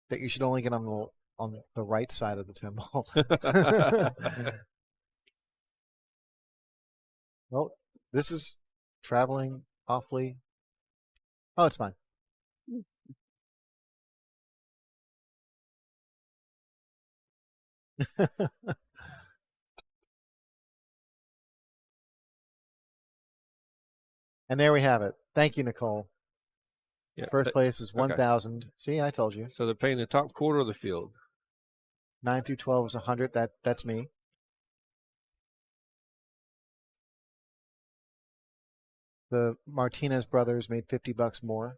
that you should only get on the right side of the 10 ball. Well, this is traveling awfully. Oh, it's fine. And there we have it. Thank you, Nicole.
Yeah,
First place is
okay.
1,000. See, I told you.
So they're paying the top quarter of the field.
9 through 12 is 100. That's me. The Martinez brothers made $50 more.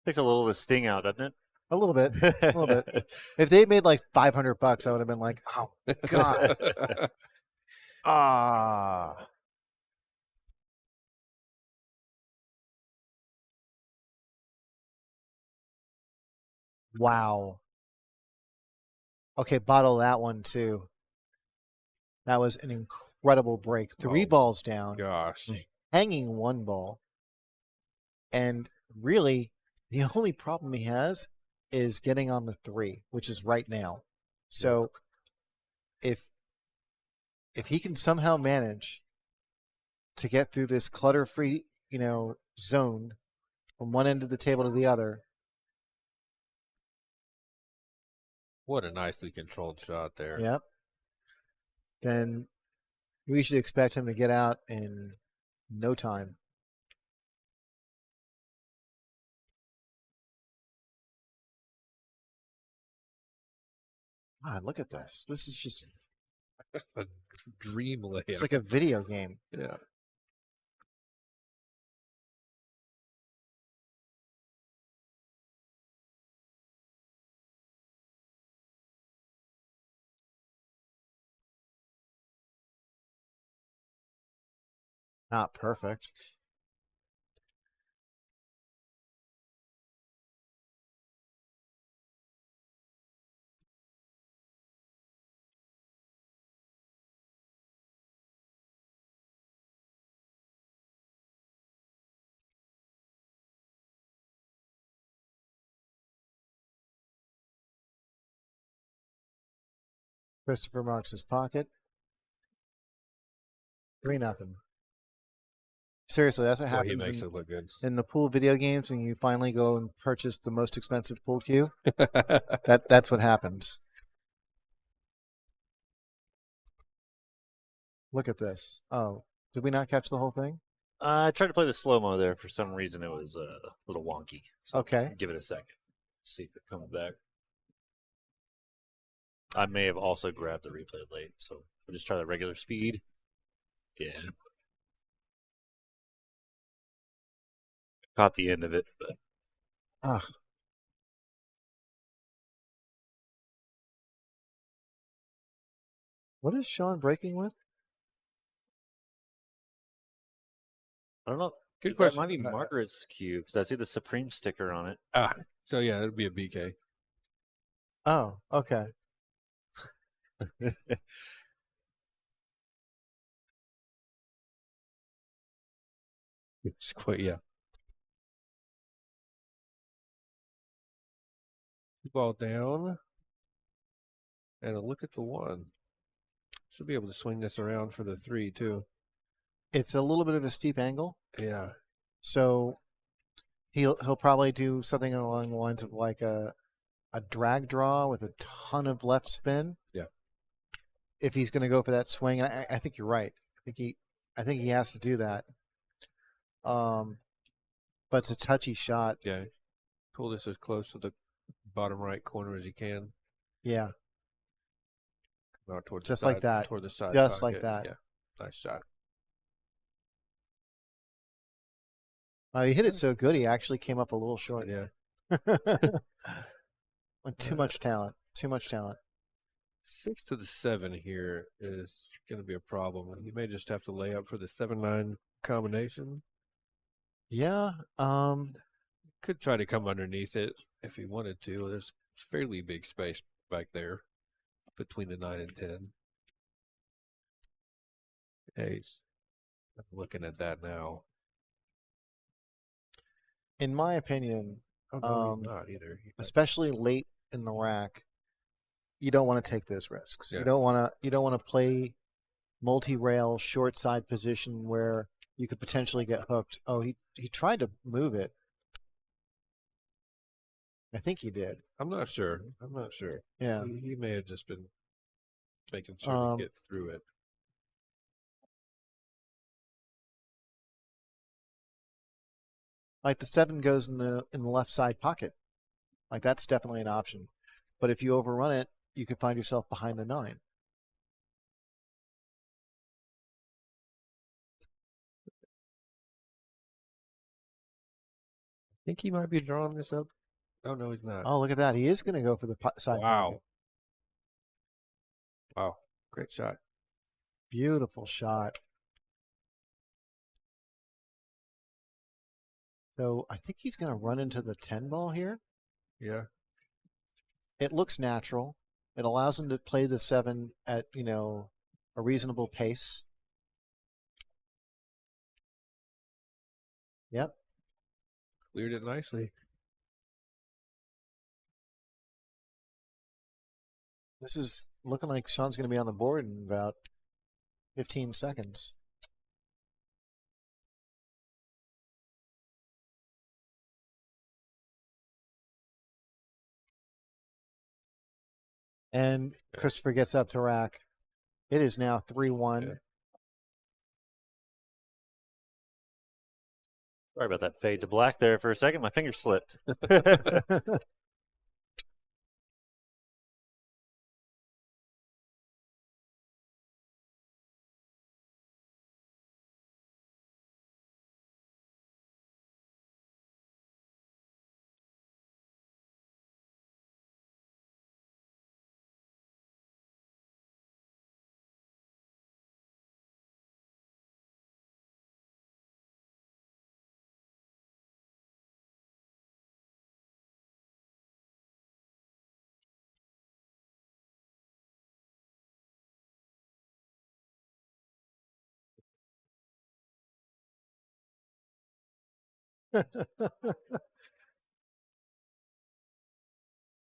Takes a little of the sting out, doesn't it?
A little bit. A little bit. If they made like $500, I would have been like, oh, God. Ah. Wow. Okay, bottle that one too. That was an incredible break. 3 balls down.
Gosh.
Hanging 1 ball. And really, the only problem he has is getting on the 3, which is right now. So if he can somehow manage to get through this clutter-free, zone from one end of the table to the other.
What a nicely controlled shot there.
Yep. Then we should expect him to get out in no time. God, look at this. This is just
A dream layup.
it's like a video game.
Yeah.
Not perfect. Cristopher marks his pocket. 3-0. Seriously, that's what
Boy, he
happens
makes it look good.
in the pool video games when you finally go and purchase the most expensive pool cue. That's what happens. Look at this. Oh, did we not catch the whole thing?
I tried to play the slow-mo there. For some reason, it was a little wonky. So
Okay.
give it a second. See if it comes back. I may have also grabbed the replay late, so I'll just try the regular speed. Yeah. Caught the end of it, but
Ah. What is Sean breaking with?
I don't know.
Good
That
question.
might be Margaret's cue because I see the Supreme sticker on it.
So yeah, it'd be a BK.
Oh, okay.
It's quite, yeah. Ball down. And a look at the 1. Should be able to swing this around for the 3 too.
It's a little bit of a steep angle,
Yeah.
so he'll probably do something along the lines of like a drag draw with a ton of left spin.
Yeah.
If he's going to go for that swing, and I think you're right. I think he has to do that. But it's a touchy shot.
Yeah. Pull this as close to the bottom right corner as you can.
Yeah.
Come out towards
Just
the side,
like that.
Toward the side.
Just like
pocket.
that.
Yeah. Nice shot.
He hit it so good, he actually came up a little short.
Yeah.
Too much talent. Too much talent.
6 to the 7 here is going to be a problem. You may just have to lay up for the 7-9 combination.
Yeah.
Could try to come underneath it if he wanted to. There's fairly big space back there between the 9 and 10. Yeah, I'm looking at that now.
In my opinion,
Oh, no, he's not either.
especially late in the rack, you don't want to take those risks.
Yeah.
You don't want to play multi-rail short side position where you could potentially get hooked. Oh, he tried to move it. I think he did.
I'm not sure.
Yeah.
He may have just been making sure to get through it.
Like the 7 goes in the left side pocket. Like that's definitely an option. But if you overrun it, you could find yourself behind the 9.
I think he might be drawing this up. Oh, no, he's not.
Oh, look at that. He is going to go for the side pocket.
Wow. Great shot.
Beautiful shot. So I think he's going to run into the 10 ball here.
Yeah.
It looks natural. It allows him to play the 7 at, a reasonable pace. Yep.
Cleared it nicely.
This is looking like Sean's going to be on the board in about 15 seconds. And Cristopher gets up to rack. It is now 3-1.
Yeah.
Sorry about that fade to black there for a second. My finger slipped.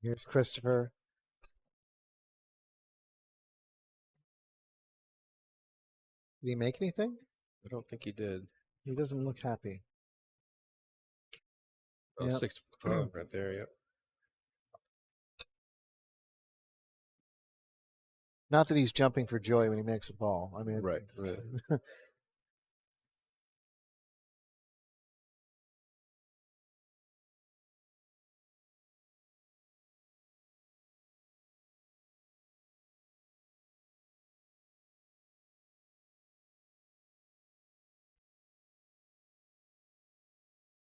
Here's Cristopher. Did he make anything?
I don't think he did.
He doesn't look happy.
Oh,
Yep.
6 right there, yep.
Not that he's jumping for joy when he makes a ball. I mean,
Right.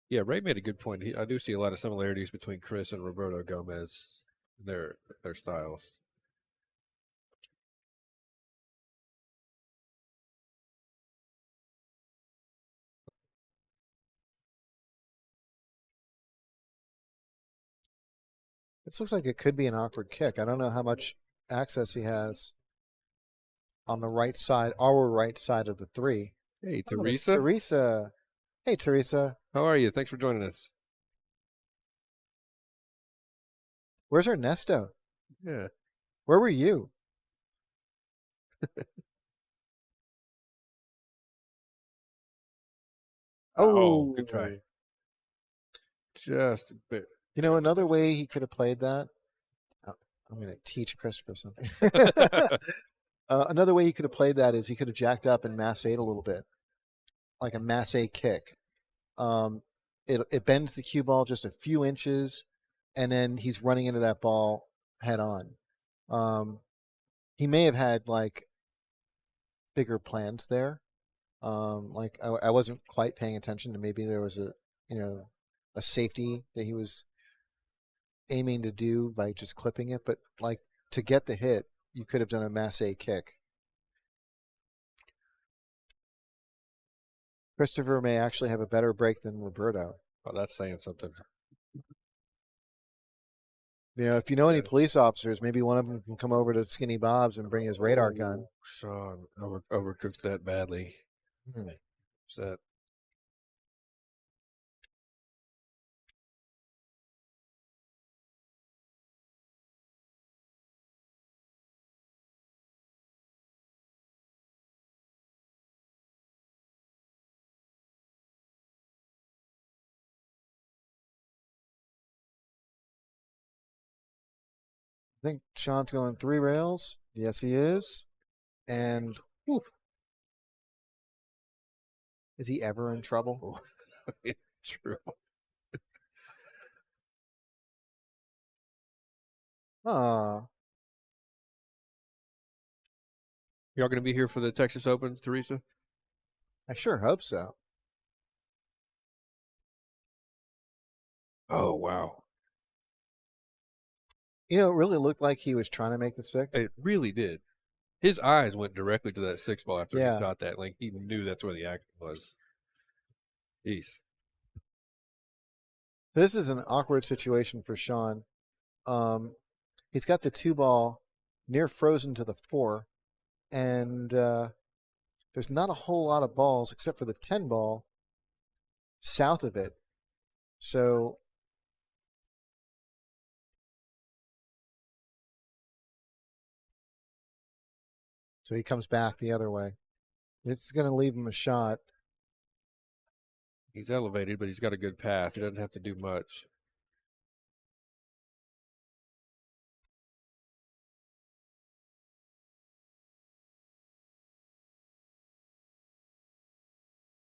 Yeah, Ray made a good point. I do see a lot of similarities between Chris and Roberto Gomez, their styles.
This looks like it could be an awkward kick. I don't know how much access he has on the right side, our right side of the 3.
Hey,
Oh, it's
Teresa.
Teresa. Hey, Teresa.
How are you? Thanks for joining us.
Where's Ernesto?
Yeah.
Where were you?
Oh, good try. Just a bit.
You know, another way he could have played that. I'm going to teach Cristopher something. Another way he could have played that is he could have jacked up and mass 8 a little bit, like a mass 8 kick. It bends the cue ball just a few inches, and then he's running into that ball head on. He may have had like bigger plans there. Like I wasn't quite paying attention to, maybe there was a safety that he was aiming to do by just clipping it, but like to get the hit, you could have done a mass 8 kick. Cristopher may actually have a better break than Roberto.
Oh, that's saying something.
You know, if you know any police officers, maybe one of them can come over to Skinny Bob's and bring his radar gun.
Sean overcooked that badly. Set.
I think Sean's going 3 rails. Yes, he is. And whew, is he ever in trouble?
True.
Ah,
Y'all going to be here for the Texas Open, Teresa?
I sure hope so.
Oh, wow.
You know, it really looked like he was trying to make the 6.
It really did. His eyes went directly to that 6 ball after
Yeah.
he got that. Like, he knew that's where the action was. Jeez.
This is an awkward situation for Sean. He's got the 2 ball near frozen to the 4, and there's not a whole lot of balls except for the 10 ball south of it. So he comes back the other way. It's going to leave him a shot.
He's elevated, but he's got a good path. He doesn't have to do much.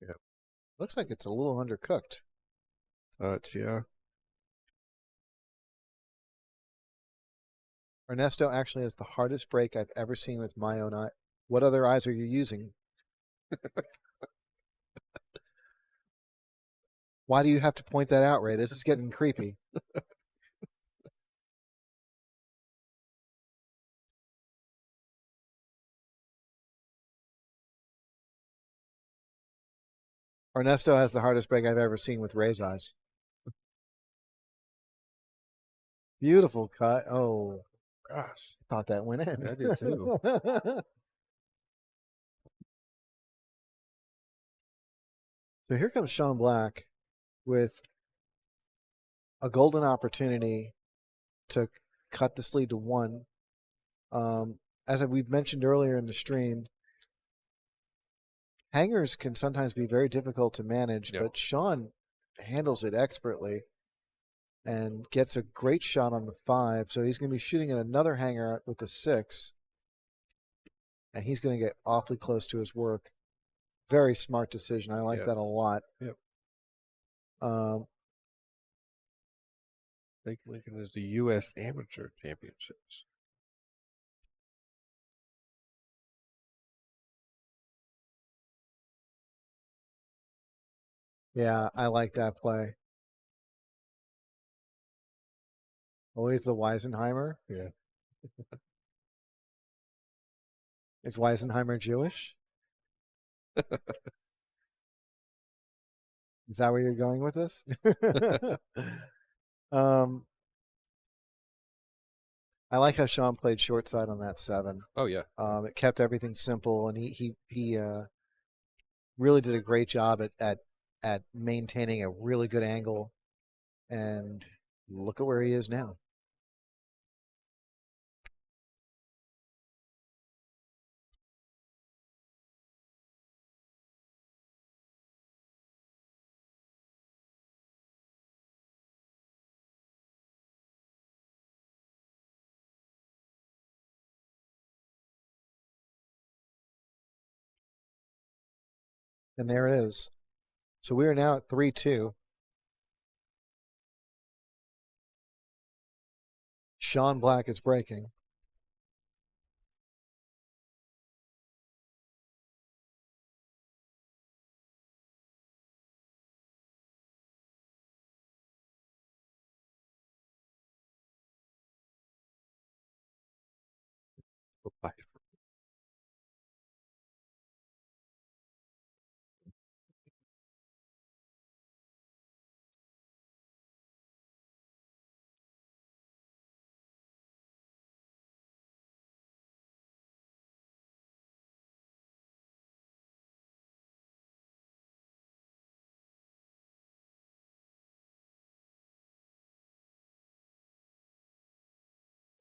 Yeah.
Looks like it's a little undercooked.
Touch, yeah.
Ernesto actually has the hardest break I've ever seen with my own eye. What other eyes are you using? Why do you have to point that out, Ray? This is getting creepy. Ernesto has the hardest break I've ever seen with Ray's eyes. Beautiful cut. Oh,
Gosh.
thought that went in.
I did too.
So here comes Sean Black with a golden opportunity to cut this lead to 1. As we've mentioned earlier in the stream, hangers can sometimes be very difficult to manage,
Yep.
but Sean handles it expertly and gets a great shot on the 5. So he's going to be shooting at another hanger with the 6, and he's going to get awfully close to his work. Very smart decision. I like
Yep.
that a lot.
Yep. Lake Lincoln is the U.S. Amateur Championships.
Yeah, I like that play. Always the Weisenheimer.
Yeah.
Is Weisenheimer Jewish? Is that where you're going with this? I like how Sean played short side on that 7.
Oh, yeah.
It kept everything simple, and he really did a great job at maintaining a really good angle. And look at where he is now. And there it is. So we are now at 3-2. Sean Black is breaking.
Bye.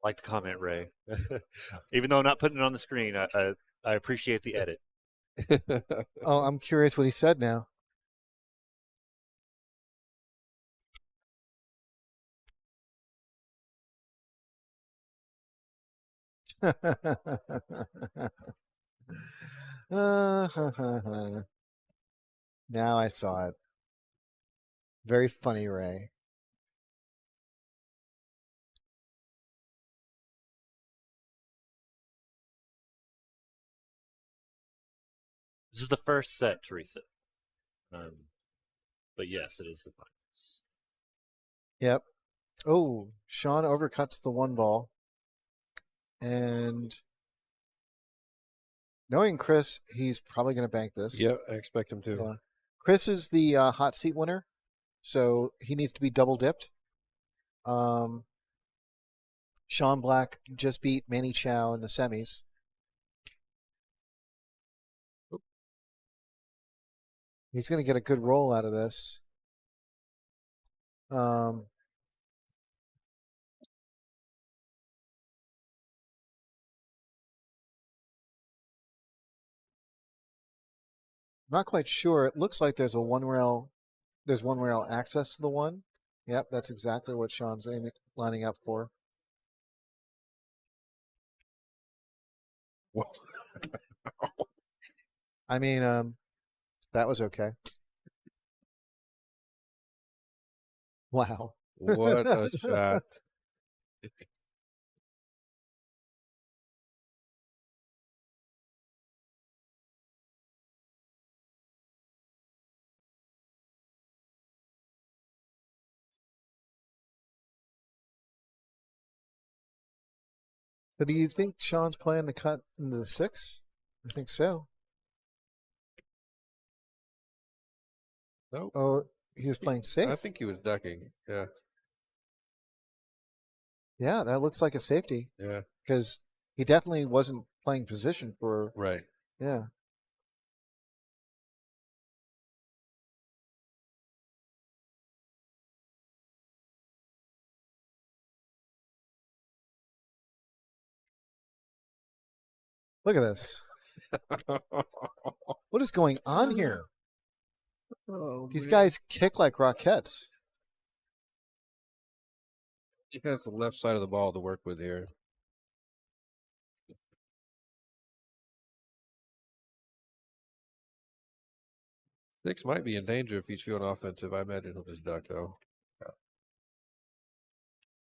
like the comment, Ray. Even though I'm not putting it on the screen, I appreciate the edit.
Oh, I'm curious what he said now. Now I saw it. Very funny, Ray.
This is the first set, Teresa. But yes, it is the finals.
Yep. Oh, Sean overcuts the one ball. And knowing Chris, he's probably going to bank this.
Yeah, I expect him to.
Yeah. Chris is the hot seat winner, so he needs to be double dipped. Sean Black just beat Manny Chau in the semis. He's going to get a good roll out of this. Not quite sure. It looks like there's one rail access to the one. Yep, that's exactly what Sean's lining up for.
Whoa.
I mean, that was okay. Wow.
What a shot.
So do you think Sean's playing the cut in the 6? I think so.
Nope.
Oh, he was playing safe.
I think he was ducking. Yeah.
Yeah, that looks like a safety.
Yeah.
Because he definitely wasn't playing position for.
Right.
Yeah. Look at this. What is going on here?
Oh,
These
man.
guys kick like rockets.
He has the left side of the ball to work with here. Six might be in danger if he's feeling offensive. I imagine he'll just duck, though.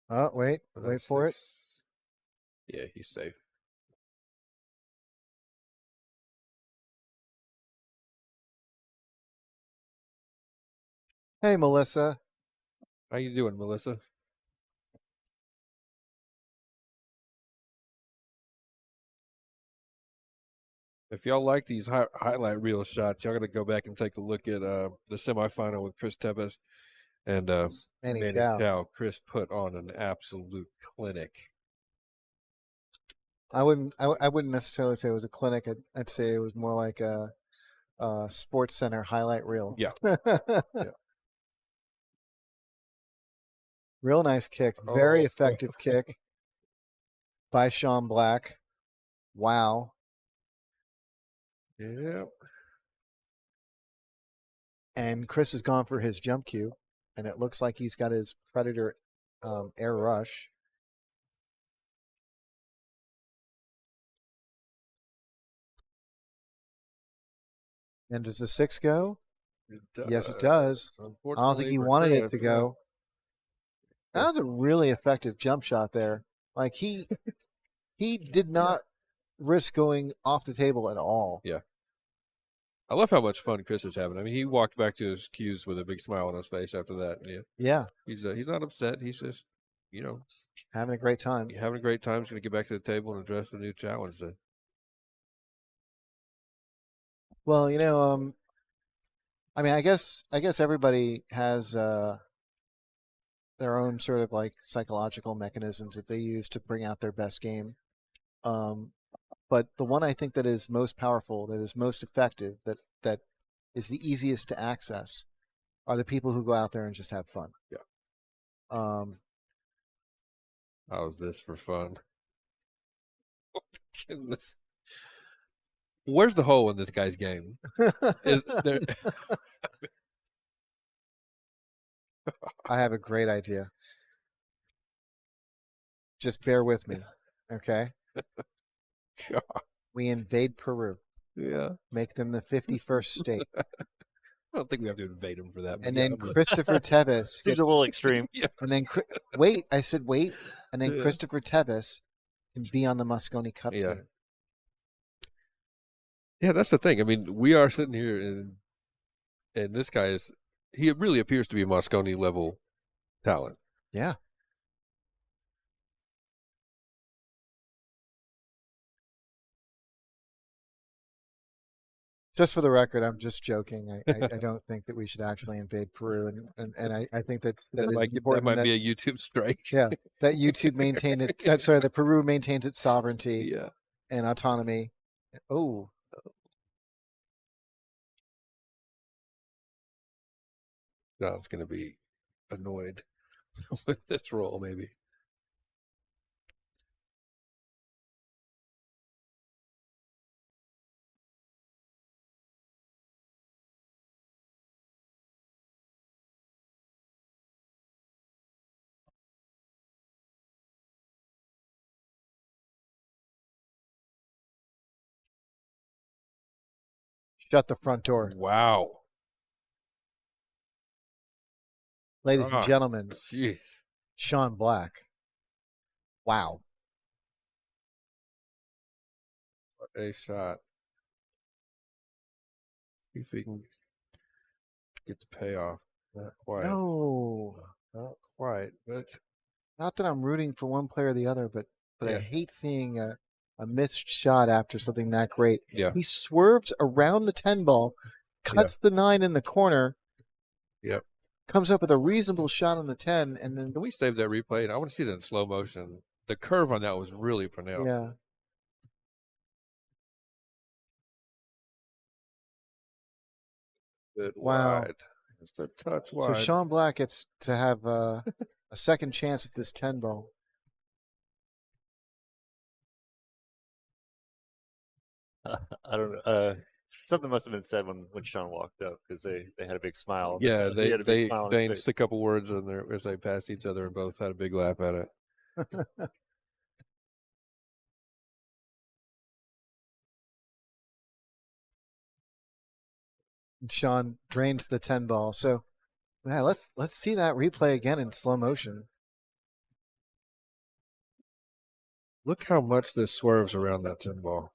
Oh, wait for it.
Yeah, he's safe.
Hey, Melissa.
How you doing, Melissa? If y'all like these highlight reel shots, y'all got to go back and take a look at the semifinal with Chris Tevez and Manny Chau. Chris put on an absolute clinic.
I wouldn't necessarily say it was a clinic. I'd say it was more like a Sports Center highlight reel.
Yeah.
Yeah. Real nice kick. Very effective kick by Sean Black. Wow.
Yeah.
And Chris has gone for his jump cue, and it looks like he's got his Predator air rush. And does the 6 go? Yes, it does. I don't think he wanted it to go. That was a really effective jump shot there. Like he did not risk going off the table at all.
Yeah. I love how much fun Chris is having. I mean, he walked back to his cues with a big smile on his face after that.
Yeah.
He's not upset. He's just,
having a great time.
Having a great time. He's going to get back to the table and address the new challenge.
Well, I mean, I guess everybody has their own sort of like psychological mechanisms that they use to bring out their best game. But the one I think that is most powerful, that is most effective, that is the easiest to access, are the people who go out there and just have fun.
Yeah. How's this for fun? Goodness. Where's the hole in this guy's game? Is there?
I have a great idea. Just bear with me, okay?
God.
We invade Peru,
Yeah.
make them the 51st state,
I don't think we have to invade him for that.
and then Cristopher Tevez
Seems
gets,
a little extreme.
and then wait. I said wait, and then
Yeah.
Cristopher Tevez can be on the Moscone Cup
Yeah.
team.
Yeah, that's the thing. I mean, we are sitting here, and this guy he really appears to be a Moscone level talent.
Yeah. Just for the record, I'm just joking. I don't think that we should actually invade Peru, and I think that
That
it's
might
important
be a YouTube strike.
yeah, that YouTube maintain it. That's sorry, that Peru maintains its sovereignty
Yeah.
and autonomy. Oh,
John's going to be annoyed with this role, maybe.
shut the front door,
Wow.
ladies and
Ah,
gentlemen.
Jeez.
Sean Black. Wow.
What a shot. See if he can get the payoff. Not quite.
No,
Not quite, but
not that I'm rooting for one player or the other, but I
Yeah.
hate seeing a missed shot after something that great.
Yeah.
He swerves around the 10 ball, cuts the 9 in the corner.
Yep.
Comes up with a reasonable shot on the 10, and then
can we save that replay? And I want to see that in slow motion. The curve on that was really pronounced.
yeah.
Bit
Wow.
wide. Just a touch
So
wide.
Sean Black gets to have a second chance at this 10 ball.
I don't know. Something must have been said when Sean walked up because they had a big smile.
Yeah,
He had a big
they
smile on his face.
exchanged a couple words in there as they passed each other and both had a big laugh at it.
Sean drains the 10 ball. So yeah, let's see that replay again in slow motion.
Look how much this swerves around that 10 ball.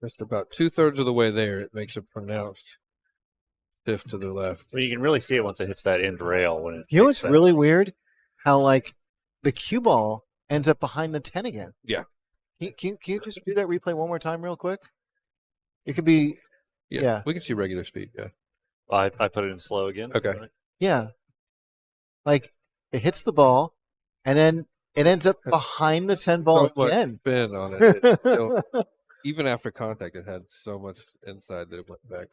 Just about 2/3 of the way there, it makes a pronounced stiff to the left.
Well, you can really see it once it hits that end rail. When it
You know
takes
what's
that.
really weird? How like the cue ball ends up behind the 10 again.
Yeah.
Can you just do that replay one more time real quick? It could be Yeah.
We can see regular speed, yeah.
I put it in slow again.
Okay.
Right?
yeah. Like it hits the ball and then it ends up behind the 10 ball
So much
again.
spin on it. It's still, even after contact, it had so much inside that it went back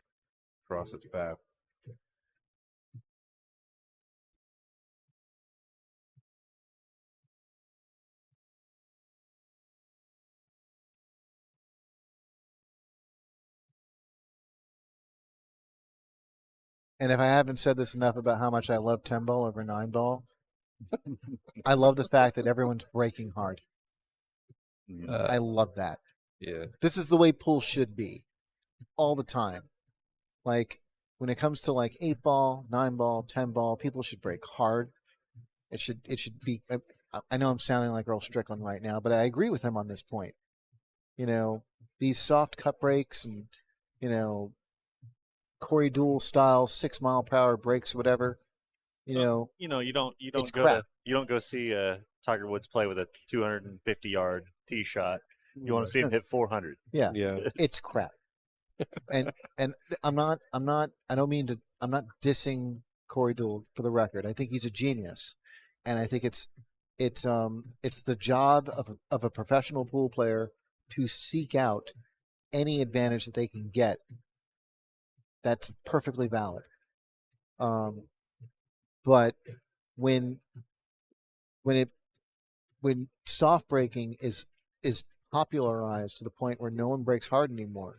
across its path.
And if I haven't said this enough about how much I love 10 ball over 9 ball, I love the fact that everyone's breaking hard. I love that.
Yeah.
This is the way pool should be all the time. Like when it comes to like 8 ball, 9 ball, 10 ball, people should break hard. It should be. I know I'm sounding like Earl Strickland right now, but I agree with him on this point. You know, these soft cut breaks and Corey Dual style 6 mile per hour breaks, whatever. You don't
it's
crap.
you don't go see Tiger Woods play with a 250-yard tee shot. You want to see him hit 400.
Yeah,
Yeah.
it's crap. And I'm not dissing Corey Dual for the record. I think he's a genius, and I think it's the job of a professional pool player to seek out any advantage that they can get. That's perfectly valid. But when when soft breaking is popularized to the point where no one breaks hard anymore,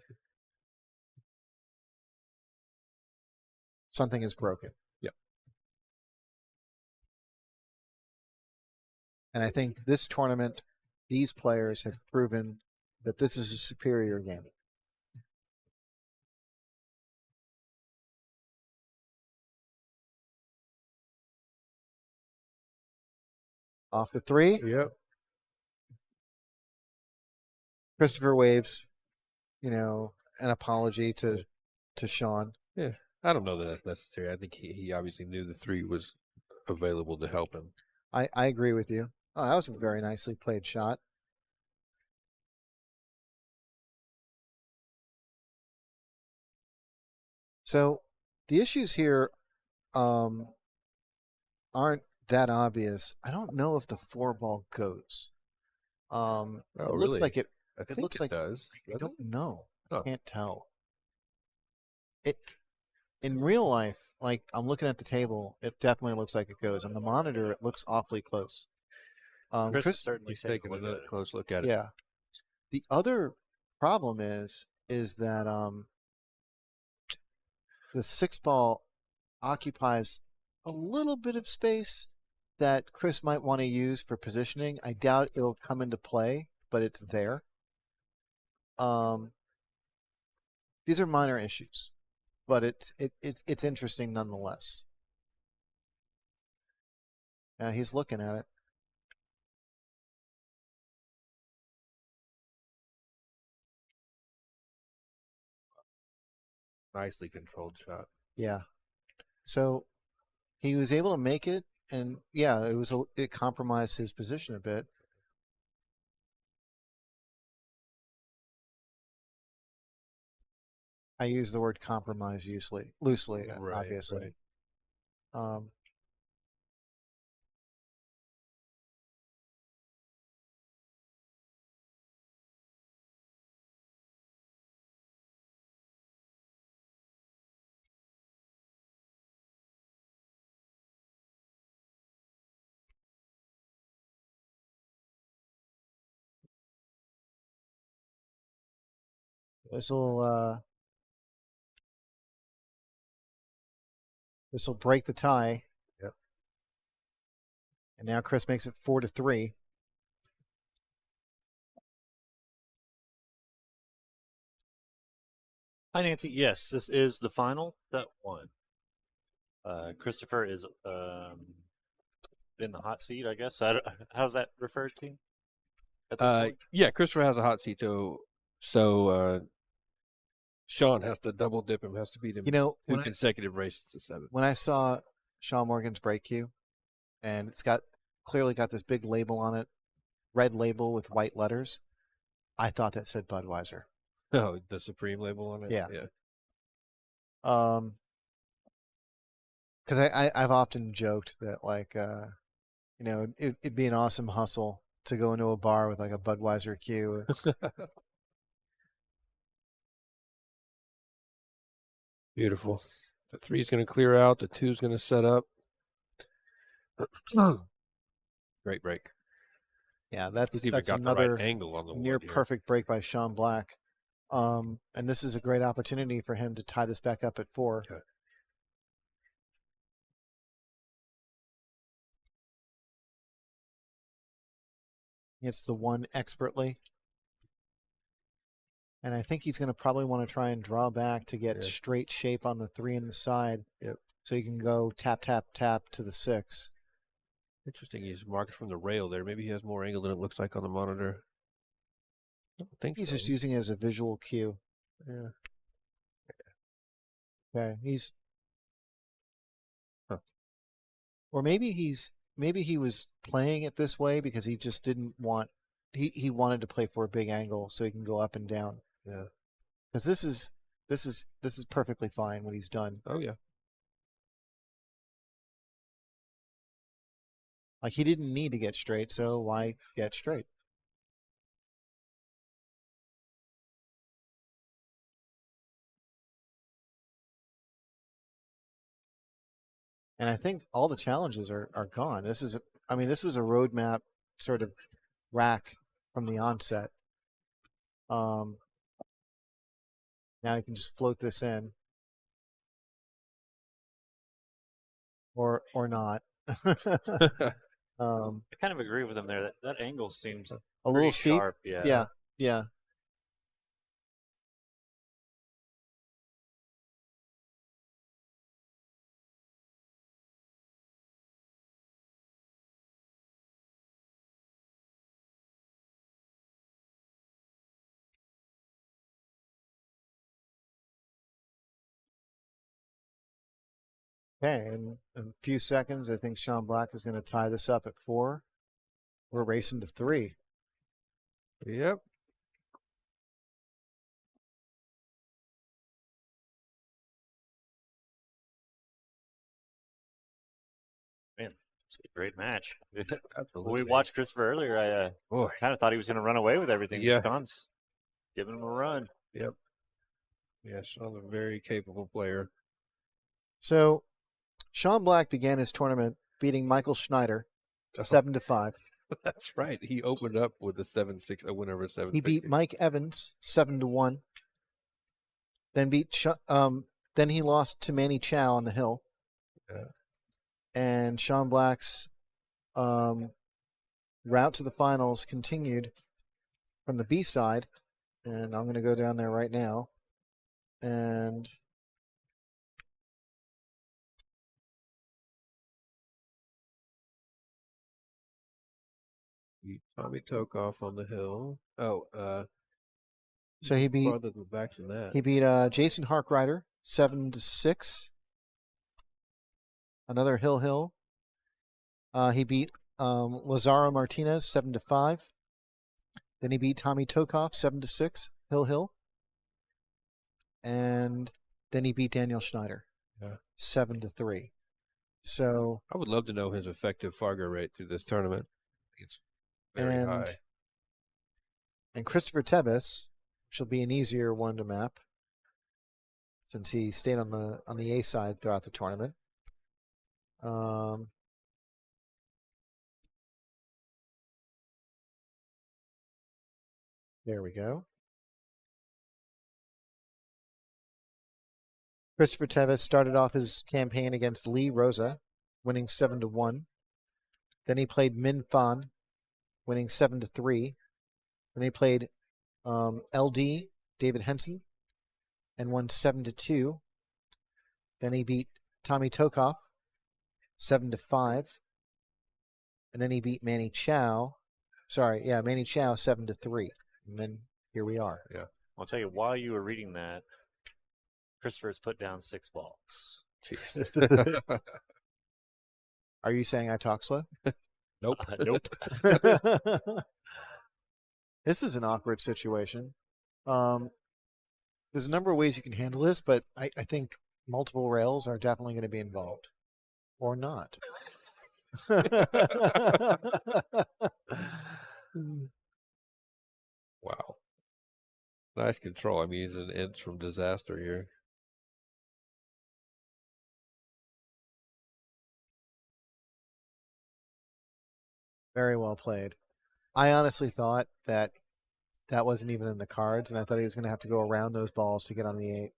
something is broken.
Yep.
And I think this tournament, these players have proven that this is a superior game. Off the 3.
Yep.
Cristopher waves, an apology to Sean.
Yeah. I don't know that that's necessary. I think he obviously knew the 3 was available to help him.
I agree with you. Oh, that was a very nicely played shot. So the issues here aren't that obvious. I don't know if the 4-ball goes.
Oh,
it looks
really?
like it.
I
It
think
looks
it
like
does.
I don't know.
Oh.
Can't tell. It in real life, like I'm looking at the table, it definitely looks like it goes. On the monitor, it looks awfully close.
Chris,
Chris,
is certainly
He's taking
a
a close look at it.
yeah. The other problem is that the 6-ball occupies a little bit of space that Chris might want to use for positioning. I doubt it'll come into play, but it's there. These are minor issues, but it's interesting nonetheless. He's looking at it.
Nicely controlled shot.
Yeah. So he was able to make it, and yeah, it compromised his position a bit. I use the word compromise loosely,
Right,
obviously.
right.
This will break the tie.
Yep.
And now Chris makes it 4-3.
Hi, Nancy. Yes, this is the final that won. Cristopher is in the hot seat, I guess. How's that referred to? At this point?
Yeah, Christopher has a hot seat, so Sean has to double dip him, has to beat him two consecutive races to 7.
When I saw Sean Morgan's break cue, and it's clearly got this big label on it, red label with white letters, I thought that said Budweiser.
Oh, the Supreme label on it?
Yeah.
Yeah.
Because I've often joked that, like, it'd be an awesome hustle to go into a bar with like a Budweiser cue.
Beautiful. The 3's going to clear out. The 2's going to set up. Great break.
Yeah,
He's even
that's
got
another
the right angle on the
near
wood here.
perfect break by Sean Black. And this is a great opportunity for him to tie this back up at 4.
Okay.
Hits the 1 expertly. And I think he's going to probably want to try and draw back to get straight shape on the 3 in the side.
Yep.
So he can go tap, tap, tap to the 6.
Interesting. He's marked from the rail there. Maybe he has more angle than it looks like on the monitor. I don't think
He's
so.
just using it as a visual cue.
Yeah.
Okay. He's.
Huh.
Or maybe he was playing it this way because he just didn't want. He wanted to play for a big angle so he can go up and down.
Yeah.
Because this is perfectly fine what he's done.
Oh yeah.
Like he didn't need to get straight, so why get straight? And I think all the challenges are gone. This was a roadmap sort of rack from the onset. Now you can just float this in. Or not.
I kind of agree with him there. That angle seems
a
pretty
little steep.
sharp. Yeah.
Yeah. Okay, in a few seconds, I think Sean Black is going to tie this up at 4. We're racing to 3.
Yep.
Man, it's a great match.
Absolutely.
When we watched Cristopher earlier, I
Boy.
kind of thought he was going to run away with everything.
Yeah.
Sean's giving him a run.
Yep. Yeah, Sean's a very capable player.
So, Sean Black began his tournament beating Michael Schneider 7-5.
That's right. He opened up with a 7-6, a win over 7-6.
He beat Mike Evans 7-1. Then then he lost to Manny Chau on the hill.
Yeah.
And Sean Black's route to the finals continued from the B side, and I'm going to go down there right now. And
Beat Tommy Tokoph on the hill. Oh,
so he beat
farther back than that.
He beat Jason Harkrider 7-6. Another hill. He beat Lazaro Martinez 7-5. Then he beat Tommy Tokoph 7-6. Hill. And then he beat Daniel Schneider 7-3. So
I would love to know his effective Fargo rate through this tournament. It's very high.
And Cristopher Tevez, which will be an easier one to map since he stayed on the A side throughout the tournament. There we go. Cristopher Tevez started off his campaign against Lee Rosa, winning 7-1. Then he played Min Fan, winning 7-3. Then he played LD, David Henson, and won 7-2. Then he beat Tommy Tokoph 7-5. And then he beat Manny Chau. Manny Chau 7-3. And then here we are.
Yeah.
I'll tell you, while you were reading that, Cristopher's put down 6 balls.
Jeez.
Are you saying I talk slow?
Nope.
Nope.
This is an awkward situation. There's a number of ways you can handle this, but I think multiple rails are definitely going to be involved. Or not.
Wow. Nice control. I mean, he's an inch from disaster here.
Very well played. I honestly thought that wasn't even in the cards, and I thought he was going to have to go around those balls to get on the 8.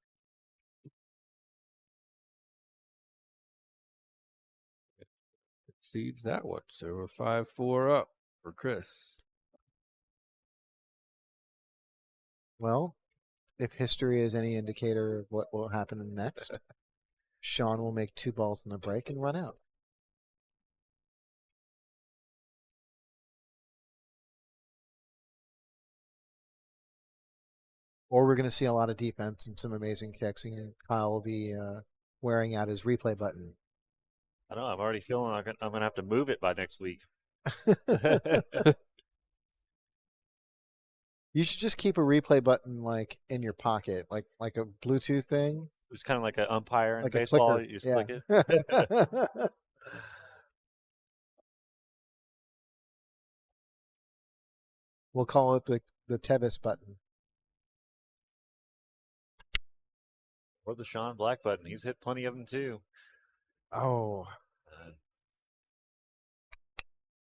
Exceeds that one. So we're 5-4 up for Chris.
Well, if history is any indicator of what will happen next, Sean will make 2 balls in the break and run out. Or we're going to see a lot of defense and some amazing kicks, and Kyle will be wearing out his replay button.
I know. I'm already feeling like I'm going to have to move it by next week.
You should just keep a replay button like in your pocket, like a Bluetooth thing.
It's kind of like an umpire in
Like a
baseball.
clicker.
You just
Yeah.
click it.
We'll call it the Tevez button.
Or the Sean Black button. He's hit plenty of them too.
Oh.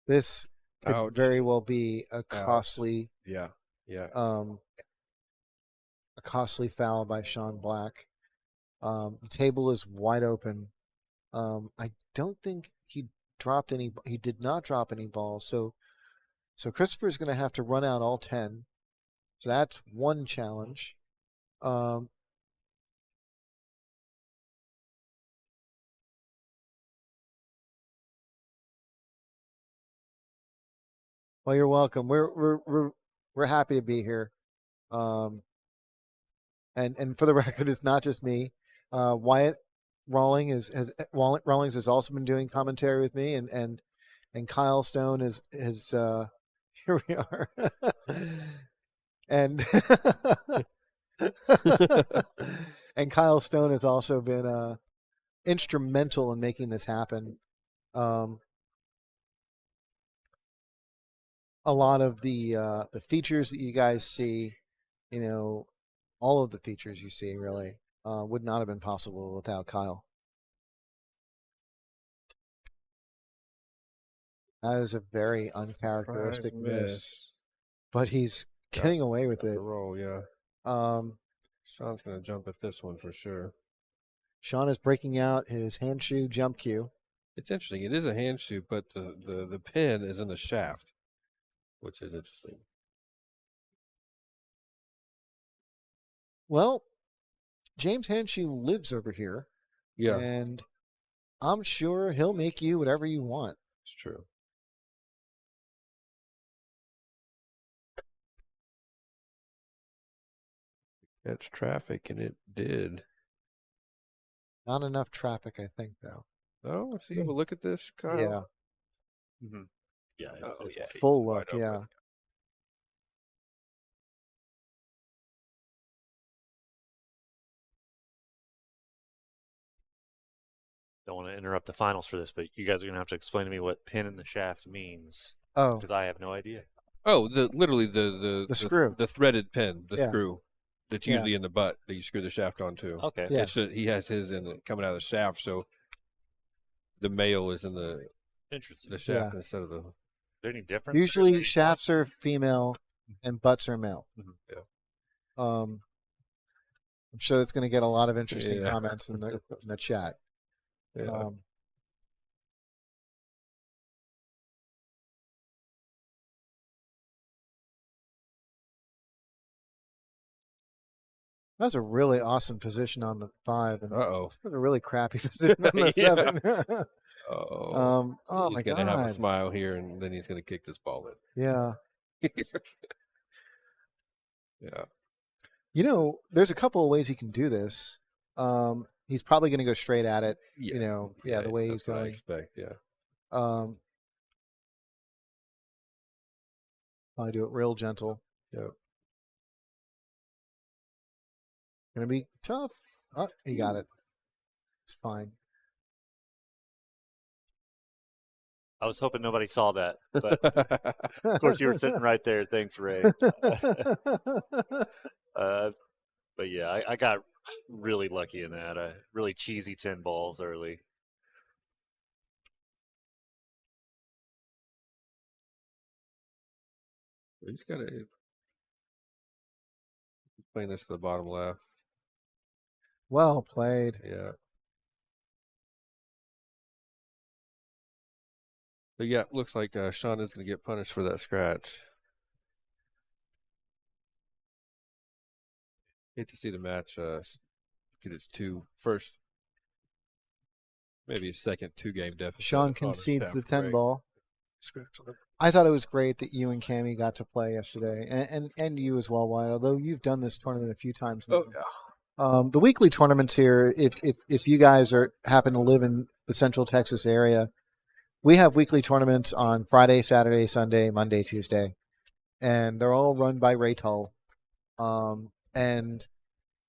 This could
Ouch.
very well be a costly
Yeah.
a costly foul by Sean Black. The table is wide open. I don't think he did not drop any balls. So Cristopher is going to have to run out all 10. So that's one challenge. Well, you're welcome. We're happy to be here. And for the record, it's not just me. Wyatt Rawlings has also been doing commentary with me, and Kyle Stone is here we are, and and Kyle Stone has also been instrumental in making this happen. A lot of the features that you guys see, all of the features you see really would not have been possible without Kyle. That is a very uncharacteristic miss, but he's getting away with it.
Roll, yeah. Sean's going to jump at this one for sure.
Sean is breaking out his hand shoe jump cue.
It's interesting. It is a hand shoe, but the pin is in the shaft, which is interesting.
Well, James Handshoe lives over here.
Yeah.
And I'm sure he'll make you whatever you want.
It's true. It's traffic, and it did.
Not enough traffic, I think, though.
Oh, let's see. Well, look at this, Kyle.
Yeah.
Mm-hmm. Yeah,
it's full look, yeah.
Don't want to interrupt the finals for this, but you guys are going to have to explain to me what pin in the shaft means.
Oh.
Because I have no idea.
Oh, literally the
screw.
The threaded pin, the
Yeah.
screw that's usually in the butt that you screw the shaft onto.
Okay.
Yeah.
He has his coming out of the shaft, so the male is in
Interesting.
the shaft
Yeah.
instead of the.
Is there any difference?
Usually shafts are female and butts are male.
Mhm.
Yeah.
I'm sure that's going to get a lot of interesting
Yeah.
comments in the chat.
Yeah.
That was a really awesome position on the 5. And
Uh-oh.
that was a really crappy position on the
Yeah.
7.
Oh.
Oh,
He's
my
going to have a
God.
smile here, and then he's going to kick this ball in.
Yeah.
Yeah.
There's a couple of ways he can do this. He's probably going to go straight at it.
Yeah.
The way
that's
he's
what I
going.
expect, yeah.
Probably do it real gentle.
Yep.
Gonna be tough. Oh, he got it. It's fine.
I was hoping nobody saw that, but of course you were sitting right there. Thanks, Ray. But yeah, I got really lucky in that. Really cheesy 10 balls early.
He's got to playing this to the bottom left.
Well played.
Yeah. But yeah, looks like Sean is going to get punished for that scratch. Hate to see the match get its maybe a second 2-game deficit.
Sean concedes the 10 ball.
Scratch on the
I thought it was great that you and Cammie got to play yesterday, and you as well, Wyatt. Although you've done this tournament a few times now.
Oh, yeah.
The weekly tournaments here, if you guys happen to live in the Central Texas area, we have weekly tournaments on Friday, Saturday, Sunday, Monday, Tuesday, and they're all run by Ray Tull. And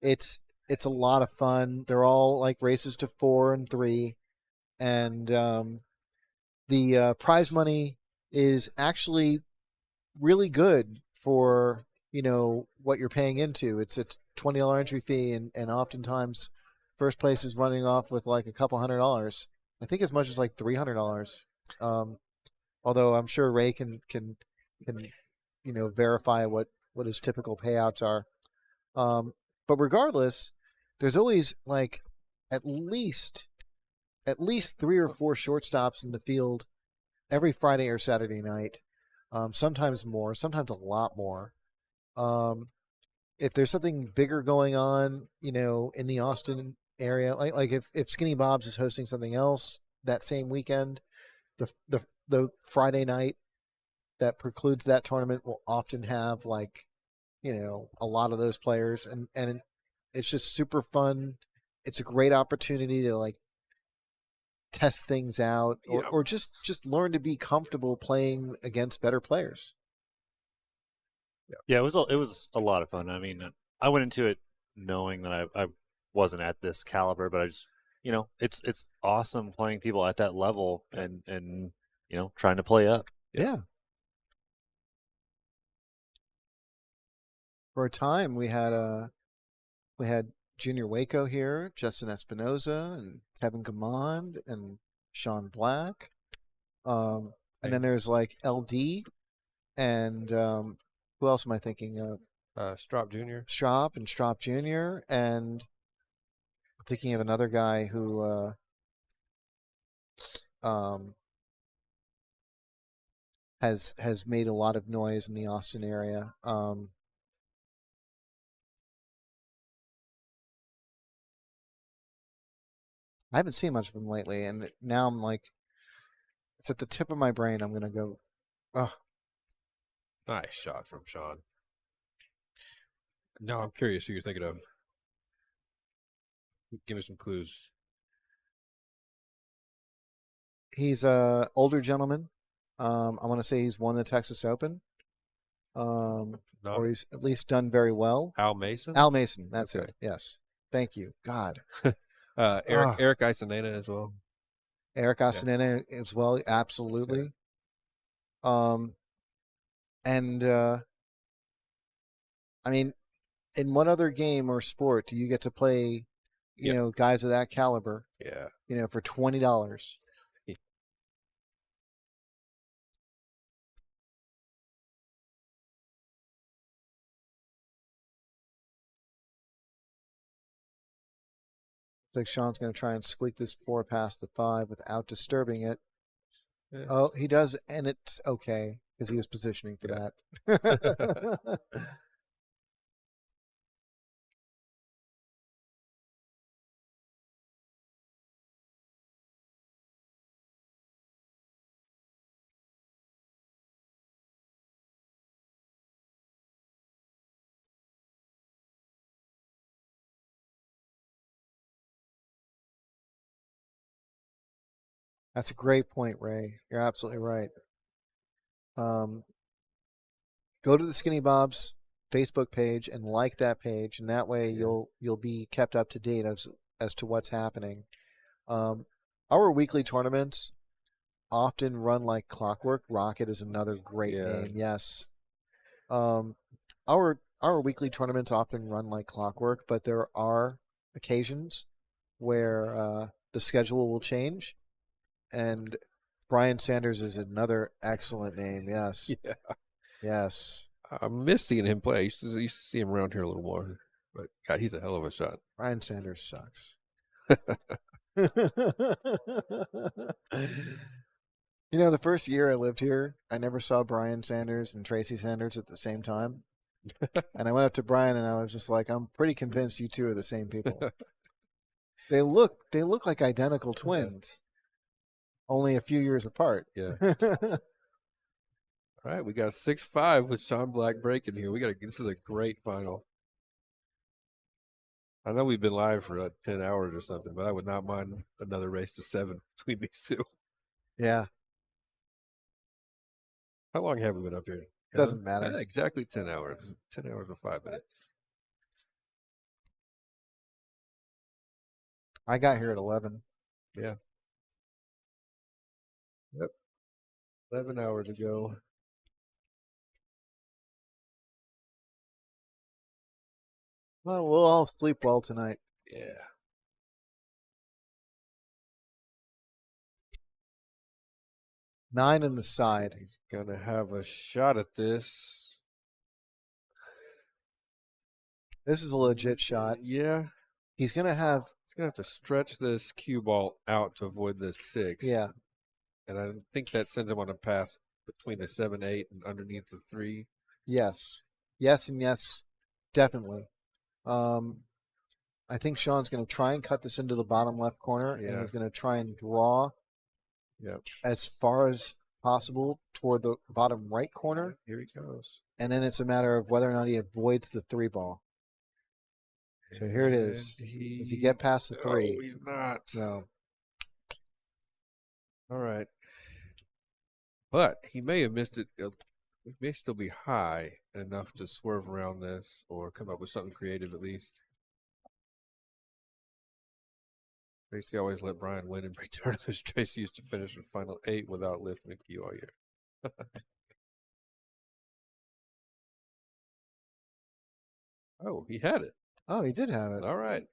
it's a lot of fun. They're all like races to 4 and 3, and the prize money is actually really good for what you're paying into. It's a $20 entry fee, and oftentimes first place is running off with like a couple $100. I think as much as like $300. Although I'm sure Ray can verify what his typical payouts are. But regardless, there's always like at least 3 or 4 shortstops in the field every Friday or Saturday night. Sometimes more, sometimes a lot more. If there's something bigger going on, in the Austin area, like if Skinny Bob's is hosting something else that same weekend, the Friday night that precludes that tournament will often have a lot of those players, and it's just super fun. It's a great opportunity to like test things out or just learn to be comfortable playing against better players.
Yeah, it was a lot of fun. I mean, I went into it knowing that I wasn't at this caliber, but I just, it's awesome playing people at that level and trying to play up.
Yeah. For a time, we had Junior Waco here, Justin Espinoza, and Kevin Command, and Sean Black. And then there's like LD, and who else am I thinking of?
Strop Jr.
Strop and Strop Jr. And I'm thinking of another guy who has made a lot of noise in the Austin area. I haven't seen much of him lately, and now I'm like, it's at the tip of my brain. I'm gonna go. Oh,
Nice shot from Sean. Now I'm curious who you're thinking of. Give me some clues.
he's a older gentleman. I want to say he's won the Texas Open,
No.
or he's at least done very well.
Al Mason?
Al Mason, that's
Okay.
it. Yes, thank you. God,
Eric Isanena as well.
Eric Asenena as well. Absolutely. And I mean, in what other game or sport do you get to play, guys of that caliber,
Yeah.
for $20? It's like Sean's going to try and squeak this 4 past the 5 without disturbing it.
Yeah.
Oh, he does, and it's okay because he was positioning for that. That's a great point, Ray. You're absolutely right. Go to the Skinny Bob's Facebook page and like that page, and that way you'll be kept up to date as to what's happening. Our weekly tournaments often run like clockwork. Rocket is another great name. Yes. Our weekly tournaments often run like clockwork, but there are occasions where the schedule will change, and Brian Sanders is another excellent name. Yes.
Yeah.
Yes.
I miss seeing him play. I used to see him around here a little more. But, God, he's a hell of a shot.
Brian Sanders sucks. The first year I lived here, I never saw Brian Sanders and Tracy Sanders at the same time. And I went up to Brian and I was just like, I'm pretty convinced you two are the same people. They look like identical twins, only a few years apart.
Yeah. All right, we got 6-5 with Sean Black breaking here. This is a great final. I know we've been live for 10 hours or something, but I would not mind another race to 7 between these two.
Yeah.
How long have we been up here?
Doesn't matter.
Exactly 10 hours. 10 hours and 5 minutes.
I got here at 11.
Yeah. Yep. 11 hours ago.
Well, we'll all sleep well tonight.
Yeah.
9 in the side.
He's gonna have a shot at this.
This is a legit shot.
Yeah.
He's gonna have.
He's gonna have to stretch this cue ball out to avoid the 6.
Yeah.
And I think that sends him on a path between the 7, 8, and underneath the 3.
Yes. Yes and yes. Definitely. I think Sean's going to try and cut this into the bottom left corner, and he's going to try and draw as far as possible toward the bottom right corner.
Here he goes.
And then it's a matter of whether or not he avoids the 3 ball. So here it is. Does he get past the 3?
Oh, he's not.
No.
All right. But he may have missed it. It may still be high enough to swerve around this or come up with something creative at least. Tracy always let Brian win in pre-tournaments. Tracy used to finish the final 8 without lifting a cue all year. Oh, he had it.
Oh, he did have it.
All right.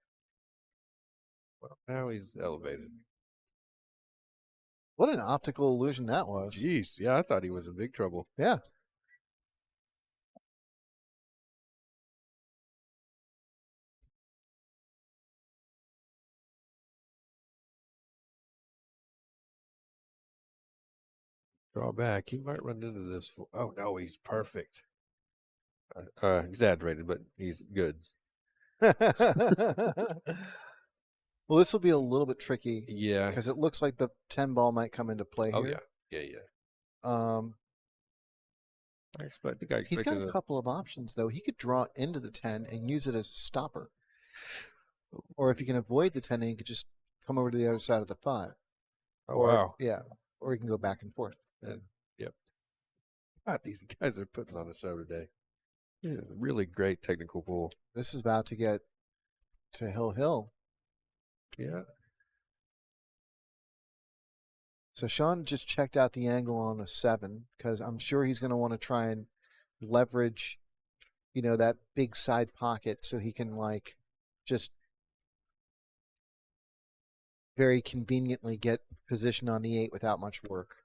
Well, now he's elevated.
What an optical illusion that was.
Jeez, yeah, I thought he was in big trouble.
Yeah.
Draw back. He might run into this. Oh, no, he's perfect. Exaggerated, but he's good.
Well, this will be a little bit tricky.
Yeah.
Because it looks like the 10 ball might come into play
Oh,
here.
yeah. I expect the guy.
He's got a couple of options, though. He could draw into the 10 and use it as a stopper. Or if he can avoid the 10, he could just come over to the other side of the 5.
Oh, wow.
Yeah. Or he can go back and forth.
And, yep. God, these guys are putting on a show today. Yeah, really great technical pool.
This is about to get to Hill.
Yeah.
So Sean just checked out the angle on the 7 because I'm sure he's going to want to try and leverage, that big side pocket so he can just very conveniently get position on the 8 without much work.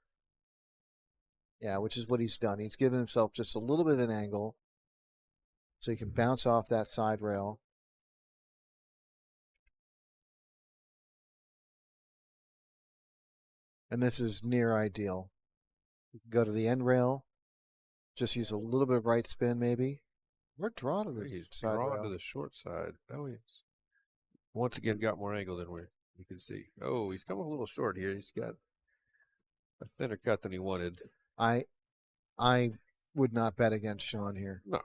Yeah, which is what he's done. He's given himself just a little bit of an angle so he can bounce off that side rail. And this is near ideal. You can go to the end rail, just use a little bit of right spin maybe. Or draw to the side rail.
To the short side. Oh, he's once again got more angle than you can see. Oh, he's coming a little short here. He's got a thinner cut than he wanted.
I would not bet against Sean here.
No.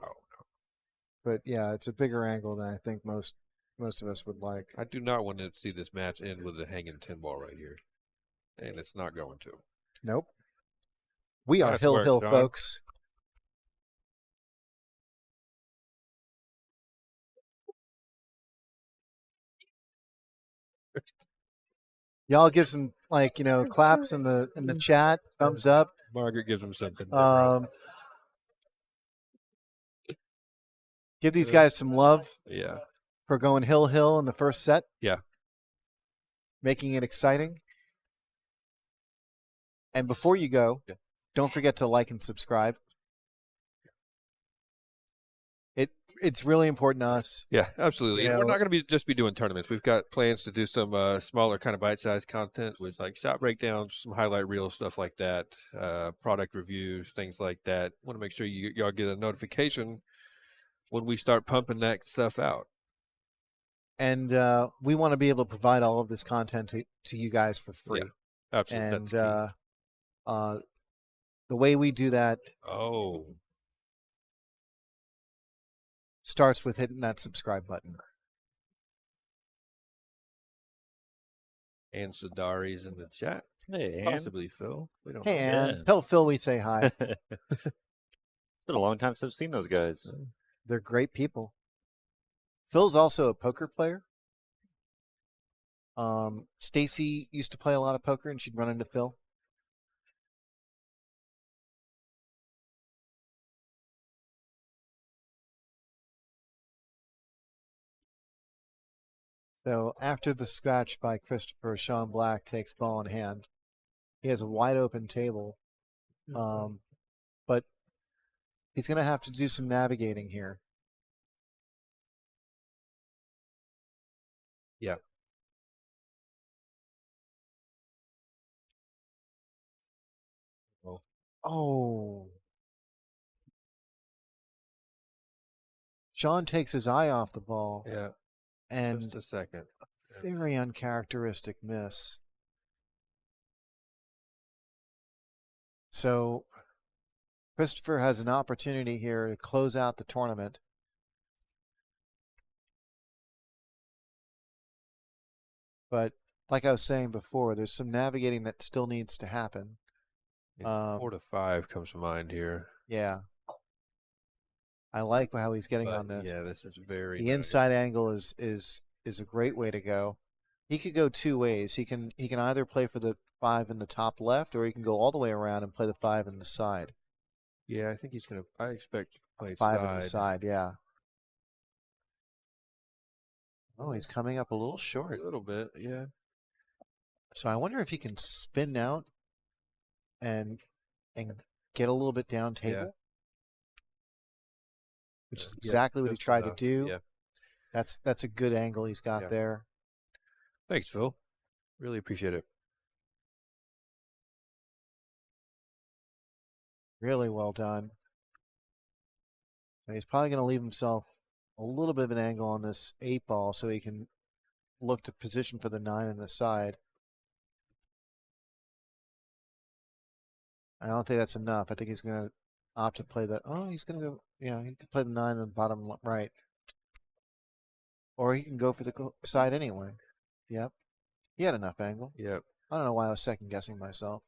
But yeah, it's a bigger angle than I think most of us would like.
I do not want to see this match end with a hanging 10 ball right here. And it's not going to.
Nope. We are Hill, folks. Y'all give some claps in the chat, thumbs up.
Margaret gives him something.
Give these guys some love.
Yeah.
For going Hill in the first set.
Yeah.
Making it exciting. And before you go, don't forget to like and subscribe. It's really important to us.
Yeah, absolutely. And we're not going to just be doing tournaments. We've got plans to do some smaller kind of bite-sized content with shot breakdowns, some highlight reels, stuff like that, product reviews, things like that. Want to make sure y'all get a notification when we start pumping that stuff out.
And we want to be able to provide all of this content to you guys for free.
Yeah, absolutely.
And the way we do that starts with hitting that subscribe button.
And Sadari's in the chat.
Hey,
possibly Phil. We don't know.
Ann. Tell Phil we say hi.
It's been a long time since I've seen those guys.
They're great people. Phil's also a poker player. Stacy used to play a lot of poker, and she'd run into Phil. So after the scratch by Cristopher, Sean Black takes ball in hand. He has a wide open table. But he's going to have to do some navigating here.
Yeah.
Oh. Sean takes his eye off the ball.
Yeah.
And
Just a second.
very uncharacteristic miss. So Cristopher has an opportunity here to close out the tournament. But like I was saying before, there's some navigating that still needs to happen.
4 to 5 comes to mind here.
Yeah. I like how he's getting
But,
on this.
Yeah, this is very
The
nice.
inside angle is a great way to go. He could go two ways. He can either play for the 5 in the top left, or he can go all the way around and play the 5 in the side.
Yeah, I think he's gonna. I expect to play
5 in the side, yeah. Oh, he's coming up a little short.
A little bit, yeah.
So I wonder if he can spin out and get a little bit down table.
Yeah.
Which is
Yeah,
exactly what he
just
tried
enough.
to do.
Yeah.
That's a good angle he's got
Yeah.
there.
Thanks, Phil. Really appreciate it.
Really well done. And he's probably going to leave himself a little bit of an angle on this 8 ball so he can look to position for the 9 on the side. I don't think that's enough. I think he's going to opt to play the. Oh, he's going to go. Yeah, he could play the 9 on the bottom right. Or he can go for the side anyway. Yep. He had enough angle.
Yep.
I don't know why I was second guessing myself.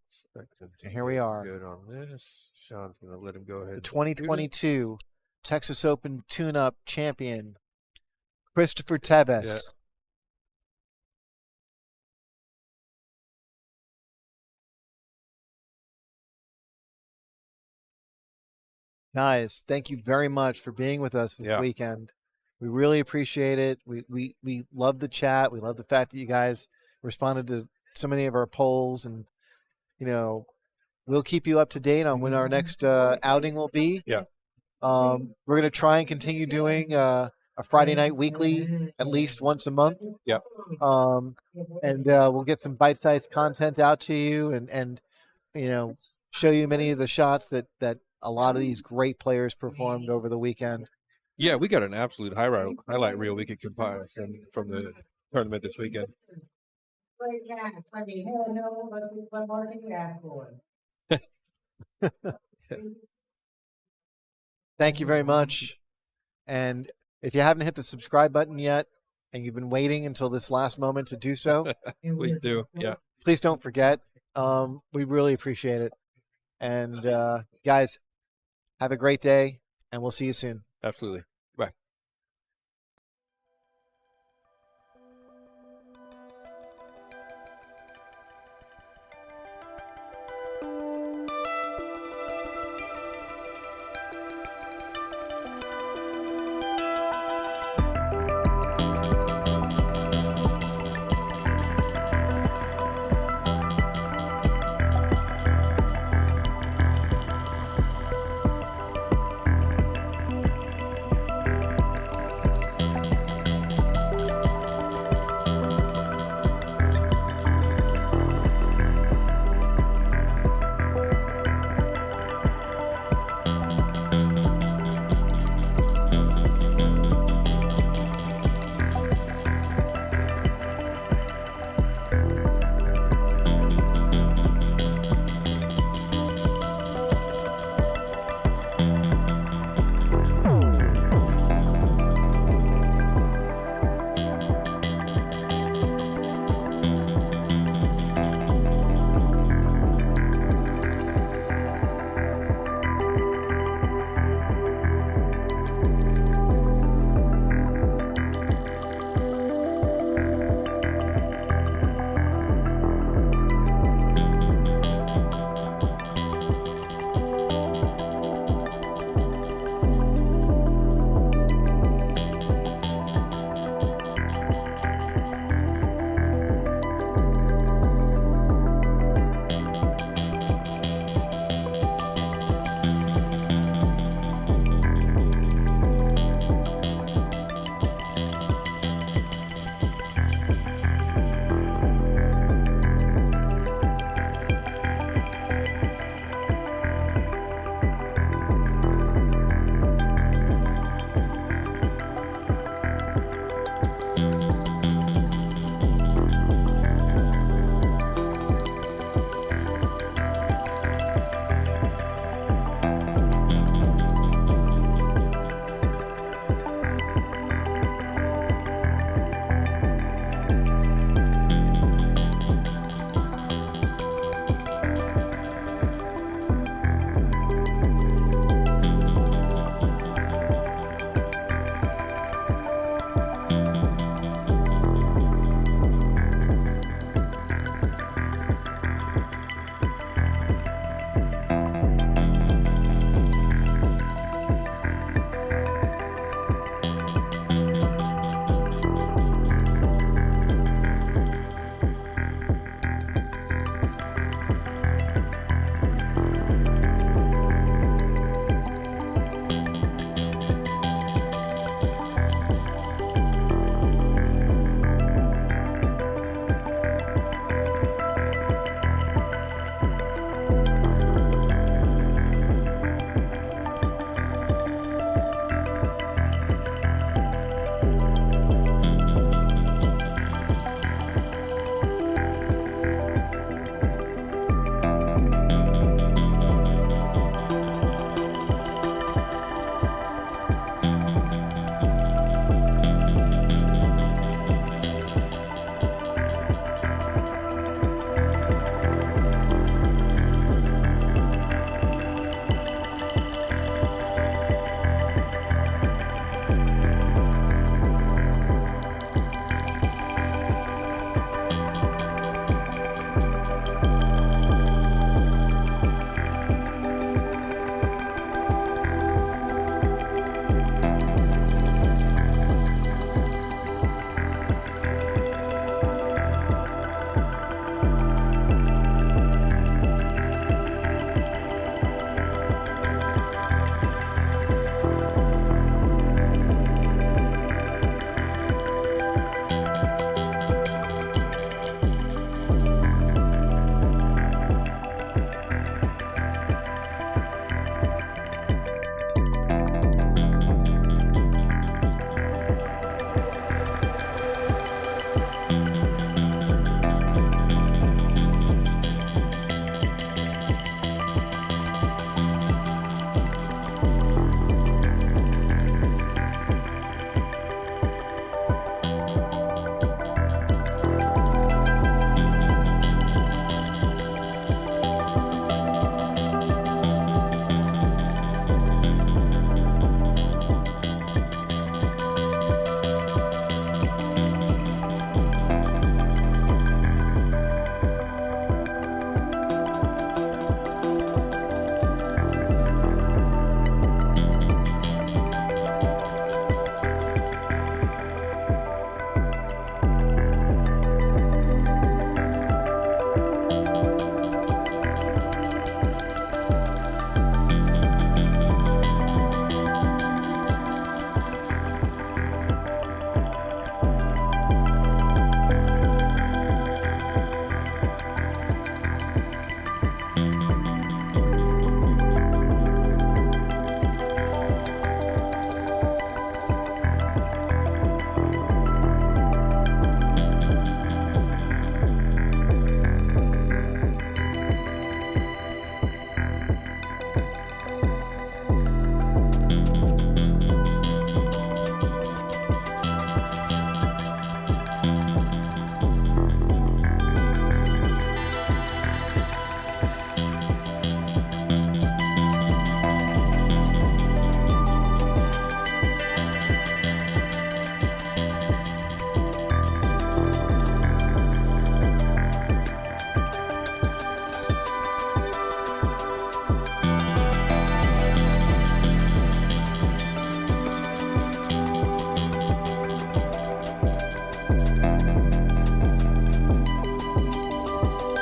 Expected to
And here we
get
are.
Good on this. Sean's gonna let him go ahead.
The
and shoot it.
2022 Texas Open Tune-Up champion, Cristopher Tevez.
Yeah.
Guys, thank you very much for being with us this
Yeah.
weekend. We really appreciate it. We love the chat. We love the fact that you guys responded to so many of our polls, and we'll keep you up to date on when our next outing will be.
Yeah.
We're going to try and continue doing a Friday night weekly at least once a month.
Yeah.
And we'll get some bite-sized content out to you, and show you many of the shots that a lot of these great players performed over the weekend.
Yeah, we got an absolute highlight reel we could compile from the tournament this weekend.
Great match. I mean, hell no, what more can you ask for?
Thank you very much. And if you haven't hit the subscribe button yet, and you've been waiting until this last moment to do so,
Please do. Yeah.
please don't forget. We really appreciate it. And guys, have a great day, and we'll see you soon.
Absolutely.